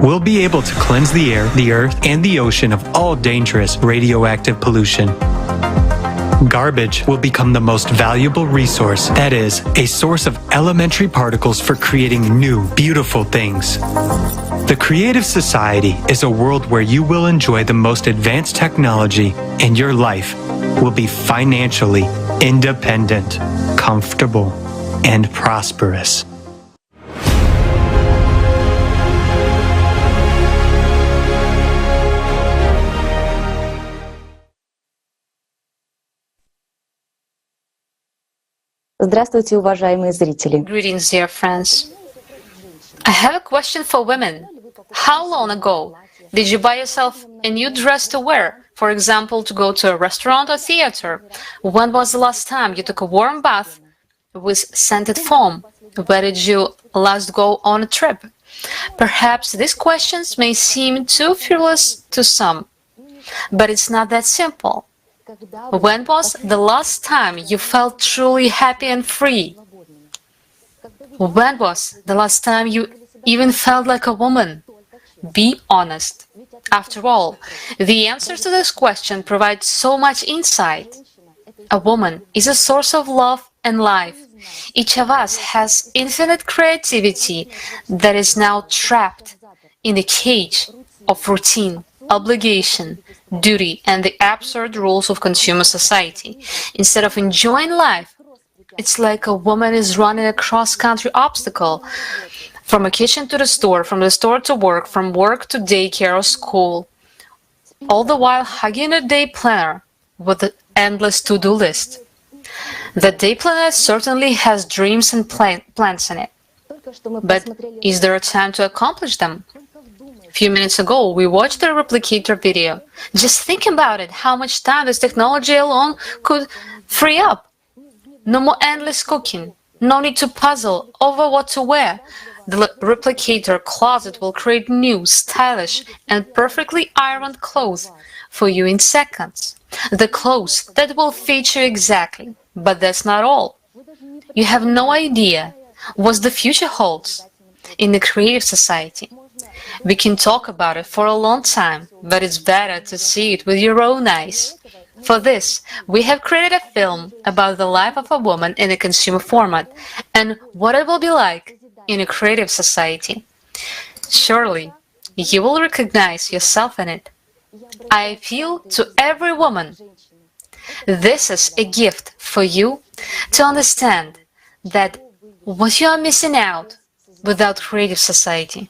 S7: We'll be able to cleanse the air, the earth, and the ocean of all dangerous radioactive pollution. Garbage will become the most valuable resource, that is, a source of elementary particles for creating new, beautiful things. The creative society is a world where you will enjoy the most advanced technology and your life will be financially independent, comfortable, and prosperous.
S5: Здравствуйте, уважаемые зрители.
S14: Greetings, dear friends. I have a question for women. How long ago did you buy yourself a new dress to wear? For example, to go to a restaurant or theater? When was the last time you took a warm bath with scented foam? Where did you last go on a trip? Perhaps these questions may seem too frivolous to some, but it's not that simple. When was the last time you felt truly happy and free? When was the last time you even felt like a woman? Be honest. After all, the answer to this question provides so much insight. A woman is a source of love and life. Each of us has infinite creativity that is now trapped in the cage of routine, obligation, duty, and the absurd rules of consumer society. Instead of enjoying life, it's like a woman is running a cross-country obstacle from a kitchen to the store, from the store to work, from work to daycare or school, all the while hugging a day planner with an endless to-do list. The day planner certainly has dreams and plans in it, but is there a time to accomplish them? A few minutes ago, we watched a replicator video. Just think about it, how much time this technology alone could free up. No more endless cooking, no need to puzzle over what to wear. The replicator closet will create new, stylish, and perfectly ironed clothes for you in seconds. The clothes that will fit you exactly. But that's not all. You have no idea what the future holds in the creative society. We can talk about it for a long time, but it's better to see it with your own eyes. For this, we have created a film about the life of a woman in a consumer format and what it will be like in a creative society. Surely, you will recognize yourself in it. I appeal to every woman. This is a gift for you to understand that what you are missing out without creative society.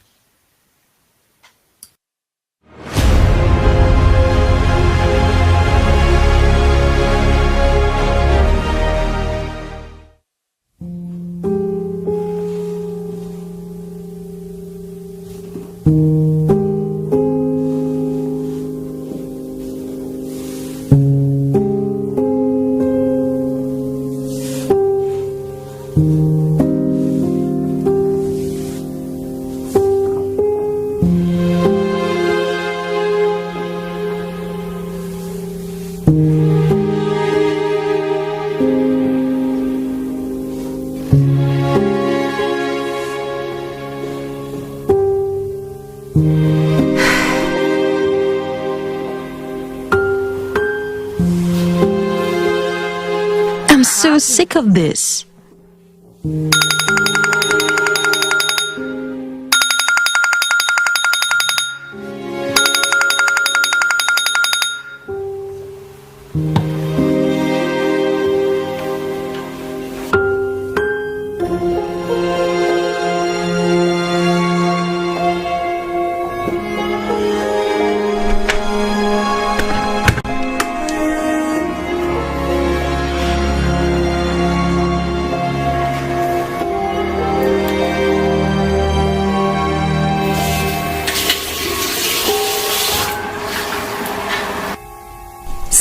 S1: I'm so sick of this.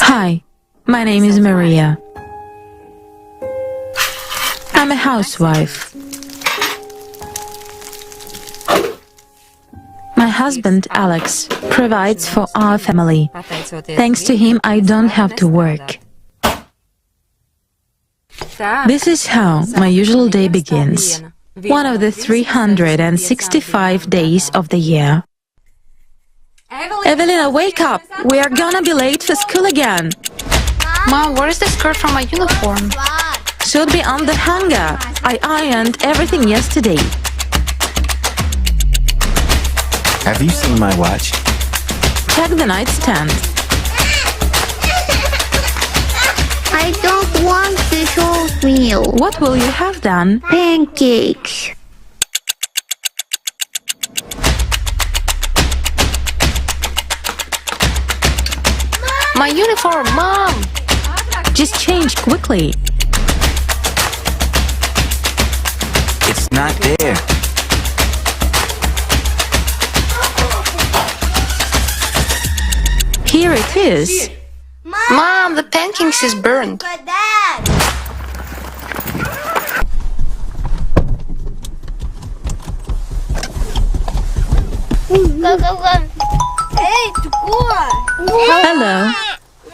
S1: Hi, my name is Maria. I'm a housewife. My husband, Alex, provides for our family. Thanks to him, I don't have to work. This is how my usual day begins. One of the 365 days of the year. Evelina, wake up! We are gonna be late for school again.
S14: Mom, where is the skirt from my uniform?
S1: Should be on the hanger. I ironed everything yesterday.
S19: Have you seen my watch?
S1: Check the nightstand.
S11: I don't want this oatmeal.
S1: What will you have then?
S11: Pancakes.
S14: My uniform, Mom!
S1: Just change quickly.
S19: It's not there.
S1: Here it is.
S14: Mom, the pancakes is burned.
S11: Go, go, go. Hey,
S1: Hello.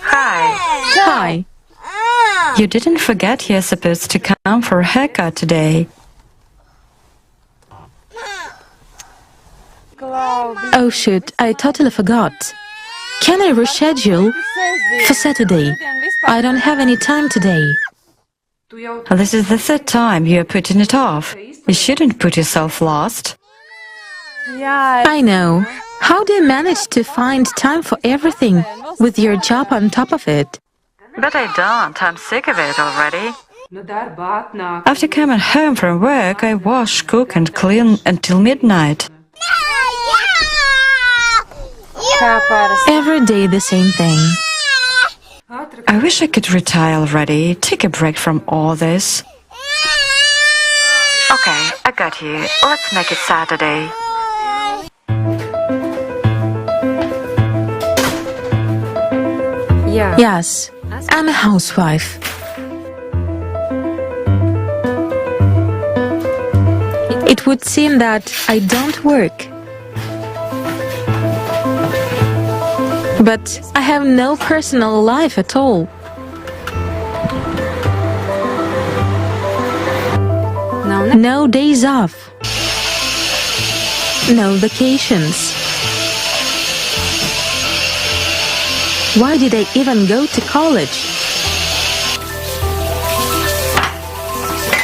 S20: Hi.
S1: Hi.
S20: You didn't forget you're supposed to come for a haircut today.
S1: Oh shoot, I totally forgot. Can I reschedule? For Saturday. I don't have any time today.
S20: This is the third time you're putting it off. You shouldn't put yourself last.
S1: I know. How do you manage to find time for everything with your job on top of it?
S20: But I don't. I'm sick of it already. After coming home from work, I wash, cook and clean until midnight.
S1: Every day the same thing.
S20: I wish I could retire already, take a break from all this. Okay, I got you. Let's make it Saturday.
S1: Yes, I'm a housewife. It would seem that I don't work. But I have no personal life at all. No days off. No vacations. Why did I even go to college?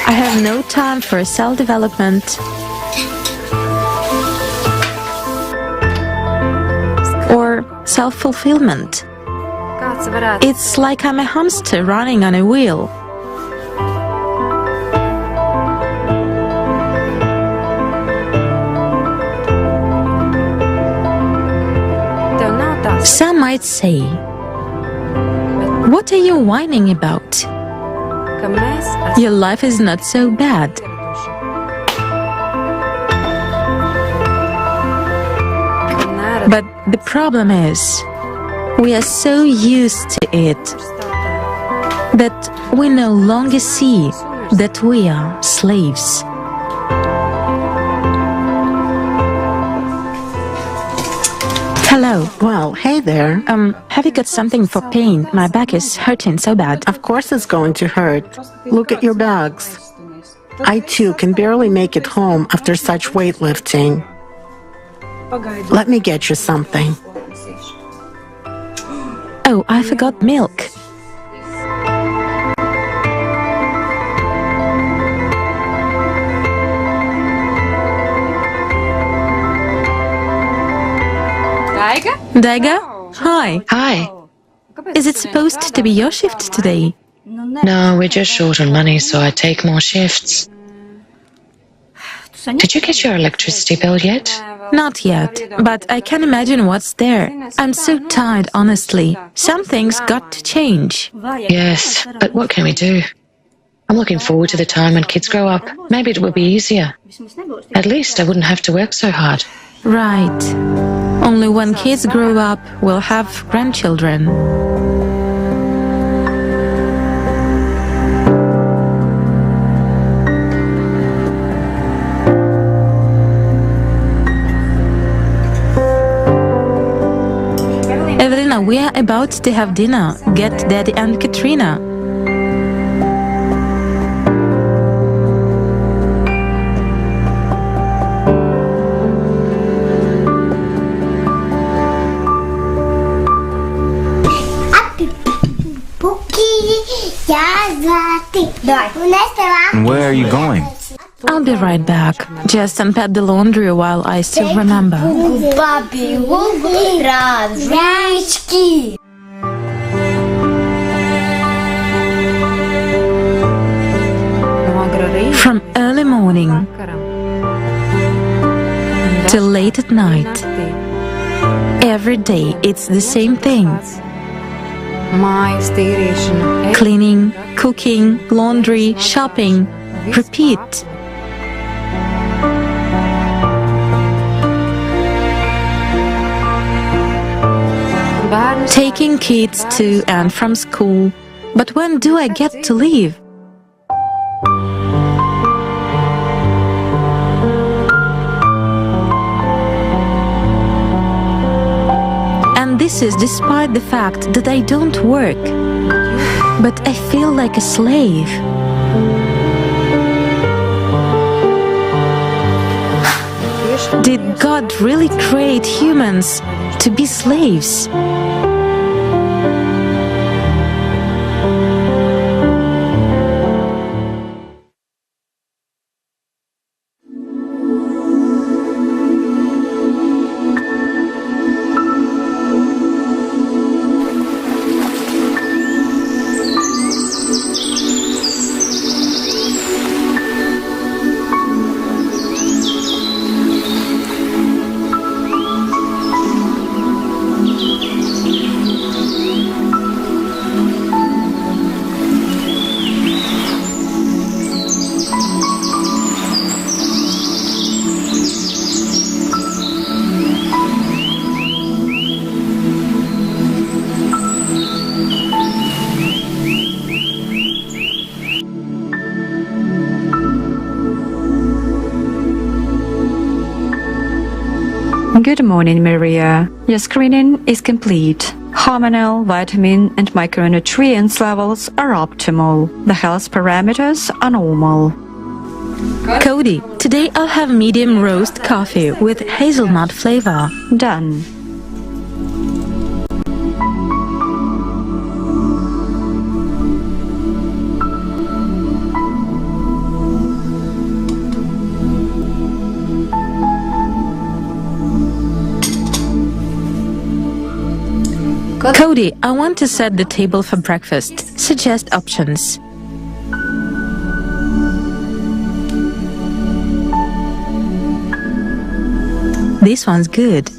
S1: I have no time for self-development or self-fulfillment. It's like I'm a hamster running on a wheel. Some might say, what are you whining about? Your life is not so bad. But the problem is, we are so used to it that we no longer see that we are slaves. Hello.
S23: Well, hey there.
S1: Have you got something for pain? My back is hurting so bad.
S23: Of course it's going to hurt. Look at your bags. I too can barely make it home after such weightlifting. Let me get you something.
S1: Oh, I forgot milk. Daiga? Hi.
S24: Hi.
S1: Is it supposed to be your shift today?
S24: No, we're just short on money, so I take more shifts.
S2: Did you get your electricity bill yet?
S1: Not yet, but I can imagine what's there. I'm so tired, honestly. Some things got to change.
S2: Yes, but what can we do? I'm looking forward to the time when kids grow up. Maybe it will be easier. At least I wouldn't have to work so hard.
S1: Right. Only when kids grow up, we'll have grandchildren. Evelina, we are about to have dinner. Get Daddy and Katrina.
S19: Where are you going?
S1: I'll be right back. Just unpack the laundry while I still remember. From early morning till late at night, every day it's the same thing. Cleaning, cooking, laundry, shopping, repeat. Taking kids to and from school. But when do I get to leave? And this is despite the fact that I don't work. But I feel like a slave. Did God really create humans to be slaves?
S20: Good morning, Maria. Your screening is complete. Hormonal, vitamin and micronutrients levels are optimal. The health parameters are normal.
S1: Cody, today I'll have medium roast coffee with hazelnut flavor.
S20: Done.
S1: Cody, I want to set the table for breakfast. Suggest options. This one's good.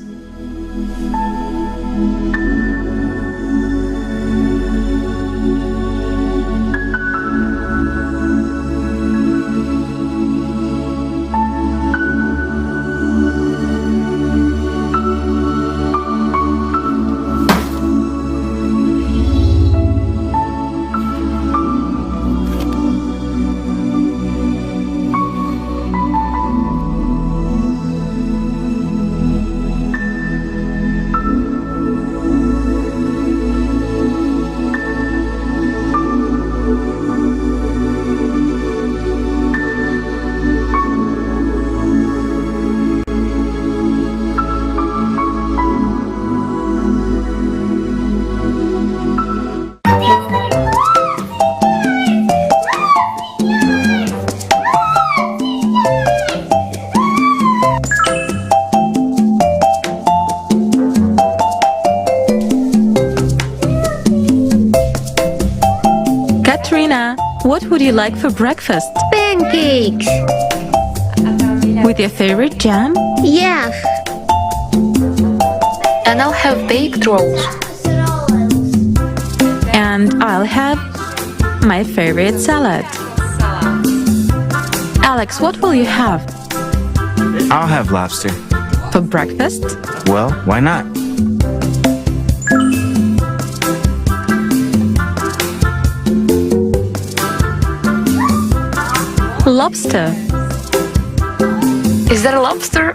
S1: Katrina, what would you like for breakfast?
S11: Pancakes.
S1: With your favorite jam?
S11: Yes.
S14: And I'll have baked rolls.
S1: And I'll have my favorite salad. Alex, what will you have?
S19: I'll have lobster.
S1: For breakfast?
S19: Well, why not?
S1: Lobster.
S14: Is that a lobster?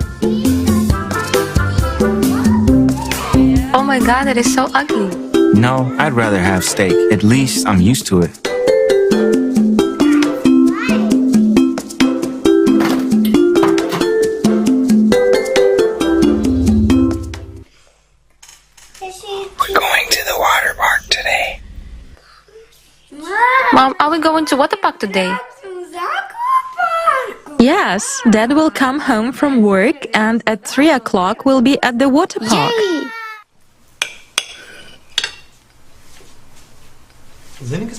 S14: Oh my god, that is so ugly.
S19: No, I'd rather have steak. At least I'm used to it.
S4: We're going to the water park today.
S14: Mom, are we going to water park today?
S1: Yes, Dad will come home from work and at 3 o'clock we'll be at the water park.
S11: Yay!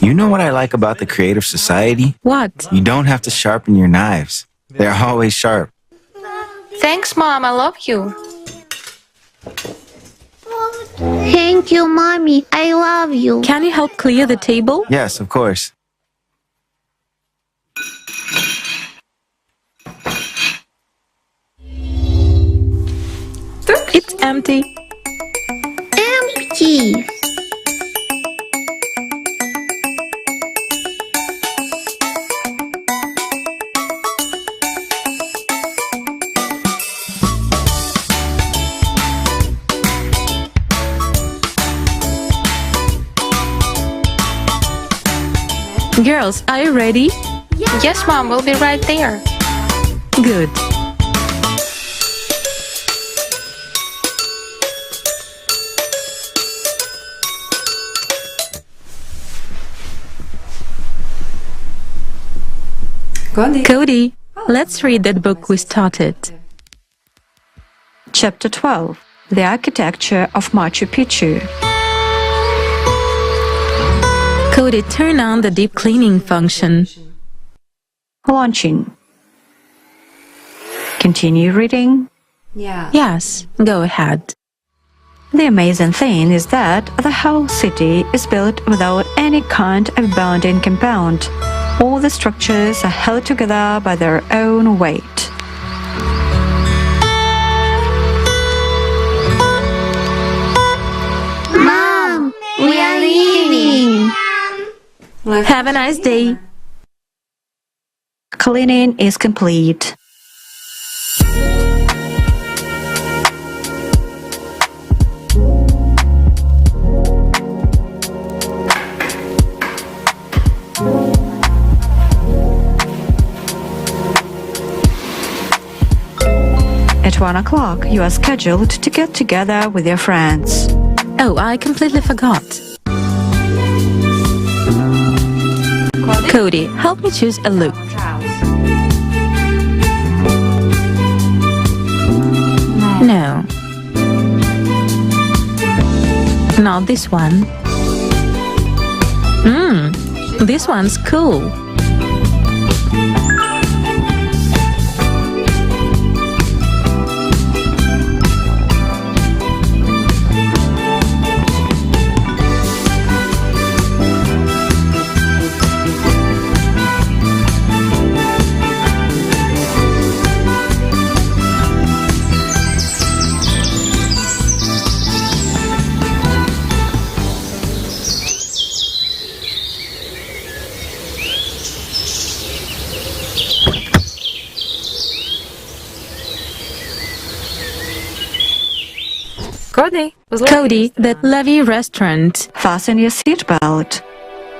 S19: You know what I like about the creative society?
S1: What?
S19: You don't have to sharpen your knives. They're always sharp.
S14: Thanks, Mom, I love you.
S11: Thank you, Mommy. I love you.
S1: Can you help clear the table?
S19: Yes, of course.
S1: It's empty.
S11: Empty.
S1: Girls, are you ready?
S14: Yes, Mom, we'll be right there.
S1: Good. Cody, let's read that book we started.
S20: Chapter 12. The Architecture of Machu Picchu.
S1: Cody, turn on the deep cleaning function.
S20: Launching. Continue reading.
S1: Yes, go ahead.
S20: The amazing thing is that the whole city is built without any kind of bonding compound. All the structures are held together by their own weight.
S11: Mom, we are leaving.
S1: Have a nice day.
S20: Cleaning is complete. At 1 o'clock, you are scheduled to get together with your friends.
S1: Oh, I completely forgot. Cody, help me choose a look. No. Not this one. This one's cool. Cody, that Levy restaurant.
S20: Fasten your seatbelt.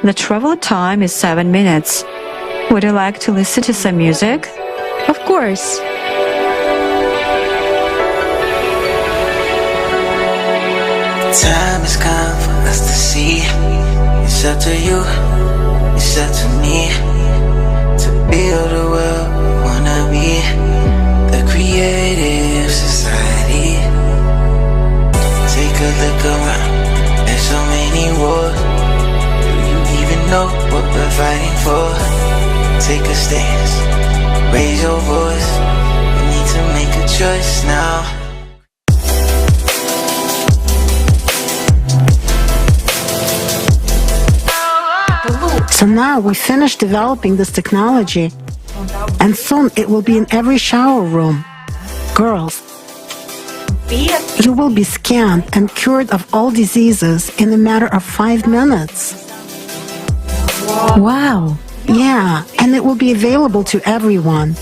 S20: The travel time is 7 minutes. Would you like to listen to some music?
S1: Of course.
S4: Time has come for us to see. It's up to you, it's up to me to build a world we wanna be, the creative society. Take a look around, there's so many wars. Do you even know what we're fighting for? Take a stance, raise your voice, make a choice now.
S23: So now we finished developing this technology, and soon it will be in every shower room. Girls, you will be scanned and cured of all diseases in a matter of 5 minutes.
S1: Wow.
S23: Yeah, and it will be available to everyone.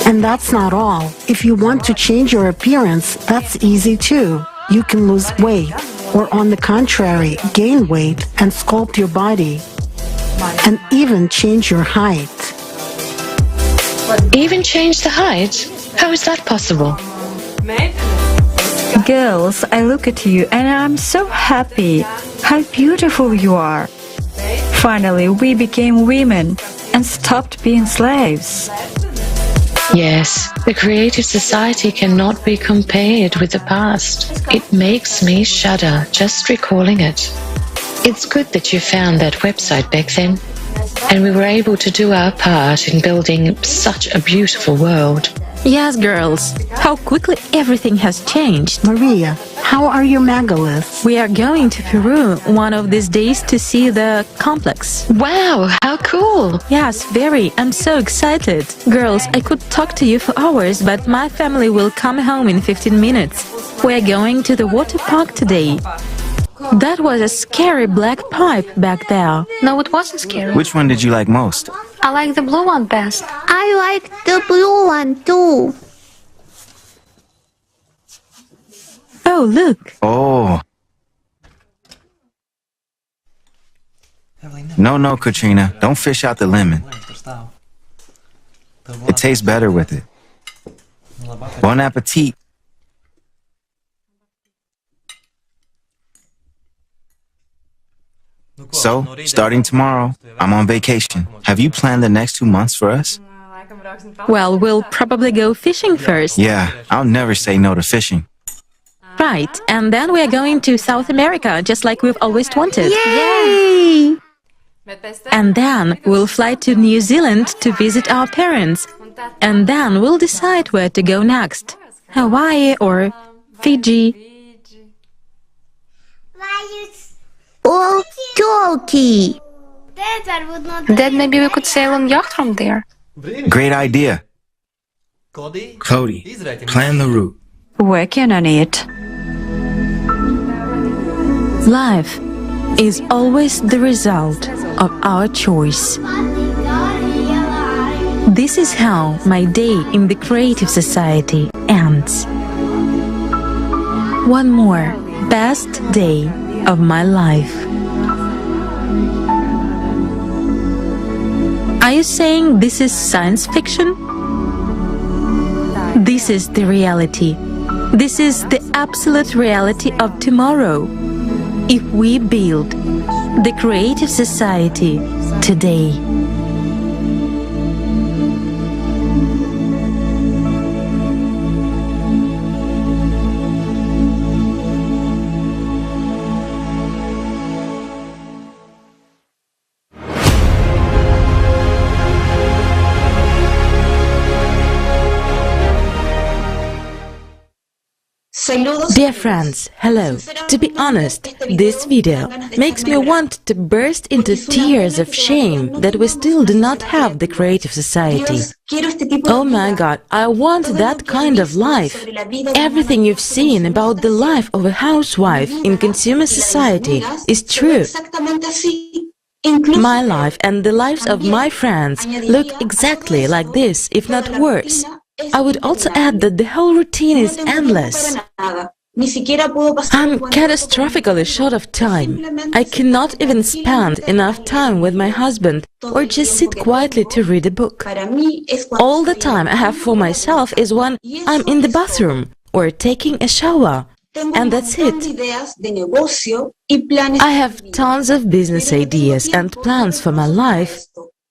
S23: And that's not all. If you want to change your appearance, that's easy too. You can lose weight, or on the contrary, gain weight and sculpt your body. And even change your height.
S2: Even change the height? How is that possible?
S20: Girls, I look at you and I'm so happy. How beautiful you are. Finally, we became women and stopped being slaves.
S2: Yes, the creative society cannot be compared with the past. It makes me shudder just recalling it. It's good that you found that website back then, and we were able to do our part in building such a beautiful world.
S1: Yes, girls. How quickly everything has changed.
S23: Maria, how are your megaliths?
S1: We are going to Peru one of these days to see the complex.
S2: Wow, how cool!
S1: Yes, very. I'm so excited. Girls, I could talk to you for hours, but my family will come home in 15 minutes. We're going to the water park today. That was a scary black pipe back there.
S14: No, it wasn't scary.
S19: Which one did you like most?
S14: I like the blue one best.
S11: I like the blue one too.
S1: Oh, look.
S19: Oh. No, Katrina. Don't fish out the lemon. It tastes better with it. Bon appetit. So, starting tomorrow, I'm on vacation. Have you planned the next 2 months for us?
S1: Well, we'll probably go fishing first.
S19: Yeah, I'll never say no to fishing.
S1: Right, and then we are going to South America, just like we've always wanted.
S11: Yay!
S1: And then we'll fly to New Zealand to visit our parents. And then we'll decide where to go next. Hawaii or Fiji.
S11: Or Turkey.
S14: Dad, maybe we could sail on yacht from there.
S19: Great idea. Cody, plan the route.
S20: Working on it.
S1: Life is always the result of our choice. This is how my day in the creative society ends. One more best day of my life. Are you saying this is science fiction? This is the reality. This is the absolute reality of tomorrow. If we build the creative society today. Dear friends, hello. To be honest, this video makes me want to burst into tears of shame that we still do not have the creative society. Oh my God, I want that kind of life. Everything you've seen about the life of a housewife in consumer society is true. My life and the lives of my friends look exactly like this, if not worse. I would also add that the whole routine is endless. I'm catastrophically short of time. I cannot even spend enough time with my husband or just sit quietly to read a book. All the time I have for myself is when I'm in the bathroom or taking a shower. And that's it. I have tons of business ideas and plans for my life,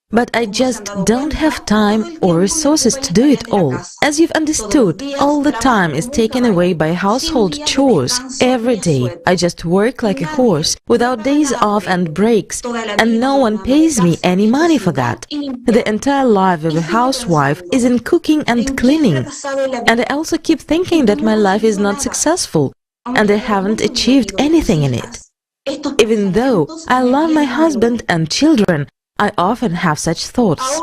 S1: But I just don't have time or resources to do it all. As you've understood, all the time is taken away by household chores. Every day I just work like a horse, without days off and breaks, and no one pays me any money for that. The entire life of a housewife is in cooking and cleaning. And I also keep thinking that my life is not successful, and I haven't achieved anything in it. Even though I love my husband and children, I often have such thoughts.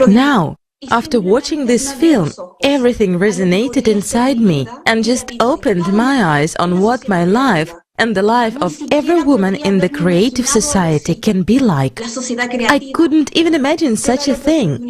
S1: Now, after watching this film, everything resonated inside me and just opened my eyes on what my life and the life of every woman in the creative society can be like. I couldn't even imagine such a thing.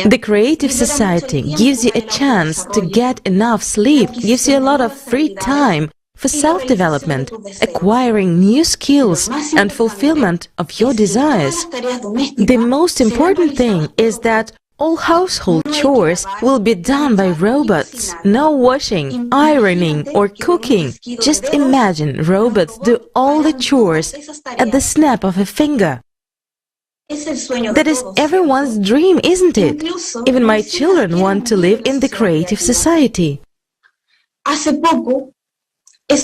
S1: The creative society gives you a chance to get enough sleep, gives you a lot of free time for self-development, acquiring new skills and fulfillment of your desires. The most important thing is that all household chores will be done by robots. No washing, ironing or cooking. Just imagine robots do all the chores at the snap of a finger. That is everyone's dream, isn't it? Even my children want to live in the creative society.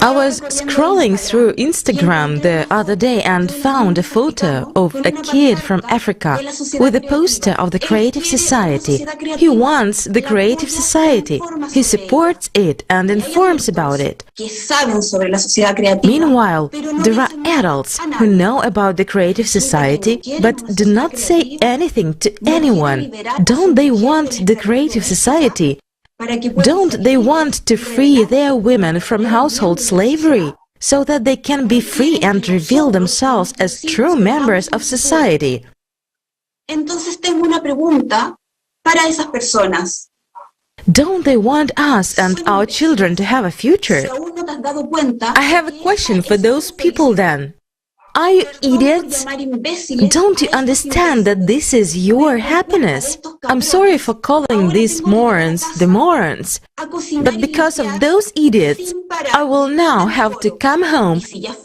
S1: I was scrolling through Instagram the other day and found a photo of a kid from Africa with a poster of the Creative Society. He wants the Creative Society. He supports it and informs about it. Meanwhile, there are adults who know about the Creative Society but do not say anything to anyone. Don't they want the Creative Society? Don't they want to free their women from household slavery, so that they can be free and reveal themselves as true members of society? Don't they want us and our children to have a future? I have a question for those people then. Are you idiots? Don't you understand that this is your happiness? I'm sorry for calling these morons the morons, but because of those idiots, I will now have to come home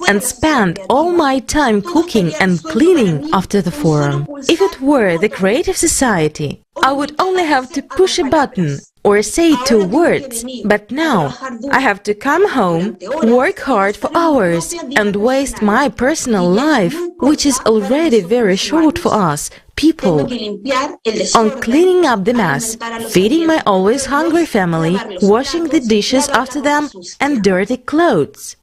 S1: and spend all my time cooking and cleaning after the forum. If it were the Creative Society, I would only have to push a button or say 2 words, but now I have to come home, work hard for hours and waste my personal life, which is already very short for us, people, on cleaning up the mess, feeding my always hungry family, washing the dishes after them and dirty clothes.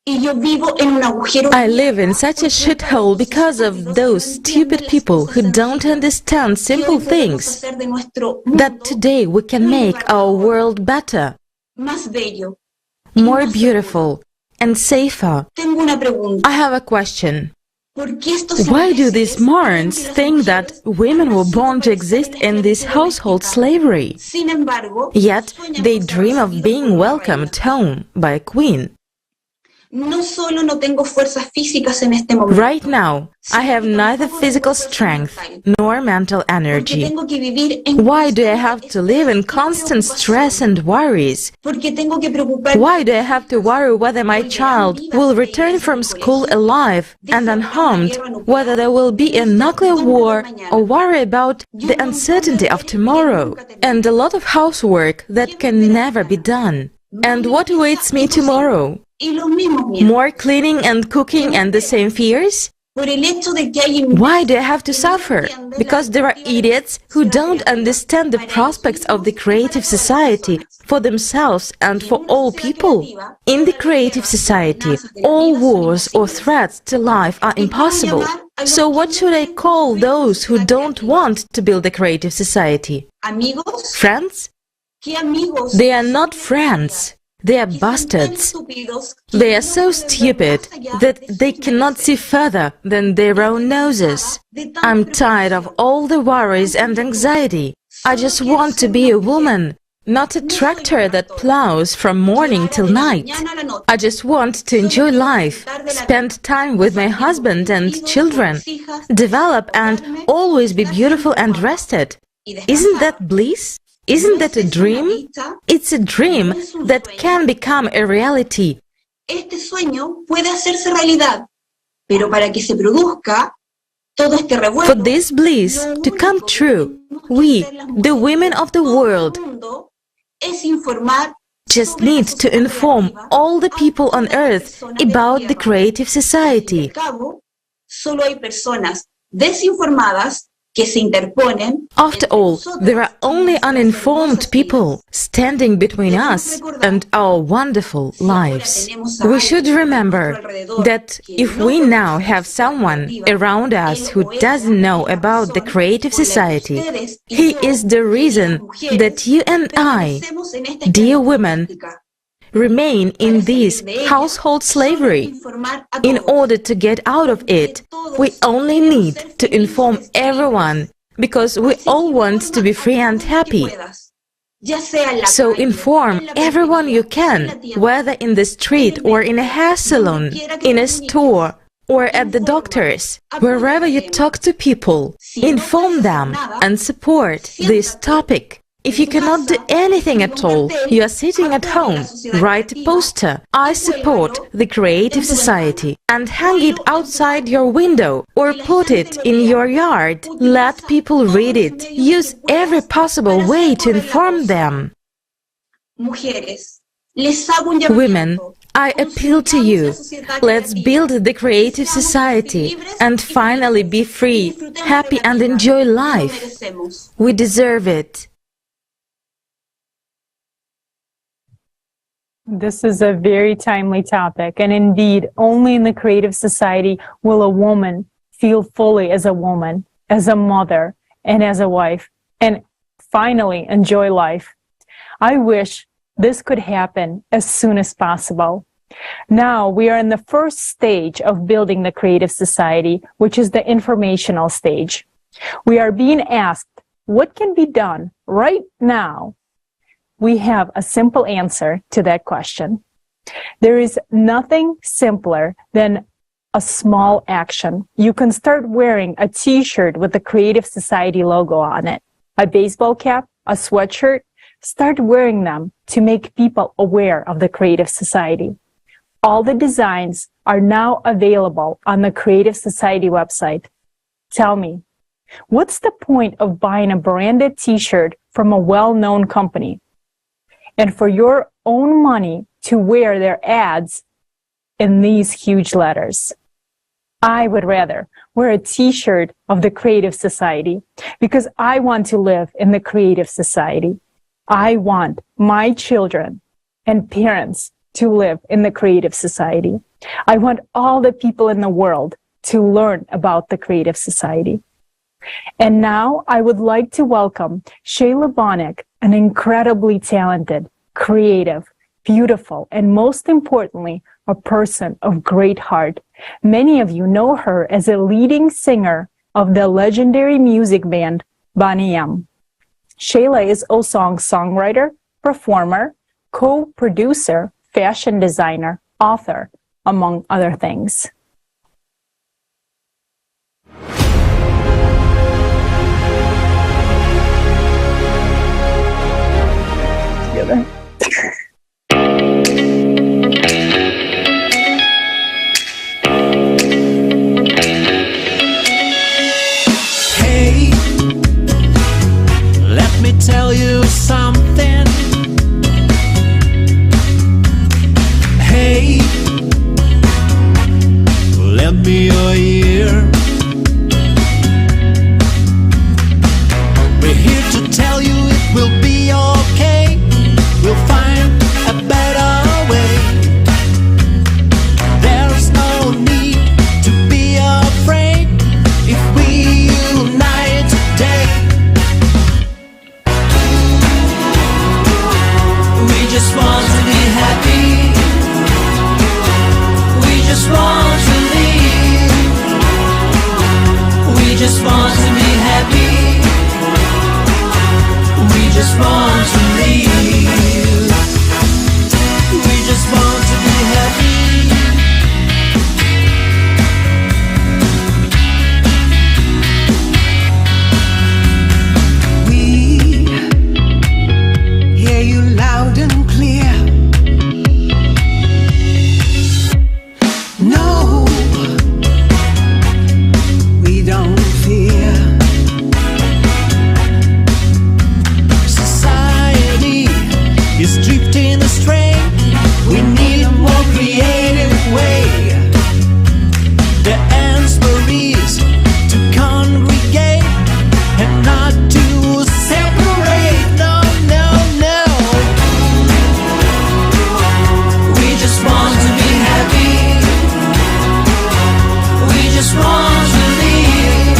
S1: I live in such a shithole because of those stupid people who don't understand simple things, that today we can make our world better, more beautiful and safer. I have a question. Why do these morons think that women were born to exist in this household slavery? Yet they dream of being welcomed home by a queen. Right now, I have neither physical strength nor mental energy. Why do I have to live in constant stress and worries? Why do I have to worry whether my child will return from school alive and unharmed, whether there will be a nuclear war, or worry about the uncertainty of tomorrow, and a lot of housework that can never be done? And what awaits me tomorrow? More cleaning and cooking and the same fears? Why do I have to suffer? Because there are idiots who don't understand the prospects of the Creative Society for themselves and for all people. In the Creative Society, all wars or threats to life are impossible. So what should I call those who don't want to build a Creative Society? Friends? They are not friends. They are bastards. They are so stupid that they cannot see further than their own noses. I'm tired of all the worries and anxiety. I just want to be a woman, not a tractor that plows from morning till night. I just want to enjoy life, spend time with my husband and children, develop and always be beautiful and rested. Isn't that bliss? Isn't that a dream? It's a dream that can become a reality. For this bliss to come true, we, the women of the world, just need to inform all the people on earth about the creative society. After all, there are only uninformed people standing between us and our wonderful lives. We should remember that if we now have someone around us who doesn't know about the creative society, he is the reason that you and I, dear women, remain in this household slavery. In order to get out of it, we only need to inform everyone, because we all want to be free and happy. So inform everyone you can, whether in the street or in a hair salon, in a store or at the doctor's. Wherever you talk to people, inform them and support this topic. If you cannot do anything at all, you are sitting at home, write a poster, "I support the creative society," and hang it outside your window or put it in your yard. Let people read it. Use every possible way to inform them. Women, I appeal to you. Let's build the creative society and finally be free, happy and enjoy life. We deserve it.
S13: This is a very timely topic, and indeed, only in the creative society will a woman feel fully as a woman, as a mother, and as a wife, and finally enjoy life. I wish this could happen as soon as possible. Now we are in the first stage of building the creative society, which is the informational stage. We are being asked, what can be done right now? We have a simple answer to that question. There is nothing simpler than a small action. You can start wearing a t-shirt with the Creative Society logo on it, a baseball cap, a sweatshirt. Start wearing them to make people aware of the Creative Society. All the designs are now available on the Creative Society website. Tell me, what's the point of buying a branded t-shirt from a well-known company and for your own money to wear their ads in these huge letters? I would rather wear a t-shirt of the Creative Society because I want to live in the Creative Society. I want my children and parents to live in the Creative Society. I want all the people in the world to learn about the Creative Society. And now I would like to welcome Shayla Bonnick, an incredibly talented, creative, beautiful, and most importantly, a person of great heart. Many of you know her as a leading singer of the legendary music band Bonnie M. Shayla is O-Song songwriter, performer, co-producer, fashion designer, author, among other things. Together.
S15: Hey, let me tell you something. Hey, lend me your ear. We're here to tell you it will be okay. We'll find lifting the strain. We need a more creative way. The answer is to congregate and not to separate. No, no, no. We just want to be happy. We just want to live.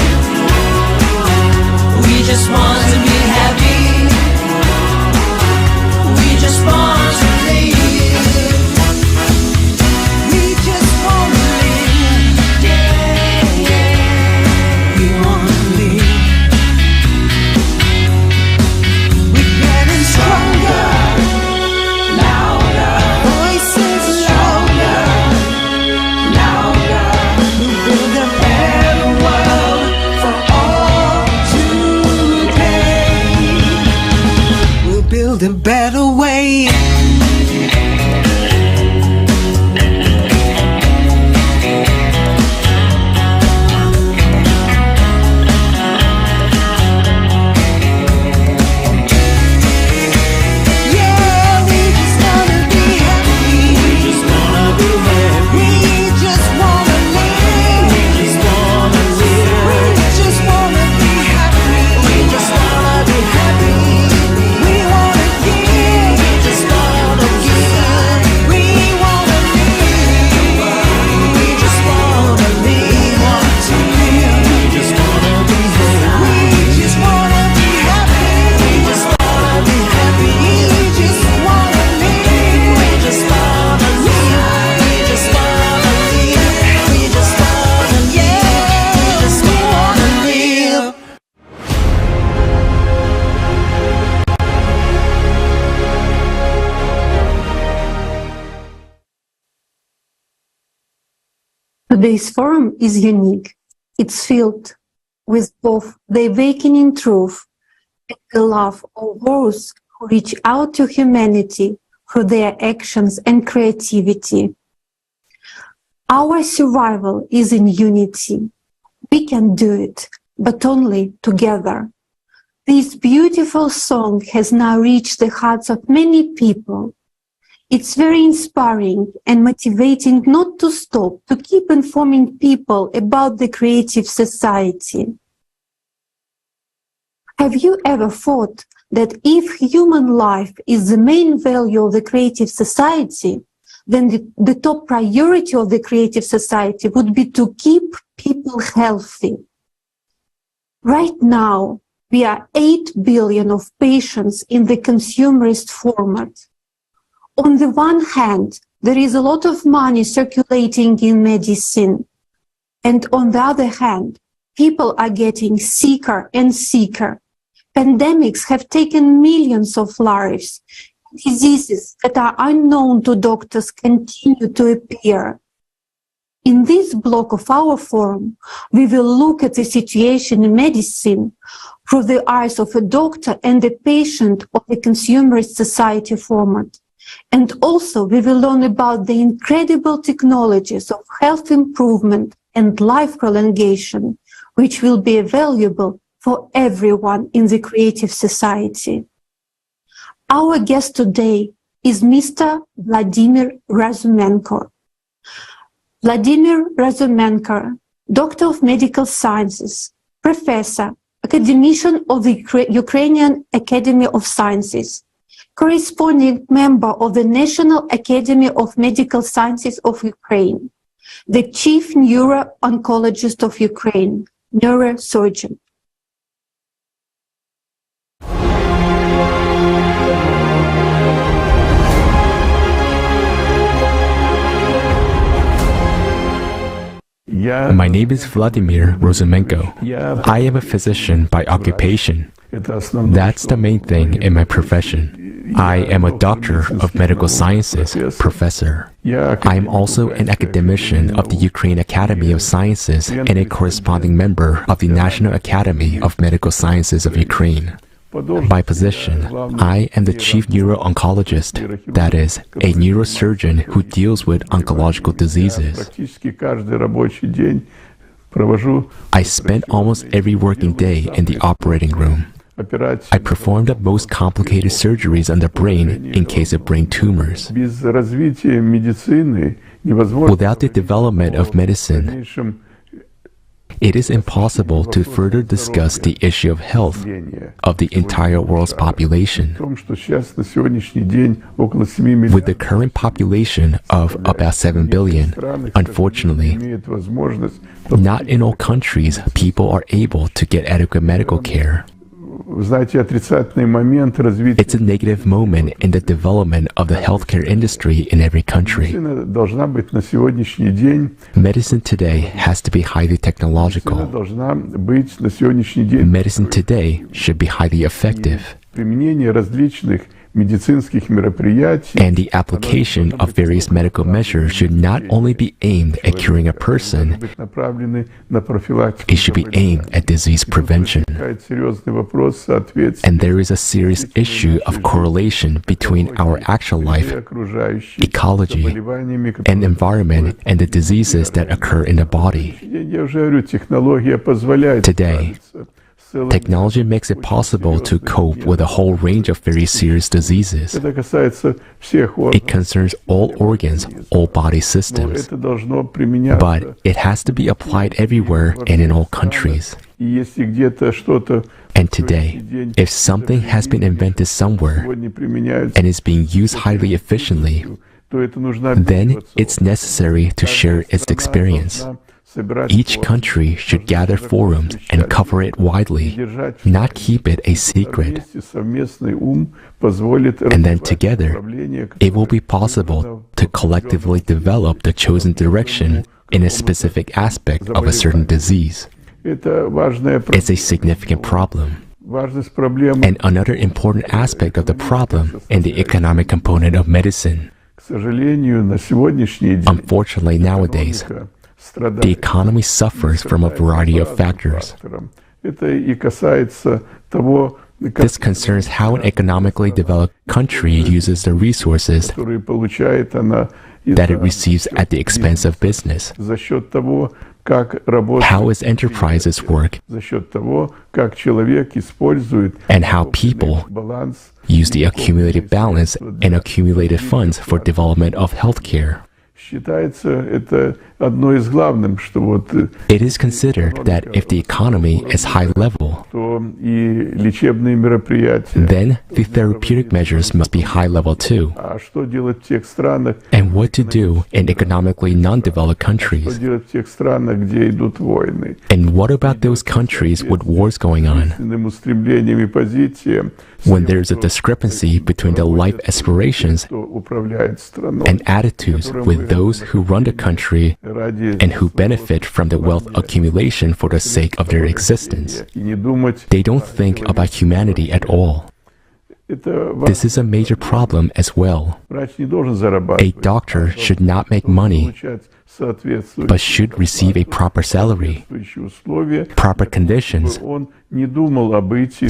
S15: We just want to be happy. We just want to live. We just want to live. Yeah, yeah. We want to live. We're getting stronger, louder. Voices louder, louder. We'll build a better world for all today. We'll build a better way. Yeah, we just wanna be happy. We just wanna be happy. We just wanna live. We just wanna live. We just wanna be happy. We just wanna be happy. We wanna give. We just wanna give. We wanna live. We just wanna live. Want to live. We just wanna be happy. We just wanna be happy. We just wanna be happy. We just wanna live. We just wanna live. We just wanna live. We just wanna, yeah. We just wanna live.
S23: Today's forum is unique. It's filled with both the awakening truth and the love of those who reach out to humanity through their actions and creativity. Our survival is in unity. We can do it, but only together. This beautiful song has now reached the hearts of many people. It's very inspiring and motivating not to stop, to keep informing people about the creative society. Have you ever thought that if human life is the main value of the creative society, then the top priority of the creative society would be to keep people healthy? Right now, we are 8 billion of patients in the consumerist format. On the one hand, there is a lot of money circulating in medicine. And on the other hand, people are getting sicker and sicker. Pandemics have taken millions of lives. Diseases that are unknown to doctors continue to appear. In this block of our forum, we will look at the situation in medicine through the eyes of a doctor and a patient of the consumerist society format. And also we will learn about the incredible technologies of health improvement and life prolongation, which will be available for everyone in the creative society. Our guest today is Mr. Vladimir Razumenko. Vladimir Razumenko, Doctor of Medical Sciences, Professor, Academician of the Ukrainian Academy of Sciences, corresponding member of the National Academy of Medical Sciences of Ukraine, the Chief Neuro-Oncologist of Ukraine, neurosurgeon.
S9: My name is Vladimir Razumenko. I am a physician by occupation. That's the main thing in my profession. I am a doctor of medical sciences, professor. I am also an academician of the Ukraine Academy of Sciences and a corresponding member of the National Academy of Medical Sciences of Ukraine. By position, I am the chief neuro-oncologist, that is, a neurosurgeon who deals with oncological diseases. I spend almost every working day in the operating room.
S12: I performed the most complicated surgeries on the brain in case of brain tumors. Without the development of medicine, it is impossible to further discuss the issue of health of the entire world's population. With the current population of about 7 billion, unfortunately, not in all countries people are able to get adequate medical care. It's a negative moment in the development of the healthcare industry in every country. Medicine today has to be highly technological. Medicine today should be highly effective. And the application of various medical measures should not only be aimed at curing a person, it should be aimed at disease prevention. And there is a serious issue of correlation between our actual life, ecology, and environment and the diseases that occur in the body. Today, technology makes it possible to cope with a whole range of very serious diseases. It concerns all organs, all body systems. But it has to be applied everywhere and in all countries. And today, if something has been invented somewhere and is being used highly efficiently, then it's necessary to share its experience. Each country should gather forums and cover it widely, not keep it a secret. And then together, it will be possible to collectively develop the chosen direction in a specific aspect of a certain disease. It's a significant problem. And another important aspect of the problem is the economic component of medicine. Unfortunately, nowadays, the economy suffers from a variety of factors. This concerns how an economically developed country uses the resources that it receives at the expense of business, how its enterprises work, and how people use the accumulated balance and accumulated funds for development of healthcare. It is considered that if the economy is high level, then the therapeutic measures must be high level too. And what to do in economically non-developed countries? And what about those countries with wars going on? When there is a discrepancy between the life aspirations and attitudes with those who run the country and who benefit from the wealth accumulation for the sake of their existence. They don't think about humanity at all. This is a major problem as well. A doctor should not make money, but should receive a proper salary, proper conditions,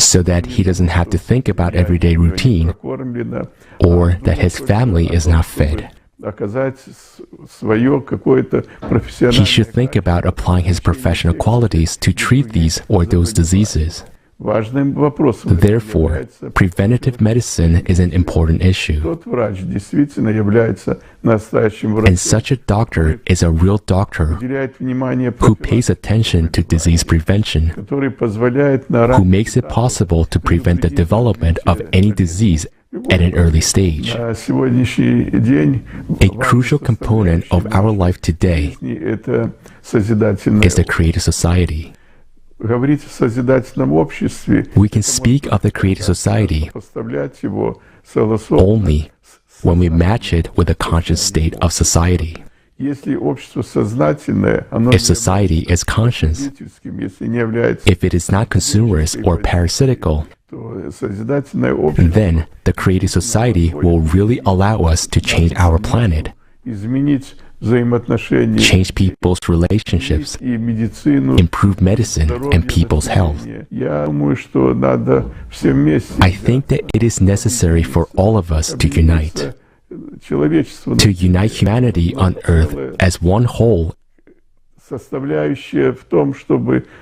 S12: so that he doesn't have to think about everyday routine, or that his family is not fed. He should think about applying his professional qualities to treat these or those diseases. Therefore, preventative medicine is an important issue. And such a doctor is a real doctor who pays attention to disease prevention, who makes it possible to prevent the development of any disease at an early stage. A crucial component of our life today is the creative society. We can speak of the creative society only when we match it with the conscious state of society. If society is conscious, if it is not consumerist or parasitical, then the creative society will really allow us to change our planet, change people's relationships, improve medicine and people's health. I think that it is necessary for all of us to unite humanity on Earth as one whole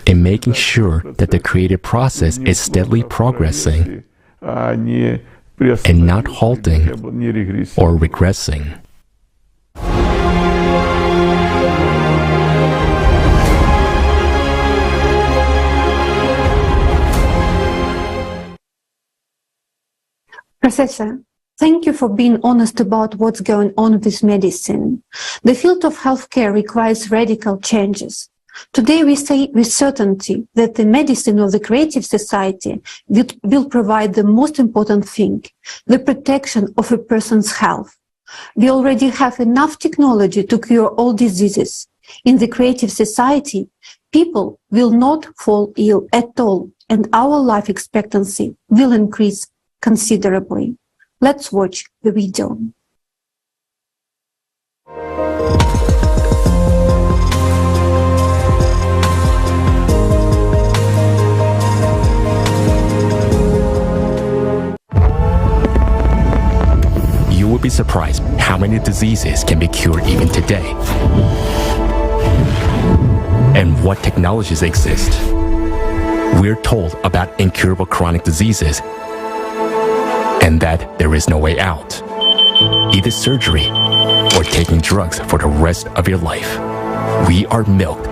S12: in making sure that the creative process is steadily progressing and not halting or regressing.
S11: Professor, thank you for being honest about what's going on with medicine. The field of healthcare requires radical changes. Today we say with certainty that the medicine of the creative society will provide the most important thing, the protection of a person's health. We already have enough technology to cure all diseases. In the creative society, people will not fall ill at all, and our life expectancy will increase considerably. Let's watch the video.
S12: You will be surprised how many diseases can be cured even today, and what technologies exist. We're told about incurable chronic diseases and that there is no way out, either surgery or taking drugs for the rest of your life. We are milked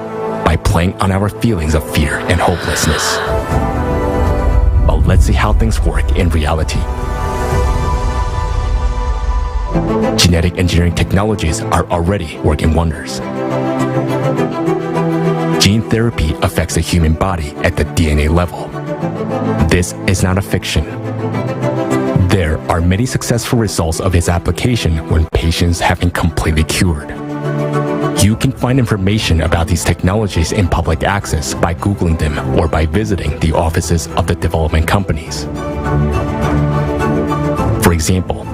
S12: by playing on our feelings of fear and hopelessness. But let's see how things work in reality. Genetic engineering technologies are already working wonders. Gene therapy affects the human body at the DNA level. This is not a fiction. There are many successful results of its application when patients have been completely cured. You can find information about these technologies in public access by Googling them or by visiting the offices of the development companies. For example,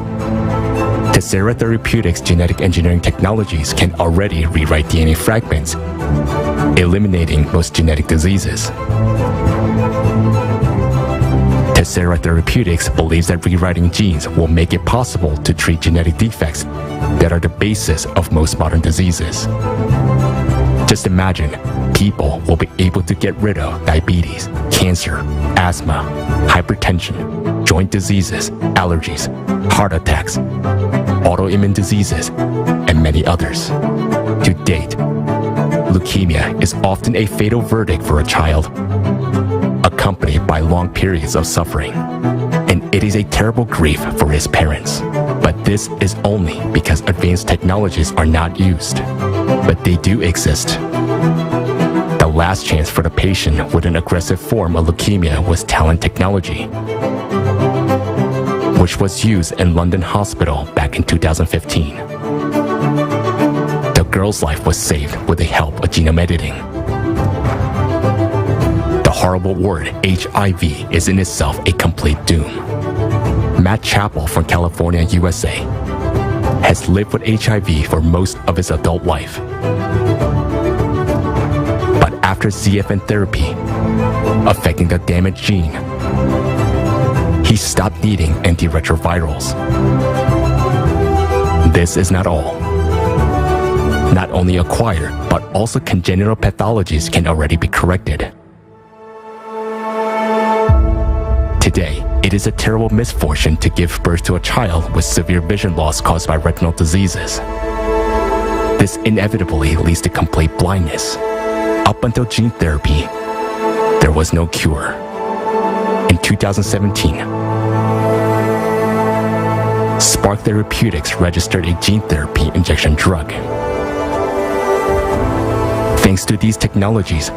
S12: Tessera Therapeutics genetic engineering technologies can already rewrite DNA fragments, eliminating most genetic diseases. Tessera Therapeutics believes that rewriting genes will make it possible to treat genetic defects that are the basis of most modern diseases. Just imagine, people will be able to get rid of diabetes, cancer, asthma, hypertension, joint diseases, allergies, heart attacks, autoimmune diseases, and many others. To date, leukemia is often a fatal verdict for a child, accompanied by long periods of suffering, and it is a terrible grief for his parents. But this is only because advanced technologies are not used, but they do exist. The last chance for the patient with an aggressive form of leukemia was TALENT technology, which was used in London Hospital back in 2015. The girl's life was saved with the help of genome editing. The horrible word HIV is in itself a complete doom. Matt Chappell from California, USA, has lived with HIV for most of his adult life. But after CFN therapy, affecting the damaged gene, he stopped needing antiretrovirals. This is not all. Not only acquired, but also congenital pathologies can already be corrected. Today, it is a terrible misfortune to give birth to a child with severe vision loss caused by retinal diseases. This inevitably leads to complete blindness. Up until gene therapy, there was no cure. In 2017, Spark Therapeutics registered a gene therapy injection drug. Thanks to these technologies,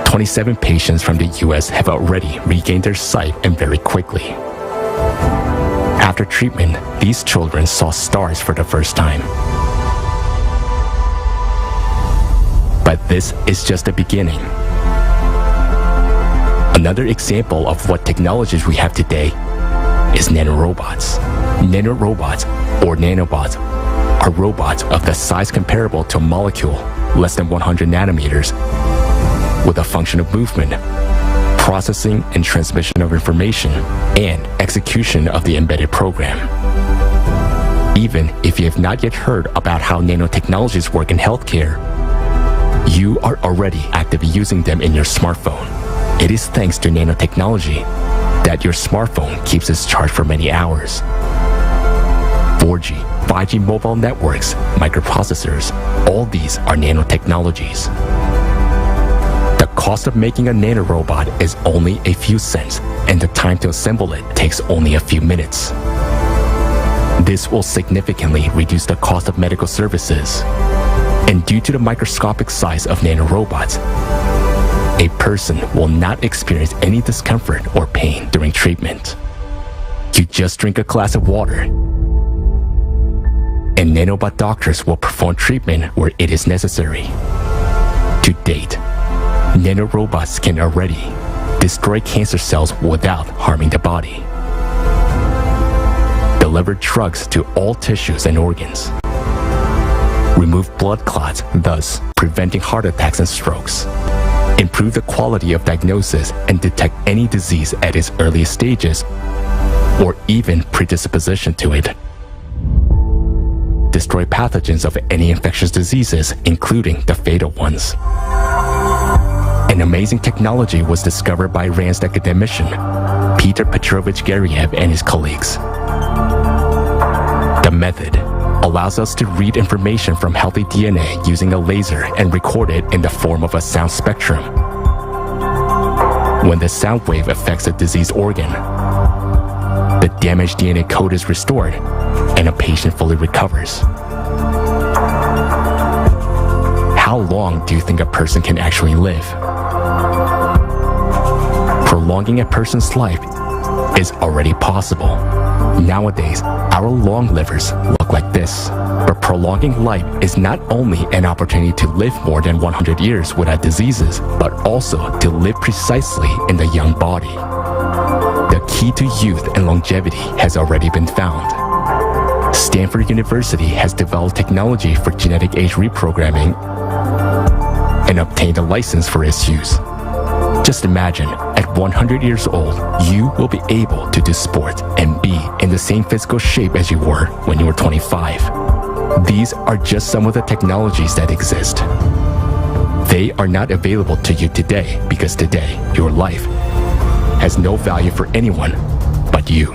S12: 27 patients from the US have already regained their sight, and very quickly. After treatment, these children saw stars for the first time. But this is just the beginning. Another example of what technologies we have today is nanorobots. Nanorobots, or nanobots, are robots of the size comparable to a molecule, less than 100 nanometers, with a function of movement, processing and transmission of information, and execution of the embedded program. Even if you have not yet heard about how nanotechnologies work in healthcare, You are already actively using them in your smartphone. It is thanks to nanotechnology that your smartphone keeps its charge for many hours. 4G, 5G mobile networks, microprocessors, all these are nanotechnologies. The cost of making a nanorobot is only a few cents, and the time to assemble it takes only a few minutes. This will significantly reduce the cost of medical services. And due to the microscopic size of nanorobots, a person will not experience any discomfort or pain during treatment. You just drink a glass of water, and nanobot doctors will perform treatment where it is necessary. To date, nanorobots can already destroy cancer cells without harming the body, deliver drugs to all tissues and organs, remove blood clots, thus preventing heart attacks and strokes, improve the quality of diagnosis and detect any disease at its earliest stages, or even predisposition to it, destroy pathogens of any infectious diseases, including the fatal ones. An amazing technology was discovered by Iran's academician, Peter Petrovich Gariev and his colleagues. The method allows us to read information from healthy DNA using a laser and record it in the form of a sound spectrum. When the sound wave affects a diseased organ, the damaged DNA code is restored and a patient fully recovers. How long do you think a person can actually live? Prolonging a person's life is already possible. Nowadays, our long livers look like this. But prolonging life is not only an opportunity to live more than 100 years without diseases, but also to live precisely in the young body. The key to youth and longevity has already been found. Stanford University has developed technology for genetic age reprogramming and obtained a license for its use. Just imagine, at 100 years old, you will be able to do sport and be in the same physical shape as you were when you were 25. These are just some of the technologies that exist. They are not available to you today because today, your life has no value for anyone but you.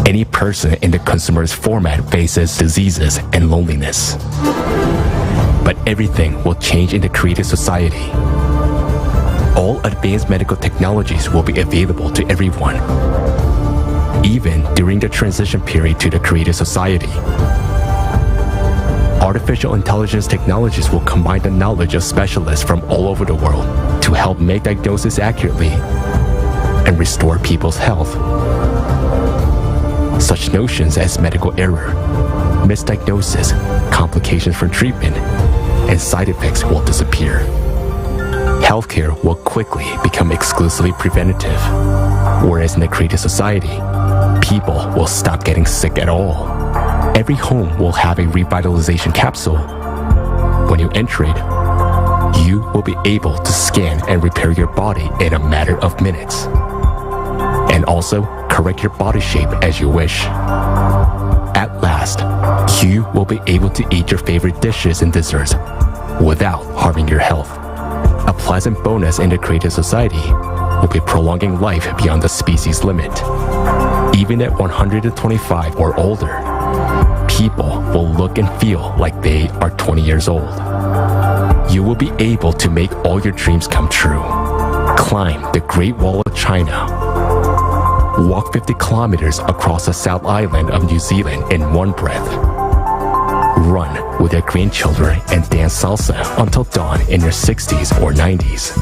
S12: Any person in the consumerist format faces diseases and loneliness. But everything will change in the creative society. All advanced medical technologies will be available to everyone, even during the transition period to the creative society. Artificial intelligence technologies will combine the knowledge of specialists from all over the world to help make diagnosis accurately and restore people's health. Such notions as medical error, misdiagnosis, complications from treatment, and side effects will disappear. Healthcare will quickly become exclusively preventative, whereas in a creative society, people will stop getting sick at all. Every home will have a revitalization capsule. When you enter it, you will be able to scan and repair your body in a matter of minutes, and also correct your body shape as you wish. At last, you will be able to eat your favorite dishes and desserts without harming your health. A pleasant bonus in the creative society will be prolonging life beyond the species limit. Even at 125 or older, people will look and feel like they are 20 years old. You will be able to make all your dreams come true. Climb the Great Wall of China. Walk 50 kilometers across the South Island of New Zealand in one breath. Run with your grandchildren and dance salsa until dawn in your 60s or 90s.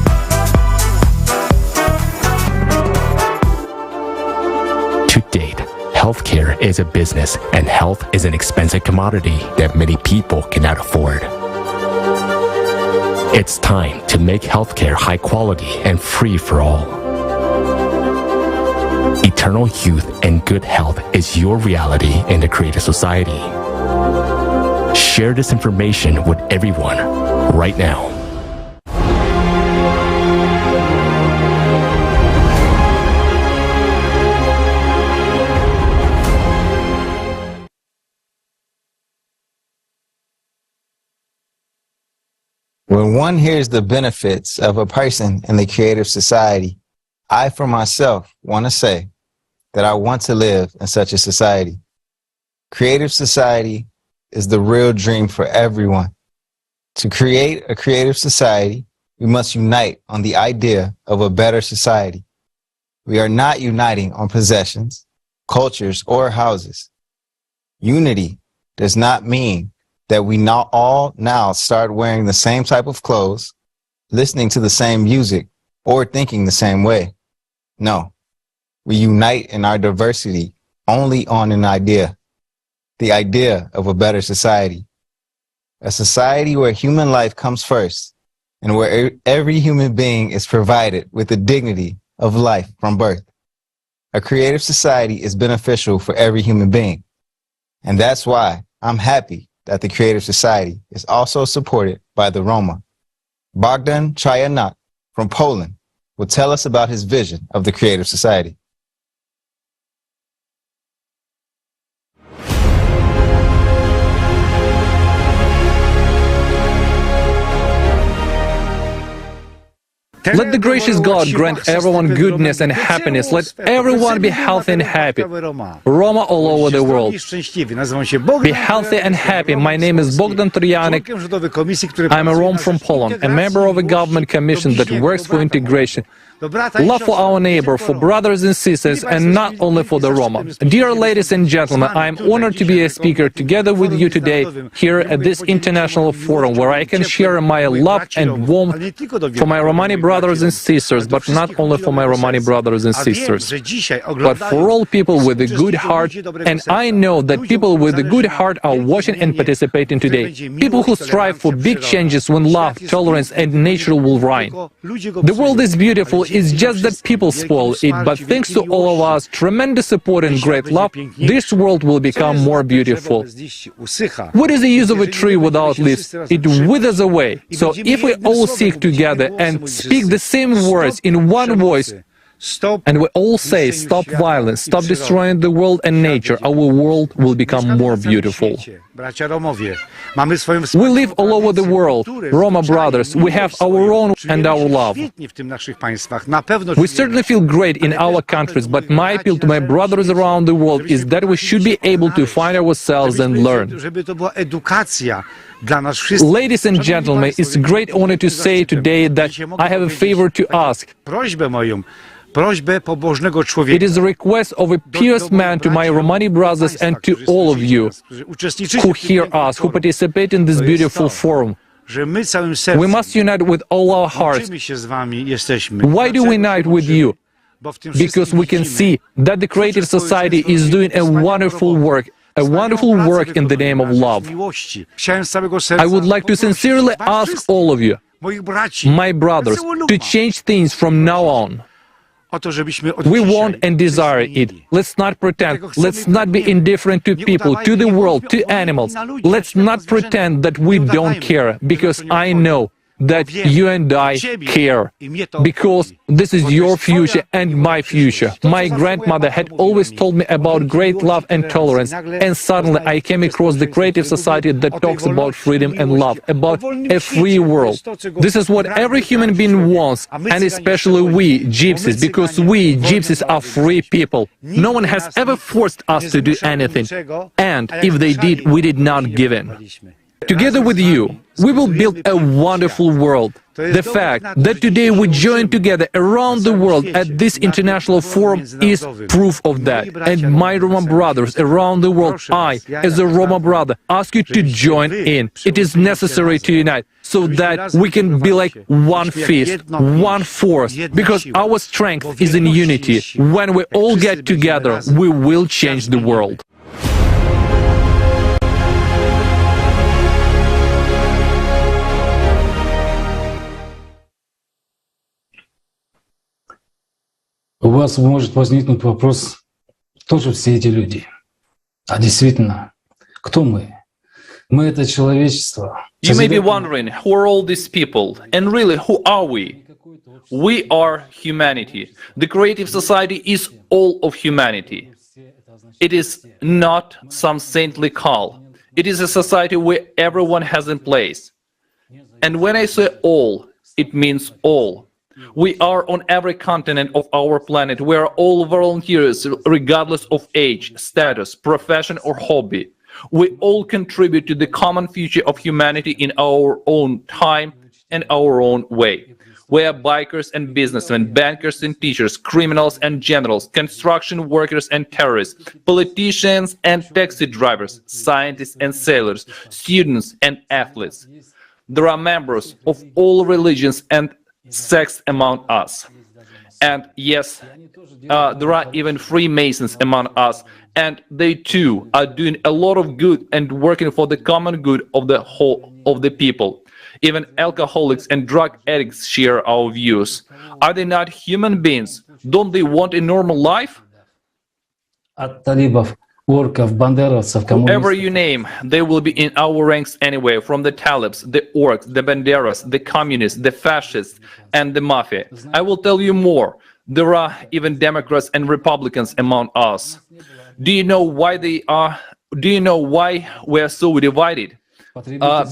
S12: To date, healthcare is a business and health is an expensive commodity that many people cannot afford. It's time to make healthcare high quality and free for all. Eternal youth and good health is your reality in the creative society. Share this information with everyone right now.
S19: When one hears the benefits of a person in the creative society, I, for myself, want to say that I want to live in such a society. Creative society is the real dream for everyone. To create a creative society, we must unite on the idea of a better society. We are not uniting on possessions, cultures, or houses. Unity does not mean that we not all now start wearing the same type of clothes, listening to the same music, or thinking the same way. No, we unite in our diversity only on an idea, the idea of a better society. A society where human life comes first and where every human being is provided with the dignity of life from birth. A creative society is beneficial for every human being. And that's why I'm happy that the creative society is also supported by the Roma. Bogdan Chayanok from Poland will tell us about his vision of the creative society.
S16: Let the gracious God grant everyone goodness and happiness. Let everyone be healthy and happy. Roma all over the world. Be healthy and happy. My name is Bogdan Trianek. I'm a Rome from Poland, a member of a government commission that works for integration. Love for our neighbor, for brothers and sisters, and not only for the Roma. Dear ladies and gentlemen, I am honored to be a speaker together with you today here at this international forum where I can share my love and warmth for my Romani brothers and sisters, but not only for my Romani brothers and sisters, but for all people with a good heart. And I know that people with a good heart are watching and participating today. People who strive for big changes when love, tolerance, and nature will reign. The world is beautiful. It's just that people spoil it, but thanks to all of us, tremendous support and great love, this world will become more beautiful. What is the use of a tree without leaves? It withers away. So if we all seek together and speak the same words in one voice, and we all say, stop violence, stop destroying the world and nature, our world will become more beautiful. We live all over the world, Roma brothers, we have our own and our love. We certainly feel great in our countries, but my appeal to my brothers around the world is that we should be able to find ourselves and learn. Ladies and gentlemen, it's a great honor to say today that I have a favor to ask. It is a request of a pious man to my Romani brothers and to all of you who hear us, who participate in this beautiful forum. We must unite with all our hearts. Why do we unite with you? Because we can see that the creative society is doing a wonderful work in the name of love. I would like to sincerely ask all of you, my brothers, to change things from now on. We want and desire it. Let's not pretend. Let's not be indifferent to people, to the world, to animals. Let's not pretend that we don't care, because I know that you and I care, because this is your future and my future. My grandmother had always told me about great love and tolerance, and suddenly I came across the creative society that talks about freedom and love, about a free world. This is what every human being wants, and especially we, gypsies, because we, gypsies, are free people. No one has ever forced us to do anything, and if they did, we did not give in. Together with you, we will build a wonderful world. The fact that today we join together around the world at this international forum is proof of that. And my Roma brothers around the world, I, as a Roma brother, ask you to join in. It is necessary to unite so that we can be like one fist, one force, because our strength is in unity. When we all get together, we will change the world.
S21: У вас может возникнуть вопрос, кто же все эти люди? А действительно, кто мы? Мы — это человечество.
S22: You may be wondering, who are all these people? And really, who are we? We are humanity. The creative society is all of humanity. It is not some saintly call. It is a society where everyone has a place. And when I say all, it means all. We are on every continent of our planet. We are all volunteers, regardless of age, status, profession, or hobby. We all contribute to the common future of humanity in our own time and our own way. We are bikers and businessmen, bankers and teachers, criminals and generals, construction workers and terrorists, politicians and taxi drivers, scientists and sailors, students and athletes. There are members of all religions and sects among us. And yes, there are even Freemasons among us, and they too are doing a lot of good and working for the common good of the whole of the people. Even alcoholics and drug addicts share our views. Are they not human beings? Don't they want a normal life? Whoever you name, they will be in our ranks anyway, from the Talibs, the orcs, the banderas, the communists, the fascists, and the mafia. I will tell you more. There are even Democrats and Republicans among us. Do you know why we are so divided?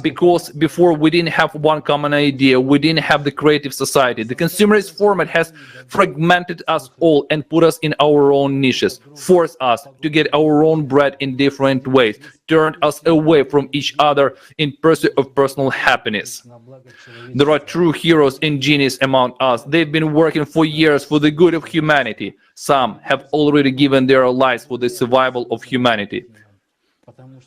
S22: Because before we didn't have one common idea, we didn't have the creative society. The consumerist format has fragmented us all and put us in our own niches, forced us to get our own bread in different ways, turned us away from each other in pursuit of personal happiness. There are true heroes and geniuses among us. They've been working for years for the good of humanity. Some have already given their lives for the survival of humanity.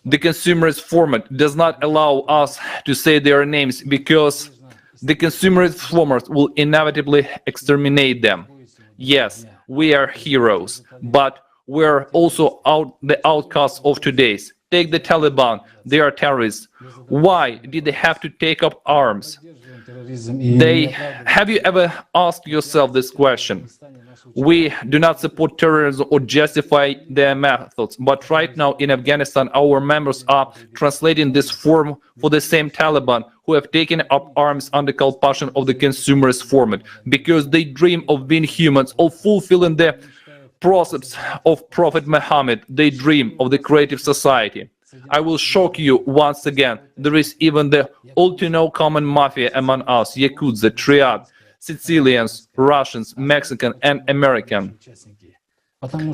S22: The consumerist format does not allow us to say their names because the consumerist format will inevitably exterminate them. Yes, we are heroes, but we're also the outcasts of today's. Take the Taliban, they are terrorists. Why did they have to take up arms? Have you ever asked yourself this question? We do not support terrorism or justify their methods, but right now in Afghanistan, our members are translating this form for the same Taliban who have taken up arms under compulsion of the consumerist format, because they dream of being humans, of fulfilling the precepts of Prophet Muhammad. They dream of the creative society. I will shock you once again. There is even the all-to-know common mafia among us, Yakuza, Triad, Sicilians, Russians, Mexican, and American.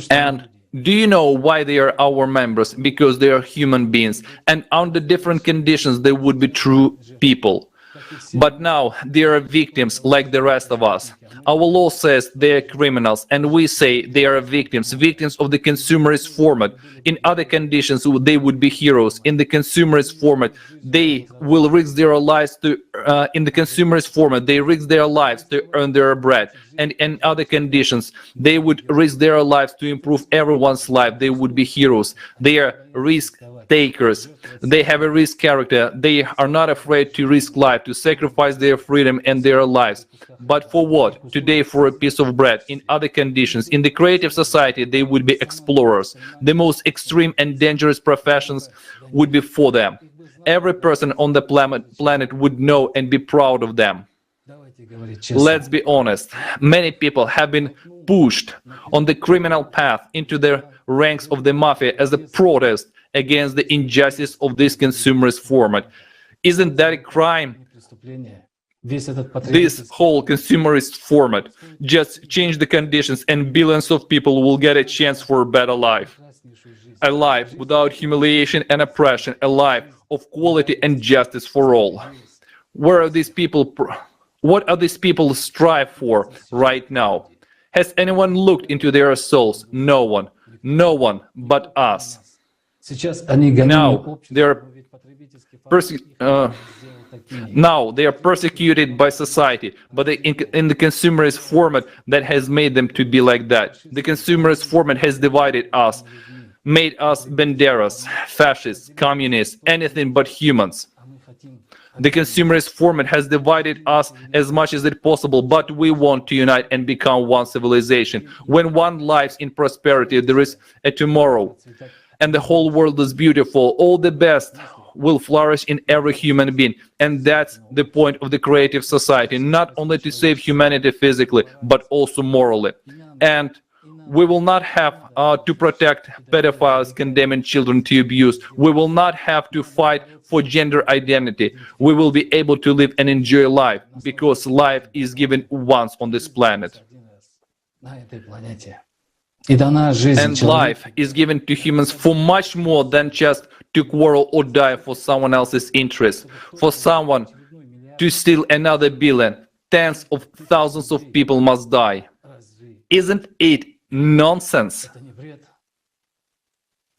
S22: And do you know why they are our members? Because they are human beings, and under different conditions they would be true people. But now they are victims like the rest of us. Our law says they are criminals, and we say they are victims of the consumerist format. In other conditions, they would be heroes. In the consumerist format, they will risk their lives to. In the consumerist format, they risk their lives to earn their bread. And in other conditions, they would risk their lives to improve everyone's life. They would be heroes. They are risk takers. They have a risk character. They are not afraid to risk life, to sacrifice their freedom and their lives. But for what? Today, for a piece of bread. In other conditions, in the creative society, they would be explorers. The most extreme and dangerous professions would be for them. Every person on the planet would know and be proud of them. Let's be honest, many people have been pushed on the criminal path into the ranks of the mafia as a protest against the injustice of this consumerist format. Isn't that a crime? This whole consumerist format just change the conditions and billions of people will get a chance for a better life. A life without humiliation and oppression, a life of quality and justice for all. Where are these people? What are these people strive for right now? Has anyone looked into their souls? No one. No one but us. Now they are persecuted by society, but in the consumerist format that has made them to be like that. The consumerist format has divided us, made us banderas, fascists, communists, anything but humans. The consumerist format has divided us as much as it possible, but we want to unite and become one civilization. When one lives in prosperity, there is a tomorrow, and the whole world is beautiful. All the best will flourish in every human being, and that's the point of the creative society, not only to save humanity physically, but also morally. And We will not have to protect pedophiles condemning children to abuse. We will not have to fight for gender identity. We will be able to live and enjoy life because life is given once on this planet. And life is given to humans for much more than just to quarrel or die for someone else's interest. For someone to steal another billion, tens of thousands of people must die. Isn't it nonsense?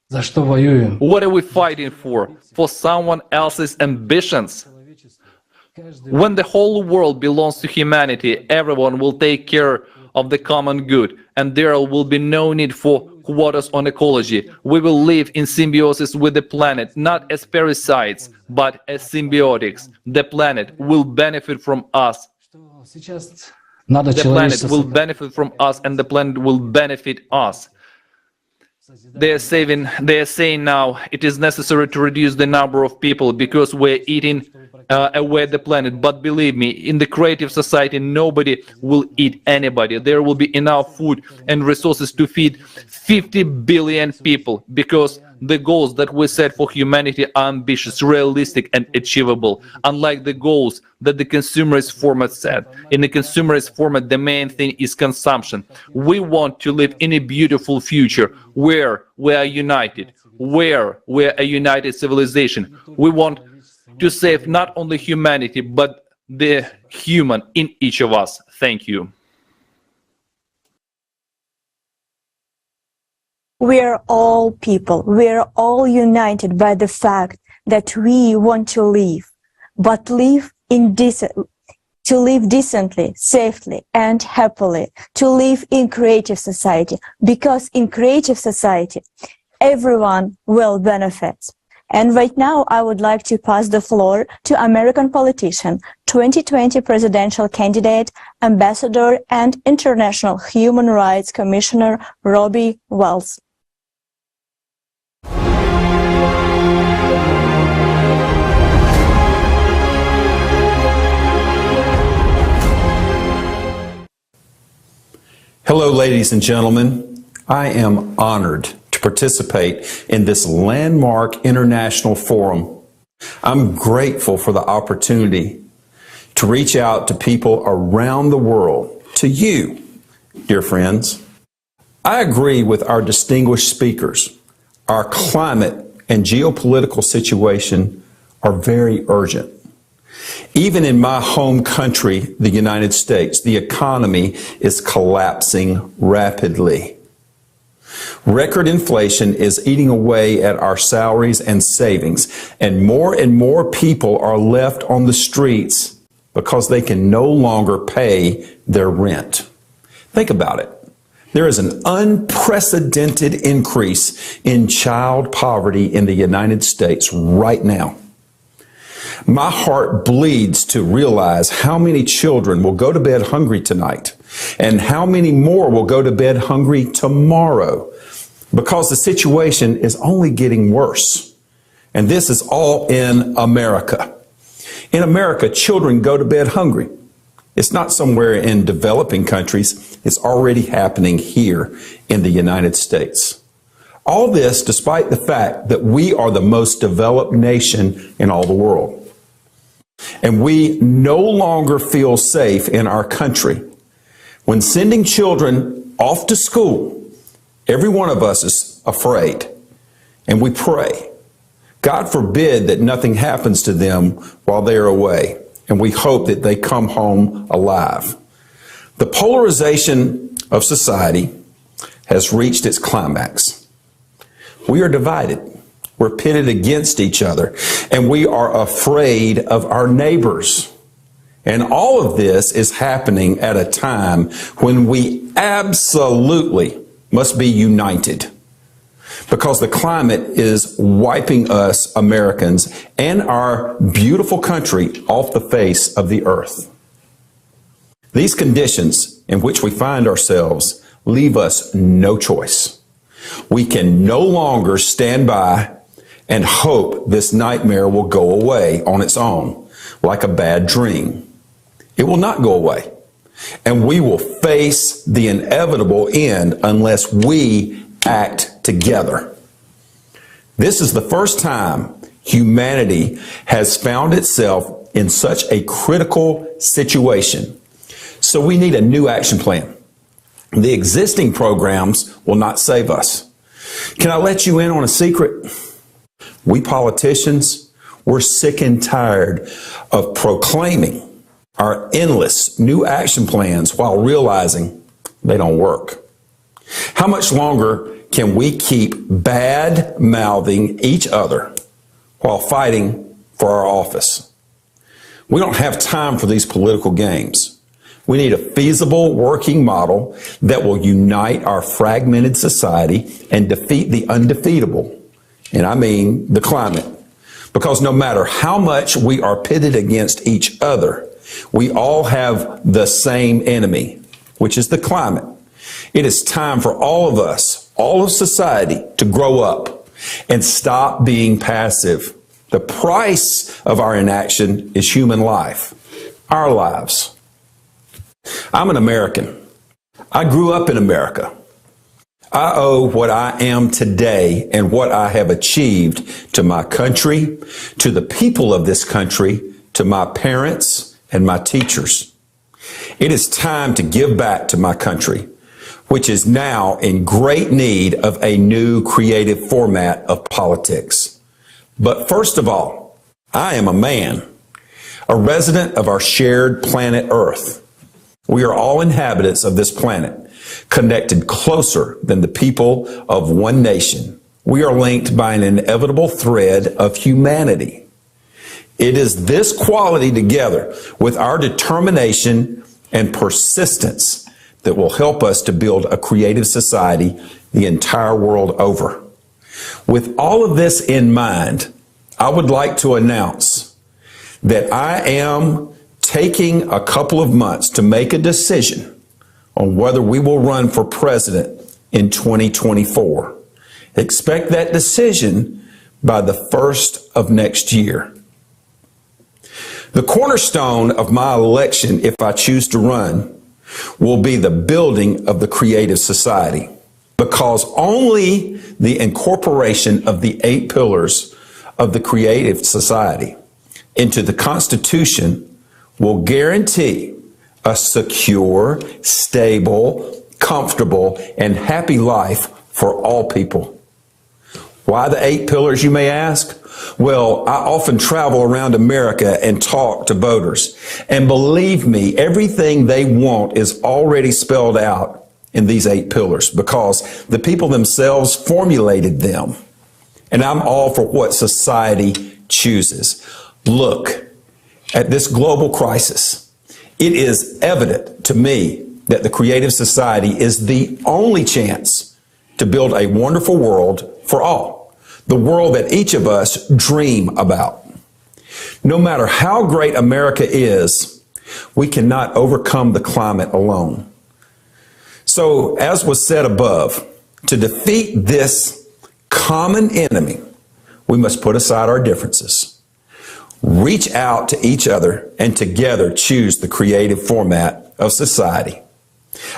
S22: What are we fighting for? For someone else's ambitions? When the whole world belongs to humanity, everyone will take care of the common good, and there will be no need for quotas on ecology. We will live in symbiosis with the planet, not as parasites, but as symbiotics. The planet will benefit from us. The planet will benefit from us, and the planet will benefit us. They are saying now it is necessary to reduce the number of people because we're eating away the planet. But believe me, in the creative society, nobody will eat anybody. There will be enough food and resources to feed 50 billion people because the goals that we set for humanity are ambitious, realistic, and achievable, unlike the goals that the consumerist format set. In the consumerist format, the main thing is consumption. We want to live in a beautiful future where we are united, where we are a united civilization. We want to save not only humanity, but the human in each of us. Thank you.
S6: We are all people. We are all united by the fact that we want to live, but live to live decently, safely, and happily, to live in creative society, because in creative society, everyone will benefit. And right now, I would like to pass the floor to American politician, 2020 presidential candidate, ambassador, and International Human Rights Commissioner, Robbie Wells.
S8: Hello, ladies and gentlemen. I am honored to participate in this landmark international forum. I'm grateful for the opportunity to reach out to people around the world, to you, dear friends. I agree with our distinguished speakers. Our climate and geopolitical situation are very urgent. Even in my home country, the United States, the economy is collapsing rapidly. Record inflation is eating away at our salaries and savings, and more people are left on the streets because they can no longer pay their rent. Think about it. There is an unprecedented increase in child poverty in the United States right now. My heart bleeds to realize how many children will go to bed hungry tonight and how many more will go to bed hungry tomorrow, because the situation is only getting worse. And this is all in America. In America, children go to bed hungry. It's not somewhere in developing countries. It's already happening here in the United States. All this despite the fact that we are the most developed nation in all the world. And we no longer feel safe in our country. When sending children off to school, every one of us is afraid, and we pray. God forbid that nothing happens to them while they are away, and we hope that they come home alive. The polarization of society has reached its climax. We are divided. We're pitted against each other, and we are afraid of our neighbors. And all of this is happening at a time when we absolutely must be united, because the climate is wiping us Americans and our beautiful country off the face of the earth. These conditions in which we find ourselves leave us no choice. We can no longer stand by and hope this nightmare will go away on its own, like a bad dream. It will not go away. and we will face the inevitable end unless we act together. This is the first time humanity has found itself in such a critical situation. So we need a new action plan. The existing programs will not save us. Can I let you in on a secret? We politicians, we're sick and tired of proclaiming our endless new action plans while realizing they don't work. How much longer can we keep bad-mouthing each other while fighting for our office? We don't have time for these political games. We need a feasible working model that will unite our fragmented society and defeat the undefeatable. And I mean the climate. Because no matter how much we are pitted against each other, we all have the same enemy, which is the climate. It is time for all of us, all of society, to grow up and stop being passive. The price of our inaction is human life, our lives. I'm an American. I grew up in America. I owe what I am today and what I have achieved to my country, to the people of this country, to my parents and my teachers. It is time to give back to my country, which is now in great need of a new creative format of politics. But first of all, I am a man, a resident of our shared planet Earth. We are all inhabitants of this planet, connected closer than the people of one nation. We are linked by an inevitable thread of humanity. It is this quality together with our determination and persistence that will help us to build a creative society the entire world over. With all of this in mind, I would like to announce that I am taking a couple of months to make a decision on whether we will run for president in 2024. Expect that decision by the 1st of next year. The cornerstone of my election, if I choose to run, will be the building of the creative society, because only the incorporation of the 8 pillars of the creative society into the Constitution will guarantee a secure, stable, comfortable, and happy life for all people. Why the 8 pillars, you may ask? Well, I often travel around America and talk to voters. And believe me, everything they want is already spelled out in these 8 pillars because the people themselves formulated them. And I'm all for what society chooses. Look at this global crisis. It is evident to me that the creative society is the only chance to build a wonderful world for all, the world that each of us dream about. No matter how great America is, we cannot overcome the climate alone. So, as was said above, to defeat this common enemy, we must put aside our differences, reach out to each other, and together choose the creative format of society.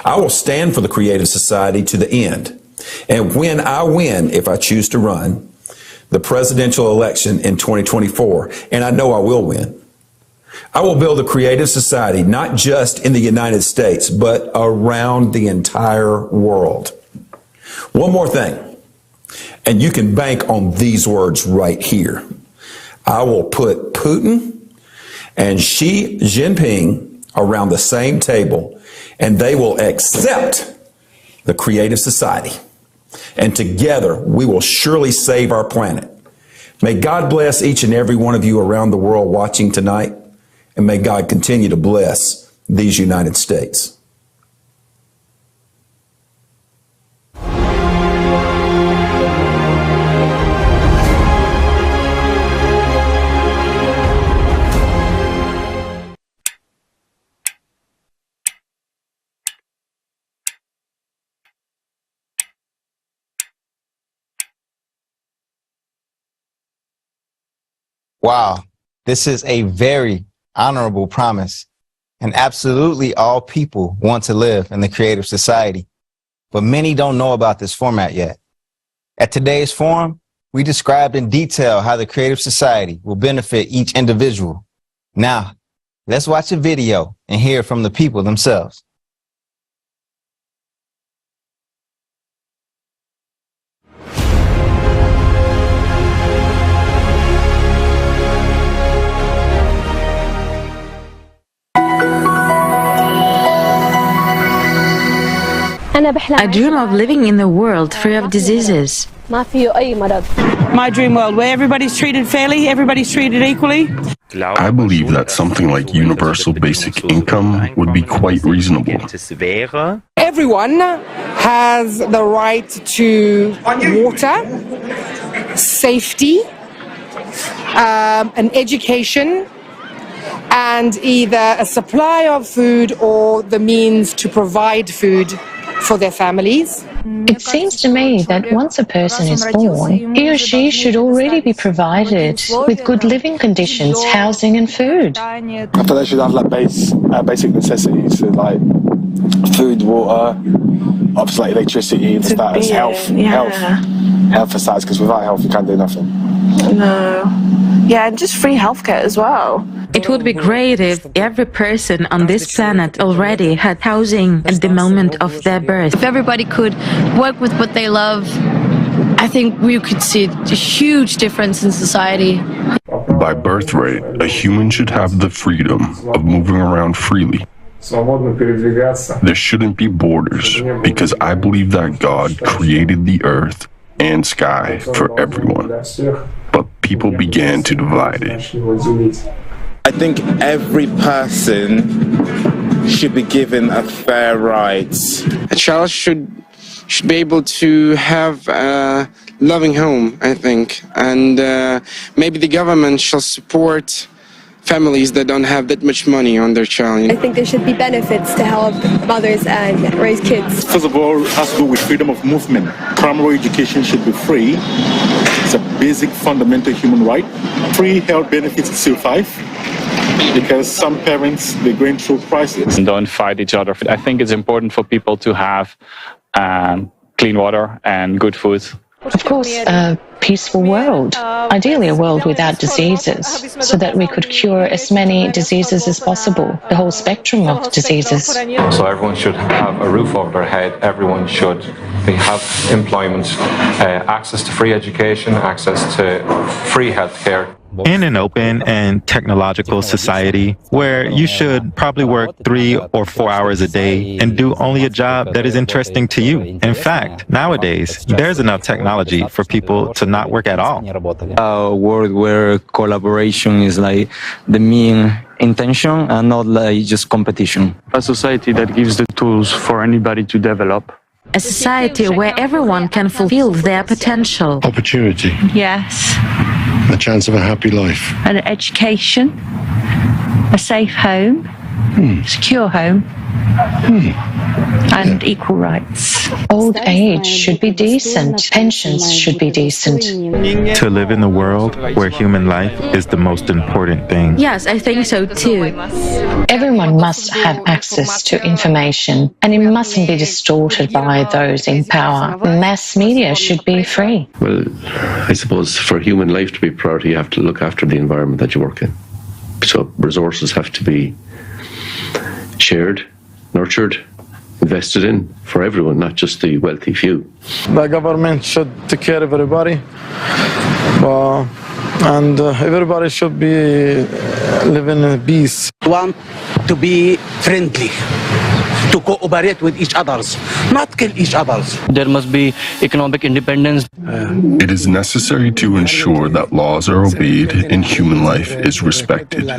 S8: I will stand for the creative society to the end. And when I win, if I choose to run, the presidential election in 2024, and I know I will win, I will build a creative society not just in the United States, but around the entire world. One more thing, and you can bank on these words right here. I will put Putin and Xi Jinping around the same table, and they will accept the creative society. And together, we will surely save our planet. May God bless each and every one of you around the world watching tonight, and may God continue to bless these United States.
S19: Wow, this is a very honorable promise. and absolutely all people want to live in the creative society, but many don't know about this format yet. At today's forum, we described in detail how the creative society will benefit each individual. Now, let's watch a video and hear from the people themselves.
S1: I dream of living in a world free of diseases.
S3: My dream world where everybody's treated fairly, everybody's treated equally.
S10: I believe that something like universal basic income would be quite reasonable.
S3: Everyone has the right to water, safety, an education, and either a supply of food or the means to provide food for their families.
S2: It seems to me that once a person is born, he or she should already be provided with good living conditions, housing and food.
S18: I feel they should have like basic necessities, so like food, water, obviously like electricity, the status, health aside, because without health you can't do nothing.
S24: No. Yeah, and just free healthcare as well.
S1: It would be great if every person on this planet already had housing at the moment of their birth.
S25: If everybody could work with what they love, I think we could see a huge difference in society.
S10: By birth rate, a human should have the freedom of moving around freely. There shouldn't be borders, because I believe that God created the earth and sky for everyone, but people began to divide it.
S26: I think every person should be given a fair right.
S27: A child should be able to have a loving home, I think, and maybe the government shall support families that don't have that much money on their child.
S28: I think there should be benefits to help mothers and raise kids.
S29: First of all, it has to do with freedom of movement. Primary education should be free. It's a basic fundamental human right. Free health benefits to survive, because some parents, they're going through crisis.
S30: And don't fight each other. I think it's important for people to have clean water and good food.
S2: Of course, a peaceful world, ideally a world without diseases, so that we could cure as many diseases as possible, the whole spectrum of diseases.
S31: So everyone should have a roof over their head, everyone should have employment, access to free education, access to free healthcare.
S32: In an open and technological society where you should probably work 3 or 4 hours a day and do only a job that is interesting to you. In fact, nowadays, there's enough technology for people to not work at all.
S33: A world where collaboration is like the main intention and not like just competition.
S34: A society that gives the tools for anybody to develop.
S1: A society where everyone can fulfill their potential.
S10: Opportunity.
S35: Yes.
S10: A chance of a happy life.
S35: An education, a safe home, secure home, and equal rights.
S2: Old age should be decent. Pensions should be decent.
S32: To live in a world where human life is the most important thing.
S1: Yes, I think so too.
S2: Everyone must have access to information, and it mustn't be distorted by those in power. Mass media should be free.
S36: Well, I suppose for human life to be a priority, you have to look after the environment that you work in. So resources have to be shared, nurtured, invested in for everyone, not just the wealthy few.
S18: The government should take care of everybody, and everybody should be living in peace.
S37: Want to be friendly, to cooperate with each others, not kill each others.
S33: There must be economic independence.
S10: It is necessary to ensure that laws are obeyed and human life is respected.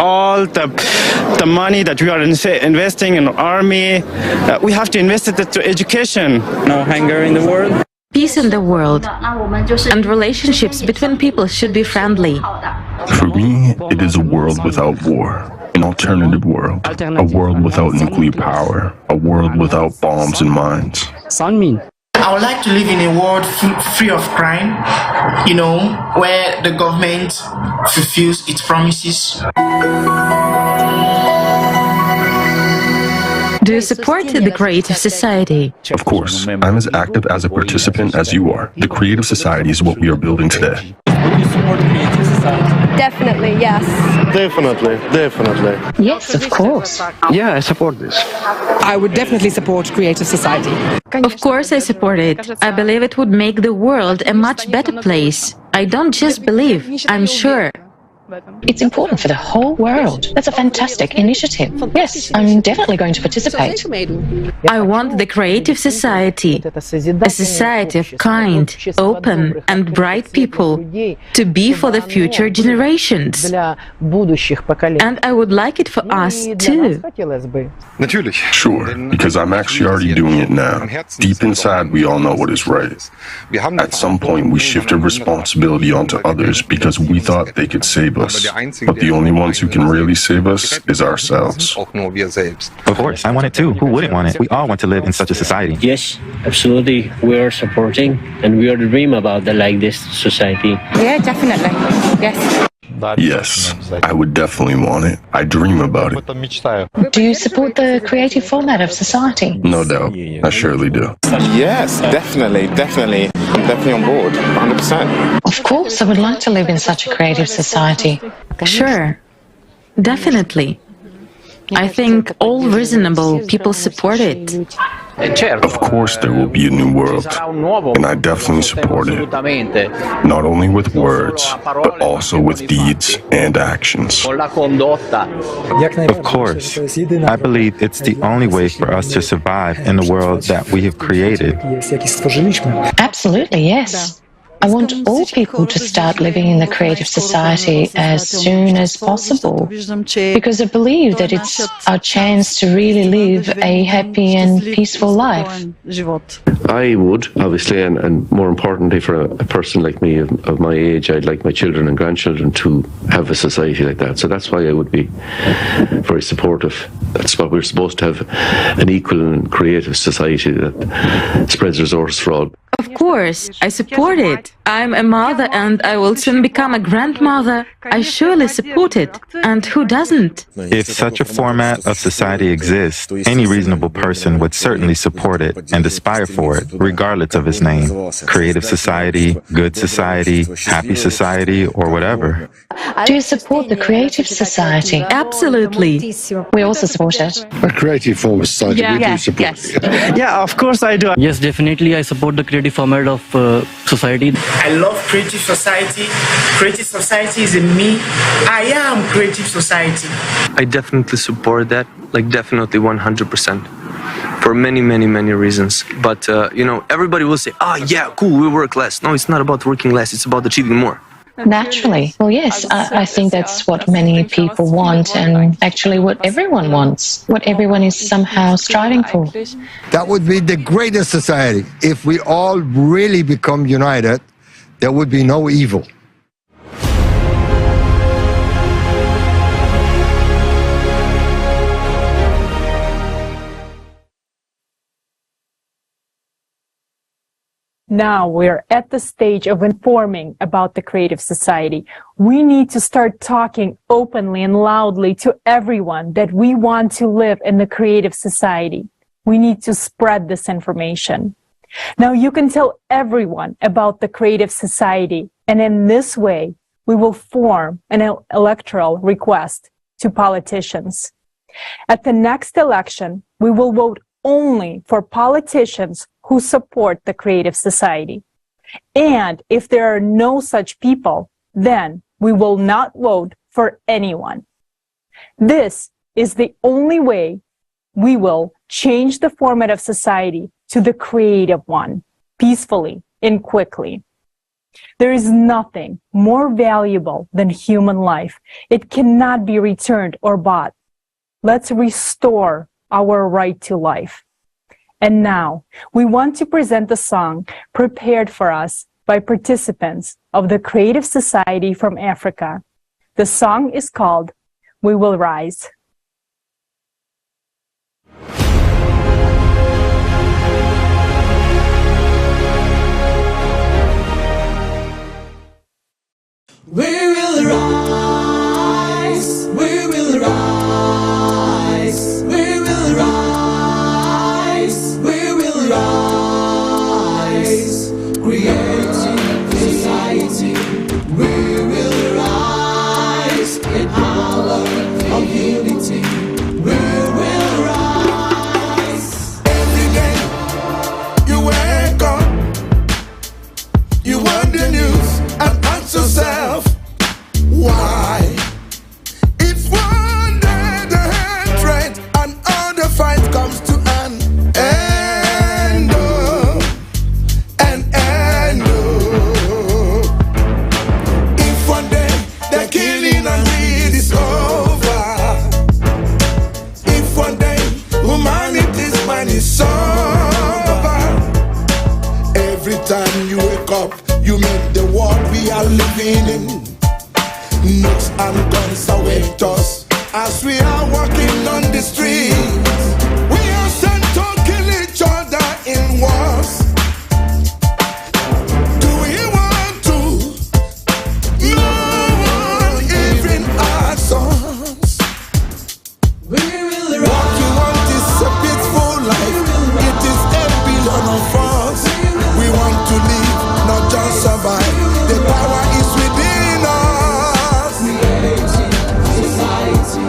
S38: All the money that we are investing in army, we have to invest it to education. No hunger in the world.
S1: Peace in the world and relationships between people should be friendly.
S10: For me, it is a world without war. An alternative world, a world without nuclear power, a world without bombs and mines.
S39: I would like to live in a world free of crime, where the government fulfills its promises.
S1: Do you support the creative society?
S10: Of course. I'm as active as a participant as you are. The creative society is what we are building today.
S28: Definitely, yes.
S36: Definitely.
S2: Yes, of course.
S33: Yeah, I support this.
S3: I would definitely support creative society.
S1: Of course I support it. I believe it would make the world a much better place. I don't just believe, I'm sure.
S2: It's important for the whole world. That's a fantastic initiative. Yes, I'm definitely going to participate.
S1: I want the creative society, a society of kind, open and bright people, to be for the future generations. And I would like it for us too.
S10: Sure, because I'm actually already doing it now. Deep inside, we all know what is right. At some point, we shifted responsibility onto others because we thought they could save us. But the only ones who can really save us is ourselves.
S32: Of course, I want it too. Who wouldn't want it? We all want to live in such a society.
S4: Yes, absolutely. We are supporting and we are dream about this society.
S28: Yeah, definitely. Yes.
S10: Yes, I would definitely want it. I dream about it.
S2: Do you support the creative format of society?
S10: No doubt. I surely do.
S26: Yes, definitely. I'm definitely on board, 100%.
S2: Of course, I would like to live in such a creative society.
S1: Sure, definitely. I think all reasonable people support it.
S10: Of course there will be a new world, and I definitely support it. Not only with words, but also with deeds and actions.
S32: Of course. I believe it's the only way for us to survive in the world that we have created.
S2: Absolutely, yes. I want all people to start living in the creative society as soon as possible, because I believe that it's our chance to really live a happy and peaceful life.
S36: I would, obviously, and more importantly for a person like me of my age, I'd like my children and grandchildren to have a society like that. So that's why I would be very supportive. That's why we're supposed to have an equal and creative society that spreads resources for all.
S1: Of course, I support it. I'm a mother and I will soon become a grandmother. I surely support it. And who doesn't?
S32: If such a format of society exists, any reasonable person would certainly support it and aspire for it, regardless of its name. Creative society, good society, happy society, or whatever.
S2: Do you support the creative society?
S1: Absolutely.
S2: We also support it.
S36: A creative form of society, we do support it.
S33: Yeah, of course I do. Yes, definitely I support the creative format of society.
S39: I love creative society. Creative society is in me. I am creative society.
S5: I definitely support that, definitely 100%. For many reasons. But, everybody will say, yeah, cool, we work less. No, it's not about working less, it's about achieving more.
S2: Naturally. Well, yes, I think that's what many people want, and actually what everyone wants, what everyone is somehow striving for.
S6: That would be the greatest society. If we all really become united, there would be no evil.
S7: Now we're at the stage of informing about the creative society. We need to start talking openly and loudly to everyone that we want to live in the creative society. We need to spread this information. Now you can tell everyone about the creative society, and in this way, we will form an electoral request to politicians. At the next election, we will vote only for politicians who support the creative society. And if there are no such people, then we will not vote for anyone. This is the only way we will change the format of society to the creative one, peacefully and quickly. There is nothing more valuable than human life. It cannot be returned or bought. Let's restore our right to life. And now, we want to present the song prepared for us by participants of the Creative Society from Africa. The song is called We Will Rise.
S8: We will rise, we will rise, we will rise.
S9: raining. Nooks and guns await us as we are walking on the streets. We are sent to kill each other in wars. Do we want to? No one even asks us. What we want is a peaceful life. It is a billion of us. We want to live, not just survive. The power is within us. Society,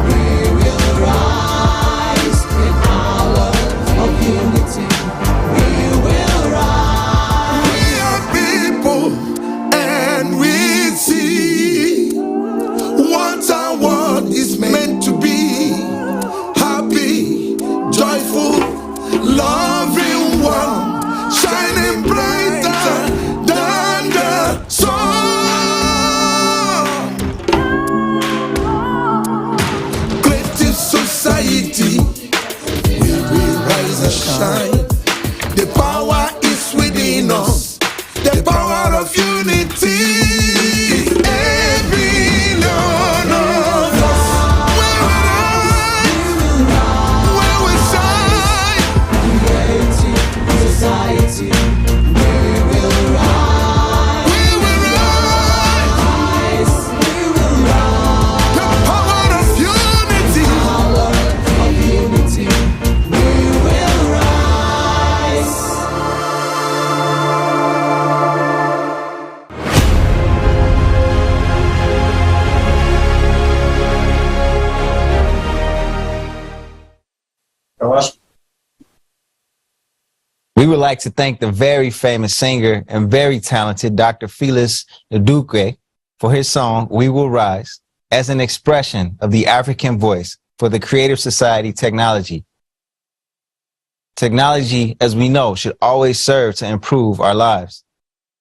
S9: we will rise in our love of unity. We will rise. We are people, and we see what our world is meant to be. Happy, joyful, loving one, shining brighter than the sun. Creative society, we will rise and shine. The power is within us, the power of unity. Every one of us, we will rise, we will shine. Creative society, we will rise, we will rise, we will rise. The power of unity, we will rise.
S11: We would like to thank the very famous singer and very talented Dr. Phyllis Duque for his song, We Will Rise, as an expression of the African voice for the Creative Society technology. Technology, as we know, should always serve to improve our lives.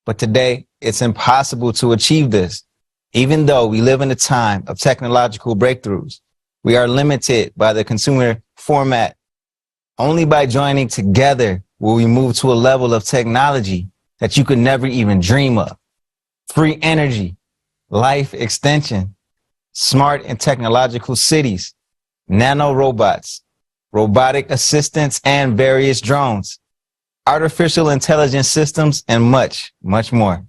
S11: But today, it's impossible to achieve this. Even though we live in a time of technological breakthroughs, we are limited by the consumer format. Only by joining together will we move to a level of technology that you could never even dream of. Free energy, life extension, smart and technological cities, nano robots, robotic assistants and various drones, artificial intelligence systems, and much, much more.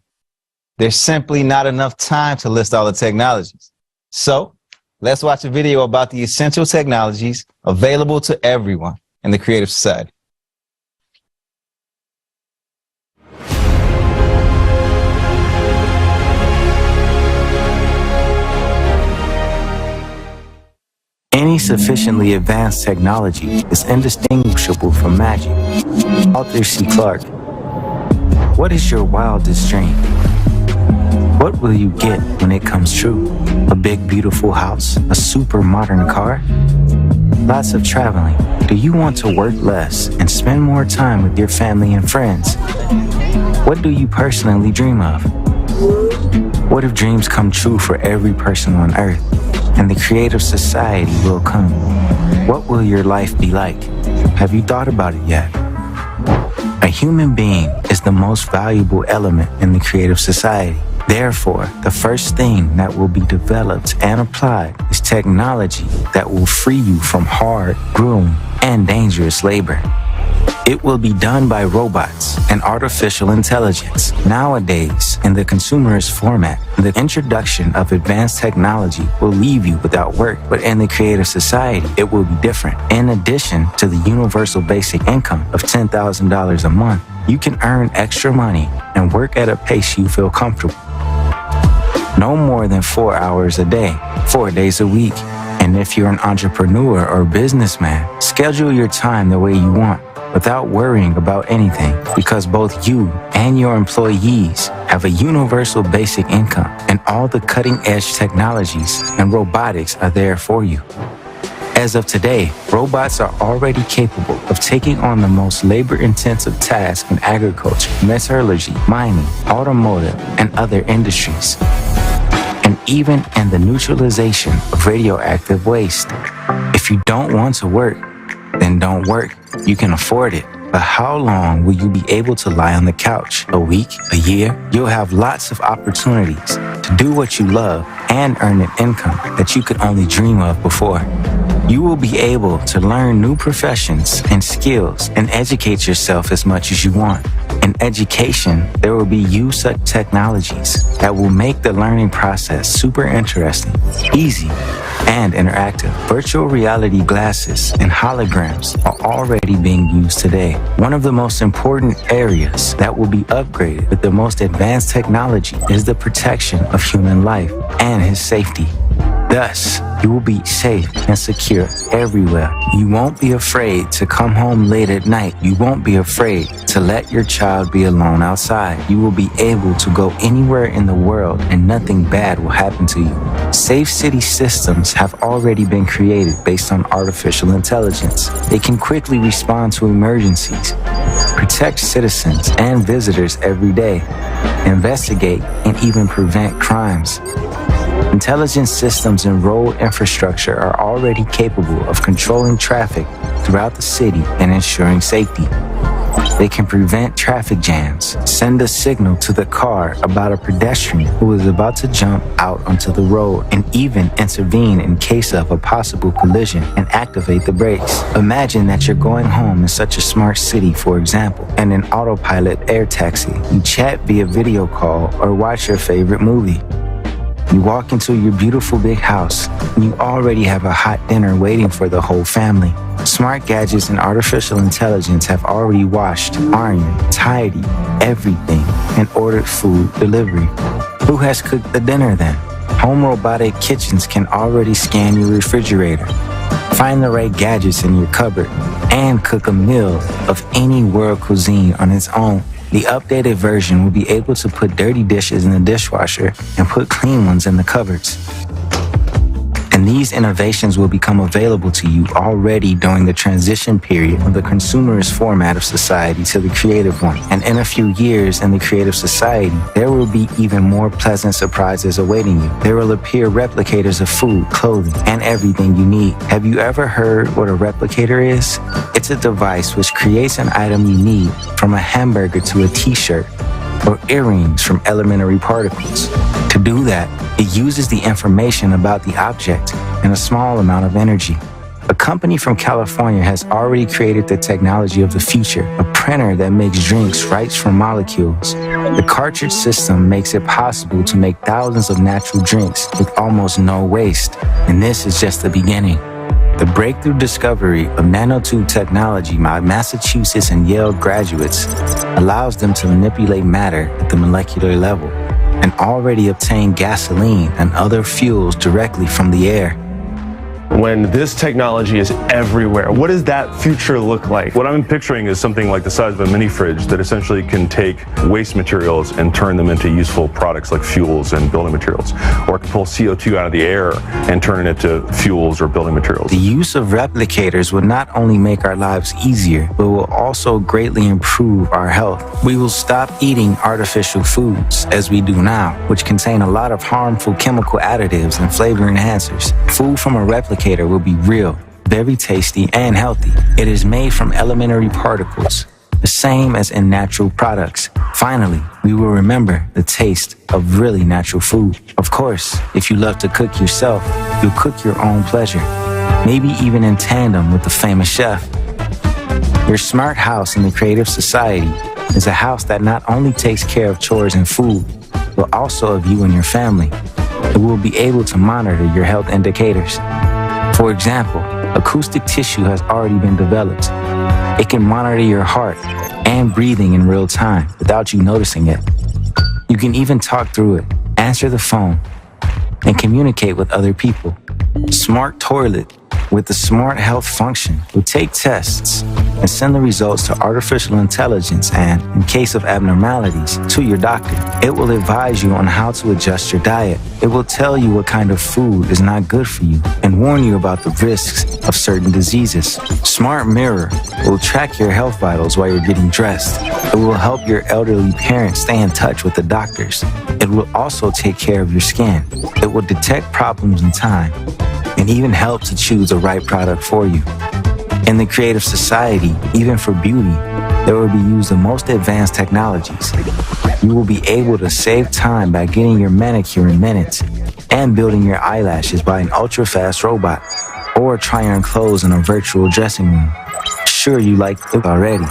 S11: There's simply not enough time to list all the technologies. So let's watch a video about the essential technologies available to everyone in the Creative Society.
S12: Any sufficiently advanced technology is indistinguishable from magic. Arthur C. Clarke. What is your wildest dream? What will you get when it comes true? A big, beautiful house? A super modern car? Lots of traveling. Do you want to work less and spend more time with your family and friends? What do you personally dream of? What if dreams come true for every person on Earth and the Creative Society will come? What will your life be like? Have you thought about it yet? A human being is the most valuable element in the Creative Society. Therefore, the first thing that will be developed and applied is technology that will free you from hard, grueling, and dangerous labor. It will be done by robots and artificial intelligence. Nowadays, in the consumerist format, the introduction of advanced technology will leave you without work, but in the Creative Society, it will be different. In addition to the universal basic income of $10,000 a month, you can earn extra money and work at a pace you feel comfortable. No more than 4 hours a day, 4 days a week. And if you're an entrepreneur or businessman, schedule your time the way you want without worrying about anything, because both you and your employees have a universal basic income and all the cutting-edge technologies and robotics are there for you. As of today, robots are already capable of taking on the most labor-intensive tasks in agriculture, metallurgy, mining, automotive, and other industries, and even in the neutralization of radioactive waste. If you don't want to work, then don't work. You can afford it. But how long will you be able to lie on the couch? A week? A year? You'll have lots of opportunities to do what you love and earn an income that you could only dream of before. You will be able to learn new professions and skills and educate yourself as much as you want. In education, there will be use of technologies that will make the learning process super interesting, easy, and interactive. Virtual reality glasses and holograms are already being used today. One of the most important areas that will be upgraded with the most advanced technology is the protection of human life and his safety. Thus, you will be safe and secure everywhere. You won't be afraid to come home late at night. You won't be afraid to let your child be alone outside. You will be able to go anywhere in the world and nothing bad will happen to you. Safe city systems have already been created based on artificial intelligence. They can quickly respond to emergencies, protect citizens and visitors every day, investigate and even prevent crimes. Intelligent systems and road infrastructure are already capable of controlling traffic throughout the city and ensuring safety. They can prevent traffic jams, send a signal to the car about a pedestrian who is about to jump out onto the road, and even intervene in case of a possible collision and activate the brakes. Imagine that you're going home in such a smart city, for example, and an autopilot air taxi. You chat via video call or watch your favorite movie. You walk into your beautiful big house and you already have a hot dinner waiting for the whole family. Smart gadgets and artificial intelligence have already washed, ironed, tidied everything and ordered food delivery. Who has cooked the dinner then? Home robotic kitchens can already scan your refrigerator, find the right gadgets in your cupboard, and cook a meal of any world cuisine on its own. The updated version will be able to put dirty dishes in the dishwasher and put clean ones in the cupboards. And these innovations will become available to you already during the transition period of the consumerist format of society to the creative one. And in a few years in the creative society, there will be even more pleasant surprises awaiting you. There will appear replicators of food, clothing, and everything you need. Have you ever heard what a replicator is? It's a device which creates an item you need, from a hamburger to a t-shirt, or earrings from elementary particles. To do that, it uses the information about the object and a small amount of energy. A company from California has already created the technology of the future, a printer that makes drinks right from molecules. The cartridge system makes it possible to make thousands of natural drinks with almost no waste. And this is just the beginning. The breakthrough discovery of nanotube technology by Massachusetts and Yale graduates allows them to manipulate matter at the molecular level and already obtain gasoline and other fuels directly from the air.
S13: When this technology is everywhere, what does that future look like?
S14: What I'm picturing is something like the size of a mini fridge that essentially can take waste materials and turn them into useful products like fuels and building materials, or it can pull CO2 out of the air and turn it into fuels or building materials.
S12: The use of replicators will not only make our lives easier, but will also greatly improve our health. We will stop eating artificial foods, as we do now, which contain a lot of harmful chemical additives and flavor enhancers. Food from a replicator will be real, very tasty, and healthy. It is made from elementary particles, the same as in natural products. Finally, we will remember the taste of really natural food. Of course, if you love to cook yourself, you'll cook your own pleasure, maybe even in tandem with the famous chef. Your smart house in the creative society is a house that not only takes care of chores and food, but also of you and your family. It will be able to monitor your health indicators. For example, acoustic tissue has already been developed. It can monitor your heart and breathing in real time without you noticing it. You can even talk through it, answer the phone, and communicate with other people. Smart toilet with the smart health function will take tests and send the results to artificial intelligence and, in case of abnormalities, to your doctor. It will advise you on how to adjust your diet. It will tell you what kind of food is not good for you and warn you about the risks of certain diseases. Smart mirror will track your health vitals while you're getting dressed. It will help your elderly parents stay in touch with the doctors. It will also take care of your skin. It will detect problems in time and even help to choose the right product for you. In the creative society, even for beauty, There will be used the most advanced technologies. You will be able to save time by getting your manicure in minutes and building your eyelashes by an ultra-fast robot, or try on clothes in a virtual dressing room. Sure, you like it already.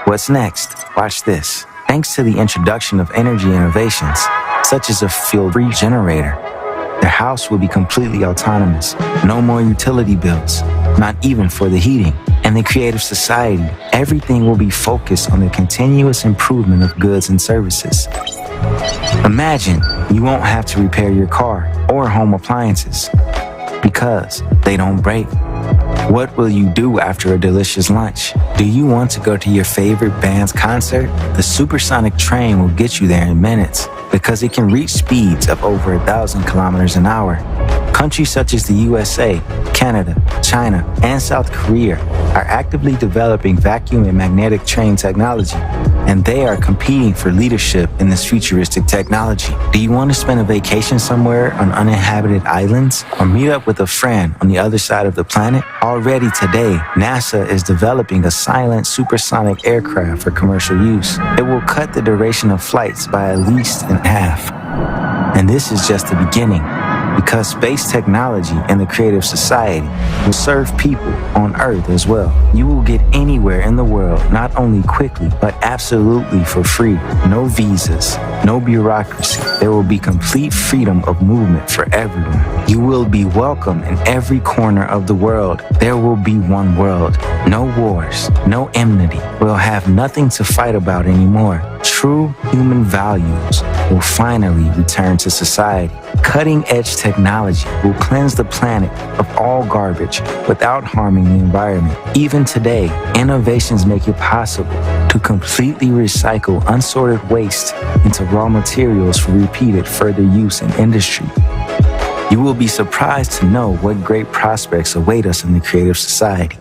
S12: What's next? Watch this. Thanks to the introduction of energy innovations, such as a fuel-free generator, their house will be completely autonomous. No more utility bills, not even for the heating. In the creative society, everything will be focused on the continuous improvement of goods and services. Imagine you won't have to repair your car or home appliances because they don't break. What will you do after a delicious lunch? Do you want to go to your favorite band's concert? The supersonic train will get you there in minutes because it can reach speeds of over 1,000 kilometers an hour. Countries such as the USA, Canada, China, and South Korea are actively developing vacuum and magnetic train technology, and they are competing for leadership in this futuristic technology. Do you want to spend a vacation somewhere on uninhabited islands or meet up with a friend on the other side of the planet? Already today, NASA is developing a silent supersonic aircraft for commercial use. It will cut the duration of flights by at least in half. And this is just the beginning, because space technology and the creative society will serve people on Earth as well. You will get anywhere in the world, not only quickly, but absolutely for free. No visas, no bureaucracy. There will be complete freedom of movement for everyone. You will be welcome in every corner of the world. There will be one world. No wars, no enmity. We'll have nothing to fight about anymore. True human values will finally return to society. Cutting-edge technology will cleanse the planet of all garbage without harming the environment. Even today, innovations make it possible to completely recycle unsorted waste into raw materials for repeated further use in industry. You will be surprised to know what great prospects await us in the creative society.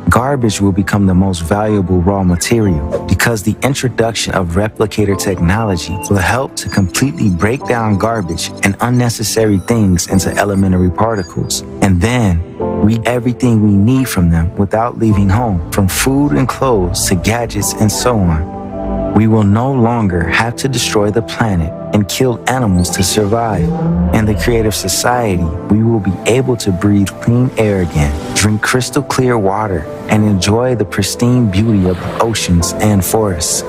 S12: Garbage will become the most valuable raw material because the introduction of replicator technology will help to completely break down garbage and unnecessary things into elementary particles, and then read everything we need from them without leaving home, from food and clothes to gadgets and so on. We will no longer have to destroy the planet and kill animals to survive. In the creative society, we will be able to breathe clean air again, drink crystal clear water, and enjoy the pristine beauty of the oceans and forests.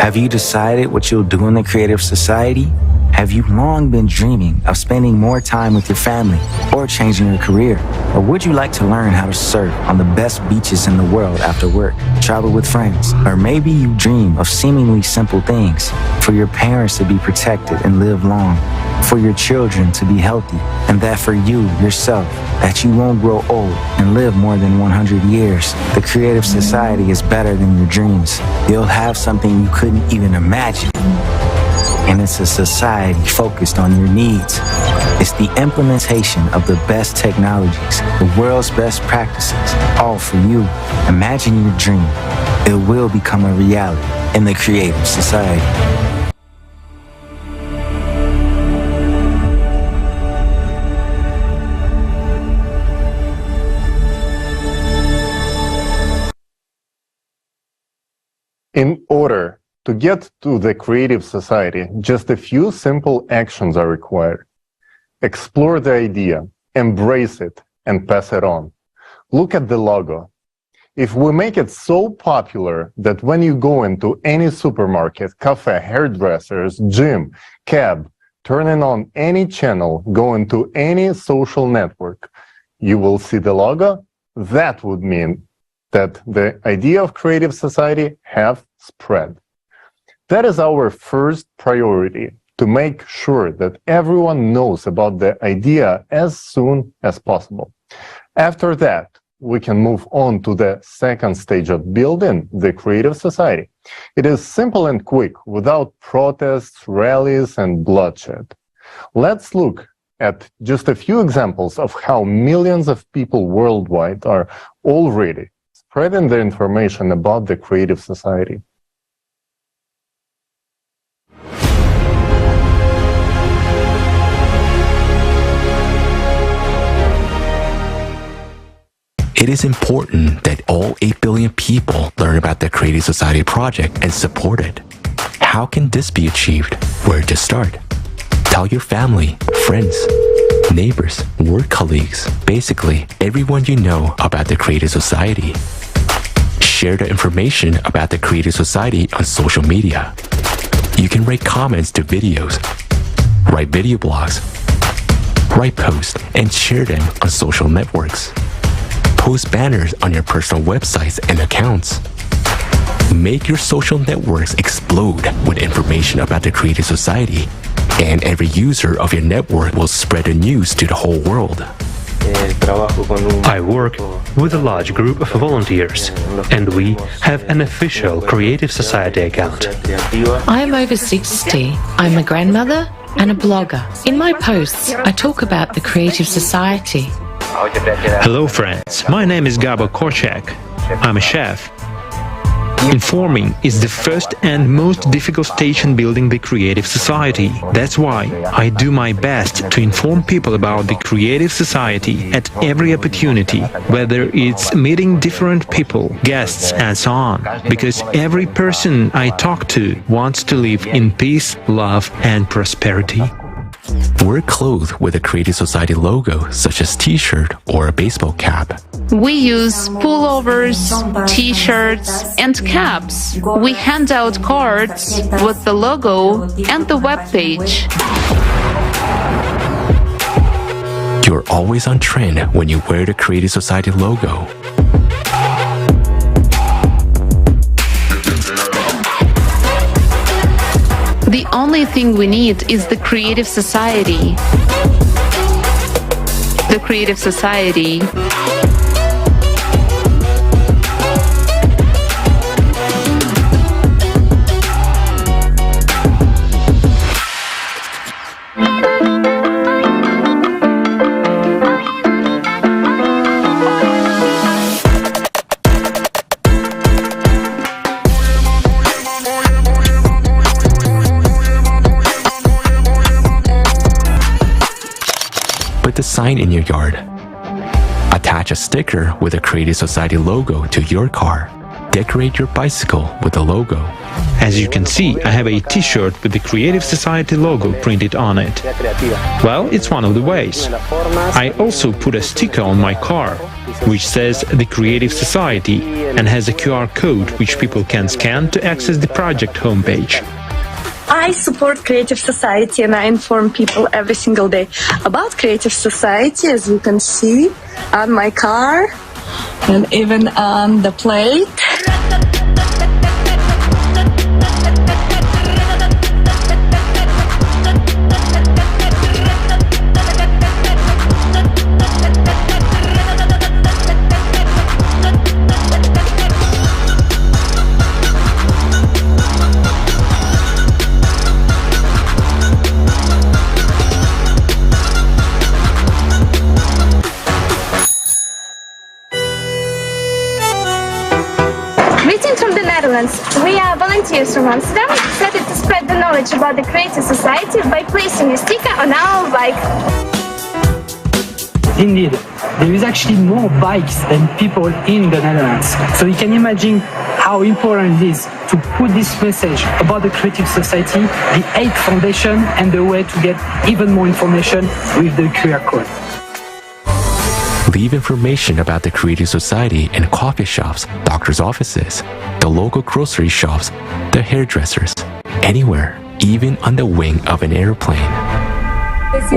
S12: Have you decided what you'll do in the creative society? Have you long been dreaming of spending more time with your family or changing your career? Or would you like to learn how to surf on the best beaches in the world after work, travel with friends? Or maybe you dream of seemingly simple things, for your parents to be protected and live long, for your children to be healthy, and that for you, yourself, that you won't grow old and live more than 100 years. The creative society is better than your dreams. You'll have something you couldn't even imagine. And it's a society focused on your needs. It's the implementation of the best technologies, the world's best practices, all for you. Imagine your dream. It will become a reality in the creative society.
S13: In order to get to the creative society, just a few simple actions are required. Explore the idea, embrace it, and pass it on. Look at the logo. If we make it so popular that when you go into any supermarket, cafe, hairdressers, gym, cab, turning on any channel, go into any social network, you will see the logo, that would mean that the idea of creative society have spread. That is our first priority, to make sure that everyone knows about the idea as soon as possible. After that, we can move on to the second stage of building the creative society. It is simple and quick, without protests, rallies, and bloodshed. Let's look at just a few examples of how millions of people worldwide are already spreading the information about the creative society.
S15: It is important that all 8 billion people learn about the Creative Society project and support it. How can this be achieved? Where to start? Tell your family, friends, neighbors, work colleagues, basically everyone you know about the Creative Society. Share the information about the Creative Society on social media. You can write comments to videos, write video blogs, write posts, and share them on social networks. Post banners on your personal websites and accounts. Make your social networks explode with information about the Creative Society, and every user of your network will spread the news to the whole world.
S16: I work with a large group of volunteers, and we have an official Creative Society account.
S2: I'm over 60. I'm a grandmother and a blogger. In my posts, I talk about the Creative Society.
S16: Hello friends, my name is Gabo Korchak. I'm a chef. Informing is the first and most difficult stage in building the Creative Society. That's why I do my best to inform people about the Creative Society at every opportunity, whether it's meeting different people, guests, and so on. Because every person I talk to wants to live in peace, love, and prosperity.
S15: Wear clothes with a Creative Society logo, such as t-shirt or a baseball cap.
S17: We use pullovers, t-shirts, and caps. We hand out cards with the logo and the webpage.
S15: You're always on trend when you wear the Creative Society logo.
S17: The only thing we need is the Creative Society. The Creative Society.
S15: Put the sign in your yard. Attach a sticker with a Creative Society logo to your car. Decorate your bicycle with the logo.
S16: As you can see, I have a t-shirt with the Creative Society logo printed on it. Well, it's one of the ways. I also put a sticker on my car, which says the Creative Society and has a QR code which people can scan to access the project homepage.
S28: I support Creative Society and I inform people every single day about Creative Society, as you can see on my car and even on the plate. We are volunteers from Amsterdam, excited to spread the knowledge about the Creative Society by placing a sticker on our bike.
S18: Indeed, there is actually more bikes than people in the Netherlands. So you can imagine how important it is to put this message about the Creative Society, the 8th Foundation, and the way to get even more information with the QR code.
S15: Leave information about the Creative Society in coffee shops, doctor's offices, the local grocery shops, the hairdressers, anywhere, even on the wing of an airplane.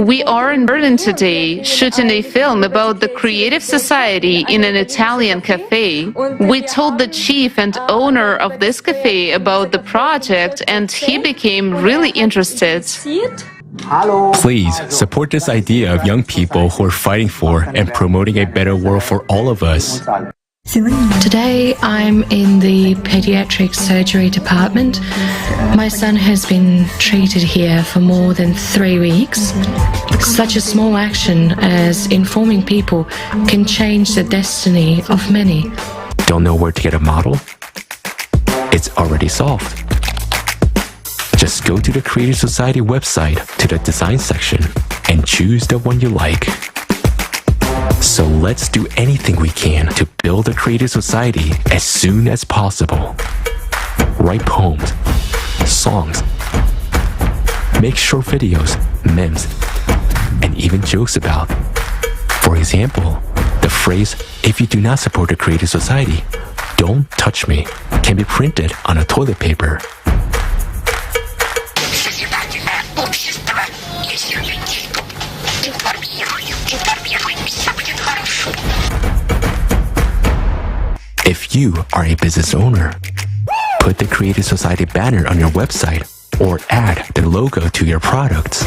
S17: We are in Berlin today, shooting a film about the Creative Society in an Italian cafe. We told the chief and owner of this cafe about the project, and he became really interested.
S15: Please support this idea of young people who are fighting for and promoting a better world for all of us.
S2: Today I'm in the pediatric surgery department. My son has been treated here for more than 3 weeks. Such a small action as informing people can change the destiny of many.
S15: Don't know where to get a model? It's already solved. Just go to the Creative Society website to the design section and choose the one you like. So let's do anything we can to build a creative society as soon as possible. Write poems, songs, make short videos, memes, and even jokes about. For example, the phrase, "If you do not support a creative society, don't touch me," can be printed on a toilet paper. If you are a business owner, put the Creative Society banner on your website or add the logo to your products.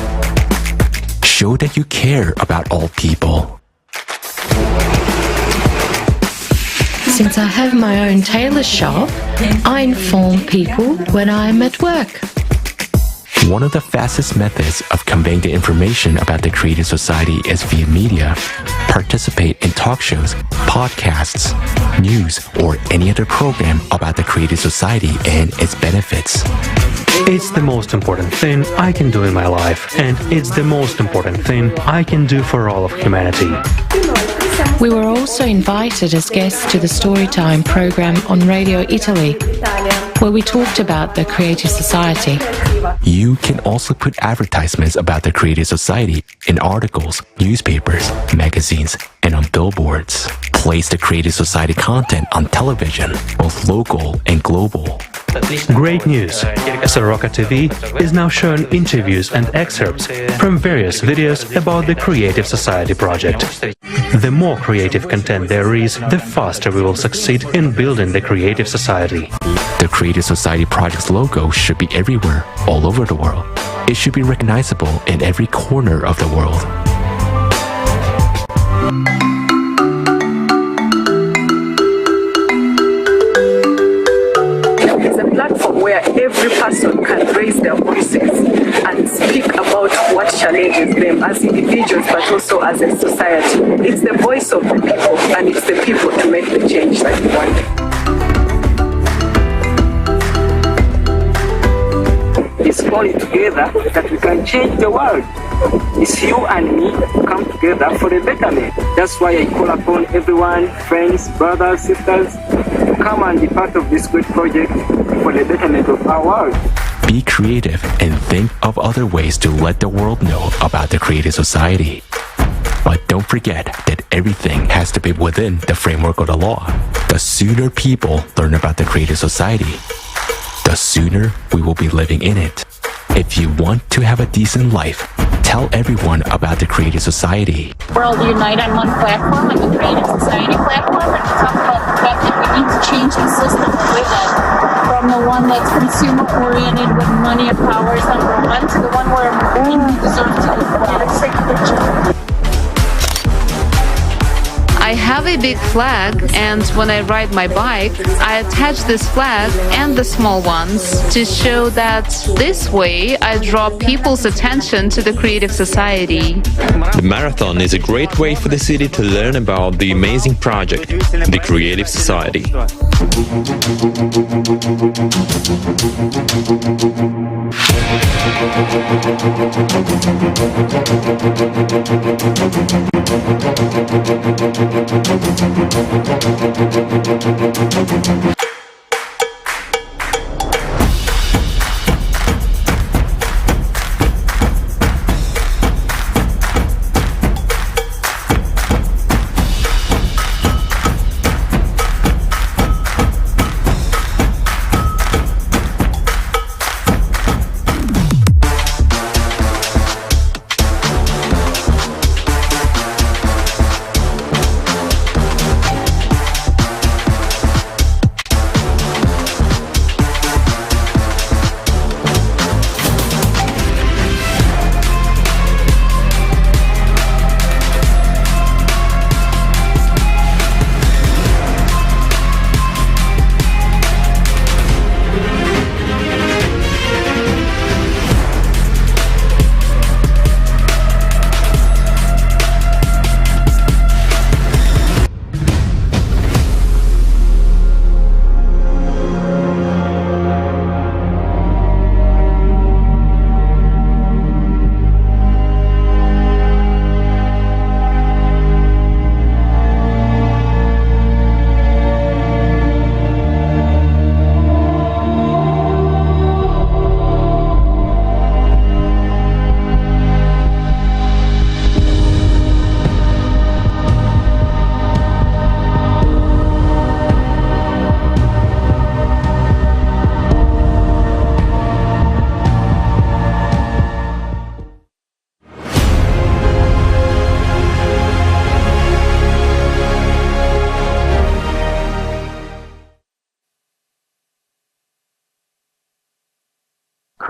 S15: Show that you care about all people.
S2: Since I have my own tailor shop, I inform people when I'm at work.
S15: One of the fastest methods of conveying the information about the Creative Society is via media. Participate in talk shows, podcasts, news, or any other program about the Creative Society and its benefits.
S16: It's the most important thing I can do in my life, and it's the most important thing I can do for all of humanity.
S2: We were also invited as guests to the Storytime program on Radio Italy, where we talked about the Creative Society.
S15: You can also put advertisements about the Creative Society in articles, newspapers, magazines, and on billboards. Place the Creative Society content on television, both local and global.
S16: Great news! Soroka TV is now showing interviews and excerpts from various videos about the Creative Society project. The more creative content there is, the faster we will succeed in building the Creative Society.
S15: The Creative Society project's logo should be everywhere, all over the world. It should be recognizable in every corner of the world.
S3: It's a platform where every person can raise their voices and speak about what challenges them as individuals but also as a society. It's the voice of the people, and it's the people to make the change that we want.
S4: It's only together that we can change the world. It's you and me come together for the betterment. That's why I call upon everyone, friends, brothers, sisters, to come and be part of this great project for the betterment of our world.
S15: Be creative and think of other ways to let the world know about the Creative Society. But don't forget that everything has to be within the framework of the law. The sooner people learn about the Creative Society, the sooner we will be living in it. If you want to have a decent life, tell everyone about the Creative Society.
S10: We're all unite on one platform, on the Creative Society platform, and we talk about the fact that we need to change the system with that. From the one that's consumer-oriented with money and power is number one to the one where we deserve to live.
S17: I have a big flag, and when I ride my bike, I attach this flag and the small ones to show that this way I draw people's attention to the Creative Society.
S19: The marathon is a great way for the city to learn about the amazing project, the Creative Society.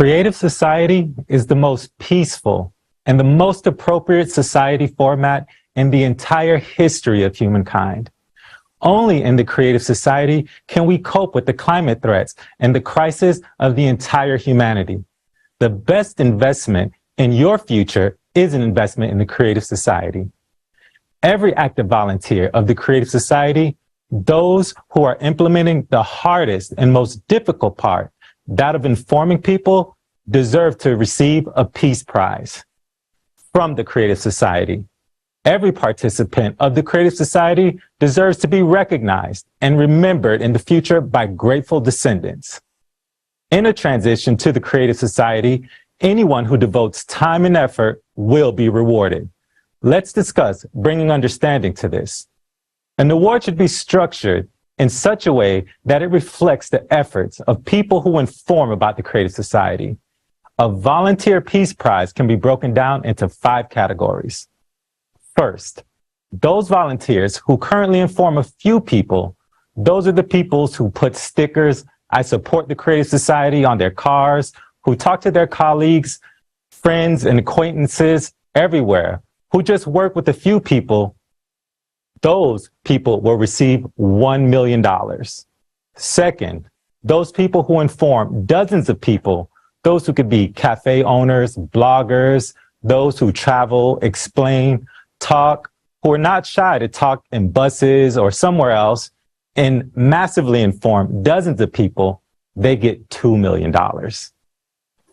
S1: Creative society is the most peaceful and the most appropriate society format in the entire history of humankind. Only in the creative society can we cope with the climate threats and the crisis of the entire humanity. The best investment in your future is an investment in the creative society. Every active volunteer of the creative society, those who are implementing the hardest and most difficult part, that of informing people, deserve to receive a Peace Prize from the creative society. Every participant of the creative society deserves to be recognized and remembered in the future by grateful descendants. In a transition to the creative society, anyone who devotes time and effort will be rewarded. Let's discuss bringing understanding to this. An award should be structured in such a way that it reflects the efforts of people who inform about the creative society. A volunteer Peace Prize can be broken down into 5 categories. First, those volunteers who currently inform a few people, those are the people who put stickers, "I support the creative society" on their cars, who talk to their colleagues, friends, and acquaintances everywhere, who just work with a few people. Those people will receive $1 million. Second, those people who inform dozens of people, those who could be cafe owners, bloggers, those who travel, explain, talk, who are not shy to talk in buses or somewhere else, and massively inform dozens of people, they get $2 million.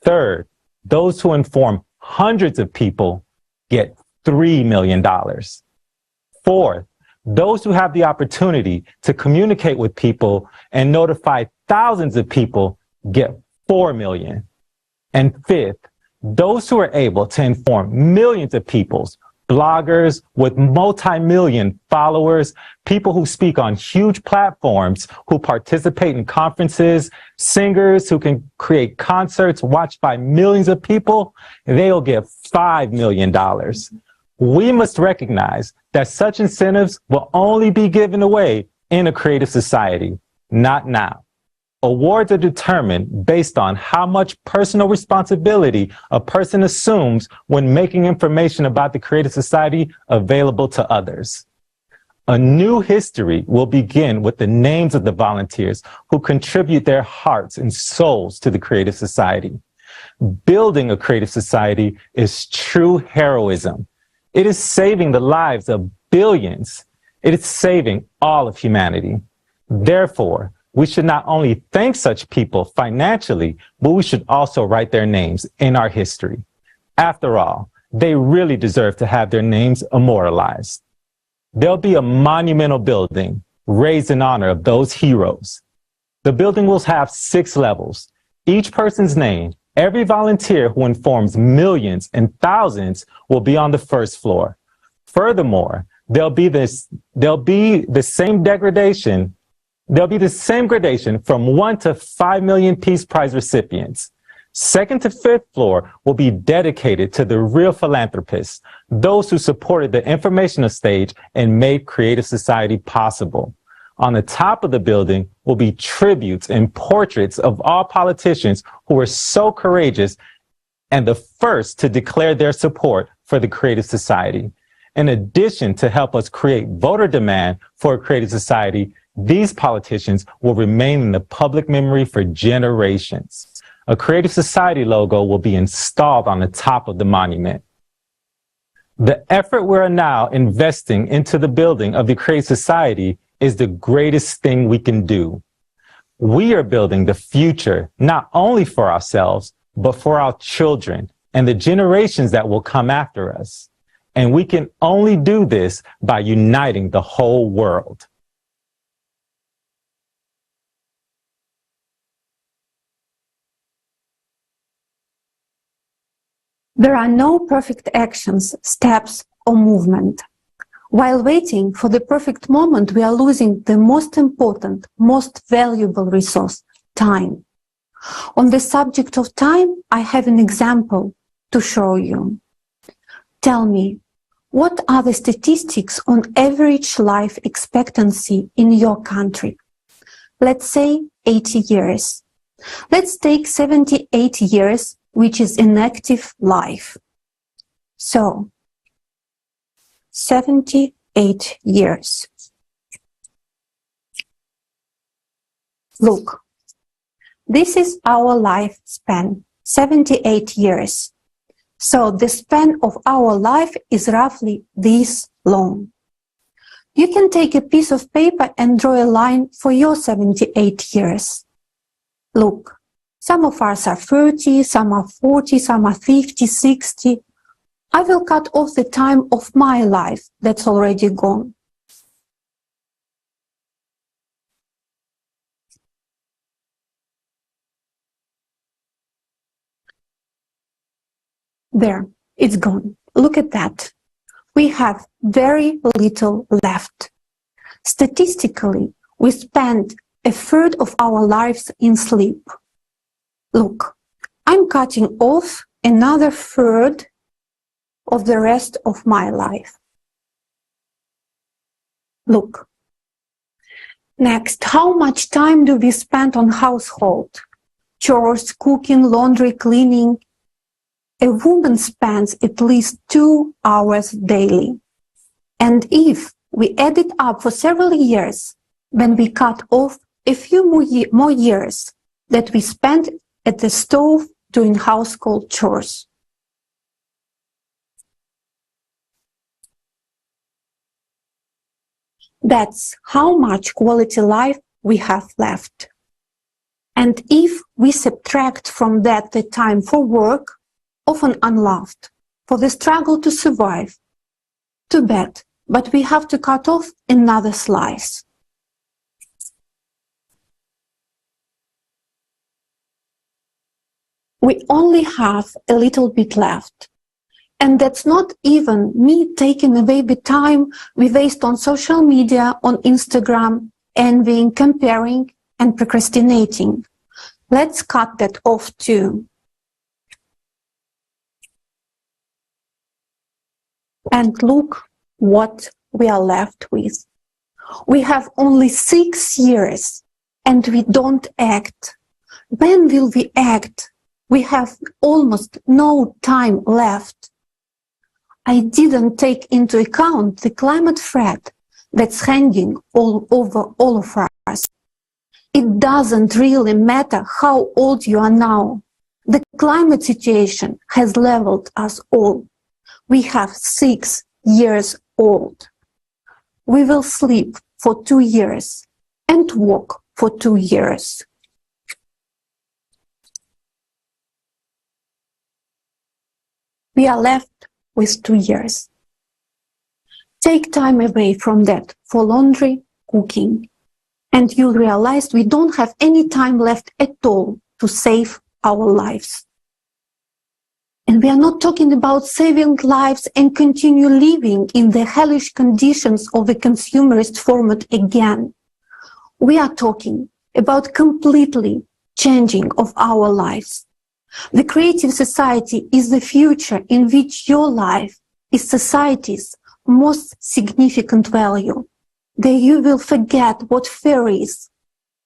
S1: Third, those who inform hundreds of people get $3 million. Fourth, those who have the opportunity to communicate with people and notify thousands of people get $4 million. And fifth, those who are able to inform millions of people, bloggers with multi-million followers, people who speak on huge platforms, who participate in conferences, singers who can create concerts watched by millions of people, they'll get $5 million. We must recognize that such incentives will only be given away in a creative society, not now. Awards are determined based on how much personal responsibility a person assumes when making information about the creative society available to others. A new history will begin with the names of the volunteers who contribute their hearts and souls to the creative society. Building a creative society is true heroism. It is saving the lives of billions. It is saving all of humanity. Therefore, we should not only thank such people financially, but we should also write their names in our history. After all, they really deserve to have their names immortalized. There'll be a monumental building raised in honor of those heroes. The building will have 6 levels. Each person's name, every volunteer who informs millions and thousands, will be on the first floor. Furthermore, there'll be the same gradation from 1 to 5 million Peace Prize recipients. 2nd to 5th floor will be dedicated to the real philanthropists, those who supported the informational stage and made creative society possible. On the top of the building will be tributes and portraits of all politicians who were so courageous and the first to declare their support for the creative society. In addition to help us create voter demand for a creative society, these politicians will remain in the public memory for generations. A creative society logo will be installed on the top of the monument. The effort we are now investing into the building of the creative society is the greatest thing we can do. We are building the future, not only for ourselves, but for our children and the generations that will come after us. And we can only do this by uniting the whole world.
S20: There are no perfect actions, steps, or movement. While waiting for the perfect moment, we are losing the most important, most valuable resource, time. On the subject of time, I have an example to show you. Tell me, what are the statistics on average life expectancy in your country? Let's say 80 years. Let's take 78 years, which is inactive life. So, 78 years. Look, this is our lifespan, 78 years. So the span of our life is roughly this long. You can take a piece of paper and draw a line for your 78 years. Look, some of us are 30, some are 40, some are 50, 60. I will cut off the time of my life that's already gone. There, it's gone. Look at that. We have very little left. Statistically, we spend a third of our lives in sleep. Look, I'm cutting off another third of the rest of my life. Look. Next, how much time do we spend on household? Chores, cooking, laundry, cleaning. A woman spends at least 2 hours daily. And if we add it up for several years, then we cut off a few more years that we spend at the stove doing household chores. That's how much quality life we have left. And if we subtract from that the time for work, often unloved, for the struggle to survive, too bad, but we have to cut off another slice. We only have a little bit left. And that's not even me taking away the time we waste on social media, on Instagram, envying, comparing, and procrastinating. Let's cut that off too. And look what we are left with. We have only 6 years and we don't act. When will we act? We have almost no time left. I didn't take into account the climate threat that's hanging all over all of us. It doesn't really matter how old you are now. The climate situation has leveled us all. We have 6 years old. We will sleep for 2 years and walk for 2 years. We are left with 2 years. Take time away from that for laundry, cooking, and you'll realize we don't have any time left at all to save our lives. And we are not talking about saving lives and continue living in the hellish conditions of the consumerist format again. We are talking about completely changing of our lives. The creative society is the future in which your life is society's most significant value. There you will forget what fear is.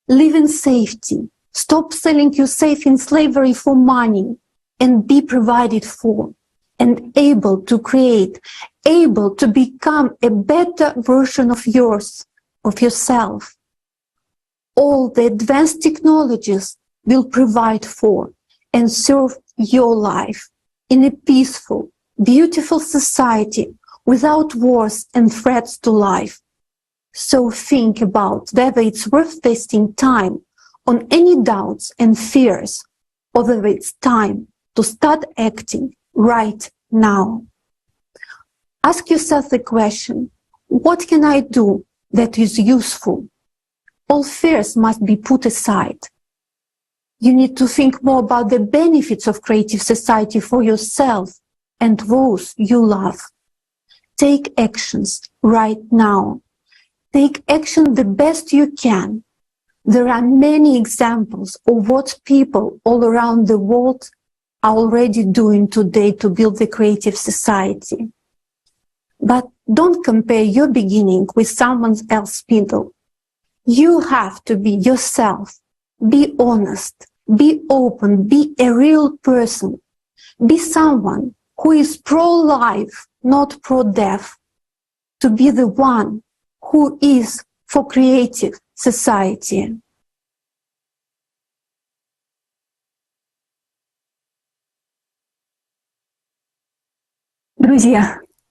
S20: Live in safety. Stop selling yourself in slavery for money and be provided for and able to create, able to become a better version of yourself. All the advanced technologies will provide for and serve your life in a peaceful, beautiful society without wars and threats to life. So think about whether it's worth wasting time on any doubts and fears, or whether it's time to start acting right now. Ask yourself the question, what can I do that is useful? All fears must be put aside. You need to think more about the benefits of creative society for yourself and those you love. Take actions right now. Take action the best you can. There are many examples of what people all around the world are already doing today to build the creative society. But don't compare your beginning with someone else's middle. You have to be yourself. Be honest. Be open, be a real person, be someone who is pro-life, not pro-death, to be the one who is for creative society.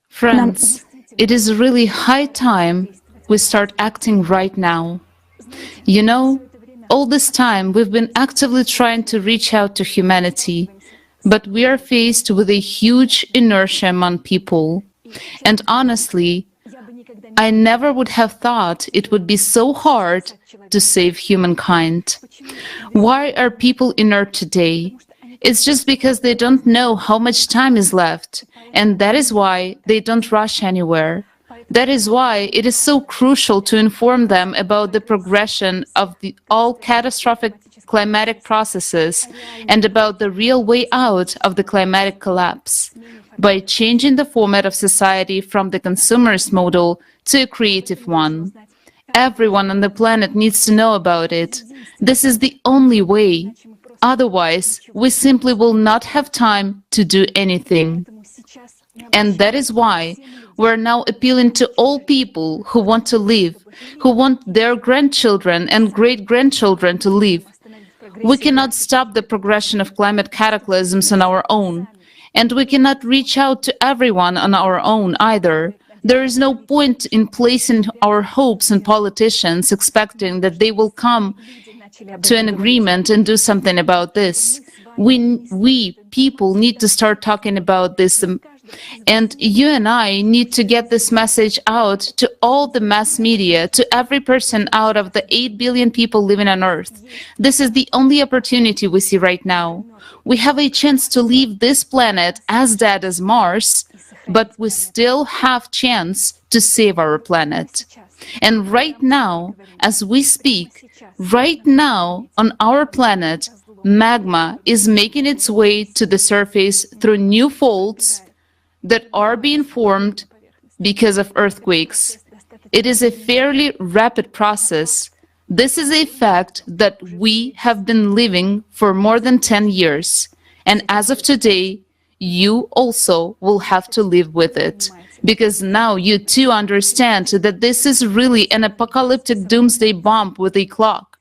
S17: Friends, it is really high time we start acting right now. You know, all this time we've been actively trying to reach out to humanity, but we are faced with a huge inertia among people. And honestly, I never would have thought it would be so hard to save humankind. Why are people inert today? It's just because they don't know how much time is left, and that is why they don't rush anywhere. That is why it is so crucial to inform them about the progression of all catastrophic climatic processes and about the real way out of the climatic collapse, by changing the format of society from the consumerist model to a creative one. Everyone on the planet needs to know about it. This is the only way. Otherwise, we simply will not have time to do anything. And that is why we're now appealing to all people who want to live, who want their grandchildren and great-grandchildren to live. We cannot stop the progression of climate cataclysms on our own, and we cannot reach out to everyone on our own either. There is no point in placing our hopes in politicians expecting that they will come to an agreement and do something about this. We people need to start talking about this, and you and I need to get this message out to all the mass media, to every person out of the 8 billion people living on Earth. This is the only opportunity we see right now. We have a chance to leave this planet as dead as Mars, but we still have chance to save our planet. And right now, as we speak, right now on our planet, magma is making its way to the surface through new faults that are being formed because of earthquakes. It is a fairly rapid process. This is a fact that we have been living for more than 10 years. And as of today, you also will have to live with it. Because now you too understand that this is really an apocalyptic doomsday bomb with a clock.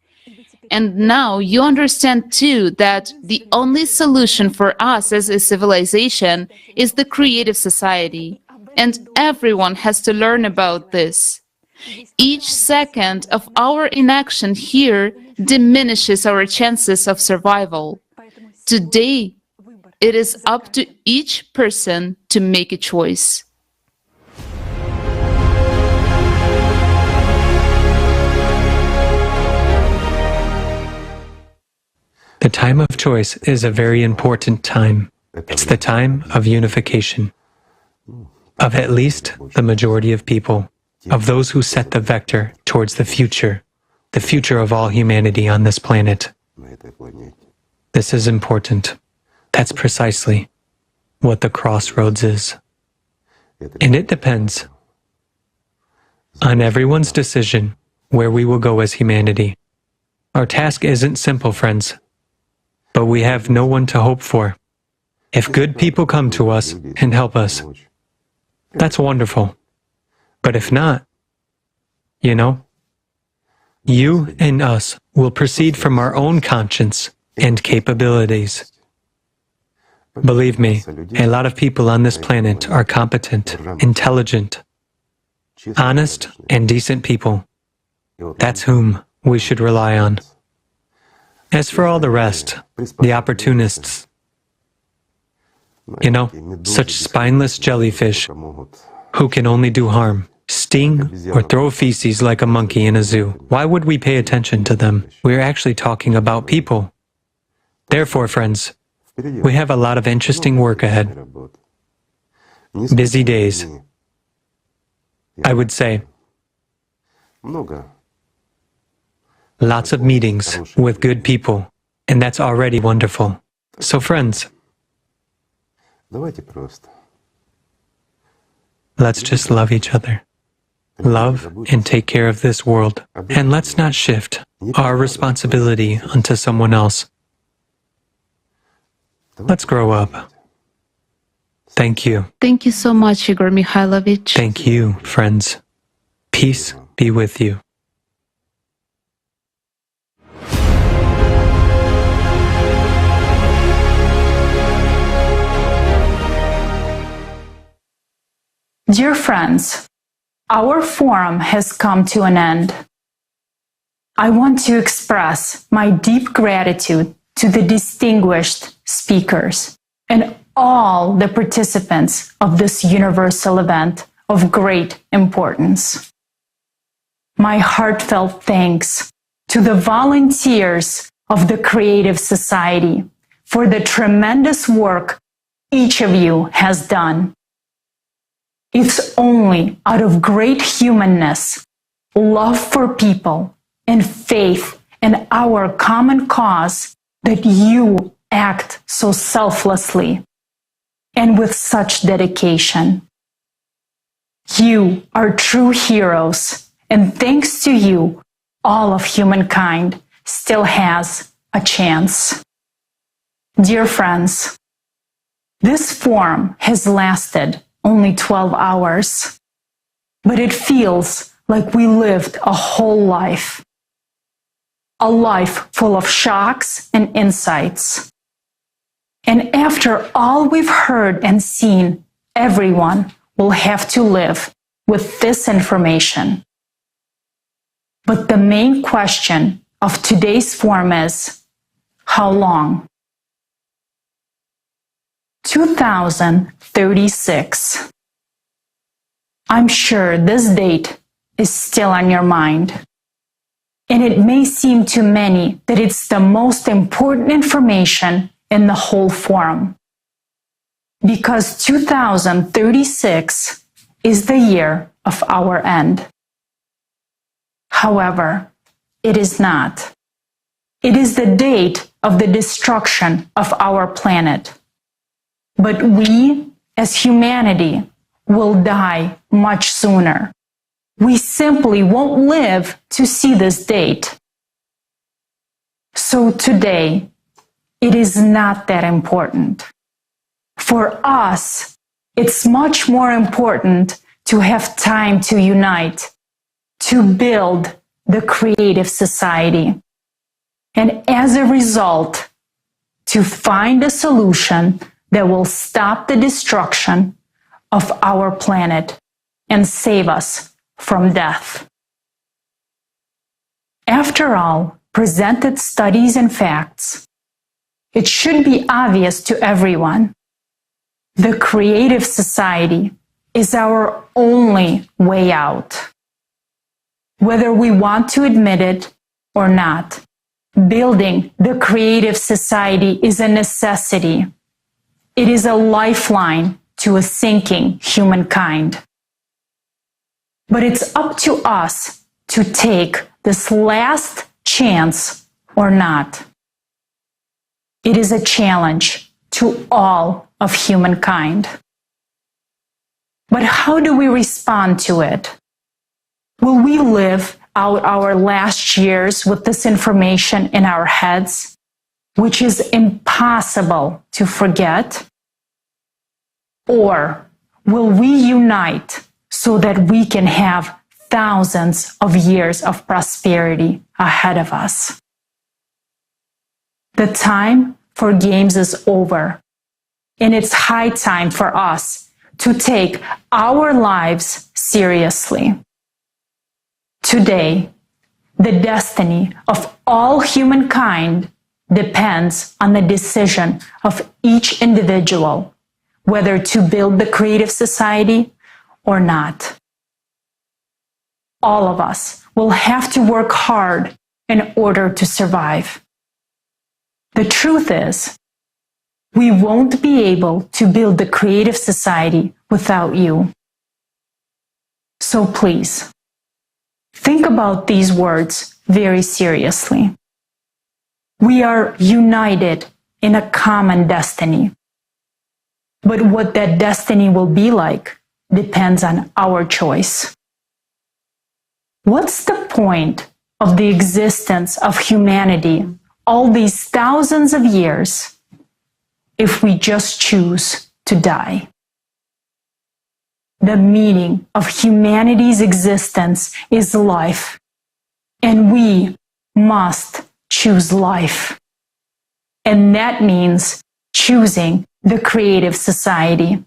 S17: And now you understand too that the only solution for us as a civilization is the creative society. And everyone has to learn about this. Each second of our inaction here diminishes our chances of survival. Today, it is up to each person to make a choice.
S16: The time of choice is a very important time. It's the time of unification, of at least the majority of people, of those who set the vector towards the future of all humanity on this planet. This is important. That's precisely what the crossroads is. And it depends on everyone's decision where we will go as humanity. Our task isn't simple, friends, but we have no one to hope for. If good people come to us and help us, that's wonderful. But if not, you and us will proceed from our own conscience and capabilities. Believe me, a lot of people on this planet are competent, intelligent, honest, and decent people. That's whom we should rely on. As for all the rest, the opportunists, such spineless jellyfish who can only do harm, sting, or throw feces like a monkey in a zoo. Why would we pay attention to them? We're actually talking about people. Therefore, friends, we have a lot of interesting work ahead. Busy days, I would say. Lots of meetings with good people, and that's already wonderful. So friends, let's just love each other. Love and take care of this world. And let's not shift our responsibility onto someone else. Let's grow up. Thank you.
S17: Thank you so much, Igor Mikhailovich.
S16: Thank you, friends. Peace be with you.
S7: Dear friends, our forum has come to an end. I want to express my deep gratitude to the distinguished speakers and all the participants of this universal event of great importance. My heartfelt thanks to the volunteers of the Creative Society for the tremendous work each of you has done. It's only out of great humanness, love for people, and faith in our common cause that you act so selflessly and with such dedication. You are true heroes, and thanks to you, all of humankind still has a chance. Dear friends, this forum has lasted only 12 hours, but it feels like we lived a whole life. A life full of shocks and insights. And after all we've heard and seen, everyone will have to live with this information. But the main question of today's forum is, how long? 2036. I'm sure this date is still on your mind. And it may seem to many that it's the most important information in the whole forum. Because 2036 is the year of our end. However, it is not. It is the date of the destruction of our planet. But we, as humanity, will die much sooner. We simply won't live to see this date. So today, it is not that important. For us, it's much more important to have time to unite, to build the creative society. And as a result, to find a solution that will stop the destruction of our planet and save us from death. After all presented studies and facts, it should be obvious to everyone. The creative society is our only way out. Whether we want to admit it or not, building the creative society is a necessity. It is a lifeline to a sinking humankind. But it's up to us to take this last chance or not. It is a challenge to all of humankind. But how do we respond to it? Will we live out our last years with this information in our heads, which is impossible to forget? Or will we unite so that we can have thousands of years of prosperity ahead of us? The time for games is over, and it's high time for us to take our lives seriously. Today, the destiny of all humankind depends on the decision of each individual, whether to build the creative society or not. All of us will have to work hard in order to survive. The truth is, we won't be able to build the creative society without you. So please, think about these words very seriously. We are united in a common destiny. But what that destiny will be like depends on our choice. What's the point of the existence of humanity all these thousands of years if we just choose to die. The meaning of humanity's existence is life, and we must choose life. And that means choosing the creative society.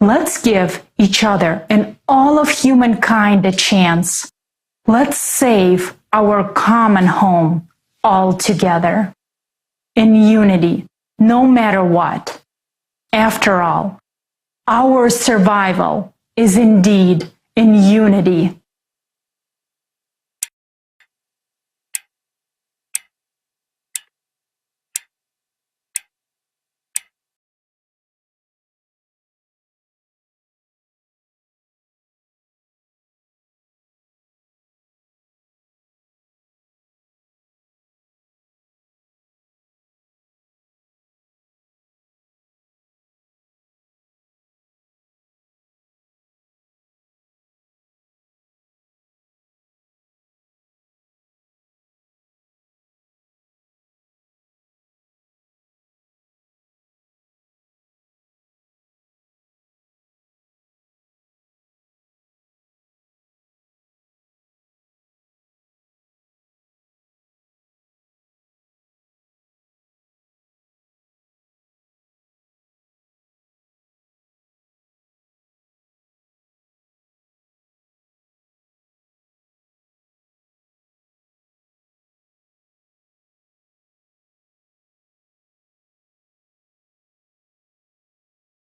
S7: Let's give each other and all of humankind a chance. Let's save our common home all together, in unity, no matter what. After all, our survival is indeed in unity.